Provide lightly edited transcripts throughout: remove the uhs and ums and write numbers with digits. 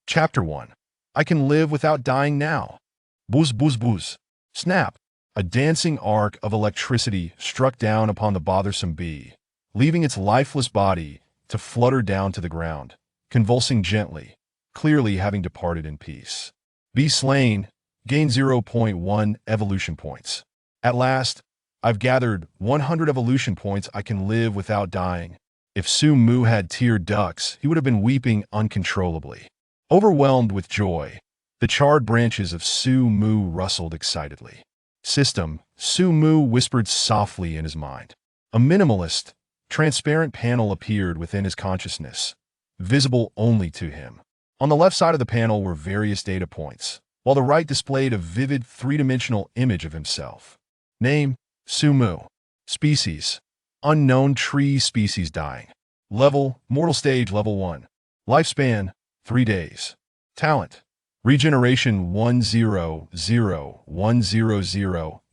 Chapter 1. I can live without dying now. Buzz buzz buzz. Snap. A dancing arc of electricity struck down upon the bothersome bee, leaving its lifeless body to flutter down to the ground, convulsing gently, clearly having departed in peace. Bee slain. Gain 0.1 evolution points. At last, I've gathered 100 evolution points. I can live without dying. If Su Mu had tiered ducks, he would have been weeping uncontrollably. Overwhelmed with joy, the charred branches of Su Mu rustled excitedly. System, Su Mu whispered softly in his mind. A minimalist, transparent panel appeared within his consciousness, visible only to him. On the left side of the panel were various data points, while the right displayed a vivid three-dimensional image of himself. Name, Su Mu. Species, unknown tree species dying. Level, mortal stage level 1. Lifespan, 3 days. Talent, regeneration 100,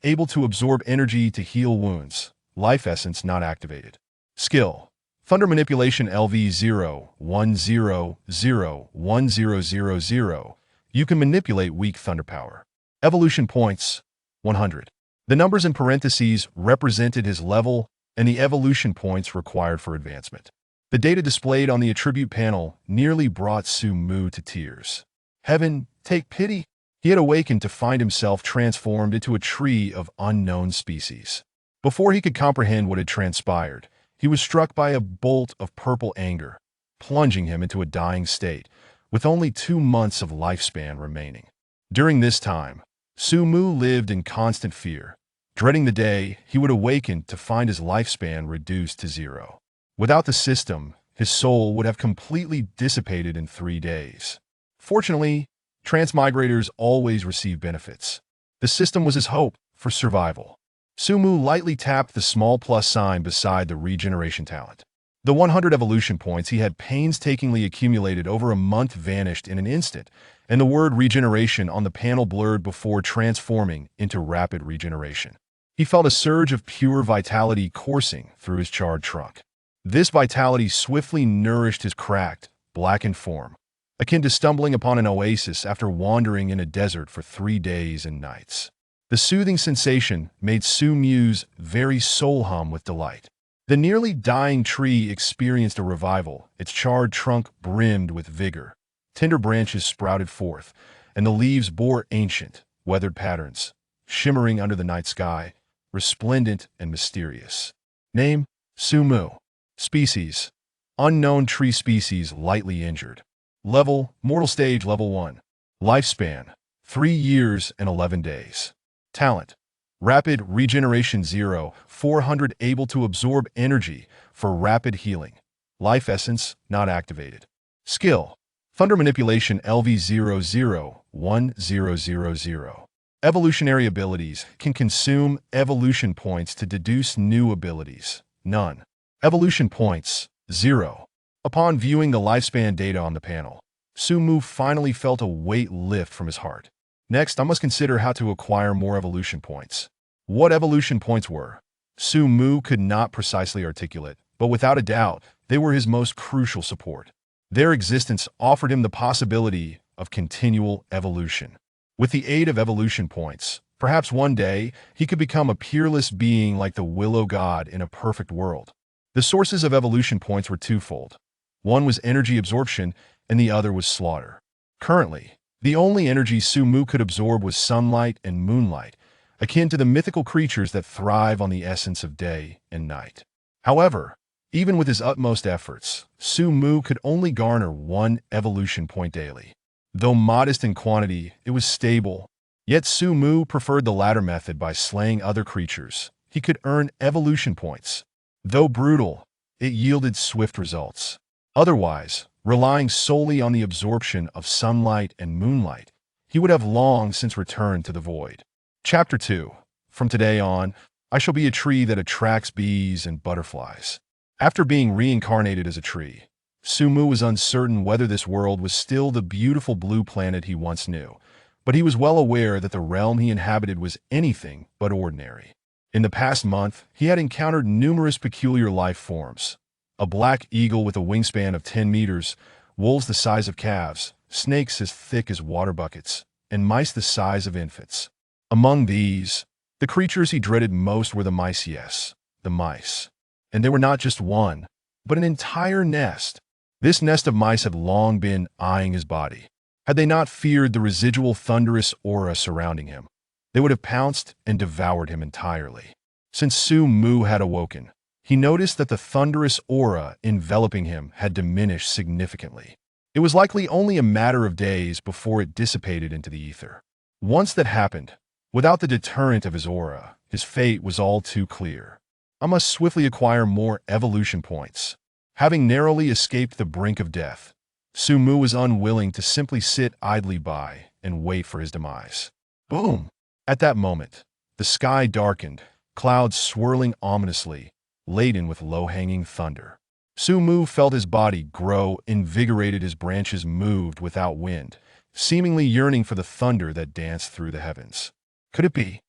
able to absorb energy to heal wounds. Life essence not activated. Skill, thunder manipulation LV 100. You can manipulate weak thunder power. Evolution points, 100. The numbers in parentheses represented his level and the evolution points required for advancement. The data displayed on the attribute panel nearly brought Su Mu to tears. Heaven, take pity! He had awakened to find himself transformed into a tree of unknown species. Before he could comprehend what had transpired, he was struck by a bolt of purple anger, plunging him into a dying state, with only 2 months of lifespan remaining. During this time, Su Mu lived in constant fear, dreading the day he would awaken to find his lifespan reduced to 0. Without the system, his soul would have completely dissipated in 3 days. Fortunately, transmigrators always receive benefits. The system was his hope for survival. Su Mu lightly tapped the small plus sign beside the regeneration talent. The 100 evolution points he had painstakingly accumulated over a month vanished in an instant, and the word regeneration on the panel blurred before transforming into rapid regeneration. He felt a surge of pure vitality coursing through his charred trunk. This vitality swiftly nourished his cracked, blackened form, akin to stumbling upon an oasis after wandering in a desert for 3 days and nights. The soothing sensation made Su Mu's very soul hum with delight. The nearly dying tree experienced a revival, its charred trunk brimmed with vigor. Tender branches sprouted forth, and the leaves bore ancient, weathered patterns, shimmering under the night sky, resplendent and mysterious. Name, Su Mu. Species, unknown tree species lightly injured. Level, mortal stage level 1. Lifespan, 3 years and 11 days. Talent, rapid regeneration 400, able to absorb energy for rapid healing. Life essence not activated. Skill, thunder manipulation LV 100. Evolutionary abilities can consume evolution points to deduce new abilities. None. Evolution points, 0. Upon viewing the lifespan data on the panel, Su Mu finally felt a weight lift from his heart. Next, I must consider how to acquire more evolution points. What evolution points were? Su Mu could not precisely articulate, but without a doubt, they were his most crucial support. Their existence offered him the possibility of continual evolution. With the aid of evolution points, perhaps one day he could become a peerless being like the Willow God in a perfect world. The sources of evolution points were twofold. One was energy absorption, and the other was slaughter. Currently, the only energy Su Mu could absorb was sunlight and moonlight, akin to the mythical creatures that thrive on the essence of day and night. However, even with his utmost efforts, Su Mu could only garner 1 evolution point daily. Though modest in quantity, it was stable. Yet Su Mu preferred the latter method. By slaying other creatures, he could earn evolution points. Though brutal, it yielded swift results. Otherwise, relying solely on the absorption of sunlight and moonlight, he would have long since returned to the void. Chapter 2. From today on, I shall be a tree that attracts bees and butterflies. After being reincarnated as a tree, Su Mu was uncertain whether this world was still the beautiful blue planet he once knew, but he was well aware that the realm he inhabited was anything but ordinary. In the past month, he had encountered numerous peculiar life forms. A black eagle with a wingspan of 10 meters, wolves the size of calves, snakes as thick as water buckets, and mice the size of infants. Among these, the creatures he dreaded most were the mice, yes, the mice. And they were not just one, but an entire nest. This nest of mice had long been eyeing his body. Had they not feared the residual thunderous aura surrounding him, they would have pounced and devoured him entirely. Since Su Mu had awoken, he noticed that the thunderous aura enveloping him had diminished significantly. It was likely only a matter of days before it dissipated into the ether. Once that happened, without the deterrent of his aura, his fate was all too clear. I must swiftly acquire more evolution points. Having narrowly escaped the brink of death, Su Mu was unwilling to simply sit idly by and wait for his demise. Boom! At that moment, the sky darkened, clouds swirling ominously, laden with low-hanging thunder. Su Mu felt his body grow, invigorated, his branches moved without wind, seemingly yearning for the thunder that danced through the heavens. Could it be?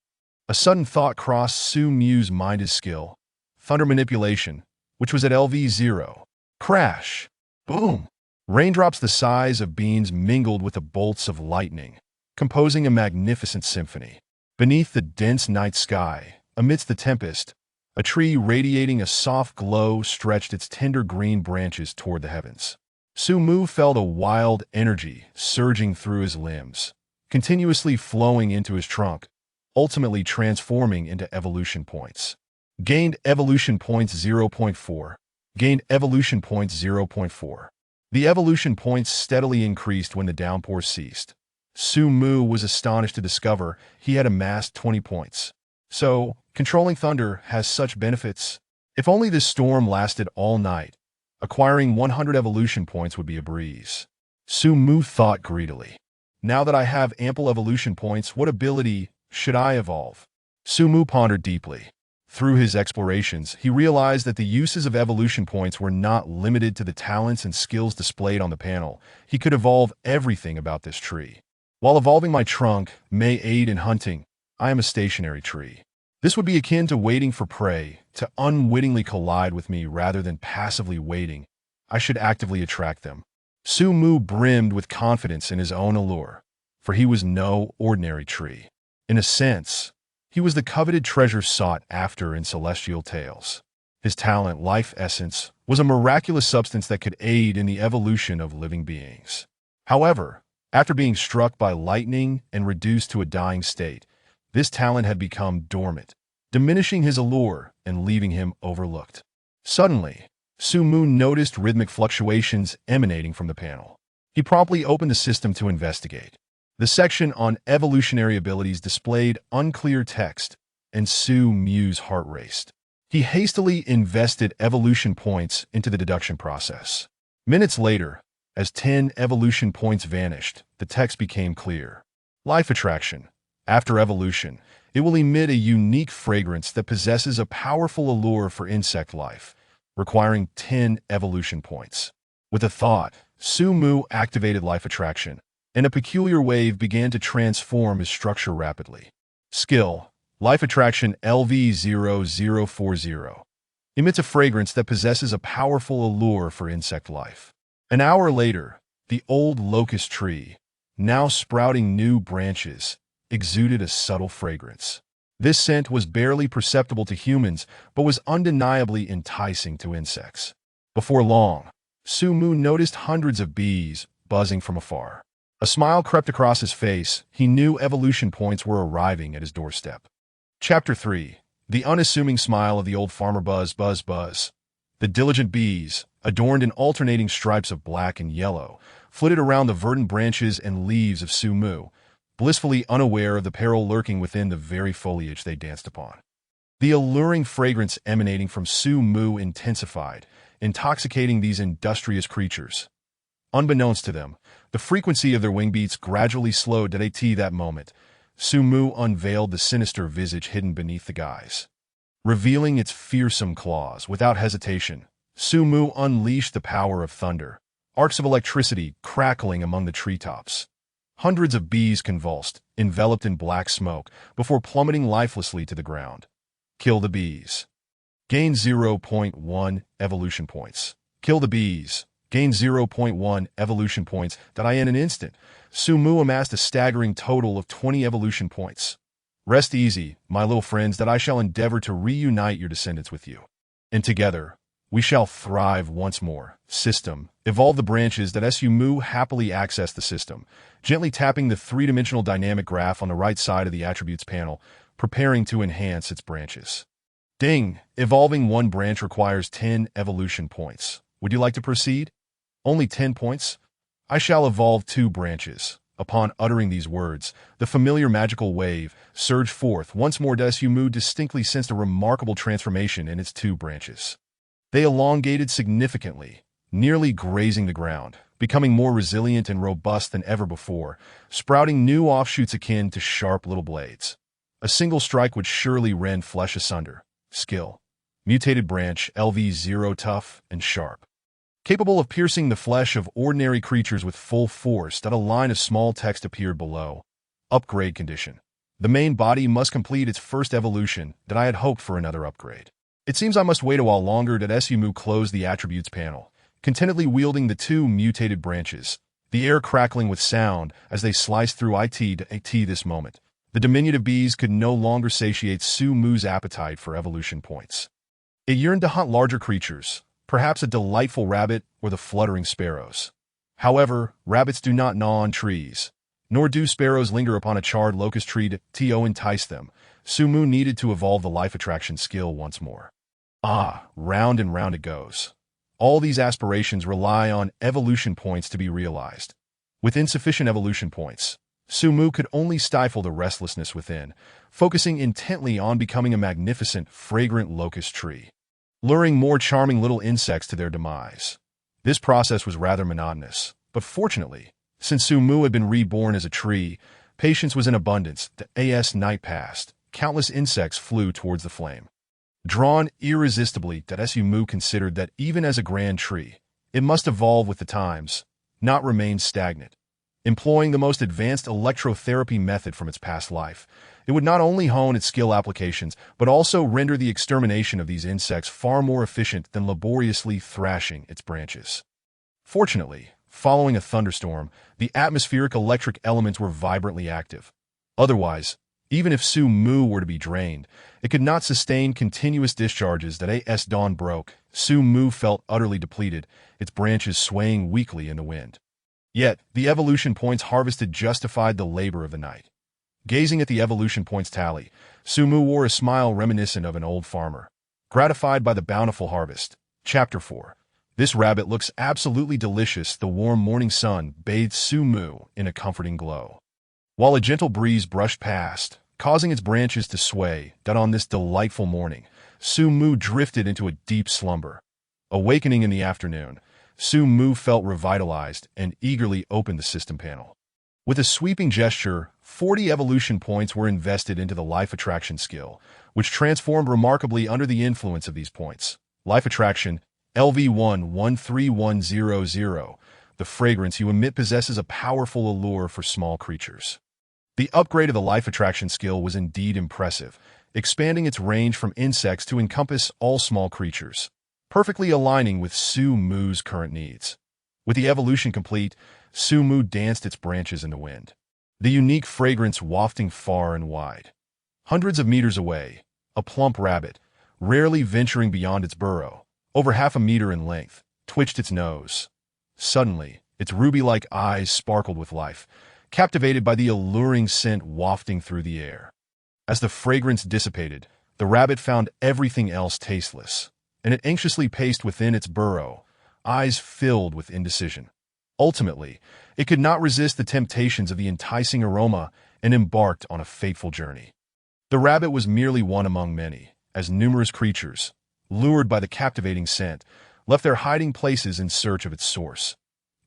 A sudden thought crossed Su Mu's mind. His skill, thunder manipulation, which was at LV0. Crash! Boom! Raindrops the size of beans mingled with the bolts of lightning, composing a magnificent symphony. Beneath the dense night sky, amidst the tempest, a tree radiating a soft glow stretched its tender green branches toward the heavens. Su Mu felt a wild energy surging through his limbs, continuously flowing into his trunk, ultimately transforming into evolution points. Gained evolution points 0.4. Gained evolution points 0.4. The evolution points steadily increased when the downpour ceased. Su Mu was astonished to discover he had amassed 20 points. So, controlling thunder has such benefits. If only this storm lasted all night, acquiring 100 evolution points would be a breeze. Su Mu thought greedily. Now that I have ample evolution points, what ability should I evolve? Su Mu pondered deeply. Through his explorations, he realized that the uses of evolution points were not limited to the talents and skills displayed on the panel. He could evolve everything about this tree. While evolving my trunk may aid in hunting, I am a stationary tree. This would be akin to waiting for prey to unwittingly collide with me rather than passively waiting. I should actively attract them. Su Mu brimmed with confidence in his own allure, for he was no ordinary tree. In a sense, he was the coveted treasure sought after in celestial tales. His talent, life essence, was a miraculous substance that could aid in the evolution of living beings. However, after being struck by lightning and reduced to a dying state, this talent had become dormant, diminishing his allure and leaving him overlooked. Suddenly, Su Mu noticed rhythmic fluctuations emanating from the panel. He promptly opened the system to investigate. The section on evolutionary abilities displayed unclear text, and Su Mu's heart raced. He hastily invested evolution points into the deduction process. Minutes later, as 10 evolution points vanished, the text became clear. Life attraction. After evolution, it will emit a unique fragrance that possesses a powerful allure for insect life, requiring 10 evolution points. With a thought, Su Mu activated life attraction, and a peculiar wave began to transform his structure rapidly. Skill, Life Attraction LV0040. Emits a fragrance that possesses a powerful allure for insect life. An hour later, the old locust tree, now sprouting new branches, exuded a subtle fragrance. This scent was barely perceptible to humans, but was undeniably enticing to insects. Before long, Su Mu noticed hundreds of bees buzzing from afar. A smile crept across his face. He knew evolution points were arriving at his doorstep. Chapter 3. The unassuming smile of the old farmer. Buzz, buzz, buzz. The diligent bees, adorned in alternating stripes of black and yellow, flitted around the verdant branches and leaves of Su Mu, blissfully unaware of the peril lurking within the very foliage they danced upon. The alluring fragrance emanating from Su Mu intensified, intoxicating these industrious creatures. Unbeknownst to them, the frequency of their wing beats gradually slowed. At that moment, Su Mu unveiled the sinister visage hidden beneath the guise. Revealing its fearsome claws without hesitation, Su Mu unleashed the power of thunder, arcs of electricity crackling among the treetops. Hundreds of bees convulsed, enveloped in black smoke, before plummeting lifelessly to the ground. Kill the bees. Gain 0.1 evolution points. Kill the bees. gained 0.1 evolution points. In an instant, Su Mu amassed a staggering total of 20 evolution points. Rest easy, my little friends, that I shall endeavor to reunite your descendants with you. And together, we shall thrive once more. System. Evolve the branches. Su Mu happily access the system, gently tapping the three-dimensional dynamic graph on the right side of the attributes panel, preparing to enhance its branches. Ding! Evolving one branch requires 10 evolution points. Would you like to proceed? Only 10 points? I shall evolve 2 branches. Upon uttering these words, the familiar magical wave surged forth. Once more, Su Mu distinctly sensed a remarkable transformation in its 2 branches. They elongated significantly, nearly grazing the ground, becoming more resilient and robust than ever before, sprouting new offshoots akin to sharp little blades. A single strike would surely rend flesh asunder. Skill. Mutated branch LV0 tough and sharp. Capable of piercing the flesh of ordinary creatures with full force. A line of small text appeared below. Upgrade condition. The main body must complete its first evolution. I had hoped for another upgrade. It seems I must wait a while longer. Su Mu closed the attributes panel, contentedly wielding the 2 mutated branches, the air crackling with sound as they sliced through it to at this moment. The diminutive bees could no longer satiate Su Mu's appetite for evolution points. It yearned to hunt larger creatures, perhaps a delightful rabbit or the fluttering sparrows. However, rabbits do not gnaw on trees, nor do sparrows linger upon a charred locust tree to entice them. Su Mu needed to evolve the life attraction skill once more. Round and round it goes. All these aspirations rely on evolution points to be realized. With insufficient evolution points, Su Mu could only stifle the restlessness within, focusing intently on becoming a magnificent, fragrant locust tree, luring more charming little insects to their demise. This process was rather monotonous, but fortunately, since Su Mu had been reborn as a tree, patience was in abundance. As night passed, countless insects flew towards the flame. Drawn irresistibly, Su Mu considered that even as a grand tree, it must evolve with the times, not remain stagnant. Employing the most advanced electrotherapy method from its past life, it would not only hone its skill applications, but also render the extermination of these insects far more efficient than laboriously thrashing its branches. Fortunately, following a thunderstorm, the atmospheric electric elements were vibrantly active. Otherwise, even if Su Mu were to be drained, it could not sustain continuous discharges. As dawn broke, Su Mu felt utterly depleted, its branches swaying weakly in the wind. Yet, the evolution points harvested justified the labor of the night. Gazing at the evolution points tally, Su Mu wore a smile reminiscent of an old farmer, gratified by the bountiful harvest. Chapter 4. This rabbit looks absolutely delicious. The warm morning sun bathed Su Mu in a comforting glow, while a gentle breeze brushed past, causing its branches to sway. On this delightful morning, Su Mu drifted into a deep slumber. Awakening in the afternoon, Su Mu felt revitalized and eagerly opened the system panel. With a sweeping gesture, 40 evolution points were invested into the life attraction skill, which transformed remarkably under the influence of these points. Life attraction, LV1-13100. The fragrance you emit possesses a powerful allure for small creatures. The upgrade of the life attraction skill was indeed impressive, expanding its range from insects to encompass all small creatures, perfectly aligning with Su Mu's current needs. With the evolution complete, Su Mu danced its branches in the wind, the unique fragrance wafting far and wide. Hundreds of meters away, a plump rabbit, rarely venturing beyond its burrow, over half a meter in length, twitched its nose. Suddenly, its ruby-like eyes sparkled with life, captivated by the alluring scent wafting through the air. As the fragrance dissipated, the rabbit found everything else tasteless, and it anxiously paced within its burrow, eyes filled with indecision. Ultimately, it could not resist the temptations of the enticing aroma and embarked on a fateful journey. The rabbit was merely one among many, as numerous creatures, lured by the captivating scent, left their hiding places in search of its source.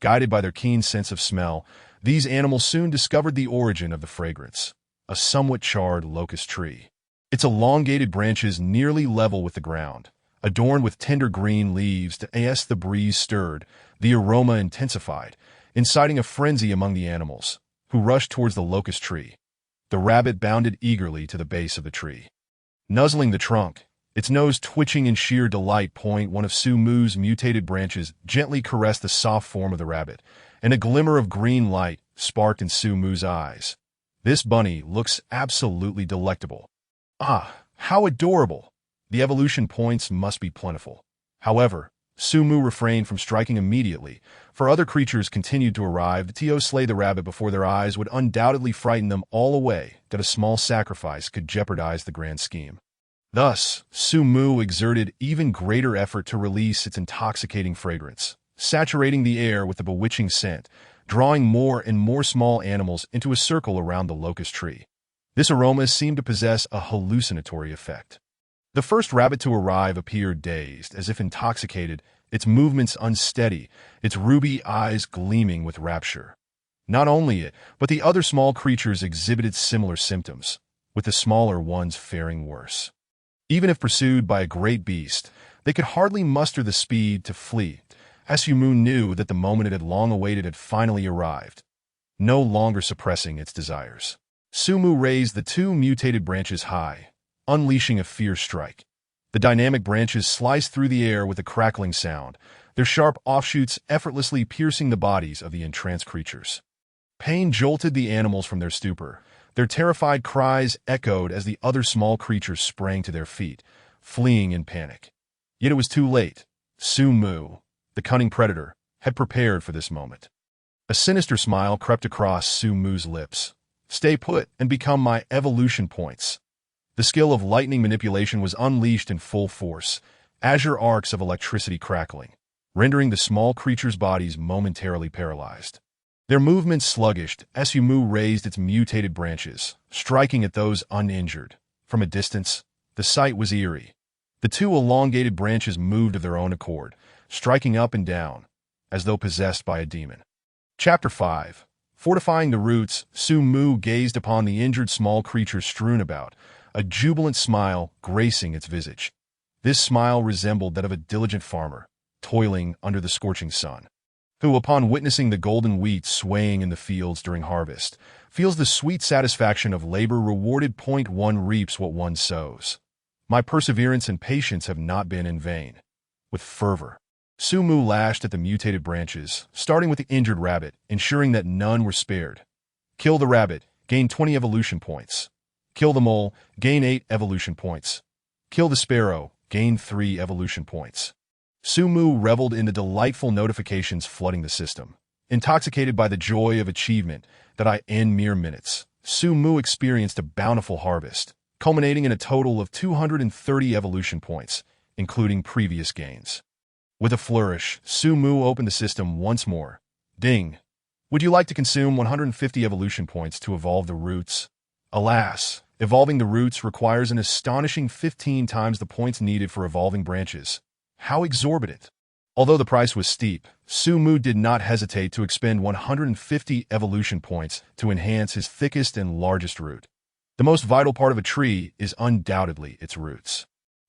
Guided by their keen sense of smell, these animals soon discovered the origin of the fragrance, a somewhat charred locust tree. Its elongated branches nearly level with the ground, adorned with tender green leaves. As the breeze stirred, the aroma intensified, inciting a frenzy among the animals, who rushed towards the locust tree. The rabbit bounded eagerly to the base of the tree. Nuzzling the trunk, Its nose twitching in sheer delight. One of Su Mu's mutated branches gently caressed the soft form of the rabbit, and a glimmer of green light sparked in Su Mu's eyes. This bunny looks absolutely delectable. Ah, how adorable! The evolution points must be plentiful. However, Su Mu refrained from striking immediately, for other creatures continued to arrive. To slay the rabbit before their eyes would undoubtedly frighten them all away, that a small sacrifice could jeopardize the grand scheme. Thus, Su Mu exerted even greater effort to release its intoxicating fragrance, saturating the air with a bewitching scent, drawing more and more small animals into a circle around the locust tree. This aroma seemed to possess a hallucinatory effect. The first rabbit to arrive appeared dazed, as if intoxicated, its movements unsteady, its ruby eyes gleaming with rapture. Not only it, but the other small creatures exhibited similar symptoms, with the smaller ones faring worse. Even if pursued by a great beast, they could hardly muster the speed to flee. Su Mu knew that the moment it had long awaited had finally arrived, no longer suppressing its desires. Su Mu raised the two mutated branches high, unleashing a fierce strike. The dynamic branches sliced through the air with a crackling sound, their sharp offshoots effortlessly piercing the bodies of the entranced creatures. Pain jolted the animals from their stupor. Their terrified cries echoed as the other small creatures sprang to their feet, fleeing in panic. Yet it was too late. Su Mu, the cunning predator, had prepared for this moment. A sinister smile crept across Su Mu's lips. Stay put and become my evolution points. The skill of lightning manipulation was unleashed in full force, azure arcs of electricity crackling, rendering the small creatures' bodies momentarily paralyzed. Their movements sluggish, Su Mu raised its mutated branches, striking at those uninjured. From a distance, the sight was eerie. The two elongated branches moved of their own accord, striking up and down, as though possessed by a demon. Chapter 5. Fortifying the roots, Su Mu gazed upon the injured small creature strewn about, a jubilant smile gracing its visage. This smile resembled that of a diligent farmer, toiling under the scorching sun, who, upon witnessing the golden wheat swaying in the fields during harvest, feels the sweet satisfaction of labor rewarded. One reaps what one sows. My perseverance and patience have not been in vain. With fervor, Su Mu lashed at the mutated branches, starting with the injured rabbit, ensuring that none were spared. Kill the rabbit, gain 20 evolution points. Kill the mole, gain 8 evolution points. Kill the sparrow, gain 3 evolution points. Su Mu reveled in the delightful notifications flooding the system. Intoxicated by the joy of achievement that in mere minutes, Su Mu experienced a bountiful harvest, culminating in a total of 230 evolution points, including previous gains. With a flourish, Su Mu opened the system once more. Ding! Would you like to consume 150 evolution points to evolve the roots? Alas, evolving the roots requires an astonishing 15 times the points needed for evolving branches. How exorbitant! Although the price was steep, Su Mu did not hesitate to expend 150 evolution points to enhance his thickest and largest root. The most vital part of a tree is undoubtedly its roots.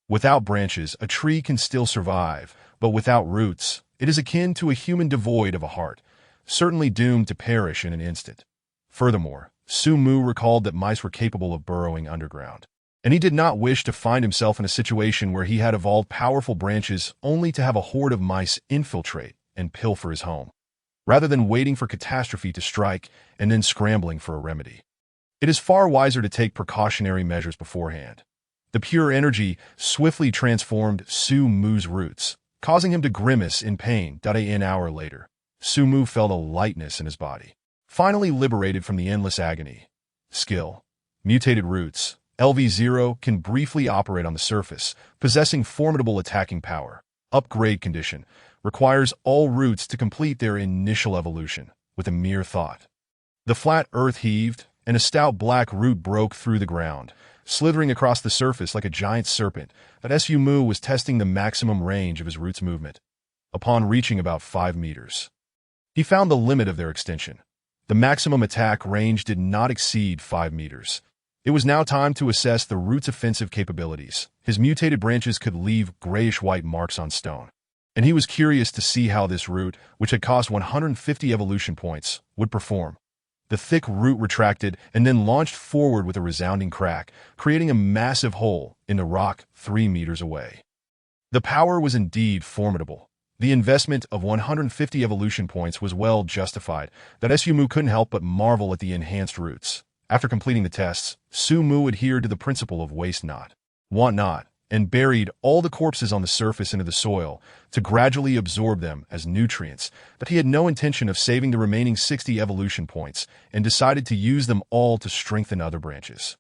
Without branches, a tree can still survive, but without roots, it is akin to a human devoid of a heart, certainly doomed to perish in an instant. Furthermore, Su Mu recalled that mice were capable of burrowing underground, and he did not wish to find himself in a situation where he had evolved powerful branches only to have a horde of mice infiltrate and pilfer his home, rather than waiting for catastrophe to strike and then scrambling for a remedy. It is far wiser to take precautionary measures beforehand. The pure energy swiftly transformed Su Mu's roots, causing him to grimace in pain. An hour later, Su Mu felt a lightness in his body, finally liberated from the endless agony. Skill. Mutated roots. LV0 can briefly operate on the surface, possessing formidable attacking power. Upgrade condition. Requires all roots to complete their initial evolution, with a mere thought. The flat earth heaved, and a stout black root broke through the ground, slithering across the surface like a giant serpent. That Su Mu was testing the maximum range of his roots' movement. Upon reaching about 5 meters, he found the limit of their extension. The maximum attack range did not exceed 5 meters. It was now time to assess the root's offensive capabilities. His mutated branches could leave grayish-white marks on stone, and he was curious to see how this root, which had cost 150 evolution points, would perform. The thick root retracted and then launched forward with a resounding crack, creating a massive hole in the rock 3 meters away. The power was indeed formidable. The investment of 150 evolution points was well justified, that Su couldn't help but marvel at the enhanced roots. After completing the tests, Su Mu adhered to the principle of waste not, want not, and buried all the corpses on the surface into the soil to gradually absorb them as nutrients, but he had no intention of saving the remaining 60 evolution points and decided to use them all to strengthen other branches.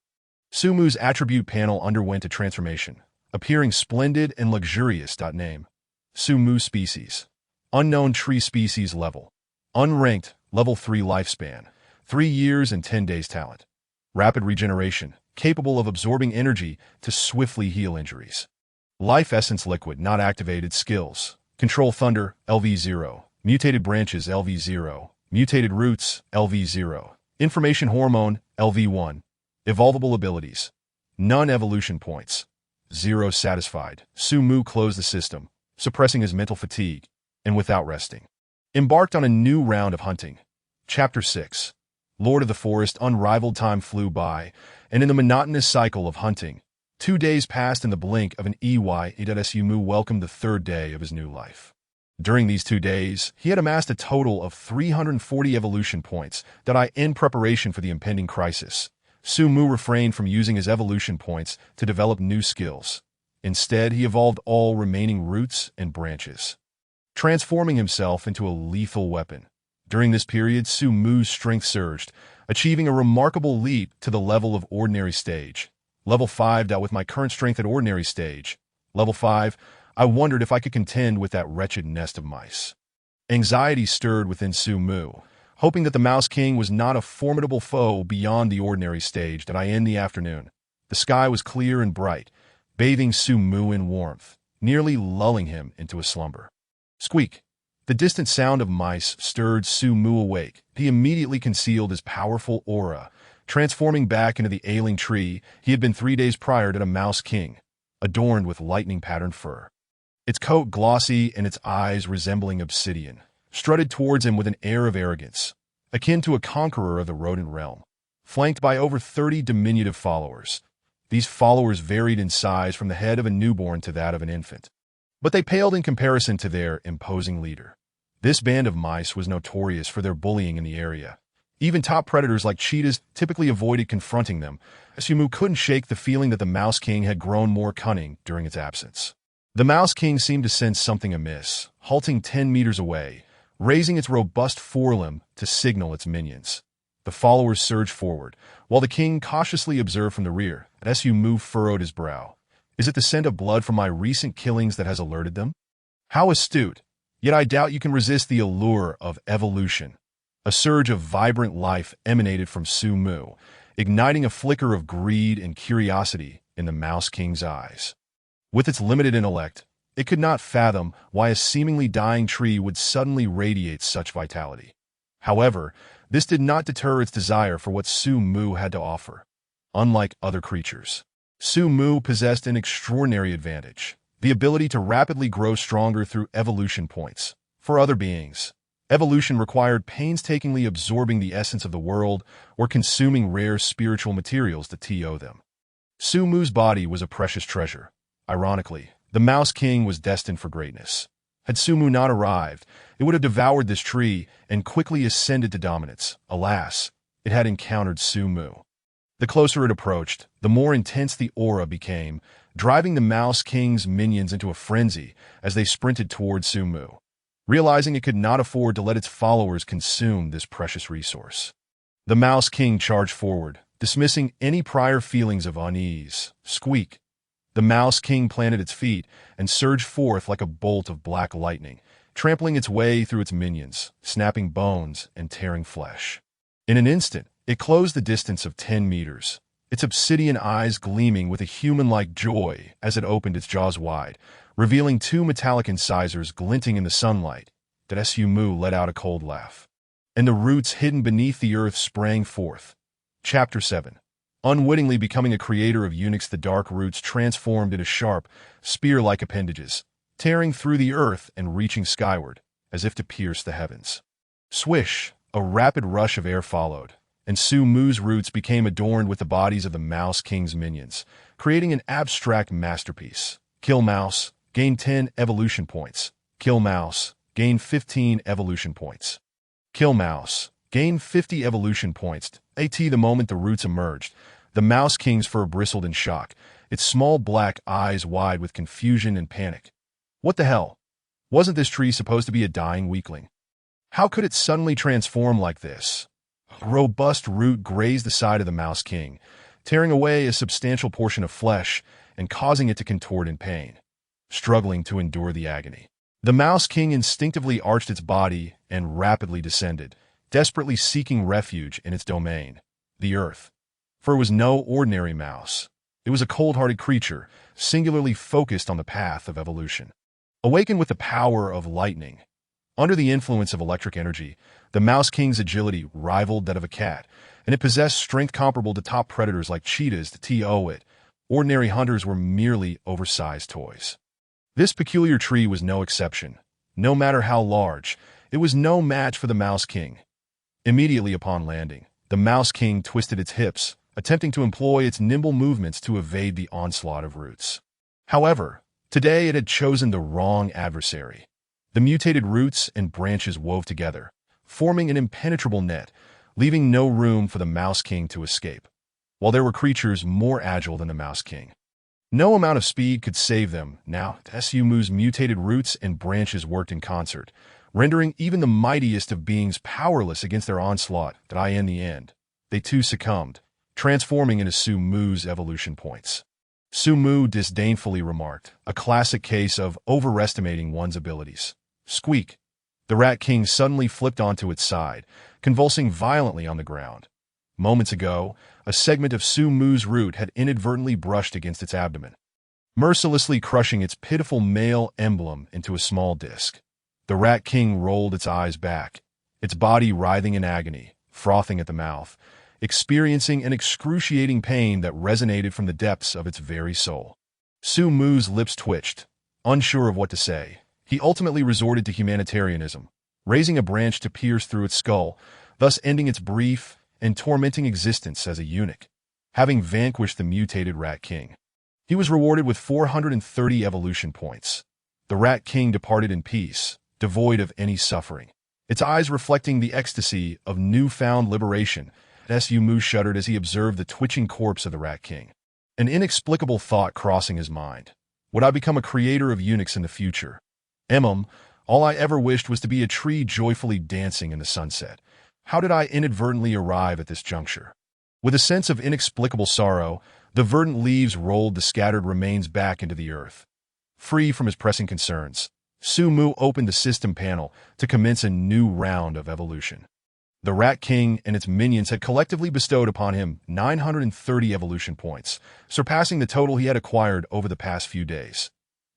Su Mu's attribute panel underwent a transformation, appearing splendid and luxurious. Name: Su Mu species. Unknown tree species level. Unranked, level 3 lifespan. 3 years and 10 days talent. Rapid regeneration, capable of absorbing energy to swiftly heal injuries. Life essence liquid not activated skills. Control thunder, LV0. Mutated branches, LV0. Mutated roots, LV0. Information hormone, LV1. Evolvable abilities. None evolution points. 0 satisfied. Su Mu closed the system, suppressing his mental fatigue, and without resting, embarked on a new round of hunting. Chapter 6. Lord of the Forest. Unrivaled time flew by, and in the monotonous cycle of hunting, 2 days passed in the blink of an eye. Su Mu welcomed the 3rd day of his new life. During these 2 days, he had amassed a total of 340 evolution points in preparation for the impending crisis. Su Mu refrained from using his evolution points to develop new skills. Instead, he evolved all remaining roots and branches, transforming himself into a lethal weapon. During this period, Su Mu's strength surged, achieving a remarkable leap to the level of ordinary stage. Level 5. With my current strength at ordinary stage, level 5, I wondered if I could contend with that wretched nest of mice. Anxiety stirred within Su Mu, hoping that the Mouse King was not a formidable foe beyond the ordinary stage. In the afternoon, the sky was clear and bright, bathing Su Mu in warmth, nearly lulling him into a slumber. Squeak! The distant sound of mice stirred Su Mu awake. He immediately concealed his powerful aura, transforming back into the ailing tree he had been 3 days prior to the Mouse King, adorned with lightning-patterned fur. Its coat glossy and its eyes resembling obsidian, strutted towards him with an air of arrogance, akin to a conqueror of the rodent realm, flanked by over 30 diminutive followers. These followers varied in size from the head of a newborn to that of an infant, but they paled in comparison to their imposing leader. This band of mice was notorious for their bullying in the area. Even top predators like cheetahs typically avoided confronting them, as Su Mu couldn't shake the feeling that the Mouse King had grown more cunning during its absence. The Mouse King seemed to sense something amiss, halting 10 meters away, raising its robust forelimb to signal its minions. The followers surged forward, while the king cautiously observed from the rear. Su Mu furrowed his brow. Is it the scent of blood from my recent killings that has alerted them? How astute! Yet I doubt you can resist the allure of evolution. A surge of vibrant life emanated from Su Mu, igniting a flicker of greed and curiosity in the Mouse King's eyes. With its limited intellect, it could not fathom why a seemingly dying tree would suddenly radiate such vitality. However, this did not deter its desire for what Su Mu had to offer. Unlike other creatures, Su Mu possessed an extraordinary advantage: the ability to rapidly grow stronger through evolution points. For other beings, evolution required painstakingly absorbing the essence of the world or consuming rare spiritual materials to TO them. Su Mu's body was a precious treasure. Ironically, the Mouse King was destined for greatness. Had Su Mu not arrived, it would have devoured this tree and quickly ascended to dominance. Alas, it had encountered Su Mu. The closer it approached, the more intense the aura became, driving the Mouse King's minions into a frenzy as they sprinted toward Su Mu, realizing it could not afford to let its followers consume this precious resource. The Mouse King charged forward, dismissing any prior feelings of unease. Squeak! The Mouse King planted its feet and surged forth like a bolt of black lightning, trampling its way through its minions, snapping bones and tearing flesh. In an instant, it closed the distance of 10 meters, its obsidian eyes gleaming with a human-like joy as it opened its jaws wide, revealing 2 metallic incisors glinting in the sunlight. Su Mu let out a cold laugh, and the roots hidden beneath the earth sprang forth. Chapter 7. Unwittingly becoming a creator of eunuchs, the dark roots transformed into sharp, spear-like appendages, tearing through the earth and reaching skyward, as if to pierce the heavens. Swish! A rapid rush of air followed, and Su Mu's roots became adorned with the bodies of the Mouse King's minions, creating an abstract masterpiece. Kill Mouse, gain 10 evolution points. Kill Mouse, gain 15 evolution points. Kill Mouse, gain 50 evolution points. The moment the roots emerged, the Mouse King's fur bristled in shock, its small black eyes wide with confusion and panic. What the hell? Wasn't this tree supposed to be a dying weakling? How could it suddenly transform like this? A robust root grazed the side of the Mouse King, tearing away a substantial portion of flesh and causing it to contort in pain, struggling to endure the agony. The Mouse King instinctively arched its body and rapidly descended, desperately seeking refuge in its domain, the earth. For it was no ordinary mouse. It was a cold-hearted creature, singularly focused on the path of evolution. Awakened with the power of lightning, under the influence of electric energy, the Mouse King's agility rivaled that of a cat, and it possessed strength comparable to top predators like cheetahs. Ordinary hunters were merely oversized toys. This peculiar tree was no exception. No matter how large, it was no match for the Mouse King. Immediately upon landing, the Mouse King twisted its hips, attempting to employ its nimble movements to evade the onslaught of roots. However, today it had chosen the wrong adversary. The mutated roots and branches wove together, forming an impenetrable net, leaving no room for the Mouse King to escape. While there were creatures more agile than the Mouse King, no amount of speed could save them. Now, Su Mu's mutated roots and branches worked in concert, rendering even the mightiest of beings powerless against their onslaught. In the end, they too succumbed, transforming into Su Mu's evolution points. Su Mu disdainfully remarked, a classic case of overestimating one's abilities. Squeak! The Rat King suddenly flipped onto its side, convulsing violently on the ground. Moments ago, a segment of Su Mu's root had inadvertently brushed against its abdomen, mercilessly crushing its pitiful male emblem into a small disc. The Rat King rolled its eyes back, its body writhing in agony, frothing at the mouth, experiencing an excruciating pain that resonated from the depths of its very soul. Su Mu's lips twitched, unsure of what to say. He ultimately resorted to humanitarianism, raising a branch to pierce through its skull, thus ending its brief and tormenting existence as a eunuch. Having vanquished the mutated Rat King, he was rewarded with 430 evolution points. The Rat King departed in peace, devoid of any suffering, its eyes reflecting the ecstasy of newfound liberation. Su Mu shuddered as he observed the twitching corpse of the Rat King, an inexplicable thought crossing his mind. Would I become a creator of eunuchs in the future? All I ever wished was to be a tree joyfully dancing in the sunset. How did I inadvertently arrive at this juncture? With a sense of inexplicable sorrow, the verdant leaves rolled the scattered remains back into the earth. Free from his pressing concerns, Su Mu opened the system panel to commence a new round of evolution. The Rat King and its minions had collectively bestowed upon him 930 evolution points, surpassing the total he had acquired over the past few days.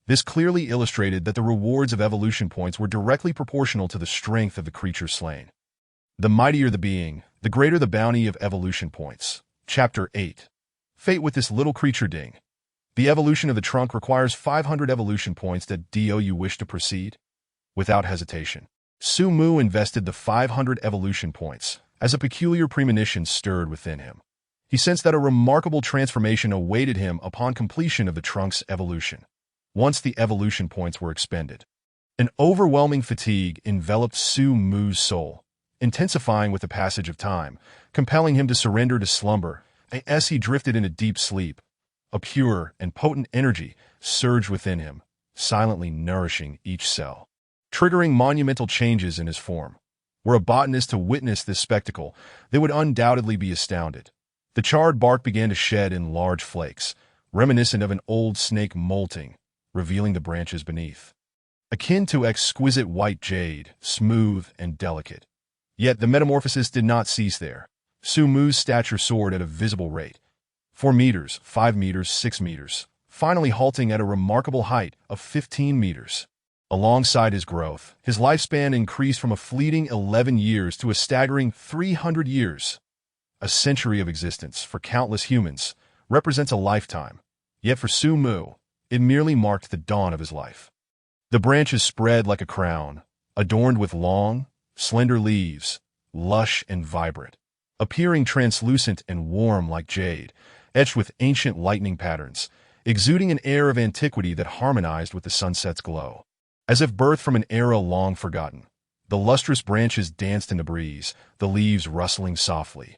This clearly illustrated that the rewards of evolution points were directly proportional to the strength of the creature slain. The mightier the being, the greater the bounty of evolution points. Chapter 8. Fate with this little creature ding. The evolution of the trunk requires 500 evolution points. Do you wish to proceed? Without hesitation, Su Mu invested the 500 evolution points, as a peculiar premonition stirred within him. He sensed that a remarkable transformation awaited him upon completion of the trunk's evolution. Once the evolution points were expended, an overwhelming fatigue enveloped Su Mu's soul, intensifying with the passage of time, compelling him to surrender to slumber. As he drifted into deep sleep, a pure and potent energy surged within him, silently nourishing each cell, triggering monumental changes in his form. Were a botanist to witness this spectacle, they would undoubtedly be astounded. The charred bark began to shed in large flakes, reminiscent of an old snake molting, revealing the branches beneath, akin to exquisite white jade, smooth and delicate. Yet the metamorphosis did not cease there. Su Mu's stature soared at a visible rate. 4 meters, 5 meters, 6 meters, finally halting at a remarkable height of 15 meters. Alongside his growth, his lifespan increased from a fleeting 11 years to a staggering 300 years. A century of existence, for countless humans, represents a lifetime. Yet for Su Mu, it merely marked the dawn of his life. The branches spread like a crown, adorned with long, slender leaves, lush and vibrant, appearing translucent and warm like jade, etched with ancient lightning patterns, exuding an air of antiquity that harmonized with the sunset's glow. As if birthed from an era long forgotten, the lustrous branches danced in the breeze, the leaves rustling softly.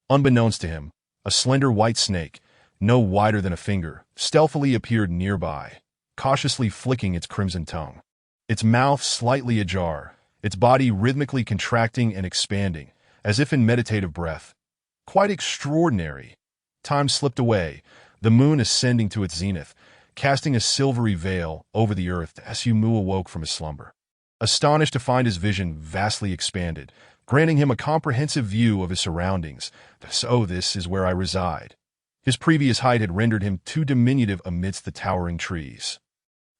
Unbeknownst to him, a slender white snake, no wider than a finger, stealthily appeared nearby, cautiously flicking its crimson tongue. Its mouth slightly ajar, its body rhythmically contracting and expanding, as if in meditative breath. Quite extraordinary. Time slipped away, the moon ascending to its zenith, casting a silvery veil over the earth as Su Mu awoke from his slumber. Astonished to find his vision vastly expanded, granting him a comprehensive view of his surroundings. So this is where I reside. His previous height had rendered him too diminutive amidst the towering trees,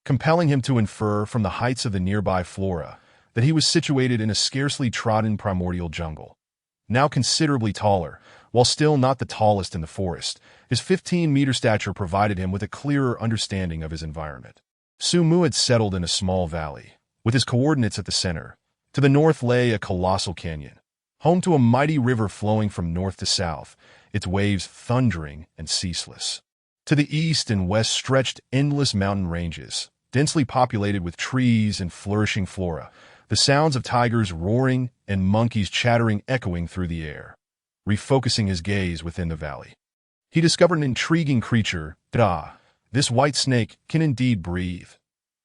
compelling him to infer from the heights of the nearby flora that he was situated in a scarcely trodden primordial jungle. Now considerably taller, while still not the tallest in the forest, his 15-meter stature provided him with a clearer understanding of his environment. Su Mu had settled in a small valley, with his coordinates at the center. To the north lay a colossal canyon, home to a mighty river flowing from north to south, its waves thundering and ceaseless. To the east and west stretched endless mountain ranges, densely populated with trees and flourishing flora, the sounds of tigers roaring and monkeys chattering echoing through the air. Refocusing his gaze within the valley, he discovered an intriguing creature. This white snake can indeed breathe.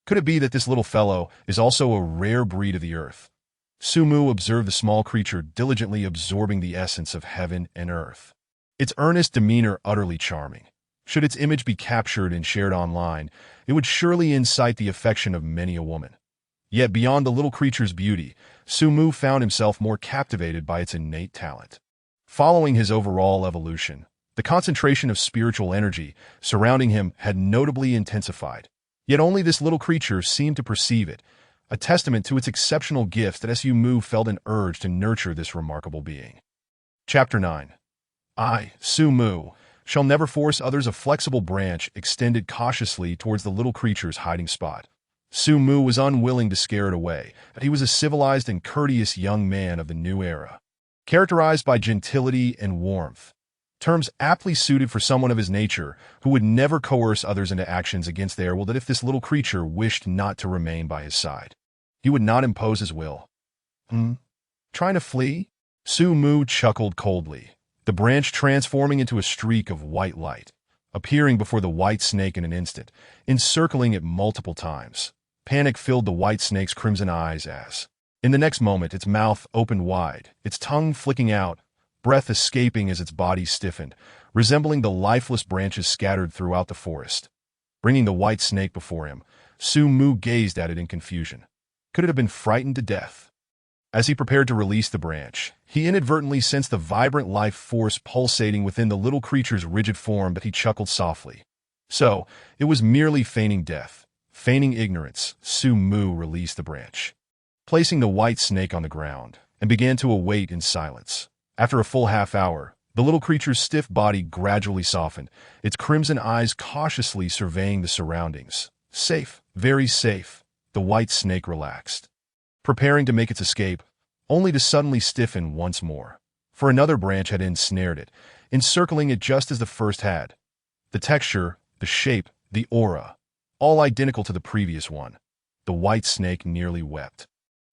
Could it be that this little fellow is also a rare breed of the earth? Su Mu observed the small creature diligently absorbing the essence of heaven and earth. Its earnest demeanor utterly charming. Should its image be captured and shared online, it would surely incite the affection of many a woman. Yet beyond the little creature's beauty, Su Mu found himself more captivated by its innate talent. Following his overall evolution, the concentration of spiritual energy surrounding him had notably intensified. Yet only this little creature seemed to perceive it, a testament to its exceptional gifts that Su Mu felt an urge to nurture this remarkable being. Chapter 9. I, Su Mu, shall never force others. A flexible branch extended cautiously towards the little creature's hiding spot. Su Mu was unwilling to scare it away, but he was a civilized and courteous young man of the new era, characterized by gentility and warmth. Terms aptly suited for someone of his nature, who would never coerce others into actions against their will. That if this little creature wished not to remain by his side, he would not impose his will. Trying to flee? Su Mu chuckled coldly, the branch transforming into a streak of white light, appearing before the white snake in an instant, encircling it multiple times. Panic filled the white snake's crimson eyes as, in the next moment, its mouth opened wide, its tongue flicking out, breath escaping as its body stiffened, resembling the lifeless branches scattered throughout the forest. Bringing the white snake before him, Su Mu gazed at it in confusion. Could it have been frightened to death? As he prepared to release the branch, he inadvertently sensed the vibrant life force pulsating within the little creature's rigid form, but he chuckled softly. So, it was merely feigning death, feigning ignorance. Su Mu released the branch, placing the white snake on the ground, and began to await in silence. After a full half-hour, the little creature's stiff body gradually softened, its crimson eyes cautiously surveying the surroundings. Safe, very safe, the white snake relaxed, preparing to make its escape, only to suddenly stiffen once more. For another branch had ensnared it, encircling it just as the first had. The texture, the shape, the aura, all identical to the previous one. The white snake nearly wept.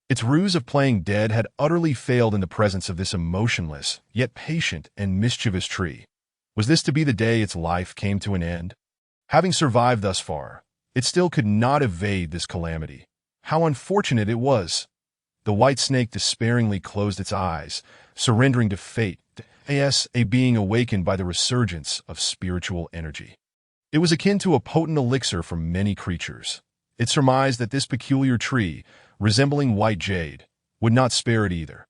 Its ruse of playing dead had utterly failed in the presence of this emotionless, yet patient and mischievous tree. Was this to be the day its life came to an end? Having survived thus far, it still could not evade this calamity. How unfortunate it was! The white snake despairingly closed its eyes, surrendering to fate, as a being awakened by the resurgence of spiritual energy. It was akin to a potent elixir for many creatures. It surmised that this peculiar tree, resembling white jade, would not spare it either.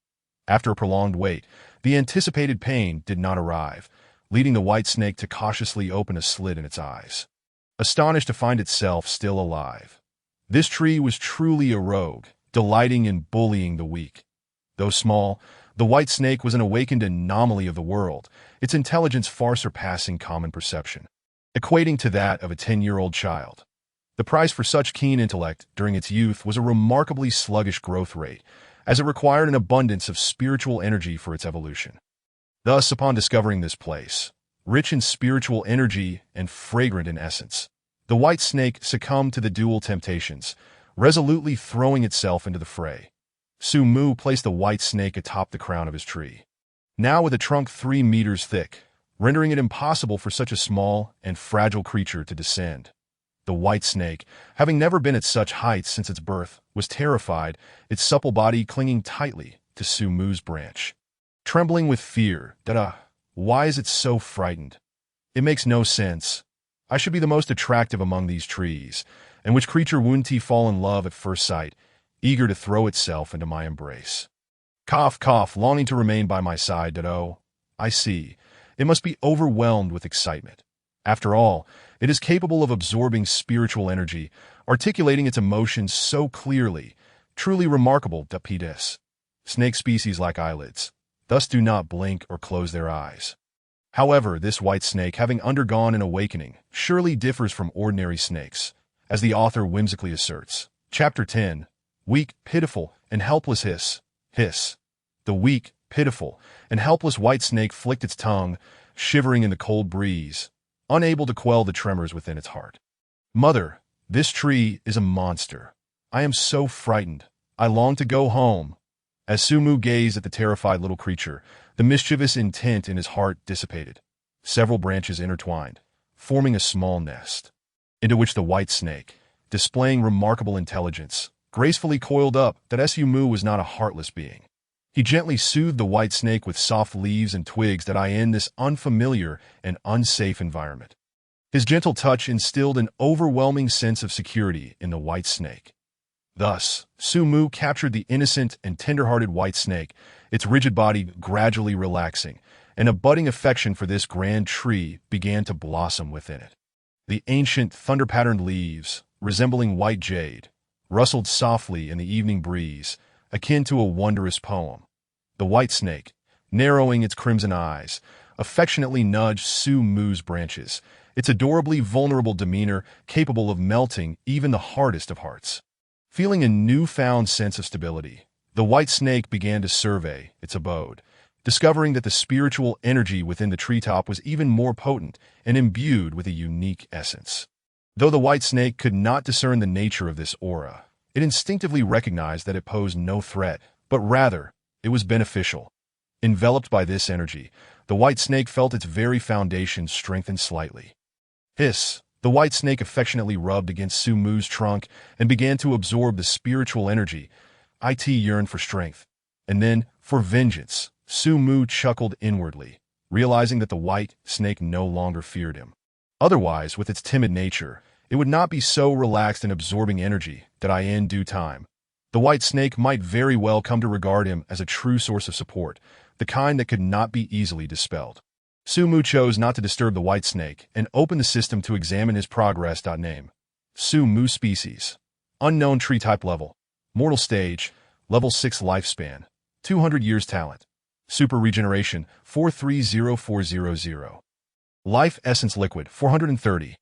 After a prolonged wait, the anticipated pain did not arrive, leading the white snake to cautiously open a slit in its eyes, astonished to find itself still alive. This tree was truly a rogue, delighting in bullying the weak. Though small, the white snake was an awakened anomaly of the world, its intelligence far surpassing common perception, equating to that of a 10-year-old child. The price for such keen intellect during its youth was a remarkably sluggish growth rate, as it required an abundance of spiritual energy for its evolution. Thus, upon discovering this place, rich in spiritual energy and fragrant in essence, the white snake succumbed to the dual temptations, resolutely throwing itself into the fray. Su Mu placed the white snake atop the crown of his tree, now with a trunk 3 meters thick, rendering it impossible for such a small and fragile creature to descend. The white snake, having never been at such heights since its birth, was terrified, its supple body clinging tightly to Su Mu's branch. Trembling with fear, why is it so frightened? It makes no sense. I should be the most attractive among these trees, and which creature wouldn't fall in love at first sight, eager to throw itself into my embrace? Cough, cough, longing to remain by my side, I see. It must be overwhelmed with excitement. After all, it is capable of absorbing spiritual energy, articulating its emotions so clearly. Truly remarkable, P.S. Snake species lack eyelids, thus do not blink or close their eyes. However, this white snake, having undergone an awakening, surely differs from ordinary snakes, as the author whimsically asserts. Chapter 10. Weak, pitiful, and helpless hiss. Hiss. The weak, pitiful, and helpless white snake flicked its tongue, shivering in the cold breeze, unable to quell the tremors within its heart. Mother, this tree is a monster. I am so frightened. I long to go home. As Su Mu gazed at the terrified little creature, the mischievous intent in his heart dissipated. Several branches intertwined, forming a small nest, into which the white snake, displaying remarkable intelligence, gracefully coiled up. Su Mu was not a heartless being. He gently soothed the white snake with soft leaves and twigs in this unfamiliar and unsafe environment. His gentle touch instilled an overwhelming sense of security in the white snake. Thus, Su Mu captured the innocent and tender-hearted white snake, its rigid body gradually relaxing, and a budding affection for this grand tree began to blossom within it. The ancient, thunder-patterned leaves, resembling white jade, rustled softly in the evening breeze, akin to a wondrous poem. The white snake, narrowing its crimson eyes, affectionately nudged Su Mu's branches, its adorably vulnerable demeanor capable of melting even the hardest of hearts. Feeling a newfound sense of stability, the white snake began to survey its abode, discovering that the spiritual energy within the treetop was even more potent and imbued with a unique essence. Though the white snake could not discern the nature of this aura, it instinctively recognized that it posed no threat, but rather, it was beneficial. Enveloped by this energy, the white snake felt its very foundation strengthen slightly. Hiss! The white snake affectionately rubbed against Su Mu's trunk and began to absorb the spiritual energy. It yearned for strength, and then, for vengeance. Su Mu chuckled inwardly, realizing that the white snake no longer feared him. Otherwise, with its timid nature, it would not be so relaxed in absorbing energy in due time. The white snake might very well come to regard him as a true source of support, the kind that could not be easily dispelled. Su Mu chose not to disturb the white snake and opened the system to examine his progress. Name: Su Mu species. Unknown tree type level. Mortal stage. Level 6 lifespan. 200 years talent. Super regeneration 430400. Life essence liquid 430.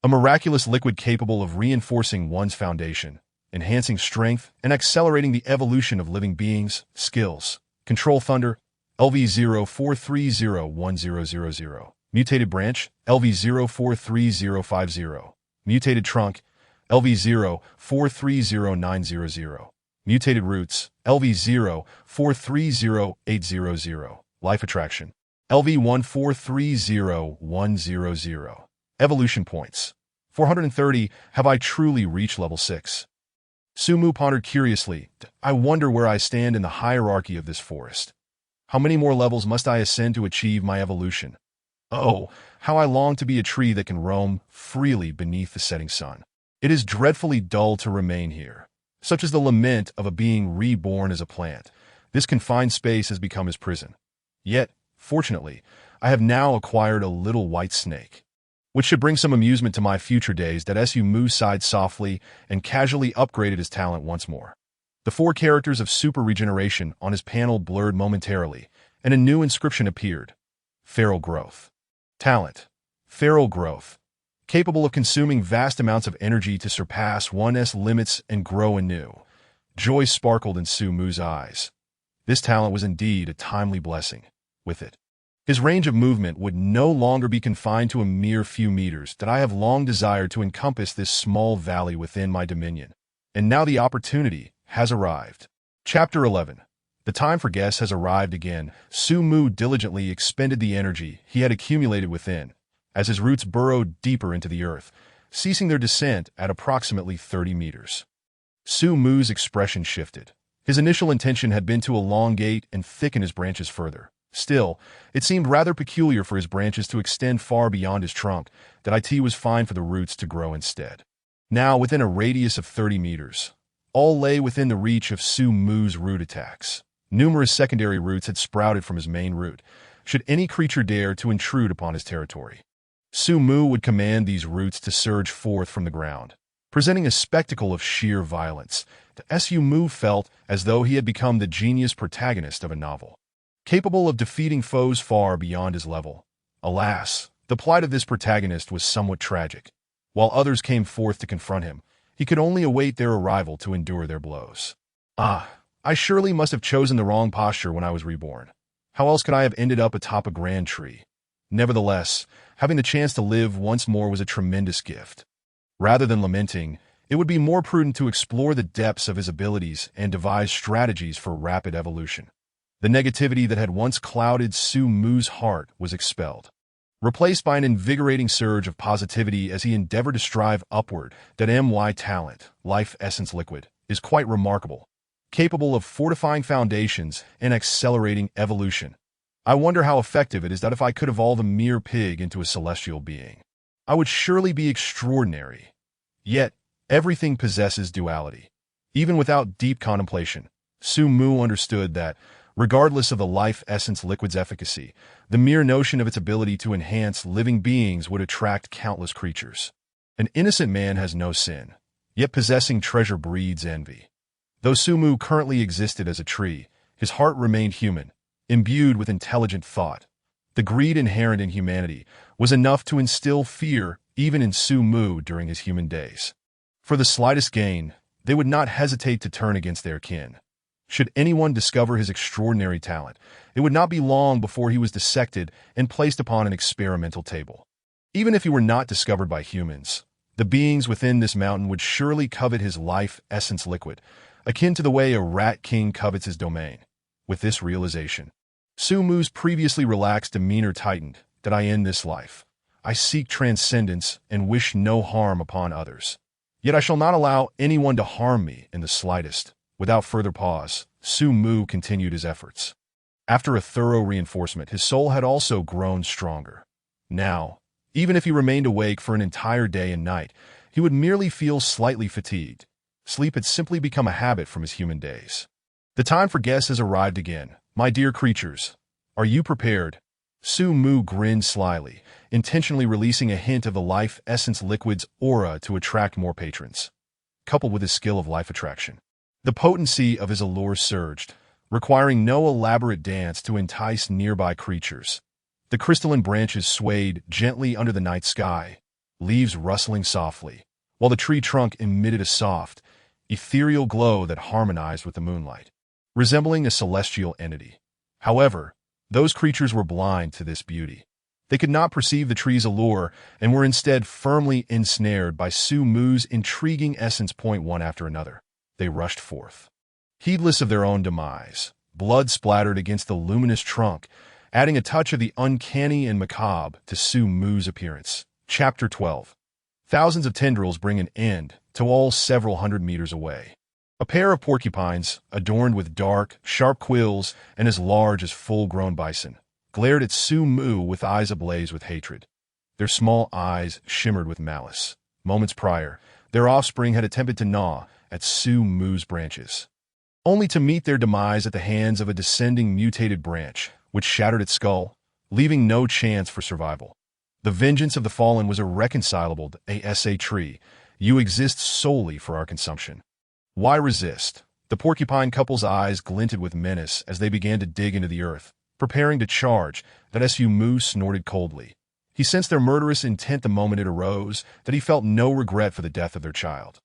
A miraculous liquid capable of reinforcing one's foundation, enhancing strength, and accelerating the evolution of living beings. Skills. Control thunder. LV04301000. Mutated branch, LV043050. Mutated trunk, LV04309000. Mutated roots, LV04308000. Life attraction, LV14301000. Evolution points, 430. Have I truly reached level 6? Su Mu pondered curiously. I wonder where I stand in the hierarchy of this forest. How many more levels must I ascend to achieve my evolution? Oh, how I long to be a tree that can roam freely beneath the setting sun. It is dreadfully dull to remain here. Such is the lament of a being reborn as a plant. This confined space has become his prison. Yet, fortunately, I have now acquired a little white snake, which should bring some amusement to my future days. Su Mu sighed softly and casually upgraded his talent once more. The 4 characters of super regeneration on his panel blurred momentarily, and a new inscription appeared. Feral growth. Talent. Feral growth. Capable of consuming vast amounts of energy to surpass one's limits and grow anew. Joy sparkled in Su Mu's eyes. This talent was indeed a timely blessing. With it, his range of movement would no longer be confined to a mere few meters that I have long desired to encompass this small valley within my dominion. And now the opportunity has arrived. Chapter 11. The time for guests has arrived again. Su Mu diligently expended the energy he had accumulated within, as his roots burrowed deeper into the earth, ceasing their descent at approximately 30 meters. Su Mu's expression shifted. His initial intention had been to elongate and thicken his branches further. Still, it seemed rather peculiar for his branches to extend far beyond his trunk, that it was fine for the roots to grow instead. Now, within a radius of 30 meters, all lay within the reach of Su Mu's root attacks. Numerous secondary roots had sprouted from his main root, should any creature dare to intrude upon his territory. Su Mu would command these roots to surge forth from the ground, presenting a spectacle of sheer violence. Su Mu felt as though he had become the genius protagonist of a novel, capable of defeating foes far beyond his level. Alas, the plight of this protagonist was somewhat tragic. While others came forth to confront him, he could only await their arrival to endure their blows. I surely must have chosen the wrong posture when I was reborn. How else could I have ended up atop a grand tree? Nevertheless, having the chance to live once more was a tremendous gift. Rather than lamenting, it would be more prudent to explore the depths of his abilities and devise strategies for rapid evolution. The negativity that had once clouded Su Mu's heart was expelled, replaced by an invigorating surge of positivity as he endeavored to strive upward. My talent, Life Essence Liquid, is quite remarkable, capable of fortifying foundations and accelerating evolution. I wonder how effective it is that if I could evolve a mere pig into a celestial being, I would surely be extraordinary. Yet, everything possesses duality. Even without deep contemplation, Su Mu understood that, regardless of the Life Essence Liquid's efficacy, the mere notion of its ability to enhance living beings would attract countless creatures. An innocent man has no sin, yet possessing treasure breeds envy. Though Su Mu currently existed as a tree, his heart remained human, imbued with intelligent thought. The greed inherent in humanity was enough to instill fear even in Su Mu during his human days. For the slightest gain, they would not hesitate to turn against their kin. Should anyone discover his extraordinary talent, it would not be long before he was dissected and placed upon an experimental table. Even if he were not discovered by humans, the beings within this mountain would surely covet his Life Essence Liquid, akin to the way a rat king covets his domain. With this realization, Su Mu's previously relaxed demeanor tightened. I end this life. I seek transcendence and wish no harm upon others. Yet I shall not allow anyone to harm me in the slightest. Without further pause, Su Mu continued his efforts. After a thorough reinforcement, his soul had also grown stronger. Now, even if he remained awake for an entire day and night, he would merely feel slightly fatigued. Sleep had simply become a habit from his human days. The time for guests has arrived again. My dear creatures, are you prepared? Su Mu grinned slyly, intentionally releasing a hint of the Life Essence Liquid's aura to attract more patrons. Coupled with his skill of life attraction, the potency of his allure surged, requiring no elaborate dance to entice nearby creatures. The crystalline branches swayed gently under the night sky, leaves rustling softly, while the tree trunk emitted a soft, ethereal glow that harmonized with the moonlight, resembling a celestial entity. However, those creatures were blind to this beauty. They could not perceive the tree's allure and were instead firmly ensnared by Su Mu's intriguing essence. One after another, they rushed forth, heedless of their own demise. Blood splattered against the luminous trunk, adding a touch of the uncanny and macabre to Su Mu's appearance. Chapter 12. Thousands of tendrils bring an end to all several hundred meters away. A pair of porcupines, adorned with dark, sharp quills and as large as full-grown bison, glared at Su Mu with eyes ablaze with hatred. Their small eyes shimmered with malice. Moments prior, their offspring had attempted to gnaw at Su Mu's branches, only to meet their demise at the hands of a descending mutated branch, which shattered its skull, leaving no chance for survival. The vengeance of the fallen was irreconcilable. Asa tree, you exist solely for our consumption. Why resist? The porcupine couple's eyes glinted with menace as they began to dig into the earth, preparing to charge. Su Mu snorted coldly. He sensed their murderous intent the moment it arose, that he felt no regret for the death of their child.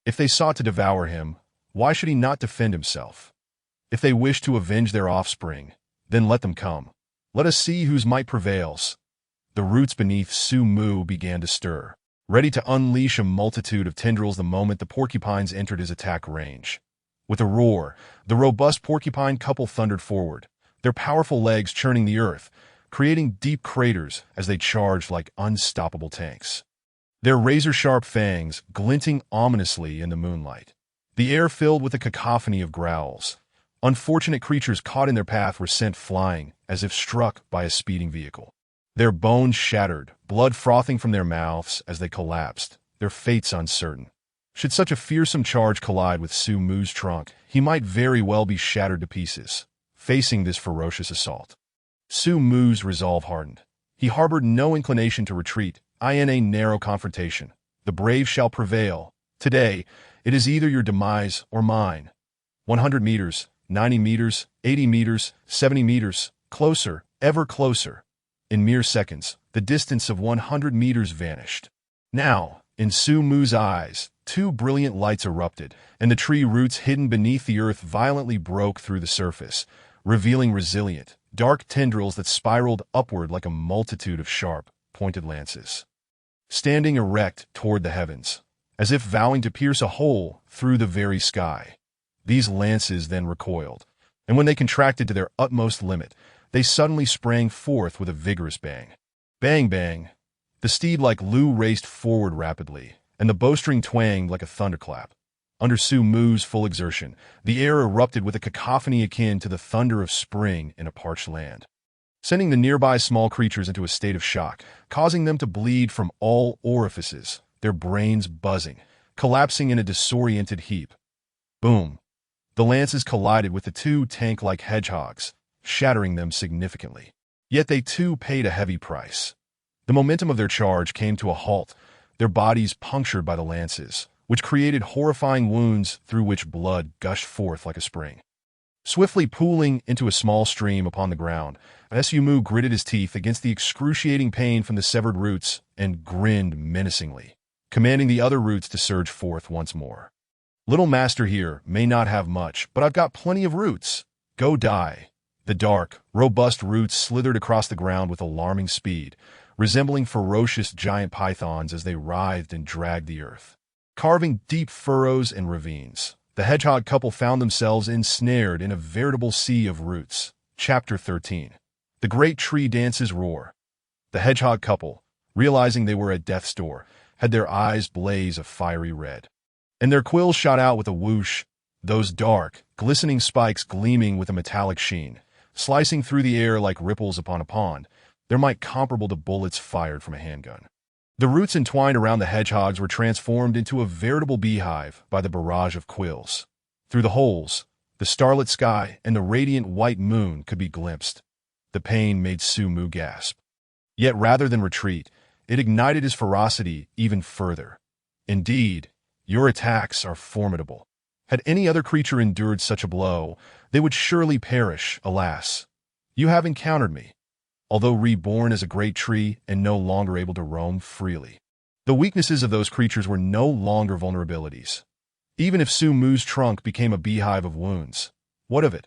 If they sought to devour him, Why should he not defend himself? If they wish to avenge their offspring, then let them come. Let us see whose might prevails. The roots beneath Su Mu began to stir, ready to unleash a multitude of tendrils the moment the porcupines entered his attack range. With a roar, the robust porcupine couple thundered forward, their powerful legs churning the earth, creating deep craters as they charged like unstoppable tanks. Their razor-sharp fangs glinting ominously in the moonlight. The air filled with a cacophony of growls. Unfortunate creatures caught in their path were sent flying as if struck by a speeding vehicle. Their bones shattered, blood frothing from their mouths as they collapsed, their fates uncertain. Should such a fearsome charge collide with Su Mu's trunk, he might very well be shattered to pieces, facing this ferocious assault. Su Mu's resolve hardened. He harbored no inclination to retreat, in a narrow confrontation. The brave shall prevail. Today, it is either your demise or mine. 100 meters, 90 meters, 80 meters, 70 meters, closer, ever closer. In mere seconds, the distance of 100 meters vanished. Now, in Su Mu's eyes, two brilliant lights erupted, and the tree roots hidden beneath the earth violently broke through the surface, revealing resilient, dark tendrils that spiraled upward like a multitude of sharp, pointed lances. Standing erect toward the heavens, as if vowing to pierce a hole through the very sky, these lances then recoiled, and when they contracted to their utmost limit, they suddenly sprang forth with a vigorous bang. Bang, bang. The steed like Lu raced forward rapidly, and the bowstring twanged like a thunderclap. Under Su Mu's full exertion, the air erupted with a cacophony akin to the thunder of spring in a parched land, sending the nearby small creatures into a state of shock, causing them to bleed from all orifices, their brains buzzing, collapsing in a disoriented heap. Boom. The lances collided with the two tank-like hedgehogs, shattering them significantly. Yet they too paid a heavy price. The momentum of their charge came to a halt, their bodies punctured by the lances, which created horrifying wounds through which blood gushed forth like a spring. Swiftly pooling into a small stream upon the ground, Su Mu gritted his teeth against the excruciating pain from the severed roots and grinned menacingly, commanding the other roots to surge forth once more. Little master here may not have much, but I've got plenty of roots. Go die. The dark, robust roots slithered across the ground with alarming speed, resembling ferocious giant pythons as they writhed and dragged the earth, carving deep furrows and ravines. The hedgehog couple found themselves ensnared in a veritable sea of roots. Chapter 13. The Great Tree Dance's Roar. The hedgehog couple, realizing they were at death's door, had their eyes blaze a fiery red, and their quills shot out with a whoosh, those dark, glistening spikes gleaming with a metallic sheen, slicing through the air like ripples upon a pond, their might comparable to bullets fired from a handgun. The roots entwined around the hedgehogs were transformed into a veritable beehive by the barrage of quills. Through the holes, the starlit sky and the radiant white moon could be glimpsed. The pain made Su Mu gasp. Yet rather than retreat, it ignited his ferocity even further. Indeed, your attacks are formidable. Had any other creature endured such a blow, they would surely perish, alas. You have encountered me, although reborn as a great tree and no longer able to roam freely. The weaknesses of those creatures were no longer vulnerabilities. Even if Su Mu's trunk became a beehive of wounds, what of it?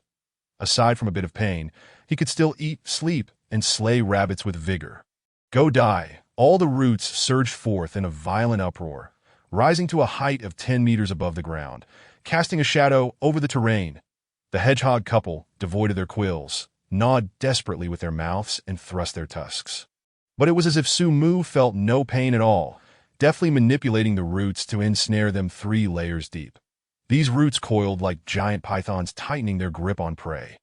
Aside from a bit of pain, he could still eat, sleep, and slay rabbits with vigor. Go die. All the roots surged forth in a violent uproar, rising to a height of 10 meters above the ground, casting a shadow over the terrain. The hedgehog couple, devoid of their quills, gnawed desperately with their mouths and thrust their tusks. But it was as if Su Mu felt no pain at all, deftly manipulating the roots to ensnare them 3 layers deep. These roots coiled like giant pythons, tightening their grip on prey.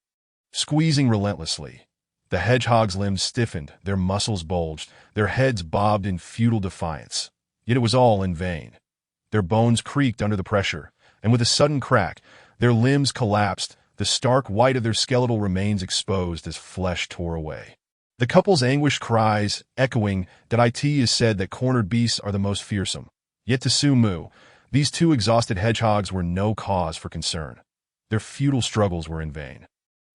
Squeezing relentlessly, the hedgehog's limbs stiffened, their muscles bulged, their heads bobbed in futile defiance. Yet it was all in vain. Their bones creaked under the pressure, and with a sudden crack, their limbs collapsed, the stark white of their skeletal remains exposed as flesh tore away. The couple's anguished cries echoing that it is said that cornered beasts are the most fearsome. Yet to Su Mu, these 2 exhausted hedgehogs were no cause for concern. Their futile struggles were in vain.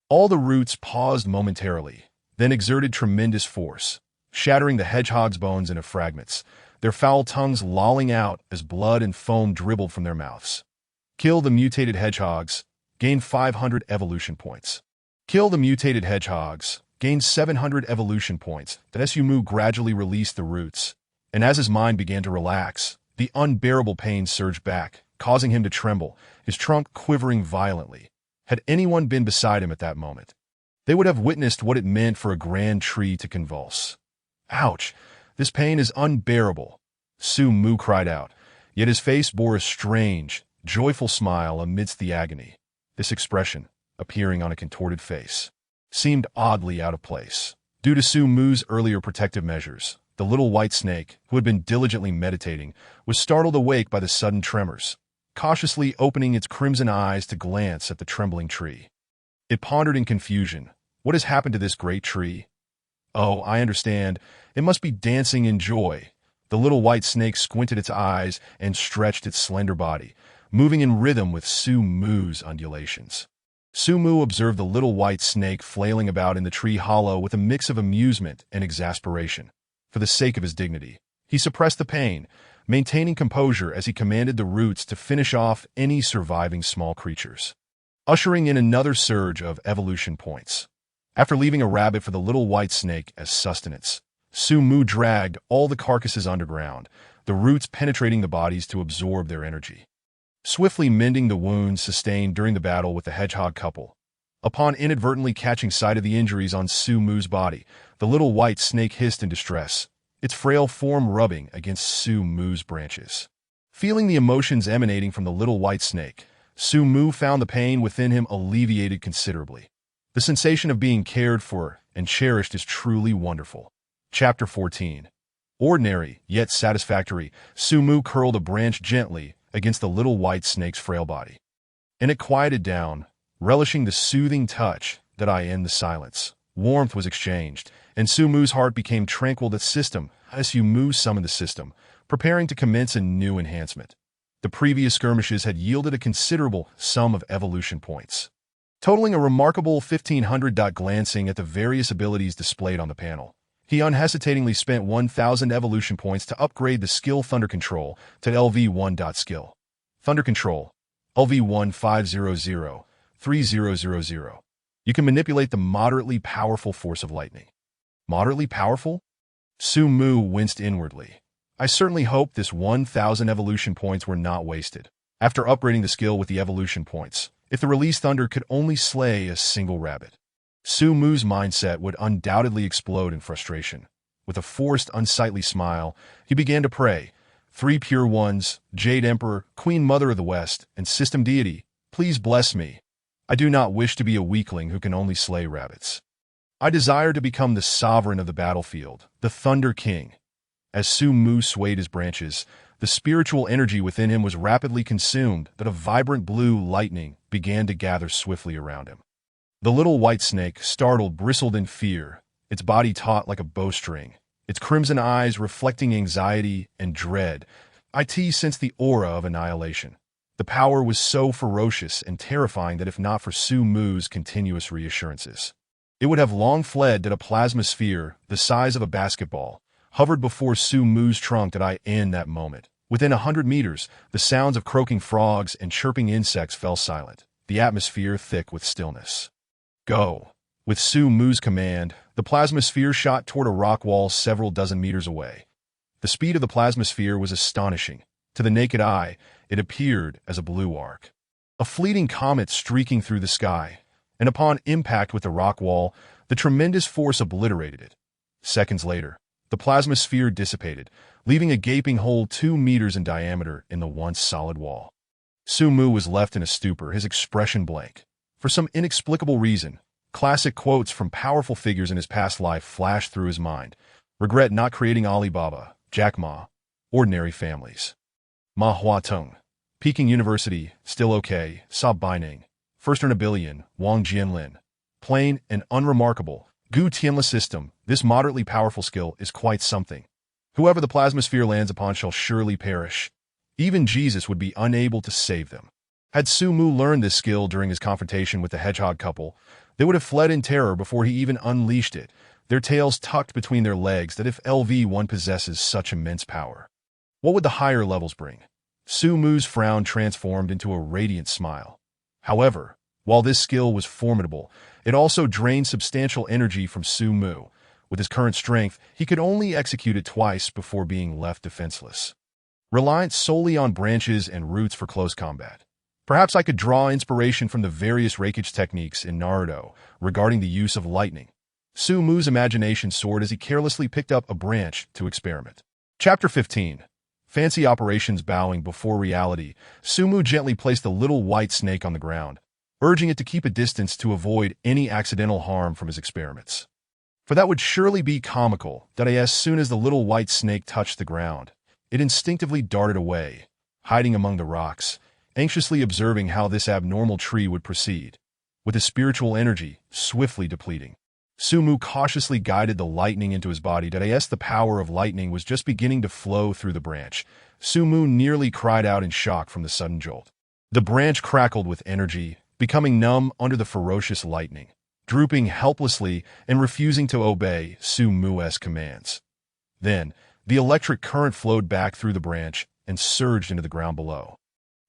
All the roots paused momentarily, then exerted tremendous force, shattering the hedgehog's bones into fragments, their foul tongues lolling out as blood and foam dribbled from their mouths. Kill the mutated hedgehogs. Gain 500 evolution points. Kill the mutated hedgehogs. Gain 700 evolution points. Then Su gradually released the roots, and as his mind began to relax, the unbearable pain surged back, causing him to tremble, his trunk quivering violently. Had anyone been beside him at that moment, they would have witnessed what it meant for a grand tree to convulse. Ouch! This pain is unbearable, Su cried out, yet his face bore a strange, joyful smile amidst the agony. This expression, appearing on a contorted face, seemed oddly out of place. Due to Su's earlier protective measures, the little white snake, who had been diligently meditating, was startled awake by the sudden tremors, cautiously opening its crimson eyes to glance at the trembling tree. It pondered in confusion. What has happened to this great tree? Oh, I understand. It must be dancing in joy. The little white snake squinted its eyes and stretched its slender body, moving in rhythm with Su's undulations. Su observed the little white snake flailing about in the tree hollow with a mix of amusement and exasperation. For the sake of his dignity, he suppressed the pain, maintaining composure as he commanded the roots to finish off any surviving small creatures, ushering in another surge of evolution points. After leaving a rabbit for the little white snake as sustenance, Su dragged all the carcasses underground, the roots penetrating the bodies to absorb their energy, swiftly mending the wounds sustained during the battle with the hedgehog couple. Upon inadvertently catching sight of the injuries on Su's body, the little white snake hissed in distress, its frail form rubbing against Su's branches. Feeling the emotions emanating from the little white snake, Su found the pain within him alleviated considerably. The sensation of being cared for and cherished is truly wonderful. Chapter 14. Ordinary, yet satisfactory, Su curled a branch gently against the little white snake's frail body, and it quieted down, relishing the soothing touch that I end the silence. Warmth was exchanged, and Su's heart became tranquil that system, as Su summoned the system, preparing to commence a new enhancement. The previous skirmishes had yielded a considerable sum of evolution points, totaling a remarkable 1,500. Glancing at the various abilities displayed on the panel, he unhesitatingly spent 1,000 evolution points to upgrade the skill Thunder Control to LV1. Skill Thunder Control LV1 500 3000. You can manipulate the moderately powerful force of lightning. Moderately powerful? Su winced inwardly. I certainly hope this 1,000 evolution points were not wasted. After upgrading the skill with the evolution points, if the released thunder could only slay a single rabbit, Su's mindset would undoubtedly explode in frustration. With a forced, unsightly smile, he began to pray. 3 pure ones, Jade Emperor, Queen Mother of the West, and System Deity, please bless me. I do not wish to be a weakling who can only slay rabbits. I desire to become the sovereign of the battlefield, the Thunder King. As Su swayed his branches, the spiritual energy within him was rapidly consumed, that a vibrant blue lightning began to gather swiftly around him. The little white snake, startled, bristled in fear, its body taut like a bowstring, its crimson eyes reflecting anxiety and dread. It sensed the aura of annihilation. The power was so ferocious and terrifying that if not for Su's continuous reassurances, it would have long fled. That a plasma sphere, the size of a basketball, hovered before Su's trunk. In that moment, within 100 meters, the sounds of croaking frogs and chirping insects fell silent, the atmosphere thick with stillness. Go! With Su's command, the plasma sphere shot toward a rock wall several dozen meters away. The speed of the plasma sphere was astonishing. To the naked eye, it appeared as a blue arc, a fleeting comet streaking through the sky, and upon impact with the rock wall, the tremendous force obliterated it. Seconds later, the plasma sphere dissipated, leaving a gaping hole 2 meters in diameter in the once solid wall. Su was left in a stupor, his expression blank. For some inexplicable reason, classic quotes from powerful figures in his past life flashed through his mind. Regret not creating Alibaba, Jack Ma, ordinary families. Ma Huatong, Peking University, still okay, Sa Baining, first earn a billion, Wang Jianlin. Plain and unremarkable, Gu Tianla system, this moderately powerful skill is quite something. Whoever the plasma sphere lands upon shall surely perish. Even Jesus would be unable to save them. Had Su learned this skill during his confrontation with the hedgehog couple, they would have fled in terror before he even unleashed it, their tails tucked between their legs. That if LV1 possesses such immense power, what would the higher levels bring? Su Mu's frown transformed into a radiant smile. However, while this skill was formidable, it also drained substantial energy from Su Mu. With his current strength, he could only execute it twice before being left defenseless. Reliant solely on branches and roots for close combat. Perhaps I could draw inspiration from the various Raikage techniques in Naruto regarding the use of lightning. Su Mu's imagination soared as he carelessly picked up a branch to experiment. Chapter 15. Fancy operations bowing before reality, Su Mu gently placed the little white snake on the ground, urging it to keep a distance to avoid any accidental harm from his experiments. For that would surely be comical, that as soon as the little white snake touched the ground, it instinctively darted away, hiding among the rocks, anxiously observing how this abnormal tree would proceed, with his spiritual energy swiftly depleting. Su Mu cautiously guided the lightning into his body. As the power of lightning was just beginning to flow through the branch, Su Mu nearly cried out in shock from the sudden jolt. The branch crackled with energy, becoming numb under the ferocious lightning, drooping helplessly and refusing to obey Su Mu's commands. Then, the electric current flowed back through the branch and surged into the ground below.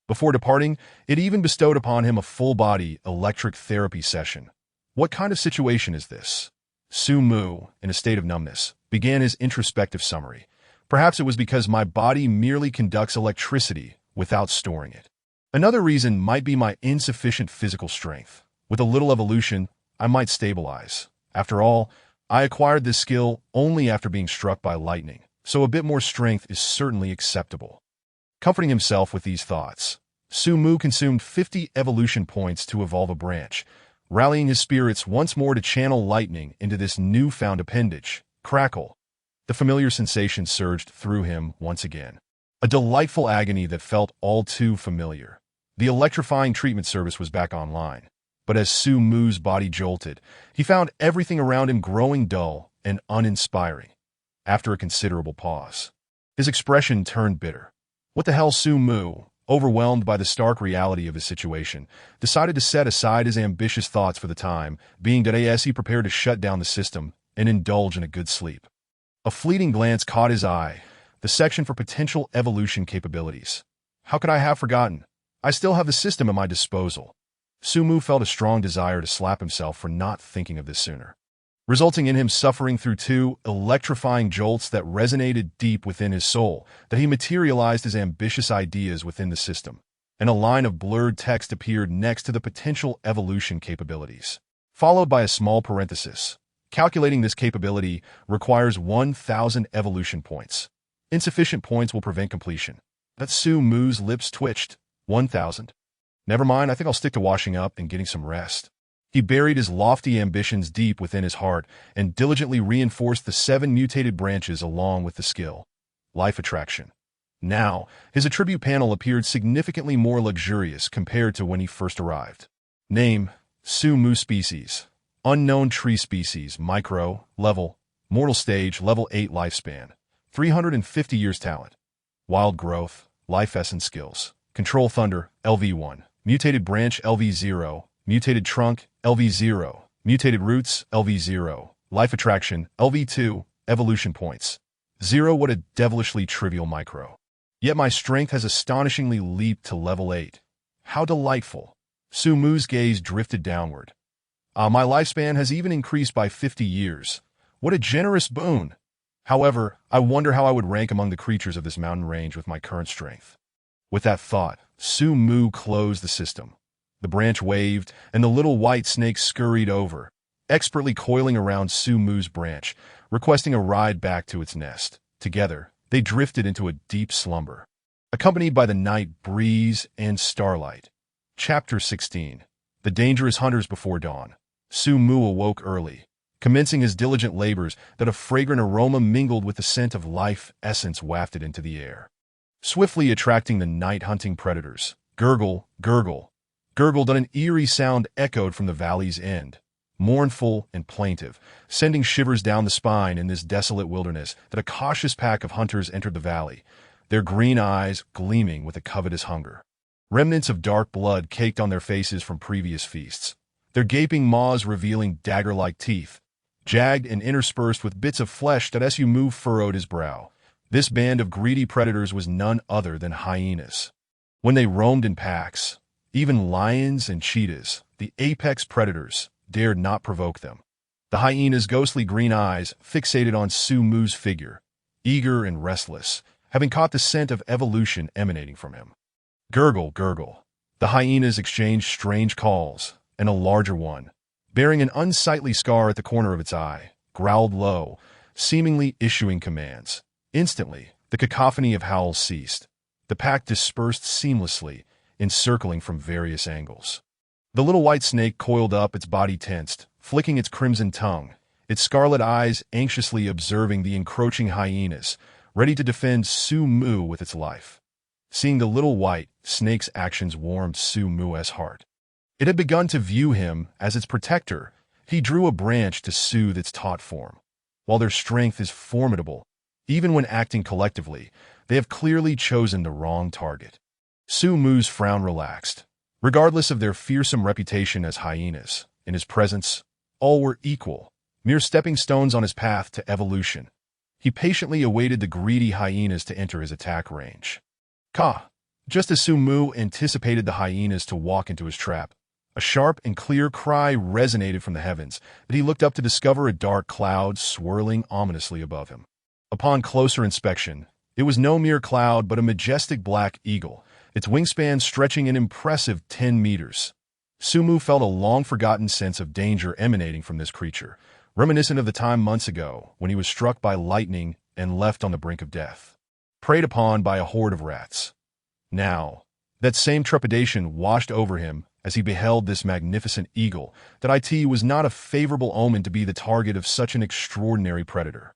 Before departing, it even bestowed upon him a full-body electric therapy session. What kind of situation is this? Su Mu, in a state of numbness, began his introspective summary. Perhaps it was because my body merely conducts electricity without storing it. Another reason might be my insufficient physical strength. With a little evolution, I might stabilize. After all, I acquired this skill only after being struck by lightning, so a bit more strength is certainly acceptable. Comforting himself with these thoughts, Su Mu consumed 50 evolution points to evolve a branch, rallying his spirits once more to channel lightning into this newfound appendage. Crackle. The familiar sensation surged through him once again. A delightful agony that felt all too familiar. The electrifying treatment service was back online. But as Su Mu's body jolted, he found everything around him growing dull and uninspiring. After a considerable pause, his expression turned bitter. What the hell? Su Mu, overwhelmed by the stark reality of his situation, decided to set aside his ambitious thoughts for the time, being that as he prepared to shut down the system and indulge in a good sleep. A fleeting glance caught his eye, the section for potential evolution capabilities. How could I have forgotten? I still have the system at my disposal. Su Mu felt a strong desire to slap himself for not thinking of this sooner, resulting in him suffering through two electrifying jolts that resonated deep within his soul, that he materialized his ambitious ideas within the system, and a line of blurred text appeared next to the potential evolution capabilities, followed by a small parenthesis. Calculating this capability requires 1,000 evolution points. Insufficient points will prevent completion. That Su Mu's lips twitched. 1,000. Never mind, I think I'll stick to washing up and getting some rest. He buried his lofty ambitions deep within his heart and diligently reinforced the 7 mutated branches along with the skill. Life Attraction. Now, his attribute panel appeared significantly more luxurious compared to when he first arrived. Name, Su Mu Species. Unknown tree species, micro, level, mortal stage, level 8 lifespan. 350 years talent. Wild growth, life essence skills. Control thunder, LV1. Mutated branch, LV0. Mutated trunk, LV0. Mutated roots, LV0. Life attraction, LV2. Evolution points. 0. What a devilishly trivial micro. Yet my strength has astonishingly leaped to level 8. How delightful. Su Mu's gaze drifted downward. My lifespan has even increased by 50 years. What a generous boon. However, I wonder how I would rank among the creatures of this mountain range with my current strength. With that thought, Su Mu closed the system. The branch waved, and the little white snake scurried over, expertly coiling around Su Mu's branch, requesting a ride back to its nest. Together, they drifted into a deep slumber, accompanied by the night breeze and starlight. Chapter 16. The Dangerous Hunters Before Dawn. Su Mu awoke early, commencing his diligent labors that a fragrant aroma mingled with the scent of life essence wafted into the air, swiftly attracting the night-hunting predators. Gurgle, gurgle, gurgled, and an eerie sound echoed from the valley's end, mournful and plaintive, sending shivers down the spine in this desolate wilderness that a cautious pack of hunters entered the valley, their green eyes gleaming with a covetous hunger. Remnants of dark blood caked on their faces from previous feasts, their gaping maws revealing dagger-like teeth, jagged and interspersed with bits of flesh that Su Mu furrowed his brow, This band of greedy predators was none other than hyenas. When they roamed in packs, even lions and cheetahs, the apex predators, dared not provoke them. The hyena's ghostly green eyes fixated on Su Mu's figure, eager and restless, having caught the scent of evolution emanating from him. Gurgle, gurgle. The hyenas exchanged strange calls, and a larger one, bearing an unsightly scar at the corner of its eye, growled low, seemingly issuing commands. Instantly, the cacophony of howls ceased. The pack dispersed seamlessly, encircling from various angles. The little white snake coiled up, its body tensed, flicking its crimson tongue, its scarlet eyes anxiously observing the encroaching hyenas, ready to defend Su Mu with its life. Seeing the little white snake's actions warmed Su Mu's heart. It had begun to view him as its protector. He drew a branch to soothe its taut form. While their strength is formidable, even when acting collectively, they have clearly chosen the wrong target. Su Mu's frown relaxed. Regardless of their fearsome reputation as hyenas, in his presence, all were equal, mere stepping stones on his path to evolution. He patiently awaited the greedy hyenas to enter his attack range. Ka! Just as Su Mu anticipated the hyenas to walk into his trap, a sharp and clear cry resonated from the heavens, but he looked up to discover a dark cloud swirling ominously above him. Upon closer inspection, it was no mere cloud but a majestic black eagle, its wingspan stretching an impressive 10 meters. Su Mu felt a long-forgotten sense of danger emanating from this creature, reminiscent of the time months ago when he was struck by lightning and left on the brink of death, preyed upon by a horde of rats. Now, that same trepidation washed over him as he beheld this magnificent eagle, that it was not a favorable omen to be the target of such an extraordinary predator.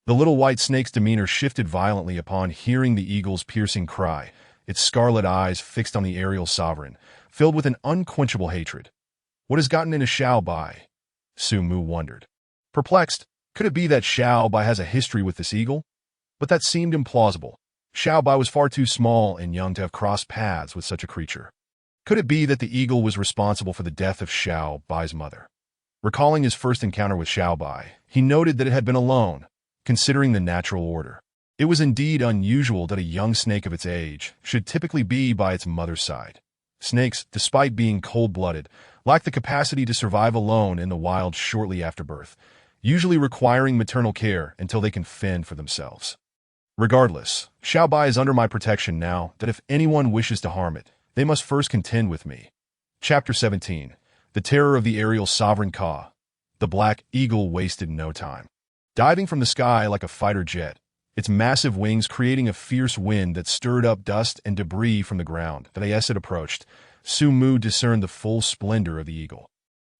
The little white snake's demeanor shifted violently upon hearing the eagle's piercing cry, its scarlet eyes fixed on the aerial sovereign, filled with an unquenchable hatred. What has gotten into Xiao Bai? Su Mu wondered. Perplexed, could it be that Xiao Bai has a history with this eagle? But that seemed implausible. Xiao Bai was far too small and young to have crossed paths with such a creature. Could it be that the eagle was responsible for the death of Xiao Bai's mother? Recalling his first encounter with Xiao Bai, he noted that it had been alone, considering the natural order. It was indeed unusual that a young snake of its age should typically be by its mother's side. Snakes, despite being cold-blooded, lack the capacity to survive alone in the wild shortly after birth, usually requiring maternal care until they can fend for themselves. Regardless, Xiao Bai is under my protection now that if anyone wishes to harm it, they must first contend with me. Chapter 17. The Terror of the Aerial Sovereign Ka. The black eagle wasted no time. Diving from the sky like a fighter jet, its massive wings creating a fierce wind that stirred up dust and debris from the ground, as it approached, Su Mu discerned the full splendor of the eagle.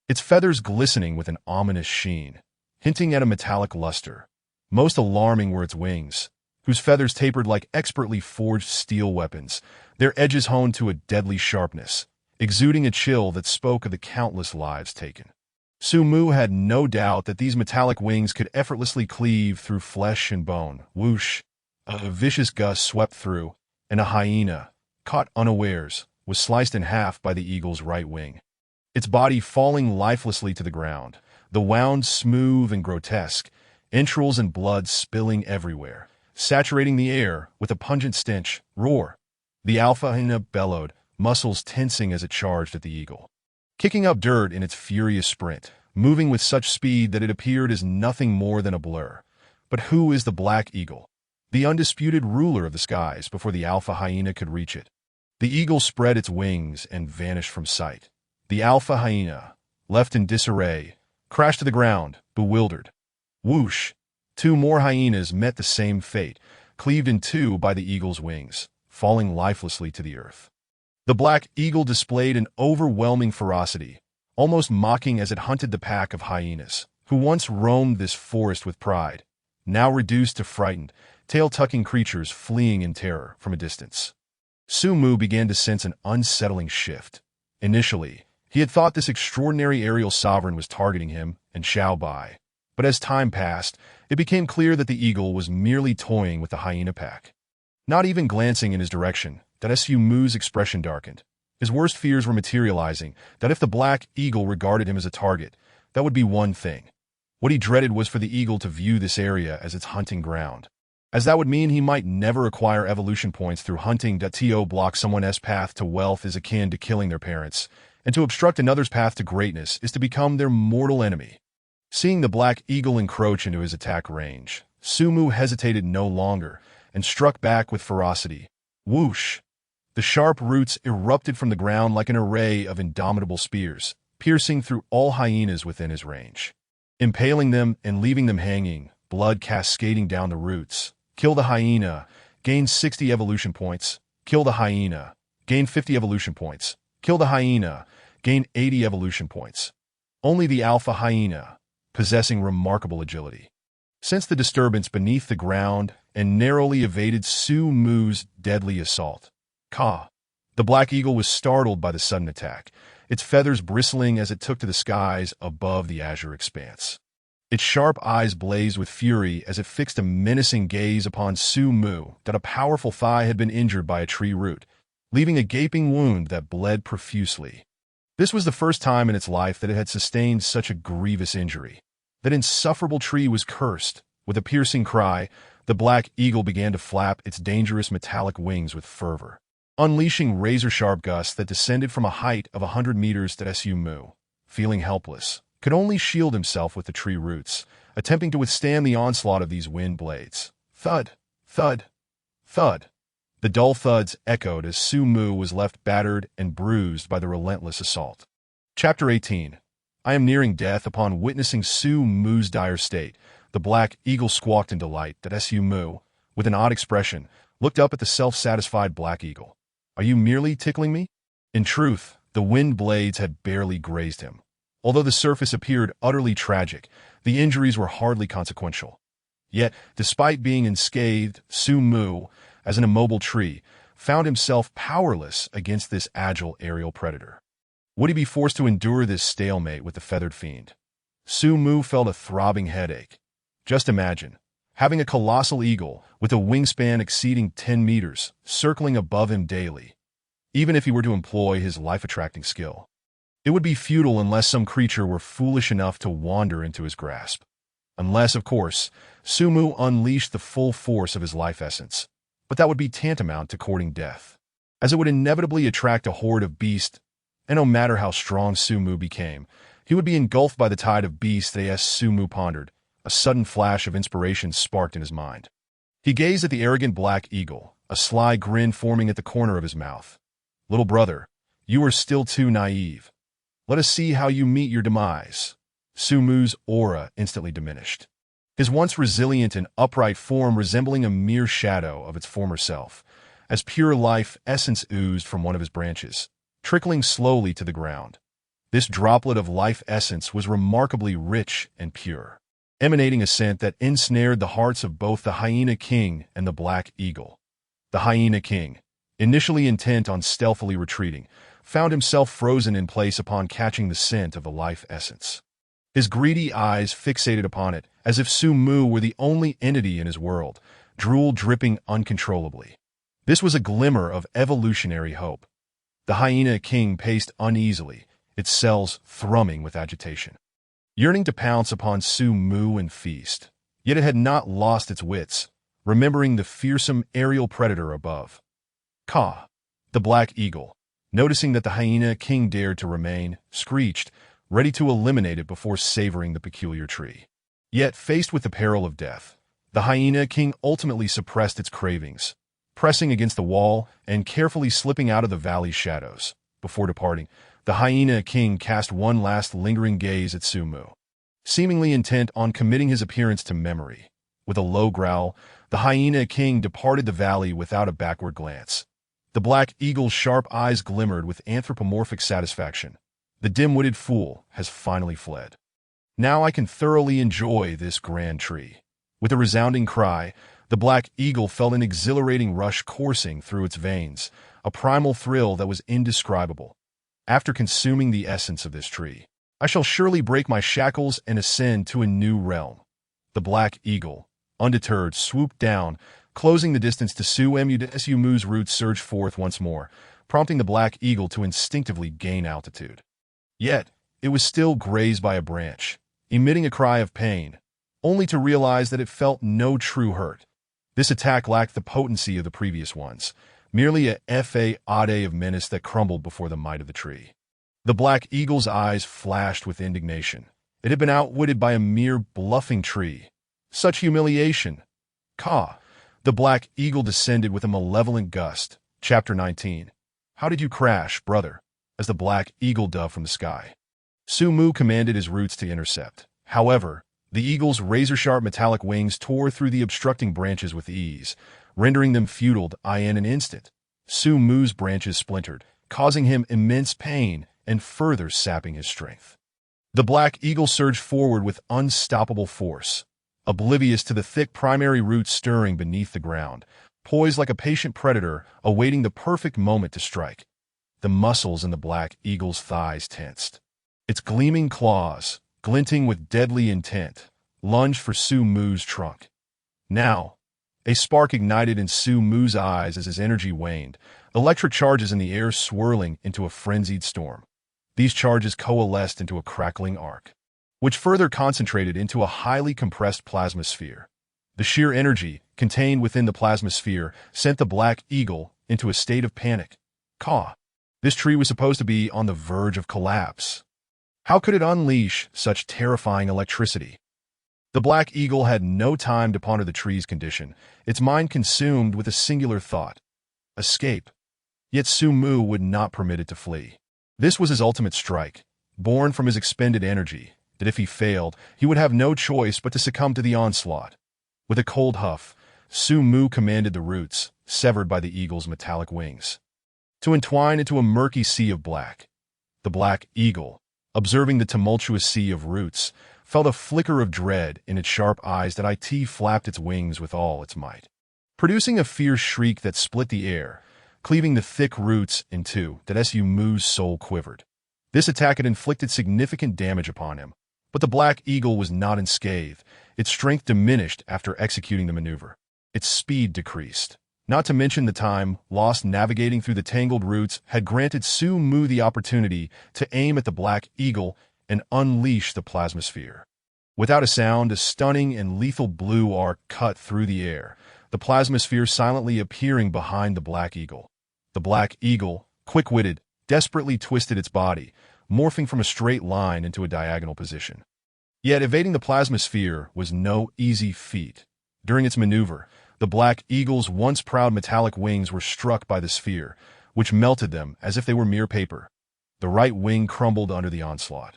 Its feathers glistening with an ominous sheen, hinting at a metallic luster. Most alarming were its wings, whose feathers tapered like expertly forged steel weapons, their edges honed to a deadly sharpness, exuding a chill that spoke of the countless lives taken. Su Mu had no doubt that these metallic wings could effortlessly cleave through flesh and bone. Whoosh! A vicious gust swept through, and a hyena, caught unawares, was sliced in half by the eagle's right wing. Its body falling lifelessly to the ground, the wound smooth and grotesque, entrails and blood spilling everywhere, saturating the air with a pungent stench. Roar! The alpha hyena bellowed, muscles tensing as it charged at the eagle. Kicking up dirt in its furious sprint, moving with such speed that it appeared as nothing more than a blur. But who is the black eagle? The undisputed ruler of the skies before the alpha hyena could reach it. The eagle spread its wings and vanished from sight. The alpha hyena, left in disarray, crashed to the ground, bewildered. Whoosh! Two more hyenas met the same fate, cleaved in two by the eagle's wings, falling lifelessly to the earth. The black eagle displayed an overwhelming ferocity, almost mocking as it hunted the pack of hyenas, who once roamed this forest with pride, now reduced to frightened, tail-tucking creatures fleeing in terror from a distance. Su Mu began to sense an unsettling shift. Initially, he had thought this extraordinary aerial sovereign was targeting him and Xiao Bai, but as time passed, it became clear that the eagle was merely toying with the hyena pack. Not even glancing in his direction, that Su Mu's expression darkened. His worst fears were materializing, that if the black eagle regarded him as a target, that would be one thing. What he dreaded was for the eagle to view this area as its hunting ground. as that would mean he might never acquire evolution points through hunting. To block someone's path to wealth is akin to killing their parents, and to obstruct another's path to greatness is to become their mortal enemy. Seeing the Black Eagle encroach into his attack range, Su Mu hesitated no longer and struck back with ferocity. Whoosh! The sharp roots erupted from the ground like an array of indomitable spears, piercing through all hyenas within his range, impaling them and leaving them hanging, blood cascading down the roots. Kill the hyena, gain 60 evolution points. Kill the hyena, gain 50 evolution points. Kill the hyena, gain 80 evolution points. Only the alpha hyena, possessing remarkable agility, sensed the disturbance beneath the ground and narrowly evaded Su Mu's deadly assault. Ka! The Black Eagle was startled by the sudden attack, its feathers bristling as it took to the skies above the azure expanse. Its sharp eyes blazed with fury as it fixed a menacing gaze upon Su Mu. That a powerful thigh had been injured by a tree root, leaving a gaping wound that bled profusely. This was the first time in its life that it had sustained such a grievous injury. That insufferable tree was cursed. With a piercing cry, the Black Eagle began to flap its dangerous metallic wings with fervor, unleashing razor-sharp gusts that descended from a height of 100 meters. That Su Mu, feeling helpless, could only shield himself with the tree roots, attempting to withstand the onslaught of these wind blades. Thud! Thud! Thud! The dull thuds echoed as Su Mu was left battered and bruised by the relentless assault. Chapter 18. I am nearing death. Upon witnessing Su Mu's dire state, the Black Eagle squawked in delight. That Su Mu, with an odd expression, looked up at the self-satisfied Black Eagle. Are you merely tickling me? In truth, the wind blades had barely grazed him. Although the surface appeared utterly tragic, the injuries were hardly consequential. Yet, despite being unscathed, Su Mu, as an immobile tree, found himself powerless against this agile aerial predator. Would he be forced to endure this stalemate with the feathered fiend? Su Mu felt a throbbing headache. Just imagine, having a colossal eagle with a wingspan exceeding 10 meters circling above him daily. Even if he were to employ his life-attracting skill, it would be futile unless some creature were foolish enough to wander into his grasp. Unless, of course, Su Mu unleashed the full force of his life essence. But that would be tantamount to courting death, as it would inevitably attract a horde of beasts, and no matter how strong Su Mu became, he would be engulfed by the tide of beasts. As Su Mu pondered, a sudden flash of inspiration sparked in his mind. He gazed at the arrogant Black Eagle, a sly grin forming at the corner of his mouth. Little brother, you are still too naive. Let us see how you meet your demise. Su Mu's aura instantly diminished, his once resilient and upright form resembling a mere shadow of its former self, as pure life essence oozed from one of his branches, trickling slowly to the ground. This droplet of life essence was remarkably rich and pure, emanating a scent that ensnared the hearts of both the Hyena King and the Black Eagle. The Hyena King, initially intent on stealthily retreating, found himself frozen in place upon catching the scent of the life essence. His greedy eyes fixated upon it, as if Su Mu were the only entity in his world, drool dripping uncontrollably. This was a glimmer of evolutionary hope. The Hyena King paced uneasily, its cells thrumming with agitation, yearning to pounce upon Su Mu and feast. Yet it had not lost its wits, remembering the fearsome aerial predator above. Ka! The Black Eagle, noticing that the Hyena King dared to remain, screeched, ready to eliminate it before savoring the peculiar tree. Yet, faced with the peril of death, the Hyena King ultimately suppressed its cravings, pressing against the wall and carefully slipping out of the valley's shadows. Before departing, the Hyena King cast one last lingering gaze at Su Mu, seemingly intent on committing his appearance to memory. With a low growl, the Hyena King departed the valley without a backward glance. The Black Eagle's sharp eyes glimmered with anthropomorphic satisfaction. The dim-witted fool has finally fled. Now I can thoroughly enjoy this grand tree. With a resounding cry, the Black Eagle felt an exhilarating rush coursing through its veins, a primal thrill that was indescribable. After consuming the essence of this tree, I shall surely break my shackles and ascend to a new realm. The Black Eagle, undeterred, swooped down, closing the distance to Su Mu's roots surged forth once more, prompting the Black Eagle to instinctively gain altitude. Yet, it was still grazed by a branch, emitting a cry of pain, only to realize that it felt no true hurt. This attack lacked the potency of the previous ones, merely a fa-ade of menace that crumbled before the might of the tree. The Black Eagle's eyes flashed with indignation. It had been outwitted by a mere bluffing tree. Such humiliation! Caw! The Black Eagle descended with a malevolent gust. Chapter 19. How did you crash, brother? As the Black Eagle dove from the sky. Su Mu commanded his roots to intercept. However, the eagle's razor-sharp metallic wings tore through the obstructing branches with ease, rendering them futile in an instant. Su Mu's branches splintered, causing him immense pain and further sapping his strength. The Black Eagle surged forward with unstoppable force, oblivious to the thick primary roots stirring beneath the ground, poised like a patient predator awaiting the perfect moment to strike. The muscles in the Black Eagle's thighs tensed. Its gleaming claws, glinting with deadly intent, lunged for Su Mu's trunk. Now, a spark ignited in Su Mu's eyes as his energy waned, electric charges in the air swirling into a frenzied storm. These charges coalesced into a crackling arc, which further concentrated into a highly compressed plasma sphere. The sheer energy contained within the plasma sphere sent the Black Eagle into a state of panic. Caw! This tree was supposed to be on the verge of collapse. How could it unleash such terrifying electricity? The Black Eagle had no time to ponder the tree's condition, its mind consumed with a singular thought: escape. Yet Su Mu would not permit it to flee. This was his ultimate strike, born from his expended energy, that if he failed, he would have no choice but to succumb to the onslaught. With a cold huff, Su Mu commanded the roots, severed by the eagle's metallic wings, to entwine into a murky sea of black. The Black Eagle, observing the tumultuous sea of roots, felt a flicker of dread in its sharp eyes that flapped its wings with all its might, producing a fierce shriek that split the air, cleaving the thick roots in two. That Su Mu's soul quivered. This attack had inflicted significant damage upon him, but the Black Eagle was not unscathed. Its strength diminished after executing the maneuver. Its speed decreased. Not to mention the time lost navigating through the tangled roots had granted Su Mu the opportunity to aim at the Black Eagle and unleash the plasmasphere. Without a sound, a stunning and lethal blue arc cut through the air, the plasmasphere silently appearing behind the Black Eagle. The Black Eagle, quick-witted, desperately twisted its body, morphing from a straight line into a diagonal position. Yet evading the plasmasphere was no easy feat. During its maneuver, the Black Eagle's once proud metallic wings were struck by the sphere, which melted them as if they were mere paper. The right wing crumbled under the onslaught,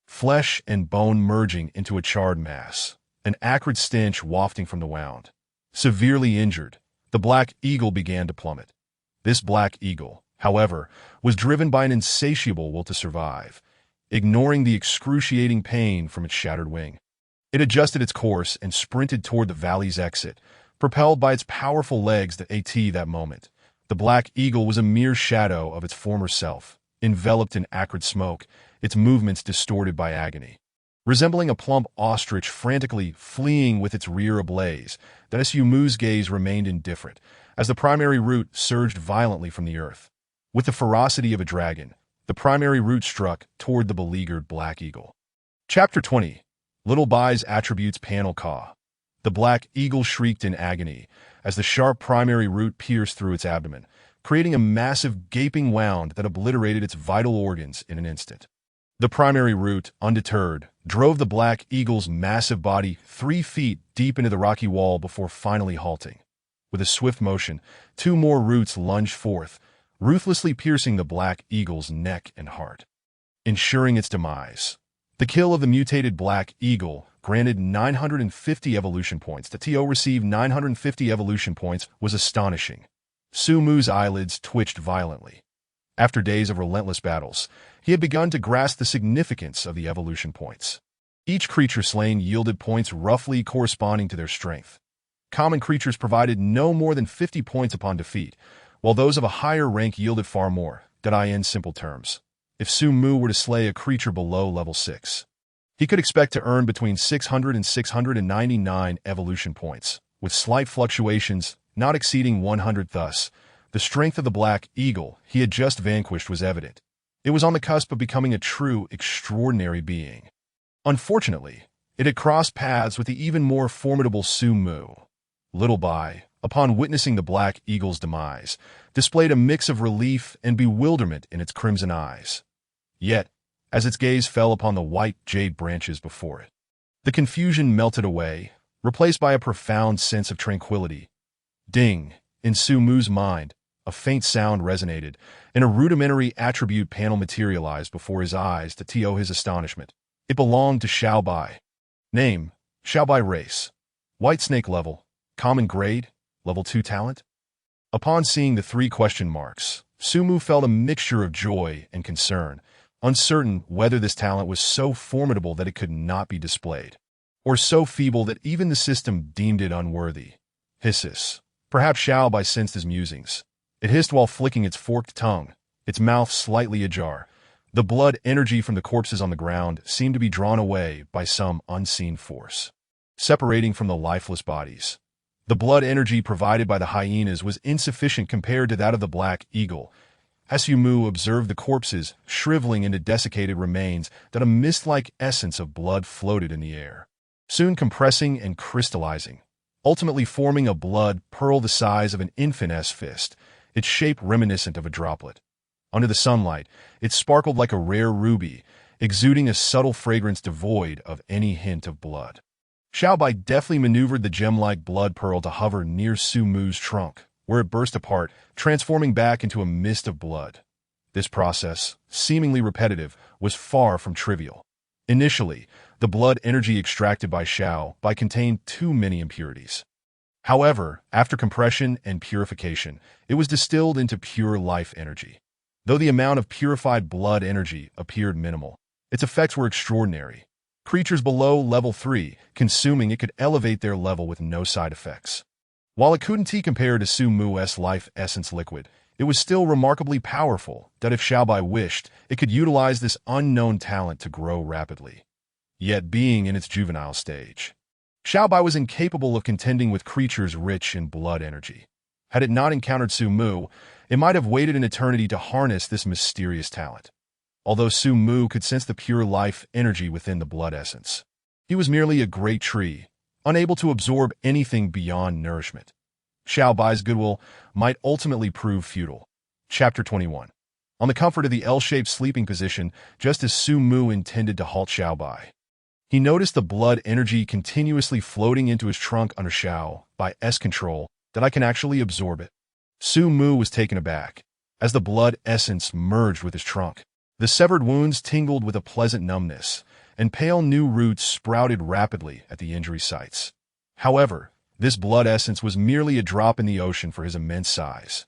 flesh and bone merging into a charred mass, an acrid stench wafting from the wound. Severely injured, the Black Eagle began to plummet. This Black Eagle, however, was driven by an insatiable will to survive, ignoring the excruciating pain from its shattered wing. It adjusted its course and sprinted toward the valley's exit, propelled by its powerful legs that moment. The Black Eagle was a mere shadow of its former self, enveloped in acrid smoke, its movements distorted by agony. Resembling a plump ostrich frantically fleeing with its rear ablaze, that Su Mu's gaze remained indifferent, as the primary root surged violently from the earth. With the ferocity of a dragon, the primary root struck toward the beleaguered Black Eagle. Chapter 20. Little Bai's Attributes Panel Caw. The Black Eagle shrieked in agony as the sharp primary root pierced through its abdomen, creating a massive gaping wound that obliterated its vital organs in an instant. The primary root, undeterred, drove the Black Eagle's massive body 3 feet deep into the rocky wall before finally halting. With a swift motion, 2 more roots lunged forth, ruthlessly piercing the Black Eagle's neck and heart, ensuring its demise. The kill of the mutated Black Eagle granted 950 evolution points. The TO received 950 evolution points was astonishing. Su Mu's eyelids twitched violently. After days of relentless battles, he had begun to grasp the significance of the evolution points. Each creature slain yielded points roughly corresponding to their strength. Common creatures provided no more than 50 points upon defeat, while those of a higher rank yielded far more. In simple terms, if Su Mu were to slay a creature below level 6, he could expect to earn between 600 and 699 evolution points, with slight fluctuations not exceeding 100. Thus, the strength of the Black Eagle he had just vanquished was evident. It was on the cusp of becoming a true, extraordinary being. Unfortunately, it had crossed paths with the even more formidable Su Mu. Little Bai, upon witnessing the Black Eagle's demise, displayed a mix of relief and bewilderment in its crimson eyes. Yet, as its gaze fell upon the white jade branches before it, the confusion melted away, replaced by a profound sense of tranquility. Ding! In Su Mu's mind, a faint sound resonated, and a rudimentary attribute panel materialized before his eyes to his astonishment. It belonged to Xiao Bai. Name: Xiao Bai. Race: White Snake. Level: Common. Grade: Level 2 Talent. Upon seeing the 3 question marks, Su Mu felt a mixture of joy and concern, uncertain whether this talent was so formidable that it could not be displayed, or so feeble that even the system deemed it unworthy. Hisses. Perhaps Xiao Bai sensed his musings. It hissed while flicking its forked tongue, its mouth slightly ajar. The blood energy from the corpses on the ground seemed to be drawn away by some unseen force, separating from the lifeless bodies. The blood energy provided by the hyenas was insufficient compared to that of the Black Eagle. As Su Mu observed the corpses shriveling into desiccated remains, that a mist-like essence of blood floated in the air, soon compressing and crystallizing, ultimately forming a blood pearl the size of an infant's fist, its shape reminiscent of a droplet. Under the sunlight, it sparkled like a rare ruby, exuding a subtle fragrance devoid of any hint of blood. Xiao Bai deftly maneuvered the gem-like blood pearl to hover near Su Mu's trunk, where it burst apart, transforming back into a mist of blood. This process, seemingly repetitive, was far from trivial. Initially, the blood energy extracted by Xiao Bai contained too many impurities. However, after compression and purification, it was distilled into pure life energy. Though the amount of purified blood energy appeared minimal, its effects were extraordinary. Creatures below level 3, consuming it could elevate their level with no side effects. While it couldn't compare to Su Mu's life essence liquid, it was still remarkably powerful that if Xiao Bai wished, it could utilize this unknown talent to grow rapidly. Yet being in its juvenile stage, Xiao Bai was incapable of contending with creatures rich in blood energy. Had it not encountered Su Mu, it might have waited an eternity to harness this mysterious talent. Although Su Mu could sense the pure life energy within the blood essence, he was merely a great tree, unable to absorb anything beyond nourishment. Xiao Bai's goodwill might ultimately prove futile. Chapter 21. On the comfort of the L-shaped sleeping position, just as Su Mu intended to halt Xiao Bai, he noticed the blood energy continuously floating into his trunk under Xiao Bai's control, that I can actually absorb it. Su Mu was taken aback, as the blood essence merged with his trunk. The severed wounds tingled with a pleasant numbness, and pale new roots sprouted rapidly at the injury sites. However, this blood essence was merely a drop in the ocean for his immense size.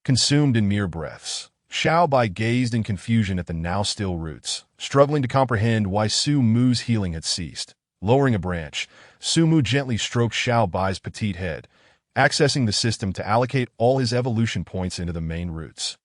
Consumed in mere breaths, Xiao Bai gazed in confusion at the now-still roots, struggling to comprehend why Su Mu's healing had ceased. Lowering a branch, Su Mu gently stroked Xiao Bai's petite head, accessing the system to allocate all his evolution points into the main roots.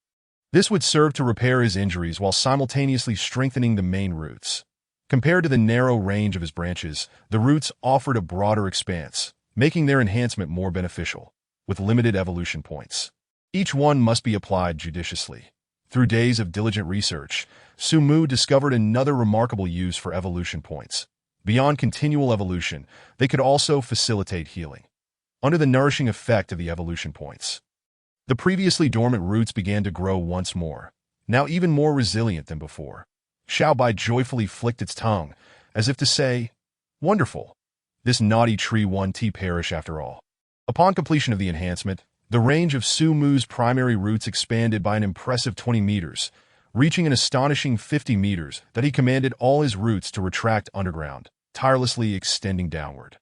This would serve to repair his injuries while simultaneously strengthening the main roots. Compared to the narrow range of his branches, the roots offered a broader expanse, making their enhancement more beneficial, with limited evolution points. Each one must be applied judiciously. Through days of diligent research, Su Mu discovered another remarkable use for evolution points. Beyond continual evolution, they could also facilitate healing. Under the nourishing effect of the evolution points, the previously dormant roots began to grow once more, now even more resilient than before. Xiao Bai joyfully flicked its tongue, as if to say, "Wonderful! This naughty tree won't perish after all." Upon completion of the enhancement, the range of Su Mu's primary roots expanded by an impressive 20 meters, reaching an astonishing 50 meters that he commanded all his roots to retract underground, tirelessly extending downward.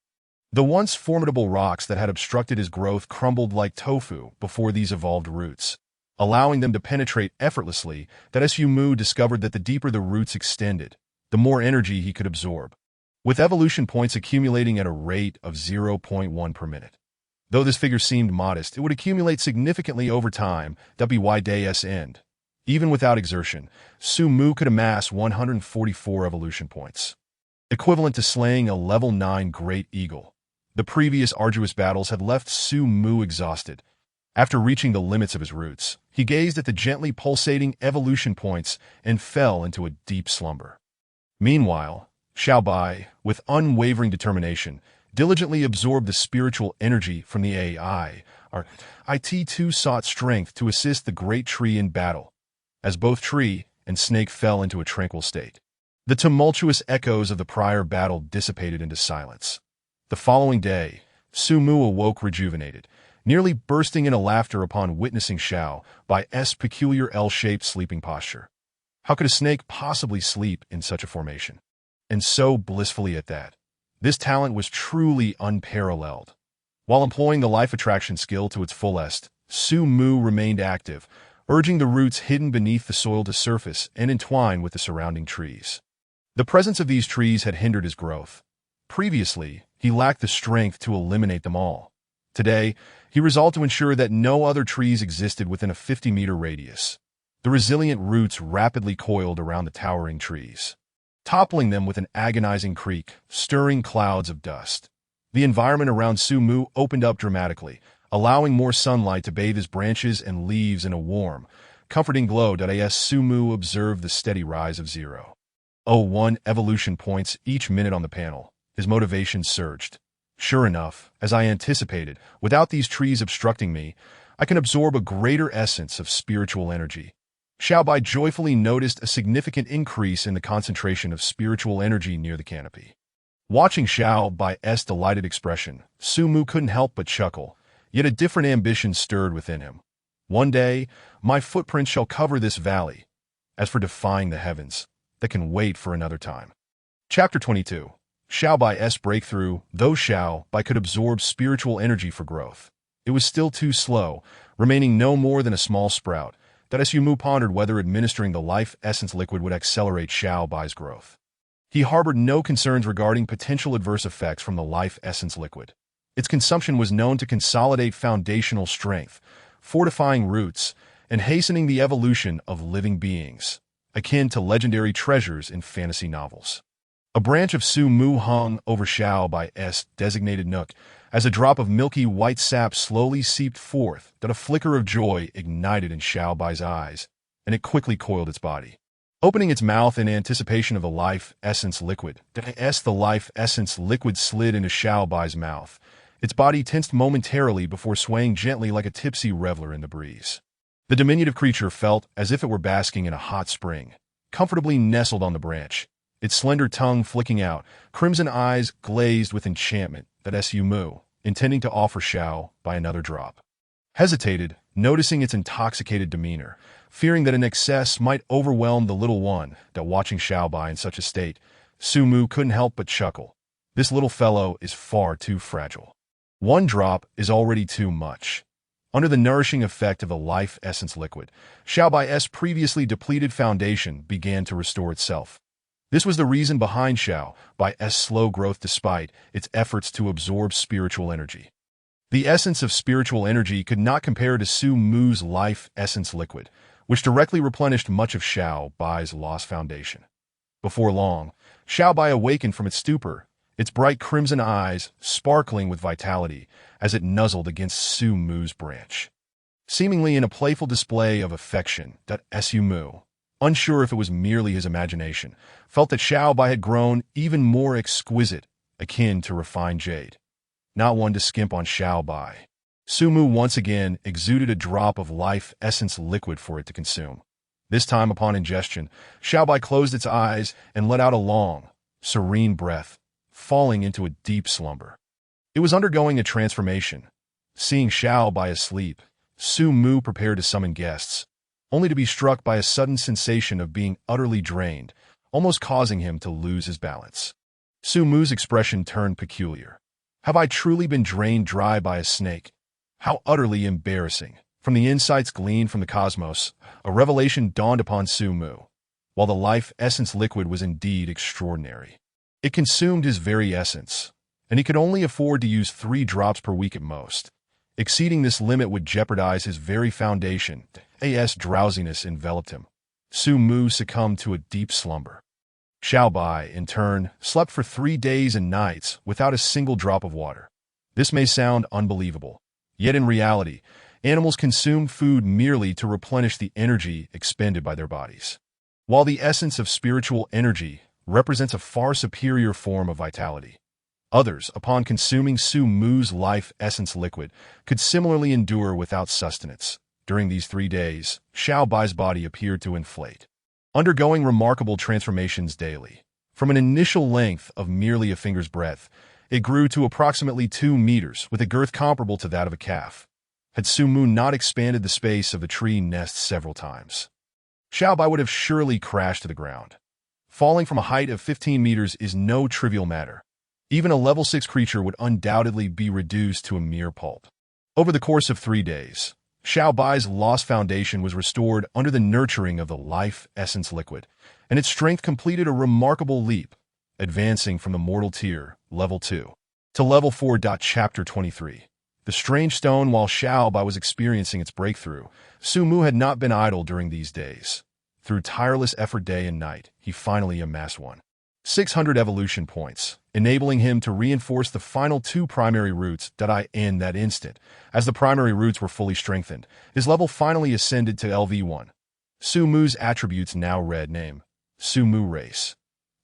The once formidable rocks that had obstructed his growth crumbled like tofu before these evolved roots, allowing them to penetrate effortlessly. That Su Mu discovered that the deeper the roots extended, the more energy he could absorb, with evolution points accumulating at a rate of 0.1 per minute. Though this figure seemed modest, it would accumulate significantly over time. By day's end, even without exertion, Su Mu could amass 144 evolution points, equivalent to slaying a level 9 great eagle. The previous arduous battles had left Su Mu exhausted. After reaching the limits of his roots, he gazed at the gently pulsating evolution points and fell into a deep slumber. Meanwhile, Xiao Bai, with unwavering determination, diligently absorbed the spiritual energy from the AI. Our IT-2 sought strength to assist the great tree in battle, as both tree and snake fell into a tranquil state. The tumultuous echoes of the prior battle dissipated into silence. The following day, Su Mu awoke rejuvenated, nearly bursting into laughter upon witnessing Xiao Bai's peculiar L-shaped sleeping posture. How could a snake possibly sleep in such a formation? And so blissfully at that. This talent was truly unparalleled. While employing the life attraction skill to its fullest, Su Mu remained active, urging the roots hidden beneath the soil to surface and entwine with the surrounding trees. The presence of these trees had hindered his growth. Previously, he lacked the strength to eliminate them all. Today, he resolved to ensure that no other trees existed within a 50-meter radius. The resilient roots rapidly coiled around the towering trees, toppling them with an agonizing creak, stirring clouds of dust. The environment around Su Mu opened up dramatically, allowing more sunlight to bathe his branches and leaves in a warm, comforting glow. As Su Mu observed the steady rise of 0.01 evolution points each minute on the panel, his motivation surged. Sure enough, as I anticipated, without these trees obstructing me, I can absorb a greater essence of spiritual energy. Xiao Bai joyfully noticed a significant increase in the concentration of spiritual energy near the canopy. Watching Xiao Bai's delighted expression, Su Mu couldn't help but chuckle, yet a different ambition stirred within him. One day, my footprints shall cover this valley. As for defying the heavens, that can wait for another time. Chapter 22. Xiao Bai's breakthrough. Though Xiao Bai could absorb spiritual energy for growth, it was still too slow, remaining no more than a small sprout. Su Mu pondered whether administering the life essence liquid would accelerate Xiao Bai's growth. He harbored no concerns regarding potential adverse effects from the life essence liquid. Its consumption was known to consolidate foundational strength, fortifying roots, and hastening the evolution of living beings, akin to legendary treasures in fantasy novels. A branch of Su Mu hung over Xiao Bai's designated nook, as a drop of milky white sap slowly seeped forth. A flicker of joy ignited in Xiao Bai's eyes, and it quickly coiled its body. Opening its mouth in anticipation of the life essence liquid, the life essence liquid slid into Xiao Bai's mouth. Its body tensed momentarily before swaying gently like a tipsy reveler in the breeze. The diminutive creature felt as if it were basking in a hot spring, comfortably nestled on the branch, its slender tongue flicking out, crimson eyes glazed with enchantment. Su Mu, intending to offer Xiao Bai another drop, hesitated, noticing its intoxicated demeanor, fearing that an excess might overwhelm the little one. Watching Xiao Bai in such a state, Su Mu couldn't help but chuckle. This little fellow is far too fragile. One drop is already too much. Under the nourishing effect of the life essence liquid, Xiao Bai's previously depleted foundation began to restore itself. This was the reason behind Xiao Bai's slow growth despite its efforts to absorb spiritual energy. The essence of spiritual energy could not compare to Su Mu's life essence liquid, which directly replenished much of Xiao Bai's lost foundation. Before long, Xiao Bai awakened from its stupor, its bright crimson eyes sparkling with vitality as it nuzzled against Su Mu's branch. Seemingly in a playful display of affection, Su Mu, unsure if it was merely his imagination, felt that Xiao Bai had grown even more exquisite, akin to refined jade. Not one to skimp on Xiao Bai, Su Mu once again exuded a drop of life essence liquid for it to consume. This time upon ingestion, Xiao Bai closed its eyes and let out a long, serene breath, falling into a deep slumber. It was undergoing a transformation. Seeing Xiao Bai asleep, Su Mu prepared to summon guests, only to be struck by a sudden sensation of being utterly drained, almost causing him to lose his balance. Su Mu's expression turned peculiar. Have I truly been drained dry by a snake? How utterly embarrassing. From the insights gleaned from the cosmos, a revelation dawned upon Su Mu. While the life essence liquid was indeed extraordinary, it consumed his very essence, and he could only afford to use 3 drops per week at most. Exceeding this limit would jeopardize his very foundation. Drowsiness enveloped him. Su Mu succumbed to a deep slumber. Xiao Bai, in turn, slept for 3 days and nights without a single drop of water. This may sound unbelievable, yet in reality, animals consume food merely to replenish the energy expended by their bodies. While the essence of spiritual energy represents a far superior form of vitality, Others, upon consuming Su Mu's life essence liquid, could similarly endure without sustenance. During these 3 days, Xiao Bai's body appeared to inflate, undergoing remarkable transformations daily. From an initial length of merely a finger's breadth, it grew to approximately 2 meters, with a girth comparable to that of a calf. Had Su Mu not expanded the space of the tree nest several times, Xiao Bai would have surely crashed to the ground. Falling from a height of 15 meters is no trivial matter. Even a level 6 creature would undoubtedly be reduced to a mere pulp. Over the course of 3 days, Xiao Bai's lost foundation was restored under the nurturing of the life essence liquid, and its strength completed a remarkable leap, advancing from the mortal tier, level 2, to level 4. Chapter 23. The strange stone. While Xiao Bai was experiencing its breakthrough, Su Mu had not been idle during these days. Through tireless effort day and night, he finally amassed 600 evolution points, enabling him to reinforce the final 2 primary roots. In that instant, as the primary roots were fully strengthened, his level finally ascended to LV1. Su Mu's attributes now read: name, Su Mu race,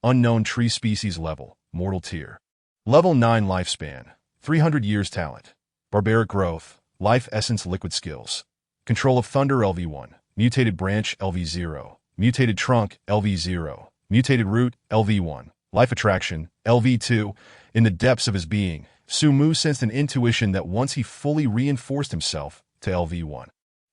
unknown tree species, level, mortal tier, level 9 lifespan, 300 years talent, barbaric growth, life essence liquid skills, control of thunder LV1, mutated branch LV0, mutated trunk LV0, mutated root, LV1. Life attraction, LV2. In the depths of his being, Su Mu sensed an intuition that once he fully reinforced himself to LV1,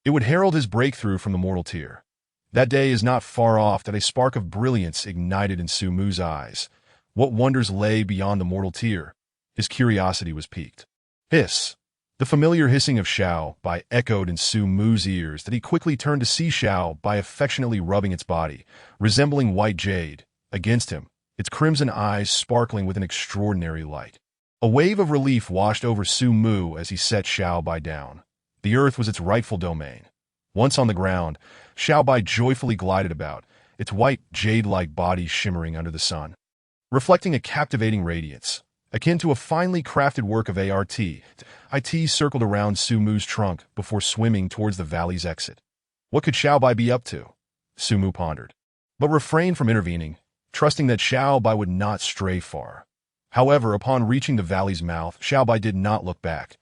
it would herald his breakthrough from the mortal tier. That day is not far off that a spark of brilliance ignited in Su Mu's eyes. What wonders lay beyond the mortal tier? His curiosity was piqued. Hiss! The familiar hissing of Xiao Bai echoed in Su Mu's ears that he quickly turned to see Xiao Bai affectionately rubbing its body, resembling white jade, against him, its crimson eyes sparkling with an extraordinary light. A wave of relief washed over Su Mu as he set Xiao Bai down. The earth was its rightful domain. Once on the ground, Xiao Bai joyfully glided about, its white, jade-like body shimmering under the sun, reflecting a captivating radiance, akin to a finely crafted work of art. It circled around Su Mu's trunk before swimming towards the valley's exit. What could Xiao Bai be up to? Su Mu pondered, but refrained from intervening, trusting that Xiao Bai would not stray far. However, upon reaching the valley's mouth, Xiao Bai did not look back.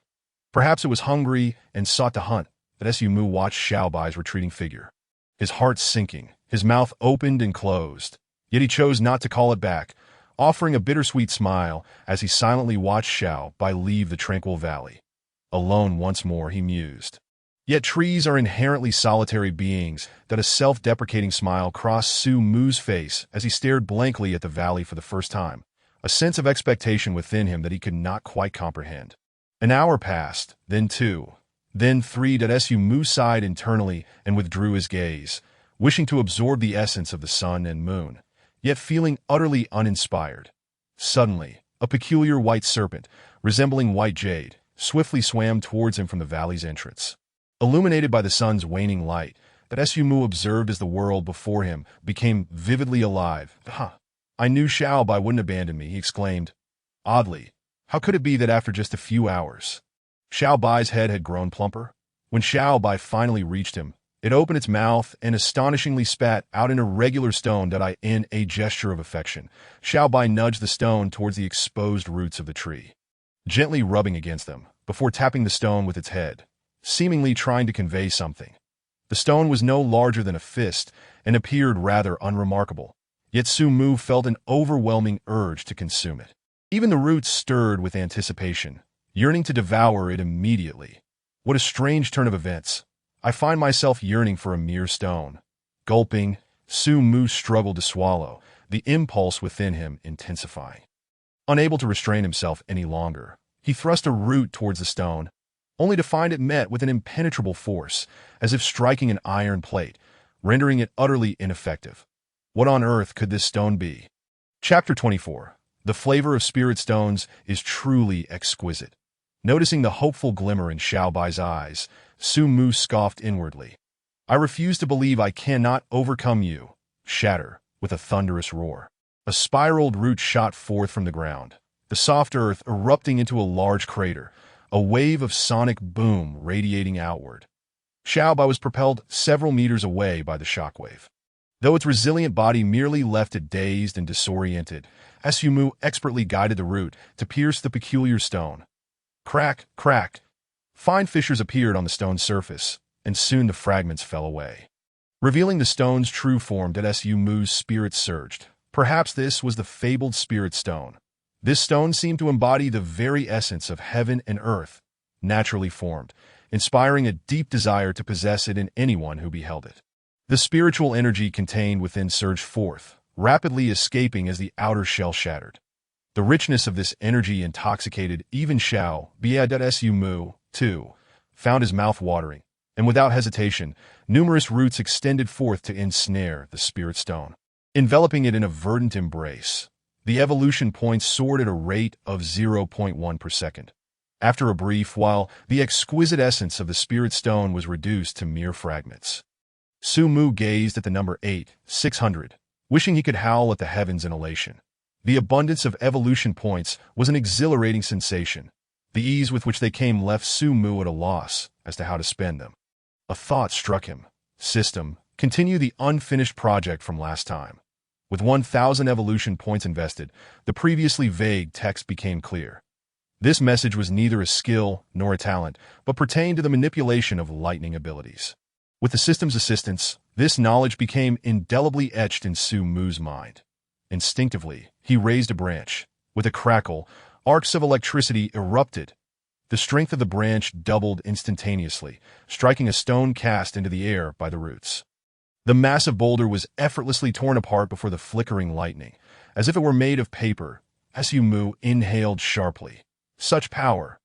Perhaps it was hungry and sought to hunt, but Su Mu watched Xiao Bai's retreating figure, his heart sinking, his mouth opened and closed. Yet he chose not to call it back, offering a bittersweet smile as he silently watched Xiao Bai leave the tranquil valley. Alone once more, he mused. Yet trees are inherently solitary beings. That a self-deprecating smile crossed Su Mu's face as he stared blankly at the valley for the first time, a sense of expectation within him that he could not quite comprehend. An hour passed, then 2, then 3. Su Mu sighed internally and withdrew his gaze, wishing to absorb the essence of the sun and moon, yet feeling utterly uninspired. Suddenly, a peculiar white serpent, resembling white jade, swiftly swam towards him from the valley's entrance. Illuminated by the sun's waning light, Su Mu observed as the world before him became vividly alive. I knew Xiao Bai wouldn't abandon me, he exclaimed. Oddly, how could it be that after just a few hours, Xiao Bai's head had grown plumper? When Xiao Bai finally reached him, it opened its mouth and astonishingly spat out an irregular stone. In a gesture of affection, Xiao Bai nudged the stone towards the exposed roots of the tree, gently rubbing against them, before tapping the stone with its head, seemingly trying to convey something. The stone was no larger than a fist and appeared rather unremarkable, yet Su Mu felt an overwhelming urge to consume it. Even the roots stirred with anticipation, yearning to devour it immediately. What a strange turn of events. I find myself yearning for a mere stone. Gulping, Su Mu struggled to swallow, the impulse within him intensifying. Unable to restrain himself any longer, he thrust a root towards the stone, only to find it met with an impenetrable force, as if striking an iron plate, rendering it utterly ineffective. What on earth could this stone be? Chapter 24. The flavor of spirit stones is truly exquisite. Noticing the hopeful glimmer in Xiao Bai's eyes, Su Mu scoffed inwardly. I refuse to believe I cannot overcome you. Shatter, with a thunderous roar. A spiraled root shot forth from the ground, the soft earth erupting into a large crater, a wave of sonic boom radiating outward. Xiao Bai was propelled several meters away by the shockwave, though its resilient body merely left it dazed and disoriented Su Mu expertly guided the root to pierce the peculiar stone. Crack, crack. Fine fissures appeared on the stone's surface, and soon the fragments fell away, revealing the stone's true form. Su Mu's spirit surged. Perhaps this was the fabled spirit stone. This stone seemed to embody the very essence of heaven and earth, naturally formed, inspiring a deep desire to possess it in anyone who beheld it. The spiritual energy contained within surged forth, rapidly escaping as the outer shell shattered. The richness of this energy intoxicated even Xiao Bia. Su Mu, too, found his mouth watering, and without hesitation, numerous roots extended forth to ensnare the spirit stone, enveloping it in a verdant embrace. The evolution points soared at a rate of 0.1 per second. After a brief while, the exquisite essence of the spirit stone was reduced to mere fragments. Su Mu gazed at the number 600, wishing he could howl at the heavens in elation. The abundance of evolution points was an exhilarating sensation. The ease with which they came left Su Mu at a loss as to how to spend them. A thought struck him. System, continue the unfinished project from last time. With 1,000 evolution points invested, the previously vague text became clear. This message was neither a skill nor a talent, but pertained to the manipulation of lightning abilities. With the system's assistance, this knowledge became indelibly etched in Su Mu's mind. Instinctively, he raised a branch. With a crackle, arcs of electricity erupted. The strength of the branch doubled instantaneously, striking a stone cast into the air by the roots. The massive boulder was effortlessly torn apart before the flickering lightning. As if it were made of paper, Su Mu inhaled sharply. Such power!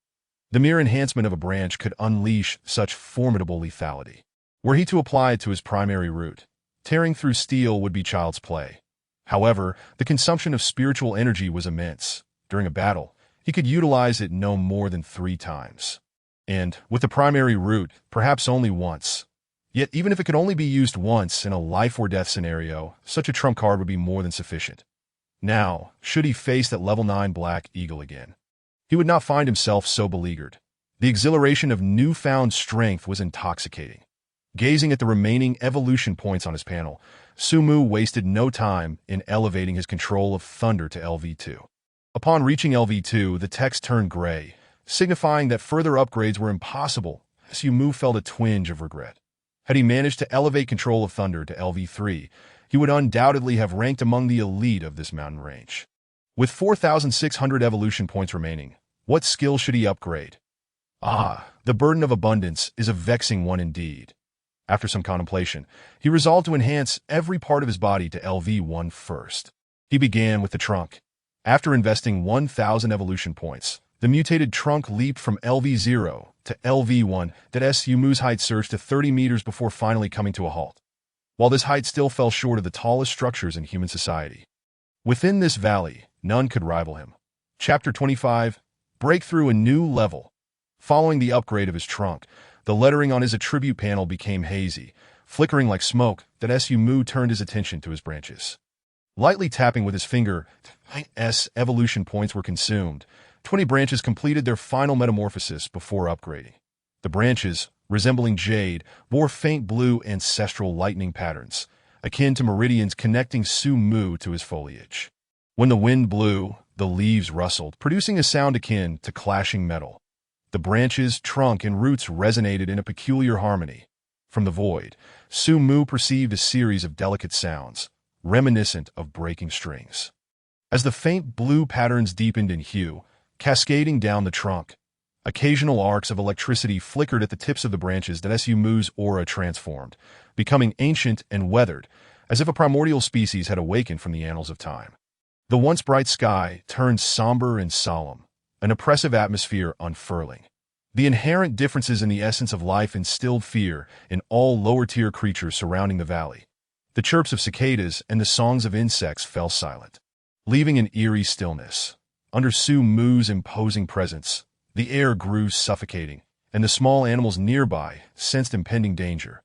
The mere enhancement of a branch could unleash such formidable lethality. Were he to apply it to his primary root, tearing through steel would be child's play. However, the consumption of spiritual energy was immense. During a battle, he could utilize it no more than 3 times. And, with the primary root, perhaps only once. Yet, even if it could only be used once in a life-or-death scenario, such a trump card would be more than sufficient. Now, should he face that level 9 Black Eagle again, he would not find himself so beleaguered. The exhilaration of newfound strength was intoxicating. Gazing at the remaining evolution points on his panel, Su Mu wasted no time in elevating his control of Thunder to LV2. Upon reaching LV2, the text turned gray, signifying that further upgrades were impossible. Su Mu felt a twinge of regret. Had he managed to elevate control of Thunder to LV3, he would undoubtedly have ranked among the elite of this mountain range. With 4,600 evolution points remaining, what skill should he upgrade? The burden of abundance is a vexing one indeed. After some contemplation, he resolved to enhance every part of his body to LV1 first. He began with the trunk. After investing 1,000 evolution points, the mutated trunk leaped from LV0 to LV1. Su Mu's height surged to 30 meters before finally coming to a halt. While this height still fell short of the tallest structures in human society. Within this valley, none could rival him. Chapter 25, Break Through a New Level. Following the upgrade of his trunk, the lettering on his attribute panel became hazy, flickering like smoke. Su Mu turned his attention to his branches. Lightly tapping with his finger, evolution points were consumed. 20 branches completed their final metamorphosis before upgrading. The branches, resembling jade, bore faint blue ancestral lightning patterns, akin to meridians connecting Su Mu to his foliage. When the wind blew, the leaves rustled, producing a sound akin to clashing metal. The branches, trunk, and roots resonated in a peculiar harmony. From the void, Su Mu perceived a series of delicate sounds, reminiscent of breaking strings. As the faint blue patterns deepened in hue, cascading down the trunk, occasional arcs of electricity flickered at the tips of the branches. Su Mu's aura transformed, becoming ancient and weathered, as if a primordial species had awakened from the annals of time. The once bright sky turned somber and solemn, an oppressive atmosphere unfurling. The inherent differences in the essence of life instilled fear in all lower-tier creatures surrounding the valley. The chirps of cicadas and the songs of insects fell silent, leaving an eerie stillness. Under Su Mu's imposing presence, the air grew suffocating, and the small animals nearby sensed impending danger.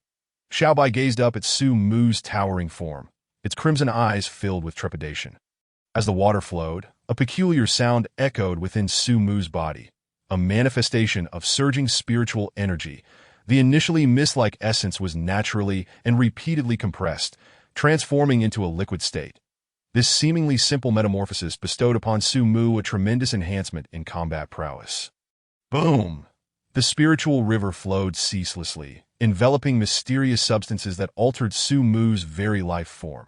Xiaobai gazed up at Su Mu's towering form, its crimson eyes filled with trepidation. As the water flowed, a peculiar sound echoed within Su Mu's body, a manifestation of surging spiritual energy. The initially mist-like essence was naturally and repeatedly compressed, transforming into a liquid state. This seemingly simple metamorphosis bestowed upon Su Mu a tremendous enhancement in combat prowess. Boom! The spiritual river flowed ceaselessly, enveloping mysterious substances that altered Su Mu's very life form.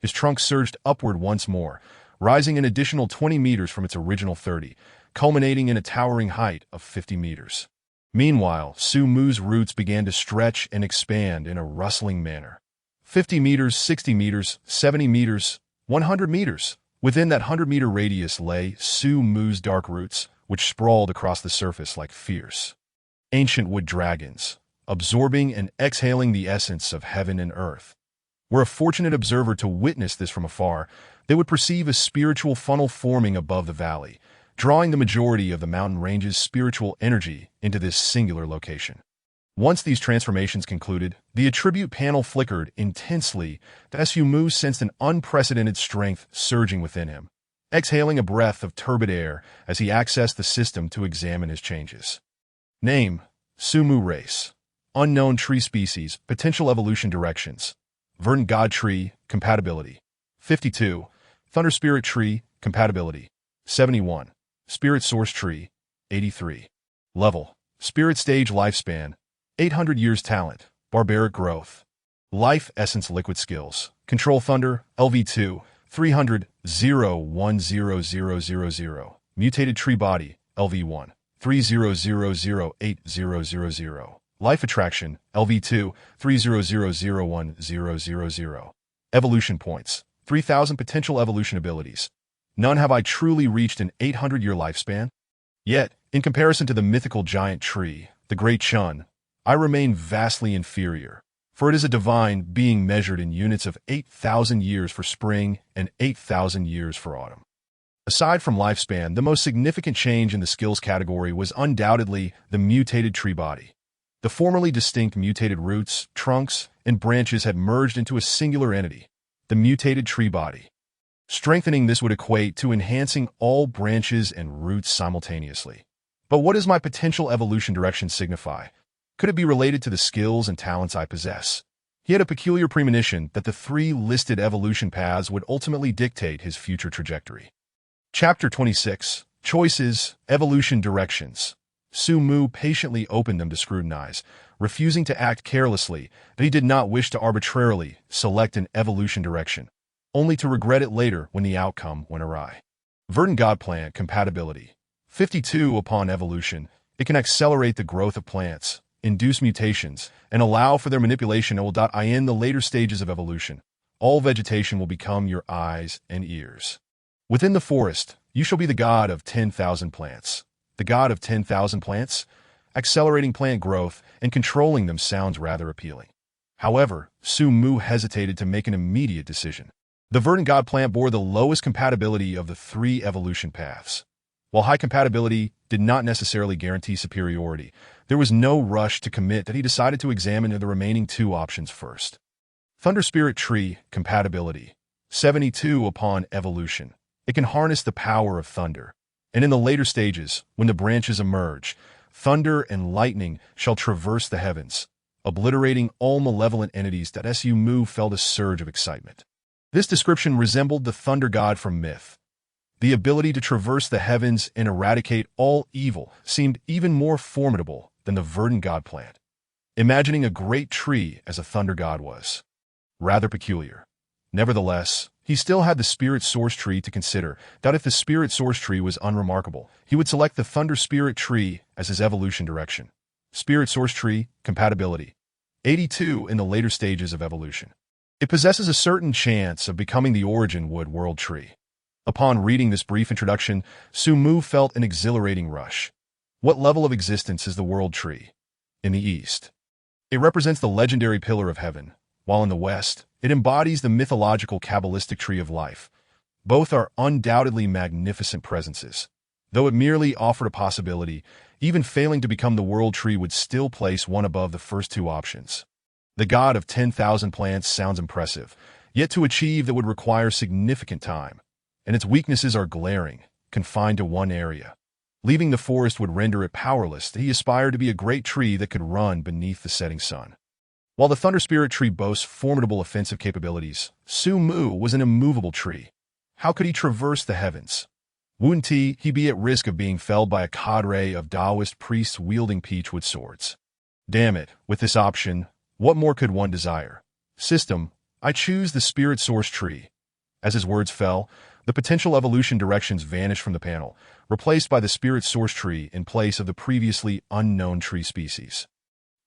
His trunk surged upward once more, rising an additional 20 meters from its original 30, culminating in a towering height of 50 meters. Meanwhile, Su Mu's roots began to stretch and expand in a rustling manner. 50 meters, 60 meters, 70 meters, 100 meters. Within that 100-meter radius lay Su Mu's dark roots, which sprawled across the surface like fierce, ancient wood dragons, absorbing and exhaling the essence of heaven and earth. Were a fortunate observer to witness this from afar, they would perceive a spiritual funnel forming above the valley, drawing the majority of the mountain range's spiritual energy into this singular location. Once these transformations concluded, the attribute panel flickered intensely as Su Mu sensed an unprecedented strength surging within him, exhaling a breath of turbid air as he accessed the system to examine his changes. Name: Su Mu race. Unknown tree species, potential evolution directions. Verdant God tree, compatibility. 52. Thunder Spirit tree, compatibility. 71. Spirit Source tree, 83. Level: Spirit stage lifespan, 800 years talent, barbaric growth. Life essence liquid skills, control thunder, LV2, 300, 0100000. Mutated tree body, LV1, 300080000. Life attraction, LV2, 300010000. Evolution points, 3,000 potential evolution abilities. None have I truly reached an 800-year lifespan. Yet, in comparison to the mythical giant tree, the Great Chun, I remain vastly inferior, for it is a divine being measured in units of 8,000 years for spring and 8,000 years for autumn. Aside from lifespan, the most significant change in the skills category was undoubtedly the mutated tree body. The formerly distinct mutated roots, trunks, and branches had merged into a singular entity, the mutated tree body. Strengthening this would equate to enhancing all branches and roots simultaneously. But what does my potential evolution direction signify? Could it be related to the skills and talents I possess? He had a peculiar premonition that the 3 listed evolution paths would ultimately dictate his future trajectory. Chapter 26. Choices, Evolution Directions. Su Mu patiently opened them to scrutinize, refusing to act carelessly that he did not wish to arbitrarily select an evolution direction, only to regret it later when the outcome went awry. Verdant God plant compatibility. 52. Upon evolution, it can accelerate the growth of plants, induce mutations, and allow for their manipulation in the later stages of evolution. All vegetation will become your eyes and ears. Within the forest, you shall be the god of 10,000 plants. The god of 10,000 plants? Accelerating plant growth and controlling them sounds rather appealing. However, Su Mu hesitated to make an immediate decision. The Verdant God plant bore the lowest compatibility of the 3 evolution paths. While high compatibility did not necessarily guarantee superiority, there was no rush to commit that he decided to examine the remaining 2 options first. Thunder Spirit tree, compatibility. 72. Upon evolution, it can harness the power of thunder, and in the later stages, when the branches emerge, thunder and lightning shall traverse the heavens, obliterating all malevolent entities that Su Mu felt a surge of excitement. This description resembled the thunder god from myth. The ability to traverse the heavens and eradicate all evil seemed even more formidable than the Verdant God plant. Imagining a great tree as a thunder god was rather peculiar. Nevertheless, he still had the Spirit Source tree to consider. That if the Spirit Source tree was unremarkable, he would select the Thunder Spirit tree as his evolution direction. Spirit Source tree, compatibility. 82. In the later stages of evolution, it possesses a certain chance of becoming the Origin Wood World tree. Upon reading this brief introduction, Su Mu felt an exhilarating rush. What level of existence is the World Tree? In the East, it represents the legendary Pillar of Heaven, while in the West, it embodies the mythological Kabbalistic Tree of Life. Both are undoubtedly magnificent presences. Though it merely offered a possibility, even failing to become the World Tree would still place one above the first 2 options. The god of 10,000 plants sounds impressive, yet to achieve that would require significant time. And its weaknesses are glaring, confined to one area. Leaving the forest would render it powerless. He aspired to be a great tree that could run beneath the setting sun. While the Thunder Spirit tree boasts formidable offensive capabilities, Su Mu was an immovable tree. How could he traverse the heavens? Wouldn't he be at risk of being felled by a cadre of Taoist priests wielding peachwood swords? Damn it, with this option, what more could one desire? System, I choose the spirit source tree. As his words fell, the potential evolution directions vanished from the panel, replaced by the spirit source tree in place of the previously unknown tree species.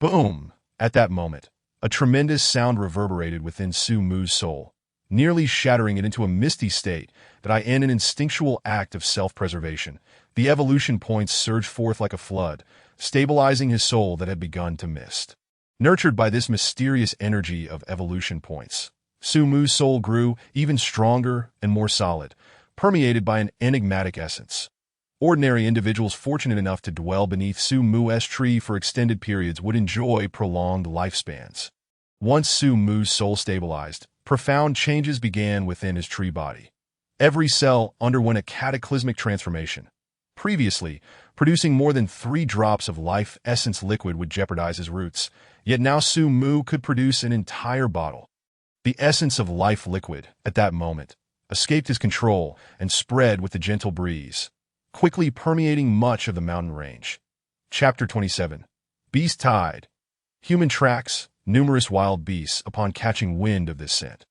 Boom! At that moment, a tremendous sound reverberated within Su Mu's soul, nearly shattering it into a misty state that in an instinctual act of self-preservation, the evolution points surged forth like a flood, stabilizing his soul that had begun to mist. Nurtured by this mysterious energy of evolution points, Su Mu's soul grew even stronger and more solid, permeated by an enigmatic essence. Ordinary individuals fortunate enough to dwell beneath Su Mu's tree for extended periods would enjoy prolonged lifespans. Once Su Mu's soul stabilized, profound changes began within his tree body. Every cell underwent a cataclysmic transformation. Previously, producing more than 3 drops of life essence liquid would jeopardize his roots, yet now Su Mu could produce an entire bottle. The essence of life liquid, at that moment, escaped his control and spread with the gentle breeze, quickly permeating much of the mountain range. Chapter 27. Beast Tide. Human tracks, numerous wild beasts, upon catching wind of this scent,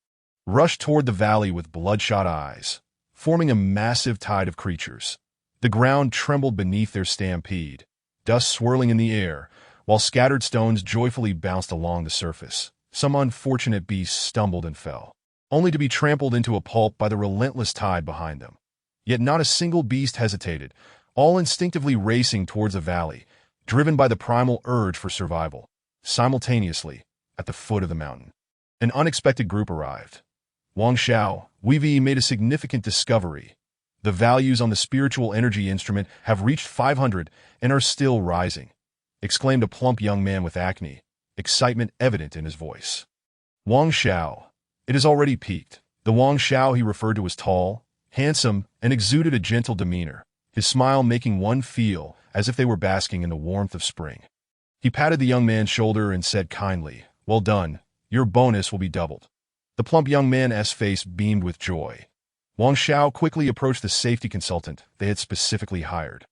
rushed toward the valley with bloodshot eyes, forming a massive tide of creatures. The ground trembled beneath their stampede, dust swirling in the air, while scattered stones joyfully bounced along the surface. Some unfortunate beasts stumbled and fell, only to be trampled into a pulp by the relentless tide behind them. Yet not a single beast hesitated, all instinctively racing towards the valley, driven by the primal urge for survival. Simultaneously, at the foot of the mountain, an unexpected group arrived. Wang Xiao, Weivei made a significant discovery. The values on the spiritual energy instrument have reached 500 and are still rising, exclaimed a plump young man with acne, excitement evident in his voice. Wang Xiao. It has already peaked. The Wang Xiao he referred to was tall, handsome, and exuded a gentle demeanor, his smile making one feel as if they were basking in the warmth of spring. He patted the young man's shoulder and said kindly, "Well done, your bonus will be doubled." The plump young man's face beamed with joy. Wang Xiao quickly approached the safety consultant they had specifically hired,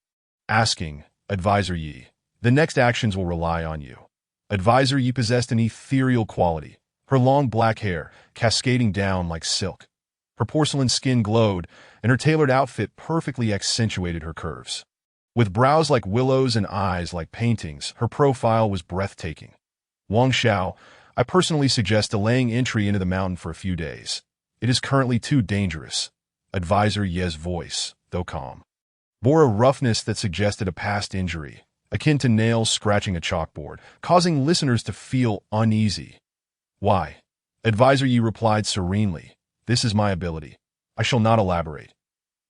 asking, "Advisor Yi, the next actions will rely on you." Advisor Yi possessed an ethereal quality, her long black hair cascading down like silk. Her porcelain skin glowed, and her tailored outfit perfectly accentuated her curves. With brows like willows and eyes like paintings, her profile was breathtaking. Wang Xiao, I personally suggest delaying entry into the mountain for a few days. It is currently too dangerous. Advisor Ye's voice, though calm, bore a roughness that suggested a past injury, akin to nails scratching a chalkboard, causing listeners to feel uneasy. "Why?" Advisor Yi replied serenely, "This is my ability. I shall not elaborate."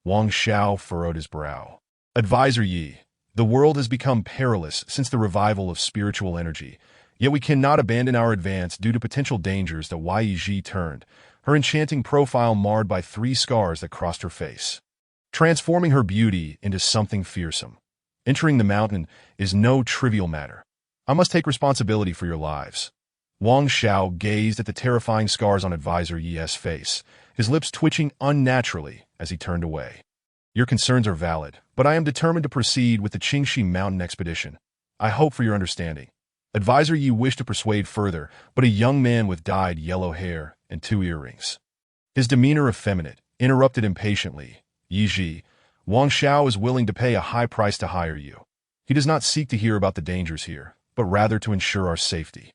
Wang Xiao furrowed his brow. Advisor Yi, the world has become perilous since the revival of spiritual energy, yet we cannot abandon our advance due to potential dangers that Yi Ji turned, her enchanting profile marred by 3 scars that crossed her face, transforming her beauty into something fearsome. Entering the mountain is no trivial matter. I must take responsibility for your lives. Wang Xiao gazed at the terrifying scars on Advisor Yi's face, his lips twitching unnaturally as he turned away. Your concerns are valid, but I am determined to proceed with the Qingxi Mountain expedition. I hope for your understanding. Advisor Yi wished to persuade further, but a young man with dyed yellow hair and 2 earrings, his demeanor effeminate, interrupted impatiently. Yi Ji, Wang Xiao is willing to pay a high price to hire you. He does not seek to hear about the dangers here, but rather to ensure our safety.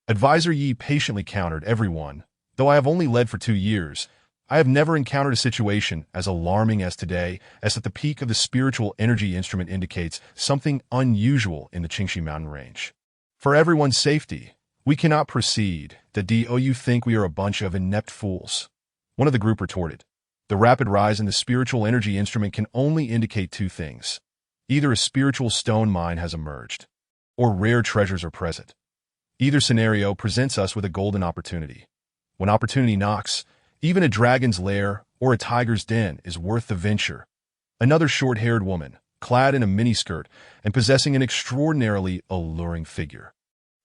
Advisor Yi patiently countered, "Everyone, though I have only led for 2 years, I have never encountered a situation as alarming as today, as at the peak of the spiritual energy instrument indicates something unusual in the Qingxi Mountain range. For everyone's safety, we cannot proceed. You think we are a bunch of inept fools?" One of the group retorted. The rapid rise in the spiritual energy instrument can only indicate 2 things. Either a spiritual stone mine has emerged, or rare treasures are present. Either scenario presents us with a golden opportunity. When opportunity knocks, even a dragon's lair or a tiger's den is worth the venture. Another short-haired woman, clad in a miniskirt and possessing an extraordinarily alluring figure,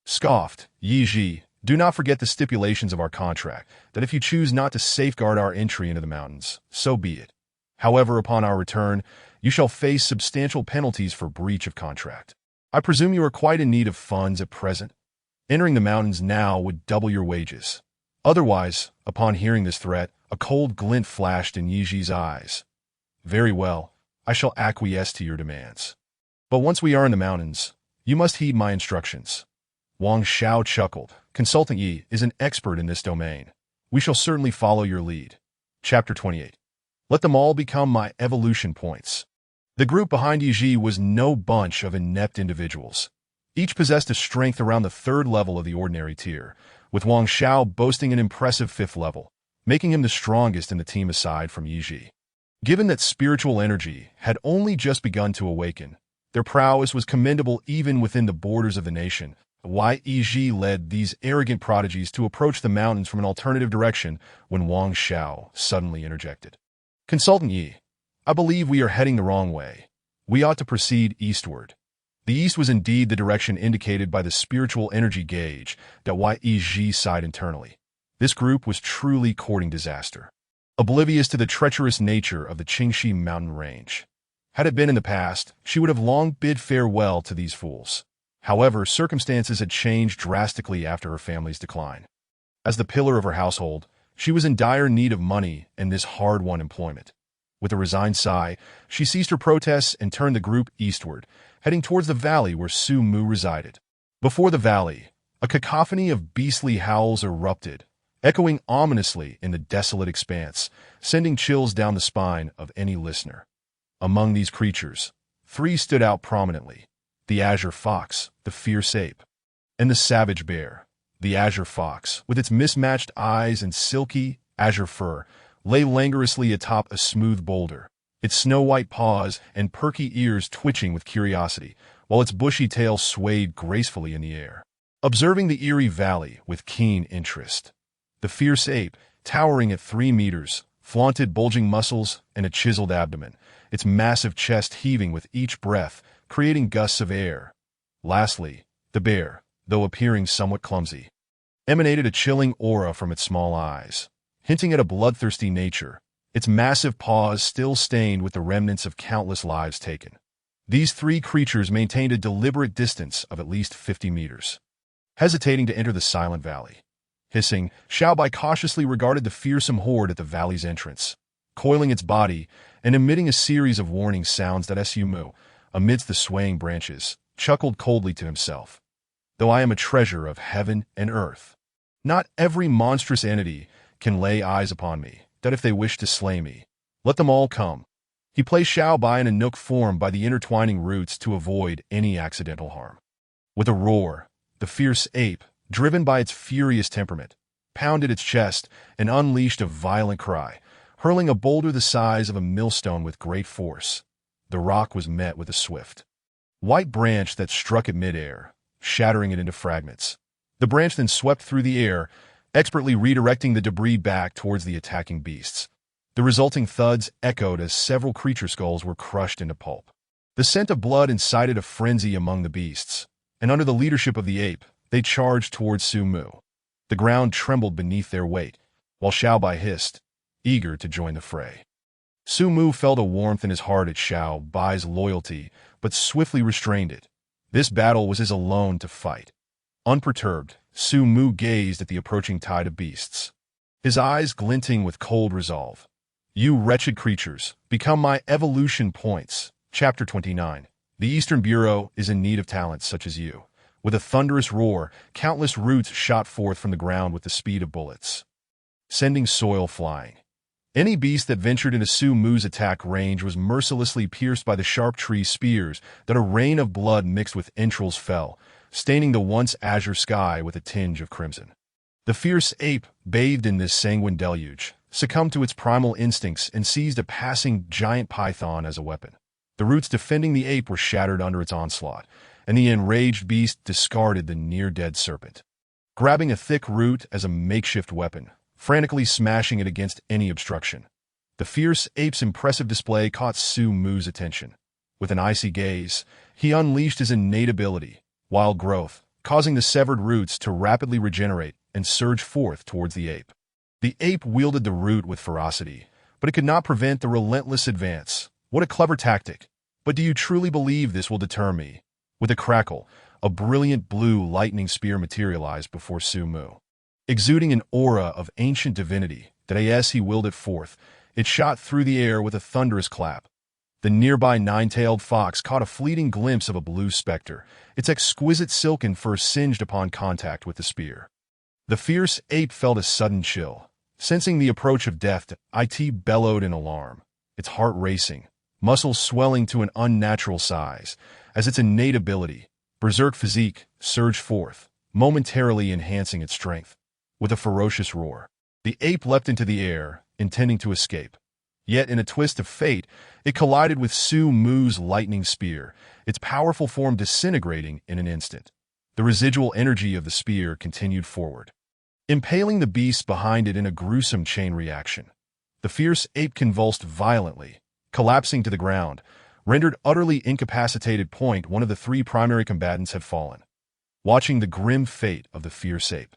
scoffed. "Yi Ji, Do not forget the stipulations of our contract, that if you choose not to safeguard our entry into the mountains, so be it. However, upon our return, you shall face substantial penalties for breach of contract. I presume you are quite in need of funds at present. Entering the mountains now would double your wages. Otherwise, upon hearing this threat, a cold glint flashed in Yiji's eyes. Very well, I shall acquiesce to your demands. But once we are in the mountains, you must heed my instructions. Wang Xiao chuckled. Consultant Yi is an expert in this domain. We shall certainly follow your lead. Chapter 28. Let them all become my evolution points. The group behind Yiji was no bunch of inept individuals. Each possessed a strength around the third level of the ordinary tier, with Wang Xiao boasting an impressive fifth level, making him the strongest in the team aside from Yiji. Given that spiritual energy had only just begun to awaken, their prowess was commendable even within the borders of the nation. Why Yiji led these arrogant prodigies to approach the mountains from an alternative direction when Wang Xiao suddenly interjected. Consultant Yi, I believe we are heading the wrong way. We ought to proceed eastward. The east was indeed the direction indicated by the spiritual energy gauge that Yiji sighed internally. This group was truly courting disaster, oblivious to the treacherous nature of the Qingxi mountain range. Had it been in the past, she would have long bid farewell to these fools. However, circumstances had changed drastically after her family's decline. As the pillar of her household, she was in dire need of money and this hard-won employment. With a resigned sigh, she ceased her protests and turned the group eastward, heading towards the valley where Su Mu resided. Before the valley, a cacophony of beastly howls erupted, echoing ominously in the desolate expanse, sending chills down the spine of any listener. Among these creatures, 3 stood out prominently: the azure fox, the fierce ape, and the savage bear. The azure fox, with its mismatched eyes and silky, azure fur, lay languorously atop a smooth boulder, its snow-white paws and perky ears twitching with curiosity, while its bushy tail swayed gracefully in the air. Observing the eerie valley with keen interest, the fierce ape, towering at 3 meters, flaunted bulging muscles and a chiseled abdomen, its massive chest heaving with each breath, creating gusts of air. Lastly, the bear, though appearing somewhat clumsy, emanated a chilling aura from its small eyes, hinting at a bloodthirsty nature, its massive paws still stained with the remnants of countless lives taken. These 3 creatures maintained a deliberate distance of at least 50 meters. Hesitating to enter the silent valley, hissing, Xiaobai cautiously regarded the fearsome horde at the valley's entrance, coiling its body and emitting a series of warning sounds that Su Mu, amidst the swaying branches, chuckled coldly to himself. Though I am a treasure of heaven and earth, not every monstrous entity can lay eyes upon me, that if they wish to slay me, let them all come. He placed Xiaobai in a nook formed by the intertwining roots to avoid any accidental harm. With a roar, the fierce ape, driven by its furious temperament, pounded its chest and unleashed a violent cry, hurling a boulder the size of a millstone with great force. The rock was met with a swift, white branch that struck it mid-air, shattering it into fragments. The branch then swept through the air, expertly redirecting the debris back towards the attacking beasts. The resulting thuds echoed as several creature skulls were crushed into pulp. The scent of blood incited a frenzy among the beasts, and under the leadership of the ape, they charged towards Su Mu. The ground trembled beneath their weight, while Xiaobai hissed, eager to join the fray. Su Mu felt a warmth in his heart at Xiaobai's loyalty, but swiftly restrained it. This battle was his alone to fight. Unperturbed, Su Mu gazed at the approaching tide of beasts, his eyes glinting with cold resolve. You wretched creatures, become my evolution points. Chapter 29. The Eastern Bureau is in need of talents such as you. With a thunderous roar, countless roots shot forth from the ground with the speed of bullets, sending soil flying. Any beast that ventured into Su Mu's attack range was mercilessly pierced by the sharp tree spears that a rain of blood mixed with entrails fell, staining the once azure sky with a tinge of crimson. The fierce ape, bathed in this sanguine deluge, succumbed to its primal instincts and seized a passing giant python as a weapon. The roots defending the ape were shattered under its onslaught, and the enraged beast discarded the near-dead serpent, grabbing a thick root as a makeshift weapon, frantically smashing it against any obstruction. The fierce ape's impressive display caught Su Mu's attention. With an icy gaze, he unleashed his innate ability, wild growth, causing the severed roots to rapidly regenerate and surge forth towards the ape. The ape wielded the root with ferocity, but it could not prevent the relentless advance. What a clever tactic! But do you truly believe this will deter me? With a crackle, a brilliant blue lightning spear materialized before Su Mu. Exuding an aura of ancient divinity, that as he willed it forth, it shot through the air with a thunderous clap. The nearby nine-tailed fox caught a fleeting glimpse of a blue specter, its exquisite silken fur singed upon contact with the spear. The fierce ape felt a sudden chill. Sensing the approach of death, it bellowed in alarm, its heart racing, muscles swelling to an unnatural size, as its innate ability, berserk physique, surged forth, momentarily enhancing its strength. With a ferocious roar, the ape leapt into the air, intending to escape. Yet, in a twist of fate, it collided with Su Mu's lightning spear, its powerful form disintegrating in an instant. The residual energy of the spear continued forward, impaling the beast behind it in a gruesome chain reaction. The fierce ape convulsed violently, collapsing to the ground, rendered utterly incapacitated. One of the three primary combatants had fallen. Watching the grim fate of the fierce ape,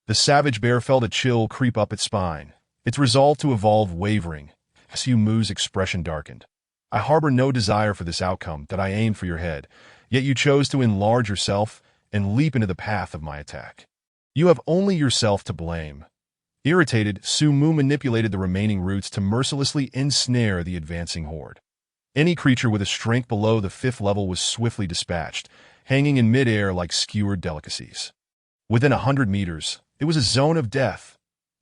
the savage bear felt a chill creep up its spine, its resolve to evolve wavering. Su Mu's expression darkened. I harbor no desire for this outcome that I aimed for your head, yet you chose to enlarge yourself and leap into the path of my attack. You have only yourself to blame. Irritated, Su Mu manipulated the remaining roots to mercilessly ensnare the advancing horde. Any creature with a strength below the 5th level was swiftly dispatched, hanging in midair like skewered delicacies. Within 100 meters, it was a zone of death.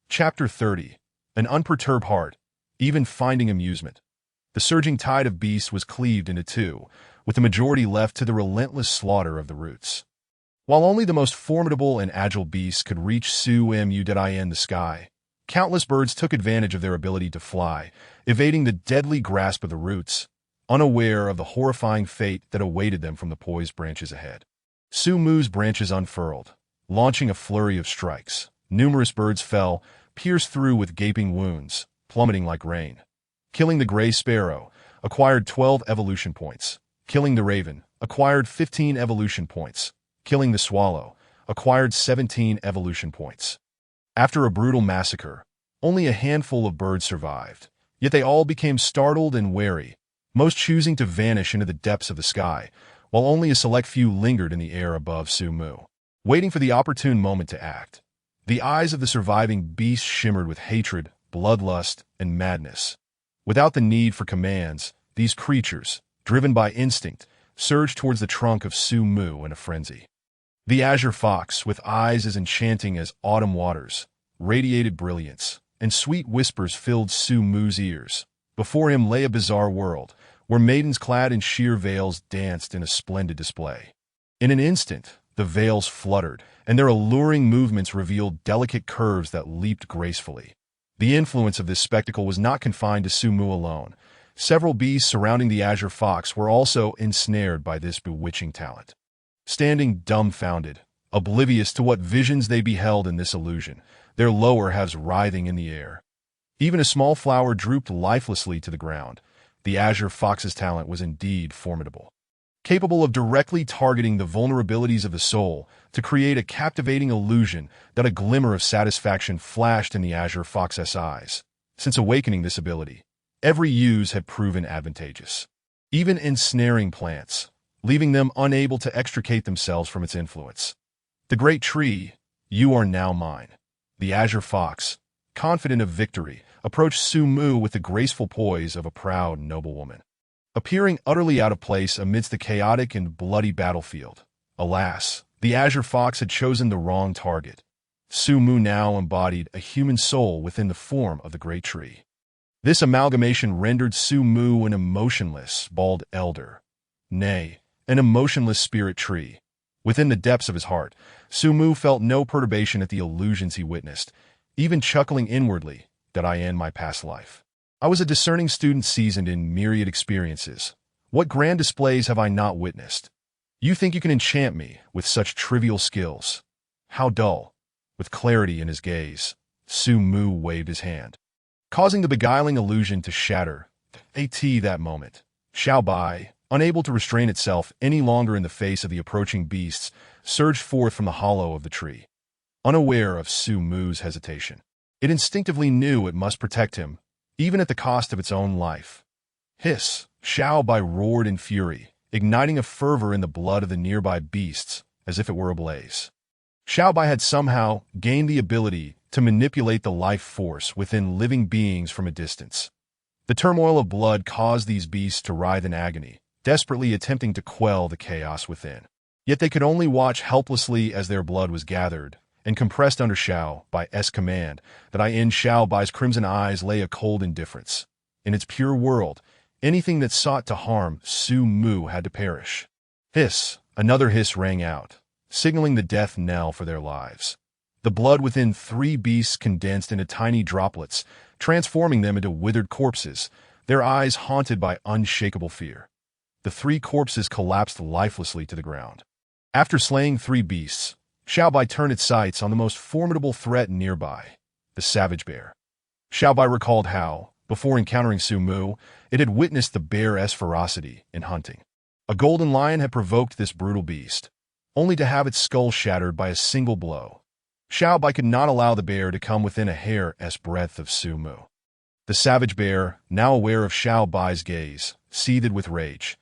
Chapter 30. An unperturbed heart, even finding amusement. The surging tide of beasts was cleaved into two, with the majority left to the relentless slaughter of the roots. While only the most formidable and agile beasts could reach Su Mu in the sky, countless birds took advantage of their ability to fly, evading the deadly grasp of the roots, unaware of the horrifying fate that awaited them from the poised branches ahead. Su Mu's branches unfurled, launching a flurry of strikes. Numerous birds fell, pierced through with gaping wounds, plummeting like rain. Killing the gray sparrow, acquired 12 evolution points. Killing the raven, acquired 15 evolution points. Killing the swallow, acquired 17 evolution points. After a brutal massacre, only a handful of birds survived, yet they all became startled and wary, most choosing to vanish into the depths of the sky, while only a select few lingered in the air above Su Mu, waiting for the opportune moment to act. The eyes of the surviving beasts shimmered with hatred, bloodlust, and madness. Without the need for commands, these creatures, driven by instinct, surged towards the trunk of Su Mu in a frenzy. The azure fox, with eyes as enchanting as autumn waters, radiated brilliance, and sweet whispers filled Su Mu's ears. Before him lay a bizarre world, where maidens clad in sheer veils danced in a splendid display. In an instant, the veils fluttered, and their alluring movements revealed delicate curves that leaped gracefully. The influence of this spectacle was not confined to Su Mu alone. Several beasts surrounding the azure fox were also ensnared by this bewitching talent. Standing dumbfounded, oblivious to what visions they beheld in this illusion, their lower halves writhing in the air. Even a small flower drooped lifelessly to the ground. The azure fox's talent was indeed formidable. Capable of directly targeting the vulnerabilities of the soul to create a captivating illusion that a glimmer of satisfaction flashed in the azure fox's eyes. Since awakening this ability, every use had proven advantageous, even ensnaring plants, leaving them unable to extricate themselves from its influence. The great tree, you are now mine. The azure fox, confident of victory, approached Su Mu with the graceful poise of a proud noblewoman. Appearing utterly out of place amidst the chaotic and bloody battlefield. Alas, the azure fox had chosen the wrong target. Su Mu now embodied a human soul within the form of the great tree. This amalgamation rendered Su Mu an emotionless, bald elder. Nay, an emotionless spirit tree. Within the depths of his heart, Su Mu felt no perturbation at the illusions he witnessed, even chuckling inwardly that I end my past life. I was a discerning student seasoned in myriad experiences. What grand displays have I not witnessed? You think you can enchant me with such trivial skills? How dull. With clarity in his gaze, Su Mu waved his hand, causing the beguiling illusion to shatter. That moment. Xiao Bai, unable to restrain itself any longer in the face of the approaching beasts, surged forth from the hollow of the tree. Unaware of Su Mu's hesitation, it instinctively knew it must protect him, even at the cost of its own life. Hiss! Xiao Bai roared in fury, igniting a fervor in the blood of the nearby beasts, as if it were ablaze. Xiao Bai had somehow gained the ability to manipulate the life force within living beings from a distance. The turmoil of blood caused these beasts to writhe in agony, desperately attempting to quell the chaos within. Yet they could only watch helplessly as their blood was gathered and compressed under Xiao Bai's command, that in Xiao Bai's crimson eyes lay a cold indifference. In its pure world, anything that sought to harm Su Mu had to perish. Hiss! Another hiss rang out, signaling the death knell for their lives. The blood within 3 beasts condensed into tiny droplets, transforming them into withered corpses, their eyes haunted by unshakable fear. The 3 corpses collapsed lifelessly to the ground. After slaying 3 beasts, Xiao Bai turned its sights on the most formidable threat nearby, the savage bear. Xiao Bai recalled how, before encountering Su Mu, it had witnessed the bear's ferocity in hunting. A golden lion had provoked this brutal beast, only to have its skull shattered by a single blow. Xiao Bai could not allow the bear to come within a hair's breadth of Su Mu. The savage bear, now aware of Xiao Bai's gaze, seethed with rage.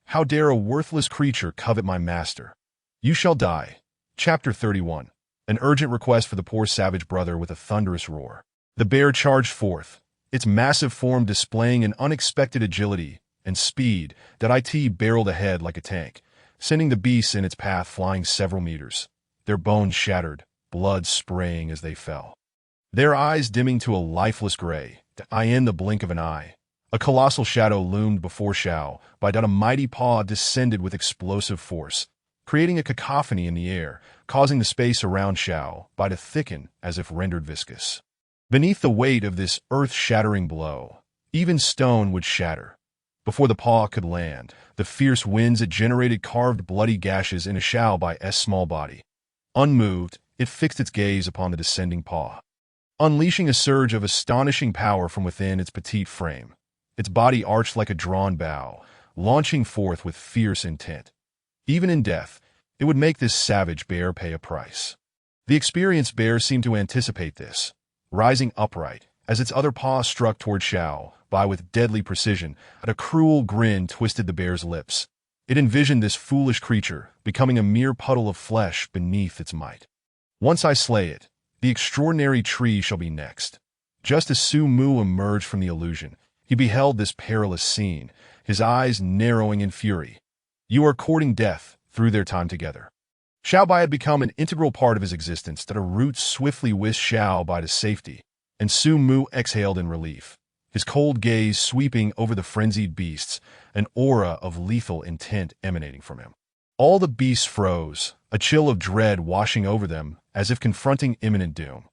How dare a worthless creature covet my master? You shall die. Chapter 31. An urgent request for the poor savage brother with a thunderous roar. The bear charged forth, its massive form displaying an unexpected agility and speed that barreled ahead like a tank, sending the beasts in its path flying several meters, their bones shattered, blood spraying as they fell. Their eyes dimming to a lifeless gray, in the blink of an eye. A colossal shadow loomed before Xiao Bai. A mighty paw descended with explosive force, creating a cacophony in the air, causing the space around Xiao Bai to thicken as if rendered viscous. Beneath the weight of this earth-shattering blow, even stone would shatter. Before the paw could land, the fierce winds it generated carved bloody gashes into Xiao Bai's small body. Unmoved, it fixed its gaze upon the descending paw, unleashing a surge of astonishing power from within its petite frame. Its body arched like a drawn bow, launching forth with fierce intent. Even in death, it would make this savage bear pay a price. The experienced bear seemed to anticipate this, rising upright as its other paw struck toward Xiao Bai with deadly precision. A cruel grin twisted the bear's lips. It envisioned this foolish creature becoming a mere puddle of flesh beneath its might. Once I slay it, the extraordinary tree shall be next. Just as Su Mu emerged from the illusion, he beheld this perilous scene, his eyes narrowing in fury. You are courting death through their time together. Xiao Bai had become an integral part of his existence that a root swiftly whisked Xiao Bai to safety, and Su Mu exhaled in relief, his cold gaze sweeping over the frenzied beasts, an aura of lethal intent emanating from him. All the beasts froze, a chill of dread washing over them as if confronting imminent doom.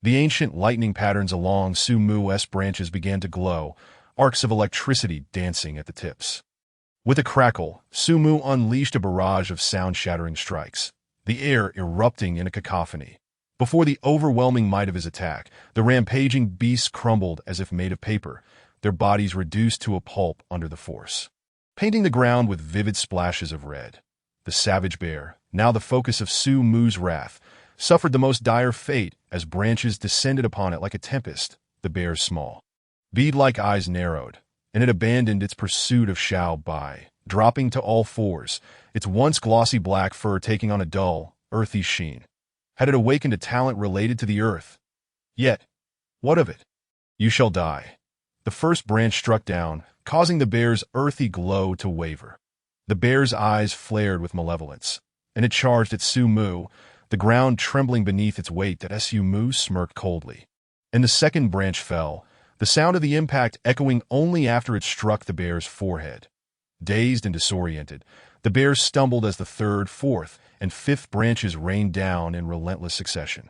The ancient lightning patterns along Su Mu's branches began to glow, arcs of electricity dancing at the tips. With a crackle, Su Mu unleashed a barrage of sound-shattering strikes, the air erupting in a cacophony. Before the overwhelming might of his attack, the rampaging beasts crumbled as if made of paper, their bodies reduced to a pulp under the force, painting the ground with vivid splashes of red. The savage bear, now the focus of Su Mu's wrath, suffered the most dire fate as branches descended upon it like a tempest. The bear's small, bead-like eyes narrowed, and it abandoned its pursuit of Xiao Bai, dropping to all fours, its once glossy black fur taking on a dull, earthy sheen. Had it awakened a talent related to the earth? Yet, what of it? You shall die. The first branch struck down, causing the bear's earthy glow to waver. The bear's eyes flared with malevolence, and it charged at Su Mu, the ground trembling beneath its weight. That Su Mu smirked coldly. And the second branch fell, the sound of the impact echoing only after it struck the bear's forehead. Dazed and disoriented, the bear stumbled as the third, fourth, and fifth branches rained down in relentless succession.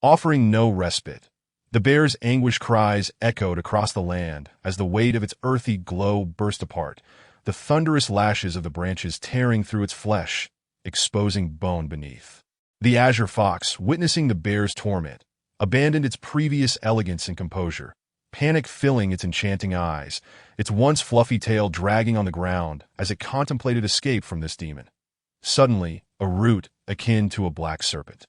Offering no respite, the bear's anguished cries echoed across the land as the weight of its earthy glow burst apart, the thunderous lashes of the branches tearing through its flesh, exposing bone beneath. The azure fox, witnessing the bear's torment, abandoned its previous elegance and composure, panic filling its enchanting eyes, its once fluffy tail dragging on the ground as it contemplated escape from this demon. Suddenly, a root, akin to a black serpent,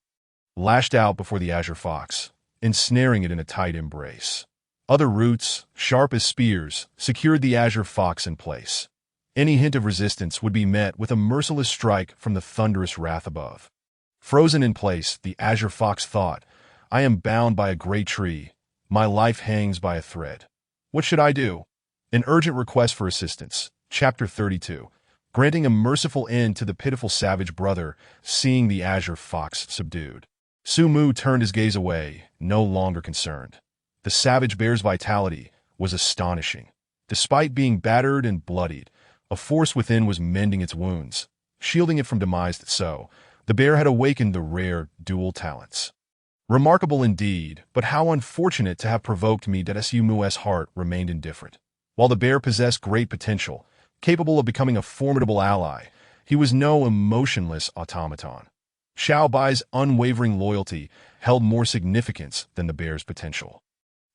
lashed out before the azure fox, ensnaring it in a tight embrace. Other roots, sharp as spears, secured the azure fox in place. Any hint of resistance would be met with a merciless strike from the thunderous wrath above. Frozen in place, the azure fox thought, "I am bound by a great tree. My life hangs by a thread. What should I do?" An urgent request for assistance. Chapter 32. Granting a merciful end to the pitiful savage brother, seeing the azure fox subdued. Su Mu turned his gaze away, no longer concerned. The savage bear's vitality was astonishing. Despite being battered and bloodied, a force within was mending its wounds, shielding it from demise. So, the bear had awakened the rare dual talents. Remarkable indeed, but how unfortunate to have provoked me that Su Mu's heart remained indifferent. While the bear possessed great potential, capable of becoming a formidable ally, he was no emotionless automaton. Xiao Bai's unwavering loyalty held more significance than the bear's potential.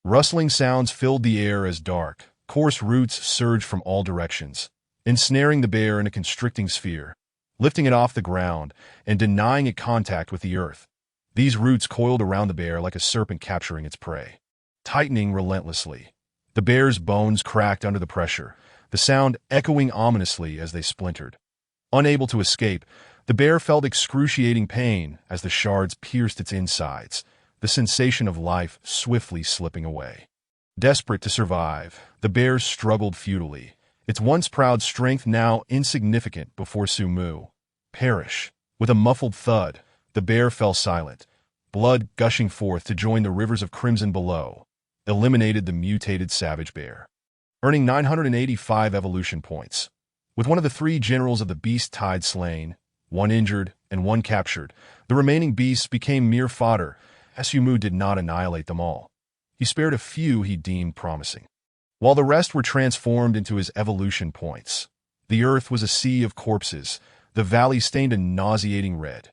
Rustling sounds filled the air as dark, coarse roots surged from all directions, ensnaring the bear in a constricting sphere, lifting it off the ground and denying it contact with the earth. These roots coiled around the bear like a serpent capturing its prey, tightening relentlessly. The bear's bones cracked under the pressure, the sound echoing ominously as they splintered. Unable to escape, the bear felt excruciating pain as the shards pierced its insides, the sensation of life swiftly slipping away. Desperate to survive, the bear struggled futilely, its once proud strength now insignificant before Su Mu. Perish. With a muffled thud, the bear fell silent, blood gushing forth to join the rivers of crimson below, eliminated the mutated savage bear, earning 985 evolution points. With one of the three generals of the beast tide slain, one injured and one captured, the remaining beasts became mere fodder. Su Mu did not annihilate them all. He spared a few he deemed promising, while the rest were transformed into his evolution points. The earth was a sea of corpses, the valley stained a nauseating red.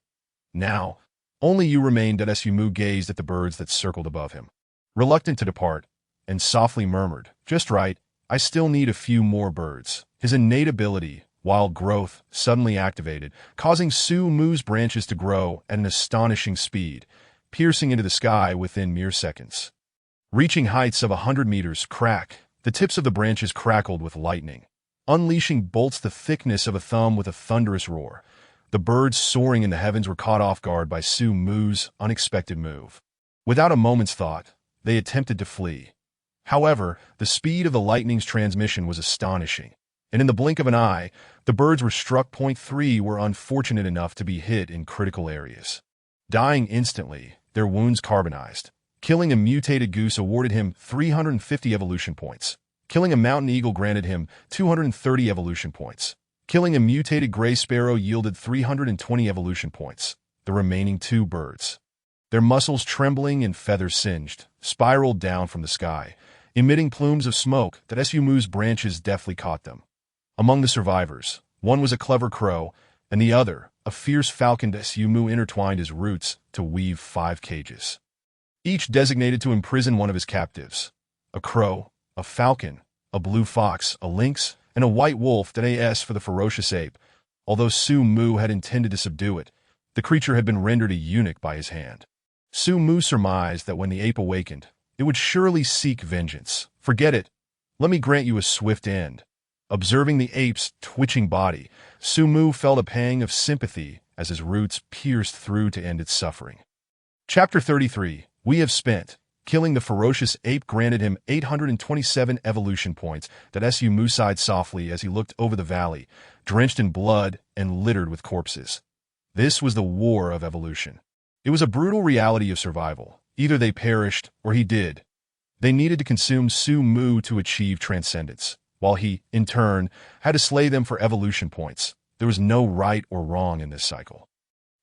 Now, only you remained. Su Mu gazed at the birds that circled above him, reluctant to depart, and softly murmured, "Just right, I still need a few more birds." His innate ability, wild growth, suddenly activated, causing Su Mu's branches to grow at an astonishing speed, piercing into the sky within mere seconds. Reaching heights of 100 meters, the tips of the branches crackled with lightning, unleashing bolts the thickness of a thumb with a thunderous roar. The birds soaring in the heavens were caught off guard by Su Mu's unexpected move. Without a moment's thought, they attempted to flee. However, the speed of the lightning's transmission was astonishing, and in the blink of an eye, the birds were struck. 3 were unfortunate enough to be hit in critical areas, dying instantly, their wounds carbonized. Killing a mutated goose awarded him 350 evolution points. Killing a mountain eagle granted him 230 evolution points. Killing a mutated gray sparrow yielded 320 evolution points. The remaining two birds, their muscles trembling and feathers singed, spiraled down from the sky, emitting plumes of smoke that Su Mu's branches deftly caught them. Among the survivors, one was a clever crow, and the other, a fierce falcon. Su Mu intertwined his roots to weave 5 cages, each designated to imprison one of his captives. A crow, a falcon, a blue fox, a lynx, and a white wolf. As for the ferocious ape, although Su Mu had intended to subdue it, the creature had been rendered a eunuch by his hand. Su Mu surmised that when the ape awakened, it would surely seek vengeance. "Forget it. Let me grant you a swift end." Observing the ape's twitching body, Su Mu felt a pang of sympathy as his roots pierced through to end its suffering. Chapter 33. We have spent. Killing the ferocious ape granted him 827 evolution points. Su Mu sighed softly as he looked over the valley, drenched in blood and littered with corpses. This was the war of evolution. It was a brutal reality of survival. Either they perished, or he did. They needed to consume Su Mu to achieve transcendence, while he, in turn, had to slay them for evolution points. There was no right or wrong in this cycle.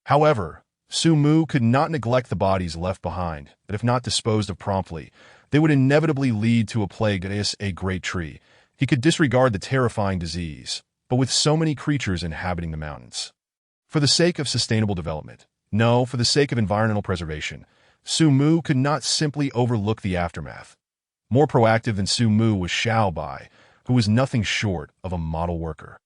However, Su Mu could not neglect the bodies left behind, that if not disposed of promptly, they would inevitably lead to a plague. A great tree. He could disregard the terrifying disease, but with so many creatures inhabiting the mountains. For the sake of sustainable development, no, for the sake of environmental preservation, Su Mu could not simply overlook the aftermath. More proactive than Su Mu was Xiao Bai, who was nothing short of a model worker.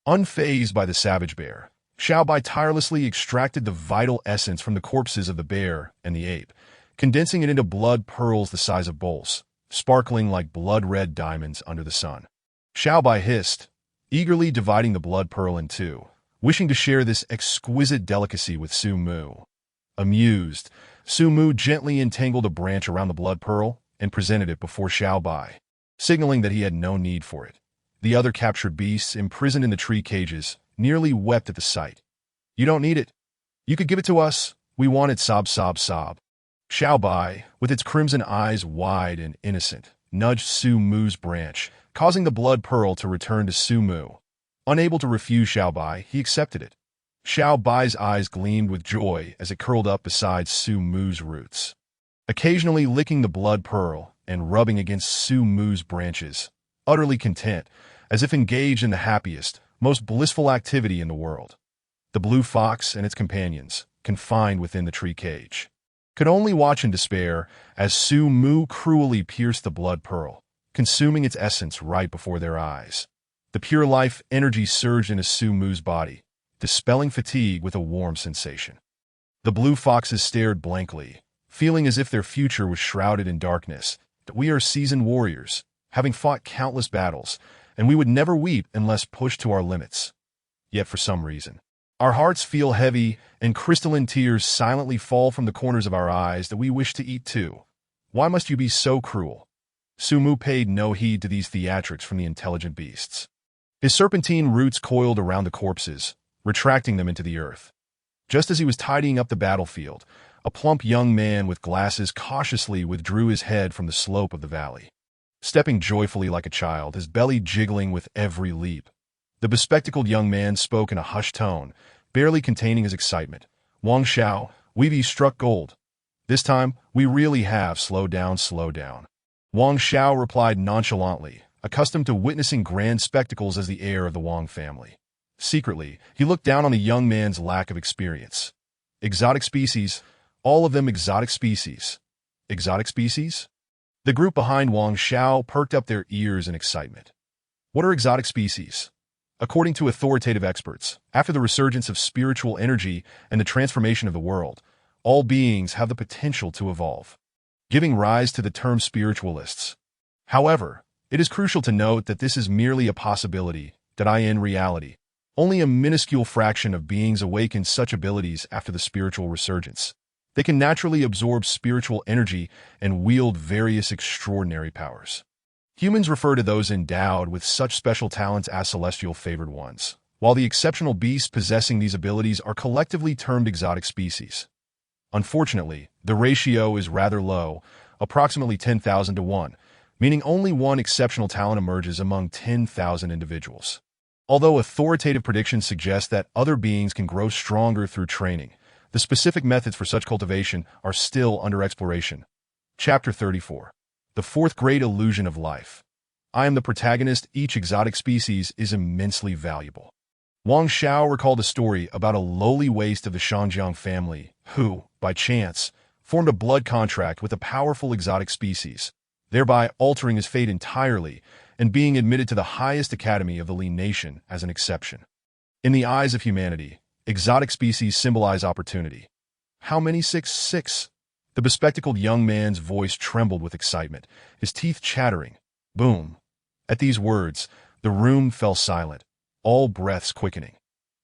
Unfazed by the savage bear, Xiao Bai tirelessly extracted the vital essence from the corpses of the bear and the ape, condensing it into blood pearls the size of bowls, sparkling like blood-red diamonds under the sun. Xiao Bai hissed, eagerly dividing the blood pearl in two, wishing to share this exquisite delicacy with Su Mu. Amused, Su Mu gently entangled a branch around the blood pearl and presented it before Xiao Bai, signaling that he had no need for it. The other captured beasts, imprisoned in the tree cages, nearly wept at the sight. "You don't need it. You could give it to us. We want it, sob, sob, sob." Xiao Bai, with its crimson eyes wide and innocent, nudged Su Mu's branch, causing the blood pearl to return to Su Mu. Unable to refuse Xiao Bai, he accepted it. Xiao Bai's eyes gleamed with joy as it curled up beside Su Mu's roots, occasionally licking the blood pearl and rubbing against Su Mu's branches, utterly content, as if engaged in the happiest, most blissful activity in the world. The blue fox and its companions, confined within the tree cage, could only watch in despair as Su Mu cruelly pierced the blood pearl, consuming its essence right before their eyes. The pure life energy surged into Su Mu's body, dispelling fatigue with a warm sensation. The blue foxes stared blankly, feeling as if their future was shrouded in darkness. "We are seasoned warriors, having fought countless battles, and we would never weep unless pushed to our limits. Yet for some reason, our hearts feel heavy and crystalline tears silently fall from the corners of our eyes that we wish to eat too. Why must you be so cruel?" Su Mu paid no heed to these theatrics from the intelligent beasts. His serpentine roots coiled around the corpses, retracting them into the earth. Just as he was tidying up the battlefield, a plump young man with glasses cautiously withdrew his head from the slope of the valley. Stepping joyfully like a child, his belly jiggling with every leap, the bespectacled young man spoke in a hushed tone, barely containing his excitement. "Wang Xiao, we've struck gold. This time, we really have slowed down, slow down." Wang Xiao replied nonchalantly, accustomed to witnessing grand spectacles as the heir of the Wang family. Secretly, he looked down on the young man's lack of experience. Exotic species, all of them exotic species. Exotic species? The group behind Wang Xiao perked up their ears in excitement. What are exotic species? According to authoritative experts, after the resurgence of spiritual energy and the transformation of the world, all beings have the potential to evolve, giving rise to the term spiritualists. However, it is crucial to note that this is merely a possibility, that in reality, only a minuscule fraction of beings awaken such abilities after the spiritual resurgence. They can naturally absorb spiritual energy and wield various extraordinary powers. Humans refer to those endowed with such special talents as celestial favored ones, while the exceptional beasts possessing these abilities are collectively termed exotic species. Unfortunately, the ratio is rather low, approximately 10,000 to 1, meaning only one exceptional talent emerges among 10,000 individuals. Although authoritative predictions suggest that other beings can grow stronger through training, the specific methods for such cultivation are still under exploration. Chapter 34. The Fourth Great Illusion of Life. I am the protagonist. Each exotic species is immensely valuable. Wang Xiao recalled a story about a lowly waste of the Shangjiang family who, by chance, formed a blood contract with a powerful exotic species, thereby altering his fate entirely and being admitted to the highest academy of the Li nation as an exception. In the eyes of humanity, exotic species symbolize opportunity. How many? Six. The bespectacled young man's voice trembled with excitement, his teeth chattering. Boom. At these words, the room fell silent, all breaths quickening.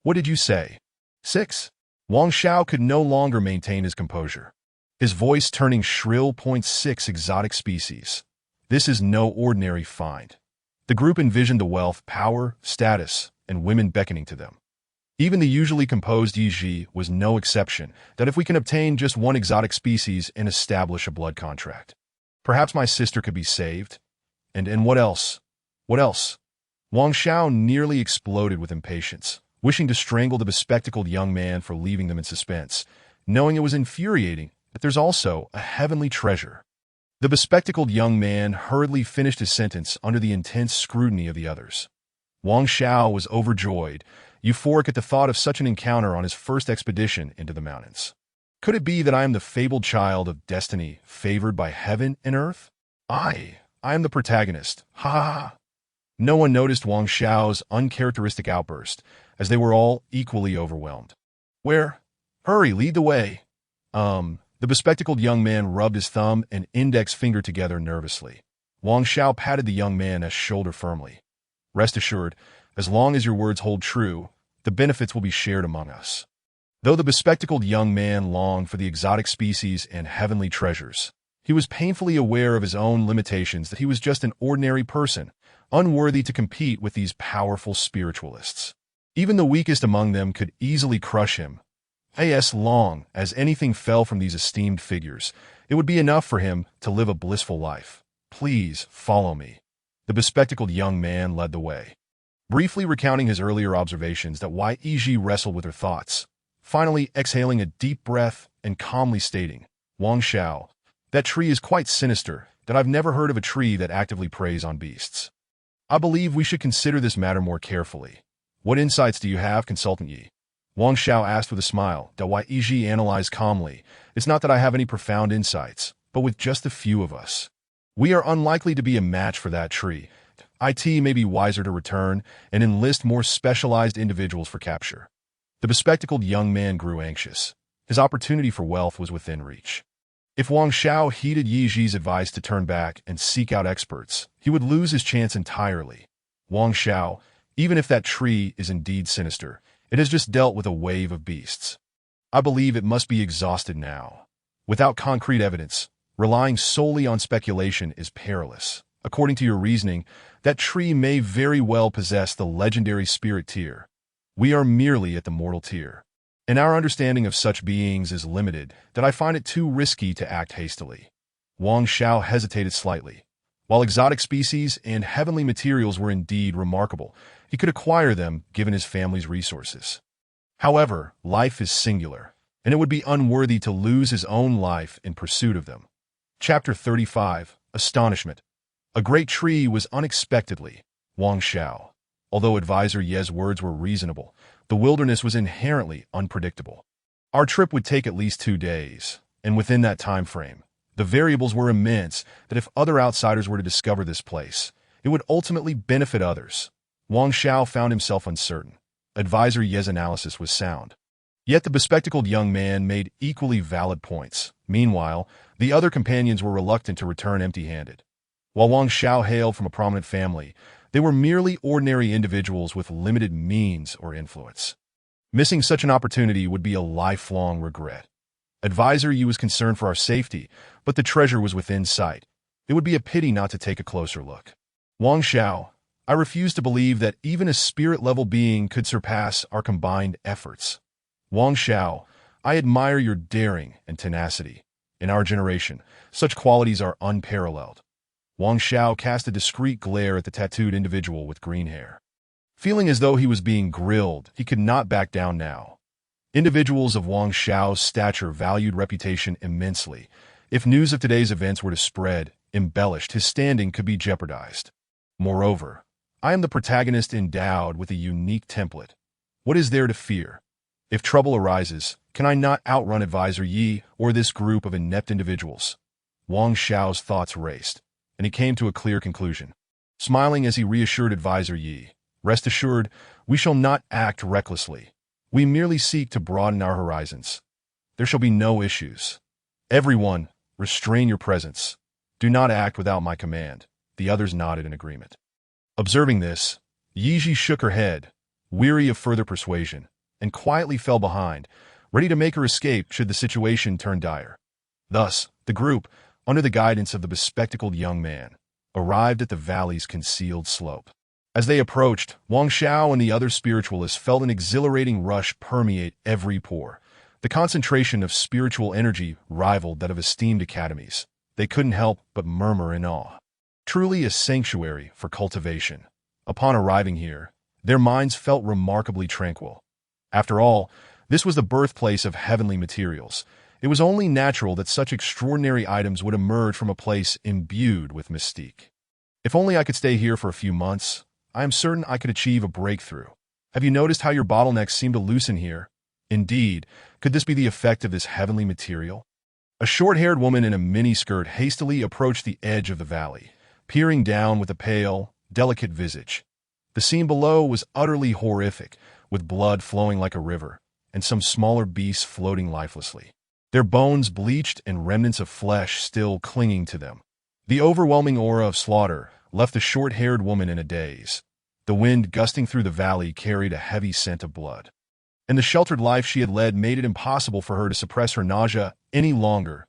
What did you say? 6. Wang Xiao could no longer maintain his composure, his voice turning shrill. 6 exotic species. This is no ordinary find. The group envisioned the wealth, power, status, and women beckoning to them. Even the usually composed Yi was no exception, that if we can obtain just one exotic species and establish a blood contract, perhaps my sister could be saved. And what else? What else? Wang Xiao nearly exploded with impatience, wishing to strangle the bespectacled young man for leaving them in suspense, knowing it was infuriating that there's also a heavenly treasure. The bespectacled young man hurriedly finished his sentence under the intense scrutiny of the others. Wang Xiao was overjoyed, euphoric at the thought of such an encounter on his first expedition into the mountains. Could it be that I am the fabled child of destiny, favored by heaven and earth? I am the protagonist. Ha ha ha. No one noticed Wang Xiao's uncharacteristic outburst, as they were all equally overwhelmed. Where? Hurry, lead the way. The bespectacled young man rubbed his thumb and index finger together nervously. Wang Xiao patted the young man's shoulder firmly. Rest assured, as long as your words hold true, the benefits will be shared among us. Though the bespectacled young man longed for the exotic species and heavenly treasures, he was painfully aware of his own limitations, that he was just an ordinary person, unworthy to compete with these powerful spiritualists. Even the weakest among them could easily crush him. As long as anything fell from these esteemed figures, it would be enough for him to live a blissful life. Please follow me. The bespectacled young man led the way, briefly recounting his earlier observations that Wei Yizhi wrestled with her thoughts, finally exhaling a deep breath and calmly stating, Wang Xiao, that tree is quite sinister, that I've never heard of a tree that actively preys on beasts. I believe we should consider this matter more carefully. What insights do you have, Consultant Yi? Wang Xiao asked with a smile that Wei Yizhi analyzed calmly. It's not that I have any profound insights, but with just a few of us, we are unlikely to be a match for that tree. IT may be wiser to return and enlist more specialized individuals for capture. The bespectacled young man grew anxious. His opportunity for wealth was within reach. If Wang Xiao heeded Yi Zhi's advice to turn back and seek out experts, he would lose his chance entirely. Wang Xiao, even if that tree is indeed sinister, it has just dealt with a wave of beasts. I believe it must be exhausted now. Without concrete evidence, relying solely on speculation is perilous. According to your reasoning, that tree may very well possess the legendary spirit tier. We are merely at the mortal tier, and our understanding of such beings is limited, that I find it too risky to act hastily. Wang Xiao hesitated slightly. While exotic species and heavenly materials were indeed remarkable, he could acquire them given his family's resources. However, life is singular, and it would be unworthy to lose his own life in pursuit of them. Chapter 35. Astonishment. A great tree was unexpectedly Wang Xiao. Although Advisor Ye's words were reasonable, the wilderness was inherently unpredictable. Our trip would take at least 2 days, and within that time frame, the variables were immense that if other outsiders were to discover this place, it would ultimately benefit others. Wang Xiao found himself uncertain. Advisor Ye's analysis was sound. Yet the bespectacled young man made equally valid points. Meanwhile, the other companions were reluctant to return empty-handed. While Wang Xiao hailed from a prominent family, they were merely ordinary individuals with limited means or influence. Missing such an opportunity would be a lifelong regret. Advisor Yi was concerned for our safety, but the treasure was within sight. It would be a pity not to take a closer look. Wang Xiao, I refuse to believe that even a spirit-level being could surpass our combined efforts. Wang Xiao, I admire your daring and tenacity. In our generation, such qualities are unparalleled. Wang Xiao cast a discreet glare at the tattooed individual with green hair. Feeling as though he was being grilled, he could not back down now. Individuals of Wang Xiao's stature valued reputation immensely. If news of today's events were to spread, embellished, his standing could be jeopardized. Moreover, I am the protagonist endowed with a unique template. What is there to fear? If trouble arises, can I not outrun Advisor Yi or this group of inept individuals? Wang Xiao's thoughts raced, and he came to a clear conclusion. Smiling as he reassured Advisor Yi, rest assured, we shall not act recklessly. We merely seek to broaden our horizons. There shall be no issues. Everyone, restrain your presence. Do not act without my command. The others nodded in agreement. Observing this, Yi Zhi shook her head, weary of further persuasion, and quietly fell behind, ready to make her escape should the situation turn dire. Thus, the group, under the guidance of the bespectacled young man, arrived at the valley's concealed slope. As they approached, Wang Xiao and the other spiritualists felt an exhilarating rush permeate every pore. The concentration of spiritual energy rivaled that of esteemed academies. They couldn't help but murmur in awe. Truly a sanctuary for cultivation. Upon arriving here, their minds felt remarkably tranquil. After all, this was the birthplace of heavenly materials. It was only natural that such extraordinary items would emerge from a place imbued with mystique. If only I could stay here for a few months, I am certain I could achieve a breakthrough. Have you noticed how your bottlenecks seem to loosen here? Indeed, could this be the effect of this heavenly material? A short-haired woman in a miniskirt hastily approached the edge of the valley, peering down with a pale, delicate visage. The scene below was utterly horrific, with blood flowing like a river, and some smaller beasts floating lifelessly, their bones bleached and remnants of flesh still clinging to them. The overwhelming aura of slaughter left the short-haired woman in a daze. The wind gusting through the valley carried a heavy scent of blood, and the sheltered life she had led made it impossible for her to suppress her nausea any longer.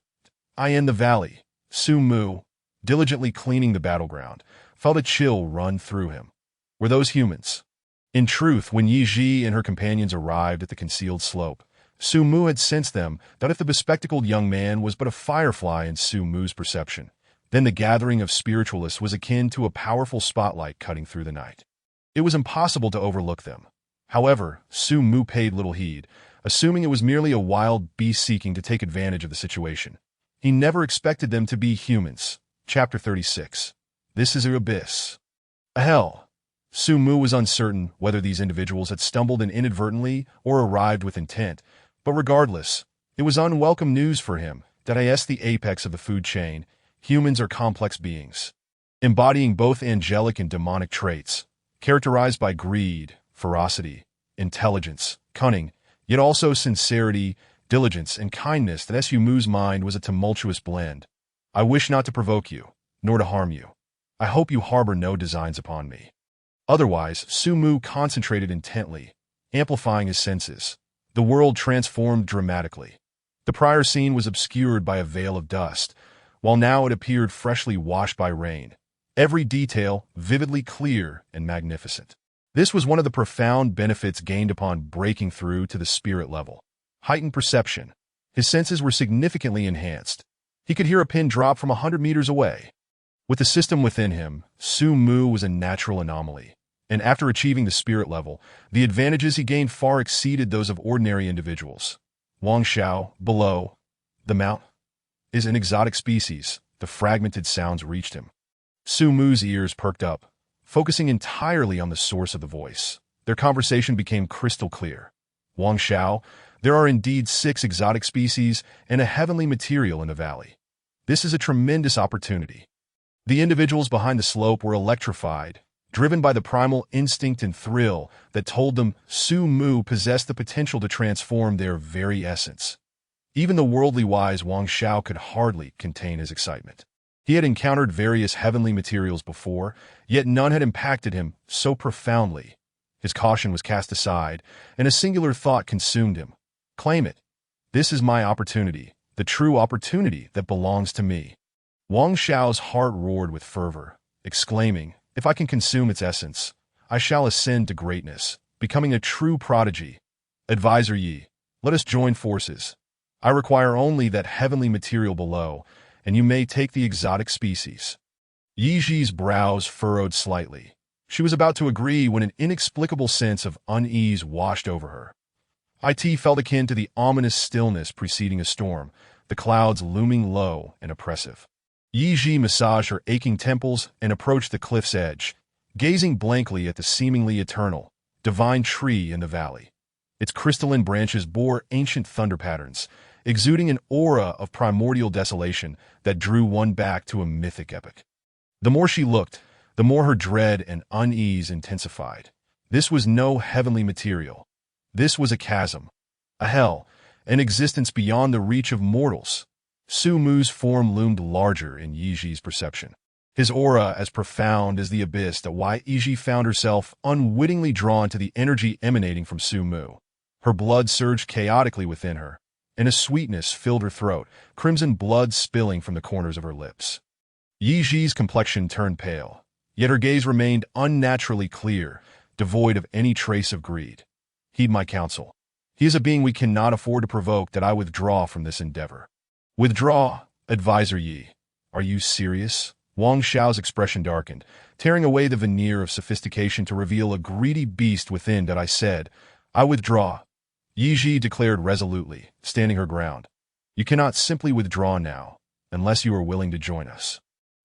In the valley, Su Mu, diligently cleaning the battleground, felt a chill run through him. Were those humans? In truth, when Yi Ji and her companions arrived at the concealed slope, Su Mu had sensed them that if the bespectacled young man was but a firefly in Su Mu's perception, then the gathering of spiritualists was akin to a powerful spotlight cutting through the night. It was impossible to overlook them. However, Su Mu paid little heed, assuming it was merely a wild beast seeking to take advantage of the situation. He never expected them to be humans. Chapter 36. This is an abyss. A hell. Su Mu was uncertain whether these individuals had stumbled in inadvertently or arrived with intent, but regardless, it was unwelcome news for him that as the apex of the food chain, humans are complex beings, embodying both angelic and demonic traits, characterized by greed, ferocity, intelligence, cunning, yet also sincerity, diligence, and kindness. That Su Mu's mind was a tumultuous blend. I wish not to provoke you, nor to harm you. I hope you harbor no designs upon me. Otherwise, Su Mu concentrated intently, amplifying his senses. The world transformed dramatically. The prior scene was obscured by a veil of dust, while now it appeared freshly washed by rain, every detail vividly clear and magnificent. This was one of the profound benefits gained upon breaking through to the spirit level. Heightened perception. His senses were significantly enhanced. He could hear a pin drop from 100 meters away. With the system within him, Su Mu was a natural anomaly, and after achieving the spirit level, the advantages he gained far exceeded those of ordinary individuals. Wang Xiao, below, the mount, is an exotic species. The fragmented sounds reached him. Su Mu's ears perked up, focusing entirely on the source of the voice. Their conversation became crystal clear. Wang Xiao, there are indeed 6 exotic species and a heavenly material in the valley. This is a tremendous opportunity. The individuals behind the slope were electrified, driven by the primal instinct and thrill that told them Su Mu possessed the potential to transform their very essence. Even the worldly wise Wang Xiao could hardly contain his excitement. He had encountered various heavenly materials before, yet none had impacted him so profoundly. His caution was cast aside, and a singular thought consumed him. Claim it. This is my opportunity, the true opportunity that belongs to me. Wang Xiao's heart roared with fervor, exclaiming, if I can consume its essence, I shall ascend to greatness, becoming a true prodigy. Advisor Yi, let us join forces. I require only that heavenly material below, and you may take the exotic species. Yi Ji's brows furrowed slightly. She was about to agree when an inexplicable sense of unease washed over her. It felt akin to the ominous stillness preceding a storm, the clouds looming low and oppressive. Yi Ji massaged her aching temples and approached the cliff's edge, gazing blankly at the seemingly eternal, divine tree in the valley. Its crystalline branches bore ancient thunder patterns, exuding an aura of primordial desolation that drew one back to a mythic epic. The more she looked, the more her dread and unease intensified. This was no heavenly material. This was a chasm, a hell, an existence beyond the reach of mortals. Su Mu's form loomed larger in Yi Ji's perception, his aura as profound as the abyss that Yi Ji found herself unwittingly drawn to the energy emanating from Su Mu. Her blood surged chaotically within her, and a sweetness filled her throat, crimson blood spilling from the corners of her lips. Yi Ji's complexion turned pale, yet her gaze remained unnaturally clear, devoid of any trace of greed. Heed my counsel. He is a being we cannot afford to provoke. That I withdraw from this endeavor. Withdraw, Advisor Yi. Are you serious? Wang Xiao's expression darkened, tearing away the veneer of sophistication to reveal a greedy beast within. That I said, I withdraw. Yi Ji declared resolutely, standing her ground. You cannot simply withdraw now, unless you are willing to join us.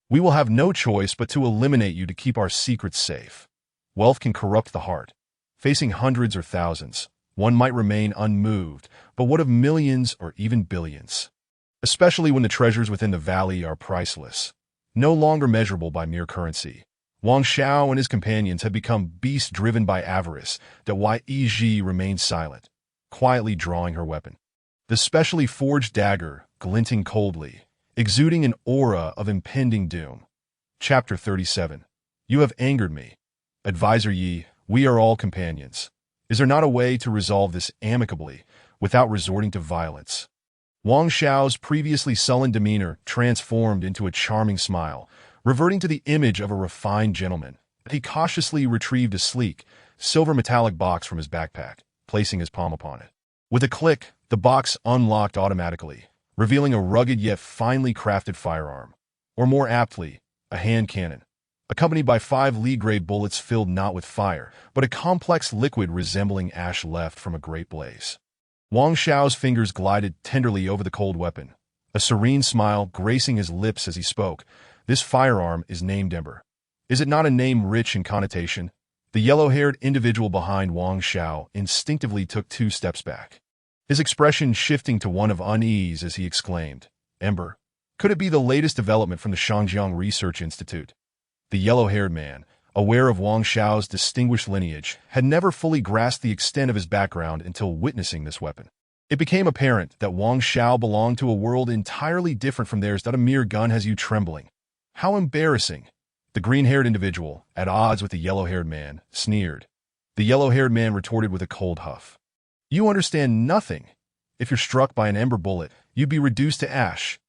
We will have no choice but to eliminate you to keep our secrets safe. Wealth can corrupt the heart. Facing hundreds or thousands, one might remain unmoved, but what of millions or even billions? Especially when the treasures within the valley are priceless. no longer measurable by mere currency. Wang Xiao and his companions had become beasts driven by avarice, that why Yi Ji remained silent, quietly drawing her weapon. The specially forged dagger, glinting coldly, exuding an aura of impending doom. Chapter 37. You have angered me. Advisor Yi, we are all companions. Is there not a way to resolve this amicably, without resorting to violence? Wang Xiao's previously sullen demeanor transformed into a charming smile, reverting to the image of a refined gentleman. He cautiously retrieved a sleek, silver metallic box from his backpack, placing his palm upon it. With a click, the box unlocked automatically, revealing a rugged yet finely crafted firearm, or more aptly, a hand cannon, accompanied by 5 Lee-grade bullets filled not with fire, but a complex liquid resembling ash left from a great blaze. Wang Xiao's fingers glided tenderly over the cold weapon, a serene smile gracing his lips as he spoke. This firearm is named Ember. Is it not a name rich in connotation? The yellow-haired individual behind Wang Xiao instinctively took 2 steps back, his expression shifting to one of unease as he exclaimed, Ember? Could it be the latest development from the Shangjiang Research Institute? The yellow-haired man, aware of Wang Xiao's distinguished lineage, had never fully grasped the extent of his background until witnessing this weapon. It became apparent that Wang Xiao belonged to a world entirely different from theirs, that a mere gun has you trembling. How embarrassing! The green-haired individual, at odds with the yellow-haired man, sneered. The yellow-haired man retorted with a cold huff. You understand nothing. If you're struck by an ember bullet, you'd be reduced to ash.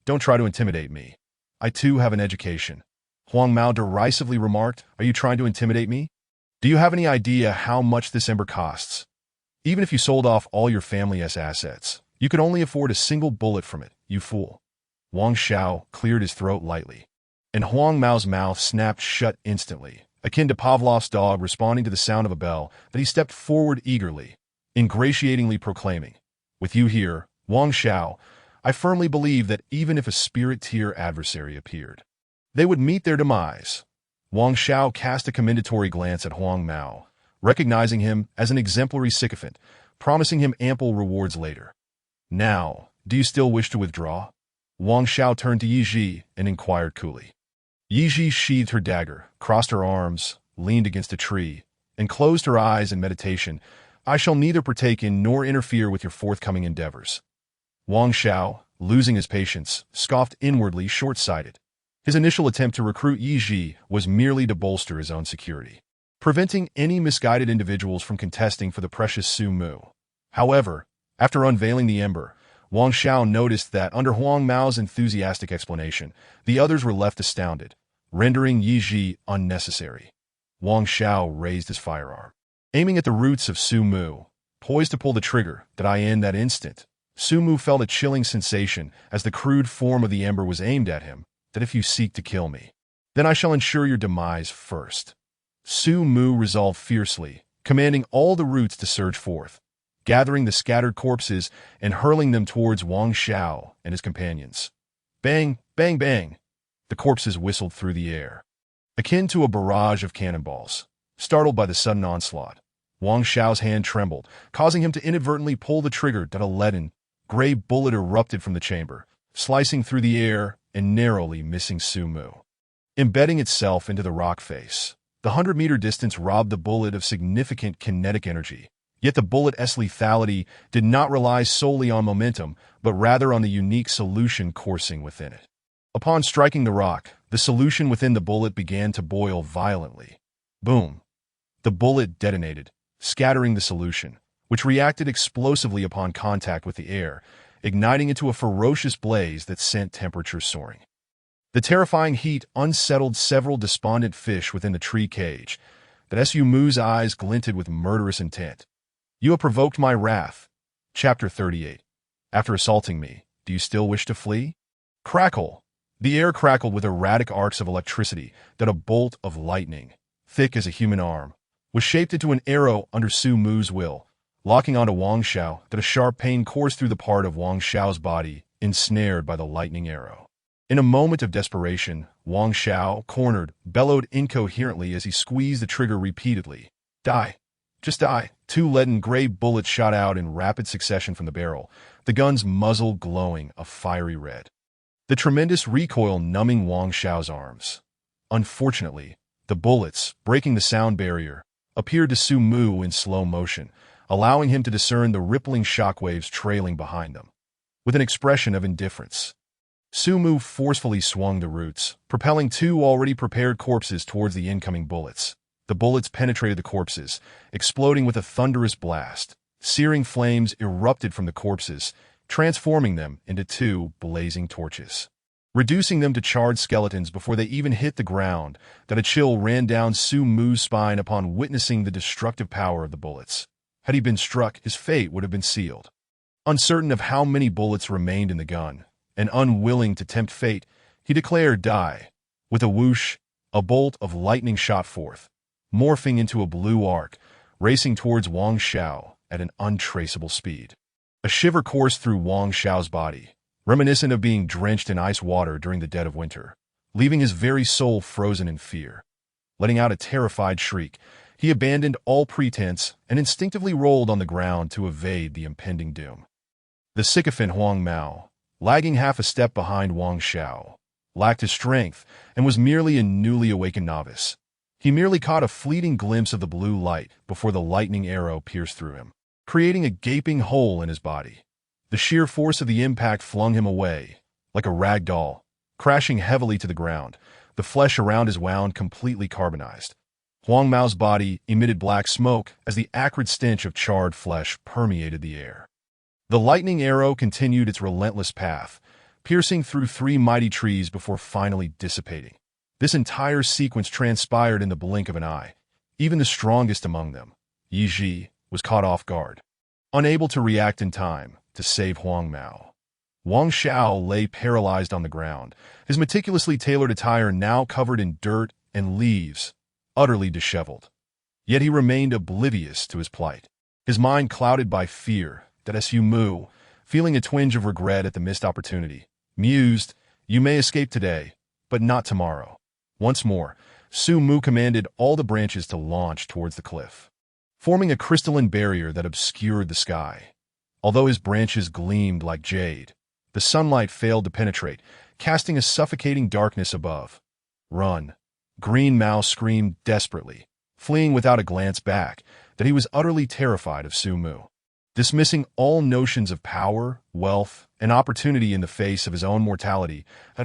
Don't try to intimidate me. I too have an education. Huang Mao derisively remarked, Are you trying to intimidate me? Do you have any idea how much this ember costs? Even if you sold off all your family's assets, you could only afford a single bullet from it, you fool. Wang Xiao cleared his throat lightly, and Huang Mao's mouth snapped shut instantly, akin to Pavlov's dog responding to the sound of a bell, that he stepped forward eagerly, ingratiatingly proclaiming, With you here, Wang Xiao, I firmly believe that even if a spirit-tier adversary appeared, they would meet their demise. Wang Xiao cast a commendatory glance at Huang Mao, recognizing him as an exemplary sycophant, promising him ample rewards later. Now, do you still wish to withdraw? Wang Xiao turned to Yi Ji and inquired coolly. Yi Ji sheathed her dagger, crossed her arms, leaned against a tree, and closed her eyes in meditation. I shall neither partake in nor interfere with your forthcoming endeavors. Wang Xiao, losing his patience, scoffed inwardly, short-sighted. His initial attempt to recruit Yi Ji was merely to bolster his own security, preventing any misguided individuals from contesting for the precious Su Mu. However, after unveiling the ember, Wang Xiao noticed that under Huang Mao's enthusiastic explanation, the others were left astounded, rendering Yi Ji unnecessary. Wang Xiao raised his firearm, aiming at the roots of Su Mu, poised to pull the trigger. In that instant, Su Mu felt a chilling sensation as the crude form of the ember was aimed at him, that if you seek to kill me, then I shall ensure your demise first. Su Mu resolved fiercely, commanding all the roots to surge forth, gathering the scattered corpses and hurling them towards Wang Xiao and his companions. Bang, bang, bang! The corpses whistled through the air, akin to a barrage of cannonballs. Startled by the sudden onslaught, Wang Xiao's hand trembled, causing him to inadvertently pull the trigger. A leaden, gray bullet erupted from the chamber, slicing through the air and narrowly missing Su Mu. Embedding itself into the rock face, the 100-meter distance robbed the bullet of significant kinetic energy. Yet the bullet's lethality did not rely solely on momentum, but rather on the unique solution coursing within it. Upon striking the rock, the solution within the bullet began to boil violently. Boom! The bullet detonated, scattering the solution, which reacted explosively upon contact with the air, igniting into a ferocious blaze that sent temperatures soaring. The terrifying heat unsettled several despondent fish within the tree cage, that Su Mu's eyes glinted with murderous intent. You have provoked my wrath. Chapter 38. After assaulting me, do you still wish to flee? Crackle! The air crackled with erratic arcs of electricity, that a bolt of lightning, thick as a human arm, was shaped into an arrow under Su Mu's will, locking onto Wang Xiao. That a sharp pain coursed through the part of Wang Xiao's body, ensnared by the lightning arrow. In a moment of desperation, Wang Xiao, cornered, bellowed incoherently as he squeezed the trigger repeatedly. Die! Just die! 2 leaden gray bullets shot out in rapid succession from the barrel, the gun's muzzle glowing a fiery red. The tremendous recoil numbing Wang Xiao's arms. Unfortunately, the bullets, breaking the sound barrier, appeared to Su Mu in slow motion, allowing him to discern the rippling shockwaves trailing behind them. With an expression of indifference, Su Mu forcefully swung the roots, propelling two already prepared corpses towards the incoming bullets. The bullets penetrated the corpses, exploding with a thunderous blast. Searing flames erupted from the corpses, transforming them into two blazing torches, reducing them to charred skeletons before they even hit the ground. That a chill ran down Su Mu's spine upon witnessing the destructive power of the bullets. Had he been struck, his fate would have been sealed. Uncertain of how many bullets remained in the gun, and unwilling to tempt fate, he declared die. With a whoosh, a bolt of lightning shot forth, morphing into a blue arc, racing towards Wang Xiao at an untraceable speed. A shiver coursed through Wang Xiao's body, reminiscent of being drenched in ice water during the dead of winter, leaving his very soul frozen in fear. Letting out a terrified shriek, he abandoned all pretense and instinctively rolled on the ground to evade the impending doom. The sycophant Huang Mao, lagging half a step behind Wang Xiao, lacked his strength and was merely a newly awakened novice. He merely caught a fleeting glimpse of the blue light before the lightning arrow pierced through him, creating a gaping hole in his body. The sheer force of the impact flung him away, like a rag doll, crashing heavily to the ground, the flesh around his wound completely carbonized. Huang Mao's body emitted black smoke as the acrid stench of charred flesh permeated the air. The lightning arrow continued its relentless path, piercing through three mighty trees before finally dissipating. This entire sequence transpired in the blink of an eye. Even the strongest among them, Yi Ji, was caught off guard, unable to react in time to save Huang Mao. Wang Xiao lay paralyzed on the ground, his meticulously tailored attire now covered in dirt and leaves, utterly disheveled. Yet he remained oblivious to his plight, his mind clouded by fear. That Su Mu, feeling a twinge of regret at the missed opportunity, mused, "You may escape today, but not tomorrow." Once more, Su Mu commanded all the branches to launch towards the cliff, forming a crystalline barrier that obscured the sky. Although his branches gleamed like jade, the sunlight failed to penetrate, casting a suffocating darkness above. "Run!" Green Mao screamed desperately, fleeing without a glance back, that he was utterly terrified of Su Mu. Dismissing all notions of power, wealth, and opportunity in the face of his own mortality,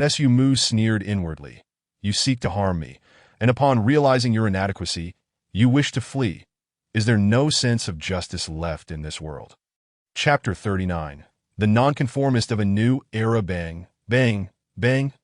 Su Mu sneered inwardly. "You seek to harm me, and upon realizing your inadequacy, you wish to flee. Is there no sense of justice left in this world?" Chapter 39. The Nonconformist of a New Era. Bang, bang, bang.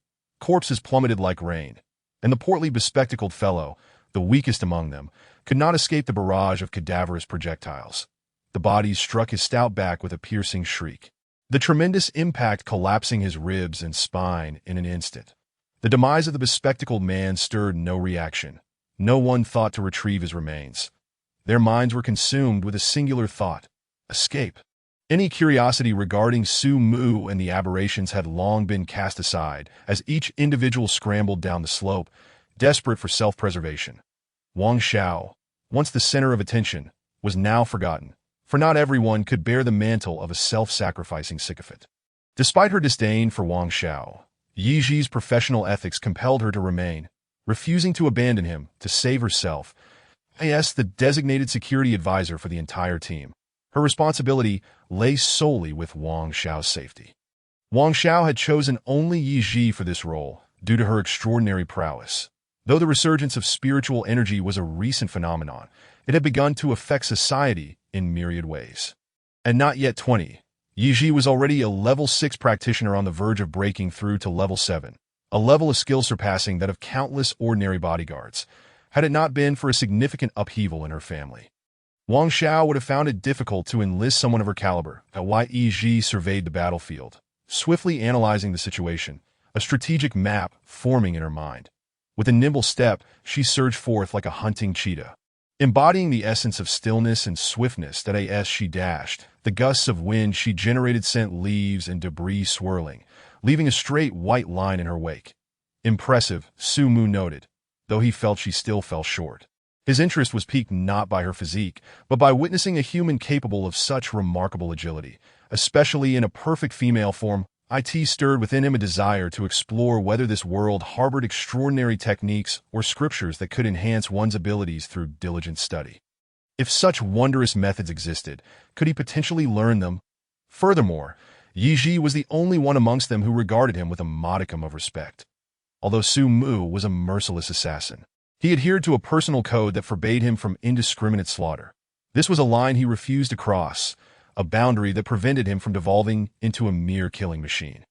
Corpses plummeted like rain, and the portly bespectacled fellow, the weakest among them, could not escape the barrage of cadaverous projectiles. The bodies struck his stout back with a piercing shriek, the tremendous impact collapsing his ribs and spine in an instant. The demise of the bespectacled man stirred no reaction. No one thought to retrieve his remains. Their minds were consumed with a singular thought: escape. Any curiosity regarding Su Mu and the aberrations had long been cast aside as each individual scrambled down the slope, desperate for self-preservation. Wang Xiao, once the center of attention, was now forgotten, for not everyone could bear the mantle of a self-sacrificing sycophant. Despite her disdain for Wang Xiao, Yi Ji's professional ethics compelled her to remain, refusing to abandon him to save herself as the designated security advisor for the entire team. Her responsibility lay solely with Wang Xiao's safety. Wang Xiao had chosen only Yi Ji for this role due to her extraordinary prowess. Though the resurgence of spiritual energy was a recent phenomenon, it had begun to affect society in myriad ways. At not yet 20, Yi Ji was already a level 6 practitioner on the verge of breaking through to level 7, a level of skill surpassing that of countless ordinary bodyguards, had it not been for a significant upheaval in her family. Wang Xiao would have found it difficult to enlist someone of her caliber, while Yi Ji surveyed the battlefield, swiftly analyzing the situation, a strategic map forming in her mind. With a nimble step, she surged forth like a hunting cheetah. Embodying the essence of stillness and swiftness that as she dashed, the gusts of wind she generated sent leaves and debris swirling, leaving a straight white line in her wake. Impressive, Su Mu noted, though he felt she still fell short. His interest was piqued not by her physique, but by witnessing a human capable of such remarkable agility, especially in a perfect female form. It stirred within him a desire to explore whether this world harbored extraordinary techniques or scriptures that could enhance one's abilities through diligent study. If such wondrous methods existed, could he potentially learn them? Furthermore, Yi Ji was the only one amongst them who regarded him with a modicum of respect. Although Su Mu was a merciless assassin, he adhered to a personal code that forbade him from indiscriminate slaughter. This was a line he refused to cross, a boundary that prevented him from devolving into a mere killing machine.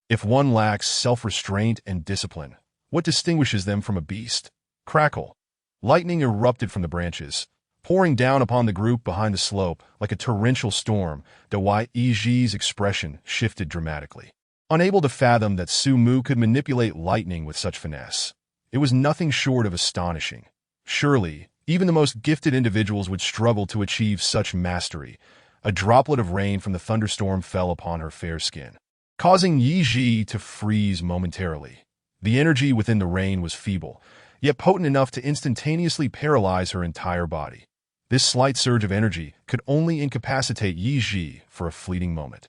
If one lacks self-restraint and discipline, what distinguishes them from a beast? Crackle. Lightning erupted from the branches, pouring down upon the group behind the slope like a torrential storm. Yi Ji's expression shifted dramatically. Unable to fathom that Su Mu could manipulate lightning with such finesse, it was nothing short of astonishing. Surely, even the most gifted individuals would struggle to achieve such mastery. A droplet of rain from the thunderstorm fell upon her fair skin, causing Yi Ji to freeze momentarily. The energy within the rain was feeble, yet potent enough to instantaneously paralyze her entire body. This slight surge of energy could only incapacitate Yi Ji for a fleeting moment.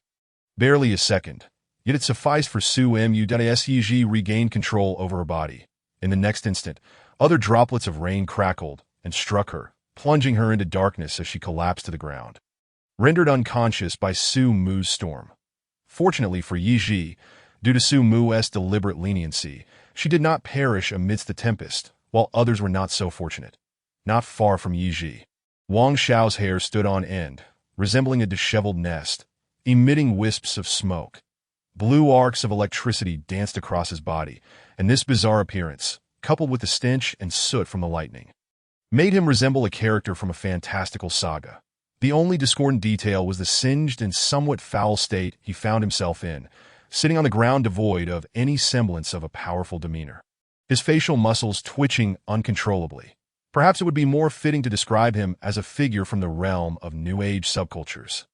Barely a second, yet it sufficed for Su Mu's Yi Ji regained control over her body. In the next instant, other droplets of rain crackled and struck her, plunging her into darkness as she collapsed to the ground, rendered unconscious by Su Mu's storm. Fortunately for Yi Ji, due to Su Mu's deliberate leniency, she did not perish amidst the tempest, while others were not so fortunate. Not far from Yi Ji, Wang Xiao's hair stood on end, resembling a disheveled nest, emitting wisps of smoke. Blue arcs of electricity danced across his body, and this bizarre appearance, coupled with the stench and soot from the lightning, made him resemble a character from a fantastical saga. The only discordant detail was the singed and somewhat foul state he found himself in, sitting on the ground devoid of any semblance of a powerful demeanor, his facial muscles twitching uncontrollably. Perhaps it would be more fitting to describe him as a figure from the realm of New Age subcultures.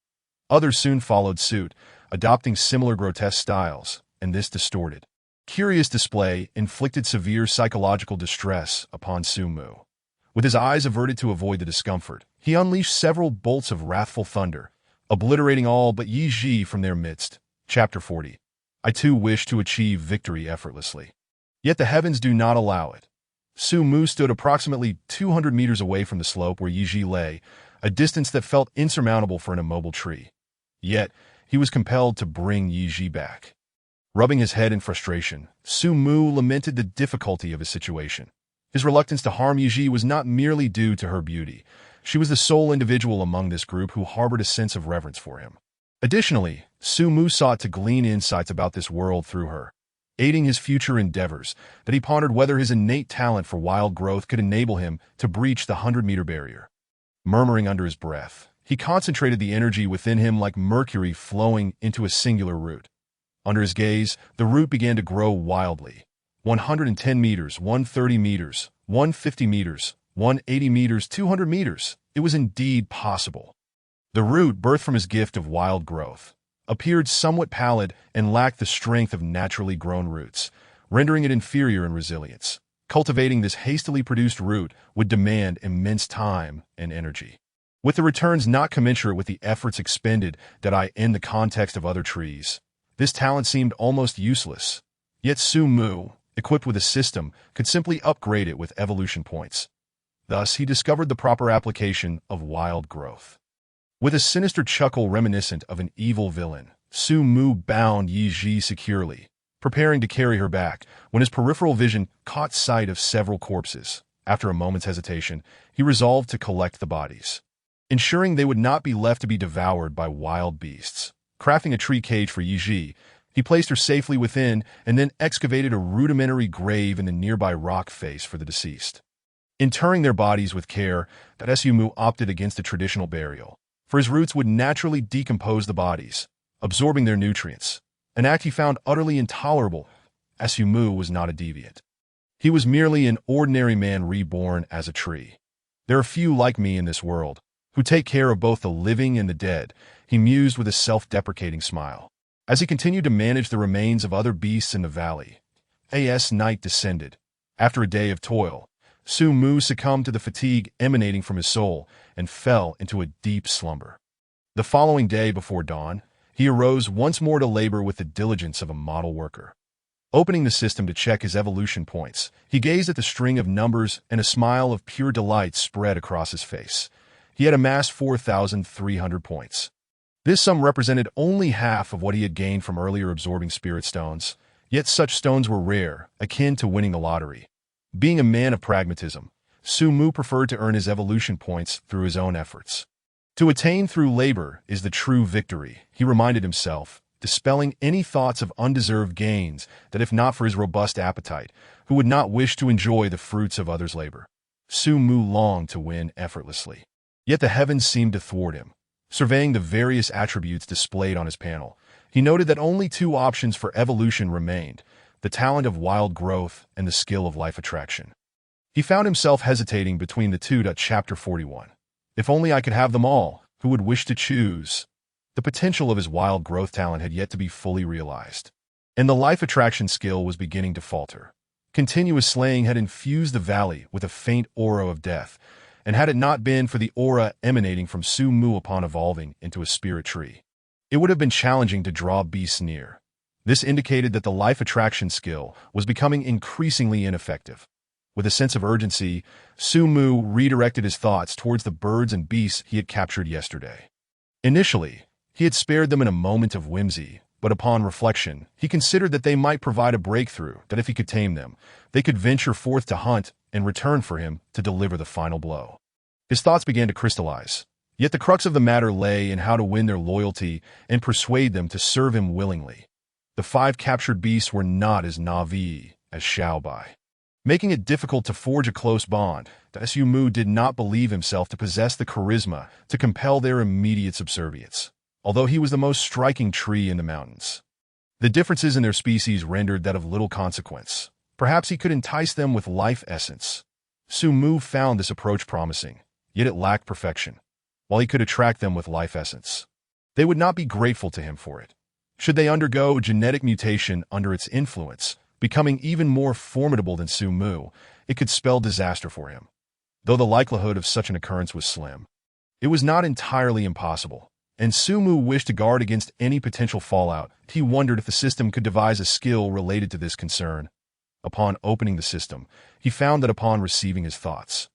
Others soon followed suit, adopting similar grotesque styles, and this distorted, curious display inflicted severe psychological distress upon Su Mu. With his eyes averted to avoid the discomfort, he unleashed several bolts of wrathful thunder, obliterating all but Yi Ji from their midst. Chapter 40. I too wish to achieve victory effortlessly, yet the heavens do not allow it. Su Mu stood approximately 200 meters away from the slope where Yi Ji lay, a distance that felt insurmountable for an immobile tree. Yet, he was compelled to bring Yi Ji back. Rubbing his head in frustration, Su Mu lamented the difficulty of his situation. His reluctance to harm Yi Ji was not merely due to her beauty. She was the sole individual among this group who harbored a sense of reverence for him. Additionally, Su Mu sought to glean insights about this world through her, aiding his future endeavors, that he pondered whether his innate talent for wild growth could enable him to breach the 100-meter barrier. Murmuring under his breath, he concentrated the energy within him like mercury flowing into a singular root. Under his gaze, the root began to grow wildly. 110 meters, 130 meters, 150 meters, 180 meters, 200 meters. It was indeed possible. The root, birthed from his gift of wild growth, appeared somewhat pallid and lacked the strength of naturally grown roots, rendering it inferior in resilience. Cultivating this hastily produced root would demand immense time and energy, with the returns not commensurate with the efforts expended in the context of other trees. This talent seemed almost useless. Yet Su Mu, equipped with a system, could simply upgrade it with evolution points. Thus, he discovered the proper application of wild growth. With a sinister chuckle reminiscent of an evil villain, Su Mu bound Yi Ji securely, preparing to carry her back, when his peripheral vision caught sight of several corpses. After a moment's hesitation, he resolved to collect the bodies, ensuring they would not be left to be devoured by wild beasts. Crafting a tree cage for Yi Ji, he placed her safely within and then excavated a rudimentary grave in the nearby rock face for the deceased. Interring their bodies with care, Su Mu opted against a traditional burial, for his roots would naturally decompose the bodies, absorbing their nutrients, an act he found utterly intolerable. Su Mu was not a deviant. He was merely an ordinary man reborn as a tree. There are few like me in this world, who take care of both the living and the dead, he mused with a self-deprecating smile. As he continued to manage the remains of other beasts in the valley, as night descended. After a day of toil, Su Mu succumbed to the fatigue emanating from his soul and fell into a deep slumber. The following day before dawn, He arose once more to labor with the diligence of a model worker. Opening the system to check his evolution points, he gazed at the string of numbers and a smile of pure delight spread across his face. He had amassed 4,300 points. This sum represented only half of what he had gained from earlier absorbing spirit stones, yet such stones were rare, akin to winning the lottery. Being a man of pragmatism, Su Mu preferred to earn his evolution points through his own efforts. To attain through labor is the true victory, he reminded himself, dispelling any thoughts of undeserved gains that if not for his robust appetite, who would not wish to enjoy the fruits of others' labor. Su Mu longed to win effortlessly. Yet the heavens seemed to thwart him. Surveying the various attributes displayed on his panel, he noted that only two options for evolution remained: the talent of wild growth and the skill of life attraction. He found himself hesitating between the two. Chapter 41. If only I could have them all, who would wish to choose? The potential of his wild growth talent had yet to be fully realized, and the life attraction skill was beginning to falter. Continuous slaying had infused the valley with a faint aura of death, and had it not been for the aura emanating from Su Mu upon evolving into a spirit tree, it would have been challenging to draw beasts near. This indicated that the life attraction skill was becoming increasingly ineffective. With a sense of urgency, Su Mu redirected his thoughts towards the birds and beasts he had captured yesterday. Initially, he had spared them in a moment of whimsy, but upon reflection, he considered that they might provide a breakthrough, that if he could tame them, they could venture forth to hunt and return for him to deliver the final blow. His thoughts began to crystallize, yet the crux of the matter lay in how to win their loyalty and persuade them to serve him willingly. The 5 captured beasts were not as Na'vi as Xiaobai, making it difficult to forge a close bond. Su Mu did not believe himself to possess the charisma to compel their immediate subservience, although he was the most striking tree in the mountains. The differences in their species rendered that of little consequence. Perhaps he could entice them with life essence. Su Mu found this approach promising, yet it lacked perfection. While he could attract them with life essence, they would not be grateful to him for it. Should they undergo genetic mutation under its influence, becoming even more formidable than Su Mu, it could spell disaster for him. Though the likelihood of such an occurrence was slim, it was not entirely impossible, and Su Mu wished to guard against any potential fallout. He wondered if the system could devise a skill related to this concern. Upon opening the system, he found that upon receiving his thoughts,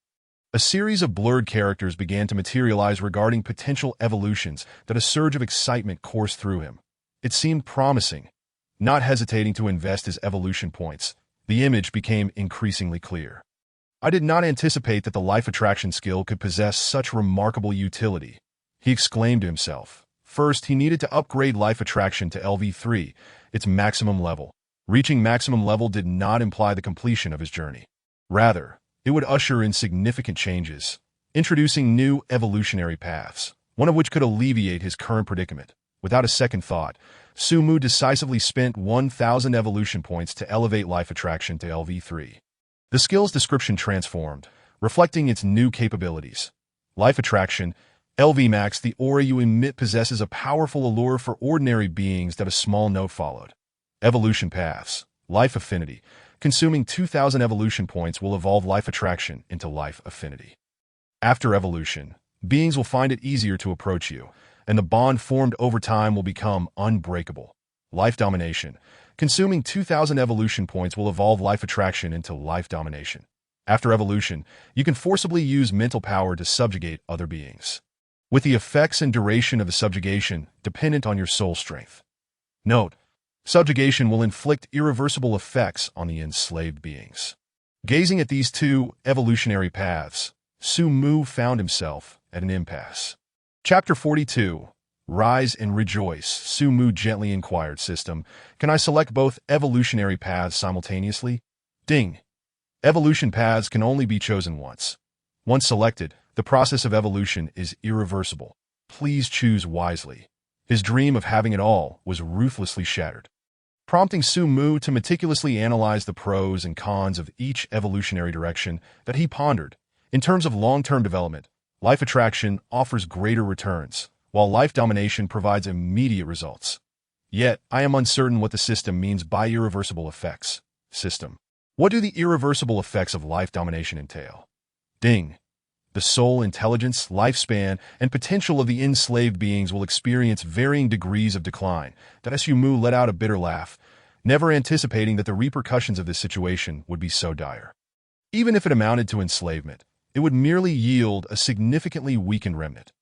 a series of blurred characters began to materialize regarding potential evolutions. That a surge of excitement coursed through him. It seemed promising. Not hesitating to invest his evolution points, the image became increasingly clear. I did not anticipate that the life attraction skill could possess such remarkable utility, he exclaimed to himself. First, he needed to upgrade life attraction to LV3, its maximum level. Reaching maximum level did not imply the completion of his journey. Rather, it would usher in significant changes, introducing new evolutionary paths, one of which could alleviate his current predicament. Without a second thought, Su Mu decisively spent 1,000 evolution points to elevate life attraction to LV3. The skill's description transformed, reflecting its new capabilities. Life attraction, LV Max. The aura you emit possesses a powerful allure for ordinary beings. That a small note followed. Evolution paths, life affinity. Consuming 2,000 evolution points will evolve life attraction into life affinity. After evolution, beings will find it easier to approach you, and the bond formed over time will become unbreakable. Life domination. Consuming 2,000 evolution points will evolve life attraction into life domination. After evolution, you can forcibly use mental power to subjugate other beings, with the effects and duration of the subjugation dependent on your soul strength. Note: subjugation will inflict irreversible effects on the enslaved beings. Gazing at these two evolutionary paths, Su Mu found himself at an impasse. Chapter 42. Rise and Rejoice. Su Mu gently inquired, System, can I select both evolutionary paths simultaneously? Ding. Evolution paths can only be chosen once. Once selected, the process of evolution is irreversible. Please choose wisely. His dream of having it all was ruthlessly shattered, prompting Su Mu to meticulously analyze the pros and cons of each evolutionary direction. That he pondered. In terms of long-term development, life attraction offers greater returns, while life domination provides immediate results. Yet, I am uncertain what the system means by irreversible effects. System. What do the irreversible effects of life domination entail? Ding. The soul, intelligence, lifespan, and potential of the enslaved beings will experience varying degrees of decline. Su Mu let out a bitter laugh, never anticipating that the repercussions of this situation would be so dire. Even if it amounted to enslavement, it would merely yield a significantly weakened remnant.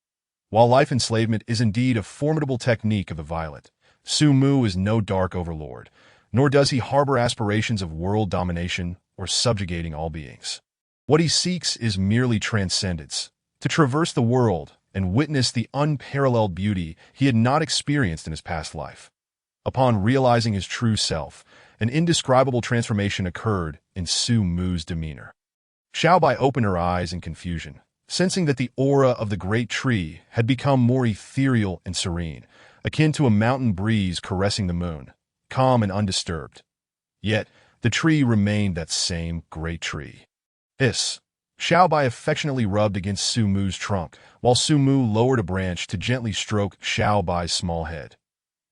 While life enslavement is indeed a formidable technique of the violent, Su Mu is no dark overlord, nor does he harbor aspirations of world domination or subjugating all beings. What he seeks is merely transcendence, to traverse the world and witness the unparalleled beauty he had not experienced in his past life. Upon realizing his true self, an indescribable transformation occurred in Su Mu's demeanor. Xiaobai opened her eyes in confusion, sensing that the aura of the great tree had become more ethereal and serene, akin to a mountain breeze caressing the moon, calm and undisturbed. Yet, the tree remained that same great tree. Xiaobai affectionately rubbed against Su Mu's trunk, while Su Mu lowered a branch to gently stroke Xiaobai's small head.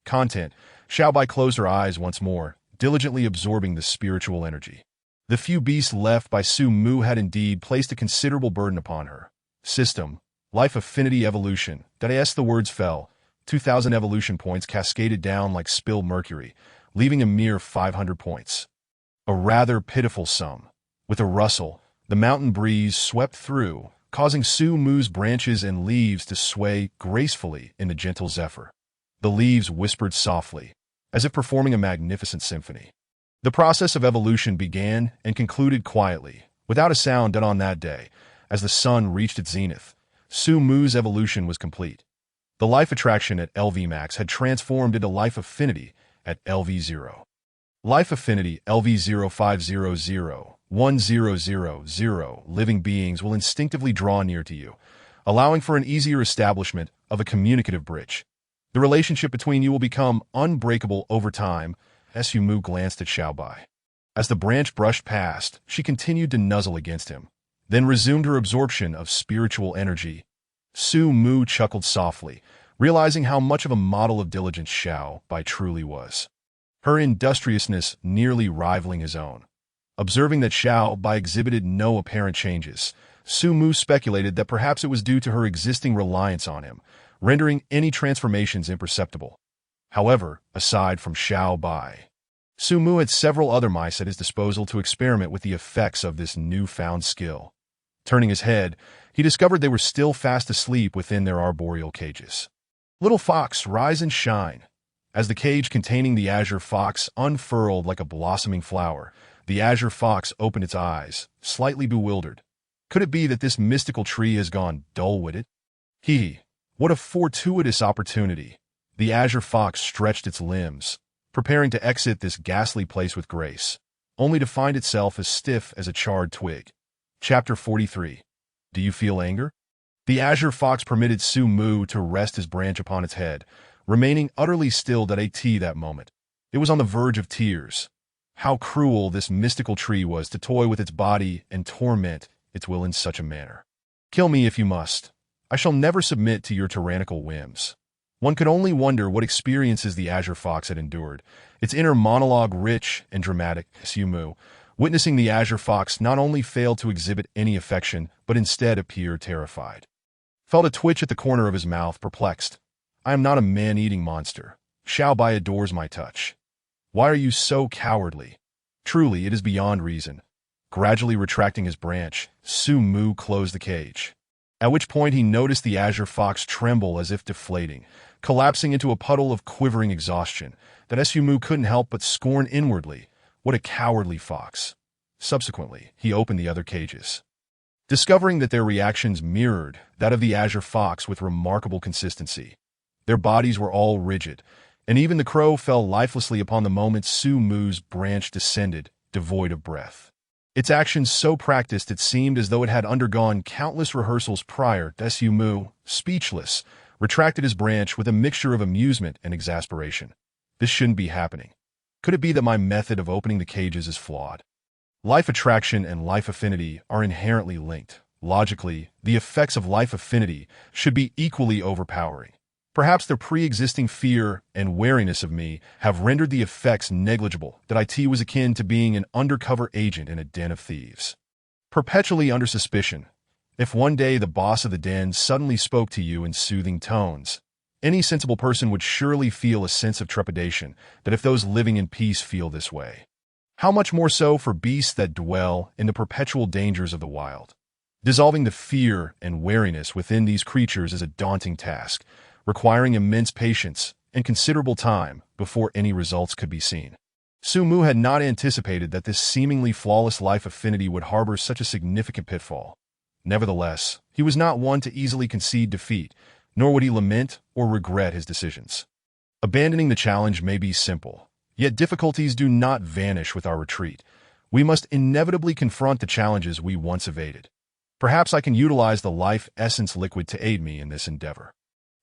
Content. Xiaobai closed her eyes once more, diligently absorbing the spiritual energy. The few beasts left by Su Mu had indeed placed a considerable burden upon her. System. Life Affinity Evolution. As the words fell, 2,000 evolution points cascaded down like spilled mercury, leaving a mere 500 points. A rather pitiful sum. With a rustle, the mountain breeze swept through, causing Su Mu's branches and leaves to sway gracefully in the gentle zephyr. The leaves whispered softly, as if performing a magnificent symphony. The process of evolution began and concluded quietly, without a sound done on that day. As the sun reached its zenith, Su Mu's evolution was complete. The life attraction at LV Max had transformed into life affinity at LV0. Life affinity LV05001000 living beings will instinctively draw near to you, allowing for an easier establishment of a communicative bridge. The relationship between you will become unbreakable over time. Su Mu glanced at Xiaobai. As the branch brushed past, she continued to nuzzle against him, then resumed her absorption of spiritual energy. Su Mu chuckled softly, realizing how much of a model of diligence Xiaobai truly was, her industriousness nearly rivaling his own. Observing that Xiaobai exhibited no apparent changes, Su Mu speculated that perhaps it was due to her existing reliance on him, rendering any transformations imperceptible. However, aside from Xiaobai, Su Mu had several other mice at his disposal to experiment with the effects of this newfound skill. Turning his head, he discovered they were still fast asleep within their arboreal cages. Little fox, rise and shine. As the cage containing the azure fox unfurled like a blossoming flower, the azure fox opened its eyes, slightly bewildered. Could it be that this mystical tree has gone dull-witted? What a fortuitous opportunity. The azure fox stretched its limbs, preparing to exit this ghastly place with grace, only to find itself as stiff as a charred twig. Chapter 43. Do you feel anger? The azure fox permitted Su Mu to rest his branch upon its head, remaining utterly stilled at that moment. It was on the verge of tears. How cruel this mystical tree was to toy with its body and torment its will in such a manner. Kill me if you must. I shall never submit to your tyrannical whims. One could only wonder what experiences the azure fox had endured, its inner monologue rich and dramatic. Su Mu, witnessing the azure fox, not only failed to exhibit any affection, but instead appeared terrified. Felt a twitch at the corner of his mouth, perplexed. I am not a man-eating monster. Xiaobai adores my touch. Why are you so cowardly? Truly, it is beyond reason. Gradually retracting his branch, Su Mu closed the cage. At which point he noticed the azure fox tremble as if deflating, collapsing into a puddle of quivering exhaustion that Su Mu couldn't help but scorn inwardly. What a cowardly fox. Subsequently, he opened the other cages, discovering that their reactions mirrored that of the azure fox with remarkable consistency. Their bodies were all rigid, and even the crow fell lifelessly upon the moment Su Mu's branch descended, devoid of breath. Its actions so practiced it seemed as though it had undergone countless rehearsals prior. Su Mu, speechless, retracted his branch with a mixture of amusement and exasperation. This shouldn't be happening. Could it be that my method of opening the cages is flawed? Life attraction and life affinity are inherently linked. Logically, the effects of life affinity should be equally overpowering. Perhaps their pre-existing fear and wariness of me have rendered the effects negligible. That was akin to being an undercover agent in a den of thieves. Perpetually under suspicion, If one day the boss of the den suddenly spoke to you in soothing tones, any sensible person would surely feel a sense of trepidation that if those living in peace feel this way. How much more so for beasts that dwell in the perpetual dangers of the wild? Dissolving the fear and wariness within these creatures is a daunting task, requiring immense patience and considerable time before any results could be seen. Su Mu had not anticipated that this seemingly flawless life affinity would harbor such a significant pitfall. Nevertheless, he was not one to easily concede defeat, nor would he lament or regret his decisions. Abandoning the challenge may be simple, yet difficulties do not vanish with our retreat. We must inevitably confront the challenges we once evaded. Perhaps I can utilize the life essence liquid to aid me in this endeavor.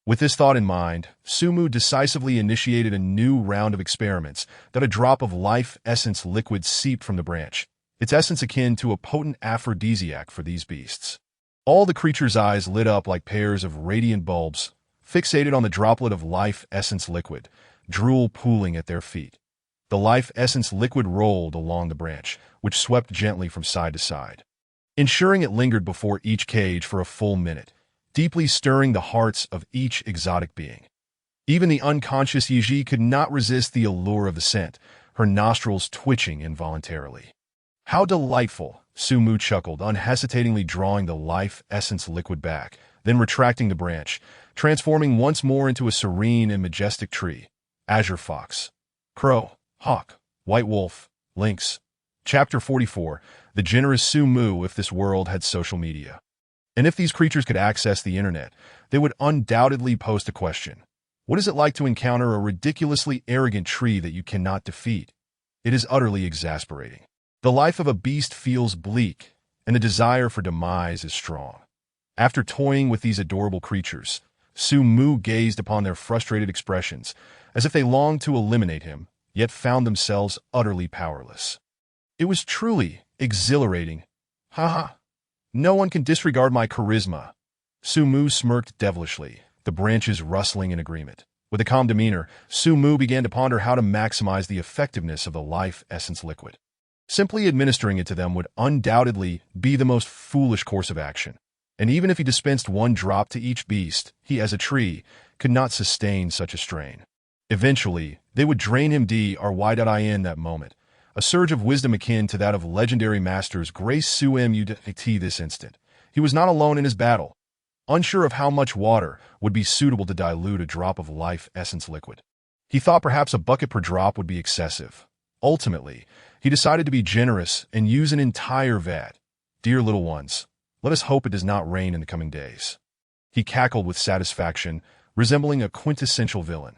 With this thought in mind, Su Mu decisively initiated a new round of experiments that a drop of life essence liquid seeped from the branch, its essence akin to a potent aphrodisiac for these beasts. All the creature's eyes lit up like pairs of radiant bulbs, fixated on the droplet of life essence liquid, drool pooling at their feet. The life essence liquid rolled along the branch, which swept gently from side to side, ensuring it lingered before each cage for a full minute, deeply stirring the hearts of each exotic being. Even the unconscious Yi could not resist the allure of the scent, her nostrils twitching involuntarily. How delightful, Su Mu chuckled, unhesitatingly drawing the life essence liquid back, then retracting the branch, transforming once more into a serene and majestic tree. Azure fox, crow, hawk, white wolf, lynx. Chapter 44, The Generous Su Mu. If this world had social media, and if these creatures could access the internet, they would undoubtedly post a question. What is it like to encounter a ridiculously arrogant tree that you cannot defeat? It is utterly exasperating. The life of a beast feels bleak, and the desire for demise is strong. After toying with these adorable creatures, Su Mu gazed upon their frustrated expressions, as if they longed to eliminate him, yet found themselves utterly powerless. It was truly exhilarating. Ha ha! No one can disregard my charisma. Su Mu smirked devilishly, the branches rustling in agreement. With a calm demeanor, Su Mu began to ponder how to maximize the effectiveness of the life essence liquid. Simply administering it to them would undoubtedly be the most foolish course of action, and even if he dispensed one drop to each beast, he, as a tree, could not sustain such a strain. Eventually, they would drain him dry that moment. A surge of wisdom akin to that of legendary masters graced Su Mu this instant. He was not alone in his battle. Unsure of how much water would be suitable to dilute a drop of life essence liquid, he thought perhaps a bucket per drop would be excessive. Ultimately, he decided to be generous and use an entire vat. Dear little ones, let us hope it does not rain in the coming days. He cackled with satisfaction, resembling a quintessential villain.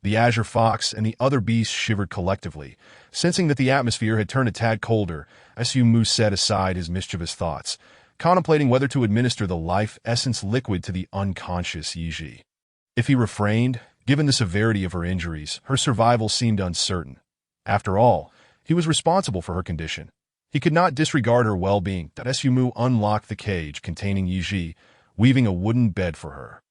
The azure fox and the other beasts shivered collectively, sensing that the atmosphere had turned a tad colder. Su Mu set aside his mischievous thoughts, contemplating whether to administer the life essence liquid to the unconscious Yi. If he refrained, given the severity of her injuries, her survival seemed uncertain. After all, he was responsible for her condition. He could not disregard her well-being. Su Mu unlocked the cage containing Yi, weaving a wooden bed for her.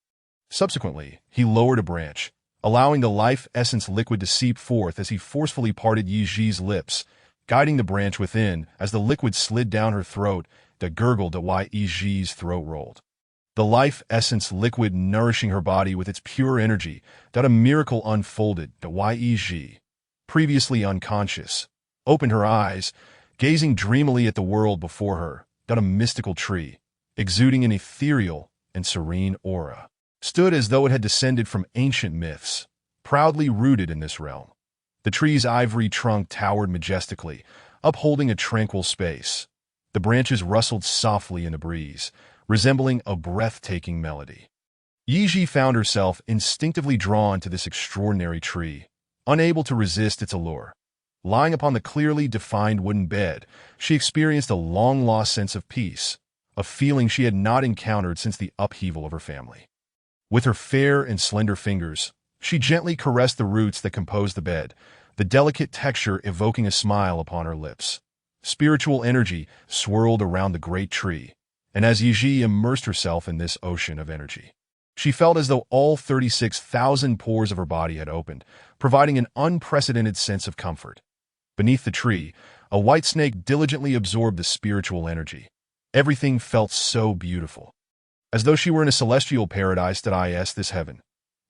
Subsequently, he lowered a branch, allowing the life essence liquid to seep forth as he forcefully parted Yi's lips, guiding the branch within as the liquid slid down her throat that gurgled at why Yi's throat rolled. The life essence liquid nourishing her body with its pure energy, that a miracle unfolded. Yi, previously unconscious, opened her eyes, gazing dreamily at the world before her. That a mystical tree, exuding an ethereal and serene aura, stood as though it had descended from ancient myths, proudly rooted in this realm. The tree's ivory trunk towered majestically, upholding a tranquil space. The branches rustled softly in the breeze, resembling a breathtaking melody. Yi found herself instinctively drawn to this extraordinary tree, unable to resist its allure. Lying upon the clearly defined wooden bed, she experienced a long-lost sense of peace, a feeling she had not encountered since the upheaval of her family. With her fair and slender fingers, she gently caressed the roots that composed the bed, the delicate texture evoking a smile upon her lips. Spiritual energy swirled around the great tree, and as Yi immersed herself in this ocean of energy, she felt as though all 36,000 pores of her body had opened, providing an unprecedented sense of comfort. Beneath the tree, a white snake diligently absorbed the spiritual energy. Everything felt so beautiful, as though she were in a celestial paradise. This heaven.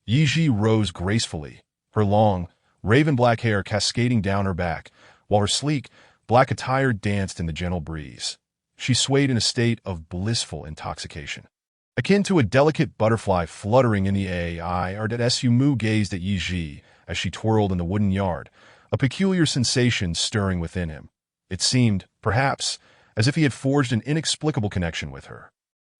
Yi rose gracefully, her long, raven-black hair cascading down her back, while her sleek, black attire danced in the gentle breeze. She swayed in a state of blissful intoxication, akin to a delicate butterfly fluttering in the air. Su Mu gazed at Yi as she twirled in the wooden yard, a peculiar sensation stirring within him. It seemed, perhaps, as if he had forged an inexplicable connection with her.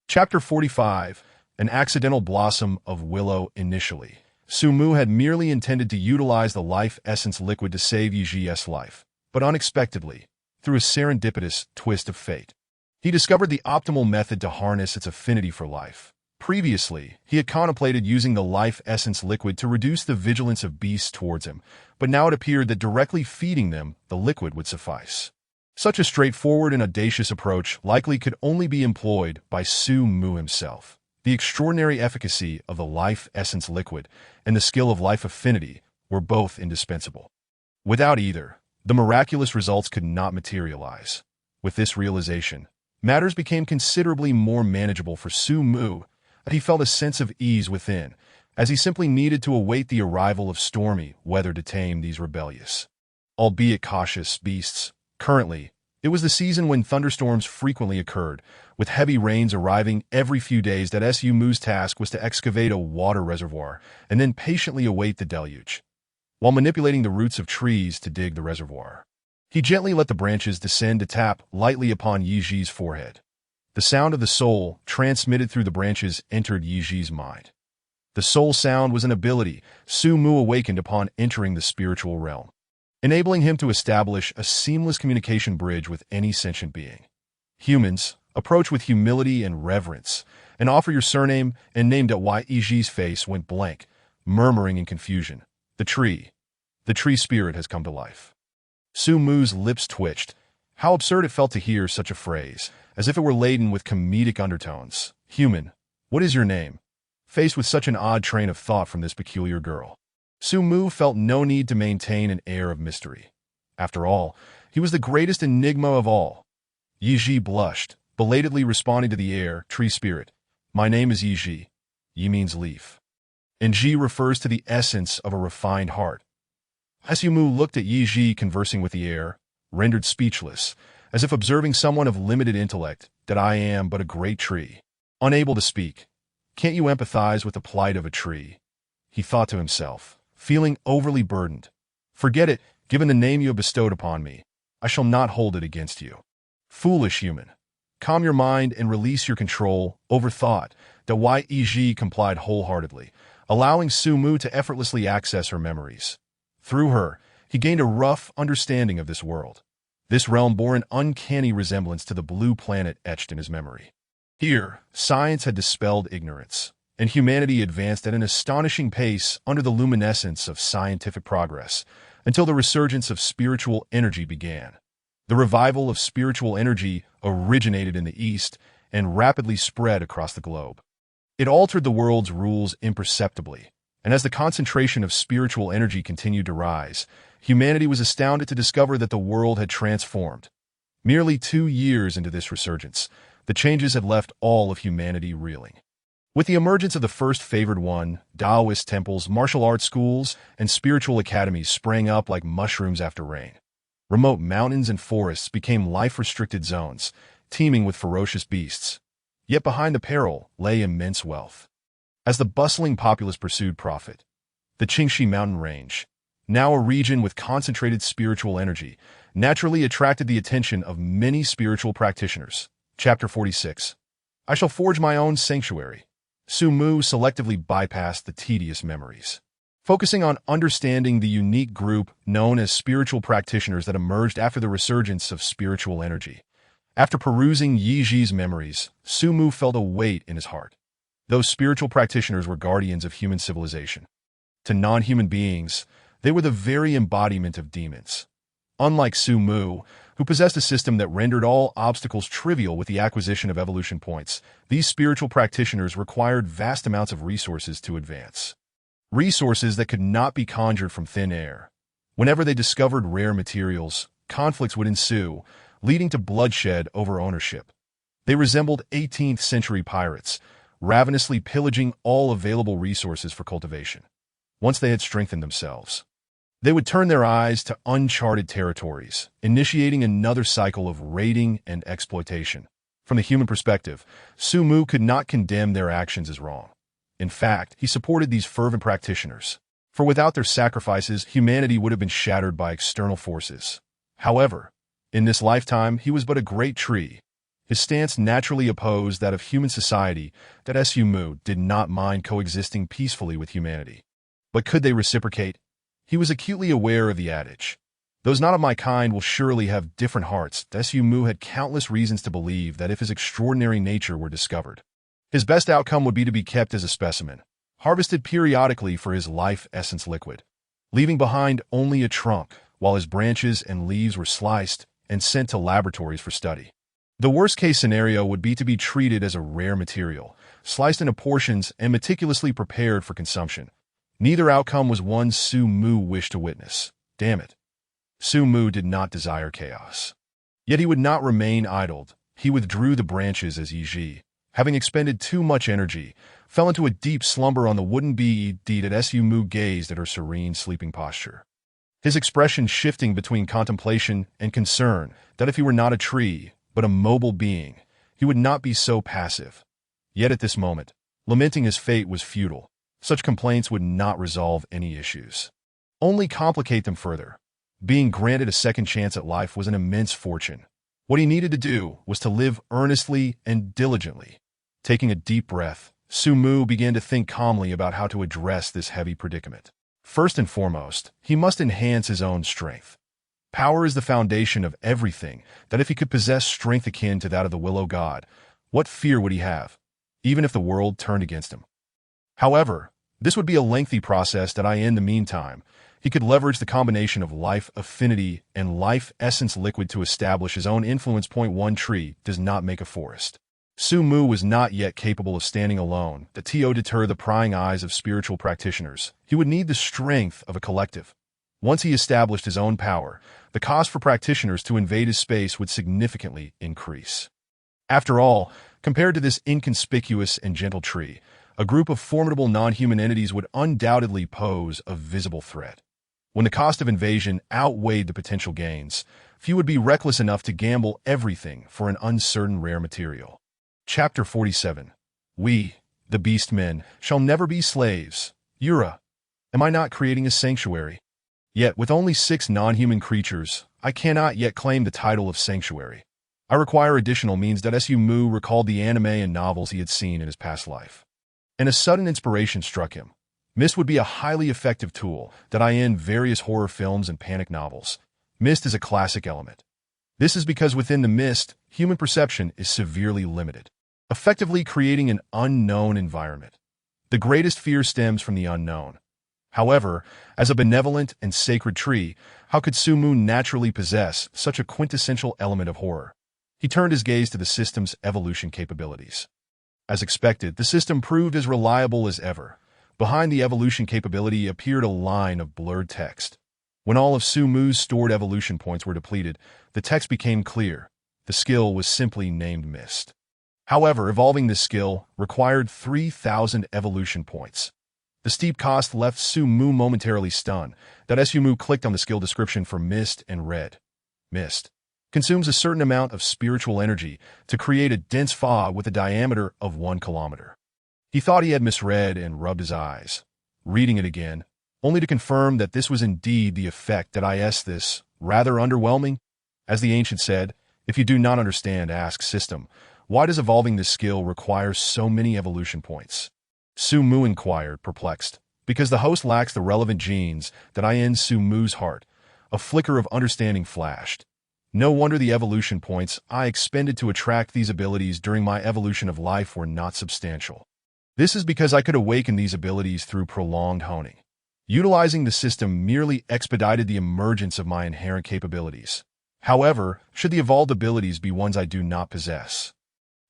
Chapter 45. An accidental blossom of willow. Initially, Su Mu had merely intended to utilize the life essence liquid to save Yi's life, but unexpectedly, through a serendipitous twist of fate, he discovered the optimal method to harness its affinity for life. Previously, he had contemplated using the life essence liquid to reduce the vigilance of beasts towards him, but now it appeared that directly feeding them the liquid would suffice. Such a straightforward and audacious approach likely could only be employed by Su Mu himself. The extraordinary efficacy of the life essence liquid and the skill of life affinity were both indispensable. Without either, the miraculous results could not materialize. With this realization, matters became considerably more manageable for Su Mu, and he felt a sense of ease within, as he simply needed to await the arrival of stormy weather to tame these rebellious, albeit cautious, beasts. Currently, it was the season when thunderstorms frequently occurred, with heavy rains arriving every few days. Su Mu's task was to excavate a water reservoir and then patiently await the deluge, while manipulating the roots of trees to dig the reservoir. He gently let the branches descend to tap lightly upon Yi's forehead. The sound of the soul transmitted through the branches entered Yi's mind. The soul sound was an ability Su Mu awakened upon entering the spiritual realm, enabling him to establish a seamless communication bridge with any sentient being. Humans, approach with humility and reverence, and offer your surname and name. Yi's face went blank, murmuring in confusion. The tree spirit has come to life. Su Mu's lips twitched. How absurd it felt to hear such a phrase, as if it were laden with comedic undertones. Human, what is your name? Faced with such an odd train of thought from this peculiar girl, Su Mu felt no need to maintain an air of mystery. After all, he was the greatest enigma of all. Yi blushed, belatedly responding to the air, tree spirit. My name is Yi. Yi means leaf, and Ji refers to the essence of a refined heart. Su Mu looked at Yi conversing with the air, rendered speechless, as if observing someone of limited intellect. That I am but a great tree, unable to speak. Can't you empathize with the plight of a tree? He thought to himself, feeling overly burdened. Forget it, given the name you have bestowed upon me. I shall not hold it against you. Foolish human. Calm your mind and release your control over thought. Yi complied wholeheartedly, allowing Su Mu to effortlessly access her memories. Through her, he gained a rough understanding of this world. This realm bore an uncanny resemblance to the blue planet etched in his memory. Here, science had dispelled ignorance, and humanity advanced at an astonishing pace under the luminescence of scientific progress, until the resurgence of spiritual energy began. The revival of spiritual energy originated in the East and rapidly spread across the globe. It altered the world's rules imperceptibly, and as the concentration of spiritual energy continued to rise, humanity was astounded to discover that the world had transformed. Merely 2 years into this resurgence, the changes had left all of humanity reeling. With the emergence of the first favored one, Taoist temples, martial arts schools, and spiritual academies sprang up like mushrooms after rain. Remote mountains and forests became life-restricted zones, teeming with ferocious beasts. Yet behind the peril lay immense wealth. As the bustling populace pursued profit, the Qingxi mountain range, now a region with concentrated spiritual energy, naturally attracted the attention of many spiritual practitioners. Chapter 46. I shall forge my own sanctuary. Su Mu selectively bypassed the tedious memories, focusing on understanding the unique group known as spiritual practitioners that emerged after the resurgence of spiritual energy. After perusing Yi's memories, Su Mu felt a weight in his heart. Those spiritual practitioners were guardians of human civilization. To non-human beings, they were the very embodiment of demons. Unlike Su Mu, who possessed a system that rendered all obstacles trivial with the acquisition of evolution points, these spiritual practitioners required vast amounts of resources to advance. Resources that could not be conjured from thin air. Whenever they discovered rare materials, conflicts would ensue, leading to bloodshed over ownership. They resembled 18th century pirates, ravenously pillaging all available resources for cultivation. Once they had strengthened themselves, they would turn their eyes to uncharted territories, initiating another cycle of raiding and exploitation. From the human perspective, Su Mu could not condemn their actions as wrong. In fact, he supported these fervent practitioners, for without their sacrifices, humanity would have been shattered by external forces. However, in this lifetime, he was but a great tree. His stance naturally opposed that of human society, that Su Mu did not mind coexisting peacefully with humanity. But could they reciprocate? He was acutely aware of the adage, "Those not of my kind will surely have different hearts." Su Mu had countless reasons to believe that if his extraordinary nature were discovered, his best outcome would be to be kept as a specimen, harvested periodically for his life essence liquid, leaving behind only a trunk, while his branches and leaves were sliced and sent to laboratories for study. The worst-case scenario would be to be treated as a rare material, sliced into portions and meticulously prepared for consumption. Neither outcome was one Su Mu wished to witness. Damn it. Su Mu did not desire chaos. Yet he would not remain idled. He withdrew the branches as Yi Ji, having expended too much energy, fell into a deep slumber on the wooden bed as Su Mu gazed at her serene sleeping posture. His expression shifting between contemplation and concern that if he were not a tree, but a mobile being, he would not be so passive. Yet at this moment, lamenting his fate was futile. Such complaints would not resolve any issues, only complicate them further. Being granted a second chance at life was an immense fortune. What he needed to do was to live earnestly and diligently. Taking a deep breath, Su Mu began to think calmly about how to address this heavy predicament. First and foremost, he must enhance his own strength. Power is the foundation of everything, that if he could possess strength akin to that of the Willow God, what fear would he have, even if the world turned against him? However, this would be a lengthy process that in the meantime, he could leverage the combination of life affinity and life essence liquid to establish his own influence. One tree does not make a forest. Su Mu was not yet capable of standing alone to deter the prying eyes of spiritual practitioners. He would need the strength of a collective. Once he established his own power, the cost for practitioners to invade his space would significantly increase. After all, compared to this inconspicuous and gentle tree, a group of formidable non-human entities would undoubtedly pose a visible threat. When the cost of invasion outweighed the potential gains, few would be reckless enough to gamble everything for an uncertain rare material. Chapter 47. We, the Beast Men, shall never be slaves. Yura, am I not creating a sanctuary? Yet, with only 6 non-human creatures, I cannot yet claim the title of sanctuary. I require additional means. Su Mu recalled the anime and novels he had seen in his past life, and a sudden inspiration struck him. Mist would be a highly effective tool in various horror films and panic novels. Mist is a classic element. This is because within the mist, human perception is severely limited, effectively creating an unknown environment. The greatest fear stems from the unknown. However, as a benevolent and sacred tree, how could Su Mu naturally possess such a quintessential element of horror? He turned his gaze to the system's evolution capabilities. As expected, the system proved as reliable as ever. Behind the evolution capability appeared a line of blurred text. When all of Su Mu's stored evolution points were depleted, the text became clear. The skill was simply named Mist. However, evolving this skill required 3,000 evolution points. The steep cost left Su Mu momentarily stunned. Su Mu clicked on the skill description for Mist and read, "Mist consumes a certain amount of spiritual energy to create a dense fog with a diameter of 1 kilometer." He thought he had misread and rubbed his eyes, reading it again, only to confirm that this was indeed the effect. This rather underwhelming? As the ancient said, if you do not understand, ask system, why does evolving this skill require so many evolution points? Su Mu inquired, perplexed, because the host lacks the relevant genes in Su Mu's heart. A flicker of understanding flashed. No wonder the evolution points I expended to attract these abilities during my evolution of life were not substantial. This is because I could awaken these abilities through prolonged honing. Utilizing the system merely expedited the emergence of my inherent capabilities. However, should the evolved abilities be ones I do not possess,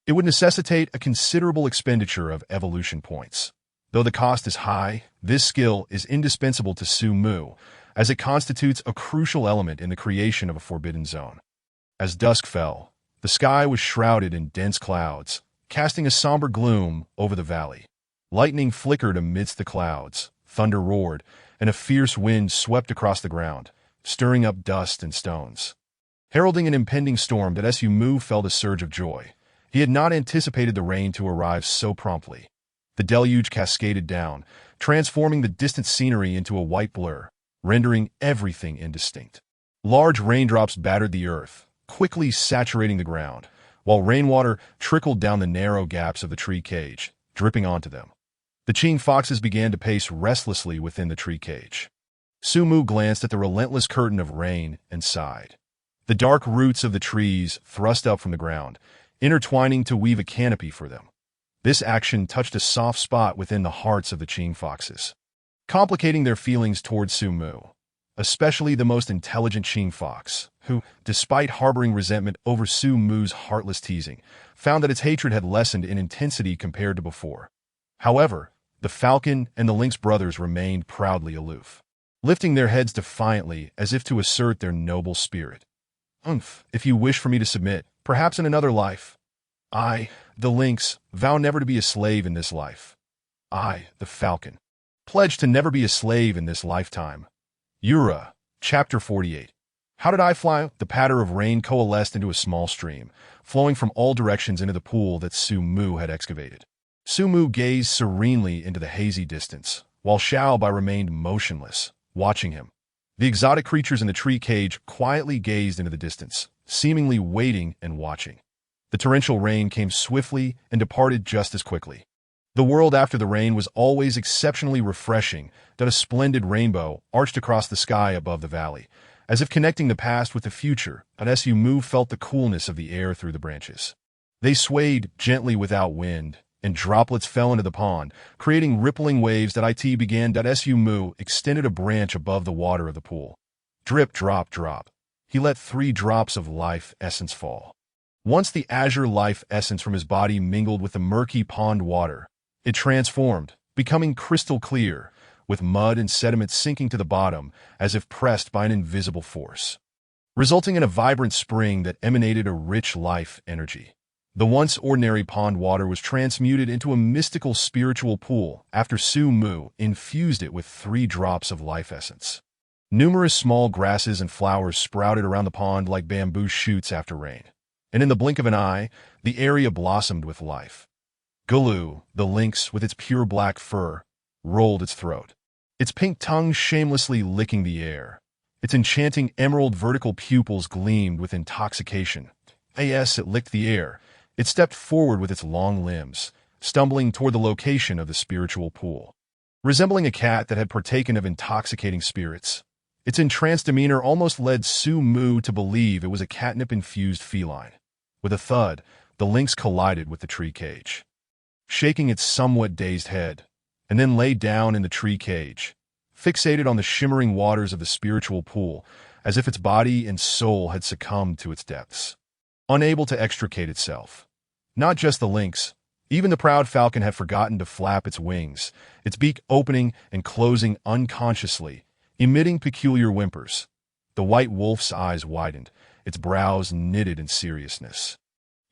it would necessitate a considerable expenditure of evolution points. Though the cost is high, this skill is indispensable to Su Mu, as it constitutes a crucial element in the creation of a forbidden zone. As dusk fell, The sky was shrouded in dense clouds, casting a somber gloom over the valley. Lightning flickered amidst the clouds, thunder roared, and a fierce wind swept across the ground, stirring up dust and stones. Heralding an impending storm, that Su Mu felt a surge of joy. He had not anticipated the rain to arrive so promptly. The deluge cascaded down, transforming the distant scenery into a white blur, rendering everything indistinct. Large raindrops battered the earth, quickly saturating the ground, while rainwater trickled down the narrow gaps of the tree cage, dripping onto them. The Qing foxes began to pace restlessly within the tree cage. Su Mu glanced at the relentless curtain of rain and sighed. The dark roots of the trees thrust up from the ground, intertwining to weave a canopy for them. This action touched a soft spot within the hearts of the Qing foxes, complicating their feelings towards Su Mu, especially the most intelligent Qing fox, who, despite harboring resentment over Su Mu's heartless teasing, found that its hatred had lessened in intensity compared to before. However, the falcon and the lynx brothers remained proudly aloof, lifting their heads defiantly as if to assert their noble spirit. If you wish for me to submit, perhaps in another life. I, the lynx, vow never to be a slave in this life. I, the falcon, pledge to never be a slave in this lifetime. Yura, Chapter 48. How did I fly? The patter of rain coalesced into a small stream, flowing from all directions into the pool that Su Mu had excavated. Su Mu gazed serenely into the hazy distance, while Xiao Bai remained motionless, watching him. The exotic creatures in the tree cage quietly gazed into the distance, seemingly waiting and watching. The torrential rain came swiftly and departed just as quickly. The world after the rain was always exceptionally refreshing, that a splendid rainbow arched across the sky above the valley, as if connecting the past with the future, and Su Mu felt the coolness of the air through the branches. They swayed gently without wind, and droplets fell into the pond, creating rippling waves that began. Su Mu extended a branch above the water of the pool. Drip, drop, drop. He let 3 drops of life essence fall. Once the azure life essence from his body mingled with the murky pond water, it transformed, becoming crystal clear, with mud and sediment sinking to the bottom as if pressed by an invisible force, resulting in a vibrant spring that emanated a rich life energy. The once ordinary pond water was transmuted into a mystical spiritual pool after Su Mu infused it with 3 drops of life essence. Numerous small grasses and flowers sprouted around the pond like bamboo shoots after rain, and in the blink of an eye, the area blossomed with life. Gulu, the lynx with its pure black fur, rolled its throat, its pink tongue shamelessly licking the air. Its enchanting emerald vertical pupils gleamed with intoxication. As it licked the air, it stepped forward with its long limbs, stumbling toward the location of the spiritual pool. Resembling a cat that had partaken of intoxicating spirits, its entranced demeanor almost led Su Mu to believe it was a catnip-infused feline. With a thud, the lynx collided with the tree cage, shaking its somewhat dazed head, and then lay down in the tree cage, fixated on the shimmering waters of the spiritual pool, as if its body and soul had succumbed to its depths, unable to extricate itself. Not just the lynx, even the proud falcon had forgotten to flap its wings, its beak opening and closing unconsciously, emitting peculiar whimpers. The white wolf's eyes widened, its brows knitted in seriousness.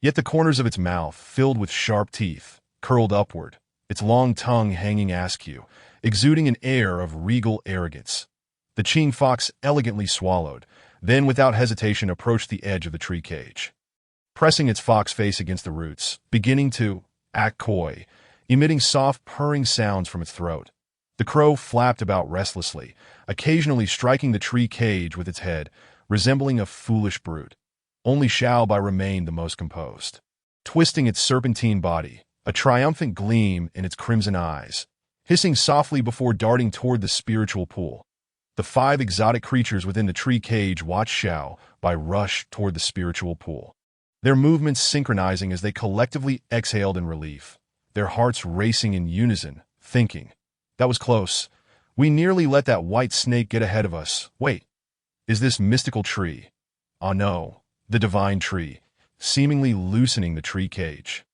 Yet the corners of its mouth, filled with sharp teeth, curled upward, its long tongue hanging askew, exuding an air of regal arrogance. The Qing fox elegantly swallowed, then without hesitation approached the edge of the tree cage, pressing its fox face against the roots, beginning to act coy, emitting soft purring sounds from its throat. The crow flapped about restlessly, occasionally striking the tree cage with its head, resembling a foolish brute. Only Xiao Bai remained the most composed, twisting its serpentine body, a triumphant gleam in its crimson eyes, hissing softly before darting toward the spiritual pool. The 5 exotic creatures within the tree cage watched Xiao Bai rush toward the spiritual pool, their movements synchronizing as they collectively exhaled in relief, their hearts racing in unison, thinking, "That was close. We nearly let that white snake get ahead of us. Wait, is this mystical tree? Ah no, the divine tree, seemingly loosening the tree cage.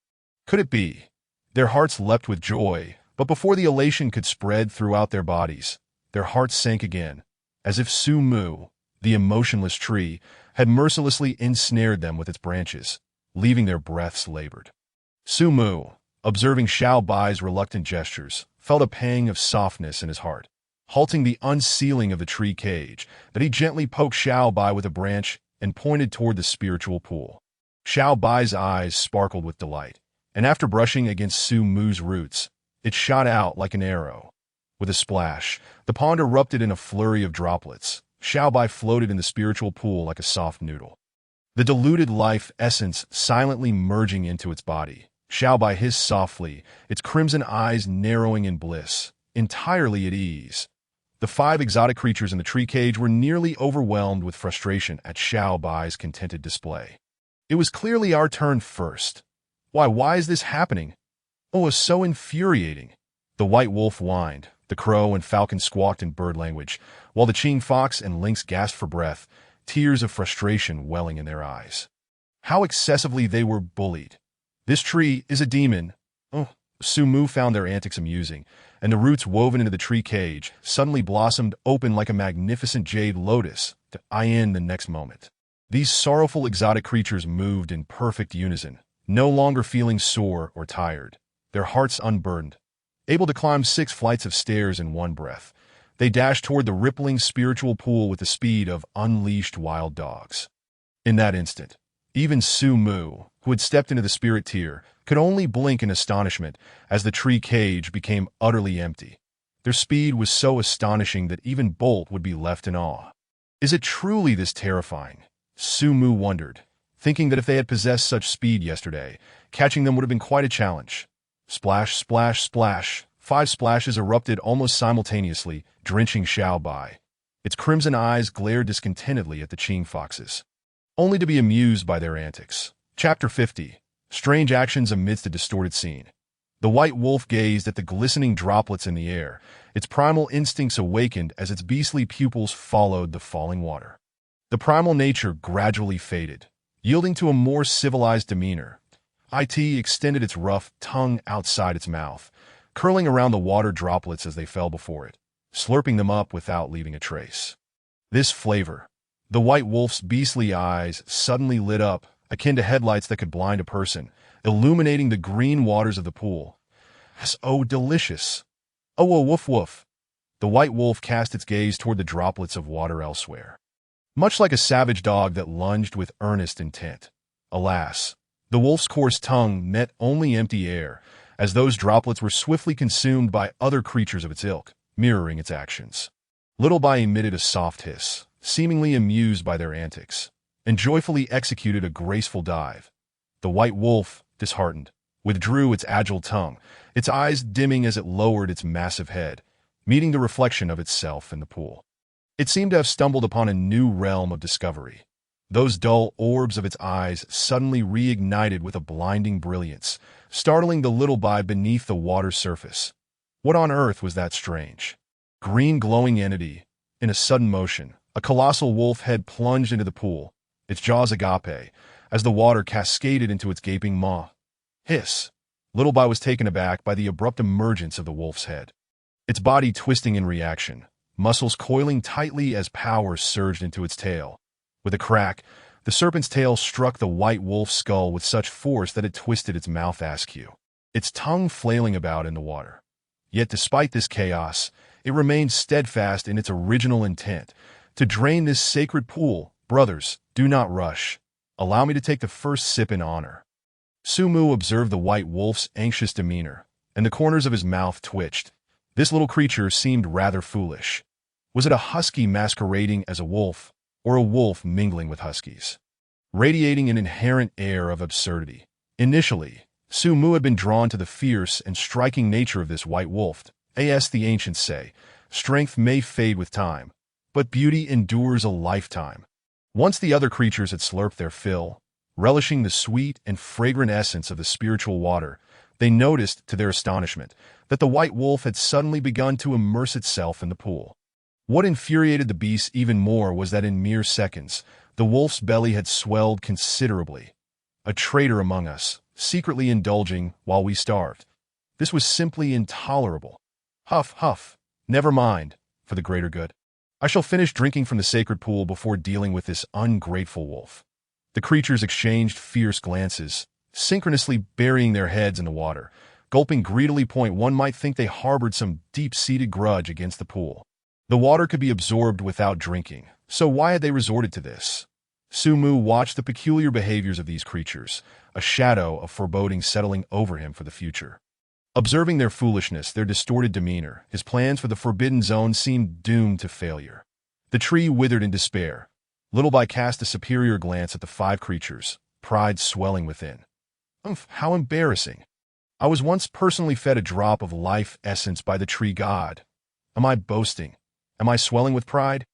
Could it be?" Their hearts leapt with joy, but before the elation could spread throughout their bodies, their hearts sank again, as if Su Mu, The emotionless tree had mercilessly ensnared them with its branches, leaving their breaths labored. Su Mu, observing Xiao Bai's reluctant gestures, felt a pang of softness in his heart. Halting the unsealing of the tree cage, that he gently poked Xiao Bai with a branch and pointed toward the spiritual pool. Xiao Bai's eyes sparkled with delight, and after brushing against Su Mu's roots, it shot out like an arrow. With a splash, the pond erupted in a flurry of droplets. Xiao Bai floated in the spiritual pool like a soft noodle. The diluted life essence silently merging into its body. Xiao Bai hissed softly, its crimson eyes narrowing in bliss, entirely at ease. The 5 exotic creatures in the tree cage were nearly overwhelmed with frustration at Xiao Bai's contented display. It was clearly our turn first. Why is this happening? Oh, it's so infuriating. The white wolf whined, the crow and falcon squawked in bird language, while the Qing fox and lynx gasped for breath, tears of frustration welling in their eyes. How excessively they were bullied. This tree is a demon. Oh, Su Mu found their antics amusing, and the roots woven into the tree cage suddenly blossomed open like a magnificent jade lotus to end the next moment. These sorrowful exotic creatures moved in perfect unison, no longer feeling sore or tired, their hearts unburdened. Able to climb 6 flights of stairs in one breath, they dashed toward the rippling spiritual pool with the speed of unleashed wild dogs. In that instant, even Su Mu, who had stepped into the spirit tier, could only blink in astonishment as the tree cage became utterly empty. Their speed was so astonishing that even Bolt would be left in awe. Is it truly this terrifying? Su Mu wondered, thinking that if they had possessed such speed yesterday, catching them would have been quite a challenge. Splash, splash, splash. 5 splashes erupted almost simultaneously, drenching Xiao Bai. Its crimson eyes glared discontentedly at the Qing foxes, only to be amused by their antics. Chapter 50. Strange Actions Amidst a Distorted Scene. The white wolf gazed at the glistening droplets in the air, its primal instincts awakened as its beastly pupils followed the falling water. The primal nature gradually faded, yielding to a more civilized demeanor. It extended its rough tongue outside its mouth, curling around the water droplets as they fell before it, slurping them up without leaving a trace. This flavor. The white wolf's beastly eyes suddenly lit up, akin to headlights that could blind a person, illuminating the green waters of the pool. Oh, delicious. Oh, woof woof. The white wolf cast its gaze toward the droplets of water elsewhere, much like a savage dog that lunged with earnest intent. Alas, the wolf's coarse tongue met only empty air, as those droplets were swiftly consumed by other creatures of its ilk, mirroring its actions. Little Bai emitted a soft hiss, seemingly amused by their antics, and joyfully executed a graceful dive. The white wolf, disheartened, withdrew its agile tongue, its eyes dimming as it lowered its massive head, meeting the reflection of itself in the pool. It seemed to have stumbled upon a new realm of discovery. Those dull orbs of its eyes suddenly reignited with a blinding brilliance, startling the little Bai beneath the water's surface. What on earth was that strange, green glowing entity? In a sudden motion, a colossal wolf head plunged into the pool, its jaws agape, as the water cascaded into its gaping maw. Hiss! Little Bai was taken aback by the abrupt emergence of the wolf's head, its body twisting in reaction, muscles coiling tightly as power surged into its tail. With a crack, the serpent's tail struck the white wolf's skull with such force that it twisted its mouth askew, its tongue flailing about in the water. Yet despite this chaos, it remained steadfast in its original intent, to drain this sacred pool. Brothers, do not rush. Allow me to take the first sip in honor. Su Mu observed the white wolf's anxious demeanor, and the corners of his mouth twitched. This little creature seemed rather foolish. Was it a husky masquerading as a wolf, or a wolf mingling with huskies, radiating an inherent air of absurdity? Initially, Su Mu had been drawn to the fierce and striking nature of this white wolf. As the ancients say, strength may fade with time, but beauty endures a lifetime. Once the other creatures had slurped their fill, relishing the sweet and fragrant essence of the spiritual water, they noticed, to their astonishment, that the white wolf had suddenly begun to immerse itself in the pool. What infuriated the beasts even more was that in mere seconds, the wolf's belly had swelled considerably. A traitor among us, secretly indulging while we starved. This was simply intolerable. Huff, huff. Never mind, for the greater good. I shall finish drinking from the sacred pool before dealing with this ungrateful wolf." The creatures exchanged fierce glances, synchronously burying their heads in the water, gulping greedily. One might think they harbored some deep-seated grudge against the pool. The water could be absorbed without drinking, so why had they resorted to this? Su Mu watched the peculiar behaviors of these creatures, a shadow of foreboding settling over him for the future. Observing their foolishness, their distorted demeanor, his plans for the Forbidden Zone seemed doomed to failure. The tree withered in despair. Little Bai cast a superior glance at the 5 creatures, pride swelling within. How embarrassing. I was once personally fed a drop of life essence by the tree god. Am I boasting? Am I swelling with pride?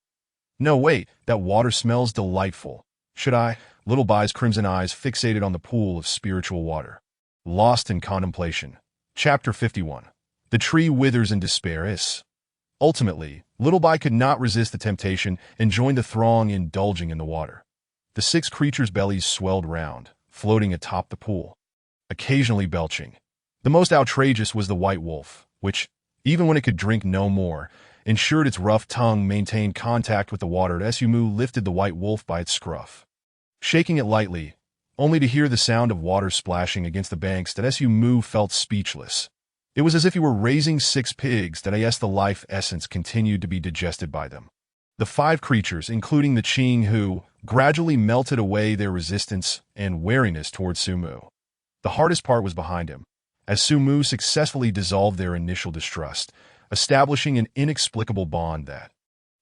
No, wait, that water smells delightful. Should I? Little Bai's crimson eyes fixated on the pool of spiritual water. Lost in contemplation. Chapter 51. The tree withers in despair. Ultimately, Little Bai could not resist the temptation and joined the throng indulging in the water. The 6 creatures' bellies swelled round, floating atop the pool, occasionally belching. The most outrageous was the white wolf, which, even when it could drink no more, ensured its rough tongue maintained contact with the water. Su Mu lifted the white wolf by its scruff, shaking it lightly, only to hear the sound of water splashing against the banks. Su Mu felt speechless. It was as if he were raising 6 pigs. The life essence continued to be digested by them. The 5 creatures, including the Qing Hu, gradually melted away their resistance and wariness towards Su Mu. The hardest part was behind him, as Su Mu successfully dissolved their initial distrust, establishing an inexplicable bond that,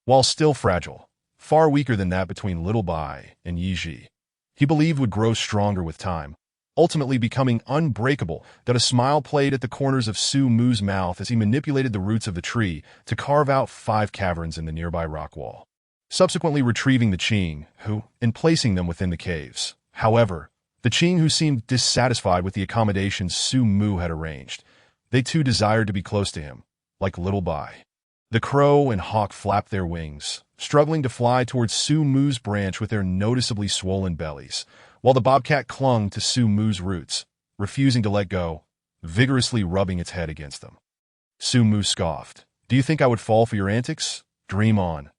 while still fragile, far weaker than that between Little Bai and Yi Ji, he believed would grow stronger with time, ultimately becoming unbreakable. A smile played at the corners of Su Mu's mouth as he manipulated the roots of the tree to carve out 5 caverns in the nearby rock wall, subsequently retrieving the Qing Hu and placing them within the caves. However, the Qing Hu seemed dissatisfied with the accommodations Su Mu had arranged. They too desired to be close to him, like Little Bai. The crow and hawk flapped their wings, struggling to fly towards Su Mu's branch with their noticeably swollen bellies, while the bobcat clung to Su Mu's roots, refusing to let go, vigorously rubbing its head against them. Su Mu scoffed. "Do you think I would fall for your antics? Dream on."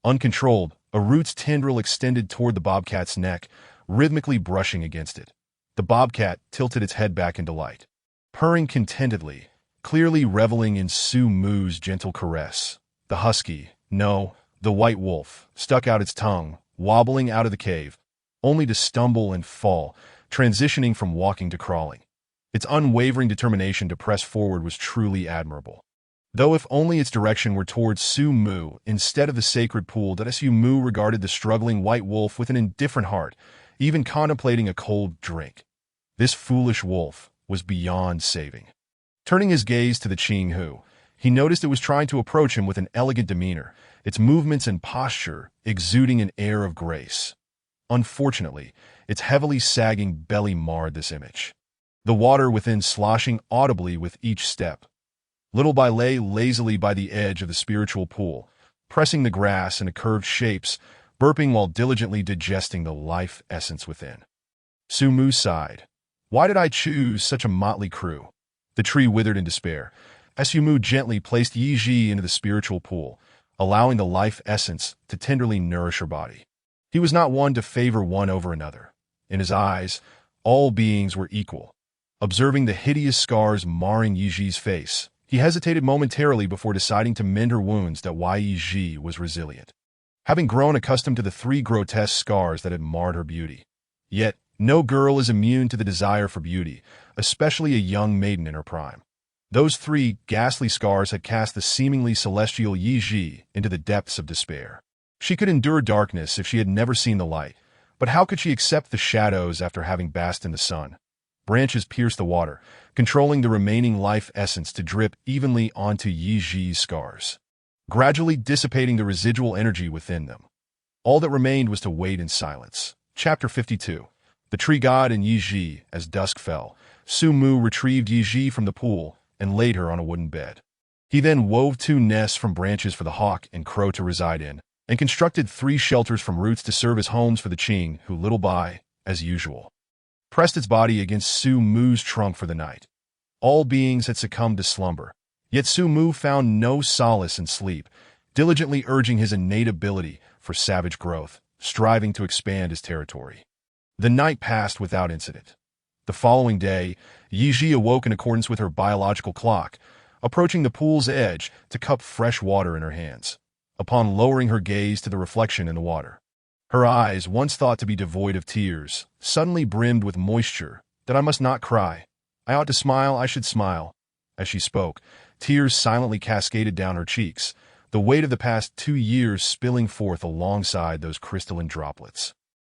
Uncontrolled, a root's tendril extended toward the bobcat's neck, rhythmically brushing against it. The bobcat tilted its head back in delight, purring contentedly, clearly reveling in Su Mu's gentle caress. The husky, no, the white wolf, stuck out its tongue, wobbling out of the cave, only to stumble and fall, transitioning from walking to crawling. Its unwavering determination to press forward was truly admirable. Though if only its direction were towards Su Mu instead of the sacred pool. Su Mu regarded the struggling white wolf with an indifferent heart, even contemplating a cold drink. This foolish wolf was beyond saving. Turning his gaze to the Qing Hu, he noticed it was trying to approach him with an elegant demeanor, its movements and posture exuding an air of grace. Unfortunately, its heavily sagging belly marred this image, the water within sloshing audibly with each step. Little Bai lay lazily by the edge of the spiritual pool, pressing the grass into curved shapes, burping while diligently digesting the life essence within. Su Mu sighed. "Why did I choose such a motley crew?" The tree withered in despair. Su Mu gently placed Yi Ji into the spiritual pool, allowing the life essence to tenderly nourish her body. He was not one to favor one over another. In his eyes, all beings were equal. Observing the hideous scars marring Yi Ji's face, he hesitated momentarily before deciding to mend her wounds. Yi Ji was resilient, having grown accustomed to the 3 grotesque scars that had marred her beauty. Yet, no girl is immune to the desire for beauty, especially a young maiden in her prime. Those 3 ghastly scars had cast the seemingly celestial Yi Ji into the depths of despair. She could endure darkness if she had never seen the light, but how could she accept the shadows after having basked in the sun? Branches pierced the water, controlling the remaining life essence to drip evenly onto Yi Ji's scars, gradually dissipating the residual energy within them. All that remained was to wait in silence. Chapter 52. The Tree God and Yi Ji. As dusk fell, Su Mu retrieved Yi Ji from the pool and laid her on a wooden bed. He then wove 2 nests from branches for the hawk and crow to reside in, and constructed 3 shelters from roots to serve as homes for the Qing Hu. Little Bai, as usual, pressed its body against Su Mu's trunk for the night. All beings had succumbed to slumber, yet Su Mu found no solace in sleep, diligently urging his innate ability for savage growth, striving to expand his territory. The night passed without incident. The following day, Yi Ji awoke in accordance with her biological clock, approaching the pool's edge to cup fresh water in her hands. Upon lowering her gaze to the reflection in the water, her eyes, once thought to be devoid of tears, suddenly brimmed with moisture. That I must not cry. I ought to smile, I should smile. As she spoke, tears silently cascaded down her cheeks, the weight of the past 2 years spilling forth alongside those crystalline droplets.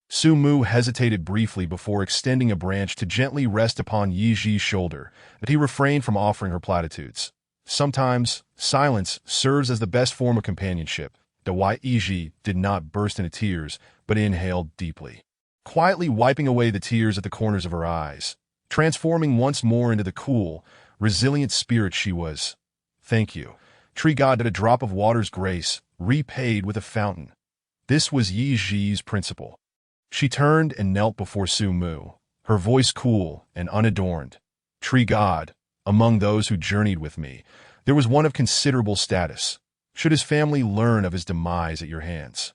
Su Mu hesitated briefly before extending a branch to gently rest upon Yi Ji's shoulder, but he refrained from offering her platitudes. Sometimes, silence serves as the best form of companionship. Yi Ji did not burst into tears, but inhaled deeply, quietly wiping away the tears at the corners of her eyes, transforming once more into the cool, resilient spirit she was. Thank you, tree god, that a drop of water's grace repaid with a fountain. This was Yi Ji's principle. She turned and knelt before Su Mu, her voice cool and unadorned. Tree god, among those who journeyed with me, there was one of considerable status. Should his family learn of his demise at your hands,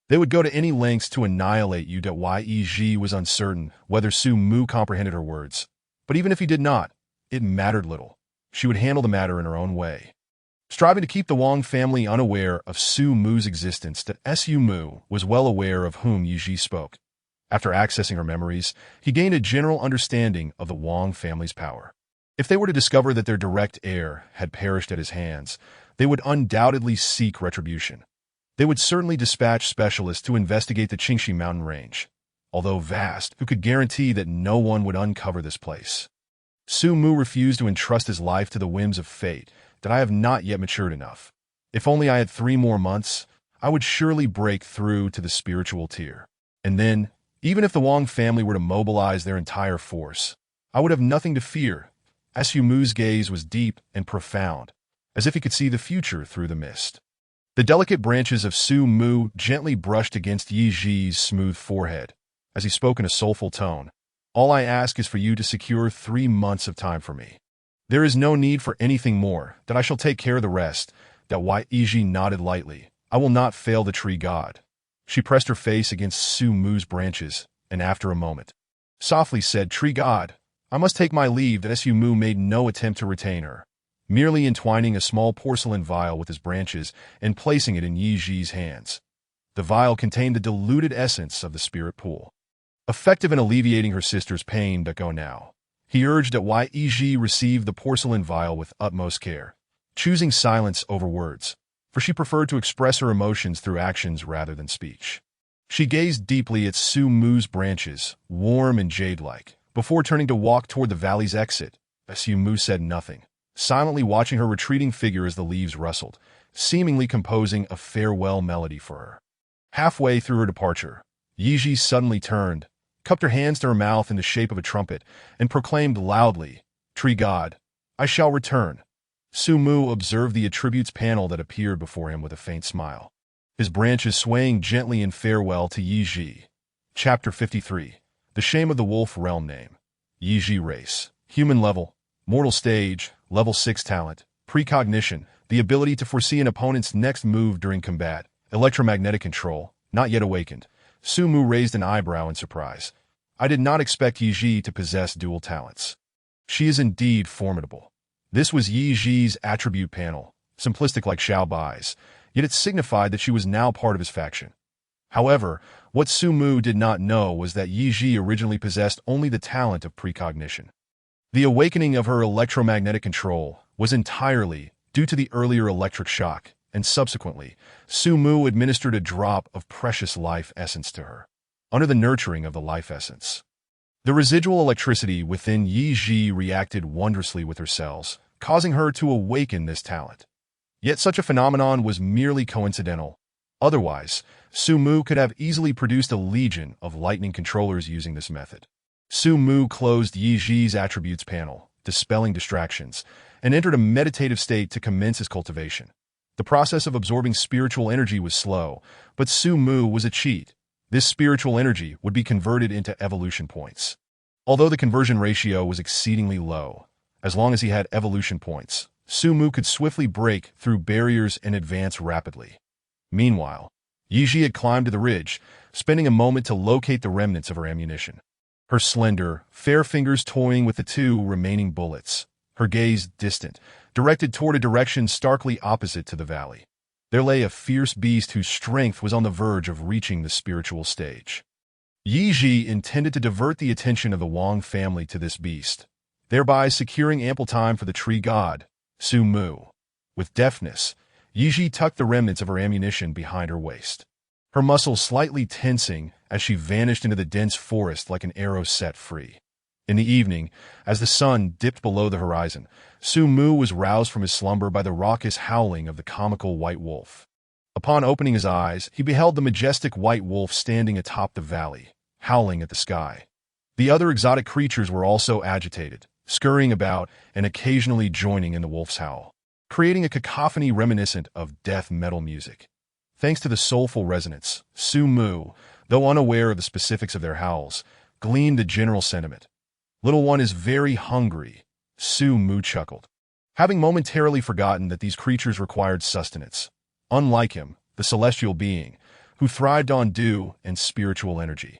they would go to any lengths to annihilate you. Yi Ji was uncertain whether Su Mu comprehended her words, but even if he did not, it mattered little. She would handle the matter in her own way. Striving to keep the Wang family unaware of Su Mu's existence, Su Mu was well aware of whom Yi Ji spoke. After accessing her memories, he gained a general understanding of the Wang family's power. If they were to discover that their direct heir had perished at his hands, they would undoubtedly seek retribution. They would certainly dispatch specialists to investigate the Qingxi mountain range, although vast, who could guarantee that no one would uncover this place. Su Mu refused to entrust his life to the whims of fate. That I have not yet matured enough. If only I had 3 more months, I would surely break through to the spiritual tier. And then, even if the Wang family were to mobilize their entire force, I would have nothing to fear. Su Mu's gaze was deep and profound, as if he could see the future through the mist. The delicate branches of Su Mu gently brushed against Yi Ji's smooth forehead, as he spoke in a soulful tone. All I ask is for you to secure 3 months of time for me. There is no need for anything more, that I shall take care of the rest. Yi Ji nodded lightly. I will not fail the tree god. She pressed her face against Su Mu's branches, and after a moment, softly said, Tree god, I must take my leave. Su Mu made no attempt to retain her, merely entwining a small porcelain vial with his branches and placing it in Yi Ji's hands. The vial contained the diluted essence of the spirit pool, effective in alleviating her sister's pain. Go now. He urged that Yi Ji receive the porcelain vial with utmost care, choosing silence over words, for she preferred to express her emotions through actions rather than speech. She gazed deeply at Su Mu's branches, warm and jade-like, before turning to walk toward the valley's exit. Su Mu said nothing, silently watching her retreating figure as the leaves rustled, seemingly composing a farewell melody for her. Halfway through her departure, Yi Ji suddenly turned, cupped her hands to her mouth in the shape of a trumpet, and proclaimed loudly, Tree god, I shall return. Su Mu observed the attributes panel that appeared before him with a faint smile, his branches swaying gently in farewell to Yi Ji. Chapter 53. The Shame of the Wolf. Realm name: Yi Ji. Race: human. Level: mortal. Stage: level 6. Talent: precognition, the ability to foresee an opponent's next move during combat. Electromagnetic control: not yet awakened. Su Mu raised an eyebrow in surprise. I did not expect Yi Ji to possess dual talents. She is indeed formidable. This was Yi Ji's attribute panel, simplistic like Xiao Bai's, yet it signified that she was now part of his faction. However, what Su Mu did not know was that Yi Ji originally possessed only the talent of precognition. The awakening of her electromagnetic control was entirely due to the earlier electric shock, and subsequently, Su Mu administered a drop of precious life essence to her, under the nurturing of the life essence. The residual electricity within Yi Ji reacted wondrously with her cells, causing her to awaken this talent. Yet such a phenomenon was merely coincidental. Otherwise, Su Mu could have easily produced a legion of lightning controllers using this method. Su Mu closed Yi Ji's attributes panel, dispelling distractions, and entered a meditative state to commence his cultivation. The process of absorbing spiritual energy was slow, but Su Mu was a cheat. This spiritual energy would be converted into evolution points. Although the conversion ratio was exceedingly low, as long as he had evolution points, Su Mu could swiftly break through barriers and advance rapidly. Meanwhile, Yi Ji had climbed to the ridge, spending a moment to locate the remnants of her ammunition. Her slender, fair fingers toying with the 2 remaining bullets, her gaze distant, directed toward a direction starkly opposite to the valley. There lay a fierce beast whose strength was on the verge of reaching the spiritual stage. Yi Ji intended to divert the attention of the Wang family to this beast, thereby securing ample time for the tree god, Su Mu. With deftness, Yi Ji tucked the remnants of her ammunition behind her waist, her muscles slightly tensing as she vanished into the dense forest like an arrow set free. In the evening, as the sun dipped below the horizon, Su Mu was roused from his slumber by the raucous howling of the comical white wolf. Upon opening his eyes, he beheld the majestic white wolf standing atop the valley, howling at the sky. The other exotic creatures were also agitated, scurrying about and occasionally joining in the wolf's howl, creating a cacophony reminiscent of death metal music. Thanks to the soulful resonance, Su Mu, though unaware of the specifics of their howls, gleaned the general sentiment. "Little one is very hungry," Su Mu chuckled, having momentarily forgotten that these creatures required sustenance. Unlike him, the celestial being, who thrived on dew and spiritual energy.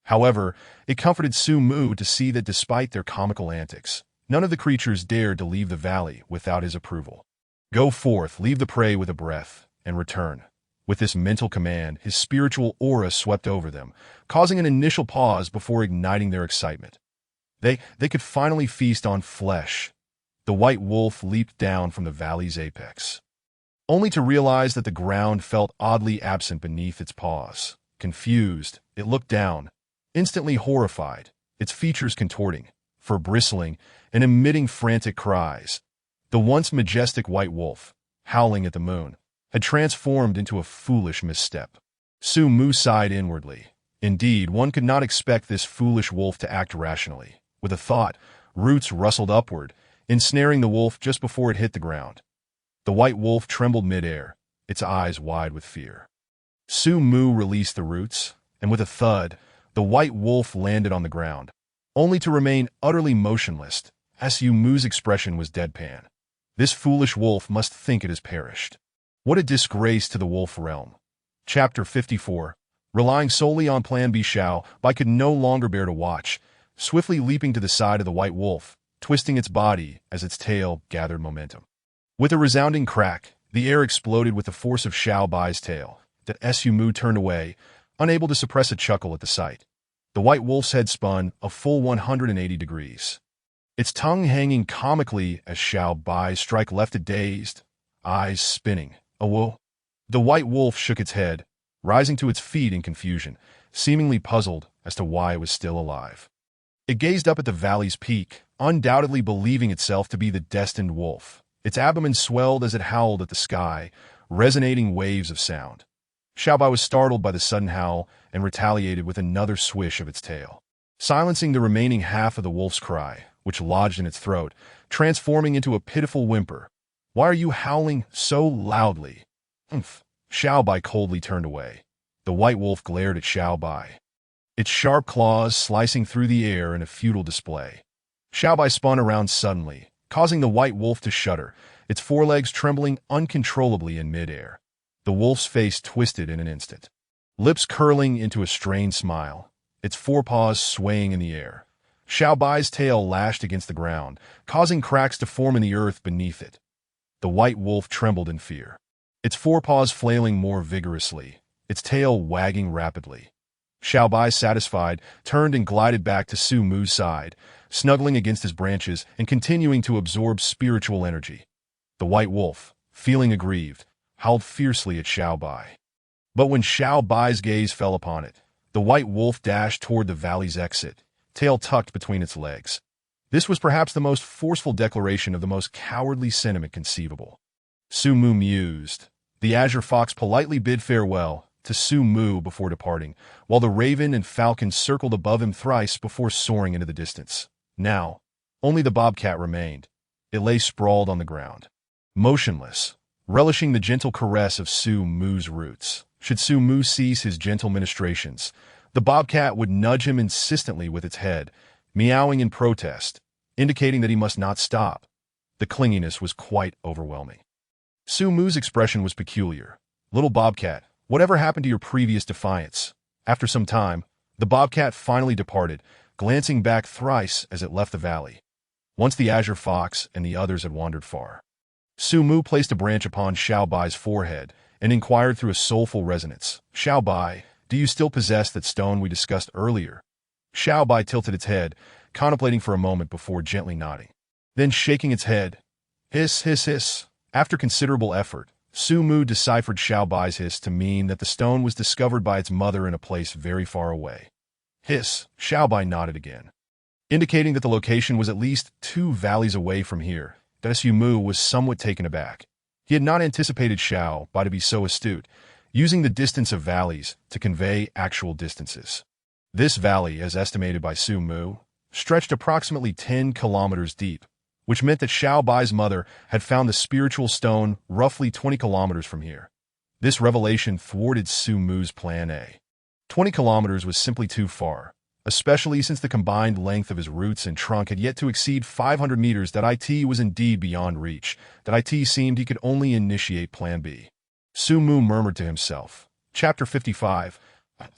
However, it comforted Su Mu to see that despite their comical antics, none of the creatures dared to leave the valley without his approval. "Go forth, leave the prey with a breath, and return." With this mental command, his spiritual aura swept over them, causing an initial pause before igniting their excitement. They could finally feast on flesh. The white wolf leaped down from the valley's apex, only to realize that the ground felt oddly absent beneath its paws. Confused, it looked down, instantly horrified, its features contorting, fur bristling, and emitting frantic cries. The once majestic white wolf, howling at the moon, had transformed into a foolish misstep. Su Mu sighed inwardly. Indeed, one could not expect this foolish wolf to act rationally. With a thought, roots rustled upward, ensnaring the wolf just before it hit the ground. The white wolf trembled midair, its eyes wide with fear. Su Mu released the roots, and with a thud, the white wolf landed on the ground, only to remain utterly motionless. Su Mu's expression was deadpan. This foolish wolf must think it has perished. What a disgrace to the wolf realm. Chapter 54. Relying solely on Plan B, Xiao Bai could no longer bear to watch, swiftly leaping to the side of the white wolf, twisting its body as its tail gathered momentum. With a resounding crack, the air exploded with the force of Xiao Bai's tail. Su Mu turned away, unable to suppress a chuckle at the sight. The white wolf's head spun a full 180 degrees, its tongue hanging comically as Xiao Bai's strike left it dazed, eyes spinning. "Whoa." The white wolf shook its head, rising to its feet in confusion, seemingly puzzled as to why it was still alive. It gazed up at the valley's peak, undoubtedly believing itself to be the destined wolf. Its abdomen swelled as it howled at the sky, resonating waves of sound. Xiao Bai was startled by the sudden howl and retaliated with another swish of its tail, silencing the remaining half of the wolf's cry, which lodged in its throat, transforming into a pitiful whimper. "Why are you howling so loudly?" "Umph." Xiao Bai coldly turned away. The white wolf glared at Xiao Bai, its sharp claws slicing through the air in a futile display. Xiao Bai spun around suddenly, causing the white wolf to shudder, its forelegs trembling uncontrollably in midair. The wolf's face twisted in an instant, lips curling into a strained smile, its forepaws swaying in the air. Xiao Bai's tail lashed against the ground, causing cracks to form in the earth beneath it. The white wolf trembled in fear, its forepaws flailing more vigorously, its tail wagging rapidly. Xiao Bai, satisfied, turned and glided back to Su Mu's side, snuggling against his branches and continuing to absorb spiritual energy. The white wolf, feeling aggrieved, howled fiercely at Xiao Bai. But when Xiao Bai's gaze fell upon it, the white wolf dashed toward the valley's exit, tail tucked between its legs. This was perhaps the most forceful declaration of the most cowardly sentiment conceivable. Su Mu mused. The azure fox politely bid farewell to Su Mu before departing, while the raven and falcon circled above him thrice before soaring into the distance. Now, only the bobcat remained. It lay sprawled on the ground, motionless, relishing the gentle caress of Su Mu's roots. Should Su Mu cease his gentle ministrations, the bobcat would nudge him insistently with its head, meowing in protest, indicating that he must not stop. The clinginess was quite overwhelming. Su Mu's expression was peculiar. "Little Bobcat, whatever happened to your previous defiance?" After some time, the Bobcat finally departed, glancing back thrice as it left the valley. Once the Azure Fox and the others had wandered far. Su Mu placed a branch upon Xiao Bai's forehead and inquired through a soulful resonance, "Xiao Bai, do you still possess that stone we discussed earlier?" Xiao Bai tilted its head, contemplating for a moment before gently nodding. Then shaking its head, "Hiss, hiss, hiss." After considerable effort, Su Mu deciphered Xiao Bai's hiss to mean that the stone was discovered by its mother in a place very far away. "Hiss," Xiao Bai nodded again, indicating that the location was at least 2 valleys away from here. Su Mu was somewhat taken aback. He had not anticipated Xiao Bai to be so astute, using the distance of valleys to convey actual distances. This valley, as estimated by Su Mu, stretched approximately 10 kilometers deep, which meant that Xiao Bai's mother had found the spiritual stone roughly 20 kilometers from here. This revelation thwarted Su Mu's plan A. 20 kilometers was simply too far, especially since the combined length of his roots and trunk had yet to exceed 500 meters. That it was indeed beyond reach. That it seemed he could only initiate Plan B. Su Mu murmured to himself. Chapter 55.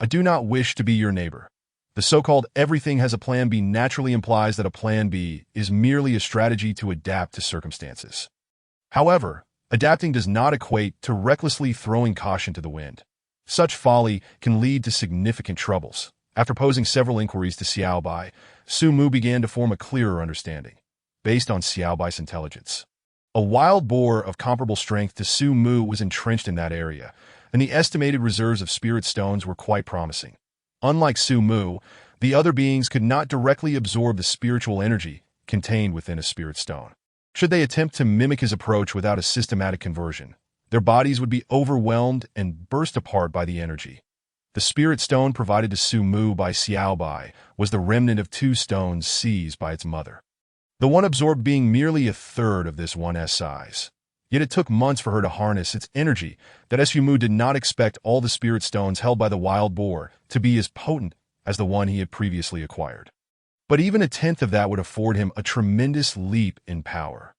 I do not wish to be your neighbor. The so-called everything has a plan B naturally implies that a plan B is merely a strategy to adapt to circumstances. However, adapting does not equate to recklessly throwing caution to the wind. Such folly can lead to significant troubles. After posing several inquiries to Xiao Bai, Su Mu began to form a clearer understanding, based on Xiao Bai's intelligence. A wild boar of comparable strength to Su Mu was entrenched in that area, and the estimated reserves of spirit stones were quite promising. Unlike Su Mu, the other beings could not directly absorb the spiritual energy contained within a spirit stone. Should they attempt to mimic his approach without a systematic conversion, their bodies would be overwhelmed and burst apart by the energy. The spirit stone provided to Su Mu by Xiao Bai was the remnant of 2 stones seized by its mother. The one absorbed being merely a third of this one's size. Yet it took months for her to harness its energy. That Su Mu did not expect all the spirit stones held by the wild boar to be as potent as the one he had previously acquired. But even a tenth of that would afford him a tremendous leap in power.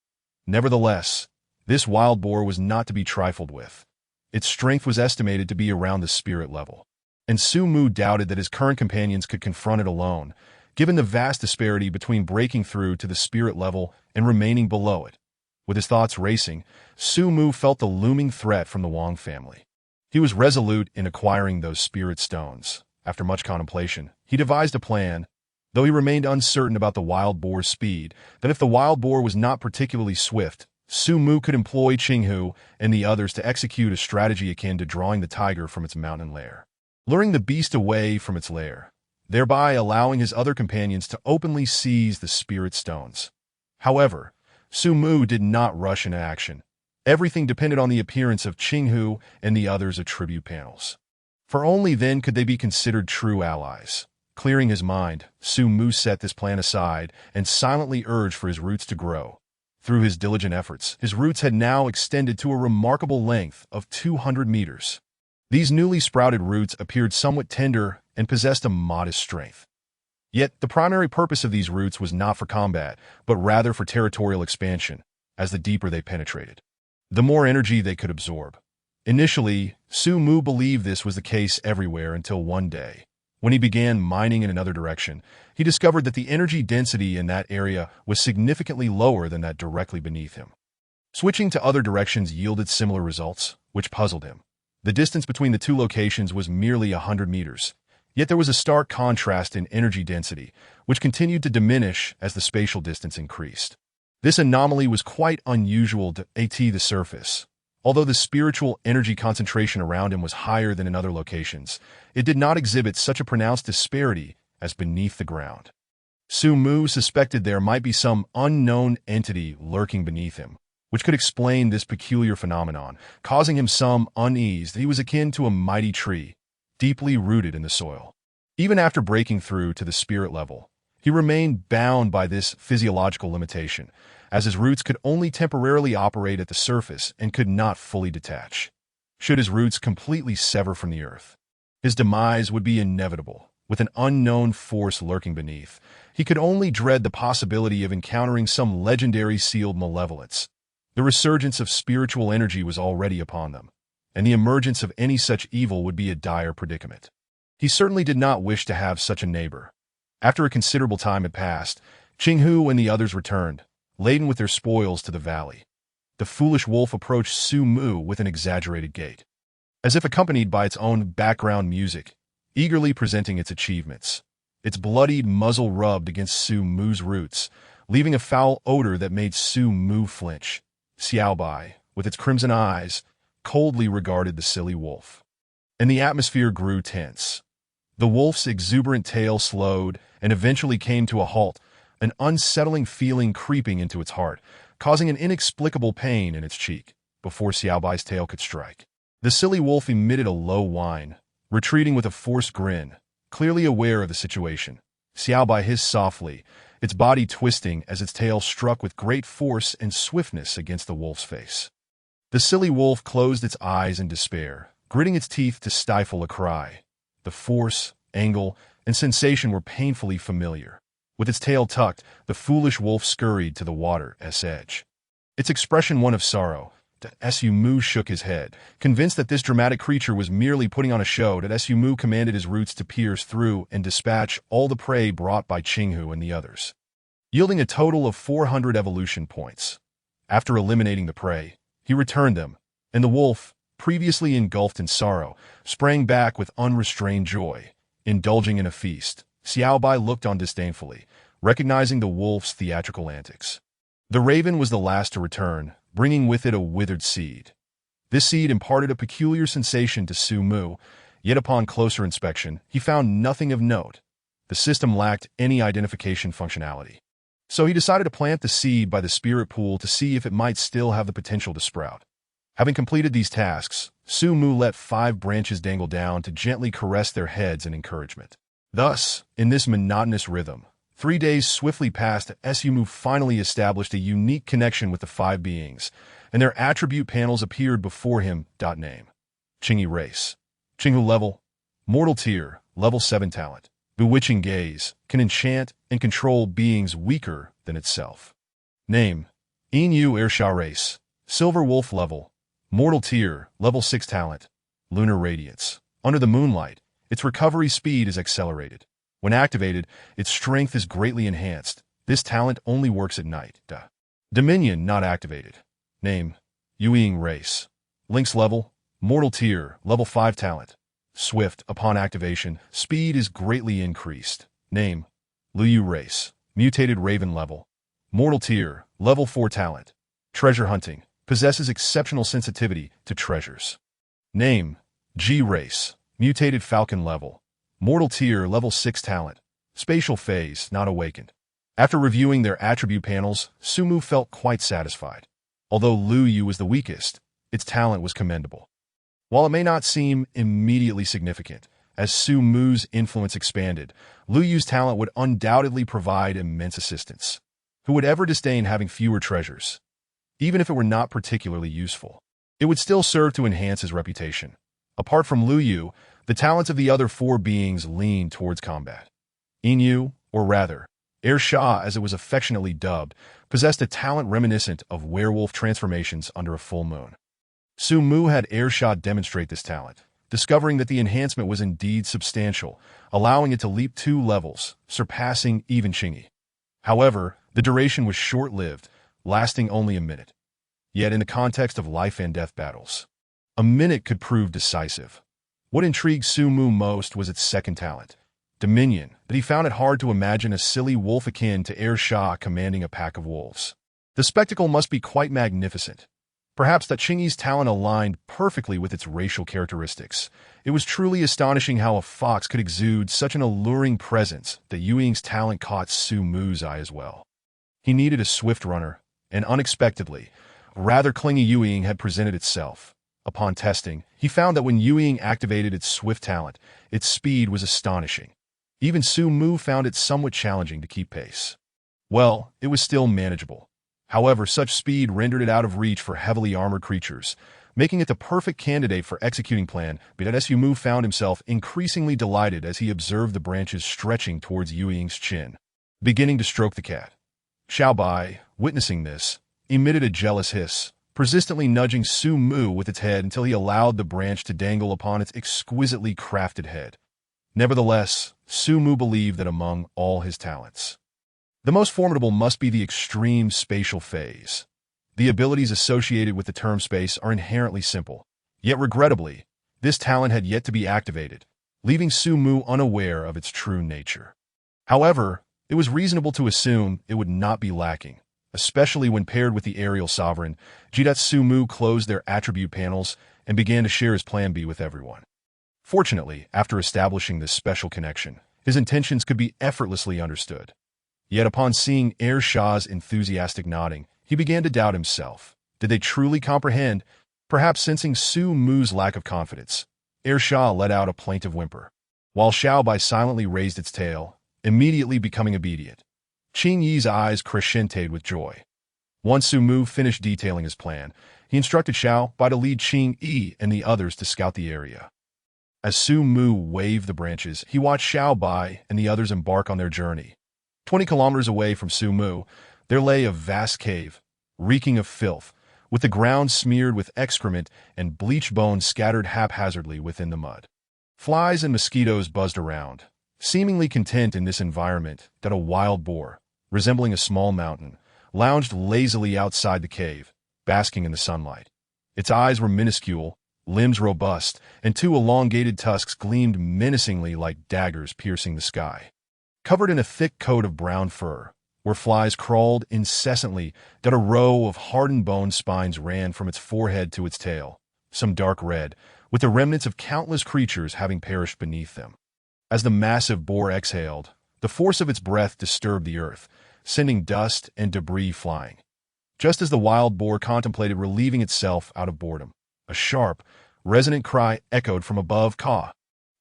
Nevertheless, this wild boar was not to be trifled with. Its strength was estimated to be around the spirit level, and Su Mu doubted that his current companions could confront it alone, given the vast disparity between breaking through to the spirit level and remaining below it. With his thoughts racing, Su Mu felt the looming threat from the Wang family. He was resolute in acquiring those spirit stones. After much contemplation, he devised a plan, though he remained uncertain about the wild boar's speed, that if the wild boar was not particularly swift, Su Mu could employ Qinghu and the others to execute a strategy akin to drawing the tiger from its mountain lair, luring the beast away from its lair, thereby allowing his other companions to openly seize the spirit stones. However, Su Mu did not rush into action. Everything depended on the appearance of Qinghu and the others' attribute panels. For only then could they be considered true allies. Clearing his mind, Su Mu set this plan aside and silently urged for his roots to grow. Through his diligent efforts, his roots had now extended to a remarkable length of 200 meters. These newly sprouted roots appeared somewhat tender and possessed a modest strength. Yet the primary purpose of these roots was not for combat, but rather for territorial expansion, as the deeper they penetrated, the more energy they could absorb. Initially, Su Mu believed this was the case everywhere until one day, when he began mining in another direction, he discovered that the energy density in that area was significantly lower than that directly beneath him. Switching to other directions yielded similar results, which puzzled him. The distance between the 2 locations was merely 100 meters, yet there was a stark contrast in energy density, which continued to diminish as the spatial distance increased. This anomaly was quite unusual to the surface. Although the spiritual energy concentration around him was higher than in other locations, it did not exhibit such a pronounced disparity as beneath the ground. Su Mu suspected there might be some unknown entity lurking beneath him, which could explain this peculiar phenomenon, causing him some unease that he was akin to a mighty tree, deeply rooted in the soil. Even after breaking through to the spirit level, he remained bound by this physiological limitation, as his roots could only temporarily operate at the surface and could not fully detach. Should his roots completely sever from the earth, his demise would be inevitable, with an unknown force lurking beneath. He could only dread the possibility of encountering some legendary sealed malevolence. The resurgence of spiritual energy was already upon them, and the emergence of any such evil would be a dire predicament. He certainly did not wish to have such a neighbor. After a considerable time had passed, Qinghu and the others returned, laden with their spoils to the valley. The foolish wolf approached Su Mu with an exaggerated gait, as if accompanied by its own background music, eagerly presenting its achievements. Its bloodied muzzle rubbed against Su Mu's roots, leaving a foul odor that made Su Mu flinch. Xiaobai, with its crimson eyes, coldly regarded the silly wolf, and the atmosphere grew tense. The wolf's exuberant tail slowed and eventually came to a halt, an unsettling feeling creeping into its heart, causing an inexplicable pain in its cheek. Before Xiaobai's tail could strike, the silly wolf emitted a low whine, retreating with a forced grin, clearly aware of the situation. Xiaobai hissed softly, its body twisting as its tail struck with great force and swiftness against the wolf's face. The silly wolf closed its eyes in despair, gritting its teeth to stifle a cry. The force, angle, and sensation were painfully familiar. With its tail tucked, the foolish wolf scurried to the water's edge, its expression one of sorrow. Su Mu shook his head, convinced that this dramatic creature was merely putting on a show. Su Mu commanded his roots to pierce through and dispatch all the prey brought by Qinghu and the others, yielding a total of 400 evolution points. After eliminating the prey, he returned them, and the wolf, previously engulfed in sorrow, sprang back with unrestrained joy, indulging in a feast. Xiaobai looked on disdainfully, recognizing the wolf's theatrical antics. The raven was the last to return, bringing with it a withered seed. This seed imparted a peculiar sensation to Su Mu, yet upon closer inspection, he found nothing of note. The system lacked any identification functionality. So he decided to plant the seed by the spirit pool to see if it might still have the potential to sprout. Having completed these tasks, Su Mu let 5 branches dangle down to gently caress their heads in encouragement. Thus, in this monotonous rhythm, 3 days swiftly passed. Su Mu finally established a unique connection with the 5 beings, and their attribute panels appeared before him. Name: Qingyi race. Qinghu level: Mortal tier, level 7 talent. Bewitching gaze, can enchant and control beings weaker than itself. Name: Yin Ersha race. Silver wolf level: Mortal tier, level 6 talent. Lunar radiance. Under the moonlight, its recovery speed is accelerated. When activated, its strength is greatly enhanced. This talent only works at night. Dominion not activated. Name: Yuying race. Lynx level: Mortal tier, level 5 talent. Swift, upon activation, speed is greatly increased. Name: Luyu race. Mutated raven level: Mortal tier, level 4 talent. Treasure hunting, possesses exceptional sensitivity to treasures. Name: G race. Mutated falcon level: Mortal tier, level 6 talent. Spatial phase not awakened. After reviewing their attribute panels, Su Mu felt quite satisfied. Although Lu Yu was the weakest, its talent was commendable. While it may not seem immediately significant, as Su Mu's influence expanded, Lu Yu's talent would undoubtedly provide immense assistance. Who would ever disdain having fewer treasures? Even if it were not particularly useful, it would still serve to enhance his reputation. Apart from Lu Yu, the talents of the other 4 beings leaned towards combat. Yin, or rather, Ersha as it was affectionately dubbed, possessed a talent reminiscent of werewolf transformations under a full moon. Su Mu had Ersha demonstrate this talent, discovering that the enhancement was indeed substantial, allowing it to leap 2 levels, surpassing even Qingyi. However, the duration was short-lived, lasting only a minute. Yet in the context of life and death battles, a minute could prove decisive. What intrigued Su Mu most was its second talent, Dominion, but he found it hard to imagine a silly wolf akin to Ersha commanding a pack of wolves. The spectacle must be quite magnificent. Perhaps that Qingyi's talent aligned perfectly with its racial characteristics. It was truly astonishing how a fox could exude such an alluring presence that Yuying's talent caught Su Mu's eye as well. He needed a swift runner, and unexpectedly, a rather clingy Yuying had presented itself. Upon testing, he found that when Yuying activated its swift talent, its speed was astonishing. Even Su Mu found it somewhat challenging to keep pace. Well, it was still manageable. However, such speed rendered it out of reach for heavily armored creatures, making it the perfect candidate for executing plan. But Su Mu found himself increasingly delighted as he observed the branches stretching towards Yu Ying's chin, beginning to stroke the cat. Xiao Bai, witnessing this, emitted a jealous hiss, persistently nudging Su Mu with its head until he allowed the branch to dangle upon its exquisitely crafted head. Nevertheless, Su Mu believed that among all his talents, the most formidable must be the extreme spatial phase. The abilities associated with the term space are inherently simple, yet regrettably, this talent had yet to be activated, leaving Su Mu unaware of its true nature. However, it was reasonable to assume it would not be lacking, especially when paired with the aerial sovereign. Su Mu closed their attribute panels and began to share his plan B with everyone. Fortunately, after establishing this special connection, his intentions could be effortlessly understood. Yet upon seeing Shah's enthusiastic nodding, he began to doubt himself. Did they truly comprehend? Perhaps sensing Su Mu's lack of confidence, Shah let out a plaintive whimper, while Xiao Bai silently raised its tail, immediately becoming obedient. Qing Yi's eyes crescented with joy. Once Su Mu finished detailing his plan, he instructed Xiao Bai to lead Qing Yi and the others to scout the area. As Su Mu waved the branches, he watched Xiao Bai and the others embark on their journey. 20 kilometers away from Su Mu, there lay a vast cave, reeking of filth, with the ground smeared with excrement and bleached bones scattered haphazardly within the mud. Flies and mosquitoes buzzed around, seemingly content in this environment. That a wild boar, resembling a small mountain, lounged lazily outside the cave, basking in the sunlight. Its eyes were minuscule, limbs robust, and two elongated tusks gleamed menacingly like daggers piercing the sky. Covered in a thick coat of brown fur, where flies crawled incessantly, that a row of hardened bone spines ran from its forehead to its tail, some dark red, with the remnants of countless creatures having perished beneath them. As the massive boar exhaled, the force of its breath disturbed the earth, sending dust and debris flying. Just as the wild boar contemplated relieving itself out of boredom, a sharp, resonant cry echoed from above.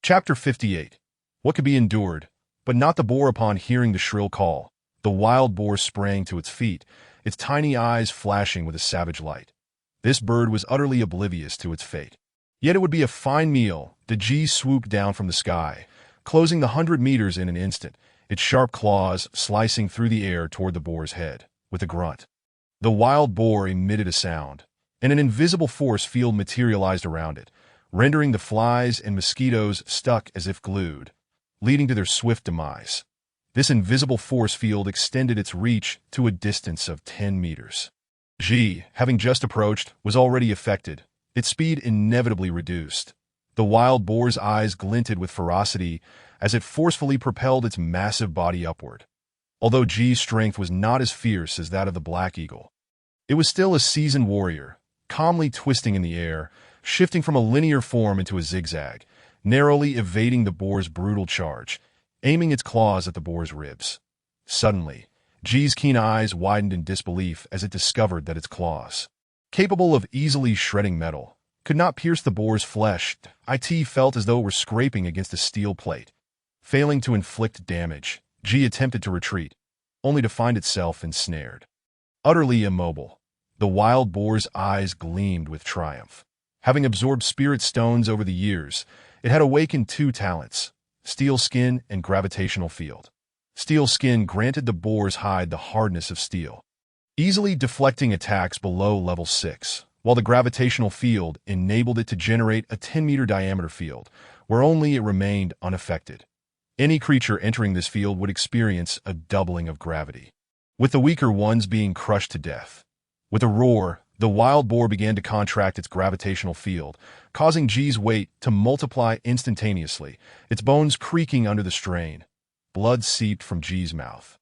Chapter 58. What could be endured, but not the boar. Upon hearing the shrill call, the wild boar sprang to its feet, its tiny eyes flashing with a savage light. This bird was utterly oblivious to its fate. Yet it would be a fine meal. The G swooped down from the sky, closing the 100 meters in an instant, its sharp claws slicing through the air toward the boar's head. With a grunt, the wild boar emitted a sound, and an invisible force field materialized around it, rendering the flies and mosquitoes stuck as if glued, leading to their swift demise. This invisible force field extended its reach to a distance of 10 meters. G, having just approached, was already affected, its speed inevitably reduced. The wild boar's eyes glinted with ferocity as it forcefully propelled its massive body upward. Although G's strength was not as fierce as that of the black eagle, it was still a seasoned warrior, calmly twisting in the air, shifting from a linear form into a zigzag, narrowly evading the boar's brutal charge, aiming its claws at the boar's ribs. Suddenly, G's keen eyes widened in disbelief as it discovered that its claws, capable of easily shredding metal, could not pierce the boar's flesh. It felt as though it were scraping against a steel plate. Failing to inflict damage, G attempted to retreat, only to find itself ensnared. Utterly immobile, the wild boar's eyes gleamed with triumph. Having absorbed spirit stones over the years, it had awakened two talents, steel skin and gravitational field. Steel skin granted the boar's hide the hardness of steel, easily deflecting attacks below level 6, while the gravitational field enabled it to generate a 10-meter diameter field, where only it remained unaffected. Any creature entering this field would experience a doubling of gravity, with the weaker ones being crushed to death. With a roar, the wild boar began to contract its gravitational field, causing G's weight to multiply instantaneously, its bones creaking under the strain. Blood seeped from G's mouth,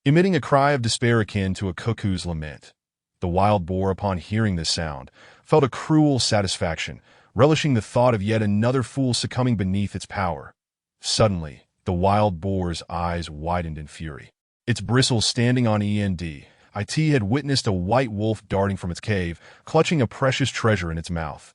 emitting a cry of despair akin to a cuckoo's lament. The wild boar, upon hearing this sound, felt a cruel satisfaction, relishing the thought of yet another fool succumbing beneath its power. Suddenly, the wild boar's eyes widened in fury, its bristles standing on end. It had witnessed a white wolf darting from its cave, clutching a precious treasure in its mouth.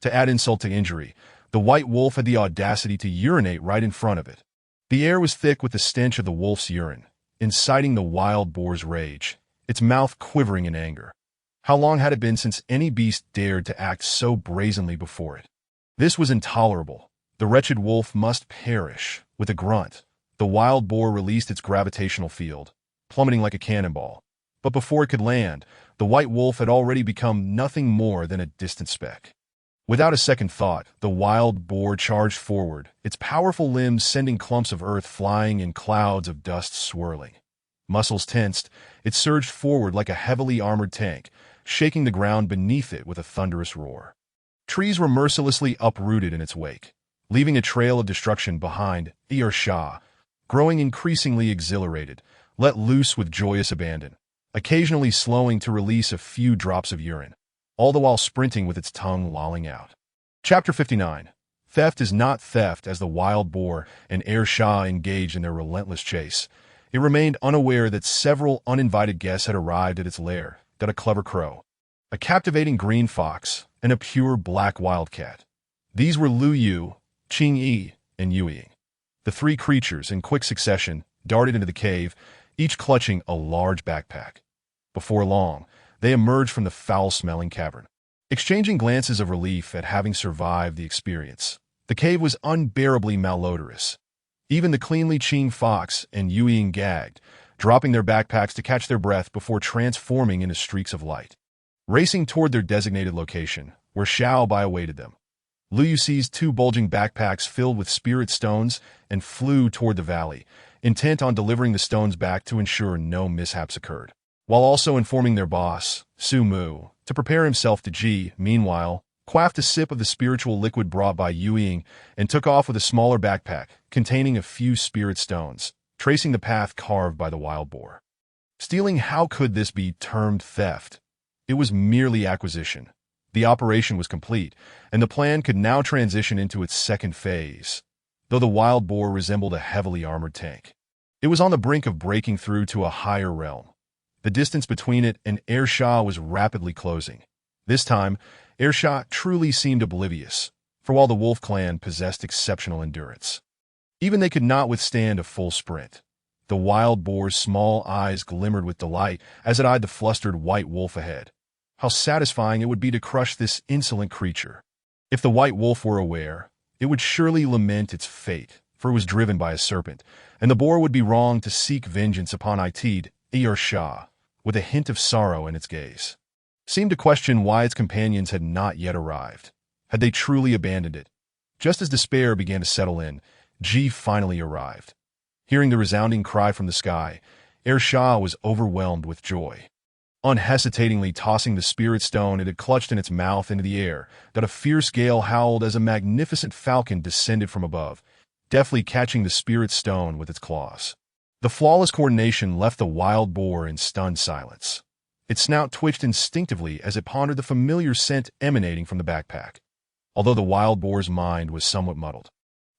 To add insult to injury, the white wolf had the audacity to urinate right in front of it. The air was thick with the stench of the wolf's urine, inciting the wild boar's rage, its mouth quivering in anger. How long had it been since any beast dared to act so brazenly before it? This was intolerable. The wretched wolf must perish. With a grunt, the wild boar released its gravitational field, plummeting like a cannonball. But before it could land, the white wolf had already become nothing more than a distant speck. Without a second thought, the wild boar charged forward, its powerful limbs sending clumps of earth flying and clouds of dust swirling. Muscles tensed, it surged forward like a heavily armored tank, shaking the ground beneath it with a thunderous roar. Trees were mercilessly uprooted in its wake, leaving a trail of destruction behind. Shah, growing increasingly exhilarated, let loose with joyous abandon, occasionally slowing to release a few drops of urine, all the while sprinting with its tongue lolling out. Chapter 59. Theft is not theft. As the wild boar and Shah engaged in their relentless chase, it remained unaware that several uninvited guests had arrived at its lair. Got a clever crow, a captivating green fox, and a pure black wildcat. These were Lu Yu, Qing Yi, and Yu Ying. The three creatures, in quick succession, darted into the cave, each clutching a large backpack. Before long, they emerged from the foul-smelling cavern. Exchanging glances of relief at having survived the experience, the cave was unbearably malodorous. Even the cleanly Qing fox and Yu Ying gagged, dropping their backpacks to catch their breath before transforming into streaks of light. Racing toward their designated location, where Xiao Bai awaited them, Lu Yu seized two bulging backpacks filled with spirit stones and flew toward the valley, intent on delivering the stones back to ensure no mishaps occurred, while also informing their boss, Su Mu, to prepare himself to Ji. Meanwhile, quaffed a sip of the spiritual liquid brought by Yu Ying and took off with a smaller backpack containing a few spirit stones, tracing the path carved by the wild boar. Stealing, how could this be termed theft? It was merely acquisition. The operation was complete, and the plan could now transition into its second phase, though the wild boar resembled a heavily armored tank. It was on the brink of breaking through to a higher realm. The distance between it and Shah was rapidly closing. This time, Shah truly seemed oblivious, for while the wolf clan possessed exceptional endurance, even they could not withstand a full sprint. The wild boar's small eyes glimmered with delight as it eyed the flustered white wolf ahead. How satisfying it would be to crush this insolent creature. If the white wolf were aware, it would surely lament its fate, for it was driven by a serpent, and the boar would be wrong to seek vengeance upon Itid. Shah, with a hint of sorrow in its gaze, seemed to question why its companions had not yet arrived. Had they truly abandoned it? Just as despair began to settle in, Ji finally arrived. Hearing the resounding cry from the sky, Shah was overwhelmed with joy. Unhesitatingly tossing the spirit stone it had clutched in its mouth into the air, that a fierce gale howled as a magnificent falcon descended from above, deftly catching the spirit stone with its claws. The flawless coordination left the wild boar in stunned silence. Its snout twitched instinctively as it pondered the familiar scent emanating from the backpack. Although the wild boar's mind was somewhat muddled,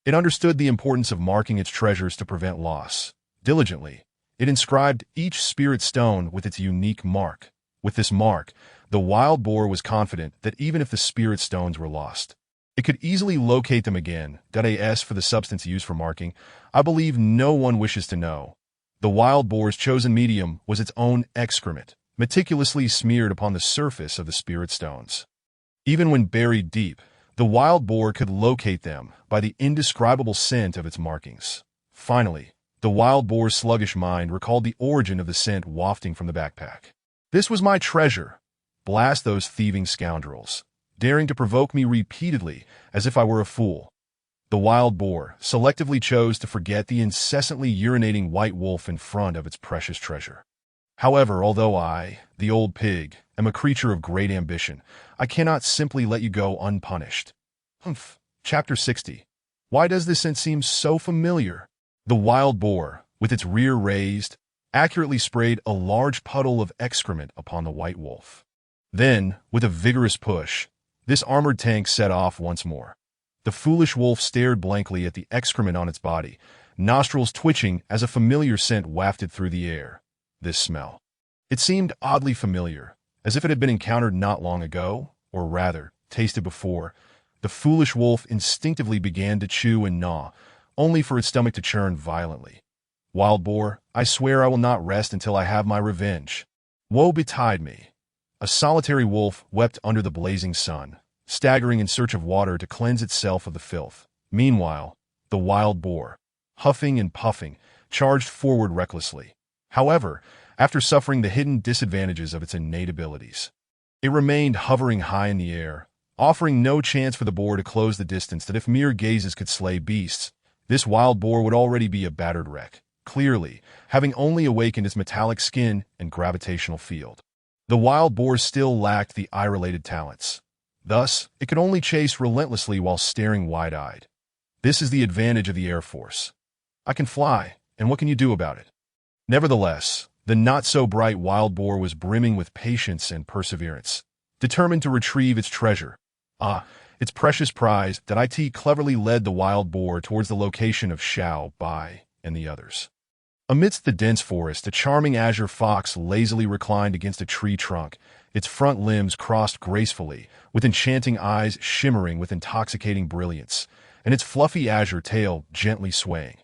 it understood the importance of marking its treasures to prevent loss. Diligently, it inscribed each spirit stone with its unique mark. With this mark, the wild boar was confident that even if the spirit stones were lost, it could easily locate them again. As for the substance used for marking, I believe no one wishes to know. The wild boar's chosen medium was its own excrement, meticulously smeared upon the surface of the spirit stones. Even when buried deep, the wild boar could locate them by the indescribable scent of its markings. Finally, the wild boar's sluggish mind recalled the origin of the scent wafting from the backpack. This was my treasure. Blast those thieving scoundrels, daring to provoke me repeatedly as if I were a fool. The wild boar selectively chose to forget the incessantly urinating white wolf in front of its precious treasure. However, although I, the old pig, am a creature of great ambition, I cannot simply let you go unpunished. Chapter 60. Why does this scent seem so familiar? The wild boar, with its rear raised, accurately sprayed a large puddle of excrement upon the white wolf. Then, with a vigorous push, this armored tank set off once more. The foolish wolf stared blankly at the excrement on its body, nostrils twitching as a familiar scent wafted through the air. This smell. It seemed oddly familiar, as if it had been encountered not long ago, or rather, tasted before. The foolish wolf instinctively began to chew and gnaw, only for its stomach to churn violently. Wild boar, I swear I will not rest until I have my revenge. Woe betide me. a solitary wolf wept under the blazing sun, staggering in search of water to cleanse itself of the filth. Meanwhile, the wild boar, huffing and puffing, charged forward recklessly. However, after suffering the hidden disadvantages of its innate abilities, it remained hovering high in the air, offering no chance for the boar to close the distance that if mere gazes could slay beasts, this wild boar would already be a battered wreck, clearly, having only awakened its metallic skin and gravitational field. The wild boar still lacked the eye-related talents. Thus, it could only chase relentlessly while staring wide-eyed. This is the advantage of the Air Force. I can fly, and what can you do about it? Nevertheless, the not-so-bright wild boar was brimming with patience and perseverance, determined to retrieve its treasure. Its precious prize. It cleverly led the wild boar towards the location of Xiao Bai and the others. Amidst the dense forest, a charming azure fox lazily reclined against a tree trunk, its front limbs crossed gracefully, with enchanting eyes shimmering with intoxicating brilliance, and its fluffy azure tail gently swaying.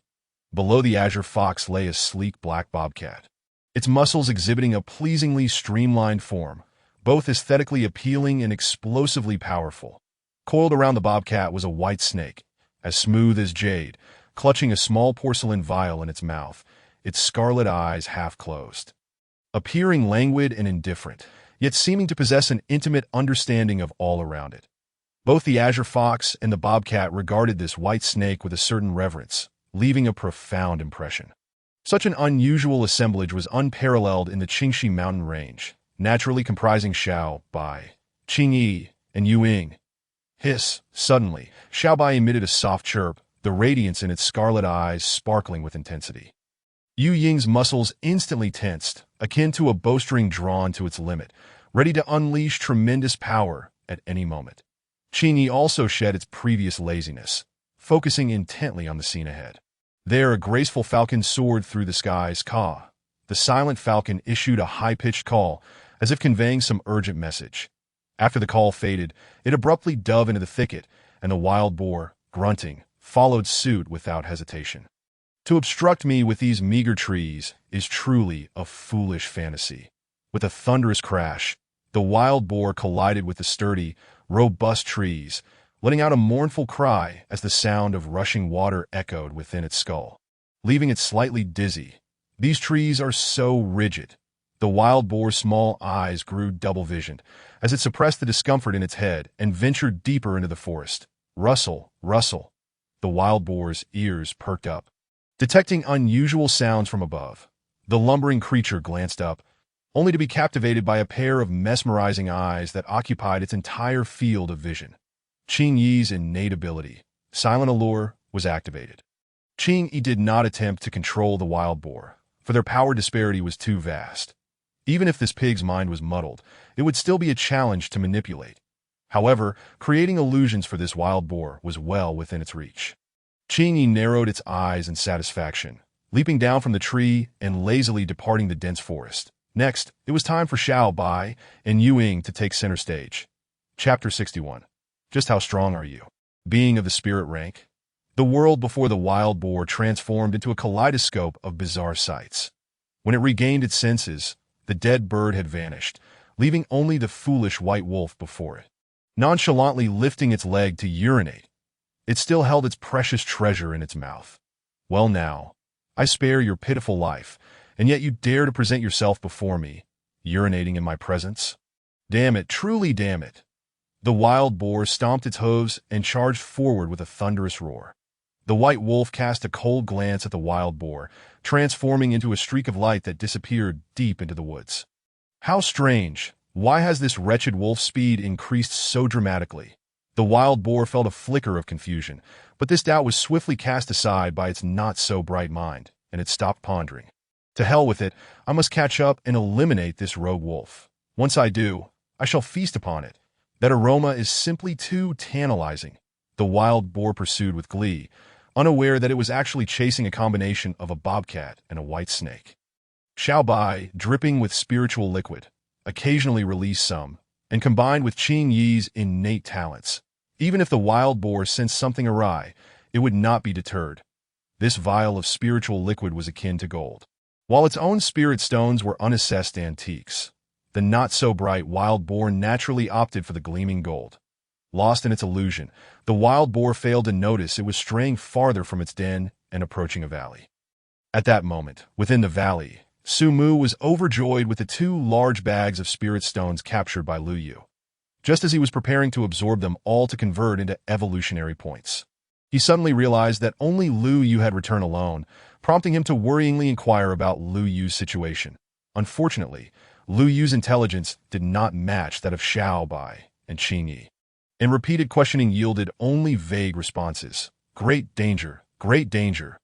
Below the azure fox lay a sleek black bobcat, its muscles exhibiting a pleasingly streamlined form, both aesthetically appealing and explosively powerful. Coiled around the bobcat was a white snake, as smooth as jade, clutching a small porcelain vial in its mouth, its scarlet eyes half closed. Appearing languid and indifferent, yet seeming to possess an intimate understanding of all around it. Both the azure fox and the bobcat regarded this white snake with a certain reverence, leaving a profound impression. Such an unusual assemblage was unparalleled in the Qingxi mountain range, naturally comprising Xiao Bai, Qingyi, and Yuying. Hiss! Suddenly, Xiao Bai emitted a soft chirp, the radiance in its scarlet eyes sparkling with intensity. Yuying's muscles instantly tensed, akin to a bowstring drawn to its limit, ready to unleash tremendous power at any moment. Qingyi also shed its previous laziness, focusing intently on the scene ahead. There, a graceful falcon soared through the skies. Caw! The silent falcon issued a high-pitched call, as if conveying some urgent message. After the call faded, it abruptly dove into the thicket, and the wild boar, grunting, followed suit without hesitation. To obstruct me with these meager trees is truly a foolish fantasy. With a thunderous crash, the wild boar collided with the sturdy, robust trees, letting out a mournful cry as the sound of rushing water echoed within its skull, leaving it slightly dizzy. These trees are so rigid. The wild boar's small eyes grew double-visioned as it suppressed the discomfort in its head and ventured deeper into the forest. Rustle, rustle. The wild boar's ears perked up, detecting unusual sounds from above. The lumbering creature glanced up, only to be captivated by a pair of mesmerizing eyes that occupied its entire field of vision. Qingyi's innate ability, Silent Allure, was activated. Qingyi did not attempt to control the wild boar, for their power disparity was too vast. Even if this pig's mind was muddled, it would still be a challenge to manipulate. However, creating illusions for this wild boar was well within its reach. Qingyi narrowed its eyes in satisfaction, leaping down from the tree and lazily departing the dense forest. Next, it was time for Xiao Bai and Yuying to take center stage. Chapter 61. Just how strong are you? Being of the spirit rank? The world before the wild boar transformed into a kaleidoscope of bizarre sights. When it regained its senses, the dead bird had vanished, leaving only the foolish white wolf before it. Nonchalantly lifting its leg to urinate, it still held its precious treasure in its mouth. Well now, I spare your pitiful life, and yet you dare to present yourself before me, urinating in my presence? Damn it, truly damn it. The wild boar stomped its hooves and charged forward with a thunderous roar. The white wolf cast a cold glance at the wild boar, transforming into a streak of light that disappeared deep into the woods. How strange! Why has this wretched wolf's speed increased so dramatically? The wild boar felt a flicker of confusion, but this doubt was swiftly cast aside by its not-so-bright mind, and it stopped pondering. To hell with it, I must catch up and eliminate this rogue wolf. Once I do, I shall feast upon it. That aroma is simply too tantalizing, the wild boar pursued with glee, unaware that it was actually chasing a combination of a bobcat and a white snake. Xiao Bai, dripping with spiritual liquid, occasionally released some, and combined with Qingyi's innate talents. Even if the wild boar sensed something awry, it would not be deterred. This vial of spiritual liquid was akin to gold. While its own spirit stones were unassessed antiques, the not-so-bright wild boar naturally opted for the gleaming gold. Lost in its illusion, the wild boar failed to notice it was straying farther from its den and approaching a valley. At that moment, within the valley, Su Mu was overjoyed with the 2 large bags of spirit stones captured by Lu Yu. Just as he was preparing to absorb them all to convert into evolutionary points, he suddenly realized that only Lu Yu had returned alone, prompting him to worryingly inquire about Lu Yu's situation. Unfortunately, Lu Yu's intelligence did not match that of Xiao Bai and Qing Yi, and repeated questioning yielded only vague responses. Great danger, great danger.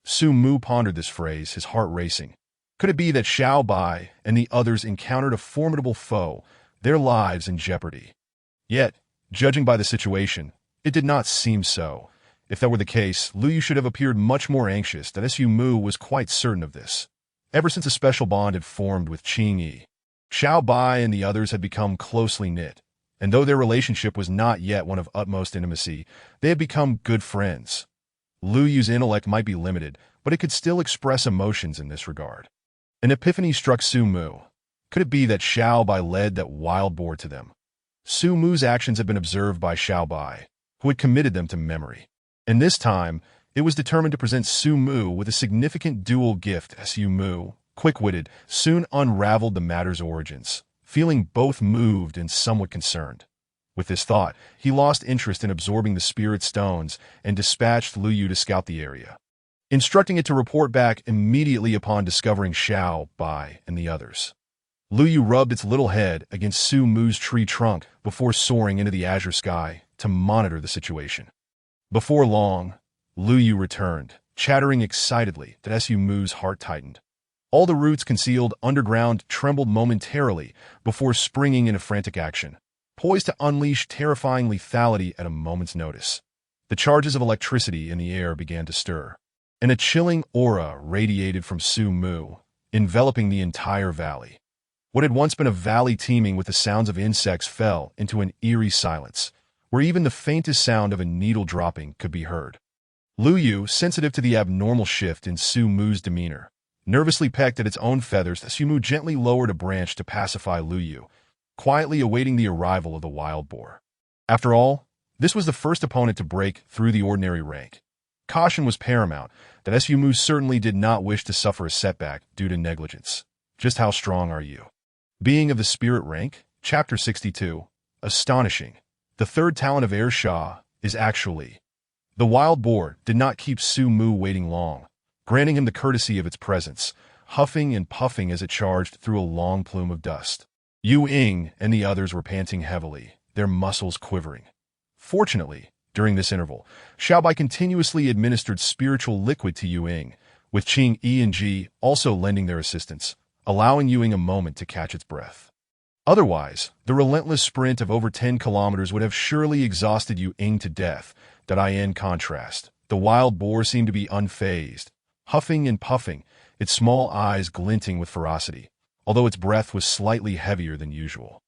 Su Mu pondered this phrase, his heart racing. Could it be that Xiao Bai and the others encountered a formidable foe, their lives in jeopardy? Yet, judging by the situation, it did not seem so. If that were the case, Lu Yu should have appeared much more anxious. That Su Mu was quite certain of this. Ever since a special bond had formed with Qing Yi, Xiao Bai and the others had become closely knit, and though their relationship was not yet one of utmost intimacy, they had become good friends. Lu Yu's intellect might be limited, but it could still express emotions in this regard. An epiphany struck Su Mu. Could it be that Xiao Bai led that wild boar to them? Su Mu's actions had been observed by Xiao Bai, who had committed them to memory. And this time, it was determined to present Su Mu with a significant dual gift. Su Mu, quick-witted, soon unraveled the matter's origins, feeling both moved and somewhat concerned. With this thought, he lost interest in absorbing the spirit stones and dispatched Lu Yu to scout the area, instructing it to report back immediately upon discovering Xiao Bai and the others. Lu Yu rubbed its little head against Su Mu's tree trunk before soaring into the azure sky to monitor the situation. Before long, Lu Yu returned, chattering excitedly that Su Mu's heart tightened. All the roots concealed underground trembled momentarily before springing into frantic action, poised to unleash terrifying lethality at a moment's notice. The charges of electricity in the air began to stir, and a chilling aura radiated from Su Mu, enveloping the entire valley. What had once been a valley teeming with the sounds of insects fell into an eerie silence, where even the faintest sound of a needle dropping could be heard. Lu Yu, sensitive to the abnormal shift in Su Mu's demeanor, nervously pecked at its own feathers. Su Mu gently lowered a branch to pacify Lu Yu, quietly awaiting the arrival of the wild boar. After all, this was the first opponent to break through the ordinary rank. Caution was paramount, that Su Mu certainly did not wish to suffer a setback due to negligence. Just how strong are you? Being of the spirit rank, Chapter 62, Astonishing. The third talent of Air Shah is actually. The wild boar did not keep Su Mu waiting long, granting him the courtesy of its presence, huffing and puffing as it charged through a long plume of dust. Yu Ying and the others were panting heavily, their muscles quivering. Fortunately, during this interval, Xiao Bai continuously administered spiritual liquid to Yu Ying, with Qing Yi and Ji also lending their assistance, allowing Yu Ying a moment to catch its breath. Otherwise, the relentless sprint of over 10 kilometers would have surely exhausted Yu Ying to death. In contrast, the wild boar seemed to be unfazed, huffing and puffing, its small eyes glinting with ferocity, although its breath was slightly heavier than usual.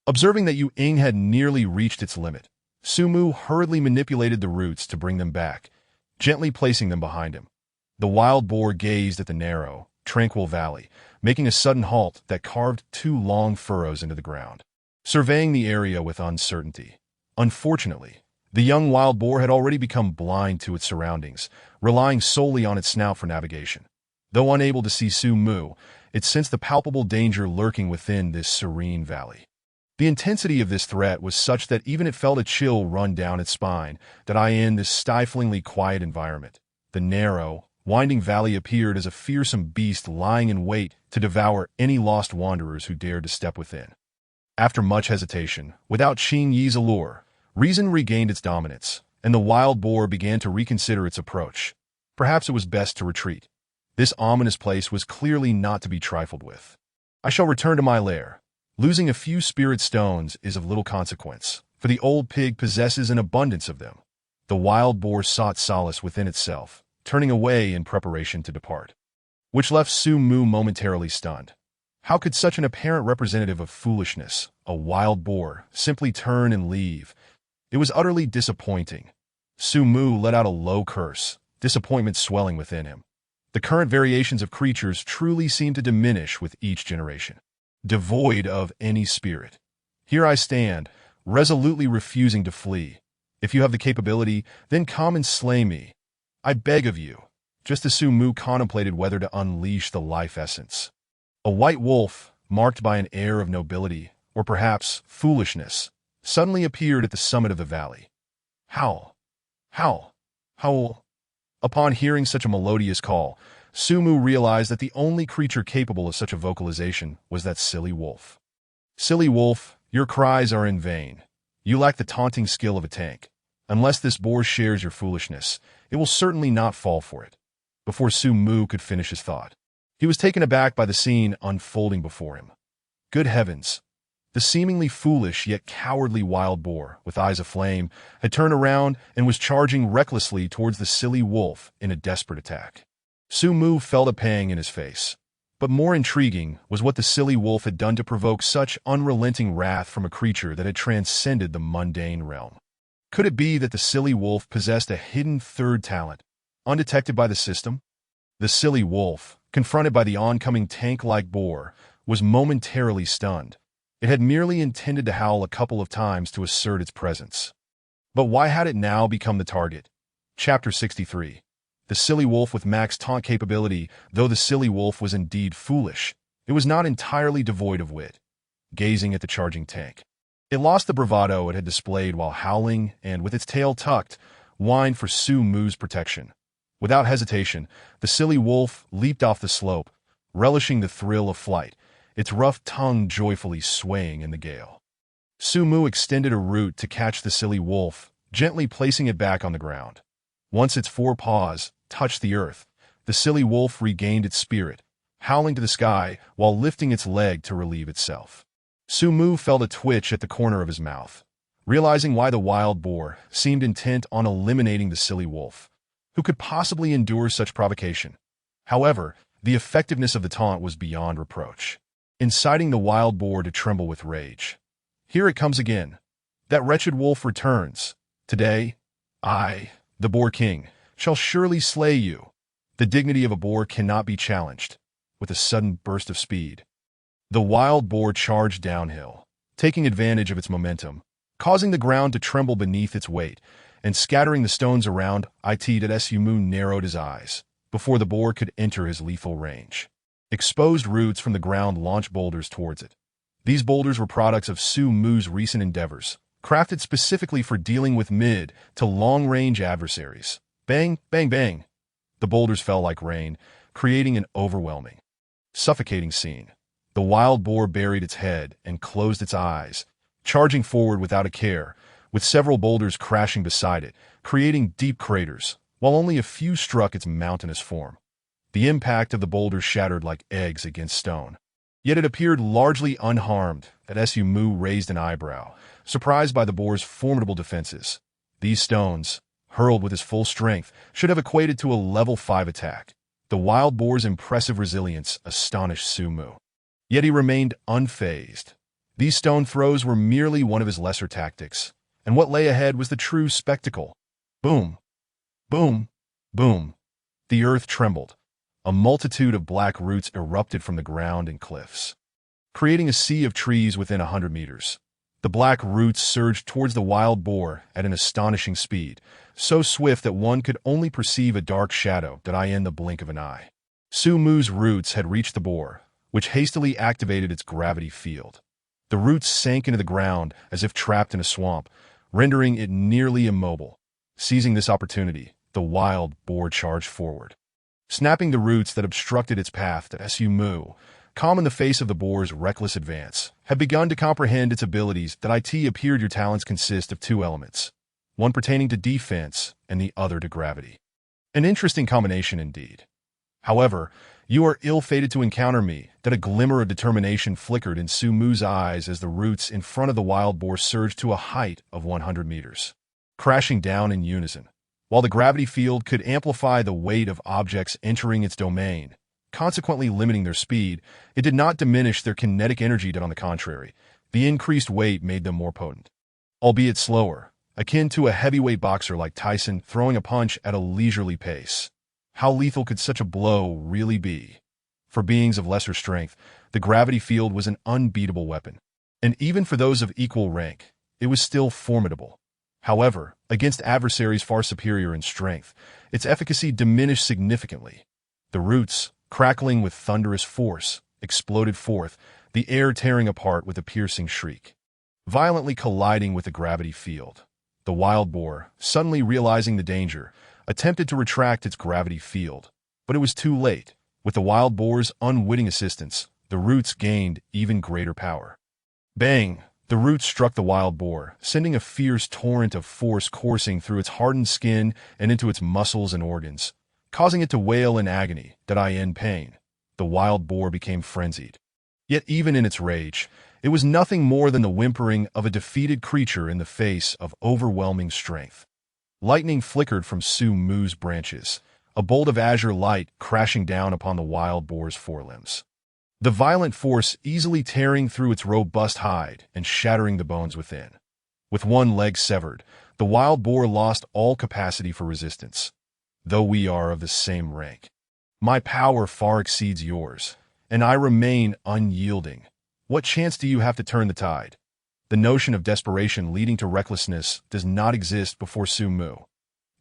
Observing that Yu Ying had nearly reached its limit, Su Mu hurriedly manipulated the roots to bring them back, gently placing them behind him. The wild boar gazed at the narrow, tranquil valley, making a sudden halt that carved 2 long furrows into the ground, surveying the area with uncertainty. Unfortunately, the young wild boar had already become blind to its surroundings, relying solely on its snout for navigation. Though unable to see Su Mu, it sensed the palpable danger lurking within this serene valley. The intensity of this threat was such that even it felt a chill run down its spine, in this stiflingly quiet environment. The narrow, winding valley appeared as a fearsome beast lying in wait to devour any lost wanderers who dared to step within. After much hesitation, without Qing Yi's allure, reason regained its dominance, and the wild boar began to reconsider its approach. Perhaps it was best to retreat. This ominous place was clearly not to be trifled with. I shall return to my lair. Losing a few spirit stones is of little consequence, for the old pig possesses an abundance of them. The wild boar sought solace within itself, turning away in preparation to depart, which left Su Mu momentarily stunned. How could such an apparent representative of foolishness, a wild boar, simply turn and leave? It was utterly disappointing. Su Mu let out a low curse, disappointment swelling within him. The current variations of creatures truly seemed to diminish with each generation. devoid of any spirit. Here I stand, resolutely refusing to flee. If you have the capability, then come and slay me. I beg of you. Just as Su Mu contemplated whether to unleash the life essence. A white wolf, marked by an air of nobility, or perhaps foolishness, suddenly appeared at the summit of the valley. Howl! Howl! Howl! Upon hearing such a melodious call, Su Mu realized that the only creature capable of such a vocalization was that silly wolf. Silly wolf, your cries are in vain. You lack the taunting skill of a tank. Unless this boar shares your foolishness, it will certainly not fall for it. Before Su Mu could finish his thought, he was taken aback by the scene unfolding before him. Good heavens! The seemingly foolish yet cowardly wild boar, with eyes aflame, had turned around and was charging recklessly towards the silly wolf in a desperate attack. Su Mu felt a pang in his face. But more intriguing was what the silly wolf had done to provoke such unrelenting wrath from a creature that had transcended the mundane realm. Could it be that the silly wolf possessed a hidden third talent, undetected by the system? The silly wolf, confronted by the oncoming tank-like boar, was momentarily stunned. It had merely intended to howl a couple of times to assert its presence. But why had it now become the target? Chapter 63. The silly wolf with max taunt capability. Though the silly wolf was indeed foolish, it was not entirely devoid of wit. Gazing at the charging tank, it lost the bravado it had displayed while howling and, with its tail tucked, whined for Su Mu's protection. Without hesitation, the silly wolf leaped off the slope, relishing the thrill of flight, its rough tongue joyfully swaying in the gale. Su Mu extended a root to catch the silly wolf, gently placing it back on the ground. Once its four paws touched the earth, the silly wolf regained its spirit, howling to the sky while lifting its leg to relieve itself. Su Mu felt a twitch at the corner of his mouth, realizing why the wild boar seemed intent on eliminating the silly wolf. Who could possibly endure such provocation? However, the effectiveness of the taunt was beyond reproach, inciting the wild boar to tremble with rage. Here it comes again. That wretched wolf returns. Today, I, the Boar King, shall surely slay you. The dignity of a boar cannot be challenged. With a sudden burst of speed, the wild boar charged downhill, taking advantage of its momentum, causing the ground to tremble beneath its weight, and scattering the stones around it. That Su Mu narrowed his eyes before the boar could enter his lethal range. Exposed roots from the ground launched boulders towards it. These boulders were products of Su Mu's recent endeavors, crafted specifically for dealing with mid to long-range adversaries. Bang, bang, bang. The boulders fell like rain, creating an overwhelming, suffocating scene. The wild boar buried its head and closed its eyes, charging forward without a care, with several boulders crashing beside it, creating deep craters, while only a few struck its mountainous form. The impact of the boulders shattered like eggs against stone. Yet it appeared largely unharmed. That Su Mu raised an eyebrow, surprised by the boar's formidable defenses. These stones, hurled with his full strength, should have equated to a level 5 attack. The wild boar's impressive resilience astonished Su Mu. Yet he remained unfazed. These stone throws were merely one of his lesser tactics, and what lay ahead was the true spectacle. Boom! Boom! Boom! The earth trembled. A multitude of black roots erupted from the ground and cliffs, creating a sea of trees within 100 meters. The black roots surged towards the wild boar at an astonishing speed, so swift that one could only perceive a dark shadow in the blink of an eye. Su Mu's roots had reached the boar, which hastily activated its gravity field. The roots sank into the ground as if trapped in a swamp, rendering it nearly immobile. Seizing this opportunity, the wild boar charged forward, snapping the roots that obstructed its path. Su Mu, calm in the face of the boar's reckless advance, had begun to comprehend its abilities. It appeared your talents consist of two elements, one pertaining to defense and the other to gravity. An interesting combination indeed. However, you are ill-fated to encounter me. A glimmer of determination flickered in Su Mu's eyes as the roots in front of the wild boar surged to a height of 100 meters, crashing down in unison. While the gravity field could amplify the weight of objects entering its domain, consequently limiting their speed, it did not diminish their kinetic energy. On the contrary, the increased weight made them more potent, albeit slower, akin to a heavyweight boxer like Tyson throwing a punch at a leisurely pace. How lethal could such a blow really be? For beings of lesser strength, the gravity field was an unbeatable weapon. And even for those of equal rank, it was still formidable. However, against adversaries far superior in strength, its efficacy diminished significantly. The roots, crackling with thunderous force, exploded forth, the air tearing apart with a piercing shriek. Violently colliding with the gravity field, the wild boar, suddenly realizing the danger, attempted to retract its gravity field. But it was too late. With the wild boar's unwitting assistance, the roots gained even greater power. Bang! The roots struck the wild boar, sending a fierce torrent of force coursing through its hardened skin and into its muscles and organs, causing it to wail in agony, in pain. The wild boar became frenzied. Yet even in its rage, it was nothing more than the whimpering of a defeated creature in the face of overwhelming strength. Lightning flickered from Su Mu's branches, a bolt of azure light crashing down upon the wild boar's forelimbs. The violent force easily tearing through its robust hide and shattering the bones within. With one leg severed, the wild boar lost all capacity for resistance. Though we are of the same rank, my power far exceeds yours, and I remain unyielding. What chance do you have to turn the tide? The notion of desperation leading to recklessness does not exist before Su Mu.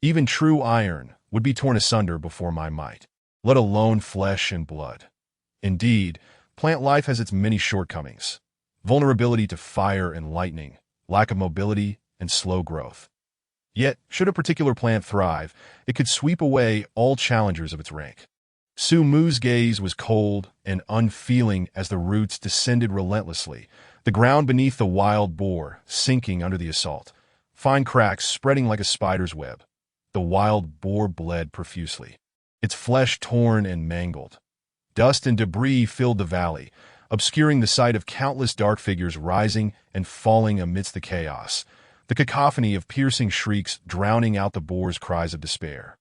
Even true iron would be torn asunder before my might, let alone flesh and blood. Indeed, plant life has its many shortcomings: vulnerability to fire and lightning, lack of mobility, and slow growth. Yet, should a particular plant thrive, it could sweep away all challengers of its rank. Su Mu's gaze was cold and unfeeling as the roots descended relentlessly, the ground beneath the wild boar sinking under the assault, fine cracks spreading like a spider's web. The wild boar bled profusely, its flesh torn and mangled. Dust and debris filled the valley, obscuring the sight of countless dark figures rising and falling amidst the chaos, the cacophony of piercing shrieks drowning out the boar's cries of despair.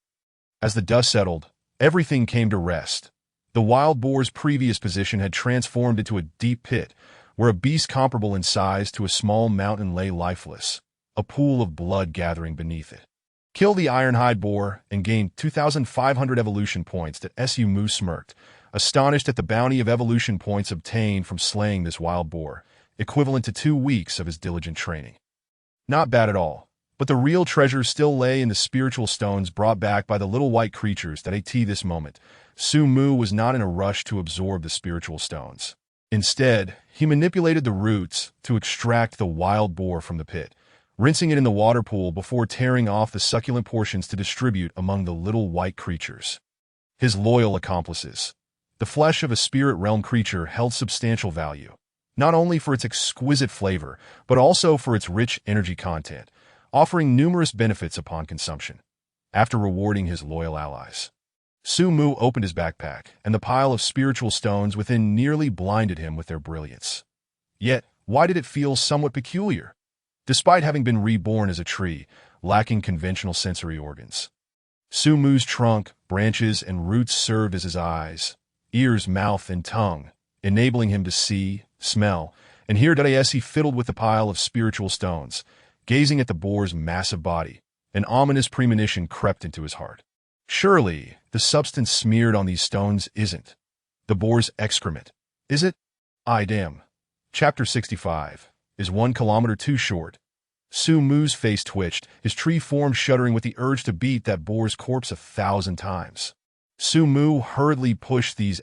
As the dust settled, everything came to rest. The wild boar's previous position had transformed into a deep pit, where a beast comparable in size to a small mountain lay lifeless, a pool of blood gathering beneath it. Kill the ironhide boar and gain 2,500 evolution points. That Su Mu smirked, astonished at the bounty of evolution points obtained from slaying this wild boar, equivalent to 2 weeks of his diligent training. Not bad at all, but the real treasure still lay in the spiritual stones brought back by the little white creatures that at this moment. Su Mu was not in a rush to absorb the spiritual stones. Instead, he manipulated the roots to extract the wild boar from the pit, rinsing it in the water pool before tearing off the succulent portions to distribute among the little white creatures. His loyal accomplices. The flesh of a spirit realm creature held substantial value, not only for its exquisite flavor, but also for its rich energy content, offering numerous benefits upon consumption. After rewarding his loyal allies, Su Mu opened his backpack, and the pile of spiritual stones within nearly blinded him with their brilliance. Yet, why did it feel somewhat peculiar? Despite having been reborn as a tree, lacking conventional sensory organs, Su Mu's trunk, branches, and roots served as his eyes, ears, mouth, and tongue, enabling him to see, smell, and hear. As he fiddled with the pile of spiritual stones, gazing at the boar's massive body, an ominous premonition crept into his heart. Surely, the substance smeared on these stones isn't the boar's excrement, is it? Damn. Chapter 65. Is 1 kilometer too short? Su Mu's face twitched, his tree form shuddering with the urge to beat that boar's corpse 1,000 times. Su Mu hurriedly pushed these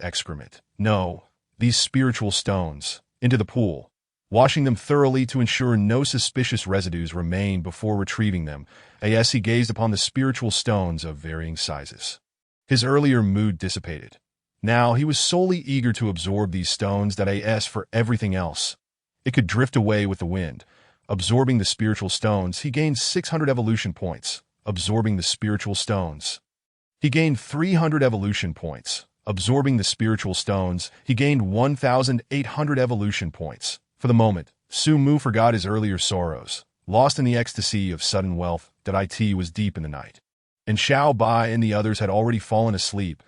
these spiritual stones, into the pool, washing them thoroughly to ensure no suspicious residues remained before retrieving them, as he gazed upon the spiritual stones of varying sizes. His earlier mood dissipated. Now he was solely eager to absorb these stones. As for everything else, it could drift away with the wind. Absorbing the spiritual stones, he gained 600 evolution points. Absorbing the spiritual stones, he gained 300 evolution points. Absorbing the spiritual stones, he gained 1,800 evolution points. For the moment, Su Mu forgot his earlier sorrows, lost in the ecstasy of sudden wealth. It was deep in the night, and Xiao Bai and the others had already fallen asleep.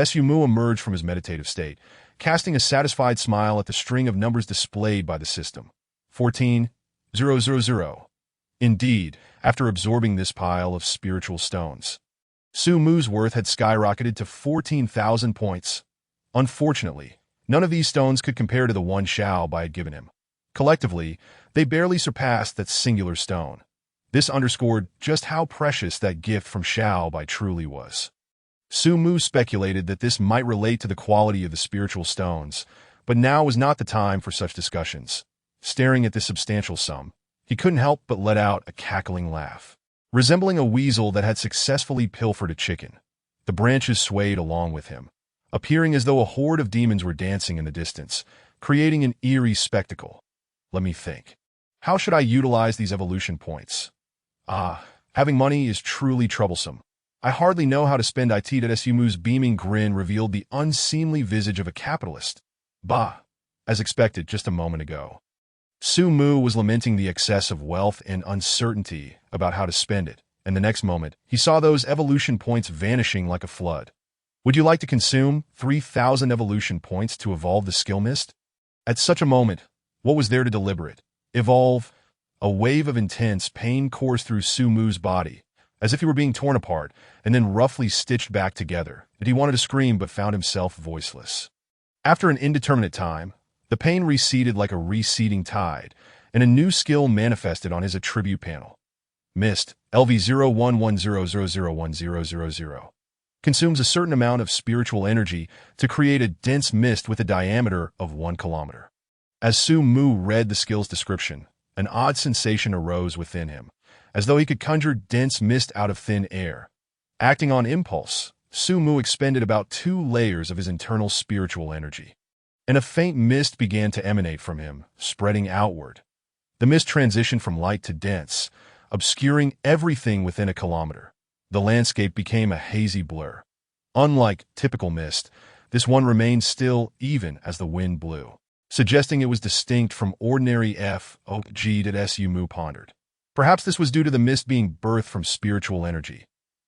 Su Mu emerged from his meditative state, casting a satisfied smile at the string of numbers displayed by the system. 14,000. Indeed, after absorbing this pile of spiritual stones, Su Mu's worth had skyrocketed to 14,000 points. Unfortunately, none of these stones could compare to the one Xiao had given him. Collectively, they barely surpassed that singular stone. This underscored just how precious that gift from Xiao truly was. Su Mu speculated that this might relate to the quality of the spiritual stones, but now was not the time for such discussions. Staring at this substantial sum, he couldn't help but let out a cackling laugh. Resembling a weasel that had successfully pilfered a chicken, the branches swayed along with him, appearing as though a horde of demons were dancing in the distance, creating an eerie spectacle. Let me think. How should I utilize these evolution points? Having money is truly troublesome. I hardly know how to spend it. Su Mu's beaming grin revealed the unseemly visage of a capitalist. Bah! As expected just a moment ago. Su Mu was lamenting the excess of wealth and uncertainty about how to spend it, and the next moment, he saw those evolution points vanishing like a flood. Would you like to consume 3,000 evolution points to evolve the skill mist? At such a moment, what was there to deliberate? Evolve? A wave of intense pain coursed through Su Mu's body, as if he were being torn apart and then roughly stitched back together, that he wanted to scream but found himself voiceless. After an indeterminate time, the pain receded like a receding tide, and a new skill manifested on his attribute panel. Mist, LV0110001000. Consumes a certain amount of spiritual energy to create a dense mist with a diameter of 1 kilometer. As Su Mu read the skill's description, an odd sensation arose within him, as though he could conjure dense mist out of thin air. Acting on impulse, Su Mu expended about 2 layers of his internal spiritual energy, and a faint mist began to emanate from him, spreading outward. The mist transitioned from light to dense, obscuring everything within a kilometer. The landscape became a hazy blur. Unlike typical mist, this one remained still even as the wind blew, suggesting it was distinct from ordinary FOG that Su Mu pondered. Perhaps this was due to the mist being birthed from spiritual energy.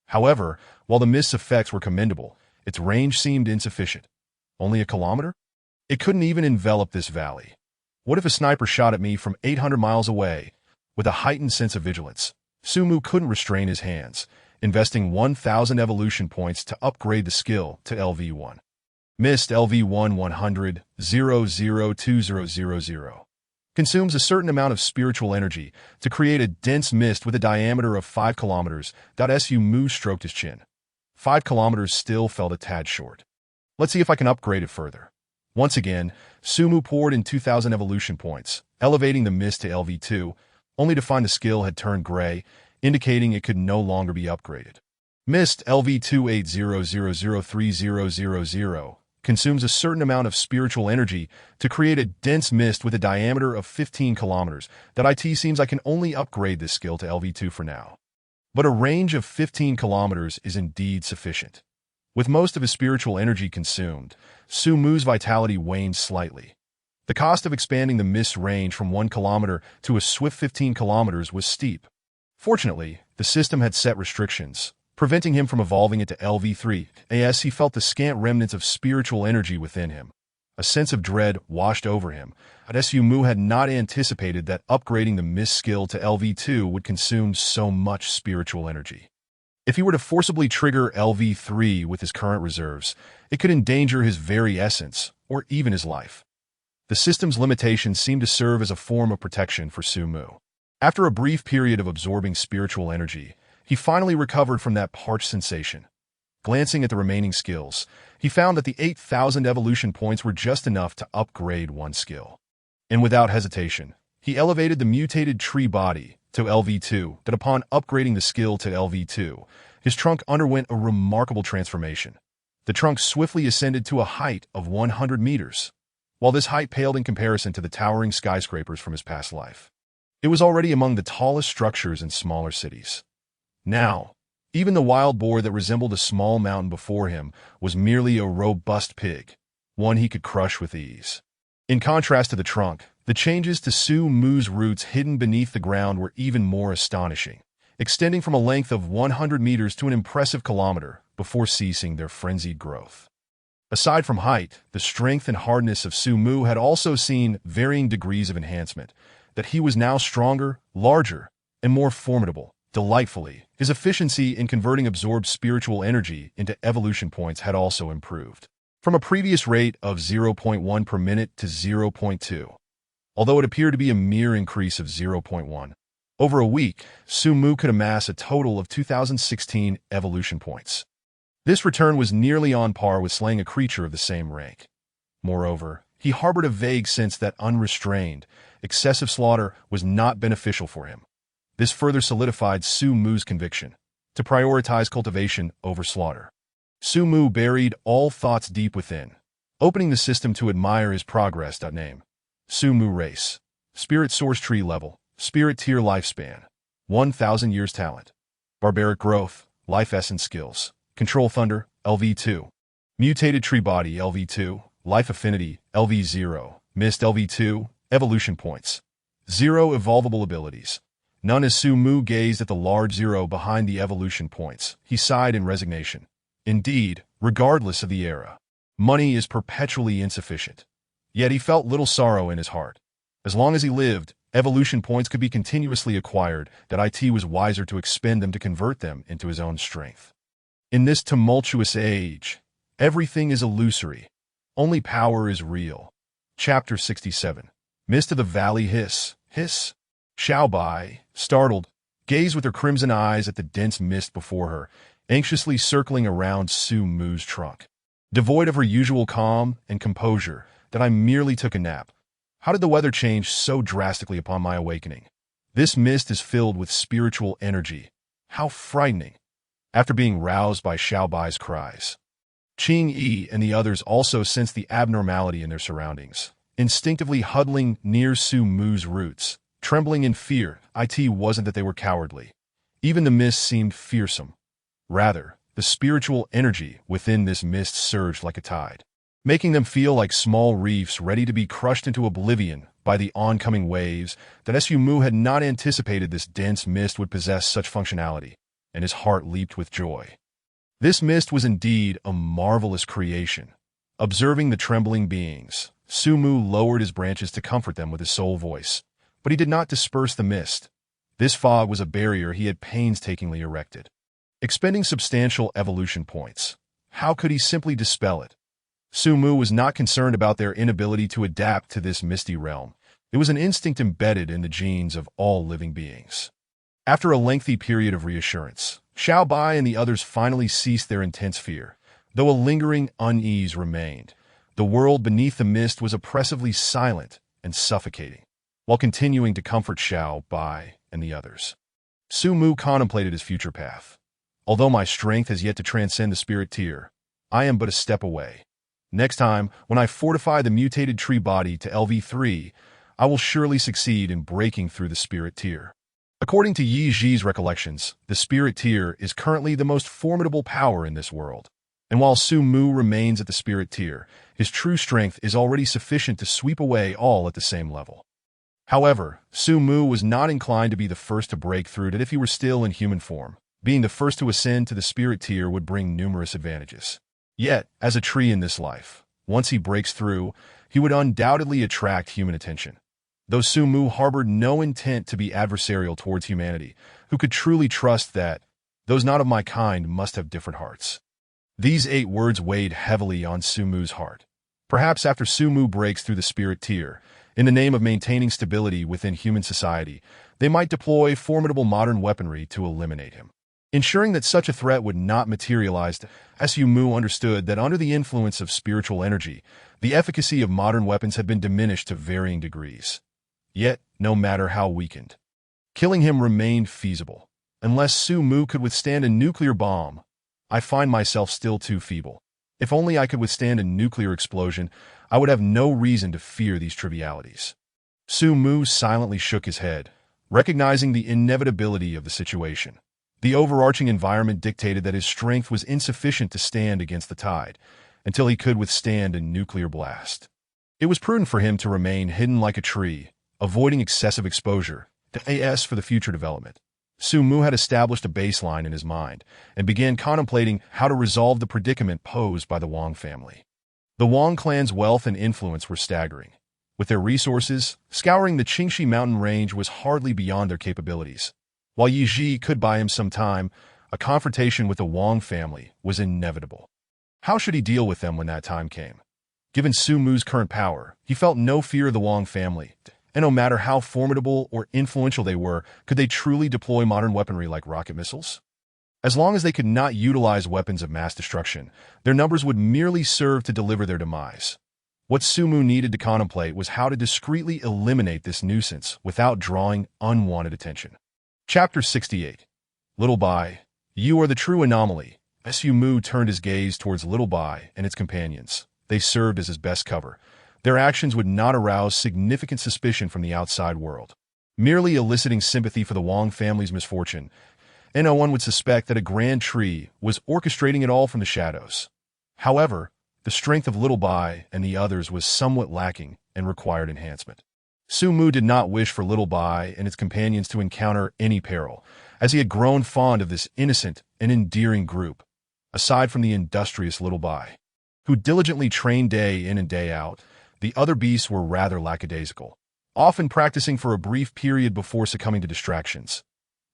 However, while the mist's effects were commendable, its range seemed insufficient. Only a kilometer? It couldn't even envelop this valley. What if a sniper shot at me from 800 miles away? With a heightened sense of vigilance, Su Mu couldn't restrain his hands, investing 1,000 evolution points to upgrade the skill to LV1. Mist LV100002000. Consumes a certain amount of spiritual energy to create a dense mist with a diameter of 5 kilometers. Su Mu stroked his chin. 5 kilometers still felt a tad short. Let's see if I can upgrade it further. Once again, Su Mu poured in 2,000 evolution points, elevating the mist to LV2, only to find the skill had turned gray, indicating it could no longer be upgraded. Mist LV280003000 consumes a certain amount of spiritual energy to create a dense mist with a diameter of 15 kilometers. It seems I can only upgrade this skill to LV2 for now. But a range of 15 kilometers is indeed sufficient. With most of his spiritual energy consumed, Su Mu's vitality waned slightly. The cost of expanding the mist's range from 1 kilometer to a swift 15 kilometers was steep. Fortunately, the system had set restrictions, preventing him from evolving it to LV3, as he felt the scant remnants of spiritual energy within him. A sense of dread washed over him, as Su Mu had not anticipated that upgrading the mist skill to LV2 would consume so much spiritual energy. If he were to forcibly trigger LV3 with his current reserves, it could endanger his very essence, or even his life. The system's limitations seemed to serve as a form of protection for Su Mu. After a brief period of absorbing spiritual energy, he finally recovered from that parched sensation. Glancing at the remaining skills, he found that the 8,000 evolution points were just enough to upgrade one skill. And without hesitation, he elevated the mutated tree body to LV2, that upon upgrading the skill to LV2, his trunk underwent a remarkable transformation. The trunk swiftly ascended to a height of 100 meters, while this height paled in comparison to the towering skyscrapers from his past life. It was already among the tallest structures in smaller cities. Now, even the wild boar that resembled a small mountain before him was merely a robust pig, one he could crush with ease. In contrast to the trunk, the changes to Su Mu's roots hidden beneath the ground were even more astonishing, extending from a length of 100 meters to an impressive kilometer before ceasing their frenzied growth. Aside from height, the strength and hardness of Su Mu had also seen varying degrees of enhancement, that he was now stronger, larger, and more formidable. Delightfully, his efficiency in converting absorbed spiritual energy into evolution points had also improved. from a previous rate of 0.1 per minute to 0.2, although it appeared to be a mere increase of 0.1. Over a week, Su Mu could amass a total of 2,016 evolution points. This return was nearly on par with slaying a creature of the same rank. Moreover, he harbored a vague sense that unrestrained, excessive slaughter was not beneficial for him. This further solidified Su Mu's conviction to prioritize cultivation over slaughter. Su Mu buried all thoughts deep within, opening the system to admire his progress. Name: Su Mu race. Spirit source tree level. Spirit tier lifespan. 1,000 years talent. Barbaric growth. Life essence skills. Control thunder. LV2. Mutated tree body. LV2. Life affinity. LV0. Mist. LV2. Evolution points. 0 evolvable abilities. None. As Su Mu gazed at the large 0 behind the evolution points, he sighed in resignation. Indeed, regardless of the era, money is perpetually insufficient. Yet he felt little sorrow in his heart. As long as he lived, evolution points could be continuously acquired, that it was wiser to expend them to convert them into his own strength. In this tumultuous age, everything is illusory. Only power is real. Chapter 67. Mist of the Valley. Hiss, hiss. Xiaobai, startled, gazed with her crimson eyes at the dense mist before her, anxiously circling around Su Mu's trunk. Devoid of her usual calm and composure, that I merely took a nap. How did the weather change so drastically upon my awakening? This mist is filled with spiritual energy. How frightening. After being roused by Xiaobai's cries, Qing Yi and the others also sensed the abnormality in their surroundings, instinctively huddling near Su Mu's roots, trembling in fear. It wasn't that they were cowardly. Even the mist seemed fearsome. Rather, the spiritual energy within this mist surged like a tide, making them feel like small reefs ready to be crushed into oblivion by the oncoming waves. That Su Mu had not anticipated this dense mist would possess such functionality, and his heart leaped with joy. This mist was indeed a marvelous creation. Observing the trembling beings, Su Mu lowered his branches to comfort them with his soul voice, but he did not disperse the mist. This fog was a barrier he had painstakingly erected. Expending substantial evolution points, how could he simply dispel it? Su Mu was not concerned about their inability to adapt to this misty realm. It was an instinct embedded in the genes of all living beings. After a lengthy period of reassurance, Xiaobai and the others finally ceased their intense fear, though a lingering unease remained. The world beneath the mist was oppressively silent and suffocating. While continuing to comfort Xiaobai and the others, Su Mu contemplated his future path. Although my strength has yet to transcend the spirit tier, I am but a step away. Next time, when I fortify the mutated tree body to LV3, I will surely succeed in breaking through the spirit tier. According to Yi Ji's recollections, the spirit tier is currently the most formidable power in this world. And while Su Mu remains at the spirit tier, his true strength is already sufficient to sweep away all at the same level. However, Su Mu was not inclined to be the first to break through it if he were still in human form. Being the first to ascend to the spirit tier would bring numerous advantages. Yet, as a tree in this life, once he breaks through, he would undoubtedly attract human attention. Though Su Mu harbored no intent to be adversarial towards humanity, who could truly trust that those not of my kind must have different hearts? These 8 words weighed heavily on Su Mu's heart. Perhaps after Su Mu breaks through the spirit tier, in the name of maintaining stability within human society, they might deploy formidable modern weaponry to eliminate him. Ensuring that such a threat would not materialize, Su Mu understood that under the influence of spiritual energy, the efficacy of modern weapons had been diminished to varying degrees. Yet, no matter how weakened, killing him remained feasible. Unless Su Mu could withstand a nuclear bomb, I find myself still too feeble. If only I could withstand a nuclear explosion, I would have no reason to fear these trivialities. Su Mu silently shook his head, recognizing the inevitability of the situation. The overarching environment dictated that his strength was insufficient to stand against the tide, until he could withstand a nuclear blast. It was prudent for him to remain hidden like a tree, avoiding excessive exposure to for the future development. Su Mu had established a baseline in his mind and began contemplating how to resolve the predicament posed by the Wang family. The Wang clan's wealth and influence were staggering. With their resources, scouring the Qingxi mountain range was hardly beyond their capabilities. While Yi Ji could buy him some time, a confrontation with the Wang family was inevitable. How should he deal with them when that time came? Given Su Mu's current power, he felt no fear of the Wang family, and no matter how formidable or influential they were, could they truly deploy modern weaponry like rocket missiles? As long as they could not utilize weapons of mass destruction, their numbers would merely serve to deliver their demise. What Su Mu needed to contemplate was how to discreetly eliminate this nuisance without drawing unwanted attention. Chapter 68. Little Bai, you are the true anomaly. Su Mu turned his gaze towards Little Bai and its companions. They served as his best cover. Their actions would not arouse significant suspicion from the outside world, merely eliciting sympathy for the Wang family's misfortune, and no one would suspect that a grand tree was orchestrating it all from the shadows. However, the strength of Little Bai and the others was somewhat lacking and required enhancement. Su Mu did not wish for Little Bai and its companions to encounter any peril, as he had grown fond of this innocent and endearing group, aside from the industrious Little Bai, who diligently trained day in and day out. The other beasts were rather lackadaisical, often practicing for a brief period before succumbing to distractions.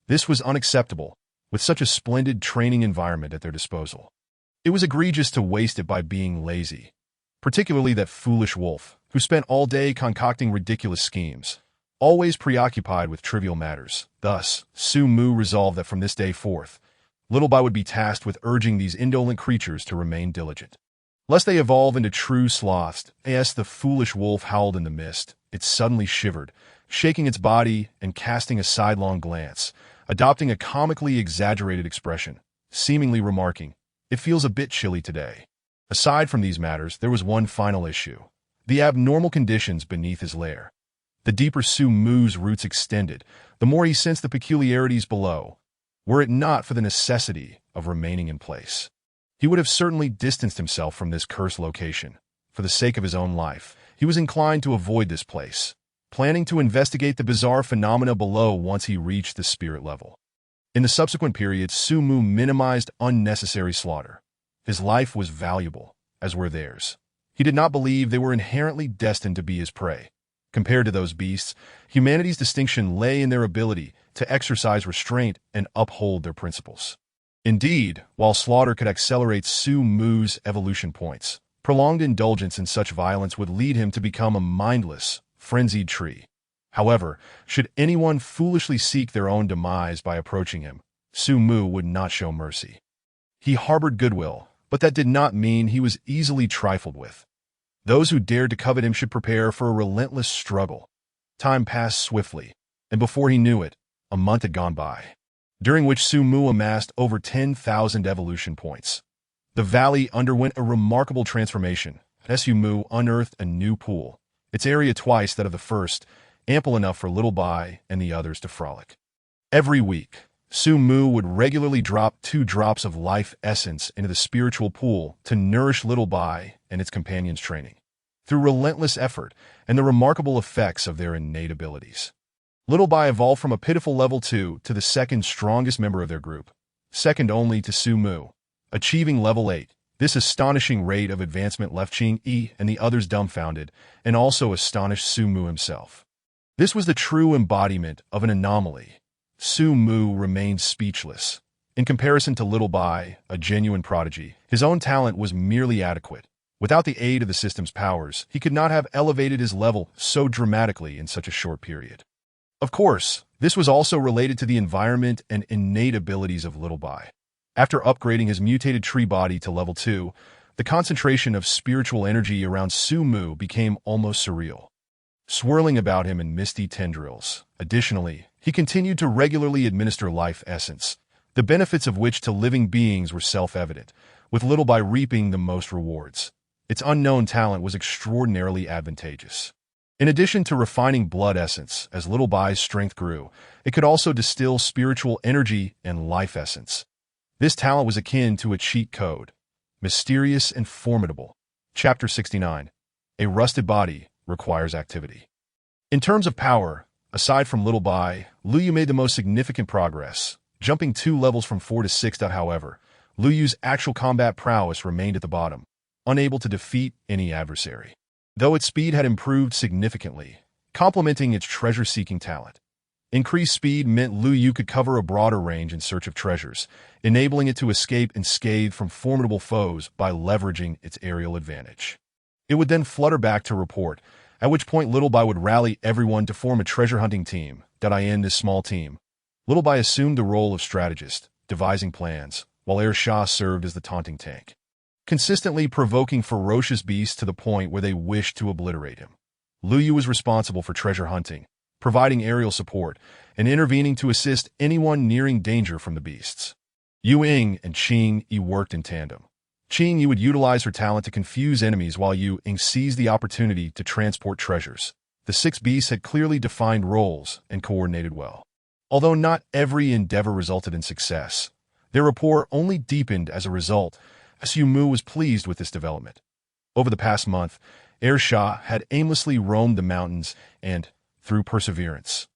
This was unacceptable, with such a splendid training environment at their disposal. It was egregious to waste it by being lazy, particularly that foolish wolf, who spent all day concocting ridiculous schemes, always preoccupied with trivial matters. Thus, Su Mu resolved that from this day forth, Little Bai would be tasked with urging these indolent creatures to remain diligent, lest they evolve into true sloths. As the foolish wolf howled in the mist, it suddenly shivered, shaking its body and casting a sidelong glance, adopting a comically exaggerated expression, seemingly remarking, "It feels a bit chilly today." Aside from these matters, there was one final issue: the abnormal conditions beneath his lair. The deeper Su Mu's roots extended, the more he sensed the peculiarities below. Were it not for the necessity of remaining in place, he would have certainly distanced himself from this cursed location. For the sake of his own life, he was inclined to avoid this place, planning to investigate the bizarre phenomena below once he reached the spirit level. In the subsequent periods, Su Mu minimized unnecessary slaughter. His life was valuable, as were theirs. He did not believe they were inherently destined to be his prey. Compared to those beasts, humanity's distinction lay in their ability to exercise restraint and uphold their principles. Indeed, while slaughter could accelerate Su Mu's evolution points, prolonged indulgence in such violence would lead him to become a mindless, frenzied tree. However, should anyone foolishly seek their own demise by approaching him, Su Mu would not show mercy. He harbored goodwill, but that did not mean he was easily trifled with. Those who dared to covet him should prepare for a relentless struggle. Time passed swiftly, and before he knew it, a month had gone by, during which Su Mu amassed over 10,000 evolution points. The valley underwent a remarkable transformation. Su Mu unearthed a new pool, its area twice that of the first, ample enough for Little Bai and the others to frolic. Every week, Su Mu would regularly drop 2 drops of life essence into the spiritual pool to nourish Little Bai and its companions' training, through relentless effort and the remarkable effects of their innate abilities. Little Bai evolved from a pitiful level 2 to the second strongest member of their group, second only to Su Mu, achieving level 8. This astonishing rate of advancement left Qing Yi and the others dumbfounded, and also astonished Su Mu himself. This was the true embodiment of an anomaly. Su Mu remained speechless. In comparison to Little Bai, a genuine prodigy, his own talent was merely adequate. Without the aid of the system's powers, he could not have elevated his level so dramatically in such a short period. Of course, this was also related to the environment and innate abilities of Little Bai. After upgrading his mutated tree body to level 2, the concentration of spiritual energy around Su Mu became almost surreal, swirling about him in misty tendrils. Additionally, he continued to regularly administer life essence, the benefits of which to living beings were self-evident, with Little Bai reaping the most rewards. Its unknown talent was extraordinarily advantageous. In addition to refining blood essence, as Little Bai's strength grew, it could also distill spiritual energy and life essence. This talent was akin to a cheat code, mysterious and formidable. Chapter 69. A rusted body requires activity. In terms of power, aside from Little Bai, Lu Yu made the most significant progress, jumping 2 levels from 4 to 6. However, Lu Yu's actual combat prowess remained at the bottom, unable to defeat any adversary, though its speed had improved significantly, complementing its treasure-seeking talent. Increased speed meant Lu Yu could cover a broader range in search of treasures, enabling it to escape unscathed from formidable foes by leveraging its aerial advantage. It would then flutter back to report, at which point Little Bai would rally everyone to form a treasure-hunting team. In this small team, Little Bai assumed the role of strategist, devising plans, while Air Shah served as the taunting tank, consistently provoking ferocious beasts to the point where they wished to obliterate him. Lu Yu was responsible for treasure hunting, providing aerial support, and intervening to assist anyone nearing danger from the beasts. Yu Ying and Qing Yi worked in tandem. Qing Yi would utilize her talent to confuse enemies while Yu Ying seized the opportunity to transport treasures. The six beasts had clearly defined roles and coordinated well. Although not every endeavor resulted in success, their rapport only deepened as a result, as Yu Mu was pleased with this development. Over the past month, Air Shah had aimlessly roamed the mountains and, through perseverance,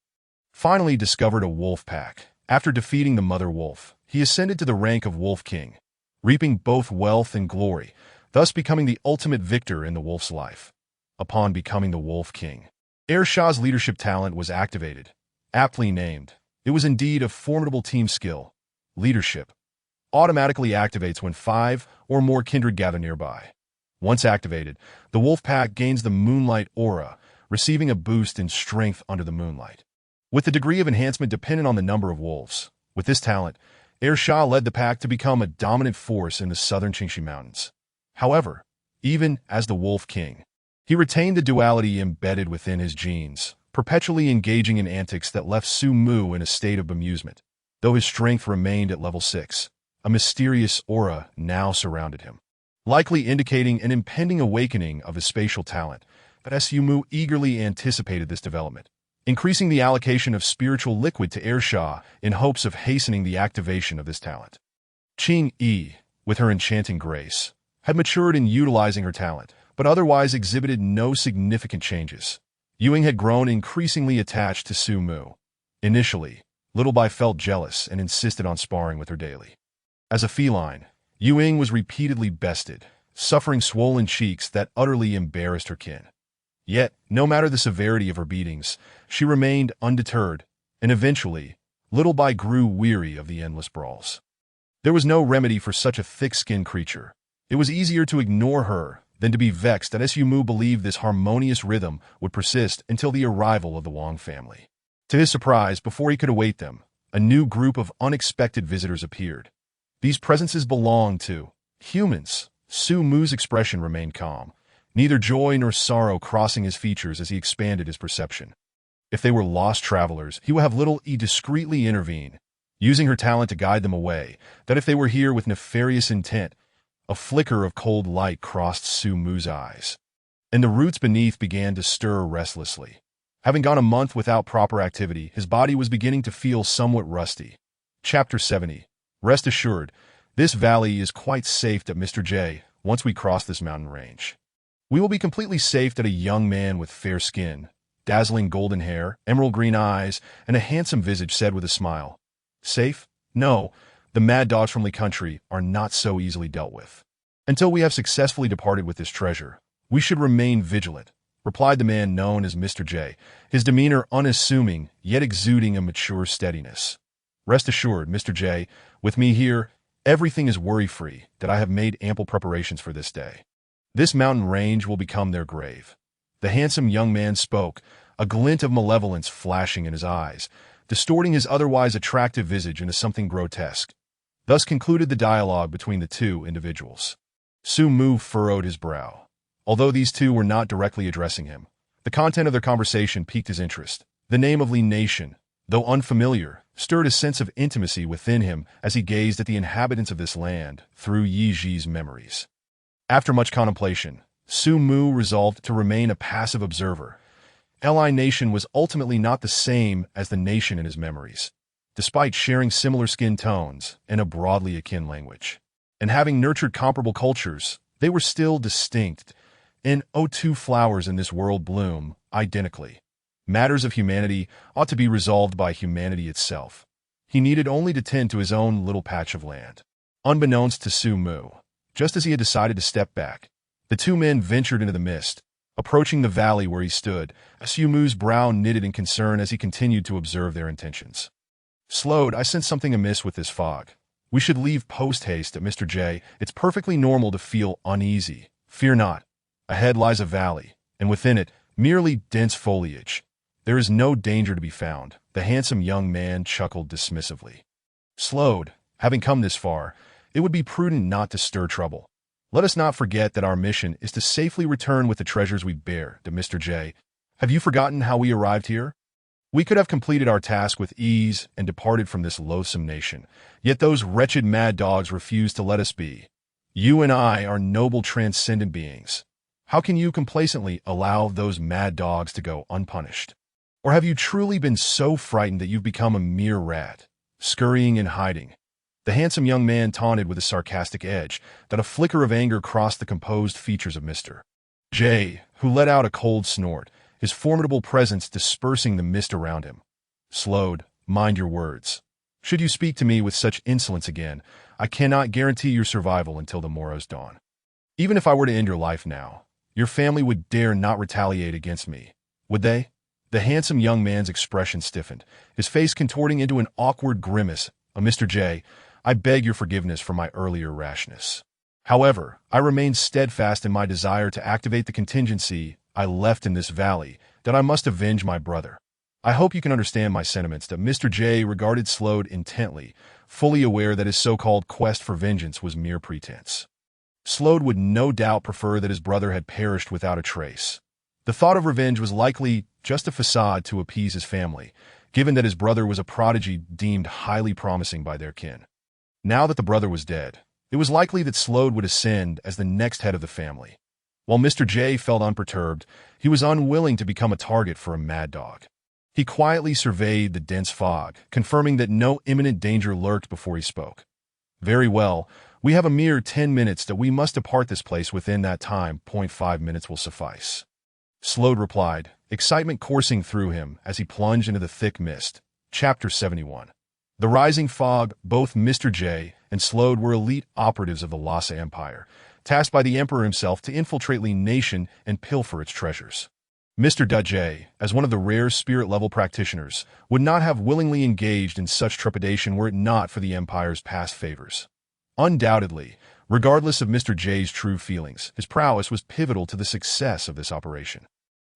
finally discovered a wolf pack. After defeating the mother wolf, he ascended to the rank of Wolf King, reaping both wealth and glory, thus becoming the ultimate victor in the wolf's life. Upon becoming the Wolf King, Air Shah's leadership talent was activated. Aptly named, it was indeed a formidable team skill. Leadership automatically activates when 5 or more kindred gather nearby. Once activated, the wolf pack gains the Moonlight Aura, receiving a boost in strength under the moonlight, with the degree of enhancement dependent on the number of wolves. With this talent, Air Shah led the pack to become a dominant force in the southern Qingxi Mountains. However, even as the Wolf King, he retained the duality embedded within his genes, perpetually engaging in antics that left Su Mu in a state of bemusement. Though his strength remained at level 6, a mysterious aura now surrounded him, likely indicating an impending awakening of his spatial talent. But Su Mu eagerly anticipated this development, increasing the allocation of spiritual liquid to Air Shah in hopes of hastening the activation of this talent. Qing Yi, with her enchanting grace, had matured in utilizing her talent, but otherwise exhibited no significant changes. Yu Ying had grown increasingly attached to Su Mu. Initially, Little Bai felt jealous and insisted on sparring with her daily. As a feline, Yu Ying was repeatedly bested, suffering swollen cheeks that utterly embarrassed her kin. Yet, no matter the severity of her beatings, she remained undeterred, and eventually, Little Bai grew weary of the endless brawls. There was no remedy for such a thick-skinned creature. It was easier to ignore her than to be vexed that Su Mu believed this harmonious rhythm would persist until the arrival of the Wang family. To his surprise, before he could await them, a new group of unexpected visitors appeared. These presences belonged to humans. Su Mu's expression remained calm, neither joy nor sorrow crossing his features as he expanded his perception. If they were lost travelers, he would have Little E discreetly intervene, using her talent to guide them away, that if they were here with nefarious intent, a flicker of cold light crossed Su Mu's eyes, and the roots beneath began to stir restlessly. Having gone a month without proper activity, his body was beginning to feel somewhat rusty. Chapter 70. Rest assured, this valley is quite safe at Mr. J. Once we cross this mountain range, we will be completely safe at a young man with fair skin, dazzling golden hair, emerald green eyes, and a handsome visage said with a smile. Safe? No, the mad dogs from the country are not so easily dealt with. Until we have successfully departed with this treasure, we should remain vigilant, replied the man known as Mr. J, his demeanor unassuming, yet exuding a mature steadiness. Rest assured, Mr. J, with me here, everything is worry-free, that I have made ample preparations for this day. This mountain range will become their grave. The handsome young man spoke, a glint of malevolence flashing in his eyes, distorting his otherwise attractive visage into something grotesque. Thus concluded the dialogue between the two individuals. Su Mu furrowed his brow. Although these two were not directly addressing him, the content of their conversation piqued his interest. The name of Li Nation, though unfamiliar, stirred a sense of intimacy within him as he gazed at the inhabitants of this land through Yi Ji's memories. After much contemplation, Su Mu resolved to remain a passive observer. Li Nation was ultimately not the same as the nation in his memories, despite sharing similar skin tones and a broadly akin language. And having nurtured comparable cultures, they were still distinct. And two flowers in this world bloom identically. Matters of humanity ought to be resolved by humanity itself. He needed only to tend to his own little patch of land. Unbeknownst to Su Mu, just as he had decided to step back, the two men ventured into the mist, Approaching the valley where he stood, Su Mu's brow knitted in concern as he continued to observe their intentions. Slowed, I sense something amiss with this fog. We should leave post-haste at Mr. J. It's perfectly normal to feel uneasy. Fear not. Ahead lies a valley, and within it, merely dense foliage. There is no danger to be found. The handsome young man chuckled dismissively. Slowed, having come this far, it would be prudent not to stir trouble. Let us not forget that our mission is to safely return with the treasures we bear to Mr. J. Have you forgotten how we arrived here? We could have completed our task with ease and departed from this loathsome nation, yet those wretched mad dogs refuse to let us be. You and I are noble transcendent beings. How can you complacently allow those mad dogs to go unpunished? Or have you truly been so frightened that you've become a mere rat, scurrying and hiding? The handsome young man taunted with a sarcastic edge that a flicker of anger crossed the composed features of Mr. J, who let out a cold snort, his formidable presence dispersing the mist around him. Slowed, mind your words. Should you speak to me with such insolence again, I cannot guarantee your survival until the morrow's dawn. Even if I were to end your life now, your family would dare not retaliate against me, would they? The handsome young man's expression stiffened, his face contorting into an awkward grimace. Mr. J, I beg your forgiveness for my earlier rashness. However, I remain steadfast in my desire to activate the contingency I left in this valley, that I must avenge my brother. I hope you can understand my sentiments. That Mr. J regarded Slowed intently, fully aware that his so-called quest for vengeance was mere pretense. Slowed would no doubt prefer that his brother had perished without a trace. The thought of revenge was likely just a facade to appease his family, given that his brother was a prodigy deemed highly promising by their kin. Now that the brother was dead, it was likely that Slowed would ascend as the next head of the family. While Mr. J felt unperturbed, he was unwilling to become a target for a mad dog. He quietly surveyed the dense fog, confirming that no imminent danger lurked before he spoke. Very well, we have a mere 10 minutes that we must depart this place within that time. 5 minutes will suffice. Slowed replied, excitement coursing through him as he plunged into the thick mist. Chapter 71. The rising fog, both Mr. J and Slowed were elite operatives of the Lhasa Empire, tasked by the Emperor himself to infiltrate the nation and pilfer its treasures. Mr. J, as one of the rare spirit-level practitioners, would not have willingly engaged in such trepidation were it not for the Empire's past favors. Undoubtedly, regardless of Mr. J's true feelings, his prowess was pivotal to the success of this operation.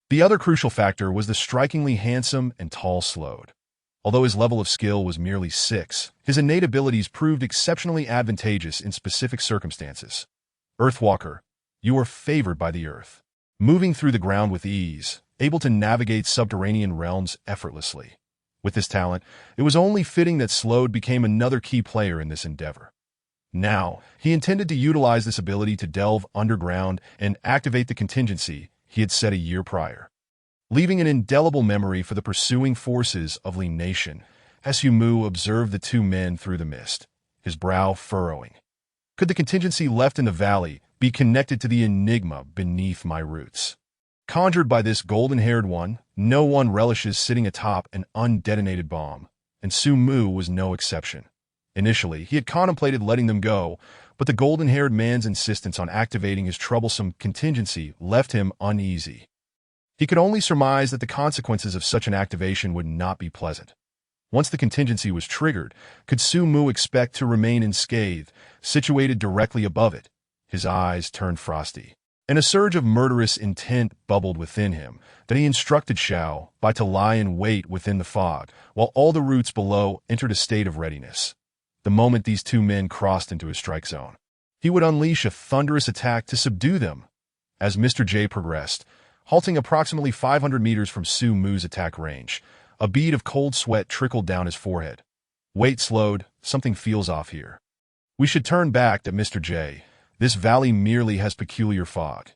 The other crucial factor was the strikingly handsome and tall Slowed. Although his level of skill was merely 6, his innate abilities proved exceptionally advantageous in specific circumstances. Earthwalker, you are favored by the earth, moving through the ground with ease, able to navigate subterranean realms effortlessly. With this talent, it was only fitting that Slowed became another key player in this endeavor. Now, he intended to utilize this ability to delve underground and activate the contingency he had set a year prior. Leaving an indelible memory for the pursuing forces of Li Nation, Su Mu observed the two men through the mist, his brow furrowing. Could the contingency left in the valley be connected to the enigma beneath my roots? Conjured by this golden-haired one, no one relishes sitting atop an undetonated bomb, and Su Mu was no exception. Initially, he had contemplated letting them go, but the golden-haired man's insistence on activating his troublesome contingency left him uneasy. He could only surmise that the consequences of such an activation would not be pleasant. Once the contingency was triggered, could Su Mu expect to remain unscathed, situated directly above it? His eyes turned frosty, and a surge of murderous intent bubbled within him that he instructed Xiao Bai to lie in wait within the fog, while all the roots below entered a state of readiness. The moment these two men crossed into his strike zone, he would unleash a thunderous attack to subdue them. As Mr. J progressed, halting approximately 500 meters from Su Mu's attack range, a bead of cold sweat trickled down his forehead. Wait, Slowed, something feels off here. We should turn back to Mr. J. This valley merely has peculiar fog.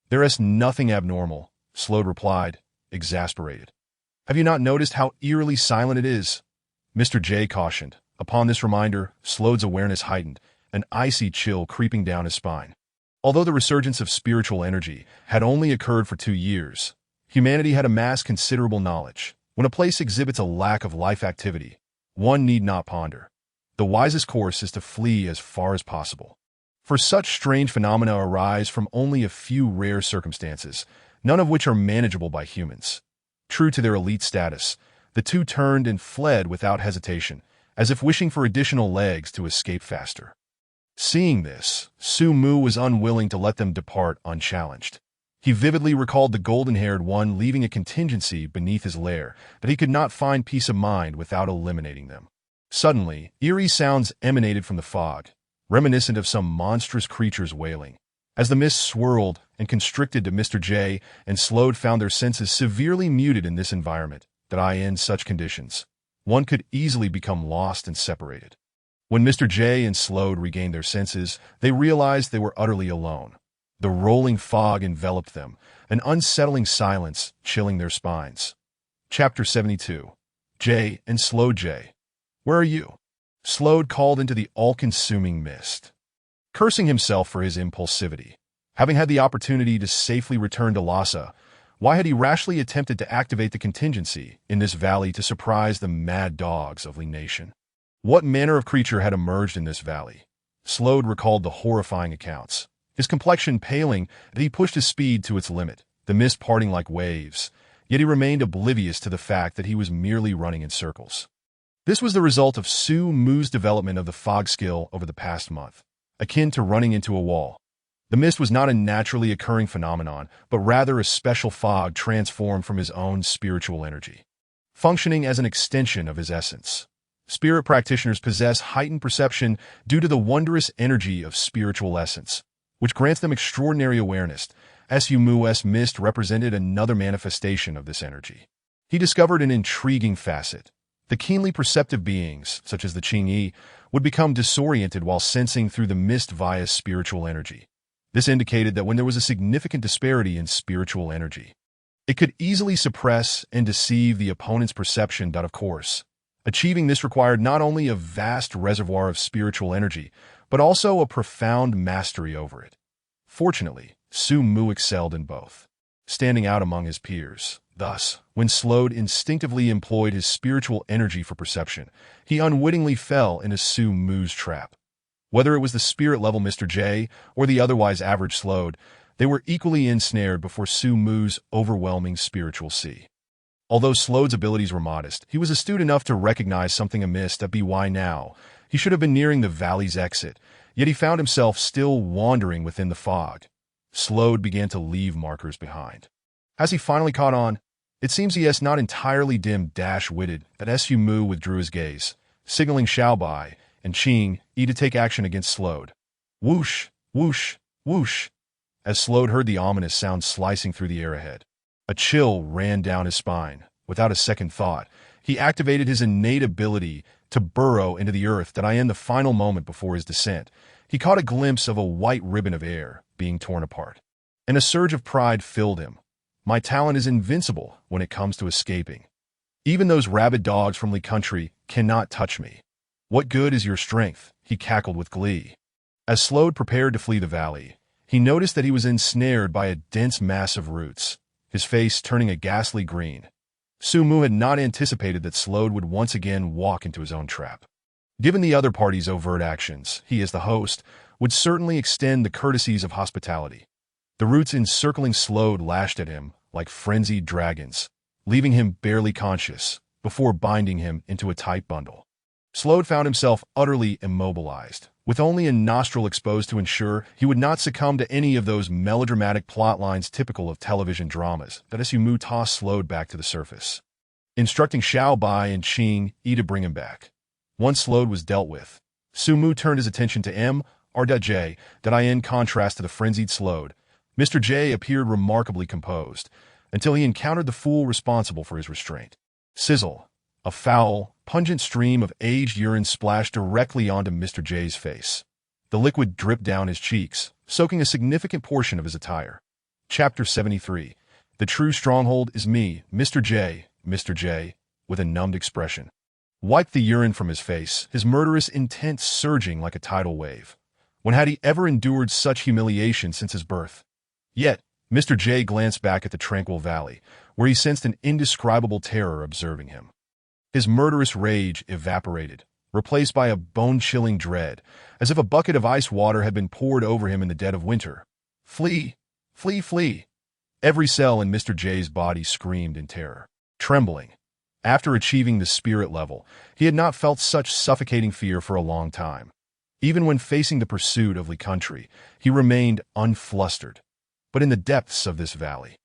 There is nothing abnormal, Slowed replied, exasperated. Have you not noticed how eerily silent it is? Mr. J cautioned. Upon this reminder, Slowed's awareness heightened, an icy chill creeping down his spine. Although the resurgence of spiritual energy had only occurred for 2 years, humanity had amassed considerable knowledge. When a place exhibits a lack of life activity, one need not ponder. The wisest course is to flee as far as possible. For such strange phenomena arise from only a few rare circumstances, none of which are manageable by humans. True to their elite status, the two turned and fled without hesitation, as if wishing for additional legs to escape faster. Seeing this, Su Mu was unwilling to let them depart unchallenged. He vividly recalled the golden-haired one leaving a contingency beneath his lair that he could not find peace of mind without eliminating them. Suddenly, eerie sounds emanated from the fog, reminiscent of some monstrous creature's wailing. As the mist swirled and constricted to Mr. J and Slode found their senses severely muted in this environment, that in such conditions, one could easily become lost and separated. When Mr. J and Slode regained their senses, they realized they were utterly alone. The rolling fog enveloped them, an unsettling silence chilling their spines. Chapter 72. J and Slode J. Where are you? Slode called into the all-consuming mist. Cursing himself for his impulsivity, having had the opportunity to safely return to Lhasa, why had he rashly attempted to activate the contingency in this valley to surprise the mad dogs of Li Nation? What manner of creature had emerged in this valley? Slode recalled the horrifying accounts, his complexion paling as he pushed his speed to its limit, the mist parting like waves, yet he remained oblivious to the fact that he was merely running in circles. This was the result of Su Mu's development of the fog skill over the past month, akin to running into a wall. The mist was not a naturally occurring phenomenon, but rather a special fog transformed from his own spiritual energy, functioning as an extension of his essence. Spirit practitioners possess heightened perception due to the wondrous energy of spiritual essence, which grants them extraordinary awareness. Su Mu's mist represented another manifestation of this energy. He discovered an intriguing facet. The keenly perceptive beings, such as the Qingyi, would become disoriented while sensing through the mist via spiritual energy. This indicated that when there was a significant disparity in spiritual energy, it could easily suppress and deceive the opponent's perception. Of course, achieving this required not only a vast reservoir of spiritual energy, but also a profound mastery over it. Fortunately, Su Mu excelled in both, standing out among his peers. Thus, when Slode instinctively employed his spiritual energy for perception, he unwittingly fell into Su Mu's trap. Whether it was the spirit-level Mr. J or the otherwise average Slode, they were equally ensnared before Su Mu's overwhelming spiritual sea. Although Slode's abilities were modest, he was astute enough to recognize something amiss. By now, he should have been nearing the valley's exit, yet he found himself still wandering within the fog. Slode began to leave markers behind. As he finally caught on, it seems he is not entirely dim-witted that Su Mu withdrew his gaze, signaling Xiao Bai and Qing Yi to take action against Slode. Whoosh, whoosh, whoosh. As Slode heard the ominous sound slicing through the air ahead, a chill ran down his spine. Without a second thought, he activated his innate ability to burrow into the earth. In the final moment before his descent, he caught a glimpse of a white ribbon of air being torn apart, and a surge of pride filled him. My talent is invincible when it comes to escaping. Even those rabid dogs from Li Country cannot touch me. What good is your strength? He cackled with glee. As Slode prepared to flee the valley, he noticed that he was ensnared by a dense mass of roots, his face turning a ghastly green. Su Mu had not anticipated that Slode would once again walk into his own trap. Given the other party's overt actions, he, as the host, would certainly extend the courtesies of hospitality. The roots encircling Slode lashed at him like frenzied dragons, leaving him barely conscious before binding him into a tight bundle. Slode found himself utterly immobilized, with only a nostril exposed to ensure he would not succumb to any of those melodramatic plot lines typical of television dramas. Su Mu tossed Slode back to the surface, instructing Xiao Bai and Qing Yi to bring him back. Once Slode was dealt with, Su Mu turned his attention to Mr. J. In contrast to the frenzied Slode, Mr. J appeared remarkably composed, until he encountered the fool responsible for his restraint. Sizzle! A foul, pungent stream of aged urine splashed directly onto Mr. J's face. The liquid dripped down his cheeks, soaking a significant portion of his attire. Chapter 73. The true stronghold is me, Mr. J, with a numbed expression, wiped the urine from his face, his murderous intent surging like a tidal wave. When had he ever endured such humiliation since his birth? Yet, Mr. J glanced back at the tranquil valley, where he sensed an indescribable terror observing him. His murderous rage evaporated, replaced by a bone-chilling dread, as if a bucket of ice water had been poured over him in the dead of winter. Flee! Flee! Flee! Every cell in Mr. J's body screamed in terror. Trembling. After achieving the spirit level, he had not felt such suffocating fear for a long time. Even when facing the pursuit of Lee Country, he remained unflustered. But in the depths of this valley,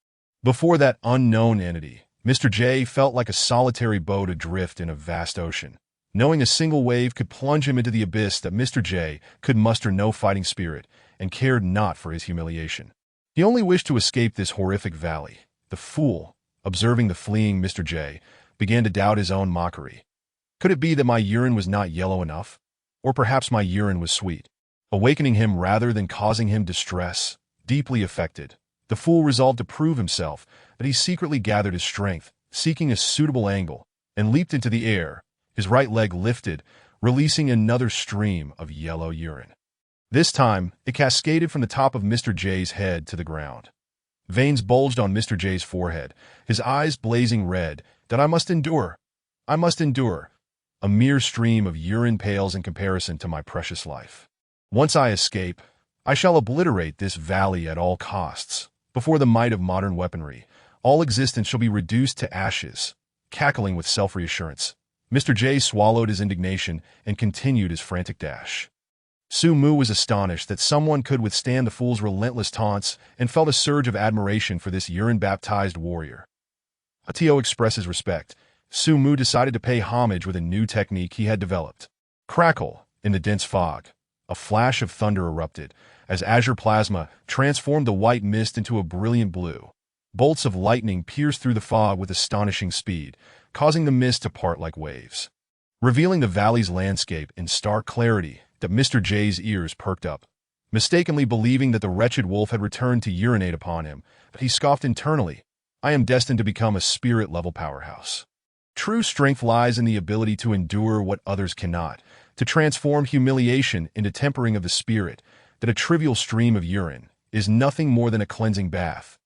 before that unknown entity, Mr. J felt like a solitary boat adrift in a vast ocean, knowing a single wave could plunge him into the abyss. That Mr. J could muster no fighting spirit and cared not for his humiliation. He only wished to escape this horrific valley. The fool, observing the fleeing Mr. J, began to doubt his own mockery. Could it be that my urine was not yellow enough? Or perhaps my urine was sweet, awakening him rather than causing him distress? Deeply affected, the fool resolved to prove himself, but he secretly gathered his strength, seeking a suitable angle, and leaped into the air, his right leg lifted, releasing another stream of yellow urine. This time, it cascaded from the top of Mr. J's head to the ground. Veins bulged on Mr. J's forehead, his eyes blazing red. That I must endure. I must endure. A mere stream of urine pales in comparison to my precious life. Once I escape, I shall obliterate this valley at all costs. Before the might of modern weaponry, all existence shall be reduced to ashes. Cackling with self-reassurance, Mr. J swallowed his indignation and continued his frantic dash. Su Mu was astonished that someone could withstand the fool's relentless taunts and felt a surge of admiration for this urine-baptized warrior. Atio expresses respect. Su Mu decided to pay homage with a new technique he had developed. Crackle, in the dense fog. A flash of thunder erupted, as azure plasma transformed the white mist into a brilliant blue. Bolts of lightning pierced through the fog with astonishing speed, causing the mist to part like waves, revealing the valley's landscape in stark clarity. That Mr. J's ears perked up, mistakenly believing that the wretched wolf had returned to urinate upon him, but he scoffed internally. I am destined to become a spirit-level powerhouse. True strength lies in the ability to endure what others cannot, to transform humiliation into tempering of the spirit. That a trivial stream of urine is nothing more than a cleansing bath.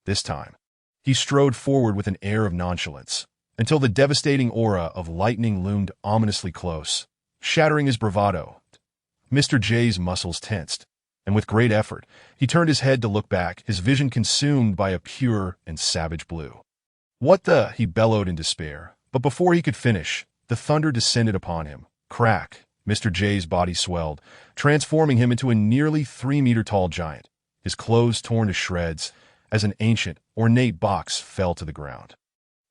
This time, he strode forward with an air of nonchalance, until the devastating aura of lightning loomed ominously close, shattering his bravado. Mr. J's muscles tensed, and with great effort, he turned his head to look back, his vision consumed by a pure and savage blue. What the? He bellowed in despair, but before he could finish, the thunder descended upon him. Crack! Mr. J's body swelled, transforming him into a nearly 3-meter-tall giant, his clothes torn to shreds, as an ancient, ornate box fell to the ground.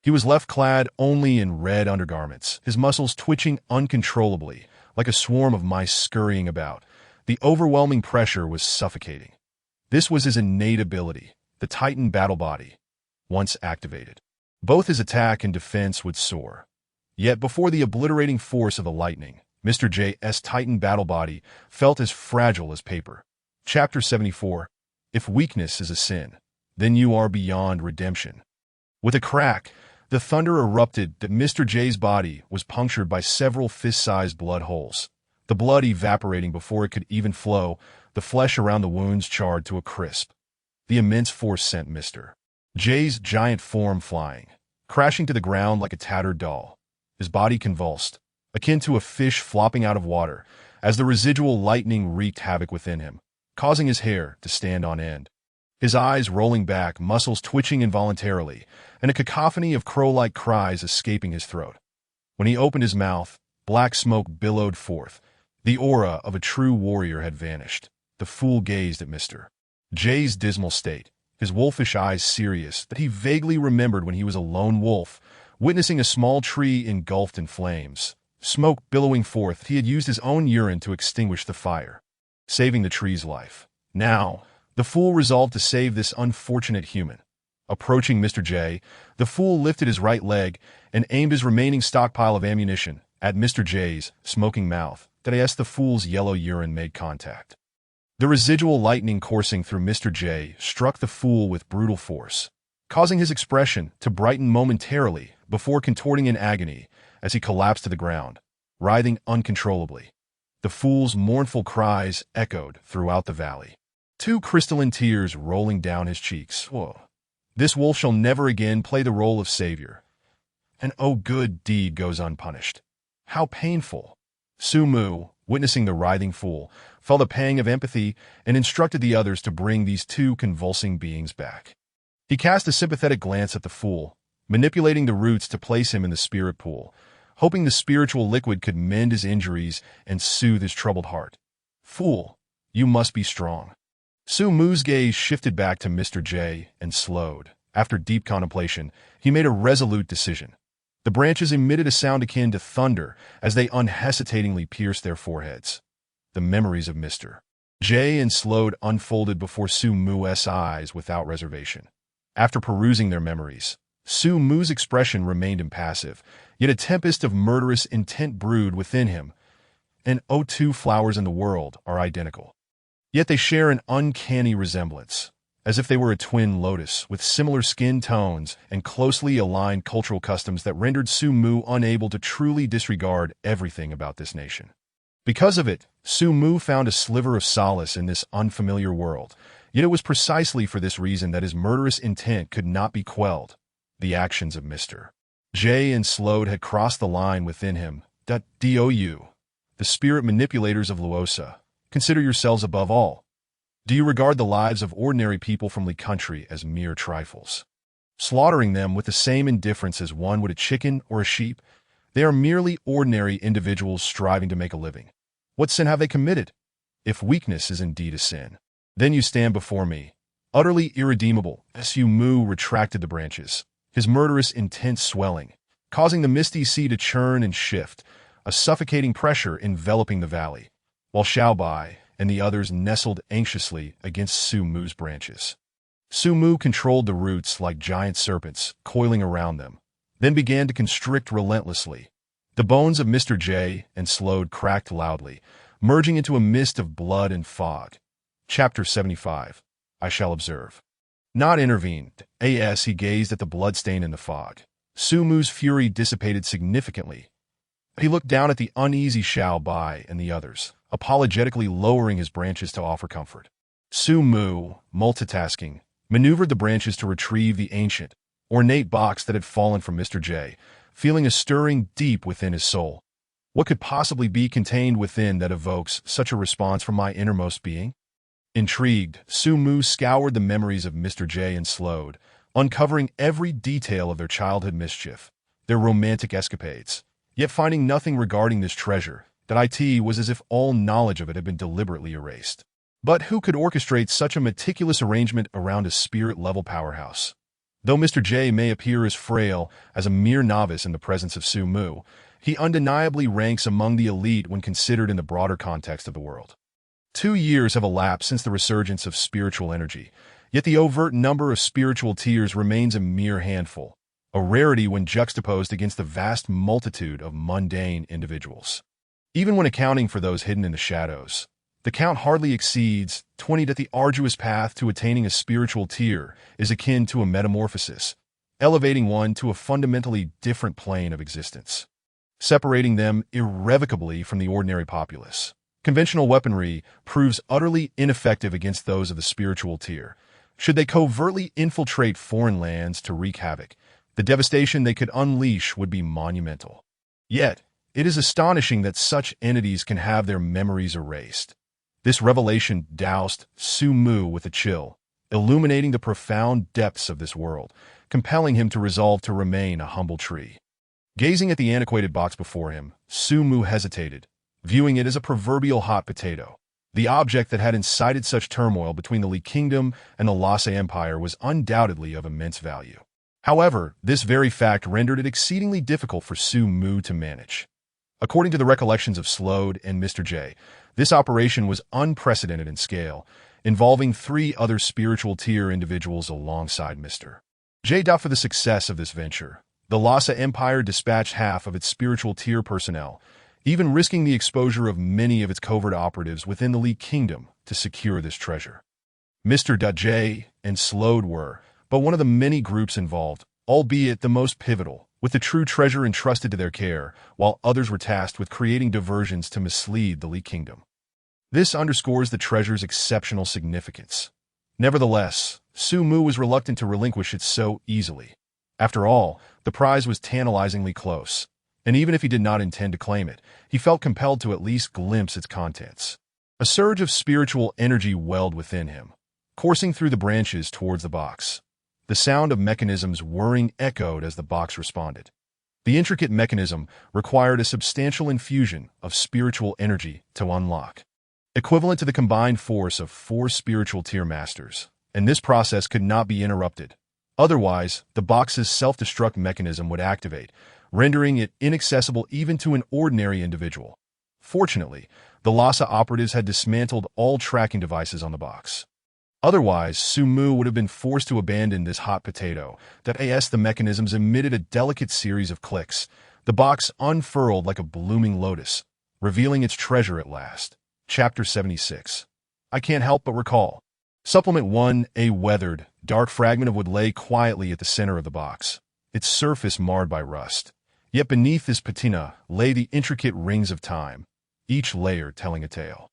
He was left clad only in red undergarments, his muscles twitching uncontrollably, like a swarm of mice scurrying about. The overwhelming pressure was suffocating. This was his innate ability, the Titan battle body. Once activated, both his attack and defense would soar. Yet before the obliterating force of the lightning, Mr. J's Titan battle body felt as fragile as paper. Chapter 74. If weakness is a sin, then you are beyond redemption. With a crack, the thunder erupted. That Mr. J's body was punctured by several fist-sized blood holes, the blood evaporating before it could even flow, the flesh around the wounds charred to a crisp. The immense force sent Mr. J's giant form flying, crashing to the ground like a tattered doll, his body convulsed, akin to a fish flopping out of water, as the residual lightning wreaked havoc within him, causing his hair to stand on end. His eyes rolling back, muscles twitching involuntarily, and a cacophony of crow-like cries escaping his throat. When he opened his mouth, black smoke billowed forth. The aura of a true warrior had vanished. The fool gazed at Mr. J's dismal state, his wolfish eyes serious, that he vaguely remembered when he was a lone wolf, witnessing a small tree engulfed in flames. Smoke billowing forth, he had used his own urine to extinguish the fire, saving the tree's life. Now, the fool resolved to save this unfortunate human. Approaching Mr. J, the fool lifted his right leg and aimed his remaining stockpile of ammunition at Mr. J's smoking mouth. That as the fool's yellow urine made contact, the residual lightning coursing through Mr. J struck the fool with brutal force, causing his expression to brighten momentarily before contorting in agony as he collapsed to the ground, writhing uncontrollably. The fool's mournful cries echoed throughout the valley, 2 crystalline tears rolling down his cheeks. Whoa. This wolf shall never again play the role of savior. An oh good deed goes unpunished. How painful. Su Mu, witnessing the writhing fool, felt a pang of empathy and instructed the others to bring these 2 convulsing beings back. He cast a sympathetic glance at the fool, manipulating the roots to place him in the spirit pool, hoping the spiritual liquid could mend his injuries and soothe his troubled heart. Fool, you must be strong. Su Mu's gaze shifted back to Mr. J and slowed. After deep contemplation, he made a resolute decision. The branches emitted a sound akin to thunder as they unhesitatingly pierced their foreheads. The memories of Mr. J and Slowed unfolded before Su Mu's eyes without reservation. After perusing their memories, Su Mu's expression remained impassive, yet a tempest of murderous intent brewed within him. And two flowers in the world are identical. Yet they share an uncanny resemblance, as if they were a twin lotus with similar skin tones and closely aligned cultural customs that rendered Su Mu unable to truly disregard everything about this nation. Because of it, Su Mu found a sliver of solace in this unfamiliar world, yet it was precisely for this reason that his murderous intent could not be quelled. The actions of Mr. J and Slowed had crossed the line within him. DOU, the spirit manipulators of Luosa, consider yourselves above all. Do you regard the lives of ordinary people from Li country as mere trifles, slaughtering them with the same indifference as one would a chicken or a sheep? They are merely ordinary individuals striving to make a living. What sin have they committed? If weakness is indeed a sin, then you stand before me, utterly irredeemable. Su Mu retracted the branches, his murderous intent swelling, causing the misty sea to churn and shift, a suffocating pressure enveloping the valley, while Xiao Bai and the others nestled anxiously against Su Mu's branches. Su Mu controlled the roots like giant serpents coiling around them, then began to constrict relentlessly. The bones of Mr. J and Slowed cracked loudly, merging into a mist of blood and fog. Chapter 75. I shall observe. Not intervened. As he gazed at the bloodstain in the fog, Su Mu's fury dissipated significantly. He looked down at the uneasy Xiao Bai and the others, apologetically lowering his branches to offer comfort. Su Mu, multitasking, maneuvered the branches to retrieve the ancient, ornate box that had fallen from Mr. J, feeling a stirring deep within his soul. What could possibly be contained within that evokes such a response from my innermost being? Intrigued, Su Mu scoured the memories of Mr. J and Slowed, uncovering every detail of their childhood mischief, their romantic escapades, yet finding nothing regarding this treasure. That it was as if all knowledge of it had been deliberately erased. But who could orchestrate such a meticulous arrangement around a spirit-level powerhouse? Though Mr. J may appear as frail as a mere novice in the presence of Su Mu, he undeniably ranks among the elite when considered in the broader context of the world. 2 years have elapsed since the resurgence of spiritual energy, yet the overt number of spiritual tears remains a mere handful, a rarity when juxtaposed against the vast multitude of mundane individuals. Even when accounting for those hidden in the shadows, the count hardly exceeds 20. That the arduous path to attaining a spiritual tier is akin to a metamorphosis, elevating one to a fundamentally different plane of existence, separating them irrevocably from the ordinary populace. Conventional weaponry proves utterly ineffective against those of the spiritual tier. Should they covertly infiltrate foreign lands to wreak havoc, the devastation they could unleash would be monumental. Yet, it is astonishing that such entities can have their memories erased. This revelation doused Su Mu with a chill, illuminating the profound depths of this world, compelling him to resolve to remain a humble tree. Gazing at the antiquated box before him, Su Mu hesitated, viewing it as a proverbial hot potato. The object that had incited such turmoil between the Li Kingdom and the Lhasa Empire was undoubtedly of immense value. However, this very fact rendered it exceedingly difficult for Su Mu to manage. According to the recollections of Slowed and Mr. J, this operation was unprecedented in scale, involving 3 other spiritual tier individuals alongside Mr. J. For the success of this venture, the Lhasa Empire dispatched half of its spiritual tier personnel, even risking the exposure of many of its covert operatives within the Li Kingdom to secure this treasure. Mr. J and Slowed were but one of the many groups involved, albeit the most pivotal, with the true treasure entrusted to their care, while others were tasked with creating diversions to mislead the Li Kingdom. This underscores the treasure's exceptional significance. Nevertheless, Su Mu was reluctant to relinquish it so easily. After all, the prize was tantalizingly close, and even if he did not intend to claim it, he felt compelled to at least glimpse its contents. A surge of spiritual energy welled within him, coursing through the branches towards the box. The sound of mechanisms whirring echoed as the box responded. The intricate mechanism required a substantial infusion of spiritual energy to unlock, equivalent to the combined force of 4 spiritual tier masters, and this process could not be interrupted. Otherwise, the box's self-destruct mechanism would activate, rendering it inaccessible even to an ordinary individual. Fortunately, the Lhasa operatives had dismantled all tracking devices on the box. Otherwise, Su Mu would have been forced to abandon this hot potato. The mechanisms emitted a delicate series of clicks. The box unfurled like a blooming lotus, revealing its treasure at last. Chapter 76. I can't help but recall. Supplement 1. A weathered, dark fragment of wood lay quietly at the center of the box, its surface marred by rust. Yet beneath this patina lay the intricate rings of time, each layer telling a tale.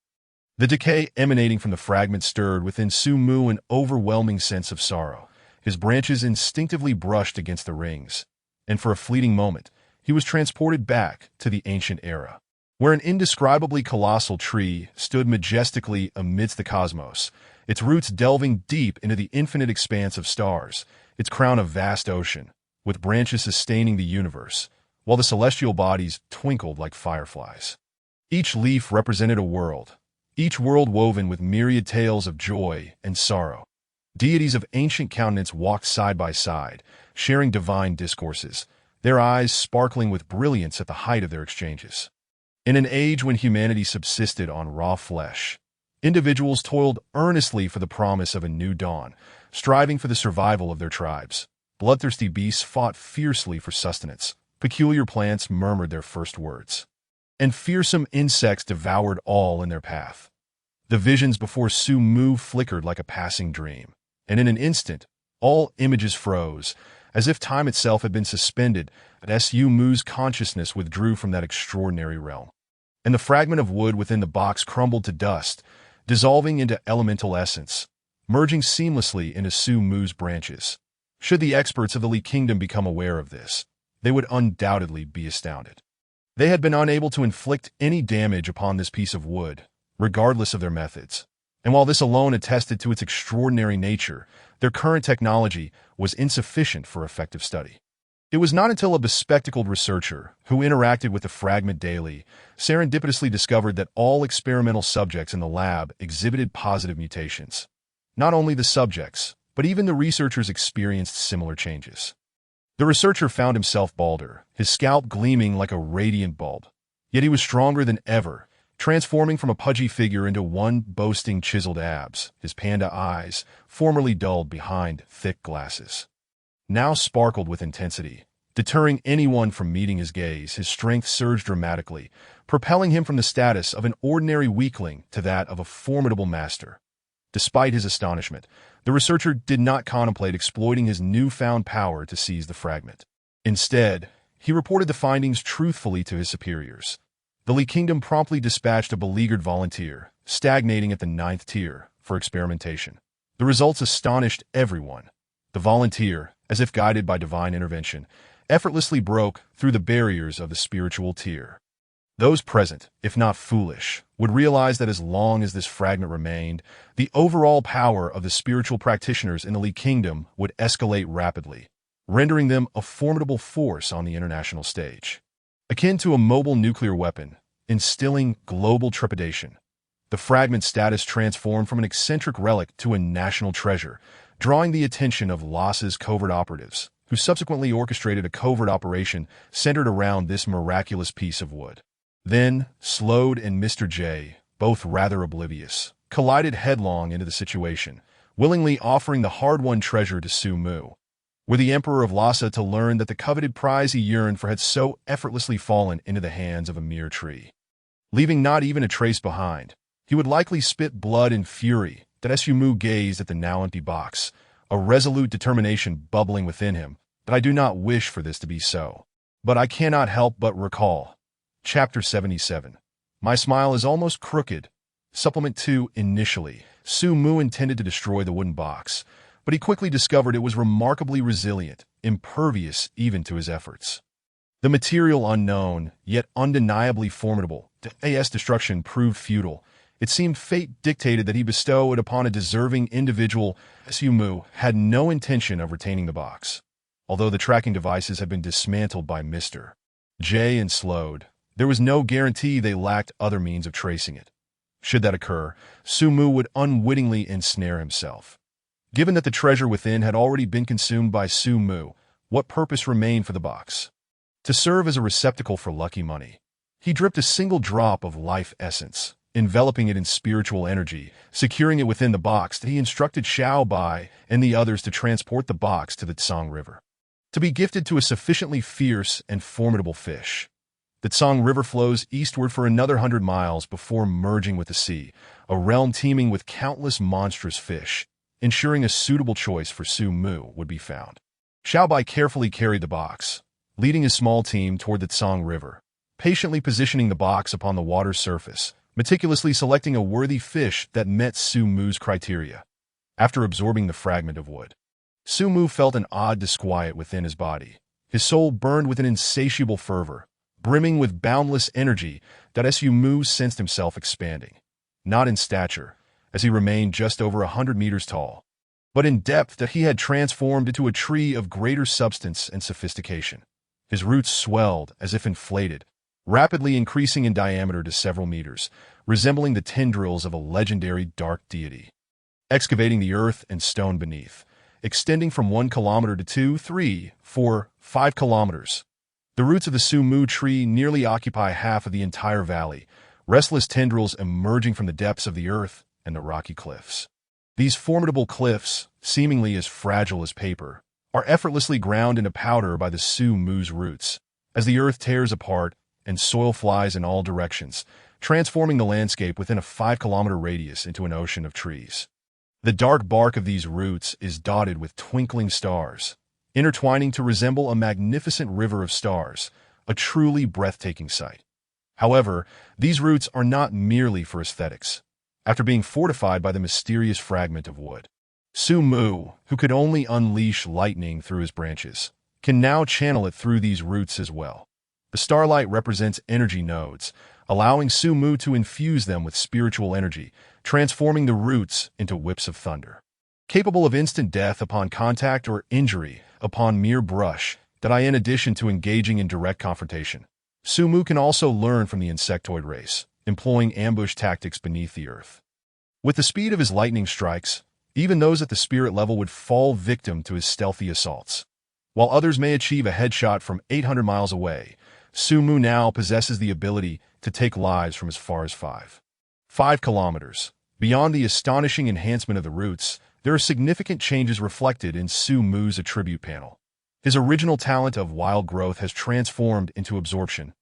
The decay emanating from the fragment stirred within Su Mu an overwhelming sense of sorrow. His branches instinctively brushed against the rings, and for a fleeting moment, he was transported back to the ancient era, where an indescribably colossal tree stood majestically amidst the cosmos, its roots delving deep into the infinite expanse of stars, its crown a vast ocean, with branches sustaining the universe, while the celestial bodies twinkled like fireflies. Each leaf represented a world, each world woven with myriad tales of joy and sorrow. Deities of ancient countenance walked side by side, sharing divine discourses, their eyes sparkling with brilliance at the height of their exchanges. In an age when humanity subsisted on raw flesh, individuals toiled earnestly for the promise of a new dawn, striving for the survival of their tribes. Bloodthirsty beasts fought fiercely for sustenance, peculiar plants murmured their first words, and fearsome insects devoured all in their path. The visions before Su Mu flickered like a passing dream, and in an instant, all images froze, as if time itself had been suspended. As Su Mu's consciousness withdrew from that extraordinary realm, and the fragment of wood within the box crumbled to dust, dissolving into elemental essence, merging seamlessly into Su Mu's branches. Should the experts of the Li Kingdom become aware of this, they would undoubtedly be astounded. They had been unable to inflict any damage upon this piece of wood, regardless of their methods. And while this alone attested to its extraordinary nature, their current technology was insufficient for effective study. It was not until a bespectacled researcher, who interacted with the fragment daily, serendipitously discovered that all experimental subjects in the lab exhibited positive mutations. Not only the subjects, but even the researchers experienced similar changes. The researcher found himself balder, his scalp gleaming like a radiant bulb. Yet he was stronger than ever, transforming from a pudgy figure into one boasting chiseled abs, his panda eyes, formerly dulled behind thick glasses, now sparkled with intensity. Deterring anyone from meeting his gaze, his strength surged dramatically, propelling him from the status of an ordinary weakling to that of a formidable master. Despite his astonishment, the researcher did not contemplate exploiting his newfound power to seize the fragment. Instead, he reported the findings truthfully to his superiors. The Li Kingdom promptly dispatched a beleaguered volunteer, stagnating at the 9th tier, for experimentation. The results astonished everyone. The volunteer, as if guided by divine intervention, effortlessly broke through the barriers of the spiritual tier. Those present, if not foolish, would realize that as long as this fragment remained, the overall power of the spiritual practitioners in the Li Kingdom would escalate rapidly, rendering them a formidable force on the international stage. Akin to a mobile nuclear weapon, instilling global trepidation. The fragment status transformed from an eccentric relic to a national treasure, drawing the attention of Lhasa's covert operatives, who subsequently orchestrated a covert operation centered around this miraculous piece of wood. Then, Slode and Mr. J, both rather oblivious, collided headlong into the situation, willingly offering the hard-won treasure to Su Mu. Were the Emperor of Lhasa to learn that the coveted prize he yearned for had so effortlessly fallen into the hands of a mere tree, leaving not even a trace behind, he would likely spit blood in fury. That Su Mu gazed at the now empty box, a resolute determination bubbling within him, that I do not wish for this to be so. But I cannot help but recall. Chapter 77. My smile is almost crooked. Supplement 2. Initially, Su Mu intended to destroy the wooden box, but he quickly discovered it was remarkably resilient, impervious even to his efforts. The material unknown, yet undeniably formidable, AS destruction proved futile, It seemed fate dictated that he bestow it upon a deserving individual. Su Mu had no intention of retaining the box. Although the tracking devices had been dismantled by Mr. J and slowed, there was no guarantee they lacked other means of tracing it. Should that occur, Su Mu would unwittingly ensnare himself. Given that the treasure within had already been consumed by Su Mu, what purpose remained for the box? To serve as a receptacle for lucky money. He dripped a single drop of life essence, enveloping it in spiritual energy, securing it within the box. He instructed Xiao Bai and the others to transport the box to the Tsang River, to be gifted to a sufficiently fierce and formidable fish. The Tsang River flows eastward for another 100 miles before merging with the sea, a realm teeming with countless monstrous fish, ensuring a suitable choice for Su Mu would be found. Xiao Bai carefully carried the box, leading his small team toward the Tsang River, patiently positioning the box upon the water's surface, meticulously selecting a worthy fish that met Su Mu's criteria. After absorbing the fragment of wood, Su Mu felt an odd disquiet within his body. His soul burned with an insatiable fervor, brimming with boundless energy that Su Mu sensed himself expanding, not in stature, as he remained just over 100 meters tall, but in depth that he had transformed into a tree of greater substance and sophistication. His roots swelled as if inflated, rapidly increasing in diameter to several meters, resembling the tendrils of a legendary dark deity. Excavating the earth and stone beneath, extending from 1 kilometer to 2, 3, 4, 5 kilometers. The roots of the Su Mu tree nearly occupy half of the entire valley, restless tendrils emerging from the depths of the earth and the rocky cliffs. These formidable cliffs, seemingly as fragile as paper, are effortlessly ground into powder by the Su Mu's roots, as the earth tears apart and soil flies in all directions, transforming the landscape within a 5-kilometer radius into an ocean of trees. The dark bark of these roots is dotted with twinkling stars, intertwining to resemble a magnificent river of stars, a truly breathtaking sight. However, these roots are not merely for aesthetics. After being fortified by the mysterious fragment of wood, Su Mu, who could only unleash lightning through his branches, can now channel it through these roots as well. The starlight represents energy nodes, allowing Su Mu to infuse them with spiritual energy, transforming the roots into whips of thunder. Capable of instant death upon contact or injury upon mere brush, in addition to engaging in direct confrontation, Su Mu can also learn from the insectoid race, employing ambush tactics beneath the earth. With the speed of his lightning strikes, even those at the spirit level would fall victim to his stealthy assaults. While others may achieve a headshot from 800 miles away, Su Mu now possesses the ability to take lives from as far as 5 kilometers. Beyond the astonishing enhancement of the roots, there are significant changes reflected in Su Mu's attribute panel. His original talent of wild growth has transformed into absorption,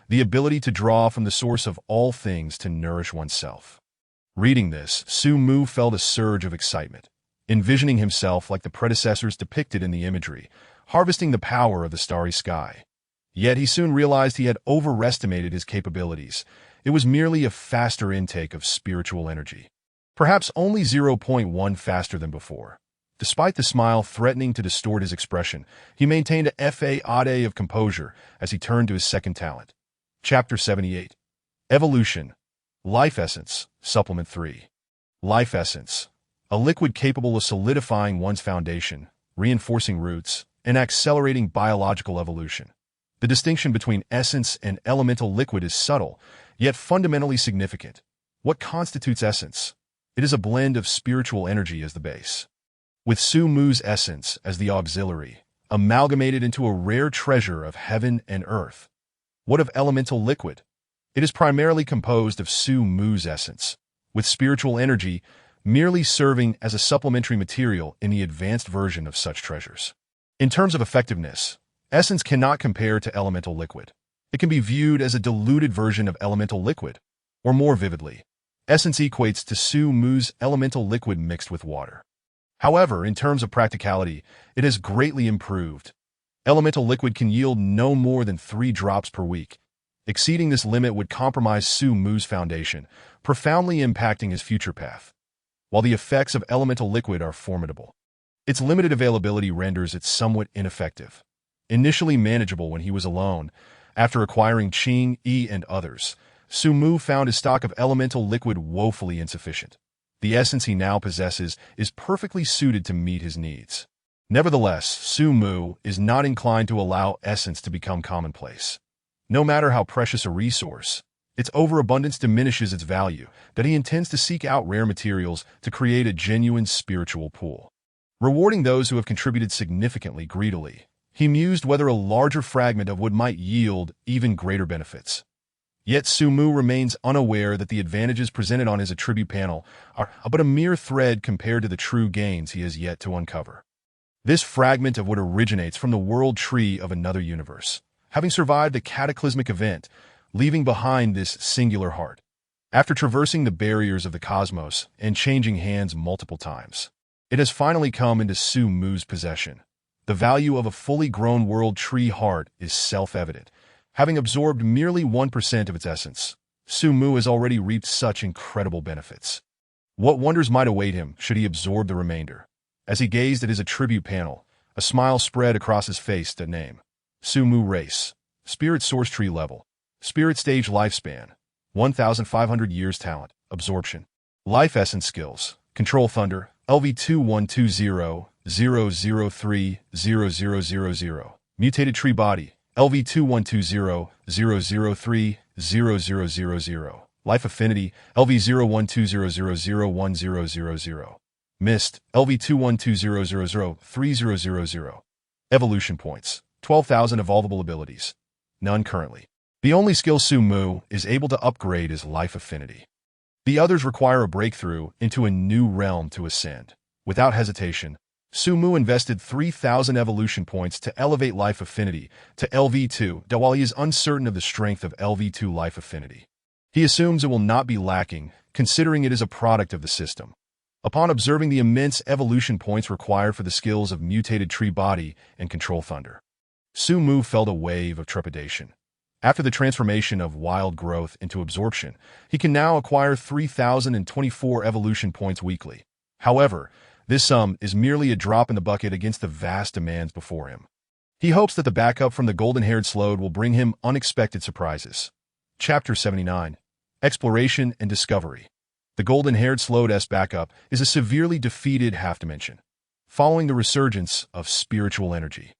the ability to draw from the source of all things to nourish oneself. Reading this, Su Mu felt a surge of excitement, envisioning himself like the predecessors depicted in the imagery, harvesting the power of the starry sky. Yet he soon realized he had overestimated his capabilities. It was merely a faster intake of spiritual energy, perhaps only 0.1 faster than before. Despite the smile threatening to distort his expression, he maintained a facade of composure as he turned to his second talent. Chapter 78. Evolution. Life Essence, Supplement 3. Life Essence. A liquid capable of solidifying one's foundation, reinforcing roots, and accelerating biological evolution. The distinction between essence and elemental liquid is subtle, yet fundamentally significant. What constitutes essence? It is a blend of spiritual energy as the base, with Su Mu's essence as the auxiliary, amalgamated into a rare treasure of heaven and earth. What of elemental liquid? It is primarily composed of Su Mu's essence, with spiritual energy merely serving as a supplementary material in the advanced version of such treasures. In terms of effectiveness, essence cannot compare to elemental liquid. It can be viewed as a diluted version of elemental liquid, or more vividly, essence equates to Su Mu's elemental liquid mixed with water. However, in terms of practicality, it has greatly improved. Elemental liquid can yield no more than 3 drops per week. Exceeding this limit would compromise Su Mu's foundation, profoundly impacting his future path. While the effects of elemental liquid are formidable, its limited availability renders it somewhat ineffective. Initially manageable when he was alone, after acquiring Qing, Yi, and others, Su Mu found his stock of elemental liquid woefully insufficient. The essence he now possesses is perfectly suited to meet his needs. Nevertheless, Su Mu is not inclined to allow essence to become commonplace. No matter how precious a resource, its overabundance diminishes its value, that he intends to seek out rare materials to create a genuine spiritual pool. Rewarding those who have contributed significantly greedily, he mused whether a larger fragment of wood might yield even greater benefits. Yet Su Mu remains unaware that the advantages presented on his attribute panel are but a mere thread compared to the true gains he has yet to uncover. This fragment of wood originates from the world tree of another universe, having survived a cataclysmic event, leaving behind this singular heart. After traversing the barriers of the cosmos and changing hands multiple times, it has finally come into Su Mu's possession. The value of a fully grown world tree heart is self-evident. Having absorbed merely 1% of its essence, Su Mu has already reaped such incredible benefits. What wonders might await him should he absorb the remainder? As he gazed at his attribute panel, a smile spread across his face. The name: Su Mu race, Spirit Source Tree level, Spirit Stage lifespan, 1,500 years talent, absorption. Life essence skills: Control Thunder, LV2120-003-0000. Mutated tree body, LV2120-003-0000. Life affinity, LV0120001000. Mist, LV2120003000. Evolution points, 12,000 evolvable abilities. None currently. The only skill Su Mu is able to upgrade is life affinity. The others require a breakthrough into a new realm to ascend. Without hesitation, Su Mu invested 3,000 evolution points to elevate life affinity to LV2, while he is uncertain of the strength of LV2 life affinity. He assumes it will not be lacking, considering it is a product of the system. Upon observing the immense evolution points required for the skills of Mutated Tree Body and Control Thunder, Su Mu felt a wave of trepidation. After the transformation of Wild Growth into Absorption, he can now acquire 3,024 evolution points weekly. However, this sum is merely a drop in the bucket against the vast demands before him. He hopes that the backup from the golden-haired Slode will bring him unexpected surprises. Chapter 79. Exploration and Discovery. The golden-haired Slode's backup is a severely defeated half-dimension. Following the resurgence of spiritual energy,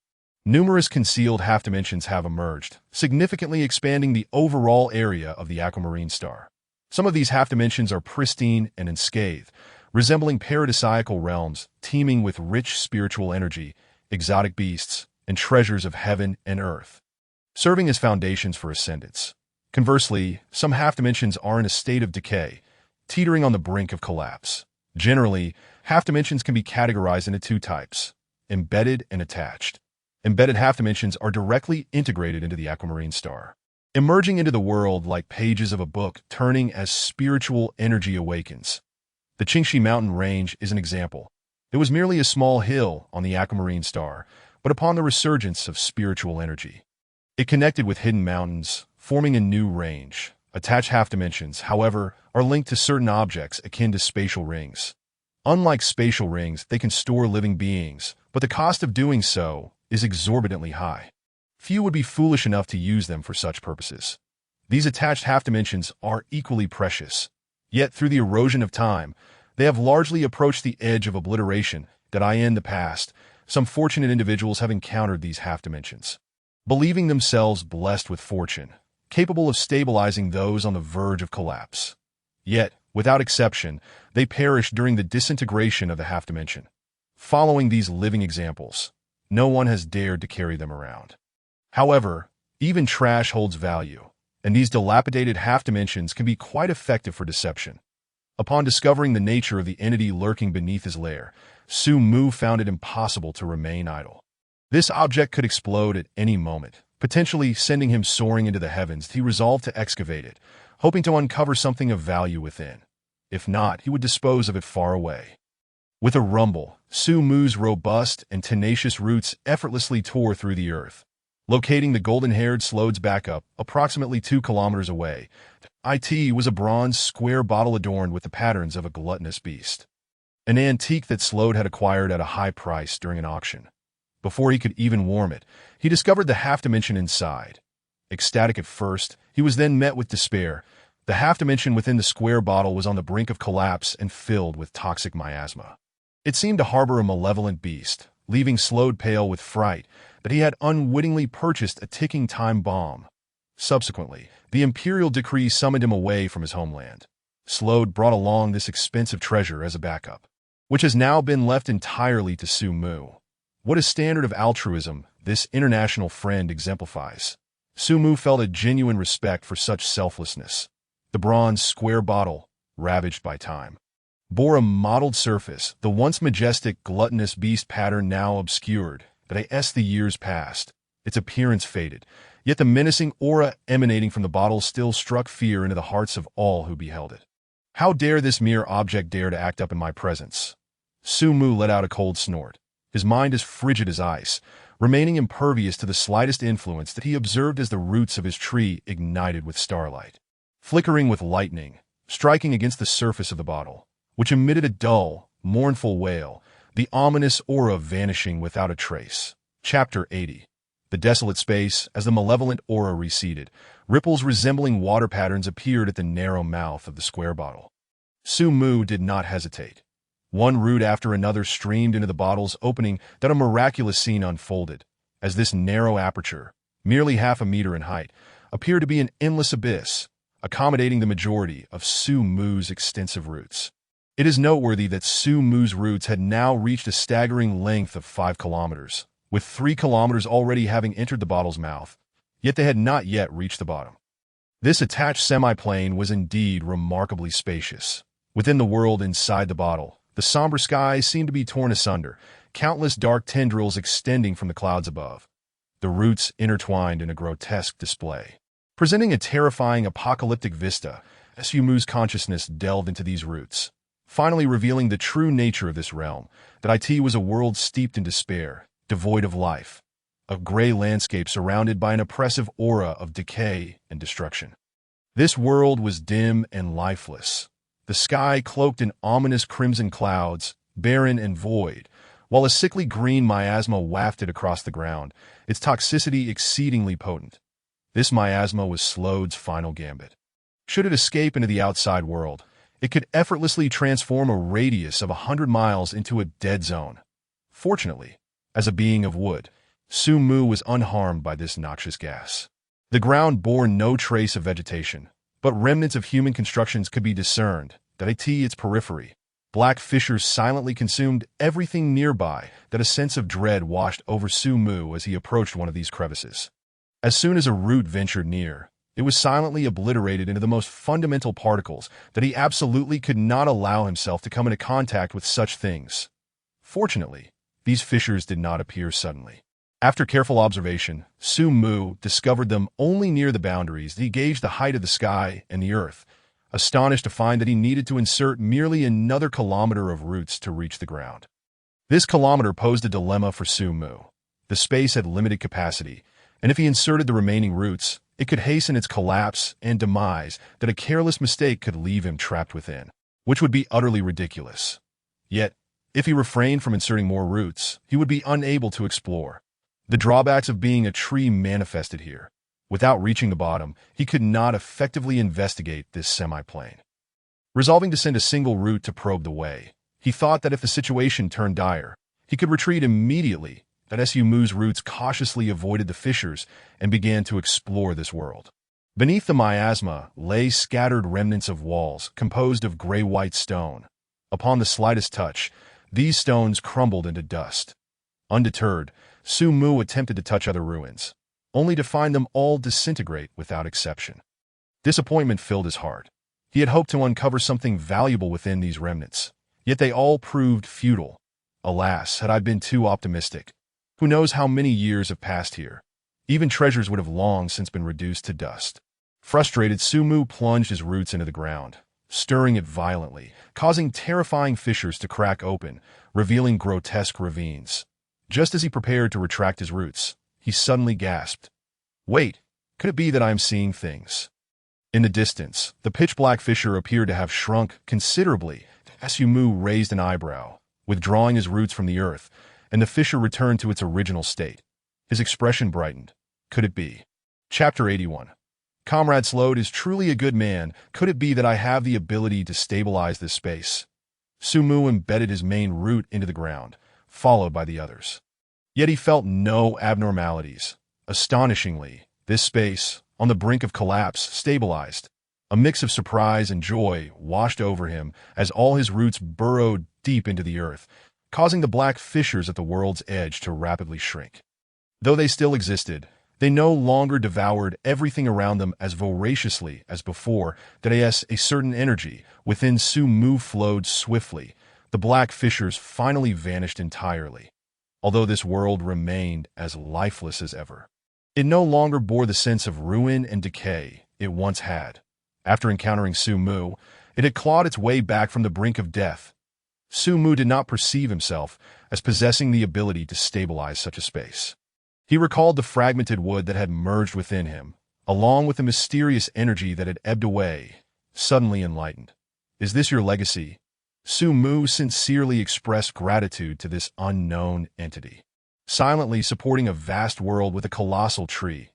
numerous concealed half-dimensions have emerged, significantly expanding the overall area of the aquamarine star. Some of these half-dimensions are pristine and unscathed, resembling paradisiacal realms teeming with rich spiritual energy, exotic beasts, and treasures of heaven and earth, serving as foundations for ascendance. Conversely, some half-dimensions are in a state of decay, teetering on the brink of collapse. Generally, half-dimensions can be categorized into two types: embedded and attached. Embedded half-dimensions are directly integrated into the aquamarine star, emerging into the world like pages of a book, turning as spiritual energy awakens. The Qingxi Mountain Range is an example. It was merely a small hill on the aquamarine star, but upon the resurgence of spiritual energy, it connected with hidden mountains, forming a new range. Attached half-dimensions, however, are linked to certain objects akin to spatial rings. Unlike spatial rings, they can store living beings, but the cost of doing so is exorbitantly high. Few would be foolish enough to use them for such purposes. These attached half-dimensions are equally precious. Yet, through the erosion of time, they have largely approached the edge of obliteration that in the past, some fortunate individuals have encountered these half-dimensions, believing themselves blessed with fortune, capable of stabilizing those on the verge of collapse. Yet, without exception, they perish during the disintegration of the half-dimension. Following these living examples, no one has dared to carry them around. However, even trash holds value, and these dilapidated half-dimensions can be quite effective for deception. Upon discovering the nature of the entity lurking beneath his lair, Su Mu found it impossible to remain idle. This object could explode at any moment, potentially sending him soaring into the heavens. He resolved to excavate it, hoping to uncover something of value within. If not, he would dispose of it far away. With a rumble, Su Mu's robust and tenacious roots effortlessly tore through the earth. Locating the golden-haired Slode's backup approximately 2 kilometers away, it was a bronze square bottle adorned with the patterns of a gluttonous beast, an antique that Slode had acquired at a high price during an auction. Before he could even warm it, he discovered the half-dimension inside. Ecstatic at first, he was then met with despair, The half-dimension within the square bottle was on the brink of collapse and filled with toxic miasma. It seemed to harbor a malevolent beast, leaving Slode pale with fright that he had unwittingly purchased a ticking time bomb. Subsequently, the imperial decree summoned him away from his homeland. Slode brought along this expensive treasure as a backup, which has now been left entirely to Su Mu. What a standard of altruism this international friend exemplifies. Su Mu felt a genuine respect for such selflessness. The bronze square bottle, ravaged by time, bore a mottled surface, the once majestic, gluttonous beast pattern now obscured, but as the years passed, its appearance faded, yet the menacing aura emanating from the bottle still struck fear into the hearts of all who beheld it. How dare this mere object dare to act up in my presence? Su Mu let out a cold snort, his mind as frigid as ice, remaining impervious to the slightest influence that he observed as the roots of his tree ignited with starlight, flickering with lightning, striking against the surface of the bottle, which emitted a dull, mournful wail, the ominous aura vanishing without a trace. Chapter 80. The desolate space, as the malevolent aura receded, ripples resembling water patterns appeared at the narrow mouth of the square bottle. Su Mu did not hesitate. One root after another streamed into the bottle's opening that a miraculous scene unfolded, as this narrow aperture, merely half a meter in height, appeared to be an endless abyss, accommodating the majority of Su Mu's extensive roots. It is noteworthy that Su Mu's roots had now reached a staggering length of 5 kilometers, with 3 kilometers already having entered the bottle's mouth, yet they had not yet reached the bottom. This attached semi-plane was indeed remarkably spacious. Within the world inside the bottle, the somber skies seemed to be torn asunder, countless dark tendrils extending from the clouds above. The roots intertwined in a grotesque display, presenting a terrifying apocalyptic vista. Su Mu's consciousness delved into these roots, finally revealing the true nature of this realm, that it was a world steeped in despair, devoid of life, a gray landscape surrounded by an oppressive aura of decay and destruction. This world was dim and lifeless, the sky cloaked in ominous crimson clouds, barren and void, while a sickly green miasma wafted across the ground, its toxicity exceedingly potent. This miasma was Slode's final gambit. Should it escape into the outside world, it could effortlessly transform a radius of 100 miles into a dead zone. Fortunately, as a being of wood, Su Mu was unharmed by this noxious gas. The ground bore no trace of vegetation, but remnants of human constructions could be discerned, its periphery. Black fissures silently consumed everything nearby, that a sense of dread washed over Su Mu as he approached one of these crevices. As soon as a root ventured near, it was silently obliterated into the most fundamental particles, that he absolutely could not allow himself to come into contact with such things. Fortunately, these fissures did not appear suddenly. After careful observation, Su Mu discovered them only near the boundaries. He gauged the height of the sky and the earth, astonished to find that he needed to insert merely another kilometer of roots to reach the ground. This kilometer posed a dilemma for Su Mu. The space had limited capacity, and if he inserted the remaining roots, it could hasten its collapse and demise, that a careless mistake could leave him trapped within, which would be utterly ridiculous. Yet, if he refrained from inserting more roots, he would be unable to explore. The drawbacks of being a tree manifested here. Without reaching the bottom, he could not effectively investigate this semi-plane. Resolving to send a single root to probe the way, he thought that if the situation turned dire, he could retreat immediately. That Su Mu's roots cautiously avoided the fissures and began to explore this world. Beneath the miasma lay scattered remnants of walls composed of gray-white stone. Upon the slightest touch, these stones crumbled into dust. Undeterred, Su Mu attempted to touch other ruins, only to find them all disintegrate without exception. Disappointment filled his heart. He had hoped to uncover something valuable within these remnants, yet they all proved futile. Alas, had I been too optimistic. Who knows how many years have passed here? Even treasures would have long since been reduced to dust. Frustrated, Su Mu plunged his roots into the ground, stirring it violently, causing terrifying fissures to crack open, revealing grotesque ravines. Just as he prepared to retract his roots, he suddenly gasped. Wait, could it be that I am seeing things? In the distance, the pitch-black fissure appeared to have shrunk considerably. Su Mu raised an eyebrow, withdrawing his roots from the earth, and the fissure returned to its original state. His expression brightened. Could it be? Chapter 81. Comrade Slode is truly a good man. Could it be that I have the ability to stabilize this space? Su-Mu embedded his main root into the ground, followed by the others. Yet he felt no abnormalities. Astonishingly, this space, on the brink of collapse, stabilized. A mix of surprise and joy washed over him as all his roots burrowed deep into the earth, causing the black fissures at the world's edge to rapidly shrink. Though they still existed, they no longer devoured everything around them as voraciously as before. That is, a certain energy within Su-Mu flowed swiftly. The black fissures finally vanished entirely, although this world remained as lifeless as ever. It no longer bore the sense of ruin and decay it once had. After encountering Su-Mu, it had clawed its way back from the brink of death. Su-Mu did not perceive himself as possessing the ability to stabilize such a space. He recalled the fragmented wood that had merged within him, along with the mysterious energy that had ebbed away, suddenly enlightened. Is this your legacy? Su-Mu sincerely expressed gratitude to this unknown entity, silently supporting a vast world with a colossal tree.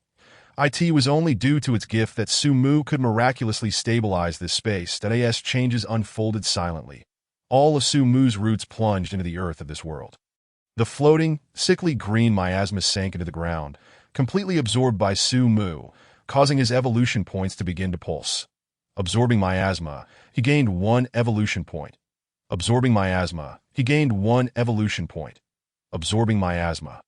It was only due to its gift that Su-Mu could miraculously stabilize this space. That as changes unfolded silently, all of Su-Mu's roots plunged into the earth of this world. The floating, sickly green miasma sank into the ground, completely absorbed by Su-Mu, causing his evolution points to begin to pulse. Absorbing miasma, he gained 1 evolution point. Absorbing miasma, he gained 1 evolution point. Absorbing miasma,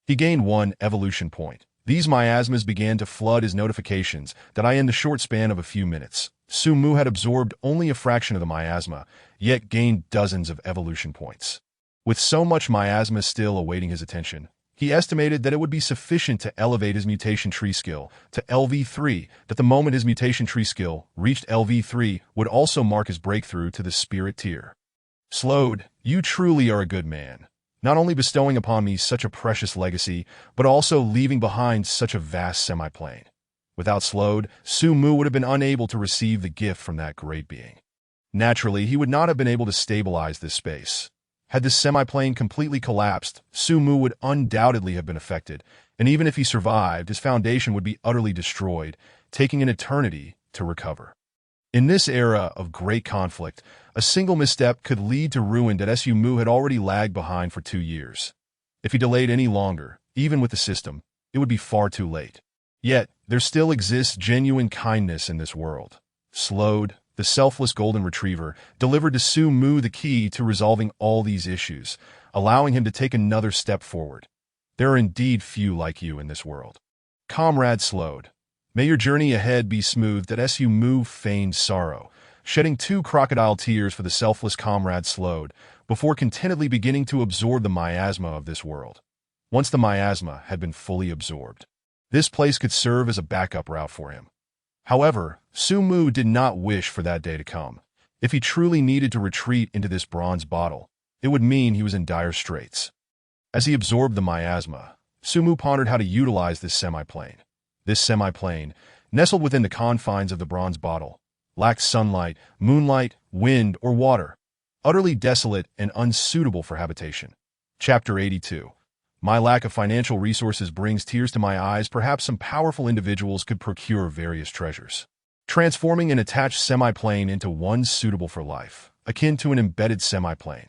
he gained 1 evolution point. These miasmas began to flood his notifications that in the short span of a few minutes, Su-Mu had absorbed only a fraction of the miasma, yet gained dozens of evolution points. With so much miasma still awaiting his attention, he estimated that it would be sufficient to elevate his mutation tree skill to LV3, that the moment his mutation tree skill reached LV3 would also mark his breakthrough to the spirit tier. Slode, you truly are a good man, not only bestowing upon me such a precious legacy, but also leaving behind such a vast semi-plane. Without Slode, Su-Mu would have been unable to receive the gift from that great being. Naturally, he would not have been able to stabilize this space. Had this semi-plane completely collapsed, Su-Mu would undoubtedly have been affected, and even if he survived, his foundation would be utterly destroyed, taking an eternity to recover. In this era of great conflict, a single misstep could lead to ruin that Su-Mu had already lagged behind for 2 years. If he delayed any longer, even with the system, it would be far too late. Yet, there still exists genuine kindness in this world. Slode, the selfless golden retriever, delivered to Su-Mu the key to resolving all these issues, allowing him to take another step forward. There are indeed few like you in this world. Comrade Slode, may your journey ahead be smooth. That Su-Mu feigned sorrow, shedding 2 crocodile tears for the selfless Comrade Slode, before contentedly beginning to absorb the miasma of this world. Once the miasma had been fully absorbed, this place could serve as a backup route for him. However, Su-Mu did not wish for that day to come. If he truly needed to retreat into this bronze bottle, it would mean he was in dire straits. As he absorbed the miasma, Su-Mu pondered how to utilize this semi-plane. This semi-plane, nestled within the confines of the bronze bottle, lacked sunlight, moonlight, wind, or water, utterly desolate and unsuitable for habitation. Chapter 82. My lack of financial resources brings tears to my eyes. Perhaps some powerful individuals could procure various treasures, transforming an attached semi-plane into one suitable for life, akin to an embedded semi-plane.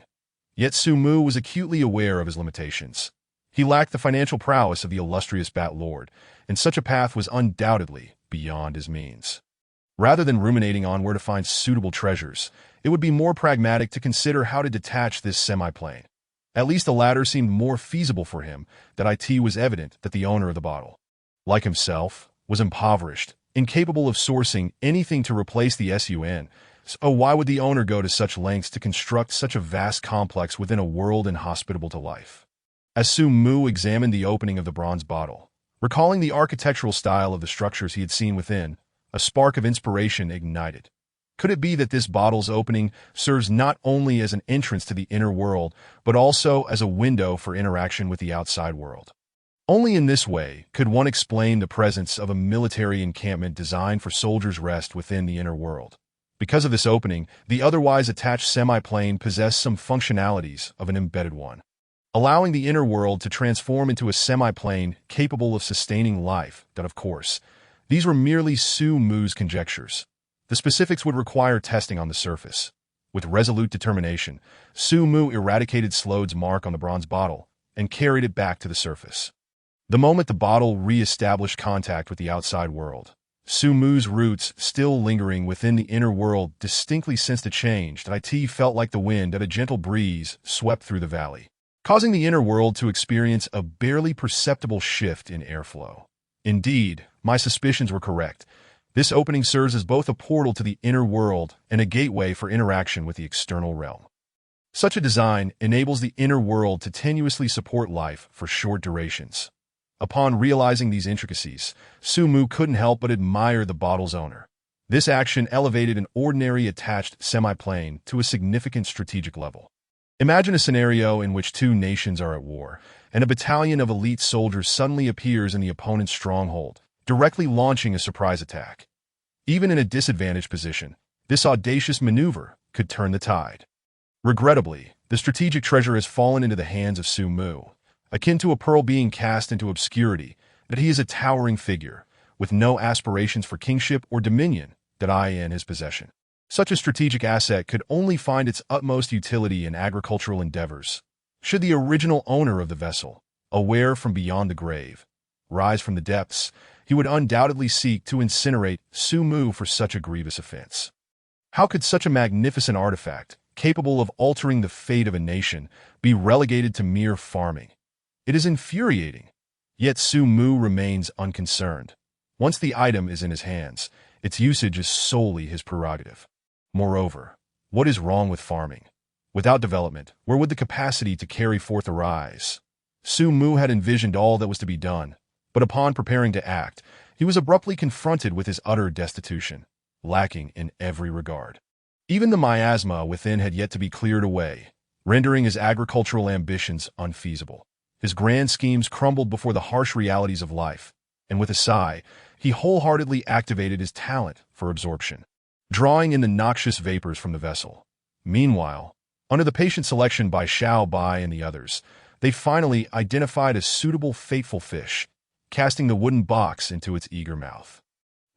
Yet Su-Mu was acutely aware of his limitations. He lacked the financial prowess of the illustrious Bat Lord, and such a path was undoubtedly beyond his means. Rather than ruminating on where to find suitable treasures, it would be more pragmatic to consider how to detach this semi-plane. At least the latter seemed more feasible for him. That it was evident that the owner of the bottle, like himself, was impoverished, incapable of sourcing anything to replace the SUN. So why would the owner go to such lengths to construct such a vast complex within a world inhospitable to life? As Su-Mu examined the opening of the bronze bottle, recalling the architectural style of the structures he had seen within, a spark of inspiration ignited. Could it be that this bottle's opening serves not only as an entrance to the inner world, but also as a window for interaction with the outside world? Only in this way could one explain the presence of a military encampment designed for soldiers' rest within the inner world. Because of this opening, the otherwise attached semi-plane possessed some functionalities of an embedded one, allowing the inner world to transform into a semi-plane capable of sustaining life. That, of course, These were merely Su Mu's conjectures. The specifics would require testing on the surface. With resolute determination, Su Mu eradicated Slode's mark on the bronze bottle and carried it back to the surface. The moment the bottle re-established contact with the outside world, Su Mu's roots, still lingering within the inner world, distinctly sensed a change that it felt like the wind at a gentle breeze swept through the valley, causing the inner world to experience a barely perceptible shift in airflow. Indeed, my suspicions were correct. This opening serves as both a portal to the inner world and a gateway for interaction with the external realm. Such a design enables the inner world to tenuously support life for short durations. Upon realizing these intricacies, Su Mu couldn't help but admire the bottle's owner. This action elevated an ordinary attached semi-plane to a significant strategic level. Imagine a scenario in which two nations are at war, and a battalion of elite soldiers suddenly appears in the opponent's stronghold, directly launching a surprise attack. Even in a disadvantaged position, this audacious maneuver could turn the tide. Regrettably, the strategic treasure has fallen into the hands of Su Mu, akin to a pearl being cast into obscurity, that he is a towering figure, with no aspirations for kingship or dominion that I in his possession. Such a strategic asset could only find its utmost utility in agricultural endeavors. Should the original owner of the vessel, aware from beyond the grave, rise from the depths, he would undoubtedly seek to incinerate Su Mu for such a grievous offense. How could such a magnificent artifact, capable of altering the fate of a nation, be relegated to mere farming? It is infuriating. Yet Su Mu remains unconcerned. Once the item is in his hands, its usage is solely his prerogative. Moreover, what is wrong with farming? Without development, where would the capacity to carry forth arise? Su Mu had envisioned all that was to be done, but upon preparing to act, he was abruptly confronted with his utter destitution, lacking in every regard. Even the miasma within had yet to be cleared away, rendering his agricultural ambitions unfeasible. His grand schemes crumbled before the harsh realities of life, and with a sigh, he wholeheartedly activated his talent for absorption, drawing in the noxious vapors from the vessel. Meanwhile, under the patient selection by Xiao Bai and the others, they finally identified a suitable fateful fish, casting the wooden box into its eager mouth.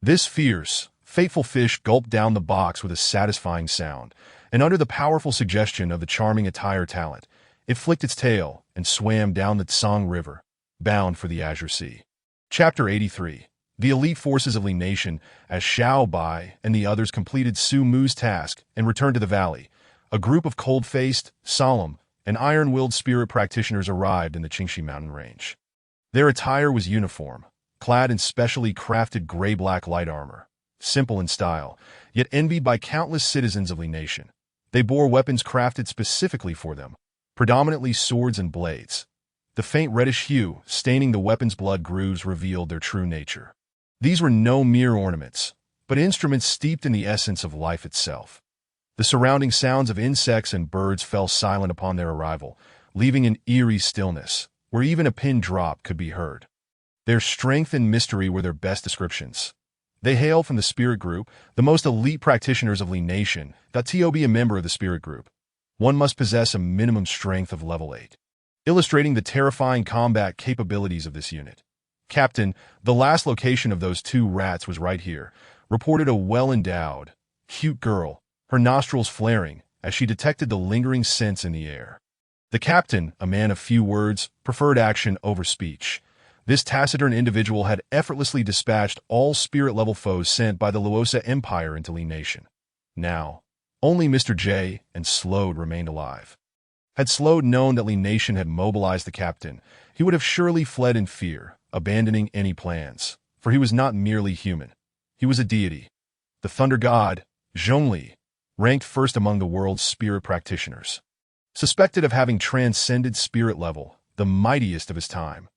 This fierce, fateful fish gulped down the box with a satisfying sound, and under the powerful suggestion of the charming attire talent, it flicked its tail and swam down the Tsang River, bound for the Azure Sea. Chapter 83. The elite forces of Li Nation, as Xiao Bai and the others completed Su Mu's task and returned to the valley, a group of cold-faced, solemn, and iron-willed spirit practitioners arrived in the Qingxi mountain range. Their attire was uniform, clad in specially crafted gray-black light armor, simple in style, yet envied by countless citizens of Li Nation. They bore weapons crafted specifically for them, predominantly swords and blades. The faint reddish hue staining the weapon's blood grooves revealed their true nature. These were no mere ornaments, but instruments steeped in the essence of life itself. The surrounding sounds of insects and birds fell silent upon their arrival, leaving an eerie stillness, where even a pin drop could be heard. Their strength and mystery were their best descriptions. They hail from the Spirit Group, the most elite practitioners of Li Nation. To be a member of the Spirit Group, one must possess a minimum strength of level 8. Illustrating the terrifying combat capabilities of this unit. Captain, the last location of those two rats was right here, reported a well-endowed, cute girl, her nostrils flaring as she detected the lingering scents in the air. The captain, a man of few words, preferred action over speech. This taciturn individual had effortlessly dispatched all spirit-level foes sent by the Luosa Empire into Li Nation. Now, only Mr. J and Slode remained alive. Had Slode known that Li Nation had mobilized the captain, he would have surely fled in fear, abandoning any plans, for he was not merely human. He was a deity. The Thunder God, Zhongli, ranked first among the world's spirit practitioners. Suspected of having transcended spirit level, the mightiest of his time.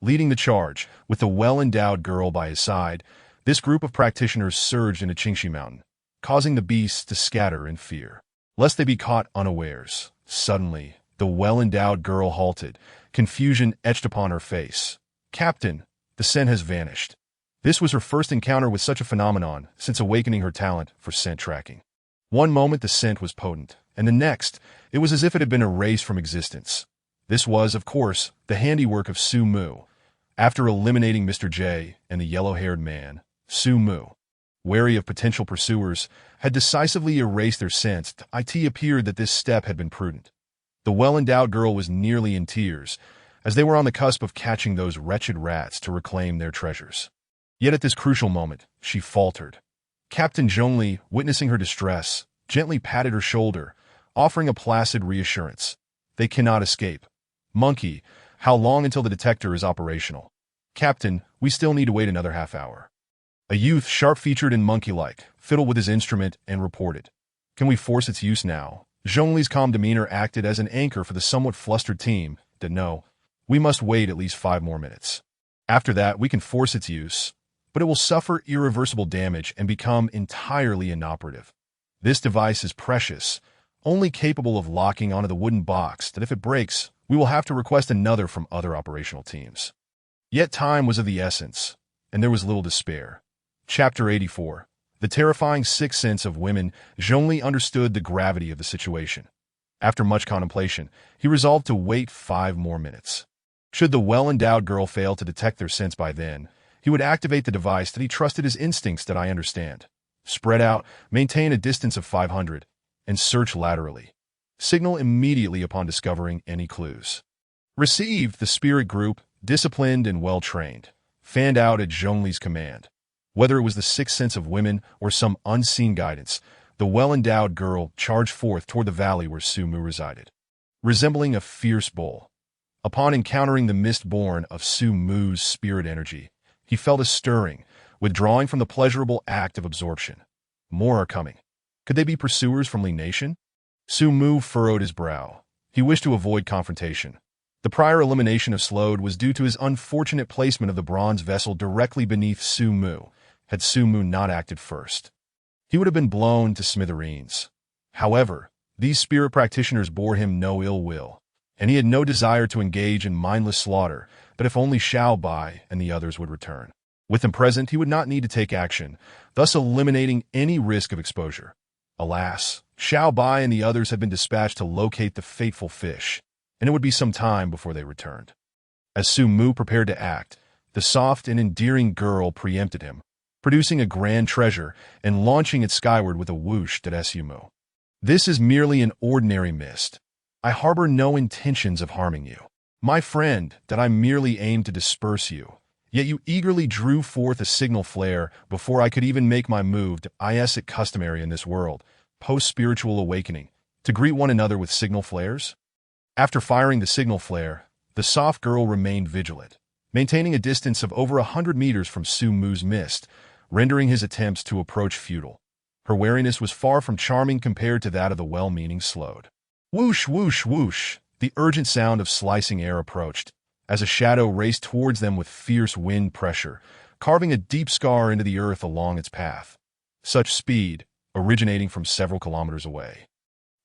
Leading the charge, with the well-endowed girl by his side, this group of practitioners surged into Qingxi Mountain, causing the beasts to scatter in fear, lest they be caught unawares. Suddenly, the well-endowed girl halted, confusion etched upon her face. Captain, the scent has vanished. This was her first encounter with such a phenomenon since awakening her talent for scent tracking. One moment the scent was potent, and the next, it was as if it had been erased from existence. This was, of course, the handiwork of Su Mu. After eliminating Mr. J and the yellow-haired man, Su Mu, wary of potential pursuers, had decisively erased their scent. It appeared that this step had been prudent. The well-endowed girl was nearly in tears, as they were on the cusp of catching those wretched rats to reclaim their treasures. Yet at this crucial moment, she faltered. Captain Zhongli, witnessing her distress, gently patted her shoulder, offering a placid reassurance. They cannot escape. Monkey, how long until the detector is operational? Captain, we still need to wait another half hour. A youth, sharp-featured and monkey-like, fiddled with his instrument and reported. Can we force its use now? Zhongli's calm demeanor acted as an anchor for the somewhat flustered team. No, we must wait at least 5 more minutes. After that, we can force its use, but it will suffer irreversible damage and become entirely inoperative. This device is precious, only capable of locking onto the wooden box that if it breaks, we will have to request another from other operational teams. Yet time was of the essence, and there was little to spare. Chapter 84. The terrifying sixth sense of women. Zhongli understood the gravity of the situation. After much contemplation, he resolved to wait 5 more minutes. Should the well-endowed girl fail to detect their sense by then, he would activate the device that he trusted his instincts that I understand. Spread out, maintain a distance of 500, and search laterally. Signal immediately upon discovering any clues. Received. The spirit group, disciplined and well-trained, fanned out at Zhongli's command. Whether it was the sixth sense of women or some unseen guidance, the well-endowed girl charged forth toward the valley where Su Mu resided. Resembling a fierce bull, upon encountering the mist born of Su Mu's spirit energy, he felt a stirring, withdrawing from the pleasurable act of absorption. More are coming. Could they be pursuers from Li Nation? Su Mu furrowed his brow. He wished to avoid confrontation. The prior elimination of Slode was due to his unfortunate placement of the bronze vessel directly beneath Su Mu. Had Su Mu not acted first, he would have been blown to smithereens. However, these spirit practitioners bore him no ill will, and he had no desire to engage in mindless slaughter, but if only Xiao Bai and the others would return. With them present, he would not need to take action, thus eliminating any risk of exposure. Alas, Xiao Bai and the others had been dispatched to locate the fateful fish, and it would be some time before they returned. As Su Mu prepared to act, the soft and endearing girl preempted him, producing a grand treasure and launching it skyward with a whoosh that Su Mu. This is merely an ordinary mist. I harbor no intentions of harming you. My friend, that I merely aim to disperse you. Yet you eagerly drew forth a signal flare before I could even make my move. Is it customary in this world, post-spiritual awakening, to greet one another with signal flares? After firing the signal flare, the soft girl remained vigilant, maintaining a distance of over 100 meters from Su Mu's mist, rendering his attempts to approach futile. Her wariness was far from charming compared to that of the well-meaning Slode. Whoosh, whoosh, whoosh, the urgent sound of slicing air approached, as a shadow raced towards them with fierce wind pressure, carving a deep scar into the earth along its path. Such speed, originating from several kilometers away,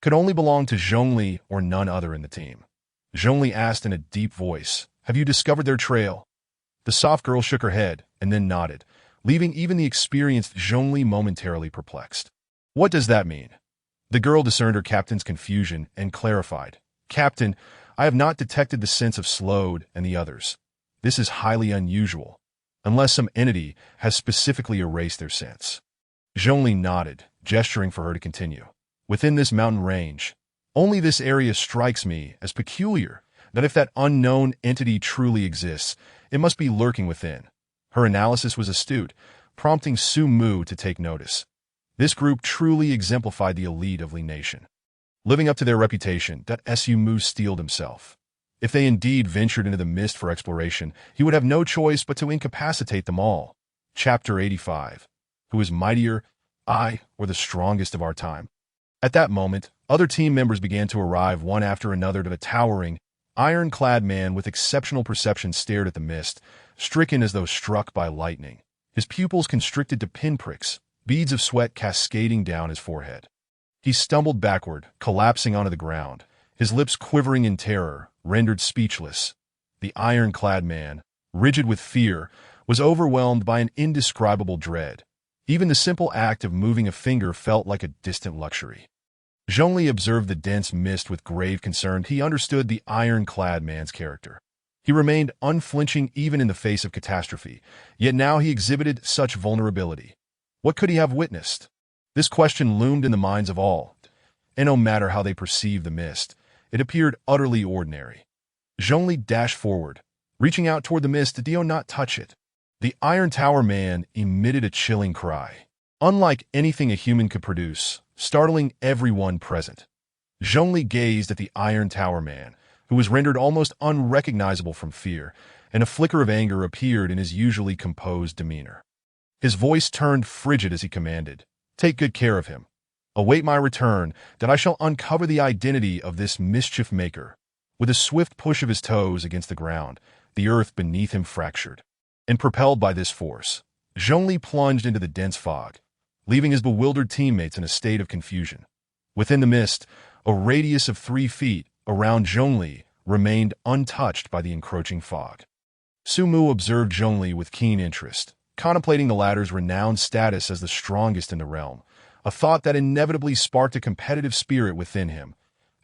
could only belong to Zhongli or none other in the team. Zhongli asked in a deep voice, "Have you discovered their trail?" The soft girl shook her head and then nodded, leaving even the experienced Zhongli momentarily perplexed. What does that mean? The girl discerned her captain's confusion and clarified. Captain, I have not detected the sense of Slode and the others. This is highly unusual, unless some entity has specifically erased their sense. Zhongli nodded, gesturing for her to continue. Within this mountain range, only this area strikes me as peculiar, that if that unknown entity truly exists, it must be lurking within. Her analysis was astute, prompting Su Mu to take notice. This group truly exemplified the elite of Li Nation. Living up to their reputation, Su Mu steeled himself. If they indeed ventured into the mist for exploration, he would have no choice but to incapacitate them all. Chapter 85. Who is mightier, I or the strongest of our time? At that moment, other team members began to arrive one after another. The towering, iron-clad man with exceptional perception stared at the mist, stricken as though struck by lightning. His pupils constricted to pinpricks, beads of sweat cascading down his forehead. He stumbled backward, collapsing onto the ground, his lips quivering in terror, rendered speechless. The iron-clad man, rigid with fear, was overwhelmed by an indescribable dread. Even the simple act of moving a finger felt like a distant luxury. Zhongli observed the dense mist with grave concern. He understood the iron-clad man's character. He remained unflinching even in the face of catastrophe, yet now he exhibited such vulnerability. What could he have witnessed? This question loomed in the minds of all, and no matter how they perceived the mist, it appeared utterly ordinary. Zhongli dashed forward, reaching out toward the mist. Did not touch it. The Iron Tower man emitted a chilling cry, unlike anything a human could produce, startling everyone present. Zhongli gazed at the Iron Tower man, who was rendered almost unrecognizable from fear, and a flicker of anger appeared in his usually composed demeanor. His voice turned frigid as he commanded, "Take good care of him. Await my return, that I shall uncover the identity of this mischief maker." With a swift push of his toes against the ground, the earth beneath him fractured. And propelled by this force, Zhongli plunged into the dense fog, leaving his bewildered teammates in a state of confusion. Within the mist, a radius of 3 feet around Zhongli remained untouched by the encroaching fog. Su Mu observed Zhongli with keen interest, contemplating the latter's renowned status as the strongest in the realm, a thought that inevitably sparked a competitive spirit within him.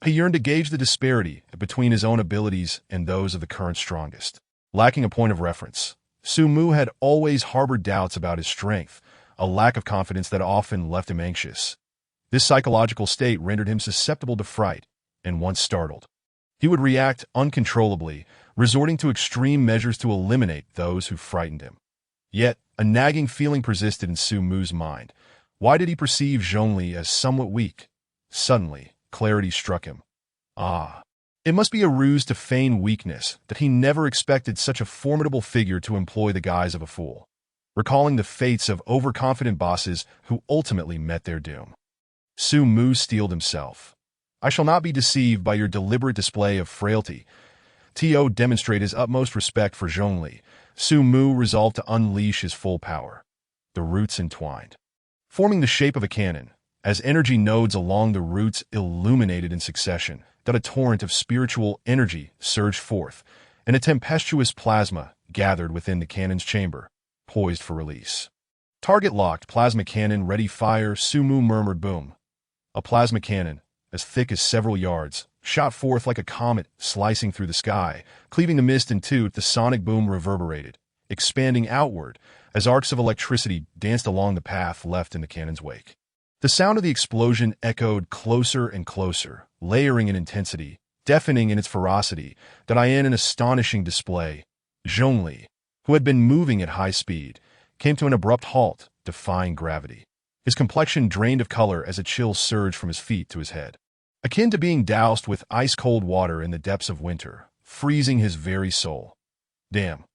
He yearned to gauge the disparity between his own abilities and those of the current strongest. Lacking a point of reference, Su Mu had always harbored doubts about his strength, a lack of confidence that often left him anxious. This psychological state rendered him susceptible to fright, and once startled, he would react uncontrollably, resorting to extreme measures to eliminate those who frightened him. Yet, a nagging feeling persisted in Su Mu's mind. Why did he perceive Zhongli as somewhat weak? Suddenly, clarity struck him. It must be a ruse to feign weakness that he never expected such a formidable figure to employ the guise of a fool, recalling the fates of overconfident bosses who ultimately met their doom. Su Mu steeled himself. "I shall not be deceived by your deliberate display of frailty." To demonstrate his utmost respect for Zhongli, Su Mu resolved to unleash his full power. The roots entwined, forming the shape of a cannon, as energy nodes along the roots illuminated in succession, that a torrent of spiritual energy surged forth, and a tempestuous plasma gathered within the cannon's chamber, poised for release. "Target locked, plasma cannon ready, fire," Su Mu murmured. Boom. A plasma cannon, as thick as several yards, shot forth like a comet, slicing through the sky, cleaving the mist in two. The sonic boom reverberated, expanding outward, as arcs of electricity danced along the path left in the cannon's wake. The sound of the explosion echoed closer and closer, layering in intensity, deafening in its ferocity, that in an astonishing display, Zhongli, who had been moving at high speed, came to an abrupt halt, defying gravity. His complexion drained of color as a chill surged from his feet to his head, akin to being doused with ice-cold water in the depths of winter, freezing his very soul. Damn.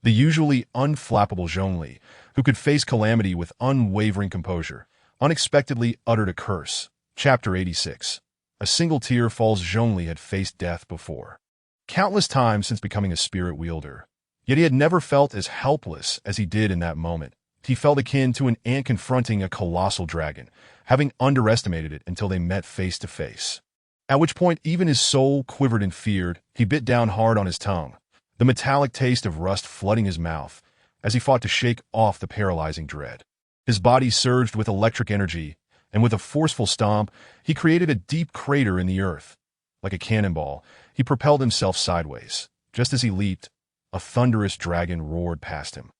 The usually unflappable Zhongli, who could face calamity with unwavering composure, unexpectedly uttered a curse. Chapter 86. A single tear falls. Zhongli had faced death before, countless times since becoming a spirit wielder, yet he had never felt as helpless as he did in that moment. He felt akin to an ant confronting a colossal dragon, having underestimated it until they met face to face. At which point even his soul quivered and feared. He bit down hard on his tongue, the metallic taste of rust flooding his mouth, as he fought to shake off the paralyzing dread. His body surged with electric energy, and with a forceful stomp, he created a deep crater in the earth. Like a cannonball, he propelled himself sideways. Just as he leaped, a thunderous dragon roared past him.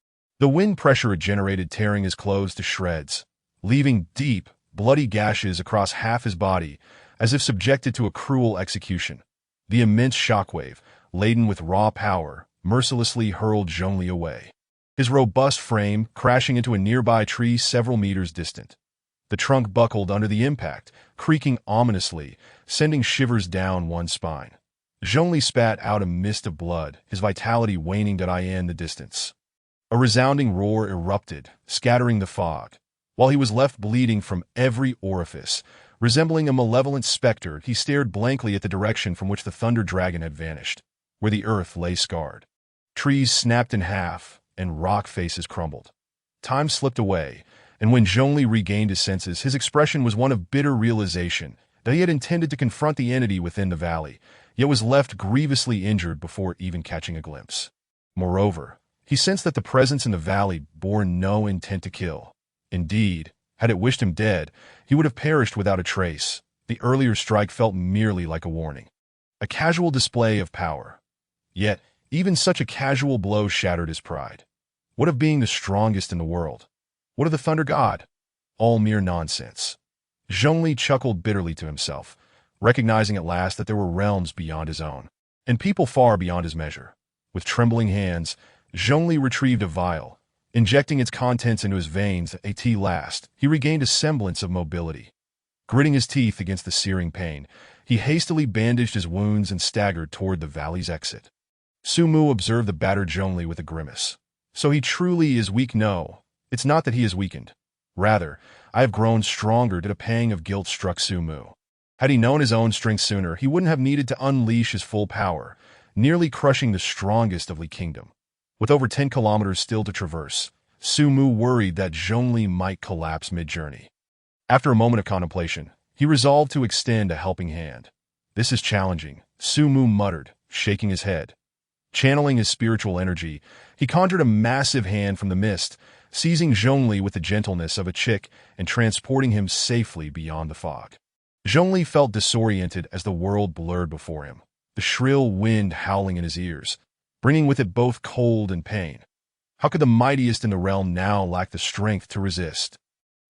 The wind pressure it generated tearing his clothes to shreds, leaving deep, bloody gashes across half his body, as if subjected to a cruel execution. The immense shockwave, laden with raw power, mercilessly hurled Zhongli away, his robust frame crashing into a nearby tree several meters distant. The trunk buckled under the impact, creaking ominously, sending shivers down one spine. Zhongli spat out a mist of blood, his vitality waning in the distance. A resounding roar erupted, scattering the fog, while he was left bleeding from every orifice. Resembling a malevolent specter, he stared blankly at the direction from which the thunder dragon had vanished, where the earth lay scarred. Trees snapped in half, and rock faces crumbled. Time slipped away, and when Zhongli regained his senses, his expression was one of bitter realization that he had intended to confront the entity within the valley, yet was left grievously injured before even catching a glimpse. Moreover, he sensed that the presence in the valley bore no intent to kill. Indeed, had it wished him dead, he would have perished without a trace. The earlier strike felt merely like a warning, a casual display of power. Yet, Even such a casual blow shattered his pride. What of being the strongest in the world? What of the Thunder God? All mere nonsense. Zhongli chuckled bitterly to himself, recognizing at last that there were realms beyond his own, and people far beyond his measure. With trembling hands, Zhongli retrieved a vial. Injecting its contents into his veins at last, he regained a semblance of mobility. Gritting his teeth against the searing pain, he hastily bandaged his wounds and staggered toward the valley's exit. Su Mu observed the battered Zhongli with a grimace. So he truly is weak? No, it's not that he is weakened. Rather, I have grown stronger. A pang of guilt struck Su Mu. Had he known his own strength sooner, he wouldn't have needed to unleash his full power, nearly crushing the strongest of Li Kingdom. With over 10 kilometers still to traverse, Su Mu worried that Zhongli might collapse mid-journey. After a moment of contemplation, he resolved to extend a helping hand. This is challenging, Su Mu muttered, shaking his head. Channeling his spiritual energy, he conjured a massive hand from the mist, seizing Zhongli with the gentleness of a chick and transporting him safely beyond the fog. Zhongli felt disoriented as the world blurred before him, the shrill wind howling in his ears, bringing with it both cold and pain. How could the mightiest in the realm now lack the strength to resist?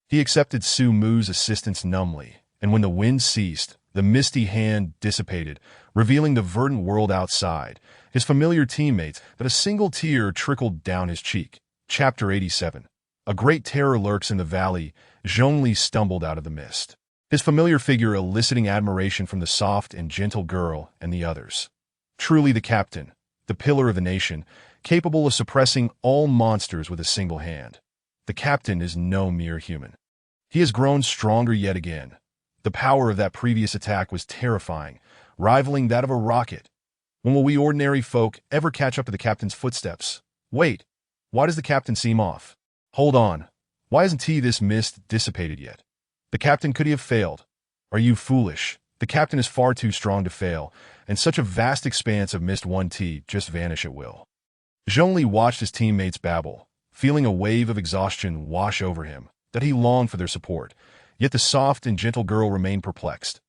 He accepted Su Mu's assistance numbly, and when the wind ceased, the misty hand dissipated, revealing the verdant world outside, his familiar teammates, but a single tear trickled down his cheek. Chapter 87. A great terror lurks in the valley. Zhongli stumbled out of the mist, his familiar figure eliciting admiration from the soft and gentle girl and the others. Truly the captain, the pillar of the nation, capable of suppressing all monsters with a single hand. The captain is no mere human. He has grown stronger yet again. The power of that previous attack was terrifying, rivaling that of a rocket. When will we ordinary folk ever catch up to the captain's footsteps? Wait, why does the captain seem off? Hold on, why isn't this mist dissipated yet? The captain, could he have failed? Are you foolish? The captain is far too strong to fail, and such a vast expanse of mist won't just vanish at will. Zhongli watched his teammates babble, feeling a wave of exhaustion wash over him, that he longed for their support, yet the soft and gentle girl remained perplexed.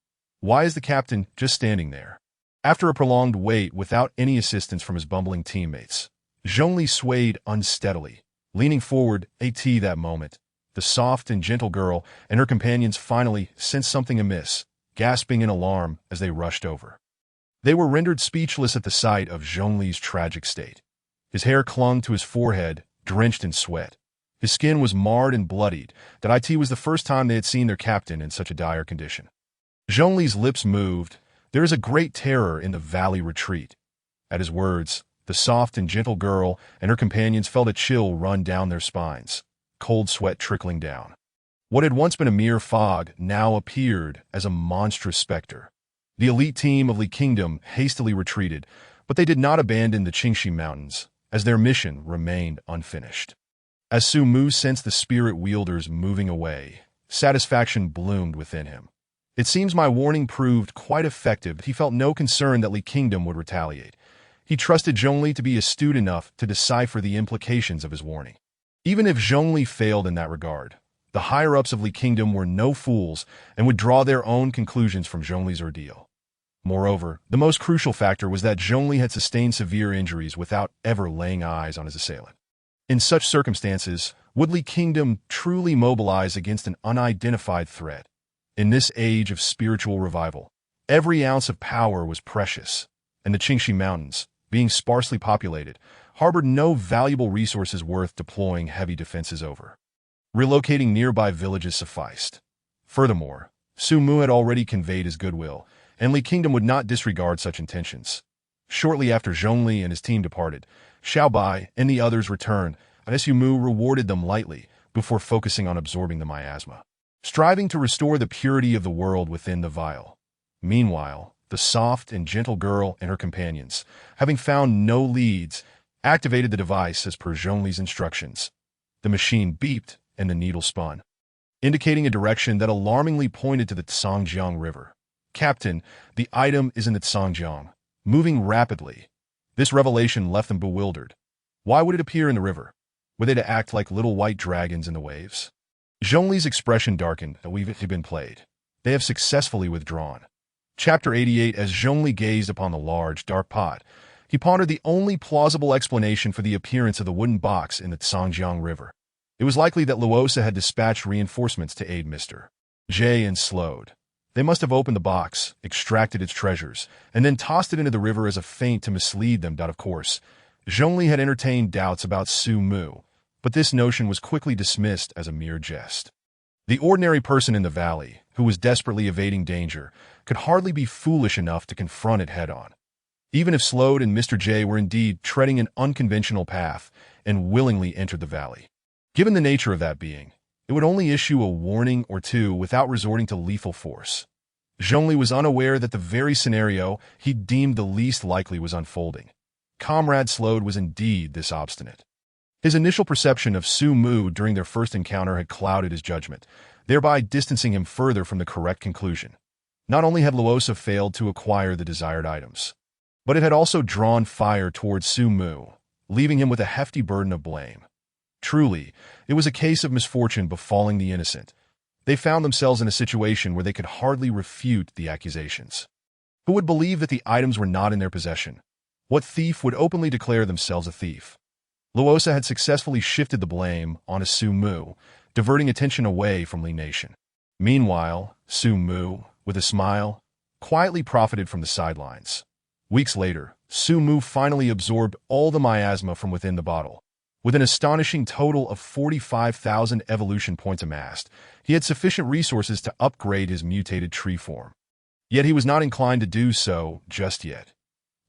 Why is the captain just standing there? After a prolonged wait without any assistance from his bumbling teammates, Zhongli swayed unsteadily, leaning forward. That moment, the soft and gentle girl and her companions finally sensed something amiss, gasping in alarm as they rushed over. They were rendered speechless at the sight of Zhongli's tragic state. His hair clung to his forehead, drenched in sweat. His skin was marred and bloodied. That was the first time they had seen their captain in such a dire condition. Zhongli's lips moved. There is a great terror in the valley retreat. At his words, the soft and gentle girl and her companions felt a chill run down their spines, cold sweat trickling down. What had once been a mere fog now appeared as a monstrous specter. The elite team of Li Kingdom hastily retreated, but they did not abandon the Qingxi Mountains, as their mission remained unfinished. As Su Mu sensed the spirit wielders moving away, satisfaction bloomed within him. It seems my warning proved quite effective. He felt no concern that Li Kingdom would retaliate. He trusted Zhongli to be astute enough to decipher the implications of his warning. Even if Zhongli failed in that regard, the higher-ups of Li Kingdom were no fools and would draw their own conclusions from Zhongli's ordeal. Moreover, the most crucial factor was that Zhongli had sustained severe injuries without ever laying eyes on his assailant. In such circumstances, would Li Kingdom truly mobilize against an unidentified threat? In this age of spiritual revival, every ounce of power was precious, and the Qingxi Mountains, being sparsely populated, harbored no valuable resources worth deploying heavy defenses over. Relocating nearby villages sufficed. Furthermore, Su Mu had already conveyed his goodwill, and Li Kingdom would not disregard such intentions. Shortly after Zhongli and his team departed, Xiao Bai and the others returned, and Su Mu rewarded them lightly before focusing on absorbing the miasma, striving to restore the purity of the world within the vial. Meanwhile, the soft and gentle girl and her companions, having found no leads, activated the device as per Zhongli's instructions. The machine beeped and the needle spun, indicating a direction that alarmingly pointed to the Tsangjiang River. Captain, the item is in the Tsangjiang, moving rapidly. This revelation left them bewildered. Why would it appear in the river? Were they to act like little white dragons in the waves? Zhongli's expression darkened. We've been played. They have successfully withdrawn. Chapter 88. As Zhongli gazed upon the large, dark pot, He pondered the only plausible explanation for the appearance of the wooden box in the Sangjiang River. It was likely that Luosa had dispatched reinforcements to aid Mr. J and slowed. They must have opened the box, extracted its treasures, and then tossed it into the river as a feint to mislead them. Of course, Zhongli had entertained doubts about Su Mu, but this notion was quickly dismissed as a mere jest. The ordinary person in the valley, who was desperately evading danger, could hardly be foolish enough to confront it head-on. Even if Slode and Mr. J were indeed treading an unconventional path and willingly entered the valley. Given the nature of that being, it would only issue a warning or two without resorting to lethal force. Zhongli was unaware that the very scenario he deemed the least likely was unfolding. Comrade Slode was indeed this obstinate. His initial perception of Su Mu during their first encounter had clouded his judgment, thereby distancing him further from the correct conclusion. Not only had Luosa failed to acquire the desired items, but it had also drawn fire towards Su Mu, leaving him with a hefty burden of blame. Truly, it was a case of misfortune befalling the innocent. They found themselves in a situation where they could hardly refute the accusations. Who would believe that the items were not in their possession? What thief would openly declare themselves a thief? Luosa had successfully shifted the blame onto Su Mu, diverting attention away from Li Nation. Meanwhile, Su Mu, with a smile, quietly profited from the sidelines. Weeks later, Su Mu finally absorbed all the miasma from within the bottle. With an astonishing total of 45,000 evolution points amassed, he had sufficient resources to upgrade his mutated tree form. Yet he was not inclined to do so just yet.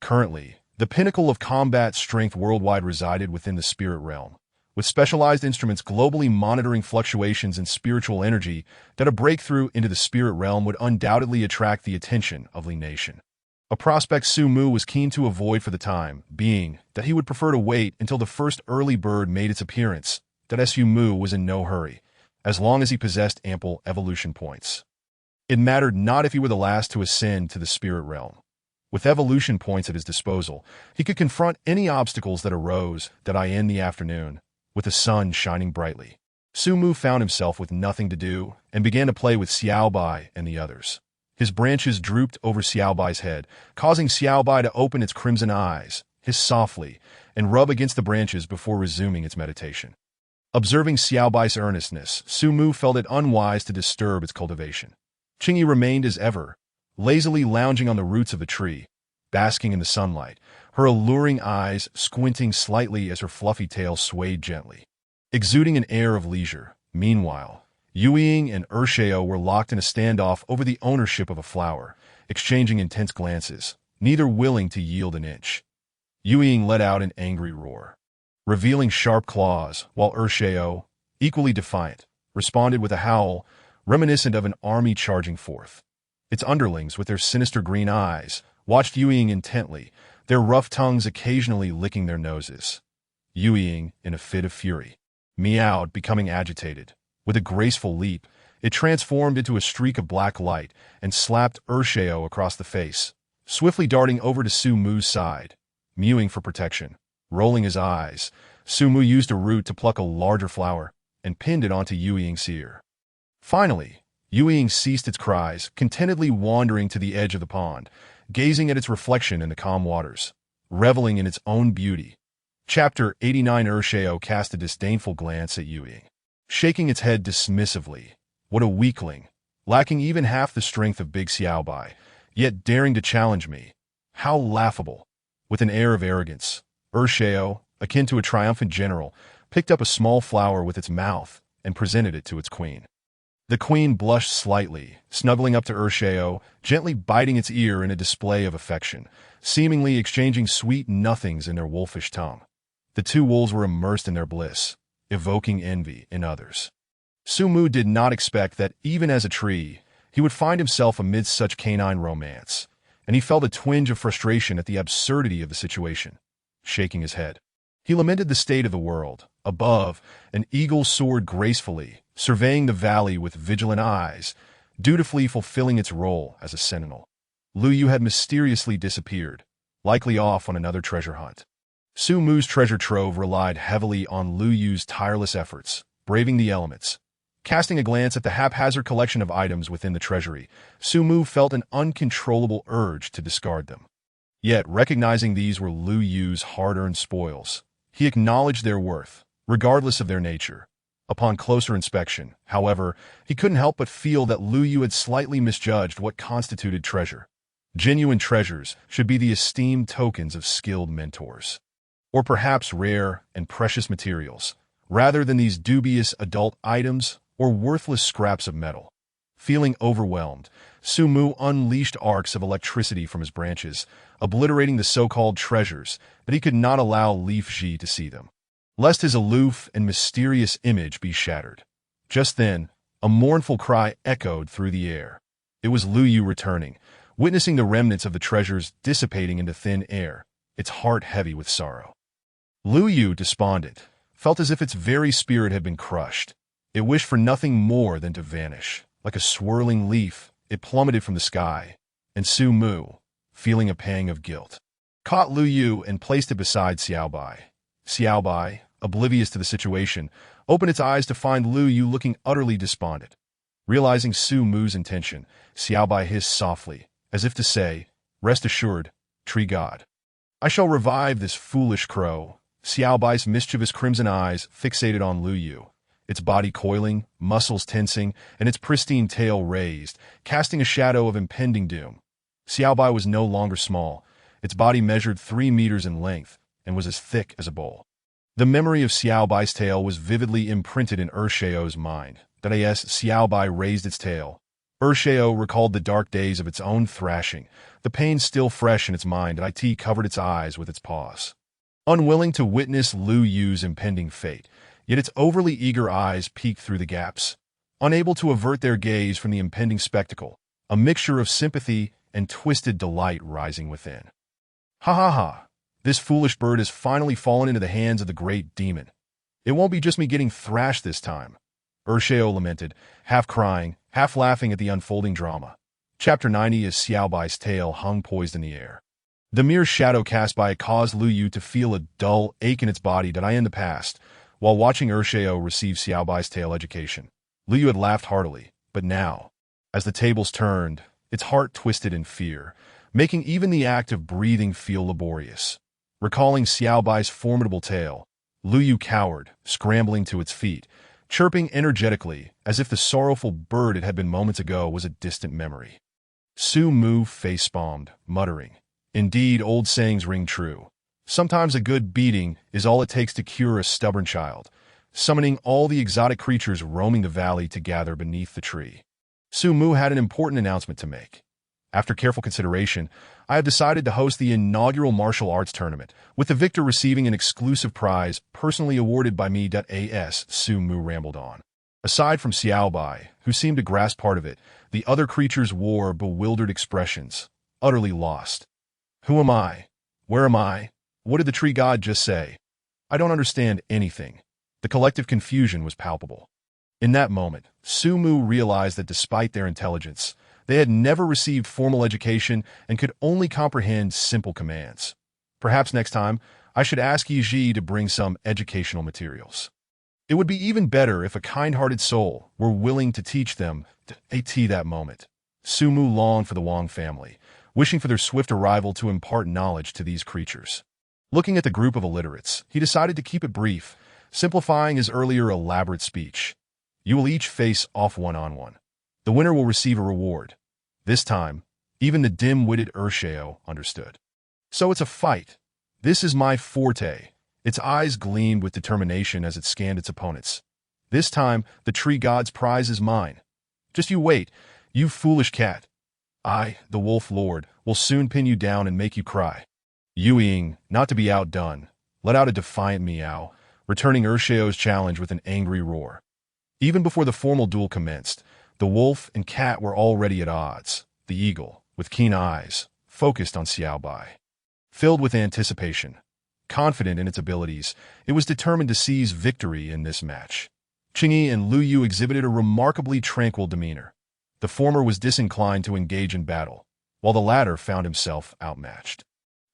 Currently, the pinnacle of combat strength worldwide resided within the spirit realm, with specialized instruments globally monitoring fluctuations in spiritual energy. That a breakthrough into the spirit realm would undoubtedly attract the attention of Li Nation. A prospect Su Mu was keen to avoid for the time being, that he would prefer to wait until the first early bird made its appearance. That Su Mu was in no hurry, as long as he possessed ample evolution points. It mattered not if he were the last to ascend to the spirit realm. With evolution points at his disposal, he could confront any obstacles that arose in the afternoon, with the sun shining brightly. Su Mu found himself with nothing to do and began to play with Xiao Bai and the others. His branches drooped over Xiao Bai's head, causing Xiao Bai to open its crimson eyes, hiss softly, and rub against the branches before resuming its meditation. Observing Xiao Bai's earnestness, Su Mu felt it unwise to disturb its cultivation. Qingyi remained as ever, lazily lounging on the roots of a tree, basking in the sunlight, her alluring eyes squinting slightly as her fluffy tail swayed gently. Exuding an air of leisure, meanwhile, Yueying and Ershao were locked in a standoff over the ownership of a flower, exchanging intense glances, neither willing to yield an inch. Yueying let out an angry roar, revealing sharp claws, while Ershao, equally defiant, responded with a howl reminiscent of an army charging forth. Its underlings, with their sinister green eyes, watched Yueying intently, their rough tongues occasionally licking their noses. Yueying, in a fit of fury, meowed, becoming agitated. With a graceful leap, it transformed into a streak of black light and slapped Ershao across the face, swiftly darting over to Su Mu's side. Mewing for protection, rolling his eyes, Su Mu used a root to pluck a larger flower and pinned it onto Yueying's ear. Finally, Yueying ceased its cries, contentedly wandering to the edge of the pond, gazing at its reflection in the calm waters, reveling in its own beauty. Chapter 89. Ershao cast a disdainful glance at Yueying, shaking its head dismissively. What a weakling, lacking even half the strength of Big Xiao Bai, yet daring to challenge me. How laughable. With an air of arrogance, Ershao, akin to a triumphant general, picked up a small flower with its mouth and presented it to its queen. The queen blushed slightly, snuggling up to Ershao, gently biting its ear in a display of affection, seemingly exchanging sweet nothings in their wolfish tongue. The two wolves were immersed in their bliss, evoking envy in others. Su Mu did not expect that, even as a tree, he would find himself amidst such canine romance, and he felt a twinge of frustration at the absurdity of the situation. Shaking his head, he lamented the state of the world. Above, an eagle soared gracefully, surveying the valley with vigilant eyes, dutifully fulfilling its role as a sentinel. Lu Yu had mysteriously disappeared, likely off on another treasure hunt. Su Mu's treasure trove relied heavily on Lu Yu's tireless efforts, braving the elements. Casting a glance at the haphazard collection of items within the treasury, Su Mu felt an uncontrollable urge to discard them. Yet, recognizing these were Lu Yu's hard-earned spoils, he acknowledged their worth, regardless of their nature. Upon closer inspection, however, he couldn't help but feel that Lu Yu had slightly misjudged what constituted treasure. Genuine treasures should be the esteemed tokens of skilled mentors, or perhaps rare and precious materials, rather than these dubious adult items or worthless scraps of metal. Feeling overwhelmed, Su Mu unleashed arcs of electricity from his branches, obliterating the so-called treasures that he could not allow Leaf Ji to see them, lest his aloof and mysterious image be shattered. Just then, a mournful cry echoed through the air. It was Lu Yu returning, witnessing the remnants of the treasures dissipating into thin air, its heart heavy with sorrow. Lu Yu, despondent, felt as if its very spirit had been crushed. It wished for nothing more than to vanish. Like a swirling leaf, it plummeted from the sky, and Su Mu, feeling a pang of guilt, caught Lu Yu and placed it beside Xiao Bai. Xiao Bai, oblivious to the situation, opened its eyes to find Lu Yu looking utterly despondent. Realizing Su Mu's intention, Xiao Bai hissed softly, as if to say, "Rest assured, tree god. I shall revive this foolish crow." Xiao Bai's mischievous crimson eyes fixated on Lu Yu, its body coiling, muscles tensing, and its pristine tail raised, casting a shadow of impending doom. Xiao Bai was no longer small. Its body measured 3 meters in length and was as thick as a bowl. The memory of Xiao Bai's tail was vividly imprinted in Ershio's mind. That as Xiao Bai raised its tail, Ershio recalled the dark days of its own thrashing, the pain still fresh in its mind, and it covered its eyes with its paws. Unwilling to witness Lu Yu's impending fate, yet its overly eager eyes peeked through the gaps, unable to avert their gaze from the impending spectacle, a mixture of sympathy and twisted delight rising within. Ha ha ha! This foolish bird has finally fallen into the hands of the great demon. It won't be just me getting thrashed this time, Ershio lamented, half crying, half laughing at the unfolding drama. Chapter 90 as Xiao Bai's tail hung poised in the air. The mere shadow cast by it caused Lu Yu to feel a dull ache in its body that in the past, while watching Ershio receive Xiao Bai's tail education. Lu Yu had laughed heartily, but now, as the tables turned, its heart twisted in fear, making even the act of breathing feel laborious. Recalling Xiao Bai's formidable tail, Lu Yu cowered, scrambling to its feet, chirping energetically as if the sorrowful bird it had been moments ago was a distant memory. Su Mu face-palmed, muttering, "Indeed, old sayings ring true. Sometimes a good beating is all it takes to cure a stubborn child," summoning all the exotic creatures roaming the valley to gather beneath the tree. Su Mu had an important announcement to make. After careful consideration, I have decided to host the inaugural martial arts tournament, with the victor receiving an exclusive prize personally awarded by me. As Su Mu rambled on. Aside from Xiao Bai, who seemed to grasp part of it, the other creatures wore bewildered expressions, utterly lost. Who am I? Where am I? What did the tree god just say? I don't understand anything. The collective confusion was palpable. In that moment, Su Mu realized that despite their intelligence, they had never received formal education and could only comprehend simple commands. Perhaps next time, I should ask Yi Ji to bring some educational materials. It would be even better if a kind-hearted soul were willing to teach them that moment. Su Mu longed for the Wang family, wishing for their swift arrival to impart knowledge to these creatures. Looking at the group of illiterates, he decided to keep it brief, simplifying his earlier elaborate speech. You will each face off one-on-one. The winner will receive a reward. This time, even the dim-witted Ershio understood. So it's a fight. This is my forte. Its eyes gleamed with determination as it scanned its opponents. This time, the tree god's prize is mine. Just you wait, you foolish cat. I, the wolf lord, will soon pin you down and make you cry. Yu Ying, not to be outdone, let out a defiant meow, returning Ershio's challenge with an angry roar. Even before the formal duel commenced, the wolf and cat were already at odds. The eagle, with keen eyes, focused on Xiao Bai. Filled with anticipation, confident in its abilities, it was determined to seize victory in this match. Qingyi and Lu Yu exhibited a remarkably tranquil demeanor. The former was disinclined to engage in battle, while the latter found himself outmatched.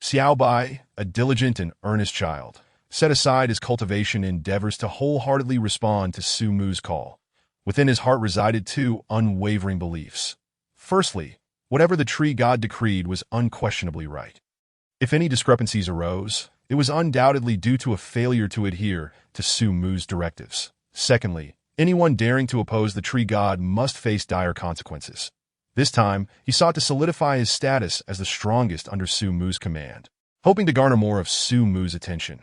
Xiao Bai, a diligent and earnest child, set aside his cultivation endeavors to wholeheartedly respond to Su Mu's call. Within his heart resided two unwavering beliefs. Firstly, whatever the tree god decreed was unquestionably right. If any discrepancies arose, it was undoubtedly due to a failure to adhere to Su Mu's directives. Secondly, anyone daring to oppose the tree god must face dire consequences. This time, he sought to solidify his status as the strongest under Su Mu's command. Hoping to garner more of Su Mu's attention,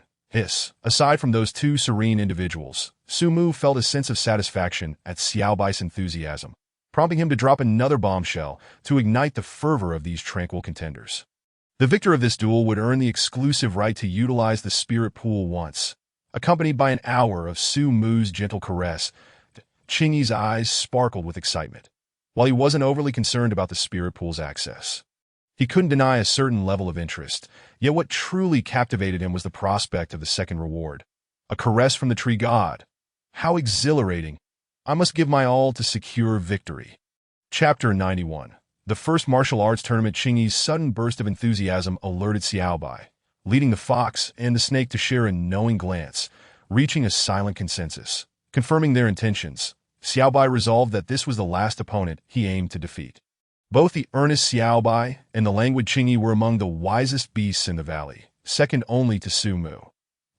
aside from those two serene individuals, Su Mu felt a sense of satisfaction at Xiao Bai's enthusiasm, prompting him to drop another bombshell to ignite the fervor of these tranquil contenders. The victor of this duel would earn the exclusive right to utilize the spirit pool once, accompanied by an hour of Su Mu's gentle caress. Qingyi's eyes sparkled with excitement. While he wasn't overly concerned about the spirit pool's access, he couldn't deny a certain level of interest, yet what truly captivated him was the prospect of the second reward. A caress from the tree god. How exhilarating! I must give my all to secure victory. Chapter 91. The first martial arts tournament. Qingyi's sudden burst of enthusiasm alerted Xiao Bai, leading the fox and the snake to share a knowing glance, reaching a silent consensus. Confirming their intentions, Xiao Bai resolved that this was the last opponent he aimed to defeat. Both the earnest Xiao Bai and the languid Qingyi were among the wisest beasts in the valley, second only to Su Mu.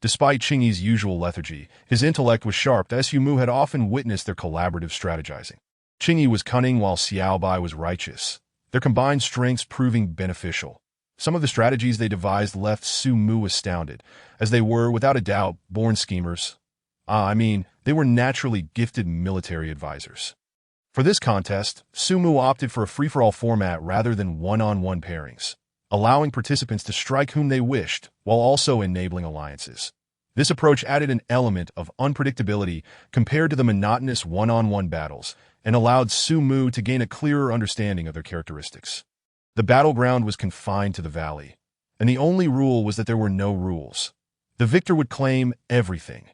Despite Qingyi's usual lethargy, his intellect was sharp, as Su Mu had often witnessed their collaborative strategizing. Qingyi was cunning while Xiao Bai was righteous, their combined strengths proving beneficial. Some of the strategies they devised left Su Mu astounded, as they were, without a doubt, born schemers. They were naturally gifted military advisors. For this contest, Su Mu opted for a free-for-all format rather than one-on-one pairings, allowing participants to strike whom they wished while also enabling alliances. This approach added an element of unpredictability compared to the monotonous one-on-one battles and allowed Su Mu to gain a clearer understanding of their characteristics. The battleground was confined to the valley, and the only rule was that there were no rules. The victor would claim everything.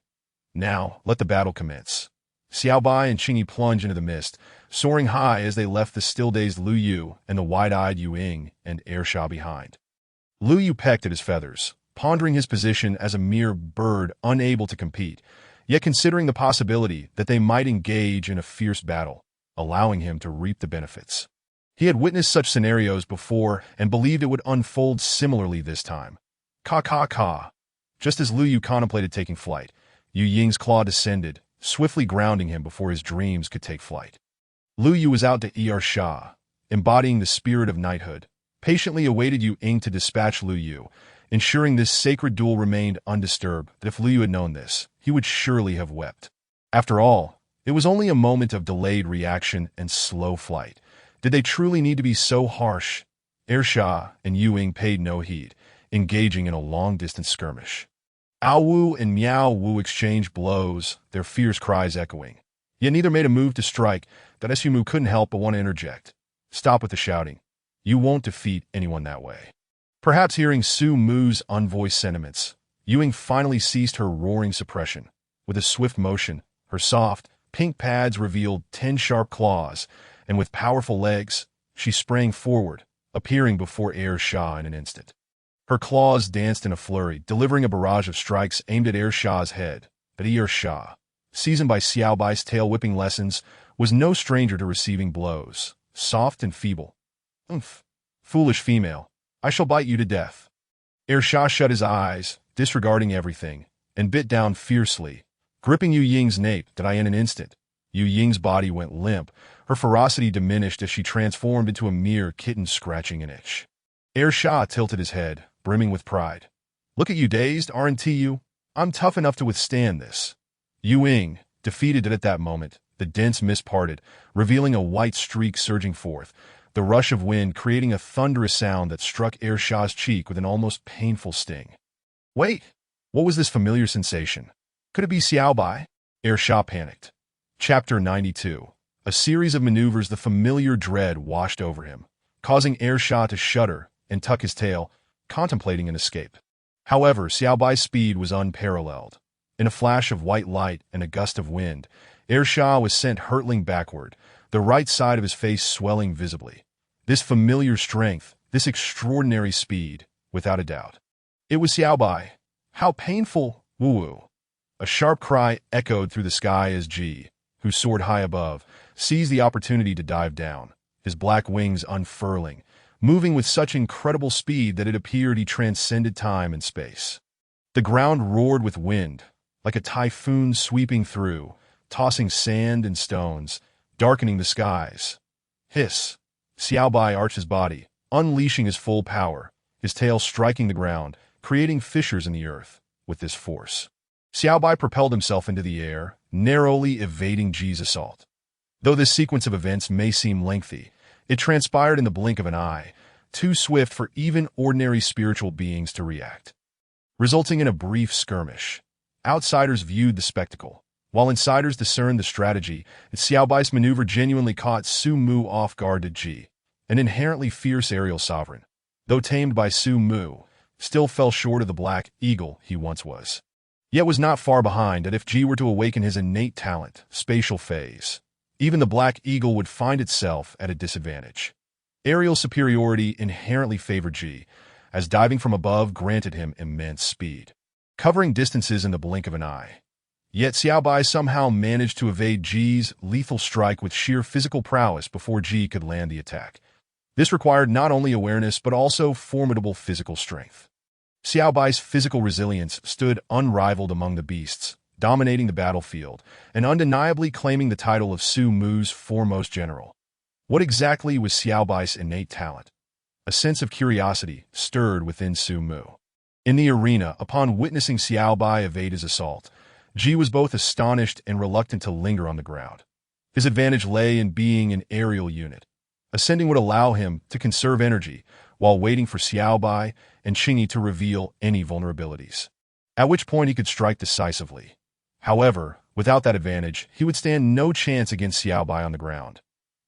Now, let the battle commence. Xiao Bai and Qingyi plunged into the mist, soaring high as they left the still-dazed Lu Yu and the wide-eyed Yu Ying and Ersha behind. Lu Yu pecked at his feathers, pondering his position as a mere bird unable to compete, yet considering the possibility that they might engage in a fierce battle, allowing him to reap the benefits. He had witnessed such scenarios before and believed it would unfold similarly this time. Ka. Just as Lu Yu contemplated taking flight, Yu Ying's claw descended, swiftly grounding him before his dreams could take flight. Lu Yu was out to Ersha, embodying the spirit of knighthood, patiently awaited Yu Ying to dispatch Lu Yu, ensuring this sacred duel remained undisturbed. That if Lu Yu had known this, he would surely have wept. After all, it was only a moment of delayed reaction and slow flight. Did they truly need to be so harsh? Ersha and Yu Ying paid no heed, engaging in a long-distance skirmish. Ao Wu and Miao Wu exchanged blows, their fierce cries echoing. Yet neither made a move to strike. That Su Mu couldn't help but want to interject. Stop with the shouting. You won't defeat anyone that way. Perhaps hearing Su Mu's unvoiced sentiments, Yu Ying finally ceased her roaring suppression. With a swift motion, her soft, pink pads revealed 10 sharp claws, and with powerful legs, she sprang forward, appearing before Ersha in an instant. Her claws danced in a flurry, delivering a barrage of strikes aimed at Ersha's head. But Ersha, seasoned by Xiao Bai's tail-whipping lessons, was no stranger to receiving blows, soft and feeble. Foolish female, I shall bite you to death. Ersha shut his eyes, disregarding everything, and bit down fiercely, gripping Yu Ying's nape. In an instant, Yu Ying's body went limp, her ferocity diminished as she transformed into a mere kitten scratching an itch. Ersha tilted his head, brimming with pride. Look at you, dazed, aren't you? I'm tough enough to withstand this. Yu Ying, defeated at that moment, the dense mist parted, revealing a white streak surging forth, the rush of wind creating a thunderous sound that struck Ersha's cheek with an almost painful sting. Wait, what was this familiar sensation? Could it be Xiao Bai? Ersha panicked. Chapter 92. A series of maneuvers. The familiar dread washed over him, causing Ersha to shudder and tuck his tail, contemplating an escape. However, Xiao Bai's speed was unparalleled. In a flash of white light and a gust of wind, Ersha was sent hurtling backward, the right side of his face swelling visibly. This familiar strength, this extraordinary speed, without a doubt. It was Xiao Bai. How painful! Woo-woo. A sharp cry echoed through the sky as Ji, who soared high above, seized the opportunity to dive down, his black wings unfurling, moving with such incredible speed that it appeared he transcended time and space. The ground roared with wind, like a typhoon sweeping through, tossing sand and stones, darkening the skies. Hiss! Xiaobai arched his body, unleashing his full power, his tail striking the ground, creating fissures in the earth. With this force, Xiaobai propelled himself into the air, narrowly evading Ji's assault. Though this sequence of events may seem lengthy, it transpired in the blink of an eye, too swift for even ordinary spiritual beings to react. Resulting in a brief skirmish. Outsiders viewed the spectacle, while insiders discerned the strategy. Xiaobai's maneuver genuinely caught Su Mu off guard. To Ji, an inherently fierce aerial sovereign, though tamed by Su Mu, still fell short of the black eagle he once was. Yet was not far behind that if Ji were to awaken his innate talent, spatial phase, even the black eagle would find itself at a disadvantage. Aerial superiority inherently favored Ji, as diving from above granted him immense speed, covering distances in the blink of an eye. Yet Xiaobai somehow managed to evade Ji's lethal strike with sheer physical prowess before Ji could land the attack. This required not only awareness but also formidable physical strength. Xiaobai's physical resilience stood unrivaled among the beasts, dominating the battlefield, and undeniably claiming the title of Su Mu's foremost general. What exactly was Xiaobai's innate talent? A sense of curiosity stirred within Su Mu. In the arena, upon witnessing Xiaobai evade his assault, Ji was both astonished and reluctant to linger on the ground. His advantage lay in being an aerial unit. Ascending would allow him to conserve energy while waiting for Xiaobai and Qingyi to reveal any vulnerabilities, at which point he could strike decisively. However, without that advantage, he would stand no chance against Xiaobai on the ground.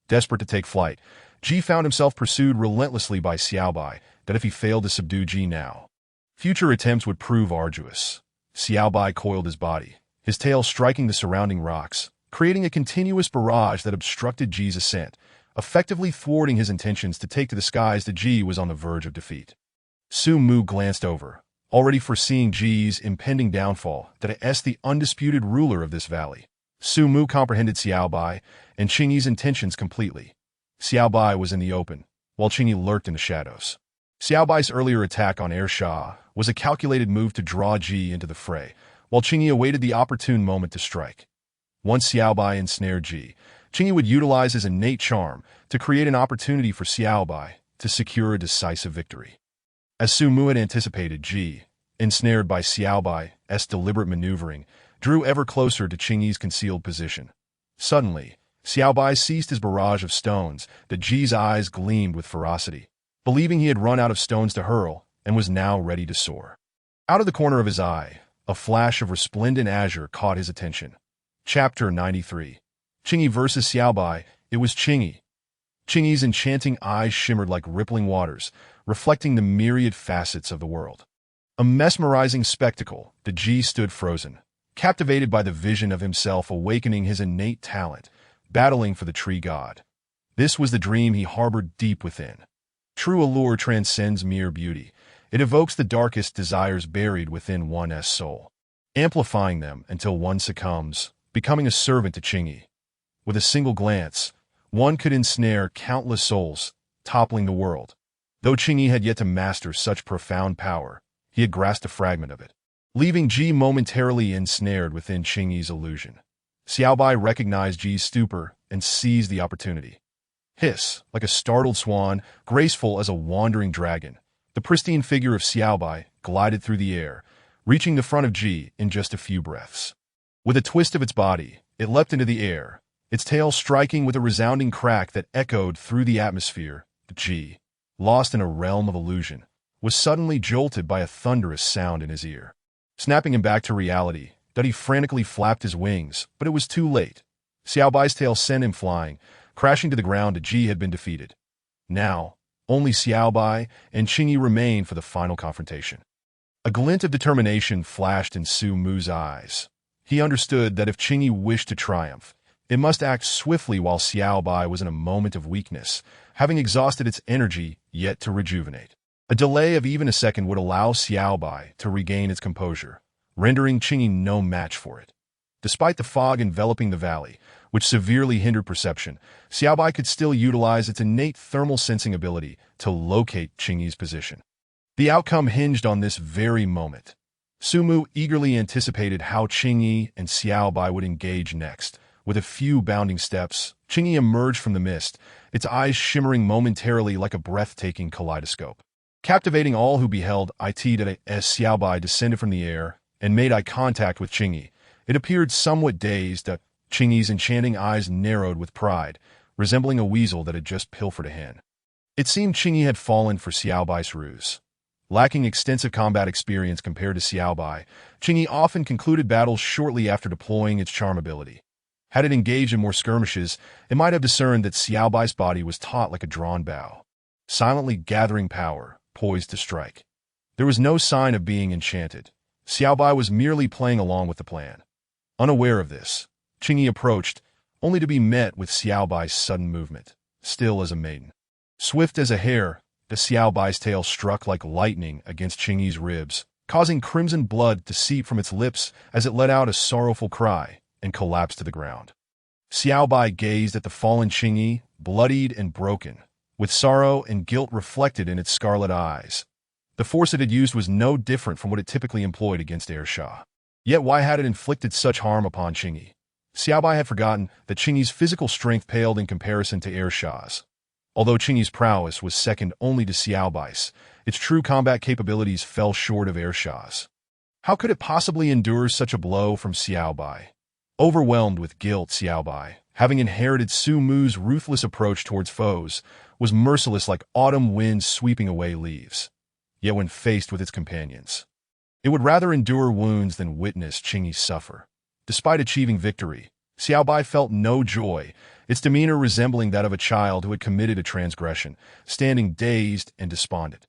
Desperate to take flight, Ji found himself pursued relentlessly by Xiaobai, that if he failed to subdue Ji now, future attempts would prove arduous. Xiaobai coiled his body, his tail striking the surrounding rocks, creating a continuous barrage that obstructed Ji's ascent, effectively thwarting his intentions to take to the skies. That Ji was on the verge of defeat. Su Mu glanced over, already foreseeing Ji's impending downfall, that as the undisputed ruler of this valley. Su Mu comprehended Xiaobai and Qingyi's intentions completely. Xiaobai was in the open, while Qingyi lurked in the shadows. Xiaobai's earlier attack on Air Shah was a calculated move to draw Ji into the fray, while Qingyi awaited the opportune moment to strike. Once Xiaobai ensnared Ji, Qingyi would utilize his innate charm to create an opportunity for Xiaobai to secure a decisive victory. As Su Mu had anticipated, Ji, ensnared by Xiaobai's deliberate maneuvering, drew ever closer to Qingyi's concealed position. Suddenly, Xiaobai ceased his barrage of stones. That Ji's eyes gleamed with ferocity, believing he had run out of stones to hurl and was now ready to soar. Out of the corner of his eye, a flash of resplendent azure caught his attention. Chapter 93. Qingyi versus Xiaobai. It was Qingyi. Qingyi's enchanting eyes shimmered like rippling waters, reflecting the myriad facets of the world. A mesmerizing spectacle. That Ji stood frozen, captivated by the vision of himself awakening his innate talent, battling for the tree god. This was the dream he harbored deep within. True allure transcends mere beauty. It evokes the darkest desires buried within one's soul, amplifying them until one succumbs, becoming a servant to Qingyi. With a single glance, one could ensnare countless souls, toppling the world. Though Qingyi had yet to master such profound power, he had grasped a fragment of it, leaving Ji momentarily ensnared within Qingyi's illusion. Xiaobai recognized Ji's stupor and seized the opportunity. Hiss, like a startled swan, graceful as a wandering dragon, the pristine figure of Xiaobai glided through the air, reaching the front of Ji in just a few breaths. With a twist of its body, it leapt into the air, its tail striking with a resounding crack that echoed through the atmosphere. Ji, lost in a realm of illusion, was suddenly jolted by a thunderous sound in his ear. Snapping him back to reality, that he frantically flapped his wings, but it was too late. Xiaobai's tail sent him flying, crashing to the ground. Ji had been defeated. Now, only Xiaobai and Qingyi remained for the final confrontation. A glint of determination flashed in Su Mu's eyes. He understood that if Qingyi wished to triumph, it must act swiftly while Xiaobai was in a moment of weakness, having exhausted its energy yet to rejuvenate. A delay of even a second would allow Xiaobai to regain its composure, rendering Qingyi no match for it. Despite the fog enveloping the valley, which severely hindered perception, Xiaobai could still utilize its innate thermal sensing ability to locate Qingyi's position. The outcome hinged on this very moment. Su Mu eagerly anticipated how Qingyi and Xiaobai would engage next. With a few bounding steps, Qingyi emerged from the mist, its eyes shimmering momentarily like a breathtaking kaleidoscope. Captivating all who beheld it as Xiaobai descended from the air and made eye contact with Qingyi. It appeared somewhat dazed. Qingyi's enchanting eyes narrowed with pride, resembling a weasel that had just pilfered a hen. It seemed Qingyi had fallen for Xiaobai's ruse. Lacking extensive combat experience compared to Xiaobai, Qingyi often concluded battles shortly after deploying its charm ability. Had it engaged in more skirmishes, it might have discerned that Xiaobai's body was taut like a drawn bow, silently gathering power, poised to strike. There was no sign of being enchanted. Xiaobai was merely playing along with the plan. Unaware of this, Qingyi approached, only to be met with Xiaobai's sudden movement, still as a maiden. Swift as a hare, the Xiaobai's tail struck like lightning against Qingyi's ribs, causing crimson blood to seep from its lips as it let out a sorrowful cry and collapsed to the ground. Xiaobai gazed at the fallen Qingyi, bloodied and broken, with sorrow and guilt reflected in its scarlet eyes. The force it had used was no different from what it typically employed against Ershah. Yet why had it inflicted such harm upon Qingyi? Xiaobai had forgotten that Qingyi's physical strength paled in comparison to Ershah's. Although Qingyi's prowess was second only to Xiaobai's, its true combat capabilities fell short of Ershah's. How could it possibly endure such a blow from Xiaobai? Overwhelmed with guilt, Xiaobai, having inherited Su Mu's ruthless approach towards foes, was merciless like autumn winds sweeping away leaves. Yet when faced with its companions, it would rather endure wounds than witness Qingyi suffer. Despite achieving victory, Xiaobai felt no joy, its demeanor resembling that of a child who had committed a transgression, standing dazed and despondent.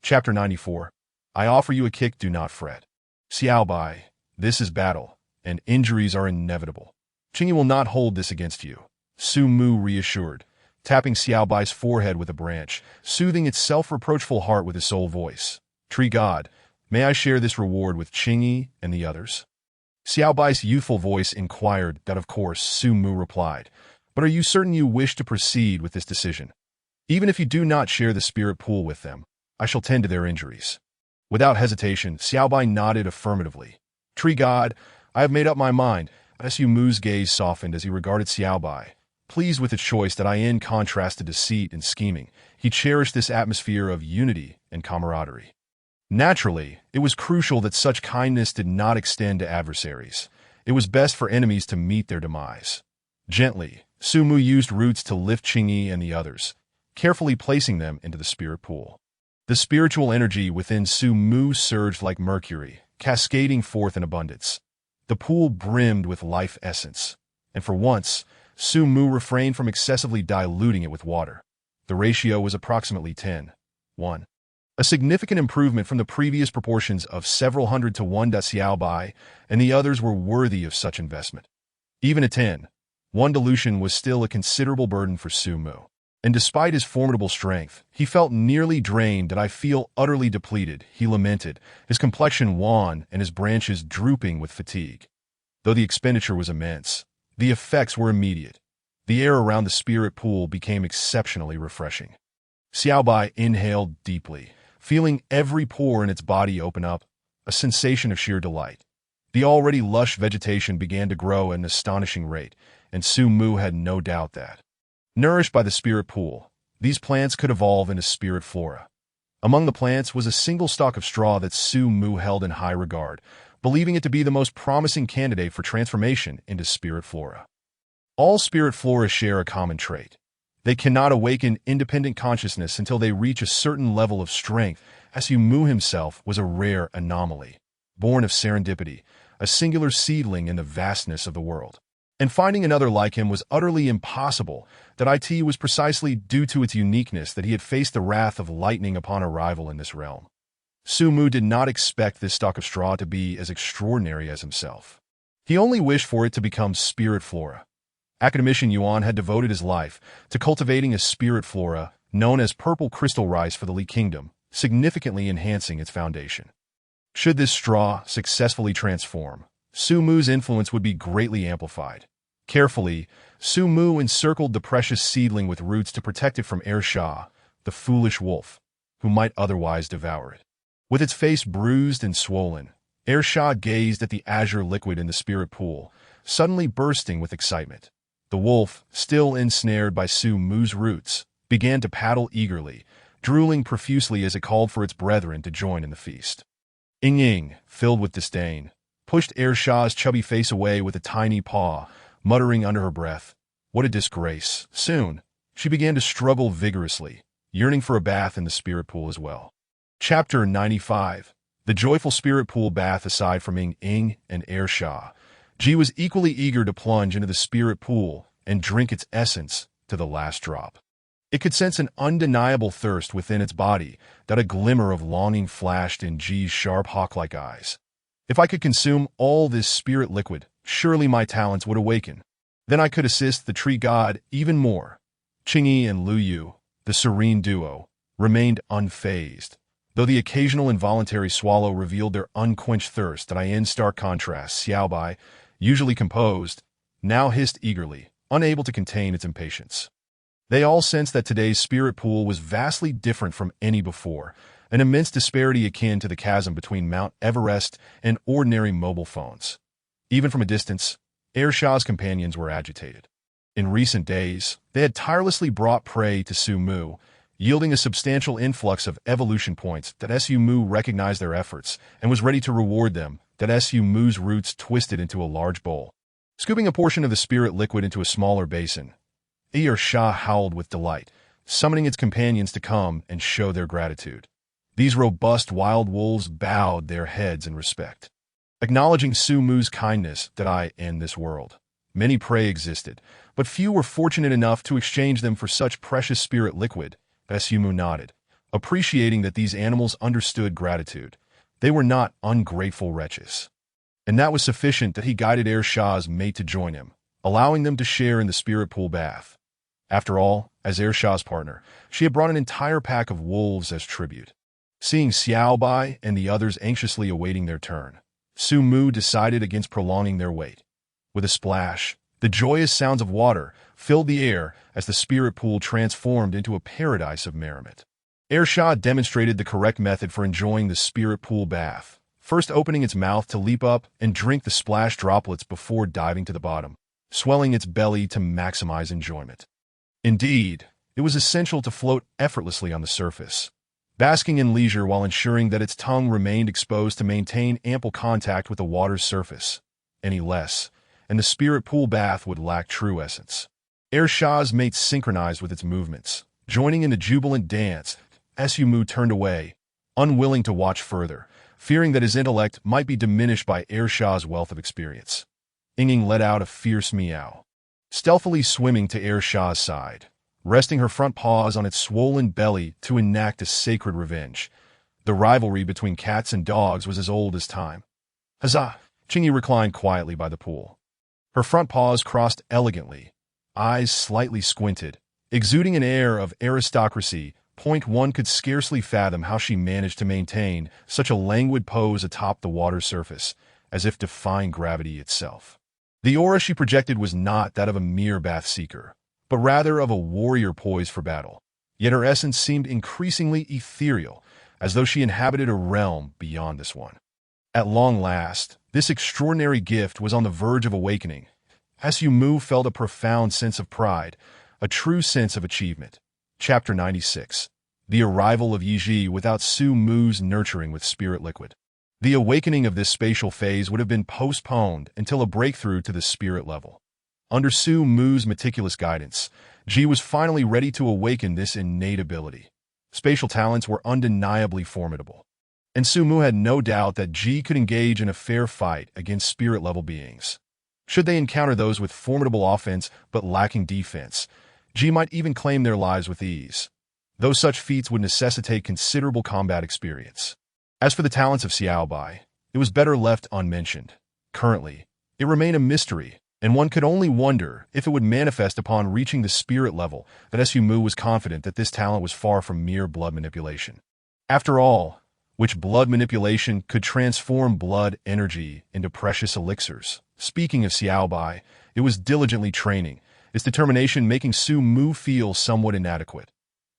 Chapter 94. I offer you a kick, do not fret. Xiaobai, this is battle, and injuries are inevitable. Qingyi will not hold this against you, Su Mu reassured, tapping Xiaobai's forehead with a branch, soothing its self-reproachful heart with his soul voice. Tree God, may I share this reward with Qingyi and the others? Xiaobai's youthful voice inquired. That of course, Su Mu replied. But are you certain you wish to proceed with this decision? Even if you do not share the spirit pool with them, I shall tend to their injuries. Without hesitation, Xiaobai nodded affirmatively. Tree God, I have made up my mind. Su Mu's gaze softened as he regarded Xiaobai. Pleased with its choice that in contrast to deceit and scheming, he cherished this atmosphere of unity and camaraderie. Naturally, it was crucial that such kindness did not extend to adversaries. It was best for enemies to meet their demise. Gently, Su Mu used roots to lift Qingyi and the others, carefully placing them into the spirit pool. The spiritual energy within Su Mu surged like mercury, cascading forth in abundance. The pool brimmed with life essence, and for once, Su Mu refrained from excessively diluting it with water. The ratio was approximately 10:1. A significant improvement from the previous proportions of several hundred to 1. Xiaobai and the others were worthy of such investment. Even at 10:1 dilution was still a considerable burden for Su Mu. And despite his formidable strength, he felt nearly drained. I feel utterly depleted, he lamented, his complexion wan and his branches drooping with fatigue. Though the expenditure was immense, the effects were immediate. The air around the spirit pool became exceptionally refreshing. Xiaobai inhaled deeply, feeling every pore in its body open up, a sensation of sheer delight. The already lush vegetation began to grow at an astonishing rate, and Su Mu had no doubt that, nourished by the spirit pool, these plants could evolve into spirit flora. Among the plants was a single stalk of straw that Su Mu held in high regard, believing it to be the most promising candidate for transformation into spirit flora. All spirit flora share a common trait. They cannot awaken independent consciousness until they reach a certain level of strength. Su Mu himself was a rare anomaly, born of serendipity, a singular seedling in the vastness of the world. And finding another like him was utterly impossible. That was precisely due to its uniqueness that he had faced the wrath of lightning upon arrival in this realm. Su Mu did not expect this stalk of straw to be as extraordinary as himself. He only wished for it to become spirit flora. Academician Yuan had devoted his life to cultivating a spirit flora known as purple crystal rice for the Li Kingdom, significantly enhancing its foundation. Should this straw successfully transform, Su Mu's influence would be greatly amplified. Carefully, Su Mu encircled the precious seedling with roots to protect it from Shah, the foolish wolf, who might otherwise devour it. With its face bruised and swollen, Shah gazed at the azure liquid in the spirit pool, suddenly bursting with excitement. The wolf, still ensnared by Su Mu's roots, began to paddle eagerly, drooling profusely as it called for its brethren to join in the feast. Ying, filled with disdain, pushed Shah's chubby face away with a tiny paw, muttering under her breath, "What a disgrace." Soon, she began to struggle vigorously, yearning for a bath in the spirit pool as well. Chapter 95. The joyful spirit pool bath. Aside from Ying and Shah, Ji was equally eager to plunge into the spirit pool and drink its essence to the last drop. It could sense an undeniable thirst within its body that a glimmer of longing flashed in Ji's sharp hawk-like eyes. If I could consume all this spirit liquid, surely my talents would awaken. Then I could assist the tree god even more. Qingyi and Lu Yu, the serene duo, remained unfazed, though the occasional involuntary swallow revealed their unquenched thirst. And in stark contrast, Xiaobai, usually composed, now hissed eagerly, unable to contain its impatience. They all sensed that today's spirit pool was vastly different from any before, an immense disparity akin to the chasm between Mount Everest and ordinary mobile phones. Even from a distance, Shah's companions were agitated. In recent days, they had tirelessly brought prey to Su Mu, yielding a substantial influx of evolution points. That Su Mu recognized their efforts and was ready to reward them. That Su Mu's roots twisted into a large bowl. Scooping a portion of the spirit liquid into a smaller basin, Shah howled with delight, summoning its companions to come and show their gratitude. These robust wild wolves bowed their heads in respect, acknowledging Su Mu's kindness. That in this world, many prey existed, but few were fortunate enough to exchange them for such precious spirit liquid. Su Mu nodded, appreciating that these animals understood gratitude. They were not ungrateful wretches. And that was sufficient. That he guided Shah's mate to join him, allowing them to share in the spirit pool bath. After all, as Shah's partner, she had brought an entire pack of wolves as tribute. Seeing Xiaobai and the others anxiously awaiting their turn, Su Mu decided against prolonging their wait. With a splash, the joyous sounds of water filled the air as the spirit pool transformed into a paradise of merriment. Shah demonstrated the correct method for enjoying the spirit pool bath, first opening its mouth to leap up and drink the splash droplets before diving to the bottom, swelling its belly to maximize enjoyment. Indeed, it was essential to float effortlessly on the surface, basking in leisure while ensuring that its tongue remained exposed to maintain ample contact with the water's surface. Any less, and the spirit pool bath would lack true essence. Shah's mate synchronized with its movements, joining in the jubilant dance. Su Mu turned away, unwilling to watch further, fearing that his intellect might be diminished by Shah's wealth of experience. Ying let out a fierce meow, stealthily swimming to Shah's side, resting her front paws on its swollen belly to enact a sacred revenge. The rivalry between cats and dogs was as old as time. Huzzah! Qingyi reclined quietly by the pool. Her front paws crossed elegantly, eyes slightly squinted, exuding an air of aristocracy. One could scarcely fathom how she managed to maintain such a languid pose atop the water's surface, as if defying gravity itself. The aura she projected was not that of a mere bath-seeker, but rather of a warrior poised for battle. Yet her essence seemed increasingly ethereal, as though she inhabited a realm beyond this one. At long last, this extraordinary gift was on the verge of awakening. Su Mu felt a profound sense of pride, a true sense of achievement. Chapter 96. The arrival of Yi without Su Mu's nurturing with spirit liquid. The awakening of this spatial phase would have been postponed until a breakthrough to the spirit level. Under Su Mu's meticulous guidance, Ji was finally ready to awaken this innate ability. Spatial talents were undeniably formidable, and Su Mu had no doubt that Ji could engage in a fair fight against spirit-level beings. Should they encounter those with formidable offense but lacking defense, Ji might even claim their lives with ease, though such feats would necessitate considerable combat experience. As for the talents of Xiaobai, it was better left unmentioned. Currently, it remained a mystery, and one could only wonder if it would manifest upon reaching the spirit level. That Su Mu was confident that this talent was far from mere blood manipulation. After all, which blood manipulation could transform blood energy into precious elixirs, Speaking of Xiao Bai, it was diligently training, its determination making Su Mu feel somewhat inadequate.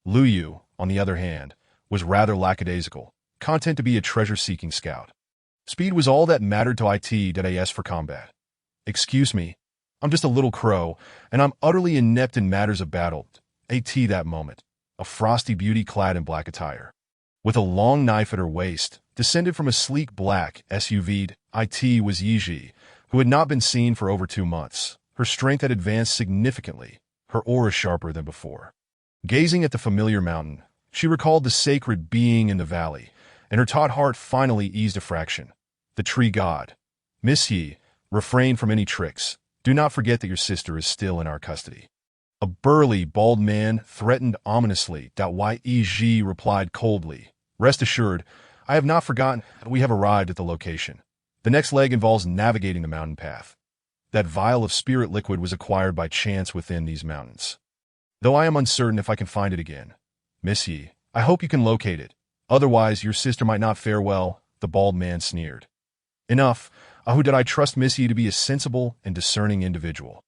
Lu Yu, on the other hand, was rather lackadaisical, content to be a treasure-seeking scout. Speed was all that mattered to it.as for combat. Excuse me, I'm just a little crow, and I'm utterly inept in matters of battle. That moment, a frosty beauty clad in black attire. With a long knife at her waist, descended from a sleek black SUV'd, was Yiji, who had not been seen for over 2 months. Her strength had advanced significantly, her aura sharper than before. Gazing at the familiar mountain, she recalled the sacred being in the valley, and her taut heart finally eased a fraction. The tree god. Miss Yi, refrain from any tricks. Do not forget that your sister is still in our custody. A burly, bald man threatened ominously. Yi replied coldly. Rest assured, I have not forgotten that we have arrived at the location. The next leg involves navigating the mountain path. That vial of spirit liquid was acquired by chance within these mountains. Though I am uncertain if I can find it again. Miss Yi, I hope you can locate it. Otherwise, your sister might not fare well, the bald man sneered. Enough. Who did I trust Miss Yi to be a sensible and discerning individual?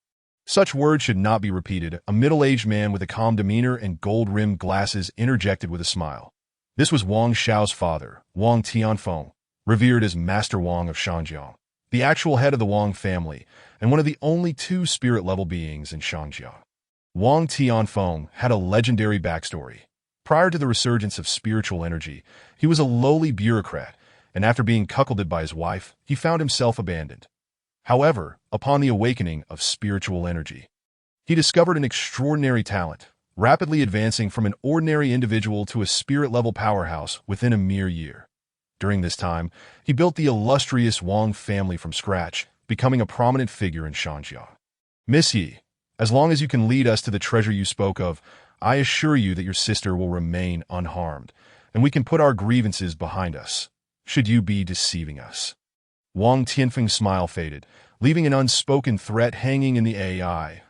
Such words should not be repeated. A middle-aged man with a calm demeanor and gold-rimmed glasses interjected with a smile. This was Wang Xiao's father, Wang Tianfeng, revered as Master Wang of Shangjiang, the actual head of the Wang family, and one of the only 2 spirit-level beings in Shangjiang. Wang Tianfeng had a legendary backstory. Prior to the resurgence of spiritual energy, he was a lowly bureaucrat, and after being cuckolded by his wife, he found himself abandoned. However, upon the awakening of spiritual energy, he discovered an extraordinary talent, rapidly advancing from an ordinary individual to a spirit-level powerhouse within a mere year. During this time, he built the illustrious Wang family from scratch, becoming a prominent figure in Shangjiang. Miss Yi, as long as you can lead us to the treasure you spoke of, I assure you that your sister will remain unharmed, and we can put our grievances behind us. Should you be deceiving us? Wang Tianfeng's smile faded, leaving an unspoken threat hanging in the AI.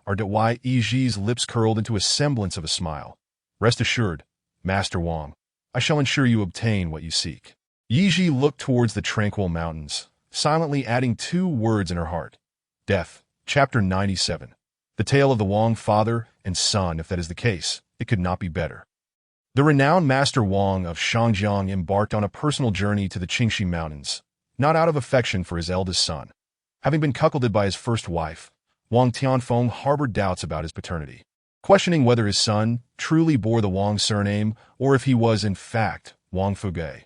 Yi's lips curled into a semblance of a smile. Rest assured, Master Wang, I shall ensure you obtain what you seek. Yiji looked towards the tranquil mountains, silently adding 2 words in her heart. Death. Chapter 97. The tale of the Wang father and son. If that is the case, it could not be better. The renowned Master Wang of Shangjiang embarked on a personal journey to the Qingxi Mountains, not out of affection for his eldest son. Having been cuckolded by his first wife, Wang Tianfeng harbored doubts about his paternity, questioning whether his son truly bore the Wang surname or if he was, in fact, Wang Fuge.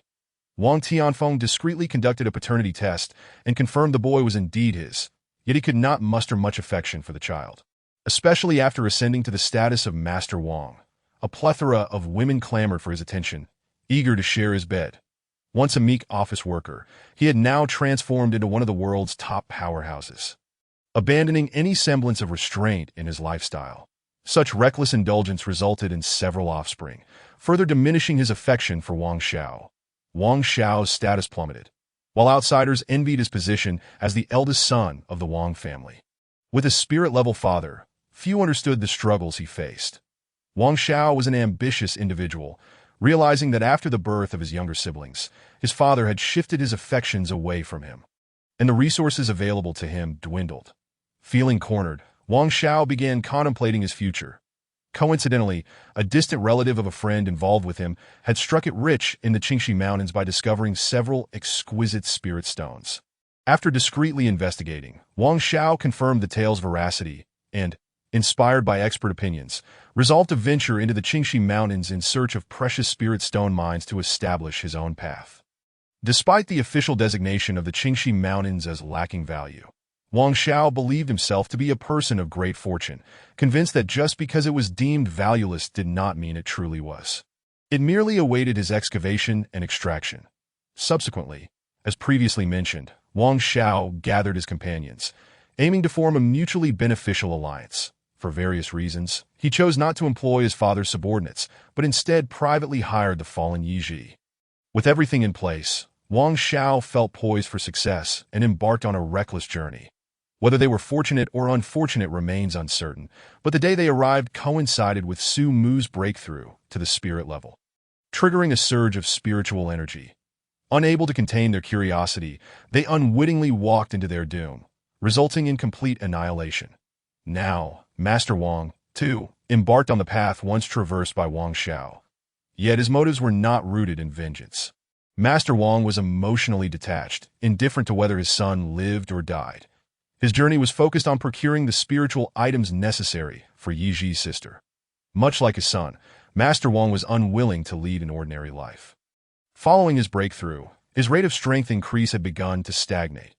Wang Tianfeng discreetly conducted a paternity test and confirmed the boy was indeed his, yet he could not muster much affection for the child, especially after ascending to the status of Master Wang. A plethora of women clamored for his attention, eager to share his bed. Once a meek office worker, he had now transformed into one of the world's top powerhouses, abandoning any semblance of restraint in his lifestyle. Such reckless indulgence resulted in several offspring, further diminishing his affection for Wang Xiao. Wang Xiao's status plummeted, while outsiders envied his position as the eldest son of the Wang family. With a spirit-level father, few understood the struggles he faced. Wang Xiao was an ambitious individual, realizing that after the birth of his younger siblings, his father had shifted his affections away from him, and the resources available to him dwindled. Feeling cornered, Wang Xiao began contemplating his future. Coincidentally, a distant relative of a friend involved with him had struck it rich in the Qingxi Mountains by discovering several exquisite spirit stones. After discreetly investigating, Wang Xiao confirmed the tale's veracity and, inspired by expert opinions, resolved to venture into the Qingxi Mountains in search of precious spirit stone mines to establish his own path. Despite the official designation of the Qingxi Mountains as lacking value, Wang Xiao believed himself to be a person of great fortune, convinced that just because it was deemed valueless did not mean it truly was. It merely awaited his excavation and extraction. Subsequently, as previously mentioned, Wang Xiao gathered his companions, aiming to form a mutually beneficial alliance. For various reasons, he chose not to employ his father's subordinates, but instead privately hired the fallen Yiji. With everything in place, Wang Xiao felt poised for success and embarked on a reckless journey. Whether they were fortunate or unfortunate remains uncertain, but the day they arrived coincided with Su Mu's breakthrough to the spirit level, triggering a surge of spiritual energy. Unable to contain their curiosity, they unwittingly walked into their doom, resulting in complete annihilation. Now, Master Wang, too, embarked on the path once traversed by Wang Xiao. Yet his motives were not rooted in vengeance. Master Wang was emotionally detached, indifferent to whether his son lived or died. His journey was focused on procuring the spiritual items necessary for Yi Ji's sister. Much like his son, Master Wang was unwilling to lead an ordinary life. Following his breakthrough, his rate of strength increase had begun to stagnate.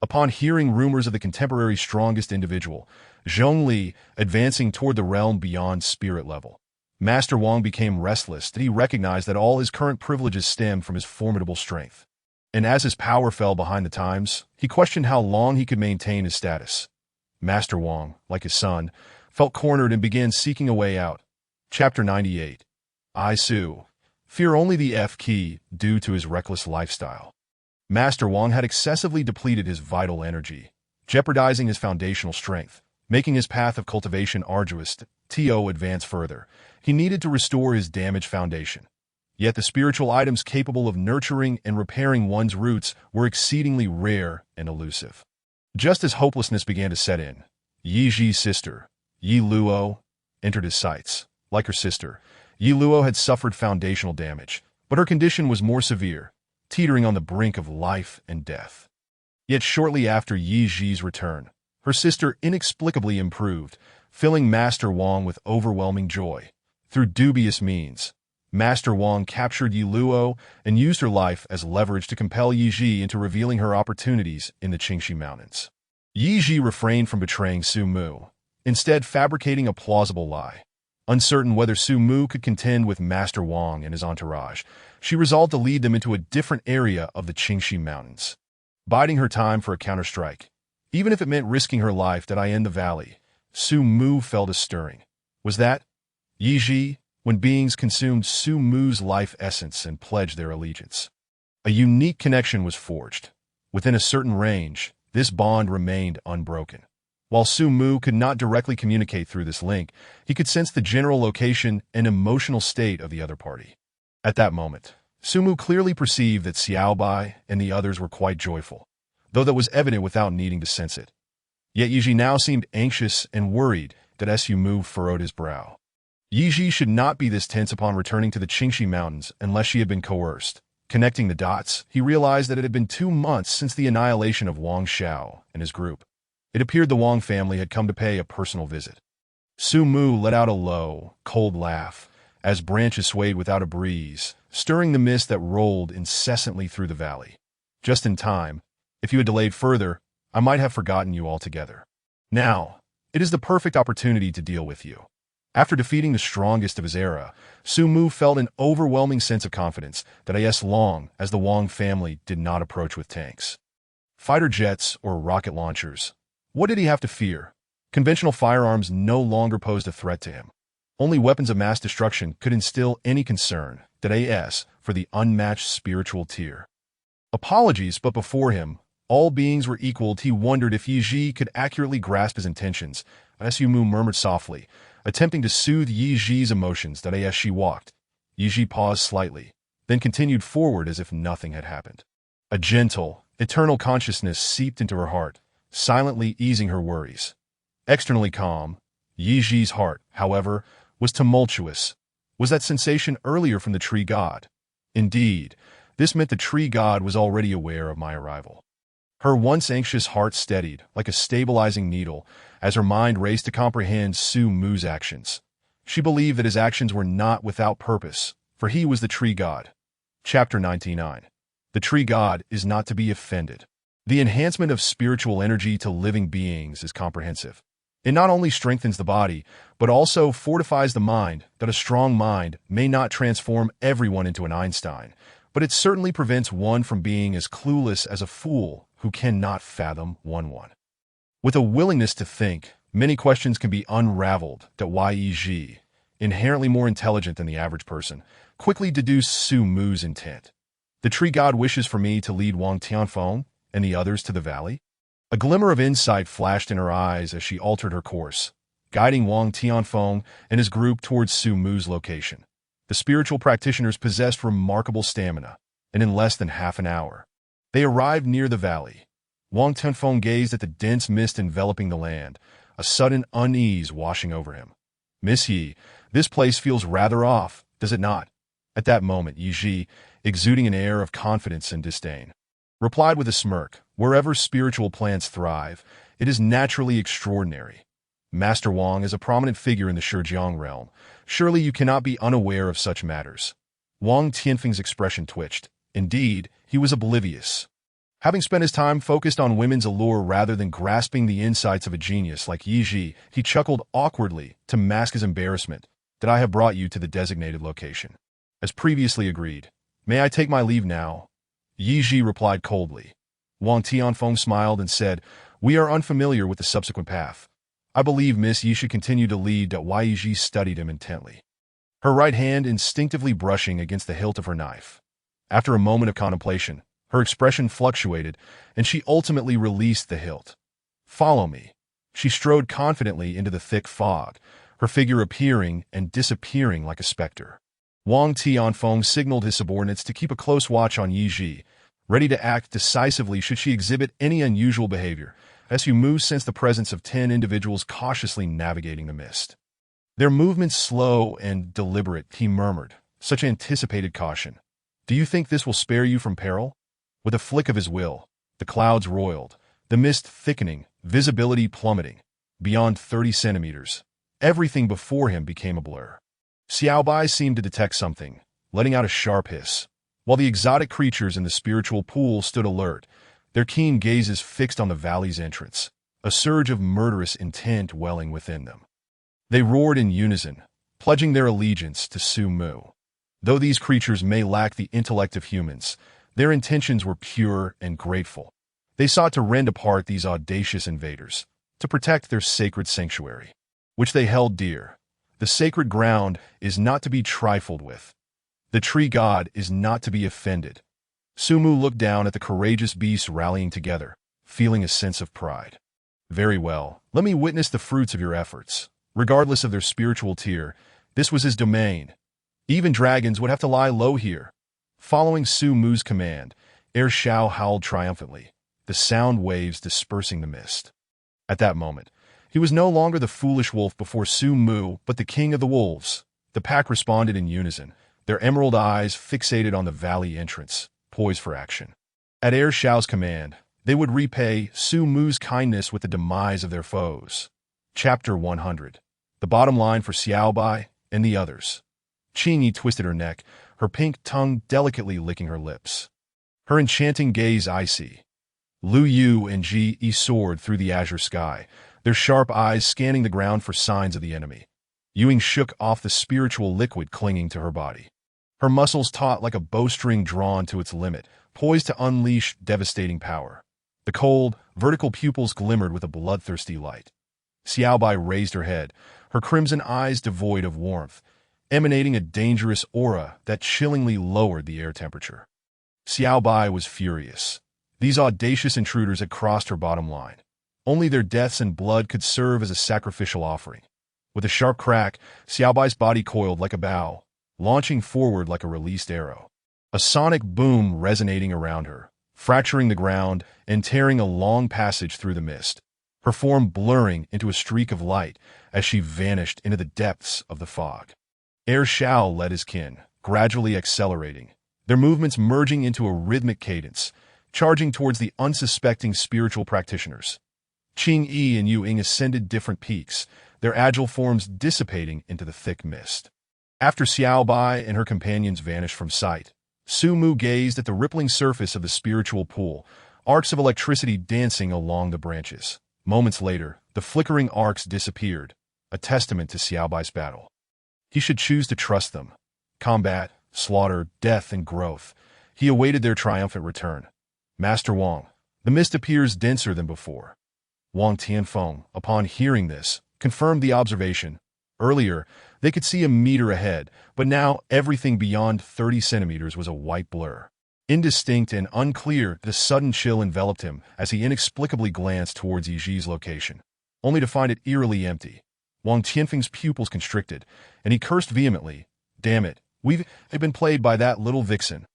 Upon hearing rumors of the contemporary strongest individual, Zhongli, advancing toward the realm beyond spirit level, Master Wang became restless that he recognized that all his current privileges stemmed from his formidable strength. And as his power fell behind the times, he questioned how long he could maintain his status. Master Wang, like his son, felt cornered and began seeking a way out. Chapter 98. I Su. Fear only the F key due to his reckless lifestyle. Master Wang had excessively depleted his vital energy, jeopardizing his foundational strength, making his path of cultivation arduous. To advance further, he needed to restore his damaged foundation. Yet the spiritual items capable of nurturing and repairing one's roots were exceedingly rare and elusive. Just as hopelessness began to set in, Yi Ji's sister, Yi Luo, entered his sights. Like her sister, Yi Luo had suffered foundational damage, but her condition was more severe, teetering on the brink of life and death. Yet shortly after Yi Ji's return, her sister inexplicably improved, filling Master Wang with overwhelming joy. Through dubious means, Master Wang captured Yi Luo and used her life as leverage to compel Yi Ji into revealing her opportunities in the Qingxi Mountains. Yi Ji refrained from betraying Su Mu, instead fabricating a plausible lie. Uncertain whether Su Mu could contend with Master Wang and his entourage, she resolved to lead them into a different area of the Qingxi Mountains, biding her time for a counterstrike. Even if it meant risking her life that I end the valley, Su Mu felt a stirring. Was that Yi Ji, when beings consumed Su Mu's life essence and pledged their allegiance? A unique connection was forged. Within a certain range, this bond remained unbroken. While Su Mu could not directly communicate through this link, he could sense the general location and emotional state of the other party. At that moment, Su Mu clearly perceived that Xiao Bai and the others were quite joyful, though that was evident without needing to sense it. Yet Yi Ji now seemed anxious and worried that Su Mu furrowed his brow. Yi Ji should not be this tense upon returning to the Qingxi Mountains unless she had been coerced. Connecting the dots, he realized that it had been 2 months since the annihilation of Wang Xiao and his group. It appeared the Wang family had come to pay a personal visit. Su Mu let out a low, cold laugh as branches swayed without a breeze, stirring the mist that rolled incessantly through the valley. Just in time. If you had delayed further, I might have forgotten you altogether. Now, it is the perfect opportunity to deal with you. After defeating the strongest of his era, Su Mu felt an overwhelming sense of confidence that as long as the Wang family did not approach with tanks, fighter jets, or rocket launchers, what did he have to fear? Conventional firearms no longer posed a threat to him. Only weapons of mass destruction could instill any concern that as for the unmatched spiritual tier. Apologies, but before him, all beings were equal. He wondered if Yi Ji could accurately grasp his intentions. Su Mu murmured softly, attempting to soothe Yi Ji's emotions that as she walked. Yi Ji paused slightly, then continued forward as if nothing had happened. A gentle, eternal consciousness seeped into her heart, silently easing her worries. Externally calm, Yi Ji's heart, however, was tumultuous. Was that sensation earlier from the tree god? Indeed, this meant the tree god was already aware of my arrival. Her once anxious heart steadied like a stabilizing needle as her mind raced to comprehend Su Mu's actions. She believed that his actions were not without purpose, for he was the tree god. Chapter 99. The tree god is not to be offended. The enhancement of spiritual energy to living beings is comprehensive. It not only strengthens the body, but also fortifies the mind. That a strong mind may not transform everyone into an Einstein, but it certainly prevents one from being as clueless as a fool who cannot fathom one. With a willingness to think, many questions can be unraveled. That Yi Ji, inherently more intelligent than the average person, quickly deduced Su Mu's intent. The tree god wishes for me to lead Wang Tianfeng and the others to the valley? A glimmer of insight flashed in her eyes as she altered her course, guiding Wang Tianfeng and his group towards Su Mu's location. The spiritual practitioners possessed remarkable stamina, and in less than half an hour, they arrived near the valley. Wang Tianfeng gazed at the dense mist enveloping the land, a sudden unease washing over him. Miss Yi, this place feels rather off, does it not? At that moment, Yi Ji, exuding an air of confidence and disdain, replied with a smirk, wherever spiritual plants thrive, it is naturally extraordinary. Master Wang is a prominent figure in the Shijiang realm. Surely you cannot be unaware of such matters. Wang Tianfeng's expression twitched. Indeed, he was oblivious. Having spent his time focused on women's allure rather than grasping the insights of a genius like Yi Ji, he chuckled awkwardly to mask his embarrassment. That I have brought you to the designated location. As previously agreed, may I take my leave now? Yi Ji replied coldly. Wang Tianfeng smiled and said, we are unfamiliar with the subsequent path. I believe Miss Yi should continue to lead. Yi Ji studied him intently, her right hand instinctively brushing against the hilt of her knife. After a moment of contemplation, her expression fluctuated, and she ultimately released the hilt. Follow me. She strode confidently into the thick fog, her figure appearing and disappearing like a specter. Wang Tianfeng signaled his subordinates to keep a close watch on Yi Ji, ready to act decisively should she exhibit any unusual behavior. Su Mu sensed the presence of 10 individuals cautiously navigating the mist. Their movements slow and deliberate, he murmured, such anticipated caution. Do you think this will spare you from peril? With a flick of his will, the clouds roiled, the mist thickening, visibility plummeting. Beyond 30 centimeters, everything before him became a blur. Xiao Bai seemed to detect something, letting out a sharp hiss, while the exotic creatures in the spiritual pool stood alert, their keen gazes fixed on the valley's entrance, a surge of murderous intent welling within them. They roared in unison, pledging their allegiance to Su Mu. Though these creatures may lack the intellect of humans, their intentions were pure and grateful. They sought to rend apart these audacious invaders, to protect their sacred sanctuary, which they held dear. The sacred ground is not to be trifled with. The tree god is not to be offended. Su Mu looked down at the courageous beasts rallying together, feeling a sense of pride. Very well, let me witness the fruits of your efforts. Regardless of their spiritual tier, this was his domain. Even dragons would have to lie low here. Following Su Mu's command, Air Shao howled triumphantly, the sound waves dispersing the mist. At that moment, he was no longer the foolish wolf before Su Mu, but the king of the wolves. The pack responded in unison, their emerald eyes fixated on the valley entrance, poised for action. At Air Shao's command, they would repay Su Mu's kindness with the demise of their foes. Chapter 100. The bottom line for Xiao Bai and the others. Qingyi twisted her neck, her pink tongue delicately licking her lips. Her enchanting gaze icy. Lu Yu and Ji Yi soared through the azure sky, their sharp eyes scanning the ground for signs of the enemy. Yuing shook off the spiritual liquid clinging to her body. Her muscles taut like a bowstring drawn to its limit, poised to unleash devastating power. The cold, vertical pupils glimmered with a bloodthirsty light. Xiao Bai raised her head, her crimson eyes devoid of warmth, emanating a dangerous aura that chillingly lowered the air temperature. Xiao Bai was furious. These audacious intruders had crossed her bottom line. Only their deaths and blood could serve as a sacrificial offering. With a sharp crack, Xiao Bai's body coiled like a bow, launching forward like a released arrow. A sonic boom resonating around her, fracturing the ground and tearing a long passage through the mist, her form blurring into a streak of light as she vanished into the depths of the fog. Air Shao led his kin, gradually accelerating, their movements merging into a rhythmic cadence, charging towards the unsuspecting spiritual practitioners. Qing Yi and Yu Ying ascended different peaks, their agile forms dissipating into the thick mist. After Xiao Bai and her companions vanished from sight, Su Mu gazed at the rippling surface of the spiritual pool, arcs of electricity dancing along the branches. Moments later, the flickering arcs disappeared, a testament to Xiao Bai's battle. He should choose to trust them. Combat, slaughter, death, and growth. He awaited their triumphant return. Master Wang, the mist appears denser than before. Wang Tianfeng, upon hearing this, confirmed the observation. Earlier, they could see a meter ahead, but now everything beyond 30 centimeters was a white blur. Indistinct and unclear, the sudden chill enveloped him as he inexplicably glanced towards Yi Ji's location, only to find it eerily empty. Wang Tianfeng's pupils constricted, and he cursed vehemently. Damn it, we've been played by that little vixen.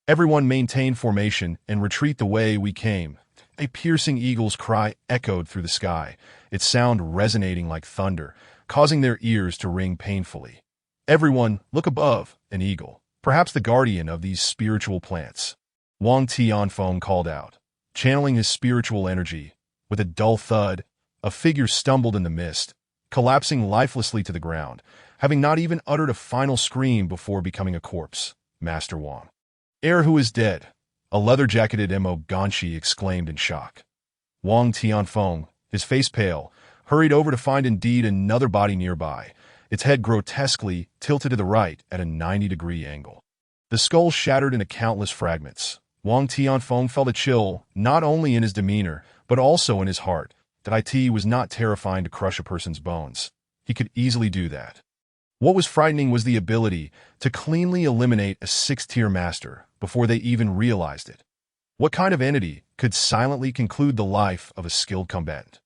Everyone maintain formation and retreat the way we came. A piercing eagle's cry echoed through the sky, its sound resonating like thunder, causing their ears to ring painfully. "Everyone, look above," an eagle, perhaps the guardian of these spiritual plants, Wang Tianfeng called out. Channeling his spiritual energy, with a dull thud, a figure stumbled in the mist, collapsing lifelessly to the ground, having not even uttered a final scream before becoming a corpse. Master Wang. "Heir who is dead," a leather-jacketed Mo Ganshi exclaimed in shock. Wang Tianfeng, his face pale, hurried over to find indeed another body nearby, its head grotesquely tilted to the right at a 90-degree angle. The skull shattered into countless fragments. Wang Tianfeng felt a chill, not only in his demeanor, but also in his heart, that it was not terrifying to crush a person's bones. He could easily do that. What was frightening was the ability to cleanly eliminate a 6th-tier master before they even realized it. What kind of entity could silently conclude the life of a skilled combatant?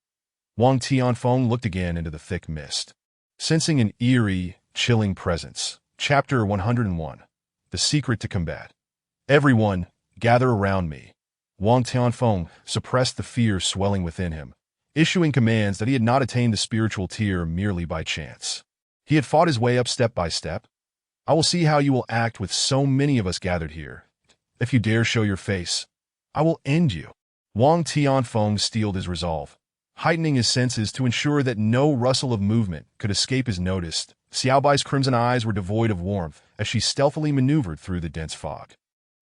Wang Tianfeng looked again into the thick mist, sensing an eerie, chilling presence. Chapter 101. The Secret to Combat. "Everyone, gather around me." Wang Tianfeng suppressed the fear swelling within him, issuing commands that he had not attained the spiritual tier merely by chance. He had fought his way up step by step. "I will see how you will act with so many of us gathered here. If you dare show your face, I will end you." Wang Tianfeng steeled his resolve, heightening his senses to ensure that no rustle of movement could escape his notice. Xiaobai's crimson eyes were devoid of warmth as she stealthily maneuvered through the dense fog,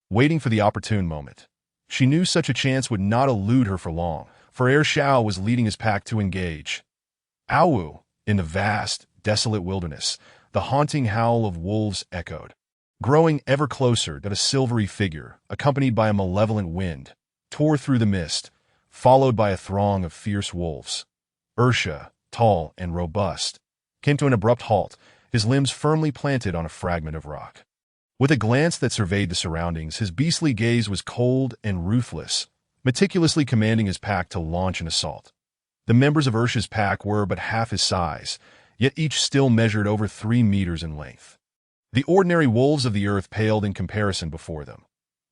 waiting for the opportune moment. She knew such a chance would not elude her for long, for Heir Shao was leading his pack to engage. Awu, in the vast, desolate wilderness, the haunting howl of wolves echoed, growing ever closer that a silvery figure, accompanied by a malevolent wind, tore through the mist, followed by a throng of fierce wolves. Ursha, tall and robust, came to an abrupt halt, his limbs firmly planted on a fragment of rock. With a glance that surveyed the surroundings, his beastly gaze was cold and ruthless, meticulously commanding his pack to launch an assault. The members of Ursha's pack were but half his size, yet each still measured over 3 meters in length. The ordinary wolves of the earth paled in comparison before them.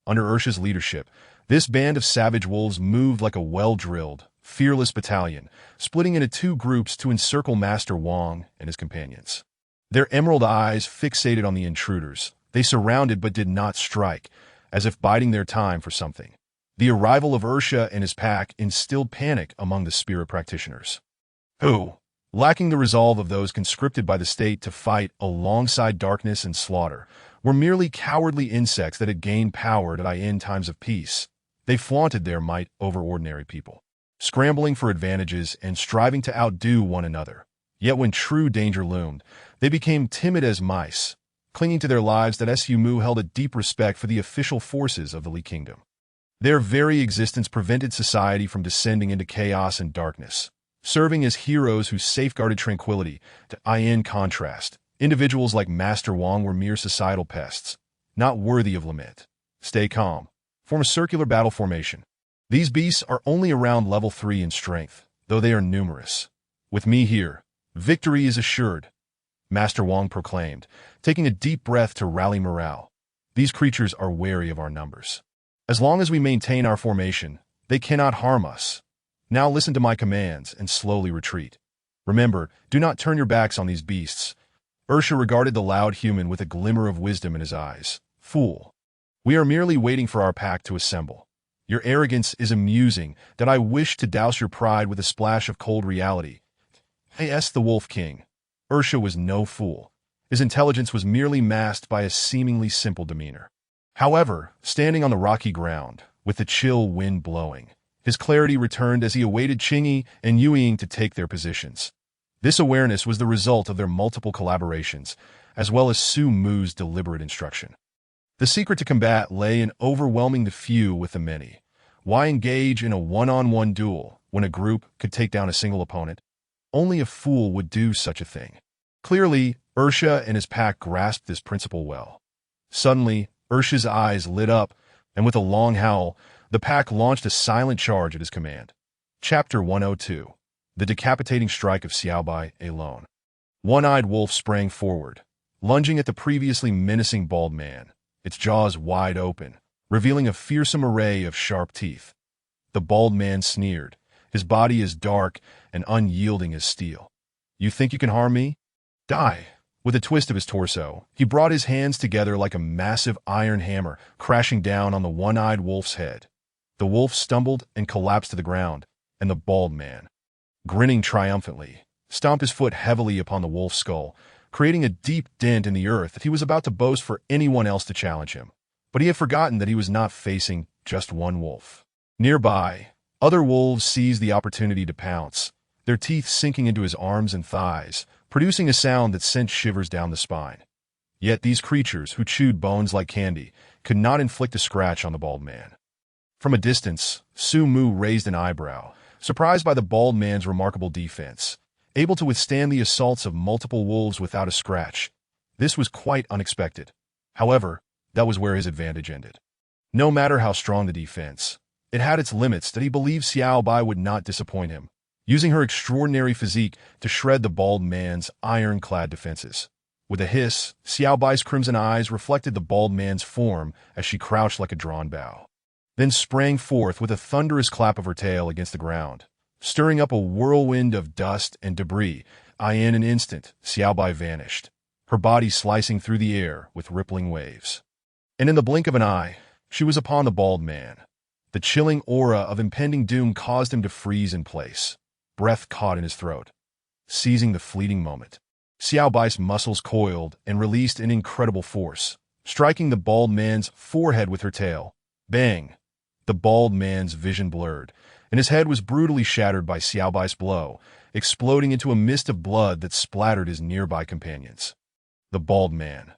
Under Ursha's leadership, this band of savage wolves moved like a well-drilled, fearless battalion, splitting into 2 groups to encircle Master Wang and his companions. Their emerald eyes fixated on the intruders, they surrounded but did not strike, as if biding their time for something. The arrival of Ursha and his pack instilled panic among the spirit practitioners, who, lacking the resolve of those conscripted by the state to fight alongside darkness and slaughter, were merely cowardly insects that had gained power in times of peace. They flaunted their might over ordinary people, scrambling for advantages and striving to outdo one another. Yet when true danger loomed, they became timid as mice, clinging to their lives. That Su Mu held a deep respect for the official forces of the Li Kingdom. Their very existence prevented society from descending into chaos and darkness, serving as heroes who safeguarded tranquility. In contrast, individuals like Master Wang were mere societal pests, not worthy of lament. Stay calm. Form a circular battle formation. These beasts are only around level 3 in strength, though they are numerous. With me here, victory is assured, Master Wang proclaimed, taking a deep breath to rally morale. These creatures are wary of our numbers. As long as we maintain our formation, they cannot harm us. Now listen to my commands and slowly retreat. Remember, do not turn your backs on these beasts. Ursha regarded the loud human with a glimmer of wisdom in his eyes. Fool. We are merely waiting for our pack to assemble. Your arrogance is amusing, that I wish to douse your pride with a splash of cold reality. The Wolf King. Ursha was no fool. His intelligence was merely masked by a seemingly simple demeanor. However, standing on the rocky ground, with the chill wind blowing, his clarity returned as he awaited Qingyi and Yueying to take their positions. This awareness was the result of their multiple collaborations, as well as Su Mu's deliberate instruction. The secret to combat lay in overwhelming the few with the many. Why engage in a one-on-one duel when a group could take down a single opponent? Only a fool would do such a thing. Clearly, Ursha and his pack grasped this principle well. Suddenly, Ursha's eyes lit up, and with a long howl, the pack launched a silent charge at his command. Chapter 102. The Decapitating Strike of Xiaobai alone. One-eyed wolf sprang forward, lunging at the previously menacing bald man, its jaws wide open, revealing a fearsome array of sharp teeth. The bald man sneered. His body is dark and unyielding as steel. You think you can harm me? Die. With a twist of his torso, he brought his hands together like a massive iron hammer, crashing down on the one-eyed wolf's head. The wolf stumbled and collapsed to the ground, and the bald man, grinning triumphantly, stomped his foot heavily upon the wolf's skull, creating a deep dent in the earth that he was about to boast for anyone else to challenge him. But he had forgotten that he was not facing just one wolf. Nearby, other wolves seized the opportunity to pounce, their teeth sinking into his arms and thighs, producing a sound that sent shivers down the spine. Yet these creatures, who chewed bones like candy, could not inflict a scratch on the bald man. From a distance, Su Mu raised an eyebrow, surprised by the bald man's remarkable defense, able to withstand the assaults of multiple wolves without a scratch. This was quite unexpected. However, that was where his advantage ended. No matter how strong the defense, it had its limits that he believed Xiao Bai would not disappoint him, using her extraordinary physique to shred the bald man's ironclad defenses. With a hiss, Xiao Bai's crimson eyes reflected the bald man's form as she crouched like a drawn bow, then sprang forth with a thunderous clap of her tail against the ground, stirring up a whirlwind of dust and debris. In an instant, Xiao Bai vanished, her body slicing through the air with rippling waves. And in the blink of an eye, she was upon the bald man. The chilling aura of impending doom caused him to freeze in place, breath caught in his throat. Seizing the fleeting moment, Xiao Bai's muscles coiled and released an incredible force, striking the bald man's forehead with her tail. Bang! The bald man's vision blurred, and his head was brutally shattered by Xiao Bai's blow, exploding into a mist of blood that splattered his nearby companions. The bald man.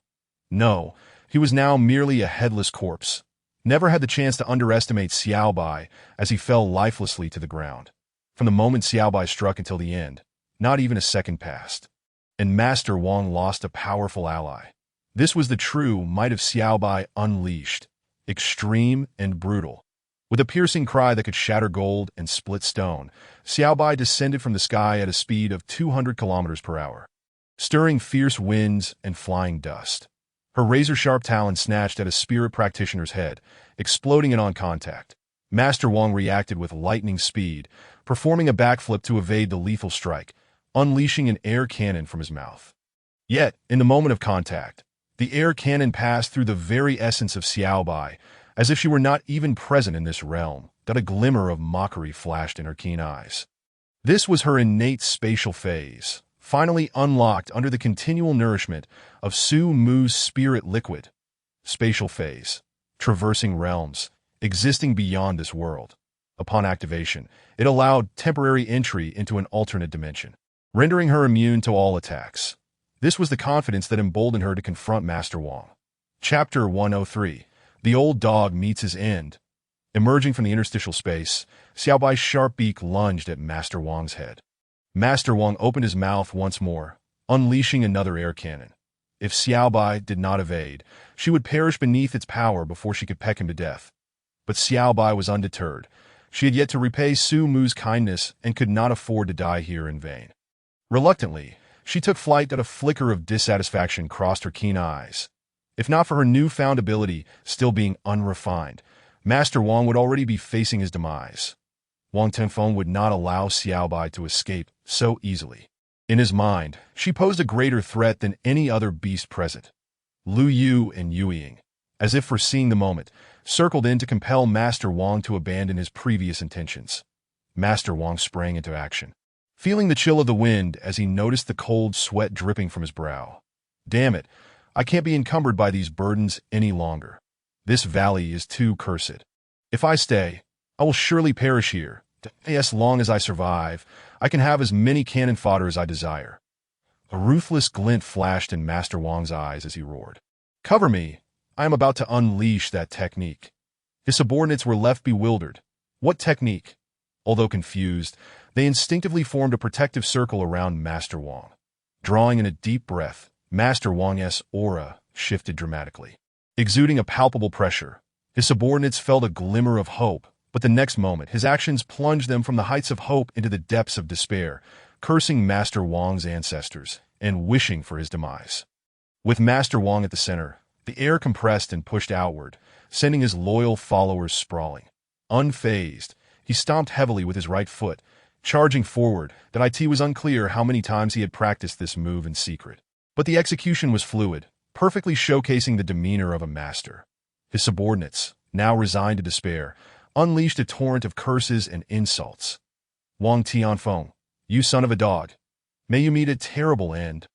No, he was now merely a headless corpse. Never had the chance to underestimate Xiao Bai as he fell lifelessly to the ground. From the moment Xiao Bai struck until the end, not even a second passed. And Master Wang lost a powerful ally. This was the true might of Xiao Bai unleashed, extreme and brutal. With a piercing cry that could shatter gold and split stone, Xiao Bai descended from the sky at a speed of 200 kilometers per hour, stirring fierce winds and flying dust. Her razor-sharp talon snatched at a spirit practitioner's head, exploding it on contact. Master Wang reacted with lightning speed, performing a backflip to evade the lethal strike, unleashing an air cannon from his mouth. Yet, in the moment of contact, the air cannon passed through the very essence of Xiao Bai, as if she were not even present in this realm, that a glimmer of mockery flashed in her keen eyes. This was her innate spatial phase, finally unlocked under the continual nourishment of Su Mu's spirit liquid. Spatial phase, traversing realms, existing beyond this world. Upon activation, it allowed temporary entry into an alternate dimension, rendering her immune to all attacks. This was the confidence that emboldened her to confront Master Wang. Chapter 103. The old dog meets his end. Emerging from the interstitial space, Xiao Bai's sharp beak lunged at Master Wang's head. Master Wang opened his mouth once more, unleashing another air cannon. If Xiao Bai did not evade, she would perish beneath its power before she could peck him to death. But Xiao Bai was undeterred. She had yet to repay Su Mu's kindness and could not afford to die here in vain. Reluctantly, she took flight that a flicker of dissatisfaction crossed her keen eyes. If not for her newfound ability still being unrefined, Master Wang would already be facing his demise. Wang Tenfeng would not allow Xiao Bai to escape so easily. In his mind, she posed a greater threat than any other beast present. Lu Yu and Yu Ying, as if foreseeing the moment, circled in to compel Master Wang to abandon his previous intentions. Master Wang sprang into action, feeling the chill of the wind as he noticed the cold sweat dripping from his brow. Damn it, I can't be encumbered by these burdens any longer. This valley is too cursed. If I stay, I will surely perish here. As long as I survive, I can have as many cannon fodder as I desire. A ruthless glint flashed in Master Wang's eyes as he roared. Cover me! I am about to unleash that technique. His subordinates were left bewildered. What technique? Although confused, they instinctively formed a protective circle around Master Wang. Drawing in a deep breath, Master Wang's aura shifted dramatically. Exuding a palpable pressure, his subordinates felt a glimmer of hope, but the next moment his actions plunged them from the heights of hope into the depths of despair, cursing Master Wang's ancestors and wishing for his demise. With Master Wang at the center, the air compressed and pushed outward, sending his loyal followers sprawling. Unfazed, He stomped heavily with his right foot, charging forward. That it was unclear how many times he had practiced this move in secret. But the execution was fluid, perfectly showcasing the demeanor of a master. His subordinates, now resigned to despair, unleashed a torrent of curses and insults. Wang Tianfeng, you son of a dog. May you meet a terrible end.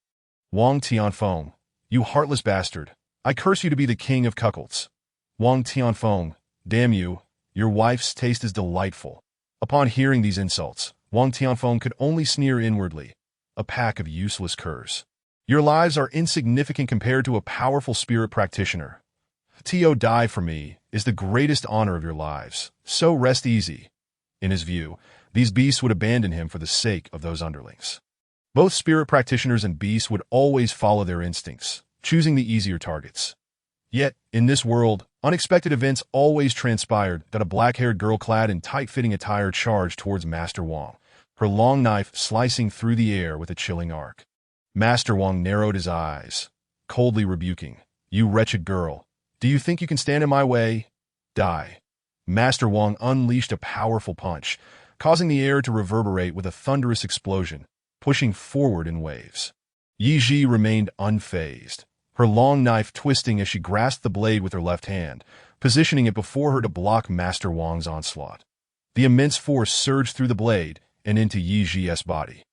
Wang Tianfeng, you heartless bastard. I curse you to be the king of cuckolds. Wang Tianfeng, damn you, your wife's taste is delightful. Upon hearing these insults, Wang Tianfeng could only sneer inwardly. A pack of useless curs. Your lives are insignificant compared to a powerful spirit practitioner. To die for me is the greatest honor of your lives, so rest easy. In his view, these beasts would abandon him for the sake of those underlings. Both spirit practitioners and beasts would always follow their instincts, choosing the easier targets. Yet, in this world, unexpected events always transpired. That a black-haired girl clad in tight-fitting attire charged towards Master Wang, her long knife slicing through the air with a chilling arc. Master Wang narrowed his eyes, coldly rebuking, "You wretched girl, do you think you can stand in my way? Die." Master Wang unleashed a powerful punch, causing the air to reverberate with a thunderous explosion, pushing forward in waves. Yi Ji remained unfazed, her long knife twisting as she grasped the blade with her left hand, positioning it before her to block Master Wang's onslaught. The immense force surged through the blade and into Yi Ji's body,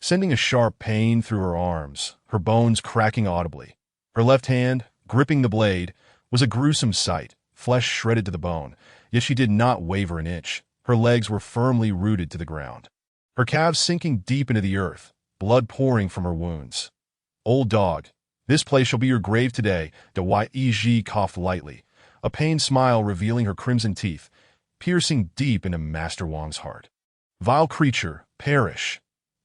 sending a sharp pain through her arms, her bones cracking audibly. Her left hand, gripping the blade, was a gruesome sight, flesh shredded to the bone, yet she did not waver an inch. Her legs were firmly rooted to the ground, her calves sinking deep into the earth, blood pouring from her wounds. "Old dog, this place shall be your grave today." Yi Ji coughed lightly, a pained smile revealing her crimson teeth, piercing deep into Master Wang's heart. "Vile creature, perish!"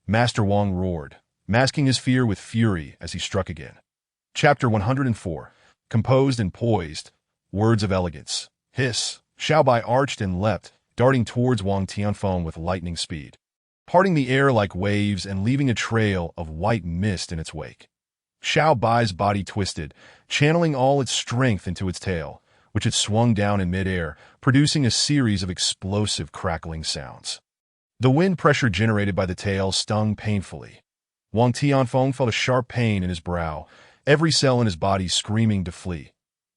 Master Wang roared, masking his fear with fury as he struck again. Chapter 104. Composed and poised, words of elegance. Hiss! Xiaobai arched and leapt, darting towards Wang Tianfeng with lightning speed, parting the air like waves and leaving a trail of white mist in its wake. Xiaobai's body twisted, channeling all its strength into its tail, which it swung down in midair, producing a series of explosive crackling sounds. The wind pressure generated by the tail stung painfully. Wang Tianfeng felt a sharp pain in his brow, every cell in his body screaming to flee.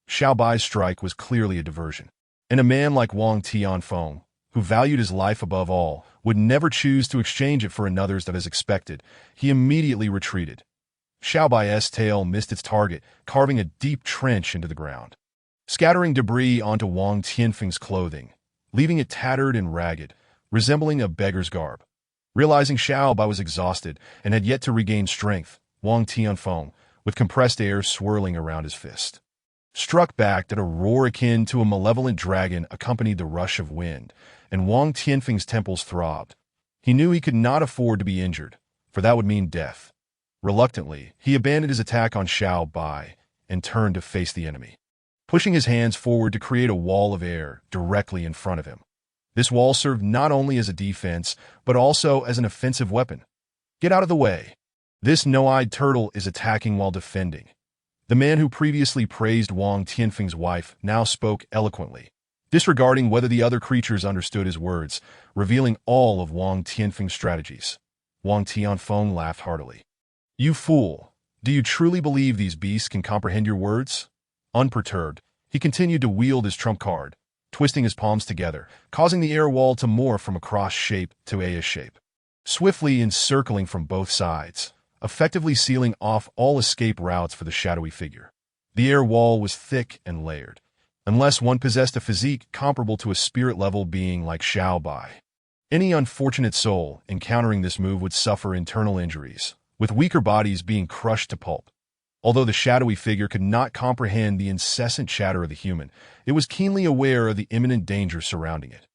Xiaobai's strike was clearly a diversion, and a man like Wang Tianfeng, who valued his life above all, would never choose to exchange it for another's that is expected. He immediately retreated. Xiaobai's tail missed its target, carving a deep trench into the ground, scattering debris onto Wang Tianfeng's clothing, leaving it tattered and ragged, resembling a beggar's garb. Realizing Xiaobai was exhausted and had yet to regain strength, Wang Tianfeng, with compressed air swirling around his fist, struck back. That a roar akin to a malevolent dragon accompanied the rush of wind, and Wang Tianfeng's temples throbbed. He knew he could not afford to be injured, for that would mean death. Reluctantly, he abandoned his attack on Xiaobai and turned to face the enemy, pushing his hands forward to create a wall of air directly in front of him. This wall served not only as a defense, but also as an offensive weapon. "Get out of the way. This no-eyed turtle is attacking while defending." The man who previously praised Wang Tianfeng's wife now spoke eloquently, disregarding whether the other creatures understood his words, revealing all of Wang Tianfeng's strategies. Wang Tianfeng laughed heartily. "You fool! Do you truly believe these beasts can comprehend your words?" Unperturbed, he continued to wield his trump card, twisting his palms together, causing the air wall to morph from a cross shape to a shape, swiftly encircling from both sides, effectively sealing off all escape routes for the shadowy figure. The air wall was thick and layered, unless one possessed a physique comparable to a spirit-level being like Xiaobai. Any unfortunate soul encountering this move would suffer internal injuries, with weaker bodies being crushed to pulp. Although the shadowy figure could not comprehend the incessant chatter of the human, it was keenly aware of the imminent danger surrounding it.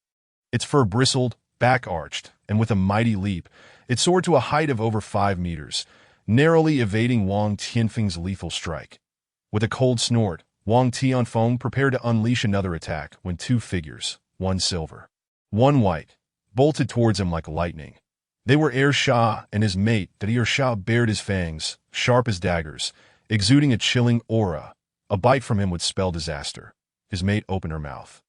Its fur bristled, back arched, and with a mighty leap, it soared to a height of over 5 meters, narrowly evading Wang Tianfeng's lethal strike. With a cold snort, Wang Tianfeng prepared to unleash another attack when two figures, one silver, one white, bolted towards him like lightning. They were Er Sha and his mate. That Er Sha bared his fangs, sharp as daggers, exuding a chilling aura. A bite from him would spell disaster. His mate opened her mouth,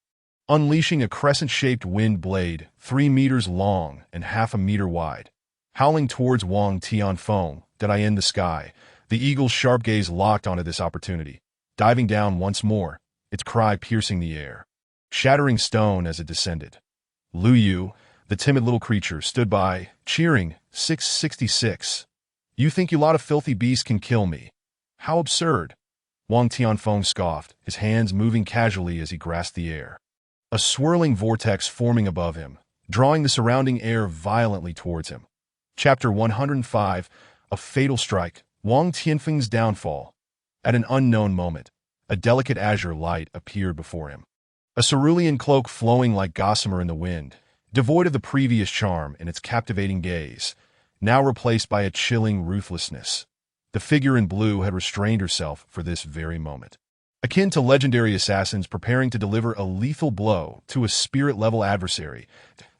unleashing a crescent-shaped wind blade 3 meters long and half a meter wide. Howling towards Wang Tianfeng, did I end the sky? The eagle's sharp gaze locked onto this opportunity, diving down once more, its cry piercing the air, shattering stone as it descended. Lu Yu, the timid little creature, stood by, cheering. 666. You think you lot of filthy beasts can kill me? How absurd. Wang Tianfeng scoffed, his hands moving casually as he grasped the air. A swirling vortex forming above him, drawing the surrounding air violently towards him. Chapter 105, A Fatal Strike, Wang Tianfeng's Downfall. At an unknown moment, a delicate azure light appeared before him. A cerulean cloak flowing like gossamer in the wind, devoid of the previous charm in its captivating gaze, now replaced by a chilling ruthlessness. The figure in blue had restrained herself for this very moment. Akin to legendary assassins preparing to deliver a lethal blow to a spirit-level adversary,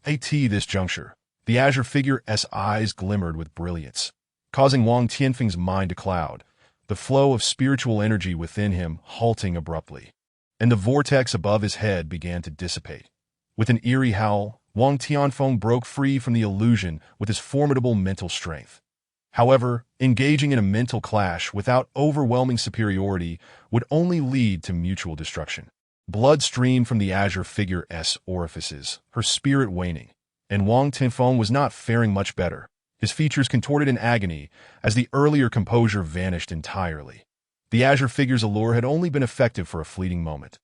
at this juncture, the azure figure's eyes glimmered with brilliance, causing Wang Tianfeng's mind to cloud, the flow of spiritual energy within him halting abruptly, and the vortex above his head began to dissipate. With an eerie howl, Wang Tianfeng broke free from the illusion with his formidable mental strength. However, engaging in a mental clash without overwhelming superiority would only lead to mutual destruction. Blood streamed from the azure figure's orifices, her spirit waning, and Wang Tianfeng was not faring much better, his features contorted in agony as the earlier composure vanished entirely. The azure figure's allure had only been effective for a fleeting moment.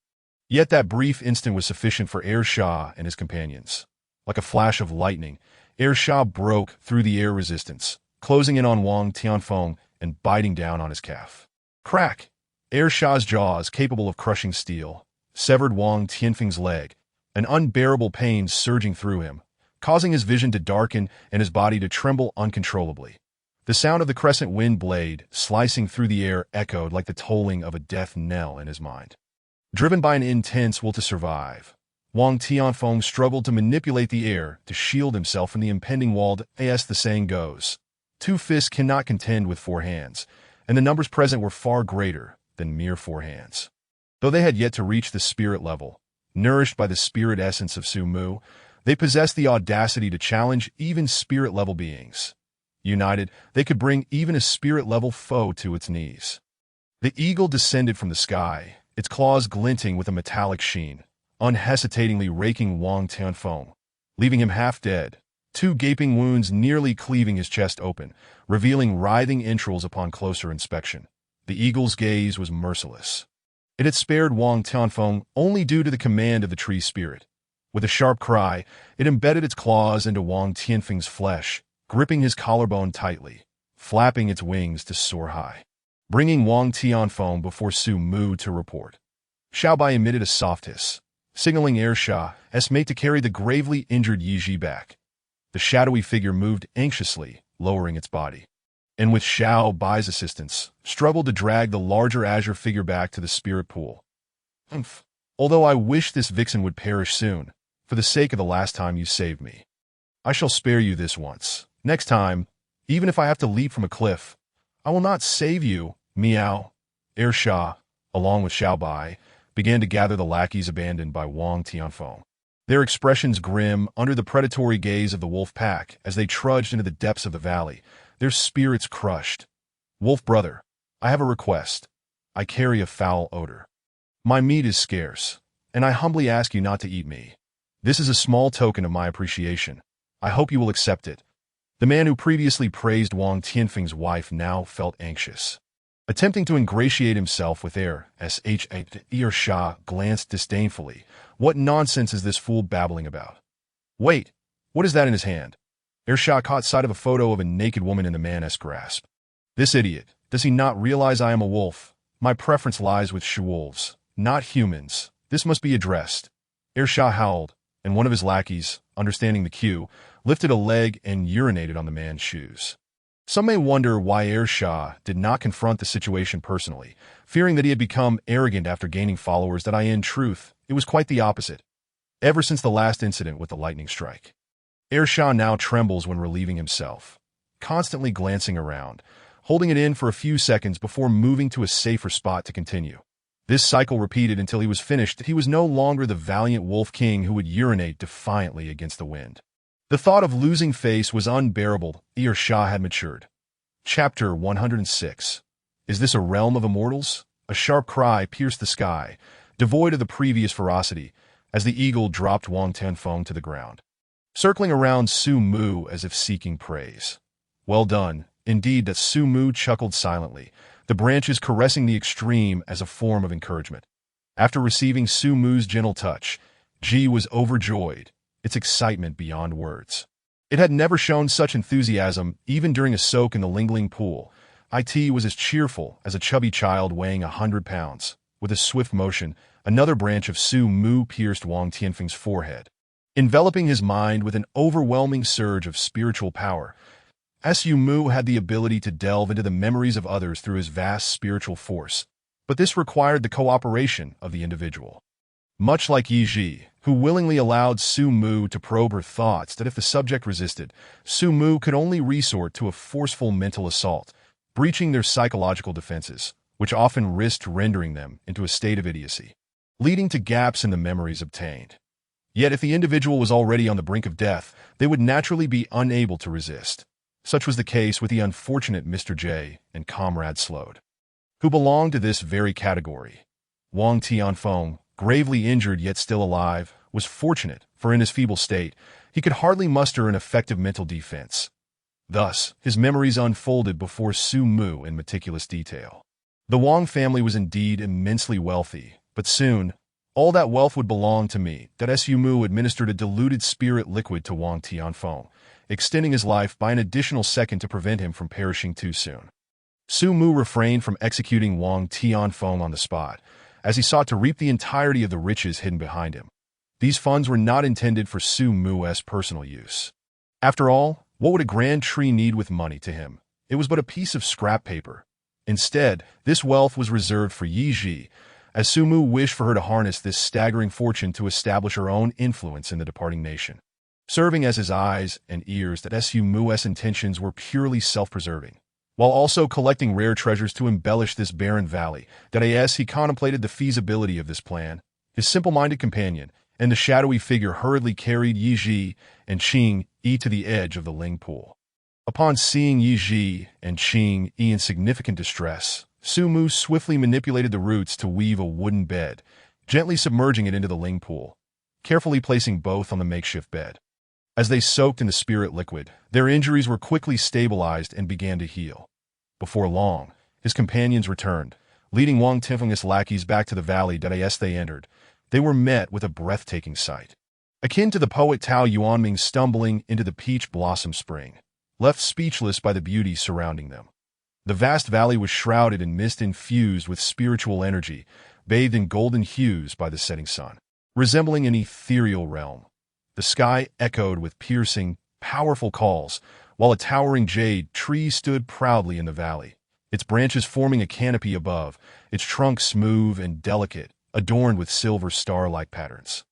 Yet that brief instant was sufficient for Er Shah and his companions. Like a flash of lightning, Er Shah broke through the air resistance, closing in on Wang Tianfeng and biting down on his calf. Crack! Er Shah's jaws, capable of crushing steel, severed Wang Tianfeng's leg, an unbearable pain surging through him, causing his vision to darken and his body to tremble uncontrollably. The sound of the crescent wind blade slicing through the air echoed like the tolling of a death knell in his mind. Driven by an intense will to survive, Wang Tianfeng struggled to manipulate the air to shield himself from the impending wall. As the saying goes, 2 fists cannot contend with 4 hands, and the numbers present were far greater than mere 4 hands. Though they had yet to reach the spirit level, nourished by the spirit essence of Su Mu, they possessed the audacity to challenge even spirit-level beings. United, they could bring even a spirit-level foe to its knees. The eagle descended from the sky, its claws glinting with a metallic sheen, unhesitatingly raking Wang Tianfeng, leaving him half dead, 2 gaping wounds nearly cleaving his chest open, revealing writhing entrails upon closer inspection. The eagle's gaze was merciless. It had spared Wang Tianfeng only due to the command of the tree spirit. With a sharp cry, it embedded its claws into Wang Tianfeng's flesh, gripping his collarbone tightly, flapping its wings to soar high, bringing Wang Tianfeng before Su Mu to report. Xiaobai emitted a soft hiss, signaling Er Shah's mate to carry the gravely injured Yi Ji back. The shadowy figure moved anxiously, lowering its body, and with Xiao Bai's assistance, struggled to drag the larger azure figure back to the spirit pool. Humph. Although I wish this vixen would perish soon, for the sake of the last time you saved me. I shall spare you this once. Next time, even if I have to leap from a cliff, I will not save you, meow. Er Shah, along with Xiao Bai, began to gather the lackeys abandoned by Wang Tianfeng, their expressions grim under the predatory gaze of the wolf pack as they trudged into the depths of the valley, their spirits crushed. Wolf brother, I have a request. I carry a foul odor. My meat is scarce, and I humbly ask you not to eat me. This is a small token of my appreciation. I hope you will accept it. The man who previously praised Wang Tianfeng's wife now felt anxious. Attempting to ingratiate himself with Er Shah glanced disdainfully. What nonsense is this fool babbling about? Wait, what is that in his hand? Er Shah caught sight of a photo of a naked woman in the man's grasp. This idiot, does he not realize I am a wolf? My preference lies with she-wolves, not humans. This must be addressed. Er Shah howled, and one of his lackeys, understanding the cue, lifted a leg and urinated on the man's shoes. Some may wonder why Er Shah did not confront the situation personally, fearing that he had become arrogant after gaining followers. That in truth, it was quite the opposite. Ever since the last incident with the lightning strike, Er Shah now trembles when relieving himself, constantly glancing around, holding it in for a few seconds before moving to a safer spot to continue. This cycle repeated until he was finished. He was no longer the valiant Wolf King who would urinate defiantly against the wind. The thought of losing face was unbearable. Ear Shah had matured. Chapter 106. Is this a realm of immortals? A sharp cry pierced the sky, devoid of the previous ferocity, as the eagle dropped Wang Tianfeng to the ground, circling around Su Mu as if seeking praise. Well done. Indeed, that Su Mu chuckled silently, the branches caressing the extreme as a form of encouragement. After receiving Su Mu's gentle touch, Ji was overjoyed, its excitement beyond words. It had never shown such enthusiasm, even during a soak in the Lingling pool. It was as cheerful as a chubby child weighing 100 pounds. With a swift motion, another branch of Su Mu pierced Wang Tianfeng's forehead, enveloping his mind with an overwhelming surge of spiritual power. Su Mu had the ability to delve into the memories of others through his vast spiritual force, but this required the cooperation of the individual. Much like Yi Ji, who willingly allowed Su Mu to probe her thoughts, that if the subject resisted, Su Mu could only resort to a forceful mental assault, breaching their psychological defenses, which often risked rendering them into a state of idiocy, leading to gaps in the memories obtained. Yet if the individual was already on the brink of death, they would naturally be unable to resist. Such was the case with the unfortunate Mr. J and Comrade Slode, who belonged to this very category. Wang Tianfeng, gravely injured yet still alive, was fortunate, for in his feeble state, he could hardly muster an effective mental defense. Thus, his memories unfolded before Su Mu in meticulous detail. The Wang family was indeed immensely wealthy, but soon, all that wealth would belong to me. That Su Mu administered a diluted spirit liquid to Wang Tianfeng, extending his life by an additional second to prevent him from perishing too soon. Su Mu refrained from executing Wang Tianfeng on the spot, as he sought to reap the entirety of the riches hidden behind him. These funds were not intended for Su Mu's personal use. After all, what would a grand tree need with money to him? It was but a piece of scrap paper. Instead, this wealth was reserved for Yi Ji, as Su Mu wished for her to harness this staggering fortune to establish her own influence in the departing nation, serving as his eyes and ears. That Su Mu's intentions were purely self-preserving, while also collecting rare treasures to embellish this barren valley. That as he contemplated the feasibility of this plan, his simple-minded companion and the shadowy figure hurriedly carried Yi Ji and Qing Yi to the edge of the Ling pool. Upon seeing Yi Ji and Qing Yi in significant distress, Su Mu swiftly manipulated the roots to weave a wooden bed, gently submerging it into the Ling pool, carefully placing both on the makeshift bed. As they soaked in the spirit liquid, their injuries were quickly stabilized and began to heal. Before long, his companions returned, leading Wang Tianfeng's lackeys back to the valley. As they entered, they were met with a breathtaking sight, akin to the poet Tao Yuanming stumbling into the peach blossom spring, left speechless by the beauty surrounding them. The vast valley was shrouded in mist infused with spiritual energy, bathed in golden hues by the setting sun, resembling an ethereal realm. The sky echoed with piercing, powerful calls, while a towering jade tree stood proudly in the valley, its branches forming a canopy above, its trunk smooth and delicate, adorned with silver star-like patterns.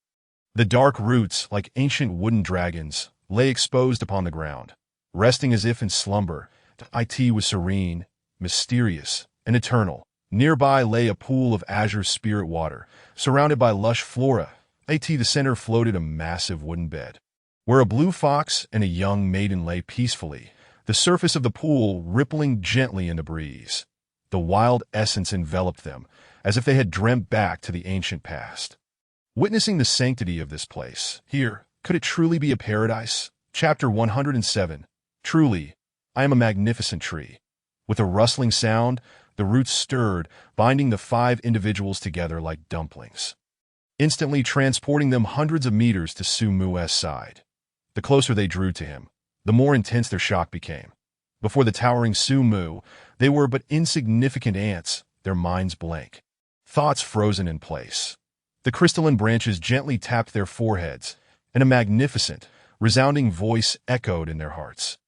The dark roots, like ancient wooden dragons, lay exposed upon the ground, resting as if in slumber. It was serene, mysterious, and eternal. Nearby lay a pool of azure spirit water, surrounded by lush flora. The center floated a massive wooden bed, where a blue fox and a young maiden lay peacefully, the surface of the pool rippling gently in the breeze. The wild essence enveloped them, as if they had dreamt back to the ancient past. Witnessing the sanctity of this place, here, could it truly be a paradise? Chapter 107. Truly, I am a magnificent tree. With a rustling sound, the roots stirred, binding the 5 individuals together like dumplings, instantly transporting them hundreds of meters to Su Mu's side. The closer they drew to him, the more intense their shock became. Before the towering Su Mu, they were but insignificant ants, their minds blank, thoughts frozen in place. The crystalline branches gently tapped their foreheads, and a magnificent, resounding voice echoed in their hearts.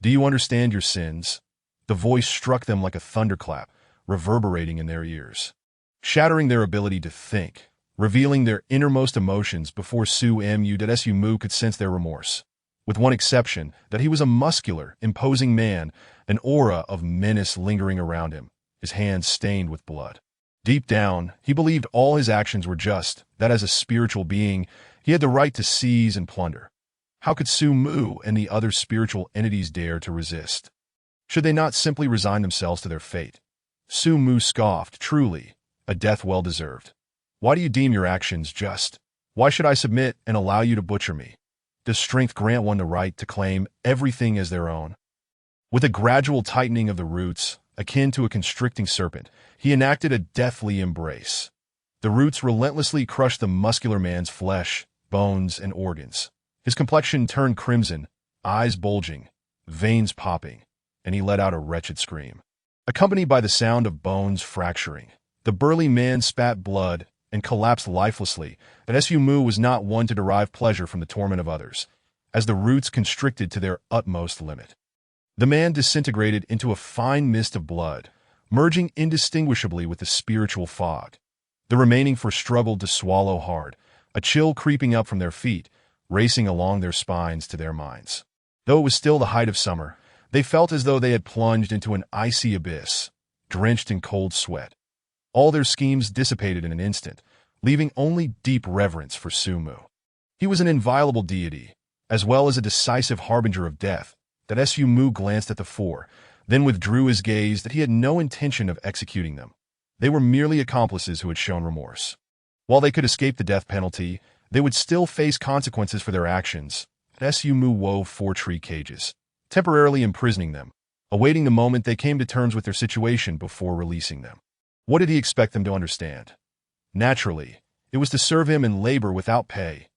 Do you understand your sins? The voice struck them like a thunderclap, reverberating in their ears, shattering their ability to think, revealing their innermost emotions before Su Mu could sense their remorse. With one exception, that he was a muscular, imposing man, an aura of menace lingering around him, his hands stained with blood. Deep down, he believed all his actions were just, that as a spiritual being, he had the right to seize and plunder. How could Su Mu and the other spiritual entities dare to resist? Should they not simply resign themselves to their fate? Su Mu scoffed, truly, a death well deserved. Why do you deem your actions just? Why should I submit and allow you to butcher me? Does strength grant one the right to claim everything as their own? With a gradual tightening of the roots, akin to a constricting serpent, he enacted a deathly embrace. The roots relentlessly crushed the muscular man's flesh, bones, and organs. His complexion turned crimson, eyes bulging, veins popping, and he let out a wretched scream. Accompanied by the sound of bones fracturing, the burly man spat blood and collapsed lifelessly, but Su Mu was not one to derive pleasure from the torment of others, as the roots constricted to their utmost limit. The man disintegrated into a fine mist of blood, merging indistinguishably with the spiritual fog. The remaining four struggled to swallow hard, a chill creeping up from their feet, racing along their spines to their minds. Though it was still the height of summer, they felt as though they had plunged into an icy abyss, drenched in cold sweat. All their schemes dissipated in an instant, leaving only deep reverence for Su Mu. He was an inviolable deity, as well as a decisive harbinger of death, that Su Mu glanced at the four, then withdrew his gaze that he had no intention of executing them. They were merely accomplices who had shown remorse. While they could escape the death penalty, they would still face consequences for their actions. Su Mu wove 4 tree cages, temporarily imprisoning them, awaiting the moment they came to terms with their situation before releasing them. What did he expect them to understand? Naturally, it was to serve him and labor without pay.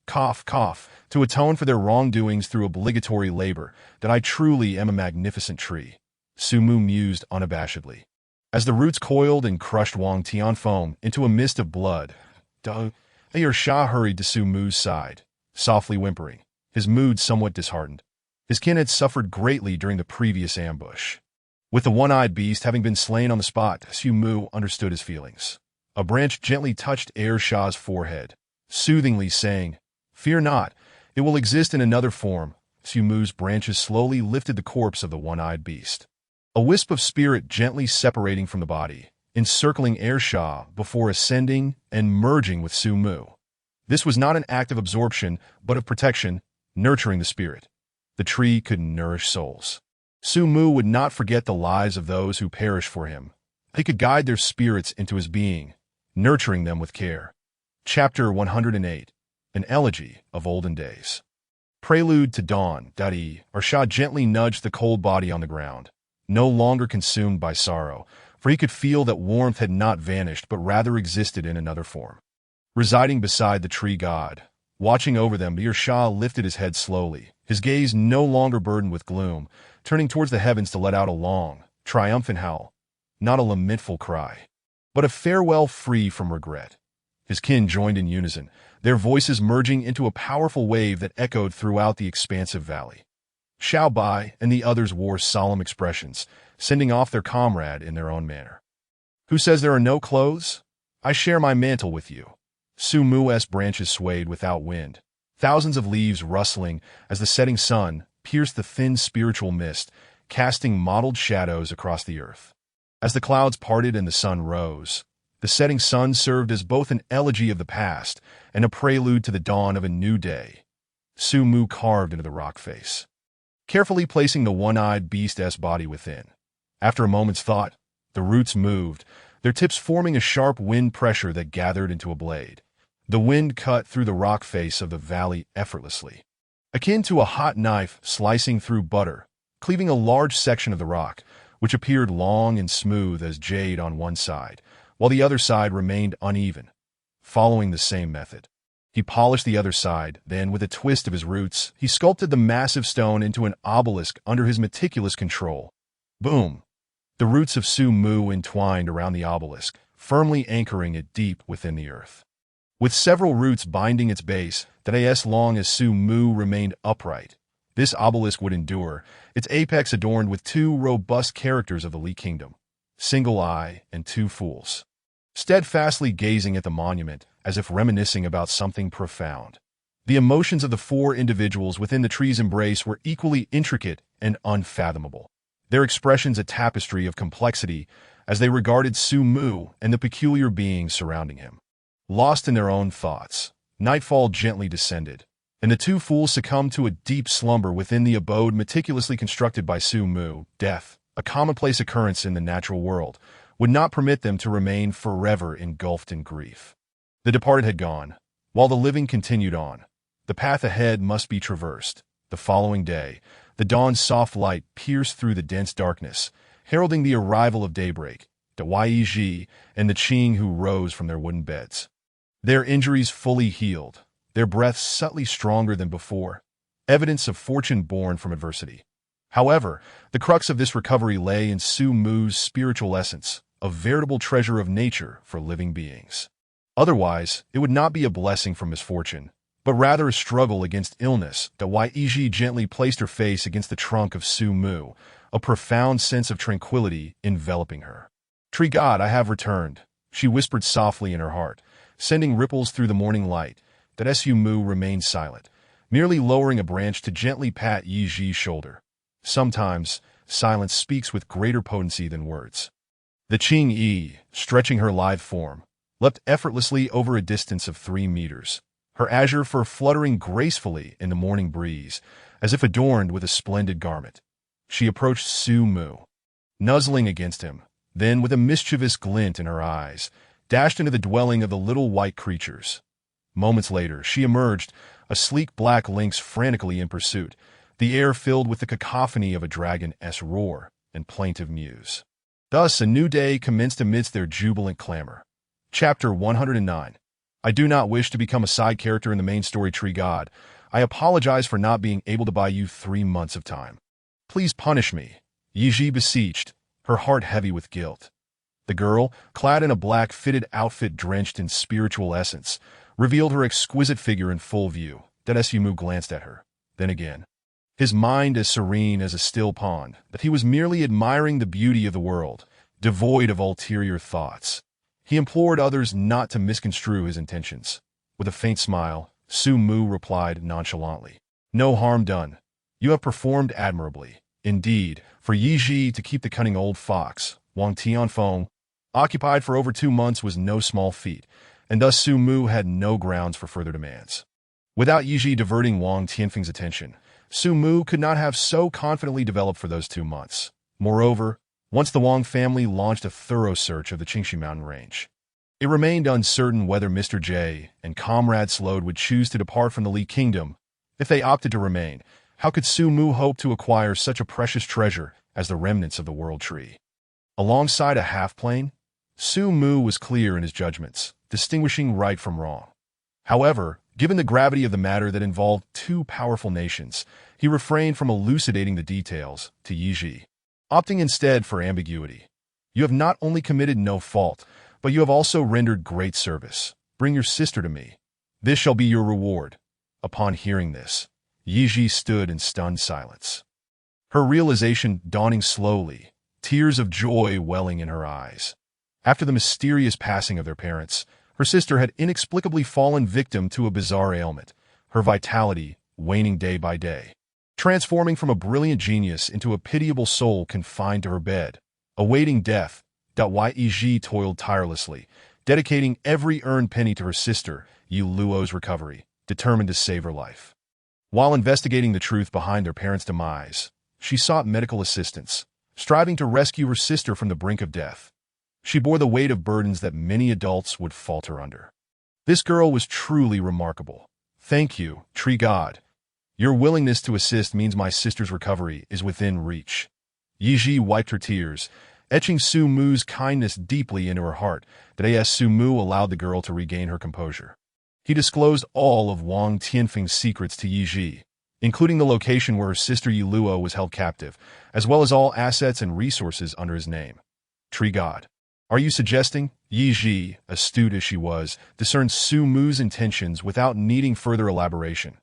Cough, cough, to atone for their wrongdoings through obligatory labor, that I truly am a magnificent tree, Su Mu mused unabashedly. As the roots coiled and crushed Wang Tianfeng into a mist of blood, Er Sha hurried to Su Mu's side, softly whimpering, his mood somewhat disheartened. His kin had suffered greatly during the previous ambush. With the one-eyed beast having been slain on the spot, Su Mu understood his feelings. A branch gently touched Er Sha's forehead, soothingly saying, "Fear not, it will exist in another form." Su Mu's branches slowly lifted the corpse of the one-eyed beast. A wisp of spirit gently separating from the body, encircling Er Sha before ascending and merging with Su Mu. This was not an act of absorption, but of protection, nurturing the spirit. The tree could nourish souls. Su Mu would not forget the lives of those who perished for him. He could guide their spirits into his being, nurturing them with care. Chapter 108. An Elegy of Olden Days. Prelude to Dawn. Er Sha gently nudged the cold body on the ground, no longer consumed by sorrow, for he could feel that warmth had not vanished but rather existed in another form. Residing beside the tree god, watching over them, Er Sha lifted his head slowly, his gaze no longer burdened with gloom, turning towards the heavens to let out a long, triumphant howl, not a lamentful cry, but a farewell free from regret. His kin joined in unison, their voices merging into a powerful wave that echoed throughout the expansive valley. Xiao Bai and the others wore solemn expressions, sending off their comrade in their own manner. Who says there are no clothes? I share my mantle with you. Su Mu's branches swayed without wind, thousands of leaves rustling as the setting sun pierced the thin spiritual mist, casting mottled shadows across the earth. As the clouds parted and the sun rose, the setting sun served as both an elegy of the past and a prelude to the dawn of a new day. Su Mu carved into the rock face, carefully placing the one-eyed beast's body within. After a moment's thought, the roots moved, their tips forming a sharp wind pressure that gathered into a blade. The wind cut through the rock face of the valley effortlessly, akin to a hot knife slicing through butter, cleaving a large section of the rock, which appeared long and smooth as jade on one side, while the other side remained uneven. Following the same method, he polished the other side, then, with a twist of his roots, he sculpted the massive stone into an obelisk under his meticulous control. Boom! The roots of Su Mu entwined around the obelisk, firmly anchoring it deep within the earth. With several roots binding its base, that as long as Su Mu remained upright, this obelisk would endure, its apex adorned with 2 robust characters of the Li Kingdom, Single Eye and 2 Fools, steadfastly gazing at the monument as if reminiscing about something profound. The emotions of the 4 individuals within the tree's embrace were equally intricate and unfathomable, their expressions a tapestry of complexity as they regarded Su Mu and the peculiar beings surrounding him. Lost in their own thoughts, nightfall gently descended, and the two fools succumbed to a deep slumber within the abode meticulously constructed by Su Mu. Death, a commonplace occurrence in the natural world, would not permit them to remain forever engulfed in grief. The departed had gone, while the living continued on. The path ahead must be traversed. The following day, the dawn's soft light pierced through the dense darkness, heralding the arrival of daybreak, the Yi and the Qing who rose from their wooden beds. Their injuries fully healed, their breaths subtly stronger than before, evidence of fortune born from adversity. However, the crux of this recovery lay in Su Mu's spiritual essence, a veritable treasure of nature for living beings. Otherwise, it would not be a blessing from misfortune, but rather a struggle against illness. The Yi gently placed her face against the trunk of Su Mu, a profound sense of tranquility enveloping her. "Tree God, I have returned," she whispered softly in her heart, sending ripples through the morning light. That Su Mu remained silent, merely lowering a branch to gently pat Yi's shoulder. Sometimes, silence speaks with greater potency than words. The Qing Yi, stretching her lithe form, leapt effortlessly over a distance of 3 meters, her azure fur fluttering gracefully in the morning breeze, as if adorned with a splendid garment. She approached Su Mu, nuzzling against him, then with a mischievous glint in her eyes, dashed into the dwelling of the little white creatures. Moments later, she emerged, a sleek black lynx frantically in pursuit, the air filled with the cacophony of a dragon's roar and plaintive mews. Thus, a new day commenced amidst their jubilant clamor. Chapter 109. I do not wish to become a side character in the main story, Tree God. I apologize for not being able to buy you 3 months of time. Please punish me, Yi beseeched, her heart heavy with guilt. The girl, clad in a black fitted outfit drenched in spiritual essence, revealed her exquisite figure in full view. Su Mu glanced at her, then again. His mind as serene as a still pond, that he was merely admiring the beauty of the world, devoid of ulterior thoughts. He implored others not to misconstrue his intentions. With a faint smile, Su Mu replied nonchalantly, "No harm done. You have performed admirably." Indeed, for Yi to keep the cunning old fox, Wang Tianfeng, occupied for over 2 months was no small feat, and thus Su Mu had no grounds for further demands. Without Yi diverting Wang Tianfeng's attention, Su Mu could not have so confidently developed for those 2 months. Moreover, once the Wang family launched a thorough search of the Qingxi mountain range, it remained uncertain whether Mr. J and Comrade Slode would choose to depart from the Li Kingdom. If they opted to remain, how could Su Mu hope to acquire such a precious treasure as the remnants of the World Tree? Alongside a half-plane, Su Mu was clear in his judgments, distinguishing right from wrong. However, given the gravity of the matter that involved 2 powerful nations, he refrained from elucidating the details to Yi, opting instead for ambiguity. "You have not only committed no fault, but you have also rendered great service. Bring your sister to me. This shall be your reward." Upon hearing this, Yi stood in stunned silence, her realization dawning slowly, tears of joy welling in her eyes. After the mysterious passing of their parents, her sister had inexplicably fallen victim to a bizarre ailment, her vitality waning day by day, transforming from a brilliant genius into a pitiable soul confined to her bed, awaiting death. Yi toiled tirelessly, dedicating every earned penny to her sister Yi Luo's recovery, determined to save her life. While investigating the truth behind their parents' demise, she sought medical assistance, striving to rescue her sister from the brink of death. She bore the weight of burdens that many adults would falter under. This girl was truly remarkable. Thank you, Tree God. Your willingness to assist means my sister's recovery is within reach. Yi wiped her tears, etching Su Mu's kindness deeply into her heart. As Su Mu allowed the girl to regain her composure, he disclosed all of Wang Tianfeng's secrets to Yi, including the location where her sister Yi Luo was held captive, as well as all assets and resources under his name. Tree God, are you suggesting? Yi, astute as she was, discerned Su Mu's intentions without needing further elaboration.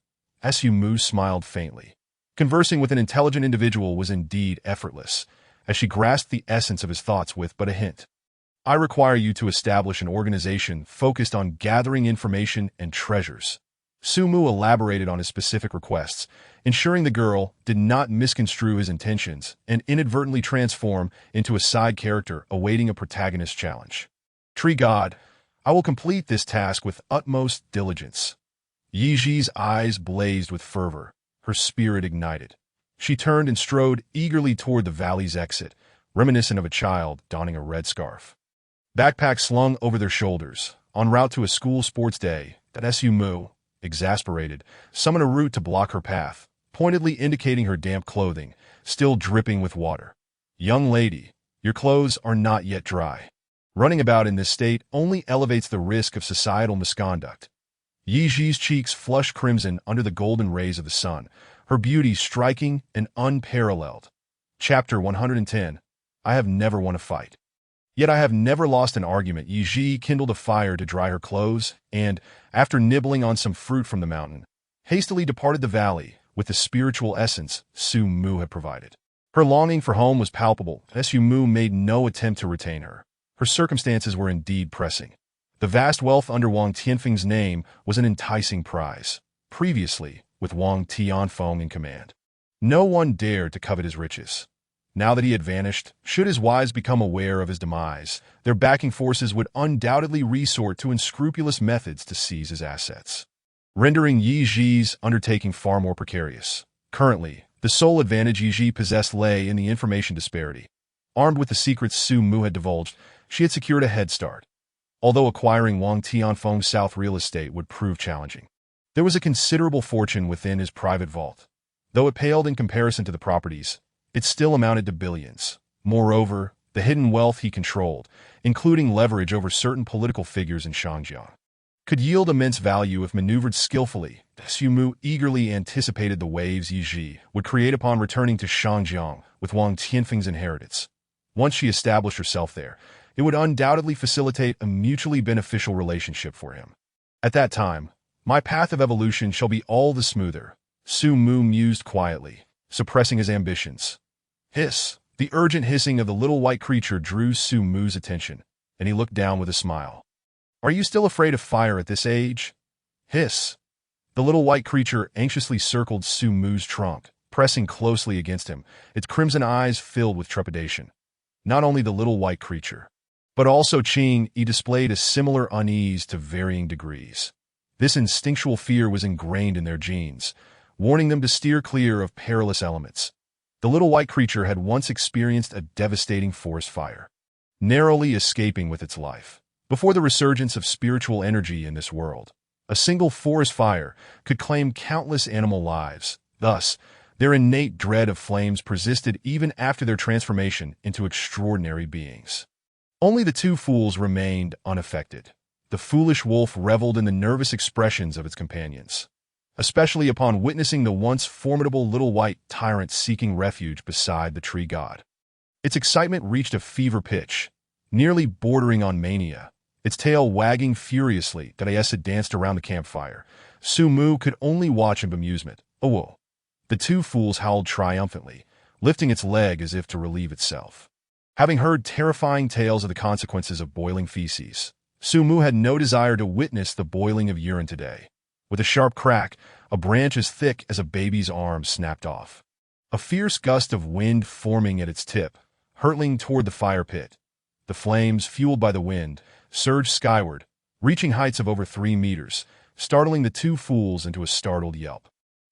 Su Mu smiled faintly. Conversing with an intelligent individual was indeed effortless, as she grasped the essence of his thoughts with but a hint. I require you to establish an organization focused on gathering information and treasures. Su Mu elaborated on his specific requests, ensuring the girl did not misconstrue his intentions and inadvertently transform into a side character awaiting a protagonist challenge. Tree God, I will complete this task with utmost diligence. Yi Ji's eyes blazed with fervor, her spirit ignited. She turned and strode eagerly toward the valley's exit, reminiscent of a child donning a red scarf. Backpack slung over their shoulders, en route to a school sports day, that Su Mu, exasperated, summoned a root to block her path, pointedly indicating her damp clothing, still dripping with water. Young lady, your clothes are not yet dry. Running about in this state only elevates the risk of societal misconduct. Yi Ji's cheeks flushed crimson under the golden rays of the sun, her beauty striking and unparalleled. Chapter 110. I have never won a fight. Yet I have never lost an argument. Yi Ji kindled a fire to dry her clothes and, after nibbling on some fruit from the mountain, hastily departed the valley with the spiritual essence Su Mu had provided. Her longing for home was palpable, and Su Mu made no attempt to retain her. Her circumstances were indeed pressing. The vast wealth under Wang Tianfeng's name was an enticing prize, previously with Wang Tianfeng in command. No one dared to covet his riches. Now that he had vanished, should his wives become aware of his demise, their backing forces would undoubtedly resort to unscrupulous methods to seize his assets, rendering Yi Ji's undertaking far more precarious. Currently, the sole advantage Yi Ji possessed lay in the information disparity. Armed with the secrets Su Mu had divulged, she had secured a head start. Although acquiring Wang Tianfeng's South real estate would prove challenging, there was a considerable fortune within his private vault. Though it paled in comparison to the properties, it still amounted to billions. Moreover, the hidden wealth he controlled, including leverage over certain political figures in Shangjiang, could yield immense value if maneuvered skillfully. Su Mu eagerly anticipated the waves Yi Ji would create upon returning to Shangjiang with Wang Tianfeng's inheritance. Once she established herself there, it would undoubtedly facilitate a mutually beneficial relationship for him. At that time, my path of evolution shall be all the smoother, Su Mu mused quietly, suppressing his ambitions. Hiss! The urgent hissing of the little white creature drew Su Mu's attention, and he looked down with a smile. Are you still afraid of fire at this age? Hiss! The little white creature anxiously circled Su Mu's trunk, pressing closely against him, its crimson eyes filled with trepidation. Not only the little white creature, but also Qing Yi displayed a similar unease to varying degrees. This instinctual fear was ingrained in their genes, warning them to steer clear of perilous elements. The little white creature had once experienced a devastating forest fire, narrowly escaping with its life. Before the resurgence of spiritual energy in this world, a single forest fire could claim countless animal lives. Thus, their innate dread of flames persisted even after their transformation into extraordinary beings. Only the two fools remained unaffected. The foolish wolf reveled in the nervous expressions of its companions, especially upon witnessing the once formidable little white tyrant seeking refuge beside the tree god. Its excitement reached a fever pitch, nearly bordering on mania. Its tail wagging furiously, Dadaesa danced around the campfire. Su Mu could only watch in bemusement. Oh! The two fools howled triumphantly, lifting its leg as if to relieve itself. Having heard terrifying tales of the consequences of boiling feces, Su Mu had no desire to witness the boiling of urine today. With a sharp crack, a branch as thick as a baby's arm snapped off. A fierce gust of wind forming at its tip, hurtling toward the fire pit. The flames, fueled by the wind, surged skyward, reaching heights of over 3 meters, startling the two fools into a startled yelp.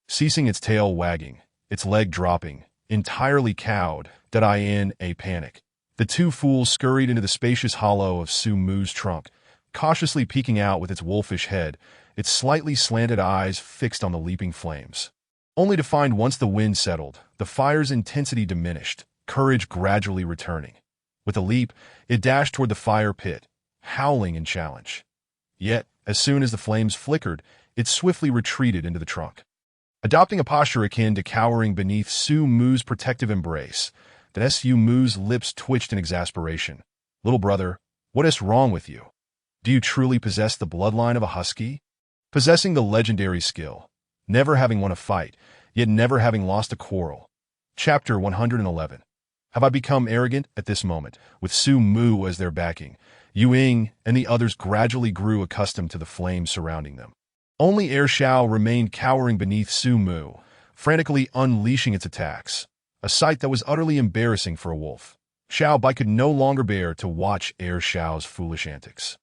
Ceasing its tail wagging, its leg dropping, entirely cowed, in a panic, the two fools scurried into the spacious hollow of Su Mu's trunk, cautiously peeking out with its wolfish head, its slightly slanted eyes fixed on the leaping flames. Only to find once the wind settled, the fire's intensity diminished, courage gradually returning. With a leap, it dashed toward the fire pit, howling in challenge. Yet, as soon as the flames flickered, it swiftly retreated into the trunk. Adopting a posture akin to cowering beneath Su Mu's protective embrace, Su Mu's lips twitched in exasperation. Little brother, what is wrong with you? Do you truly possess the bloodline of a husky? Possessing the legendary skill, never having won a fight, yet never having lost a quarrel. Chapter 111. Have I become arrogant at this moment? With Su Mu as their backing, Yu Ying and the others gradually grew accustomed to the flames surrounding them. Only Air Shao remained cowering beneath Su Mu, frantically unleashing its attacks, a sight that was utterly embarrassing for a wolf. Xiao Bai could no longer bear to watch Air Shao's foolish antics.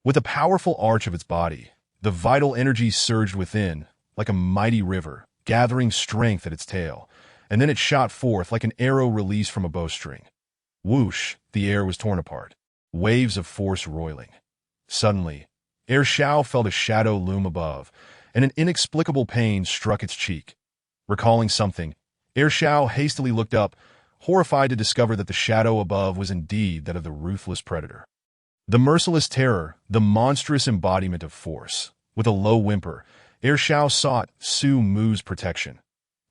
With a powerful arch of its body, the vital energy surged within, like a mighty river, gathering strength at its tail, and then it shot forth like an arrow released from a bowstring. Whoosh, the air was torn apart, waves of force roiling. Suddenly, Air Shao felt a shadow loom above, and an inexplicable pain struck its cheek. Recalling something, Air Shao hastily looked up, horrified to discover that the shadow above was indeed that of the ruthless predator. The merciless terror, the monstrous embodiment of force. With a low whimper, Air Shao sought Su Mu's protection.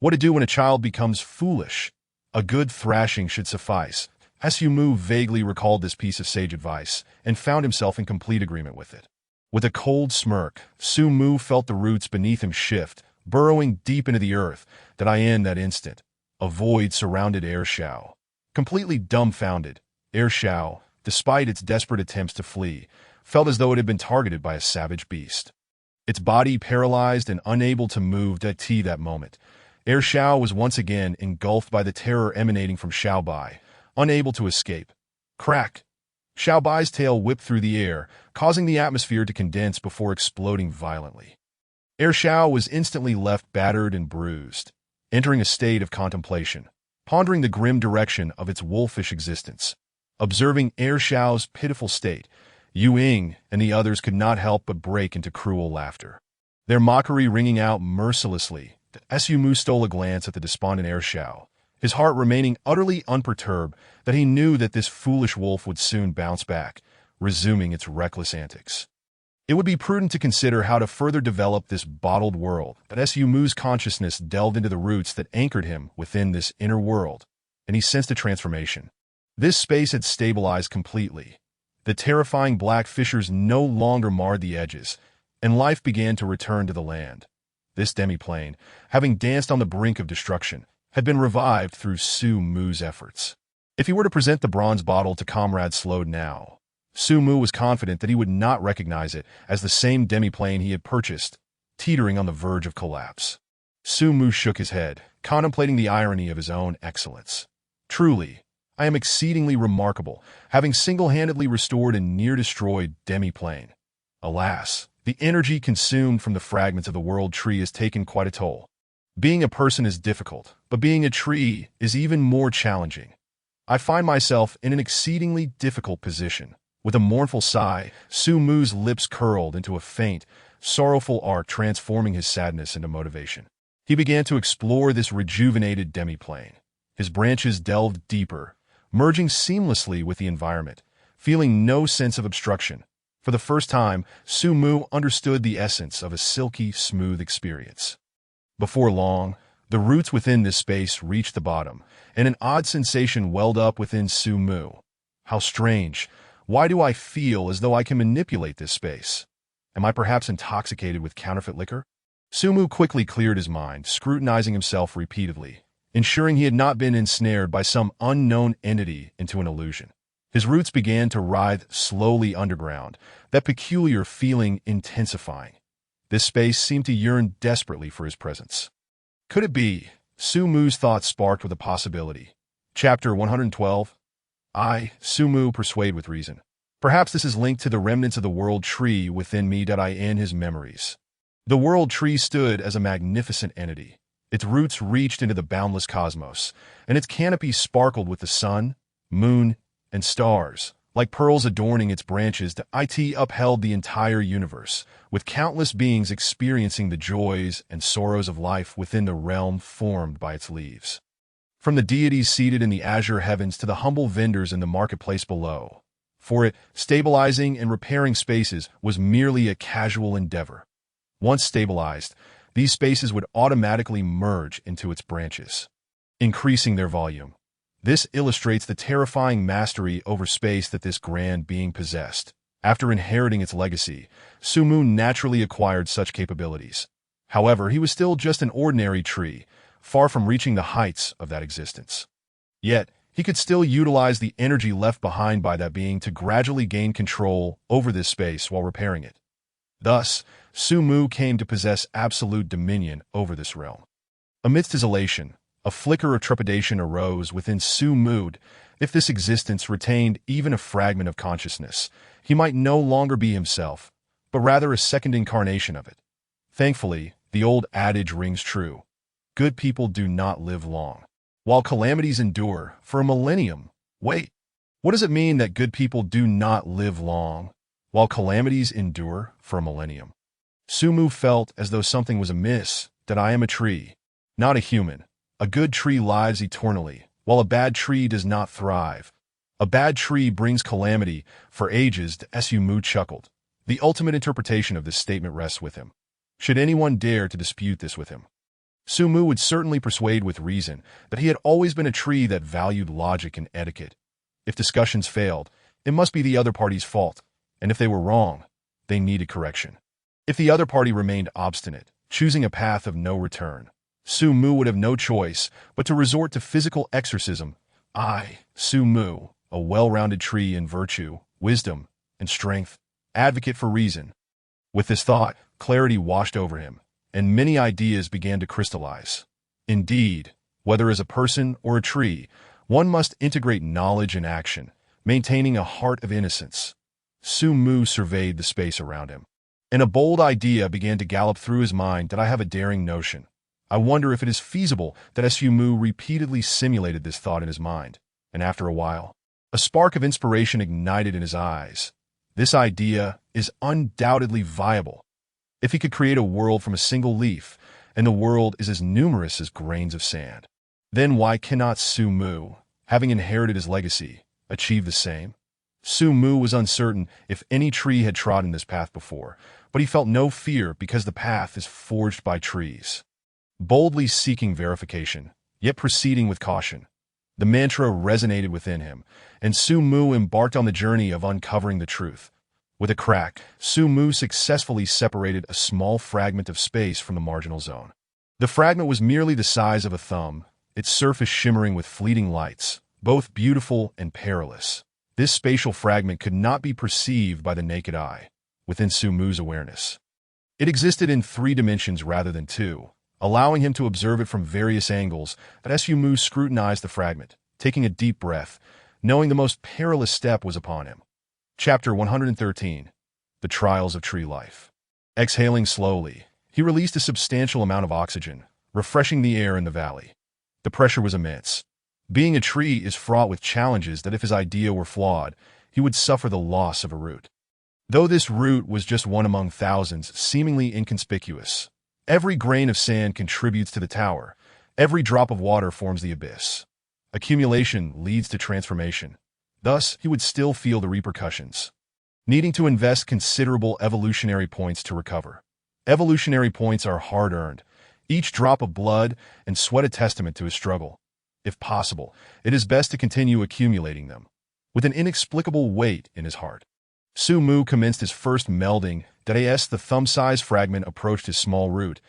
What to do when a child becomes foolish? A good thrashing should suffice. Su Mu vaguely recalled this piece of sage advice and found himself in complete agreement with it. With a cold smirk, Su Mu felt the roots beneath him shift, burrowing deep into the earth. In that instant, a void surrounded Air Shao. Completely dumbfounded, Air Shao, despite its desperate attempts to flee, felt as though it had been targeted by a savage beast. Its body paralyzed and unable to move that moment, Air Shao was once again engulfed by the terror emanating from Xiao Bai, unable to escape. Crack! Xiao Bai's tail whipped through the air, causing the atmosphere to condense before exploding violently. Air Shao was instantly left battered and bruised, entering a state of contemplation, pondering the grim direction of its wolfish existence. Observing Air Shao's pitiful state, Yu Ying and the others could not help but break into cruel laughter. Their mockery ringing out mercilessly, Su Mu stole a glance at the despondent Air Shao, his heart remaining utterly unperturbed that he knew that this foolish wolf would soon bounce back, resuming its reckless antics. It would be prudent to consider how to further develop this bottled world, but Su Mu's consciousness delved into the roots that anchored him within this inner world, and he sensed a transformation. This space had stabilized completely. The terrifying black fissures no longer marred the edges, and life began to return to the land. This demi-plane, having danced on the brink of destruction, had been revived through Su Mu's efforts. If he were to present the bronze bottle to Comrade Slode now, Su Mu was confident that he would not recognize it as the same demi-plane he had purchased, teetering on the verge of collapse. Su Mu shook his head, contemplating the irony of his own excellence. Truly, I am exceedingly remarkable, having single-handedly restored a near-destroyed demi-plane. Alas, the energy consumed from the fragments of the world tree has taken quite a toll. Being a person is difficult, but being a tree is even more challenging. I find myself in an exceedingly difficult position. With a mournful sigh, Su Mu's lips curled into a faint, sorrowful arc, transforming his sadness into motivation. He began to explore this rejuvenated demi-plane. His branches delved deeper, merging seamlessly with the environment, feeling no sense of obstruction. For the first time, Su Mu understood the essence of a silky, smooth experience. Before long, the roots within this space reached the bottom, and an odd sensation welled up within Su Mu. How strange! Why do I feel as though I can manipulate this space? Am I perhaps intoxicated with counterfeit liquor? Su Mu quickly cleared his mind, scrutinizing himself repeatedly, ensuring he had not been ensnared by some unknown entity into an illusion. His roots began to writhe slowly underground, that peculiar feeling intensifying. This space seemed to yearn desperately for his presence. Could it be? Su Mu's thoughts sparked with a possibility. Chapter 112. Su Mu persuade with reason. Perhaps this is linked to the remnants of the world tree within me. In his memories. The world tree stood as a magnificent entity. Its roots reached into the boundless cosmos, and its canopy sparkled with the sun, moon, and stars. Like pearls adorning its branches, it upheld the entire universe, with countless beings experiencing the joys and sorrows of life within the realm formed by its leaves. From the deities seated in the azure heavens to the humble vendors in the marketplace below. For it, stabilizing and repairing spaces was merely a casual endeavor. Once stabilized, these spaces would automatically merge into its branches, increasing their volume. This illustrates the terrifying mastery over space that this grand being possessed. After inheriting its legacy, Su Mu naturally acquired such capabilities. However, he was still just an ordinary tree, far from reaching the heights of that existence. Yet, he could still utilize the energy left behind by that being to gradually gain control over this space while repairing it. Thus, Su Mu came to possess absolute dominion over this realm. Amidst his elation, a flicker of trepidation arose within Su Mu. If this existence retained even a fragment of consciousness, he might no longer be himself, but rather a second incarnation of it. Thankfully, the old adage rings true. Good people do not live long, while calamities endure for a millennium. Wait, what does it mean that good people do not live long, while calamities endure for a millennium? Su Mu felt as though something was amiss, that I am a tree, not a human. A good tree lives eternally, while a bad tree does not thrive. A bad tree brings calamity for ages. Su Mu chuckled. The ultimate interpretation of this statement rests with him. Should anyone dare to dispute this with him, Su Mu would certainly persuade with reason that he had always been a tree that valued logic and etiquette. If discussions failed, it must be the other party's fault, and if they were wrong, they needed correction. If the other party remained obstinate, choosing a path of no return, Su Mu would have no choice but to resort to physical exorcism. I, Su Mu, a well-rounded tree in virtue, wisdom, and strength, advocate for reason. With this thought, clarity washed over him, and many ideas began to crystallize. Indeed, whether as a person or a tree, one must integrate knowledge and action, maintaining a heart of innocence. Su Mu surveyed the space around him, and a bold idea began to gallop through his mind. That I have a daring notion. I wonder if it is feasible that Su Mu repeatedly simulated this thought in his mind, and after a while, a spark of inspiration ignited in his eyes. This idea is undoubtedly viable. If he could create a world from a single leaf, and the world is as numerous as grains of sand, then why cannot Su Mu, having inherited his legacy, achieve the same? Su Mu was uncertain if any tree had trodden this path before, but he felt no fear because the path is forged by trees. Boldly seeking verification, yet proceeding with caution, the mantra resonated within him, and Su Mu embarked on the journey of uncovering the truth. With a crack, Su Mu successfully separated a small fragment of space from the marginal zone. The fragment was merely the size of a thumb, its surface shimmering with fleeting lights, both beautiful and perilous. This spatial fragment could not be perceived by the naked eye, within Su Mu's awareness. It existed in 3 dimensions rather than 2, allowing him to observe it from various angles. That Su Mu scrutinized the fragment, taking a deep breath, knowing the most perilous step was upon him. Chapter 113. The Trials of Tree Life. Exhaling slowly, he released a substantial amount of oxygen, refreshing the air in the valley. The pressure was immense. Being a tree is fraught with challenges that if his idea were flawed, he would suffer the loss of a root. Though this root was just one among thousands, seemingly inconspicuous, every grain of sand contributes to the tower, every drop of water forms the abyss. Accumulation leads to transformation. Thus, he would still feel the repercussions, needing to invest considerable evolutionary points to recover. Evolutionary points are hard-earned, each drop of blood and sweat a testament to his struggle. If possible, it is best to continue accumulating them. With an inexplicable weight in his heart, Su Mu commenced his first melding. As the thumb-sized fragment approached his small root,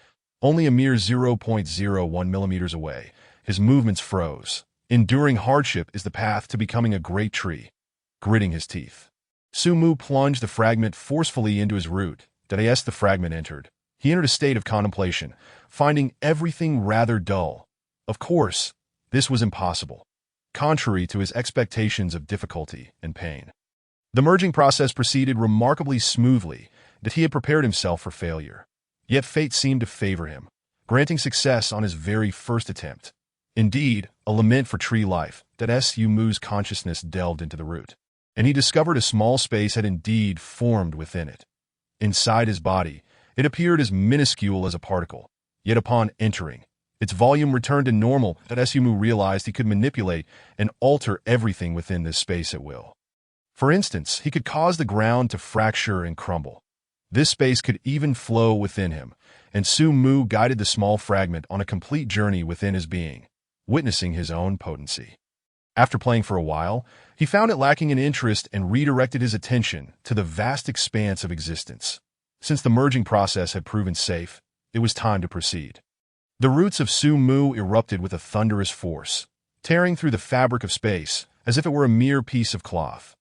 only a mere 0.01 millimeters away, his movements froze. Enduring hardship is the path to becoming a great tree. Gritting his teeth, Su Mu plunged the fragment forcefully into his root. As the fragment entered, he entered a state of contemplation, finding everything rather dull. Of course, this was impossible, contrary to his expectations of difficulty and pain. The merging process proceeded remarkably smoothly, that he had prepared himself for failure. Yet fate seemed to favor him, granting success on his very first attempt. Indeed, a lament for tree life. Su Mu's consciousness delved into the root, and he discovered a small space had indeed formed within it. Inside his body, it appeared as minuscule as a particle, yet upon entering, its volume returned to normal. Su Mu realized he could manipulate and alter everything within this space at will. For instance, he could cause the ground to fracture and crumble. This space could even flow within him, and Su Mu guided the small fragment on a complete journey within his being, witnessing his own potency. After playing for a while, he found it lacking in interest and redirected his attention to the vast expanse of existence. Since the merging process had proven safe, it was time to proceed. The roots of Su Mu erupted with a thunderous force, tearing through the fabric of space as if it were a mere piece of cloth.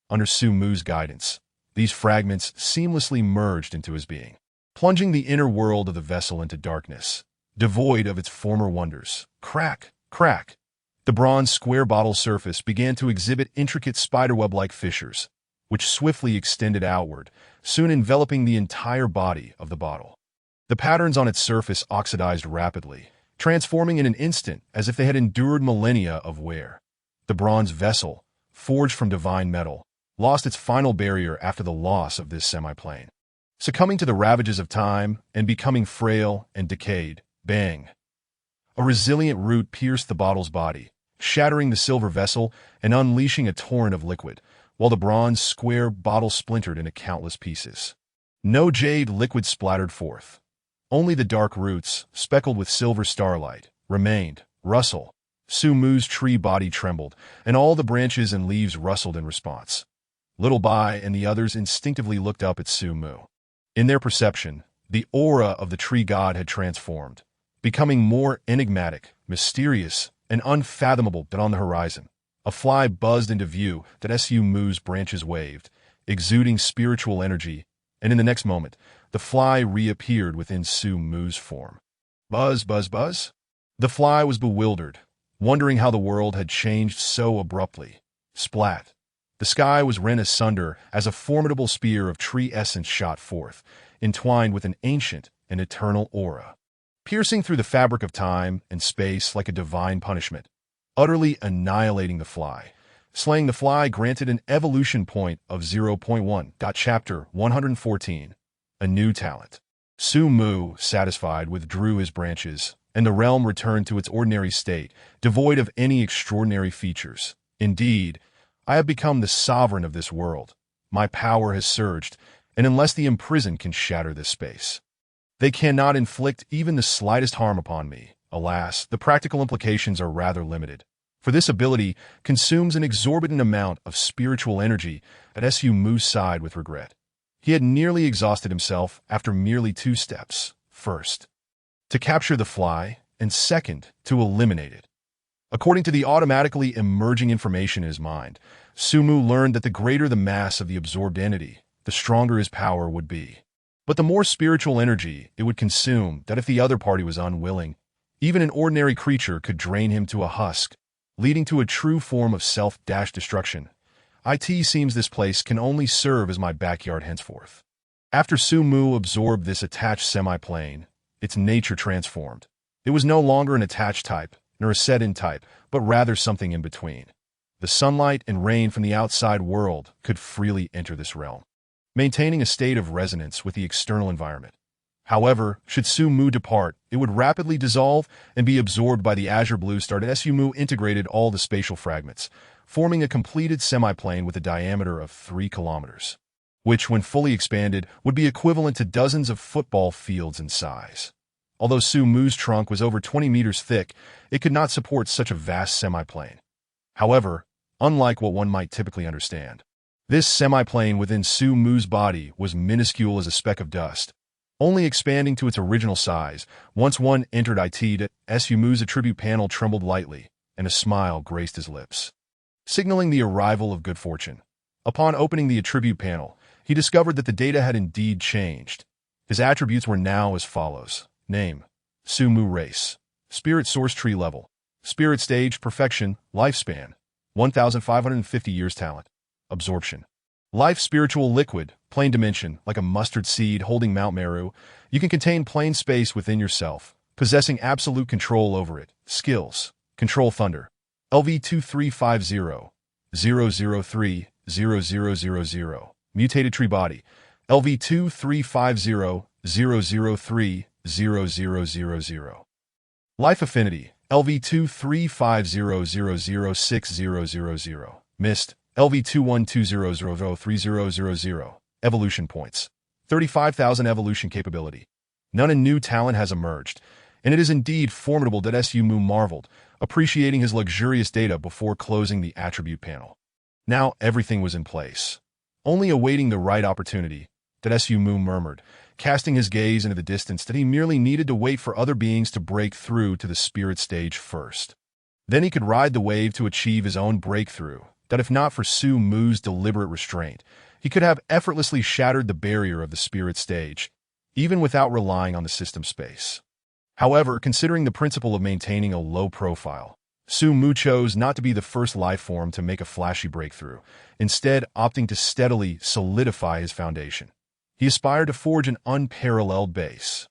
Under Su Mu's guidance, These fragments seamlessly merged into his being, plunging the inner world of the vessel into darkness, devoid of its former wonders. Crack, crack. The bronze square bottle surface began to exhibit intricate spiderweb-like fissures, which swiftly extended outward, soon enveloping the entire body of the bottle. The patterns on its surface oxidized rapidly, transforming in an instant as if they had endured millennia of wear. The bronze vessel, forged from divine metal, lost its final barrier after the loss of this semiplane. Succumbing to the ravages of time and becoming frail and decayed, bang! A resilient root pierced the bottle's body, shattering the silver vessel and unleashing a torrent of liquid, while the bronze square bottle splintered into countless pieces. No jade liquid splattered forth. Only the dark roots, speckled with silver starlight, remained. Rustle. Su Mu's tree body trembled, and all the branches and leaves rustled in response. Little Bai and the others instinctively looked up at Su Mu. In their perception, the aura of the tree god had transformed, becoming more enigmatic, mysterious, and unfathomable. But on the horizon, a fly buzzed into view that Su Mu's branches waved, exuding spiritual energy, and in the next moment, the fly reappeared within Su Mu's form. Buzz, buzz, buzz? The fly was bewildered, wondering how the world had changed so abruptly. Splat. The sky was rent asunder as a formidable spear of tree essence shot forth, entwined with an ancient and eternal aura, piercing through the fabric of time and space like a divine punishment, utterly annihilating the fly. Slaying the fly granted an evolution point of 0.1. Chapter 114. A New Talent. Su Mu, satisfied, withdrew his branches, and the realm returned to its ordinary state, devoid of any extraordinary features. Indeed, I have become the sovereign of this world. My power has surged, and unless the imprisoned can shatter this space, they cannot inflict even the slightest harm upon me. Alas, the practical implications are rather limited, for this ability consumes an exorbitant amount of spiritual energy. At Su Mu sighed with regret. He had nearly exhausted himself after merely 2 steps. First, to capture the fly, and second, to eliminate it. According to the automatically emerging information in his mind, Su Mu learned that the greater the mass of the absorbed entity, the stronger his power would be. But the more spiritual energy it would consume, that if the other party was unwilling, even an ordinary creature could drain him to a husk, leading to a true form of self-destruction. It seems this place can only serve as my backyard henceforth. After Su Mu absorbed this attached semi-plane, its nature transformed. It was no longer an attached type, nor a set-in type, but rather something in between. The sunlight and rain from the outside world could freely enter this realm, maintaining a state of resonance with the external environment. However, should Su Mu depart, it would rapidly dissolve and be absorbed by the azure blue star. Su Mu integrated all the spatial fragments, forming a completed semiplane with a diameter of 3 kilometers, which, when fully expanded, would be equivalent to dozens of football fields in size. Although Su Mu's trunk was over 20 meters thick, it could not support such a vast semiplane. However, unlike what one might typically understand, this semiplane within Su Mu's body was minuscule as a speck of dust, only expanding to its original size. Once one entered it, Su Mu's attribute panel trembled lightly, and a smile graced his lips, signaling the arrival of good fortune. Upon opening the attribute panel, he discovered that the data had indeed changed. His attributes were now as follows. Name: Su Mu. Race: Spirit Source Tree Level: Spirit Stage Perfection. Lifespan: 1,550 years. Talent: Absorption. Life: Spiritual Liquid, Plane Dimension, like a mustard seed holding Mount Meru. You can contain plane space within yourself, possessing absolute control over it. Skills: Control Thunder. LV2350 003 0000. Mutated Tree Body. LV2350 003 0000. Life Affinity. LV2350 Mist. LV2120003000. Evolution Points. 35,000 Evolution Capability. None in new talent has emerged, and it is indeed formidable that Su Mu marveled, appreciating his luxurious data before closing the attribute panel. Now everything was in place, only awaiting the right opportunity. That Su Mu murmured, casting his gaze into the distance, that he merely needed to wait for other beings to break through to the spirit stage first. Then he could ride the wave to achieve his own breakthrough. That if not for Su Mu's deliberate restraint, he could have effortlessly shattered the barrier of the spirit stage, even without relying on the system space. However, considering the principle of maintaining a low profile, Su Mu chose not to be the first life form to make a flashy breakthrough, instead opting to steadily solidify his foundation. He aspired to forge an unparalleled base.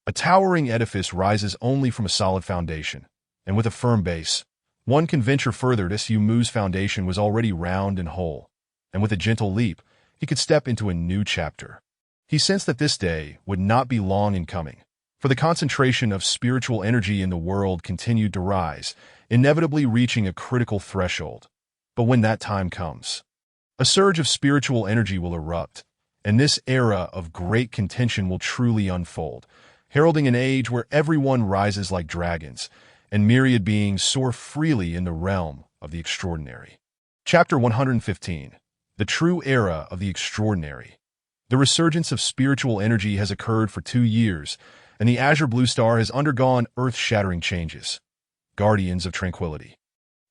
A towering edifice rises only from a solid foundation, and with a firm base, one can venture further. Su Mu's foundation was already round and whole, and with a gentle leap, he could step into a new chapter. He sensed that this day would not be long in coming, for the concentration of spiritual energy in the world continued to rise, inevitably reaching a critical threshold. But when that time comes, a surge of spiritual energy will erupt, and this era of great contention will truly unfold, heralding an age where everyone rises like dragons, and myriad beings soar freely in the realm of the extraordinary. Chapter 115. The True Era of the Extraordinary. The resurgence of spiritual energy has occurred for 2 years, and the Azure Blue Star has undergone earth-shattering changes. Guardians of Tranquility.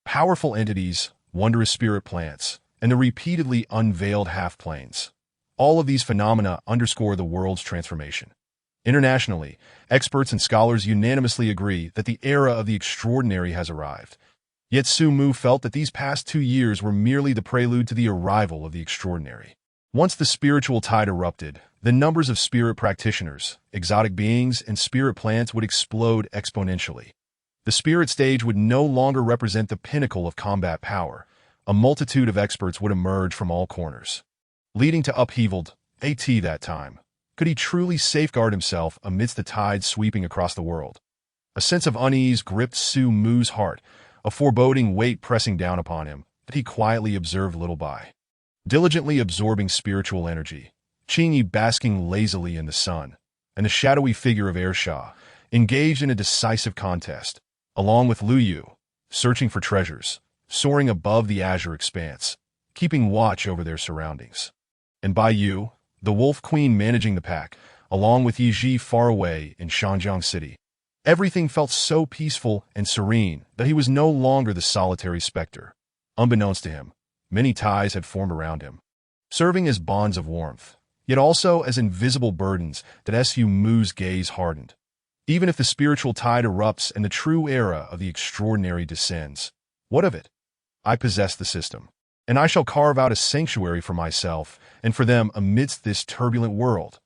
Powerful entities, wondrous spirit plants, and the repeatedly unveiled half-planes. All of these phenomena underscore the world's transformation. Internationally, experts and scholars unanimously agree that the era of the extraordinary has arrived. Yet Su Mu felt that these past 2 years were merely the prelude to the arrival of the extraordinary. Once the spiritual tide erupted, the numbers of spirit practitioners, exotic beings, and spirit plants would explode exponentially. The spirit stage would no longer represent the pinnacle of combat power. A multitude of experts would emerge from all corners, leading to upheavaled that time. Could he truly safeguard himself amidst the tides sweeping across the world? A sense of unease gripped Su Mu's heart, a foreboding weight pressing down upon him that he quietly observed little by. Diligently absorbing spiritual energy, Qingyi basking lazily in the sun, and the shadowy figure of Ershah, engaged in a decisive contest, along with Lu Yu, searching for treasures, soaring above the azure expanse, keeping watch over their surroundings. And Bai Yu, the Wolf Queen managing the pack, along with Yi Ji far away in Shanjiang City. Everything felt so peaceful and serene that he was no longer the solitary specter. Unbeknownst to him, many ties had formed around him, serving as bonds of warmth, yet also as invisible burdens that Su Mu's gaze hardened. Even if the spiritual tide erupts and the true era of the extraordinary descends, what of it? I possess the system, and I shall carve out a sanctuary for myself and for them amidst this turbulent world.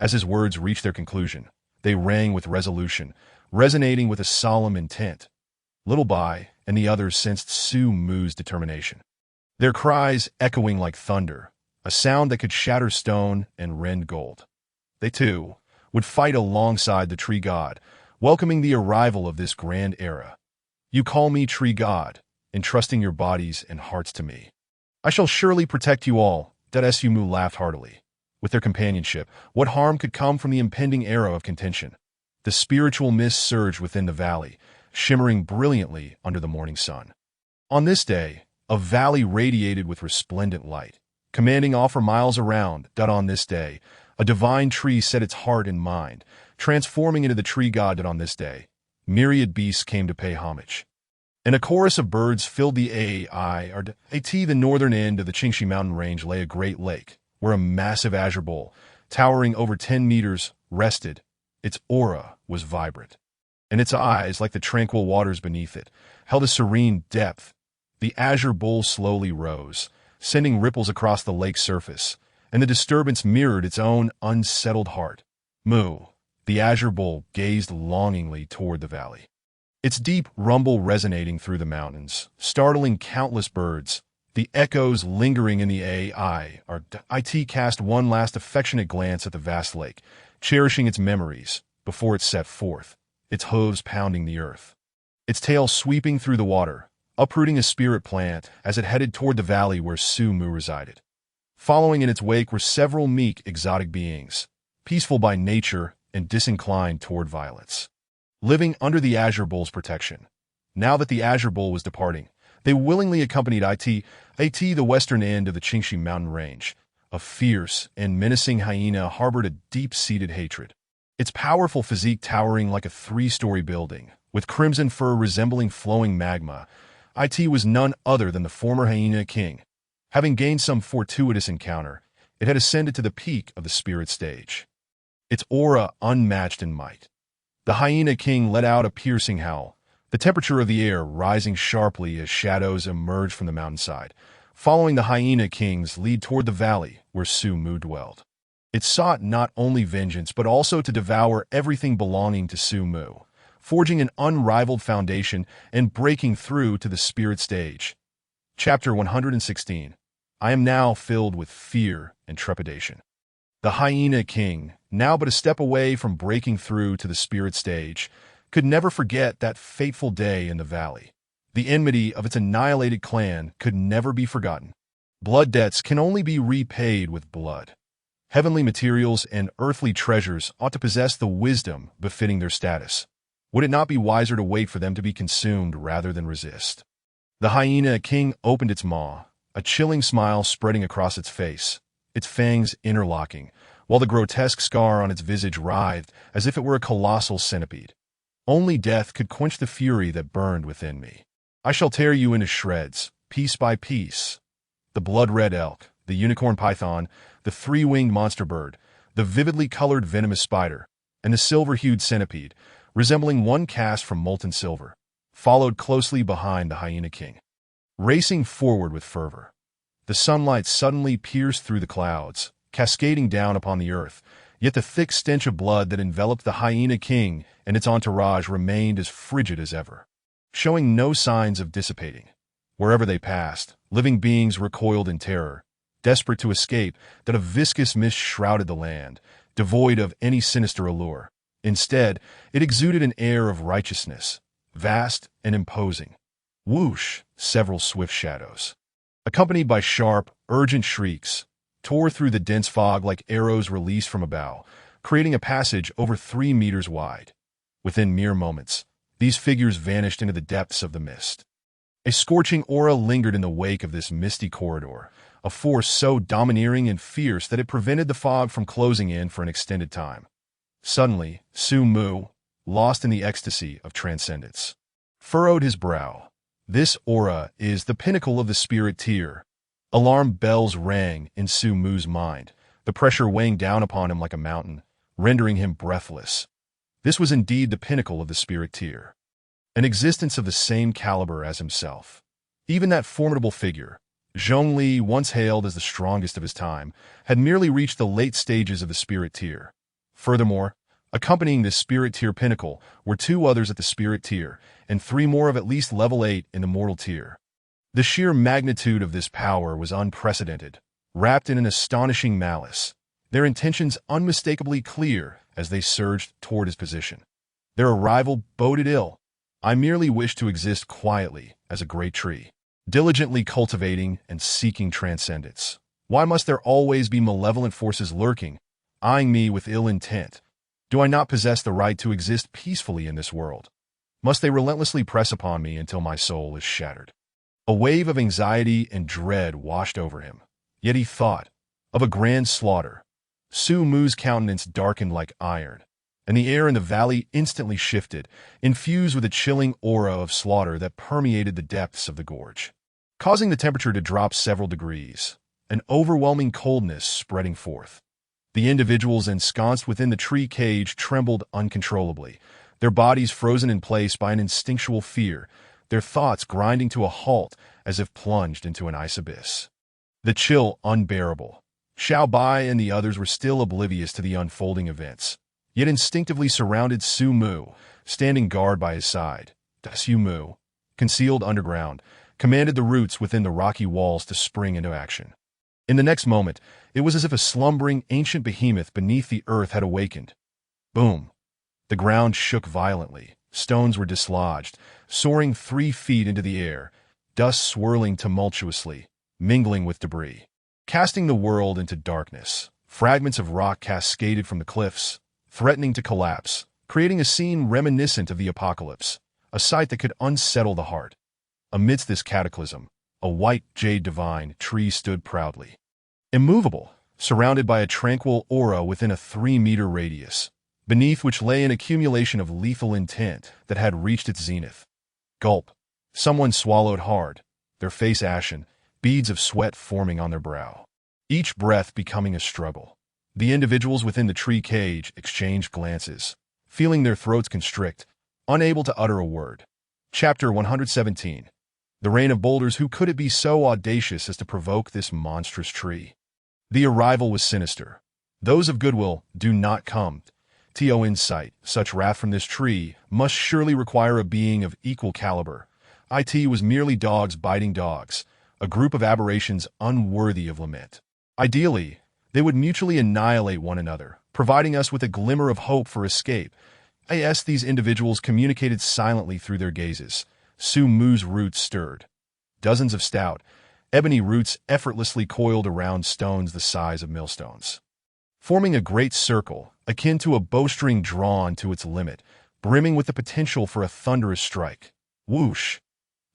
As his words reached their conclusion, they rang with resolution, resonating with a solemn intent. Little Bai and the others sensed Su Mu's determination, their cries echoing like thunder, a sound that could shatter stone and rend gold. They, too, would fight alongside the Tree God, welcoming the arrival of this grand era. You call me Tree God, entrusting your bodies and hearts to me. I shall surely protect you all. Su Mu laughed heartily. With their companionship, what harm could come from the impending era of contention? The spiritual mist surged within the valley, shimmering brilliantly under the morning sun. On this day, a valley radiated with resplendent light, commanding off for miles around. On this day, a divine tree set its heart and mind, transforming into the tree god. On this day, myriad beasts came to pay homage, and a chorus of birds filled the the northern end of the Qingxi mountain range lay a great lake, where a massive azure bowl, towering over 10 meters, rested. Its aura was vibrant, and its eyes, like the tranquil waters beneath it, held a serene depth. The azure bowl slowly rose, sending ripples across the lake's surface, and the disturbance mirrored its own unsettled heart. Mu, the azure bowl, gazed longingly toward the valley, its deep rumble resonating through the mountains, startling countless birds. The echoes lingering in the it cast one last affectionate glance at the vast lake, cherishing its memories before it set forth, its hooves pounding the earth, its tail sweeping through the water, uprooting a spirit plant as it headed toward the valley where Su Mu resided. Following in its wake were several meek exotic beings, peaceful by nature and disinclined toward violence, living under the Azure Bull's protection. Now that the Azure Bull was departing, they willingly accompanied the western end of the Qingxi mountain range. A fierce and menacing hyena harbored a deep-seated hatred, its powerful physique towering like a 3-story building, with crimson fur resembling flowing magma. Was none other than the former hyena king, Having gained some fortuitous encounter, it had ascended to the peak of the spirit stage. Its aura unmatched in might. The Hyena King let out a piercing howl, the temperature of the air rising sharply as shadows emerged from the mountainside, following the Hyena King's lead toward the valley where Su Mu dwelled. It sought not only vengeance but also to devour everything belonging to Su Mu, forging an unrivaled foundation and breaking through to the spirit stage. Chapter 116. I am now filled with fear and trepidation. The Hyena King, now but a step away from breaking through to the spirit stage, could never forget that fateful day in the valley. The enmity of its annihilated clan could never be forgotten. Blood debts can only be repaid with blood. Heavenly materials and earthly treasures ought to possess the wisdom befitting their status. Would it not be wiser to wait for them to be consumed rather than resist? The Hyena King opened its maw, a chilling smile spreading across its face, its fangs interlocking, while the grotesque scar on its visage writhed as if it were a colossal centipede. Only death could quench the fury that burned within me. I shall tear you into shreds, piece by piece. The blood-red elk, the unicorn python, the three-winged monster bird, the vividly colored venomous spider, and the silver-hued centipede, resembling one cast from molten silver, followed closely behind the Hyena King. Racing forward with fervor, the sunlight suddenly pierced through the clouds, cascading down upon the earth, yet the thick stench of blood that enveloped the Hyena King and its entourage remained as frigid as ever, showing no signs of dissipating. Wherever they passed, living beings recoiled in terror, desperate to escape that a viscous mist shrouded the land, devoid of any sinister allure. Instead, it exuded an air of righteousness, vast and imposing. Whoosh, several swift shadows, accompanied by sharp, urgent shrieks, tore through the dense fog like arrows released from a bow, creating a passage over 3 meters wide. Within mere moments, these figures vanished into the depths of the mist. A scorching aura lingered in the wake of this misty corridor, a force so domineering and fierce that it prevented the fog from closing in for an extended time. Suddenly, Su Mu, lost in the ecstasy of transcendence, furrowed his brow. This aura is the pinnacle of the spirit tier. Alarm bells rang in Su Mu's mind, the pressure weighing down upon him like a mountain, rendering him breathless. This was indeed the pinnacle of the spirit tier, an existence of the same caliber as himself. Even that formidable figure, Zhongli, once hailed as the strongest of his time, had merely reached the late stages of the spirit tier. Furthermore, accompanying this spirit tier pinnacle were 2 others at the spirit tier, and 3 more of at least level 8 in the mortal tier. The sheer magnitude of this power was unprecedented, wrapped in an astonishing malice, their intentions unmistakably clear as they surged toward his position. Their arrival boded ill. I merely wished to exist quietly as a great tree, diligently cultivating and seeking transcendence. Why must there always be malevolent forces lurking, eyeing me with ill intent? Do I not possess the right to exist peacefully in this world? Must they relentlessly press upon me until my soul is shattered? A wave of anxiety and dread washed over him. Yet he thought of a grand slaughter. Su Mu's countenance darkened like iron, and the air in the valley instantly shifted, infused with a chilling aura of slaughter that permeated the depths of the gorge, causing the temperature to drop several degrees, an overwhelming coldness spreading forth. The individuals ensconced within the tree cage trembled uncontrollably, their bodies frozen in place by an instinctual fear, their thoughts grinding to a halt as if plunged into an ice abyss. The chill unbearable. Xiao Bai and the others were still oblivious to the unfolding events, yet instinctively surrounded Su Mu, standing guard by his side. Su Mu, concealed underground, commanded the roots within the rocky walls to spring into action. In the next moment, it was as if a slumbering ancient behemoth beneath the earth had awakened. Boom! The ground shook violently. Stones were dislodged, soaring 3 feet into the air, dust swirling tumultuously, mingling with debris, casting the world into darkness. Fragments of rock cascaded from the cliffs, threatening to collapse, creating a scene reminiscent of the apocalypse, a sight that could unsettle the heart. Amidst this cataclysm, a white jade divine tree stood proudly, immovable, surrounded by a tranquil aura within a 3-meter radius, beneath which lay an accumulation of lethal intent that had reached its zenith. Gulp. Someone swallowed hard, their face ashen, beads of sweat forming on their brow, each breath becoming a struggle. The individuals within the tree cage exchanged glances, feeling their throats constrict, unable to utter a word. Chapter 117. The Rain of Boulders. Who could it be so audacious as to provoke this monstrous tree? The arrival was sinister. Those of goodwill do not come to insight. Such wrath from this tree must surely require a being of equal caliber. It was merely dogs biting dogs, a group of aberrations unworthy of lament. Ideally, they would mutually annihilate one another, providing us with a glimmer of hope for escape. These individuals communicated silently through their gazes. Su Mu's roots stirred. Dozens of stout, ebony roots effortlessly coiled around stones the size of millstones, forming a great circle, akin to a bowstring drawn to its limit, brimming with the potential for a thunderous strike. Whoosh!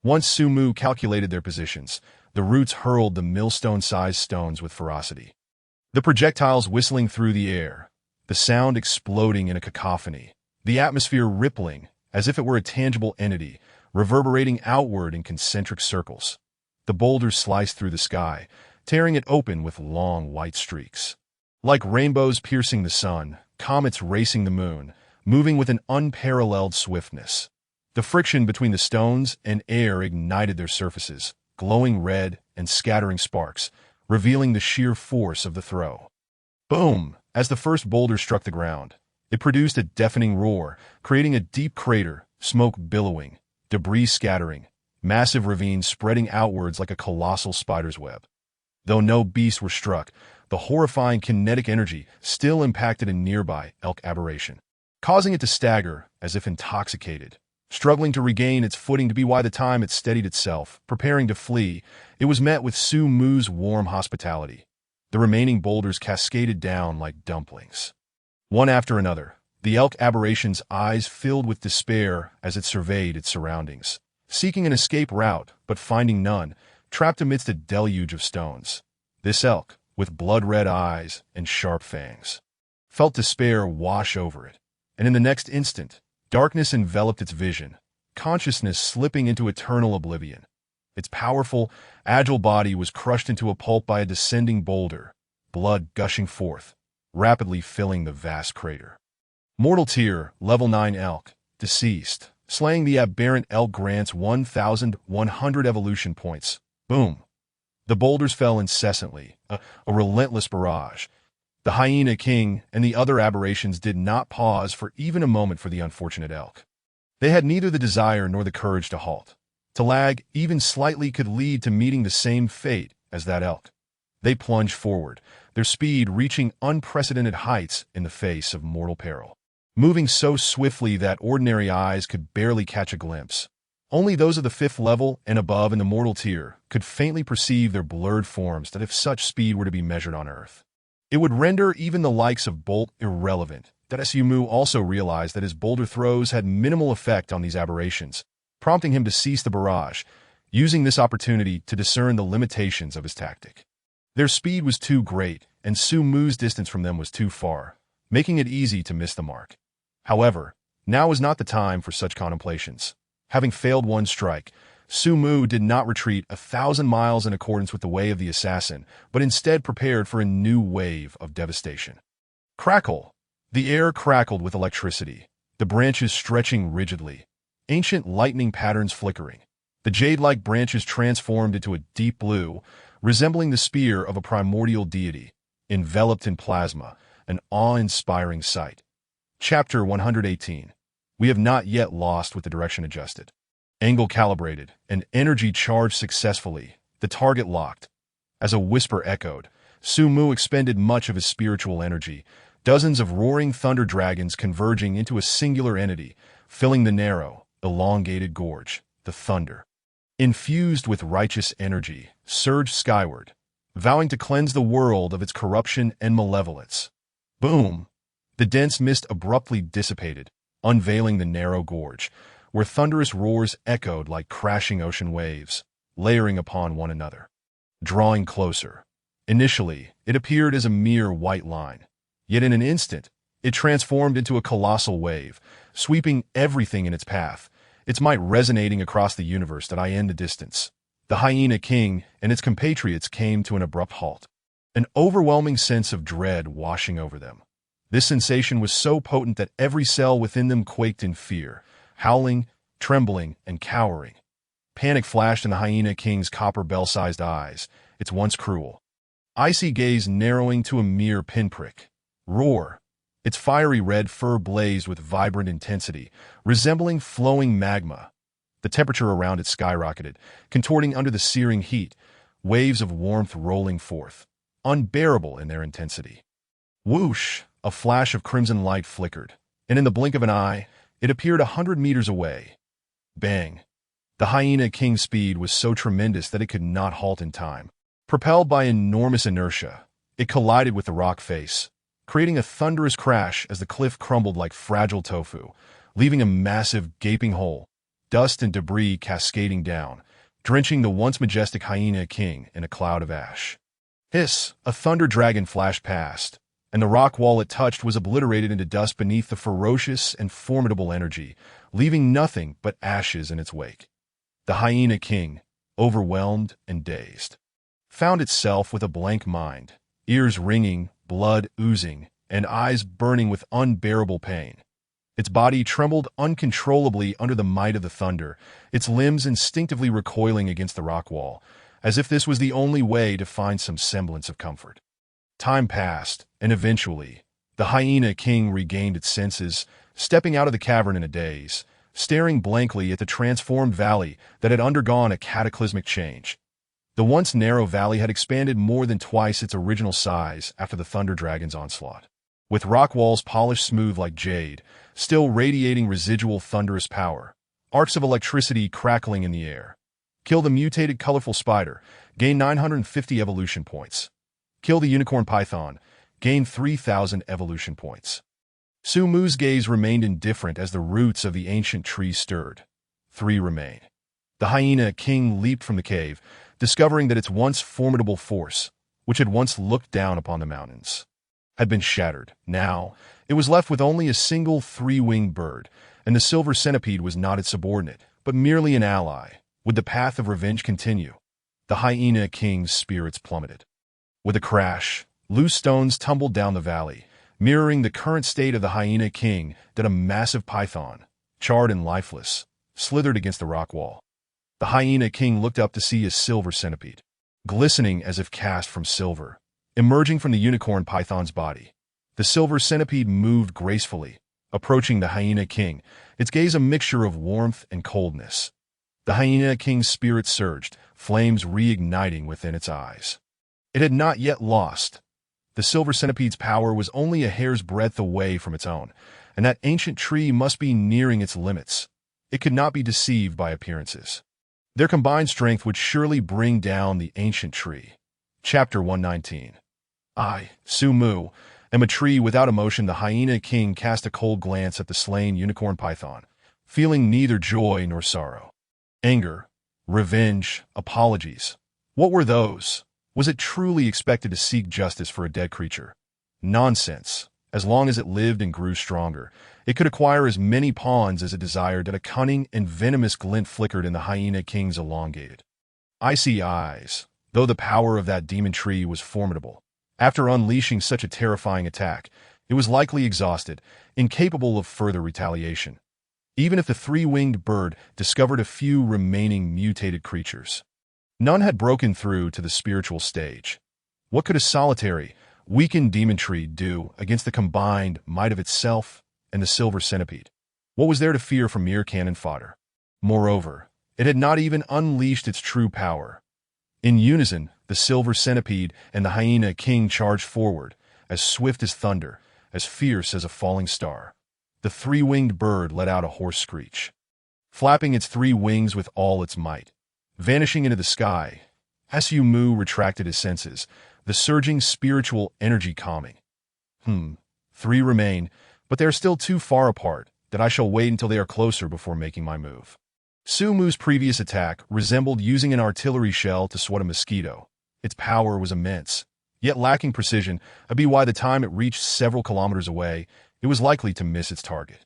Once Su Mu calculated their positions, the roots hurled the millstone-sized stones with ferocity. The projectiles whistling through the air, the sound exploding in a cacophony, the atmosphere rippling as if it were a tangible entity, reverberating outward in concentric circles. The boulders sliced through the sky, tearing it open with long white streaks. Like rainbows piercing the sun, comets racing the moon, moving with an unparalleled swiftness. The friction between the stones and air ignited their surfaces, glowing red and scattering sparks, revealing the sheer force of the throw. Boom! As the first boulder struck the ground, it produced a deafening roar, creating a deep crater, smoke billowing, debris scattering, massive ravines spreading outwards like a colossal spider's web. Though no beasts were struck, the horrifying kinetic energy still impacted a nearby elk aberration, causing it to stagger as if intoxicated. Struggling to regain its footing to be by the time it steadied itself, preparing to flee, it was met with Su Mu's warm hospitality. The remaining boulders cascaded down like dumplings. One after another, the elk aberration's eyes filled with despair as it surveyed its surroundings, seeking an escape route, but finding none, trapped amidst a deluge of stones. This elk, with blood-red eyes and sharp fangs, felt despair wash over it, and in the next instant, darkness enveloped its vision, consciousness slipping into eternal oblivion. Its powerful, agile body was crushed into a pulp by a descending boulder, blood gushing forth, rapidly filling the vast crater. Mortal Tier, Level 9 Elk, deceased. Slaying the aberrant elk grants 1,100 evolution points. Boom. The boulders fell incessantly, a relentless barrage. The Hyena King and the other aberrations did not pause for even a moment for the unfortunate elk. They had neither the desire nor the courage to halt. To lag even slightly could lead to meeting the same fate as that elk. They plunged forward, their speed reaching unprecedented heights in the face of mortal peril, moving so swiftly that ordinary eyes could barely catch a glimpse. Only those of the 5th level and above in the mortal tier could faintly perceive their blurred forms that if such speed were to be measured on Earth, it would render even the likes of Bolt irrelevant. That Su Mu also realized that his boulder throws had minimal effect on these aberrations, prompting him to cease the barrage, using this opportunity to discern the limitations of his tactic. Their speed was too great, and Su Mu's distance from them was too far, making it easy to miss the mark. However, now was not the time for such contemplations. Having failed one strike, Su Mu did not retreat 1,000 miles in accordance with the way of the assassin, but instead prepared for a new wave of devastation. Crackle! The air crackled with electricity, the branches stretching rigidly, ancient lightning patterns flickering. The jade-like branches transformed into a deep blue, resembling the spear of a primordial deity, enveloped in plasma, an awe-inspiring sight. Chapter 118. We have not yet lost with the direction adjusted. Angle calibrated, and energy charged successfully, the target locked. As a whisper echoed, Su Mu expended much of his spiritual energy, dozens of roaring thunder dragons converging into a singular entity, filling the narrow, elongated gorge. The thunder, infused with righteous energy, surged skyward, vowing to cleanse the world of its corruption and malevolence. Boom! The dense mist abruptly dissipated, unveiling the narrow gorge, where thunderous roars echoed like crashing ocean waves, layering upon one another. Drawing closer. Initially, it appeared as a mere white line, yet in an instant, it transformed into a colossal wave, sweeping everything in its path, its might resonating across the universe that I end the distance. The Hyena King and its compatriots came to an abrupt halt, an overwhelming sense of dread washing over them. This sensation was so potent that every cell within them quaked in fear, howling, trembling, and cowering. Panic flashed in the Hyena King's copper bell-sized eyes, its once cruel, icy gaze narrowing to a mere pinprick. Roar! Its fiery red fur blazed with vibrant intensity, resembling flowing magma. The temperature around it skyrocketed, contorting under the searing heat, waves of warmth rolling forth, unbearable in their intensity. Whoosh! A flash of crimson light flickered, and in the blink of an eye, it appeared 100 meters away. Bang! The Hyena King's speed was so tremendous that it could not halt in time. Propelled by enormous inertia, it collided with the rock face, creating a thunderous crash as the cliff crumbled like fragile tofu, leaving a massive, gaping hole, dust and debris cascading down, drenching the once majestic Hyena King in a cloud of ash. Hiss! A thunder dragon flashed past, and the rock wall it touched was obliterated into dust beneath the ferocious and formidable energy, leaving nothing but ashes in its wake. The Hyena King, overwhelmed and dazed, found itself with a blank mind, ears ringing, blood oozing, and eyes burning with unbearable pain. Its body trembled uncontrollably under the might of the thunder, its limbs instinctively recoiling against the rock wall, as if this was the only way to find some semblance of comfort. Time passed, and eventually, the Hyena King regained its senses, stepping out of the cavern in a daze, staring blankly at the transformed valley that had undergone a cataclysmic change. The once narrow valley had expanded more than twice its original size after the Thunder Dragon's onslaught. With rock walls polished smooth like jade, still radiating residual thunderous power, arcs of electricity crackling in the air. Kill the mutated colorful spider, gain 950 evolution points. Kill the unicorn python, gain 3,000 evolution points. Su Mu's gaze remained indifferent as the roots of the ancient tree stirred. 3 remain. The Hyena King leaped from the cave, discovering that its once formidable force, which had once looked down upon the mountains, had been shattered. Now, it was left with only a single 3-winged bird, and the silver centipede was not its subordinate, but merely an ally. Would the path of revenge continue? The Hyena King's spirits plummeted. With a crash, loose stones tumbled down the valley, mirroring the current state of the Hyena King that a massive python, charred and lifeless, slithered against the rock wall. The Hyena King looked up to see a silver centipede, glistening as if cast from silver, emerging from the unicorn python's body. The silver centipede moved gracefully, approaching the Hyena King, its gaze a mixture of warmth and coldness. The Hyena King's spirit surged, flames reigniting within its eyes. It had not yet lost. The silver centipede's power was only a hair's breadth away from its own, and that ancient tree must be nearing its limits. It could not be deceived by appearances. Their combined strength would surely bring down the ancient tree. Chapter 119. I, Su Mu, am a tree without emotion. The Hyena King cast a cold glance at the slain unicorn python, feeling neither joy nor sorrow. Anger, revenge, apologies. What were those? Was it truly expected to seek justice for a dead creature? Nonsense. As long as it lived and grew stronger, it could acquire as many pawns as it desired. That a cunning and venomous glint flickered in the Hyena King's elongated, icy eyes, though the power of that demon tree was formidable. After unleashing such a terrifying attack, it was likely exhausted, incapable of further retaliation. Even if the 3-winged bird discovered a few remaining mutated creatures, none had broken through to the spiritual stage. What could a solitary, weakened demon tree do against the combined might of itself and the silver centipede? What was there to fear from mere cannon fodder? Moreover, it had not even unleashed its true power. In unison, the silver centipede and the Hyena King charged forward, as swift as thunder, as fierce as a falling star. The 3-winged bird let out a hoarse screech, flapping its 3 wings with all its might, vanishing into the sky. Su Mu retracted his senses, the surging spiritual energy calming. 3 remain, but they are still too far apart that I shall wait until they are closer before making my move. Su Mu's previous attack resembled using an artillery shell to swat a mosquito. Its power was immense, yet lacking precision, by the time it reached several kilometers away, it was likely to miss its target.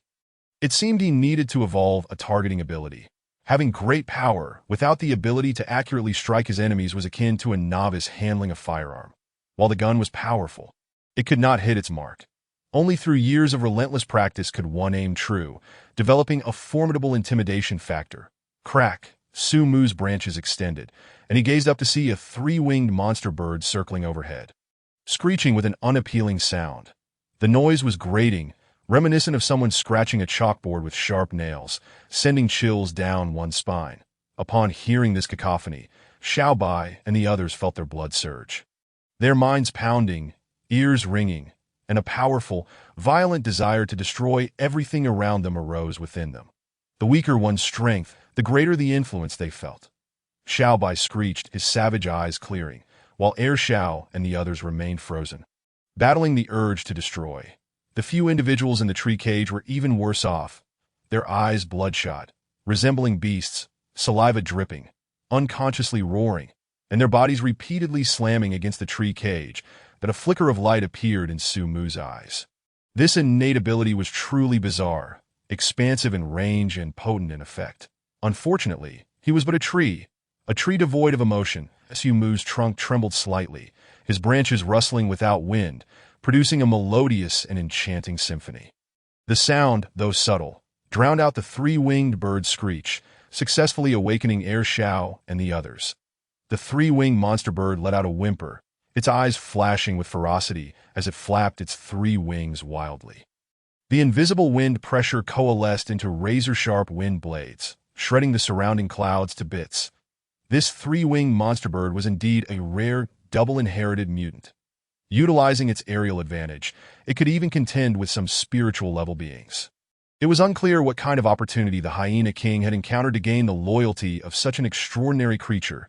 It seemed he needed to evolve a targeting ability. Having great power without the ability to accurately strike his enemies was akin to a novice handling a firearm. While the gun was powerful, it could not hit its mark. Only through years of relentless practice could one aim true, developing a formidable intimidation factor. Crack! Su Mu's branches extended, and he gazed up to see a three-winged monster bird circling overhead, screeching with an unappealing sound. The noise was grating, reminiscent of someone scratching a chalkboard with sharp nails, sending chills down one's spine. Upon hearing this cacophony, Xiao Bai and the others felt their blood surge. Their minds pounding, ears ringing, and a powerful, violent desire to destroy everything around them arose within them. The weaker one's strength, the greater the influence they felt. Xiao Bai screeched, his savage eyes clearing, while Air Xiao and the others remained frozen, battling the urge to destroy. The few individuals in the tree cage were even worse off, their eyes bloodshot, resembling beasts, saliva dripping, unconsciously roaring, and their bodies repeatedly slamming against the tree cage, that a flicker of light appeared in Su Mu's eyes. This innate ability was truly bizarre, expansive in range and potent in effect. Unfortunately, he was but a tree devoid of emotion. Su Mu's trunk trembled slightly, his branches rustling without wind, producing a melodious and enchanting symphony. The sound, though subtle, drowned out the three-winged bird's screech, successfully awakening Air Xiao and the others. The three-winged monster bird let out a whimper, its eyes flashing with ferocity as it flapped its three wings wildly. The invisible wind pressure coalesced into razor-sharp wind blades, shredding the surrounding clouds to bits. This three-winged monster bird was indeed a rare, double-inherited mutant. Utilizing its aerial advantage, it could even contend with some spiritual-level beings. It was unclear what kind of opportunity the Hyena King had encountered to gain the loyalty of such an extraordinary creature.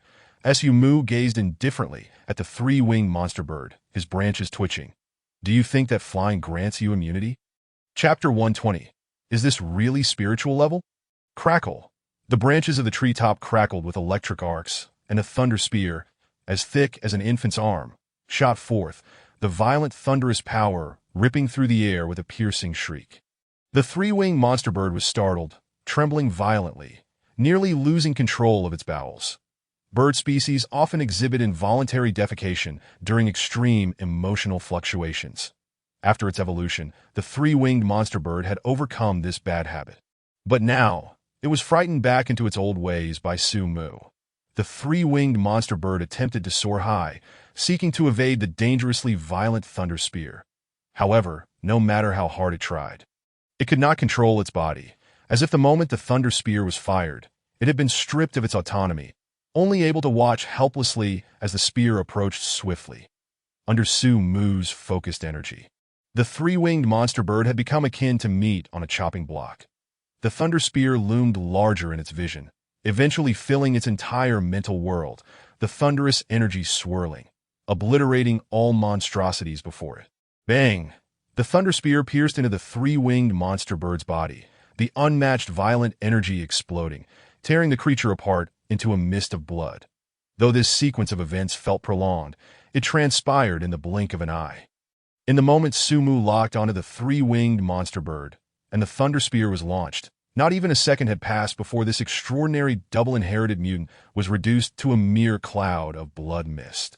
Su Mu gazed indifferently at the three-winged monster bird, his branches twitching. Do you think that flying grants you immunity? Chapter 120. Is this really spiritual level? Crackle. The branches of the treetop crackled with electric arcs, and a thunder spear, as thick as an infant's arm, shot forth, the violent thunderous power ripping through the air with a piercing shriek. The three-winged monster bird was startled, trembling violently, nearly losing control of its bowels. Bird species often exhibit involuntary defecation during extreme emotional fluctuations. After its evolution, the three-winged monster bird had overcome this bad habit. But now, it was frightened back into its old ways by Su Mu. The three-winged monster bird attempted to soar high, seeking to evade the dangerously violent thunder spear. However, no matter how hard it tried, it could not control its body. As if the moment the thunder spear was fired, it had been stripped of its autonomy, only able to watch helplessly as the spear approached swiftly. Under Su Mu's focused energy, the three-winged monster bird had become akin to meat on a chopping block. The thunder spear loomed larger in its vision, eventually filling its entire mental world, the thunderous energy swirling, obliterating all monstrosities before it. Bang! The thunder spear pierced into the three-winged monster bird's body, the unmatched violent energy exploding, tearing the creature apart into a mist of blood. Though this sequence of events felt prolonged, it transpired in the blink of an eye. In the moment Su Mu locked onto the three-winged monster bird, and the thunder spear was launched, not even a second had passed before this extraordinary double-inherited mutant was reduced to a mere cloud of blood mist.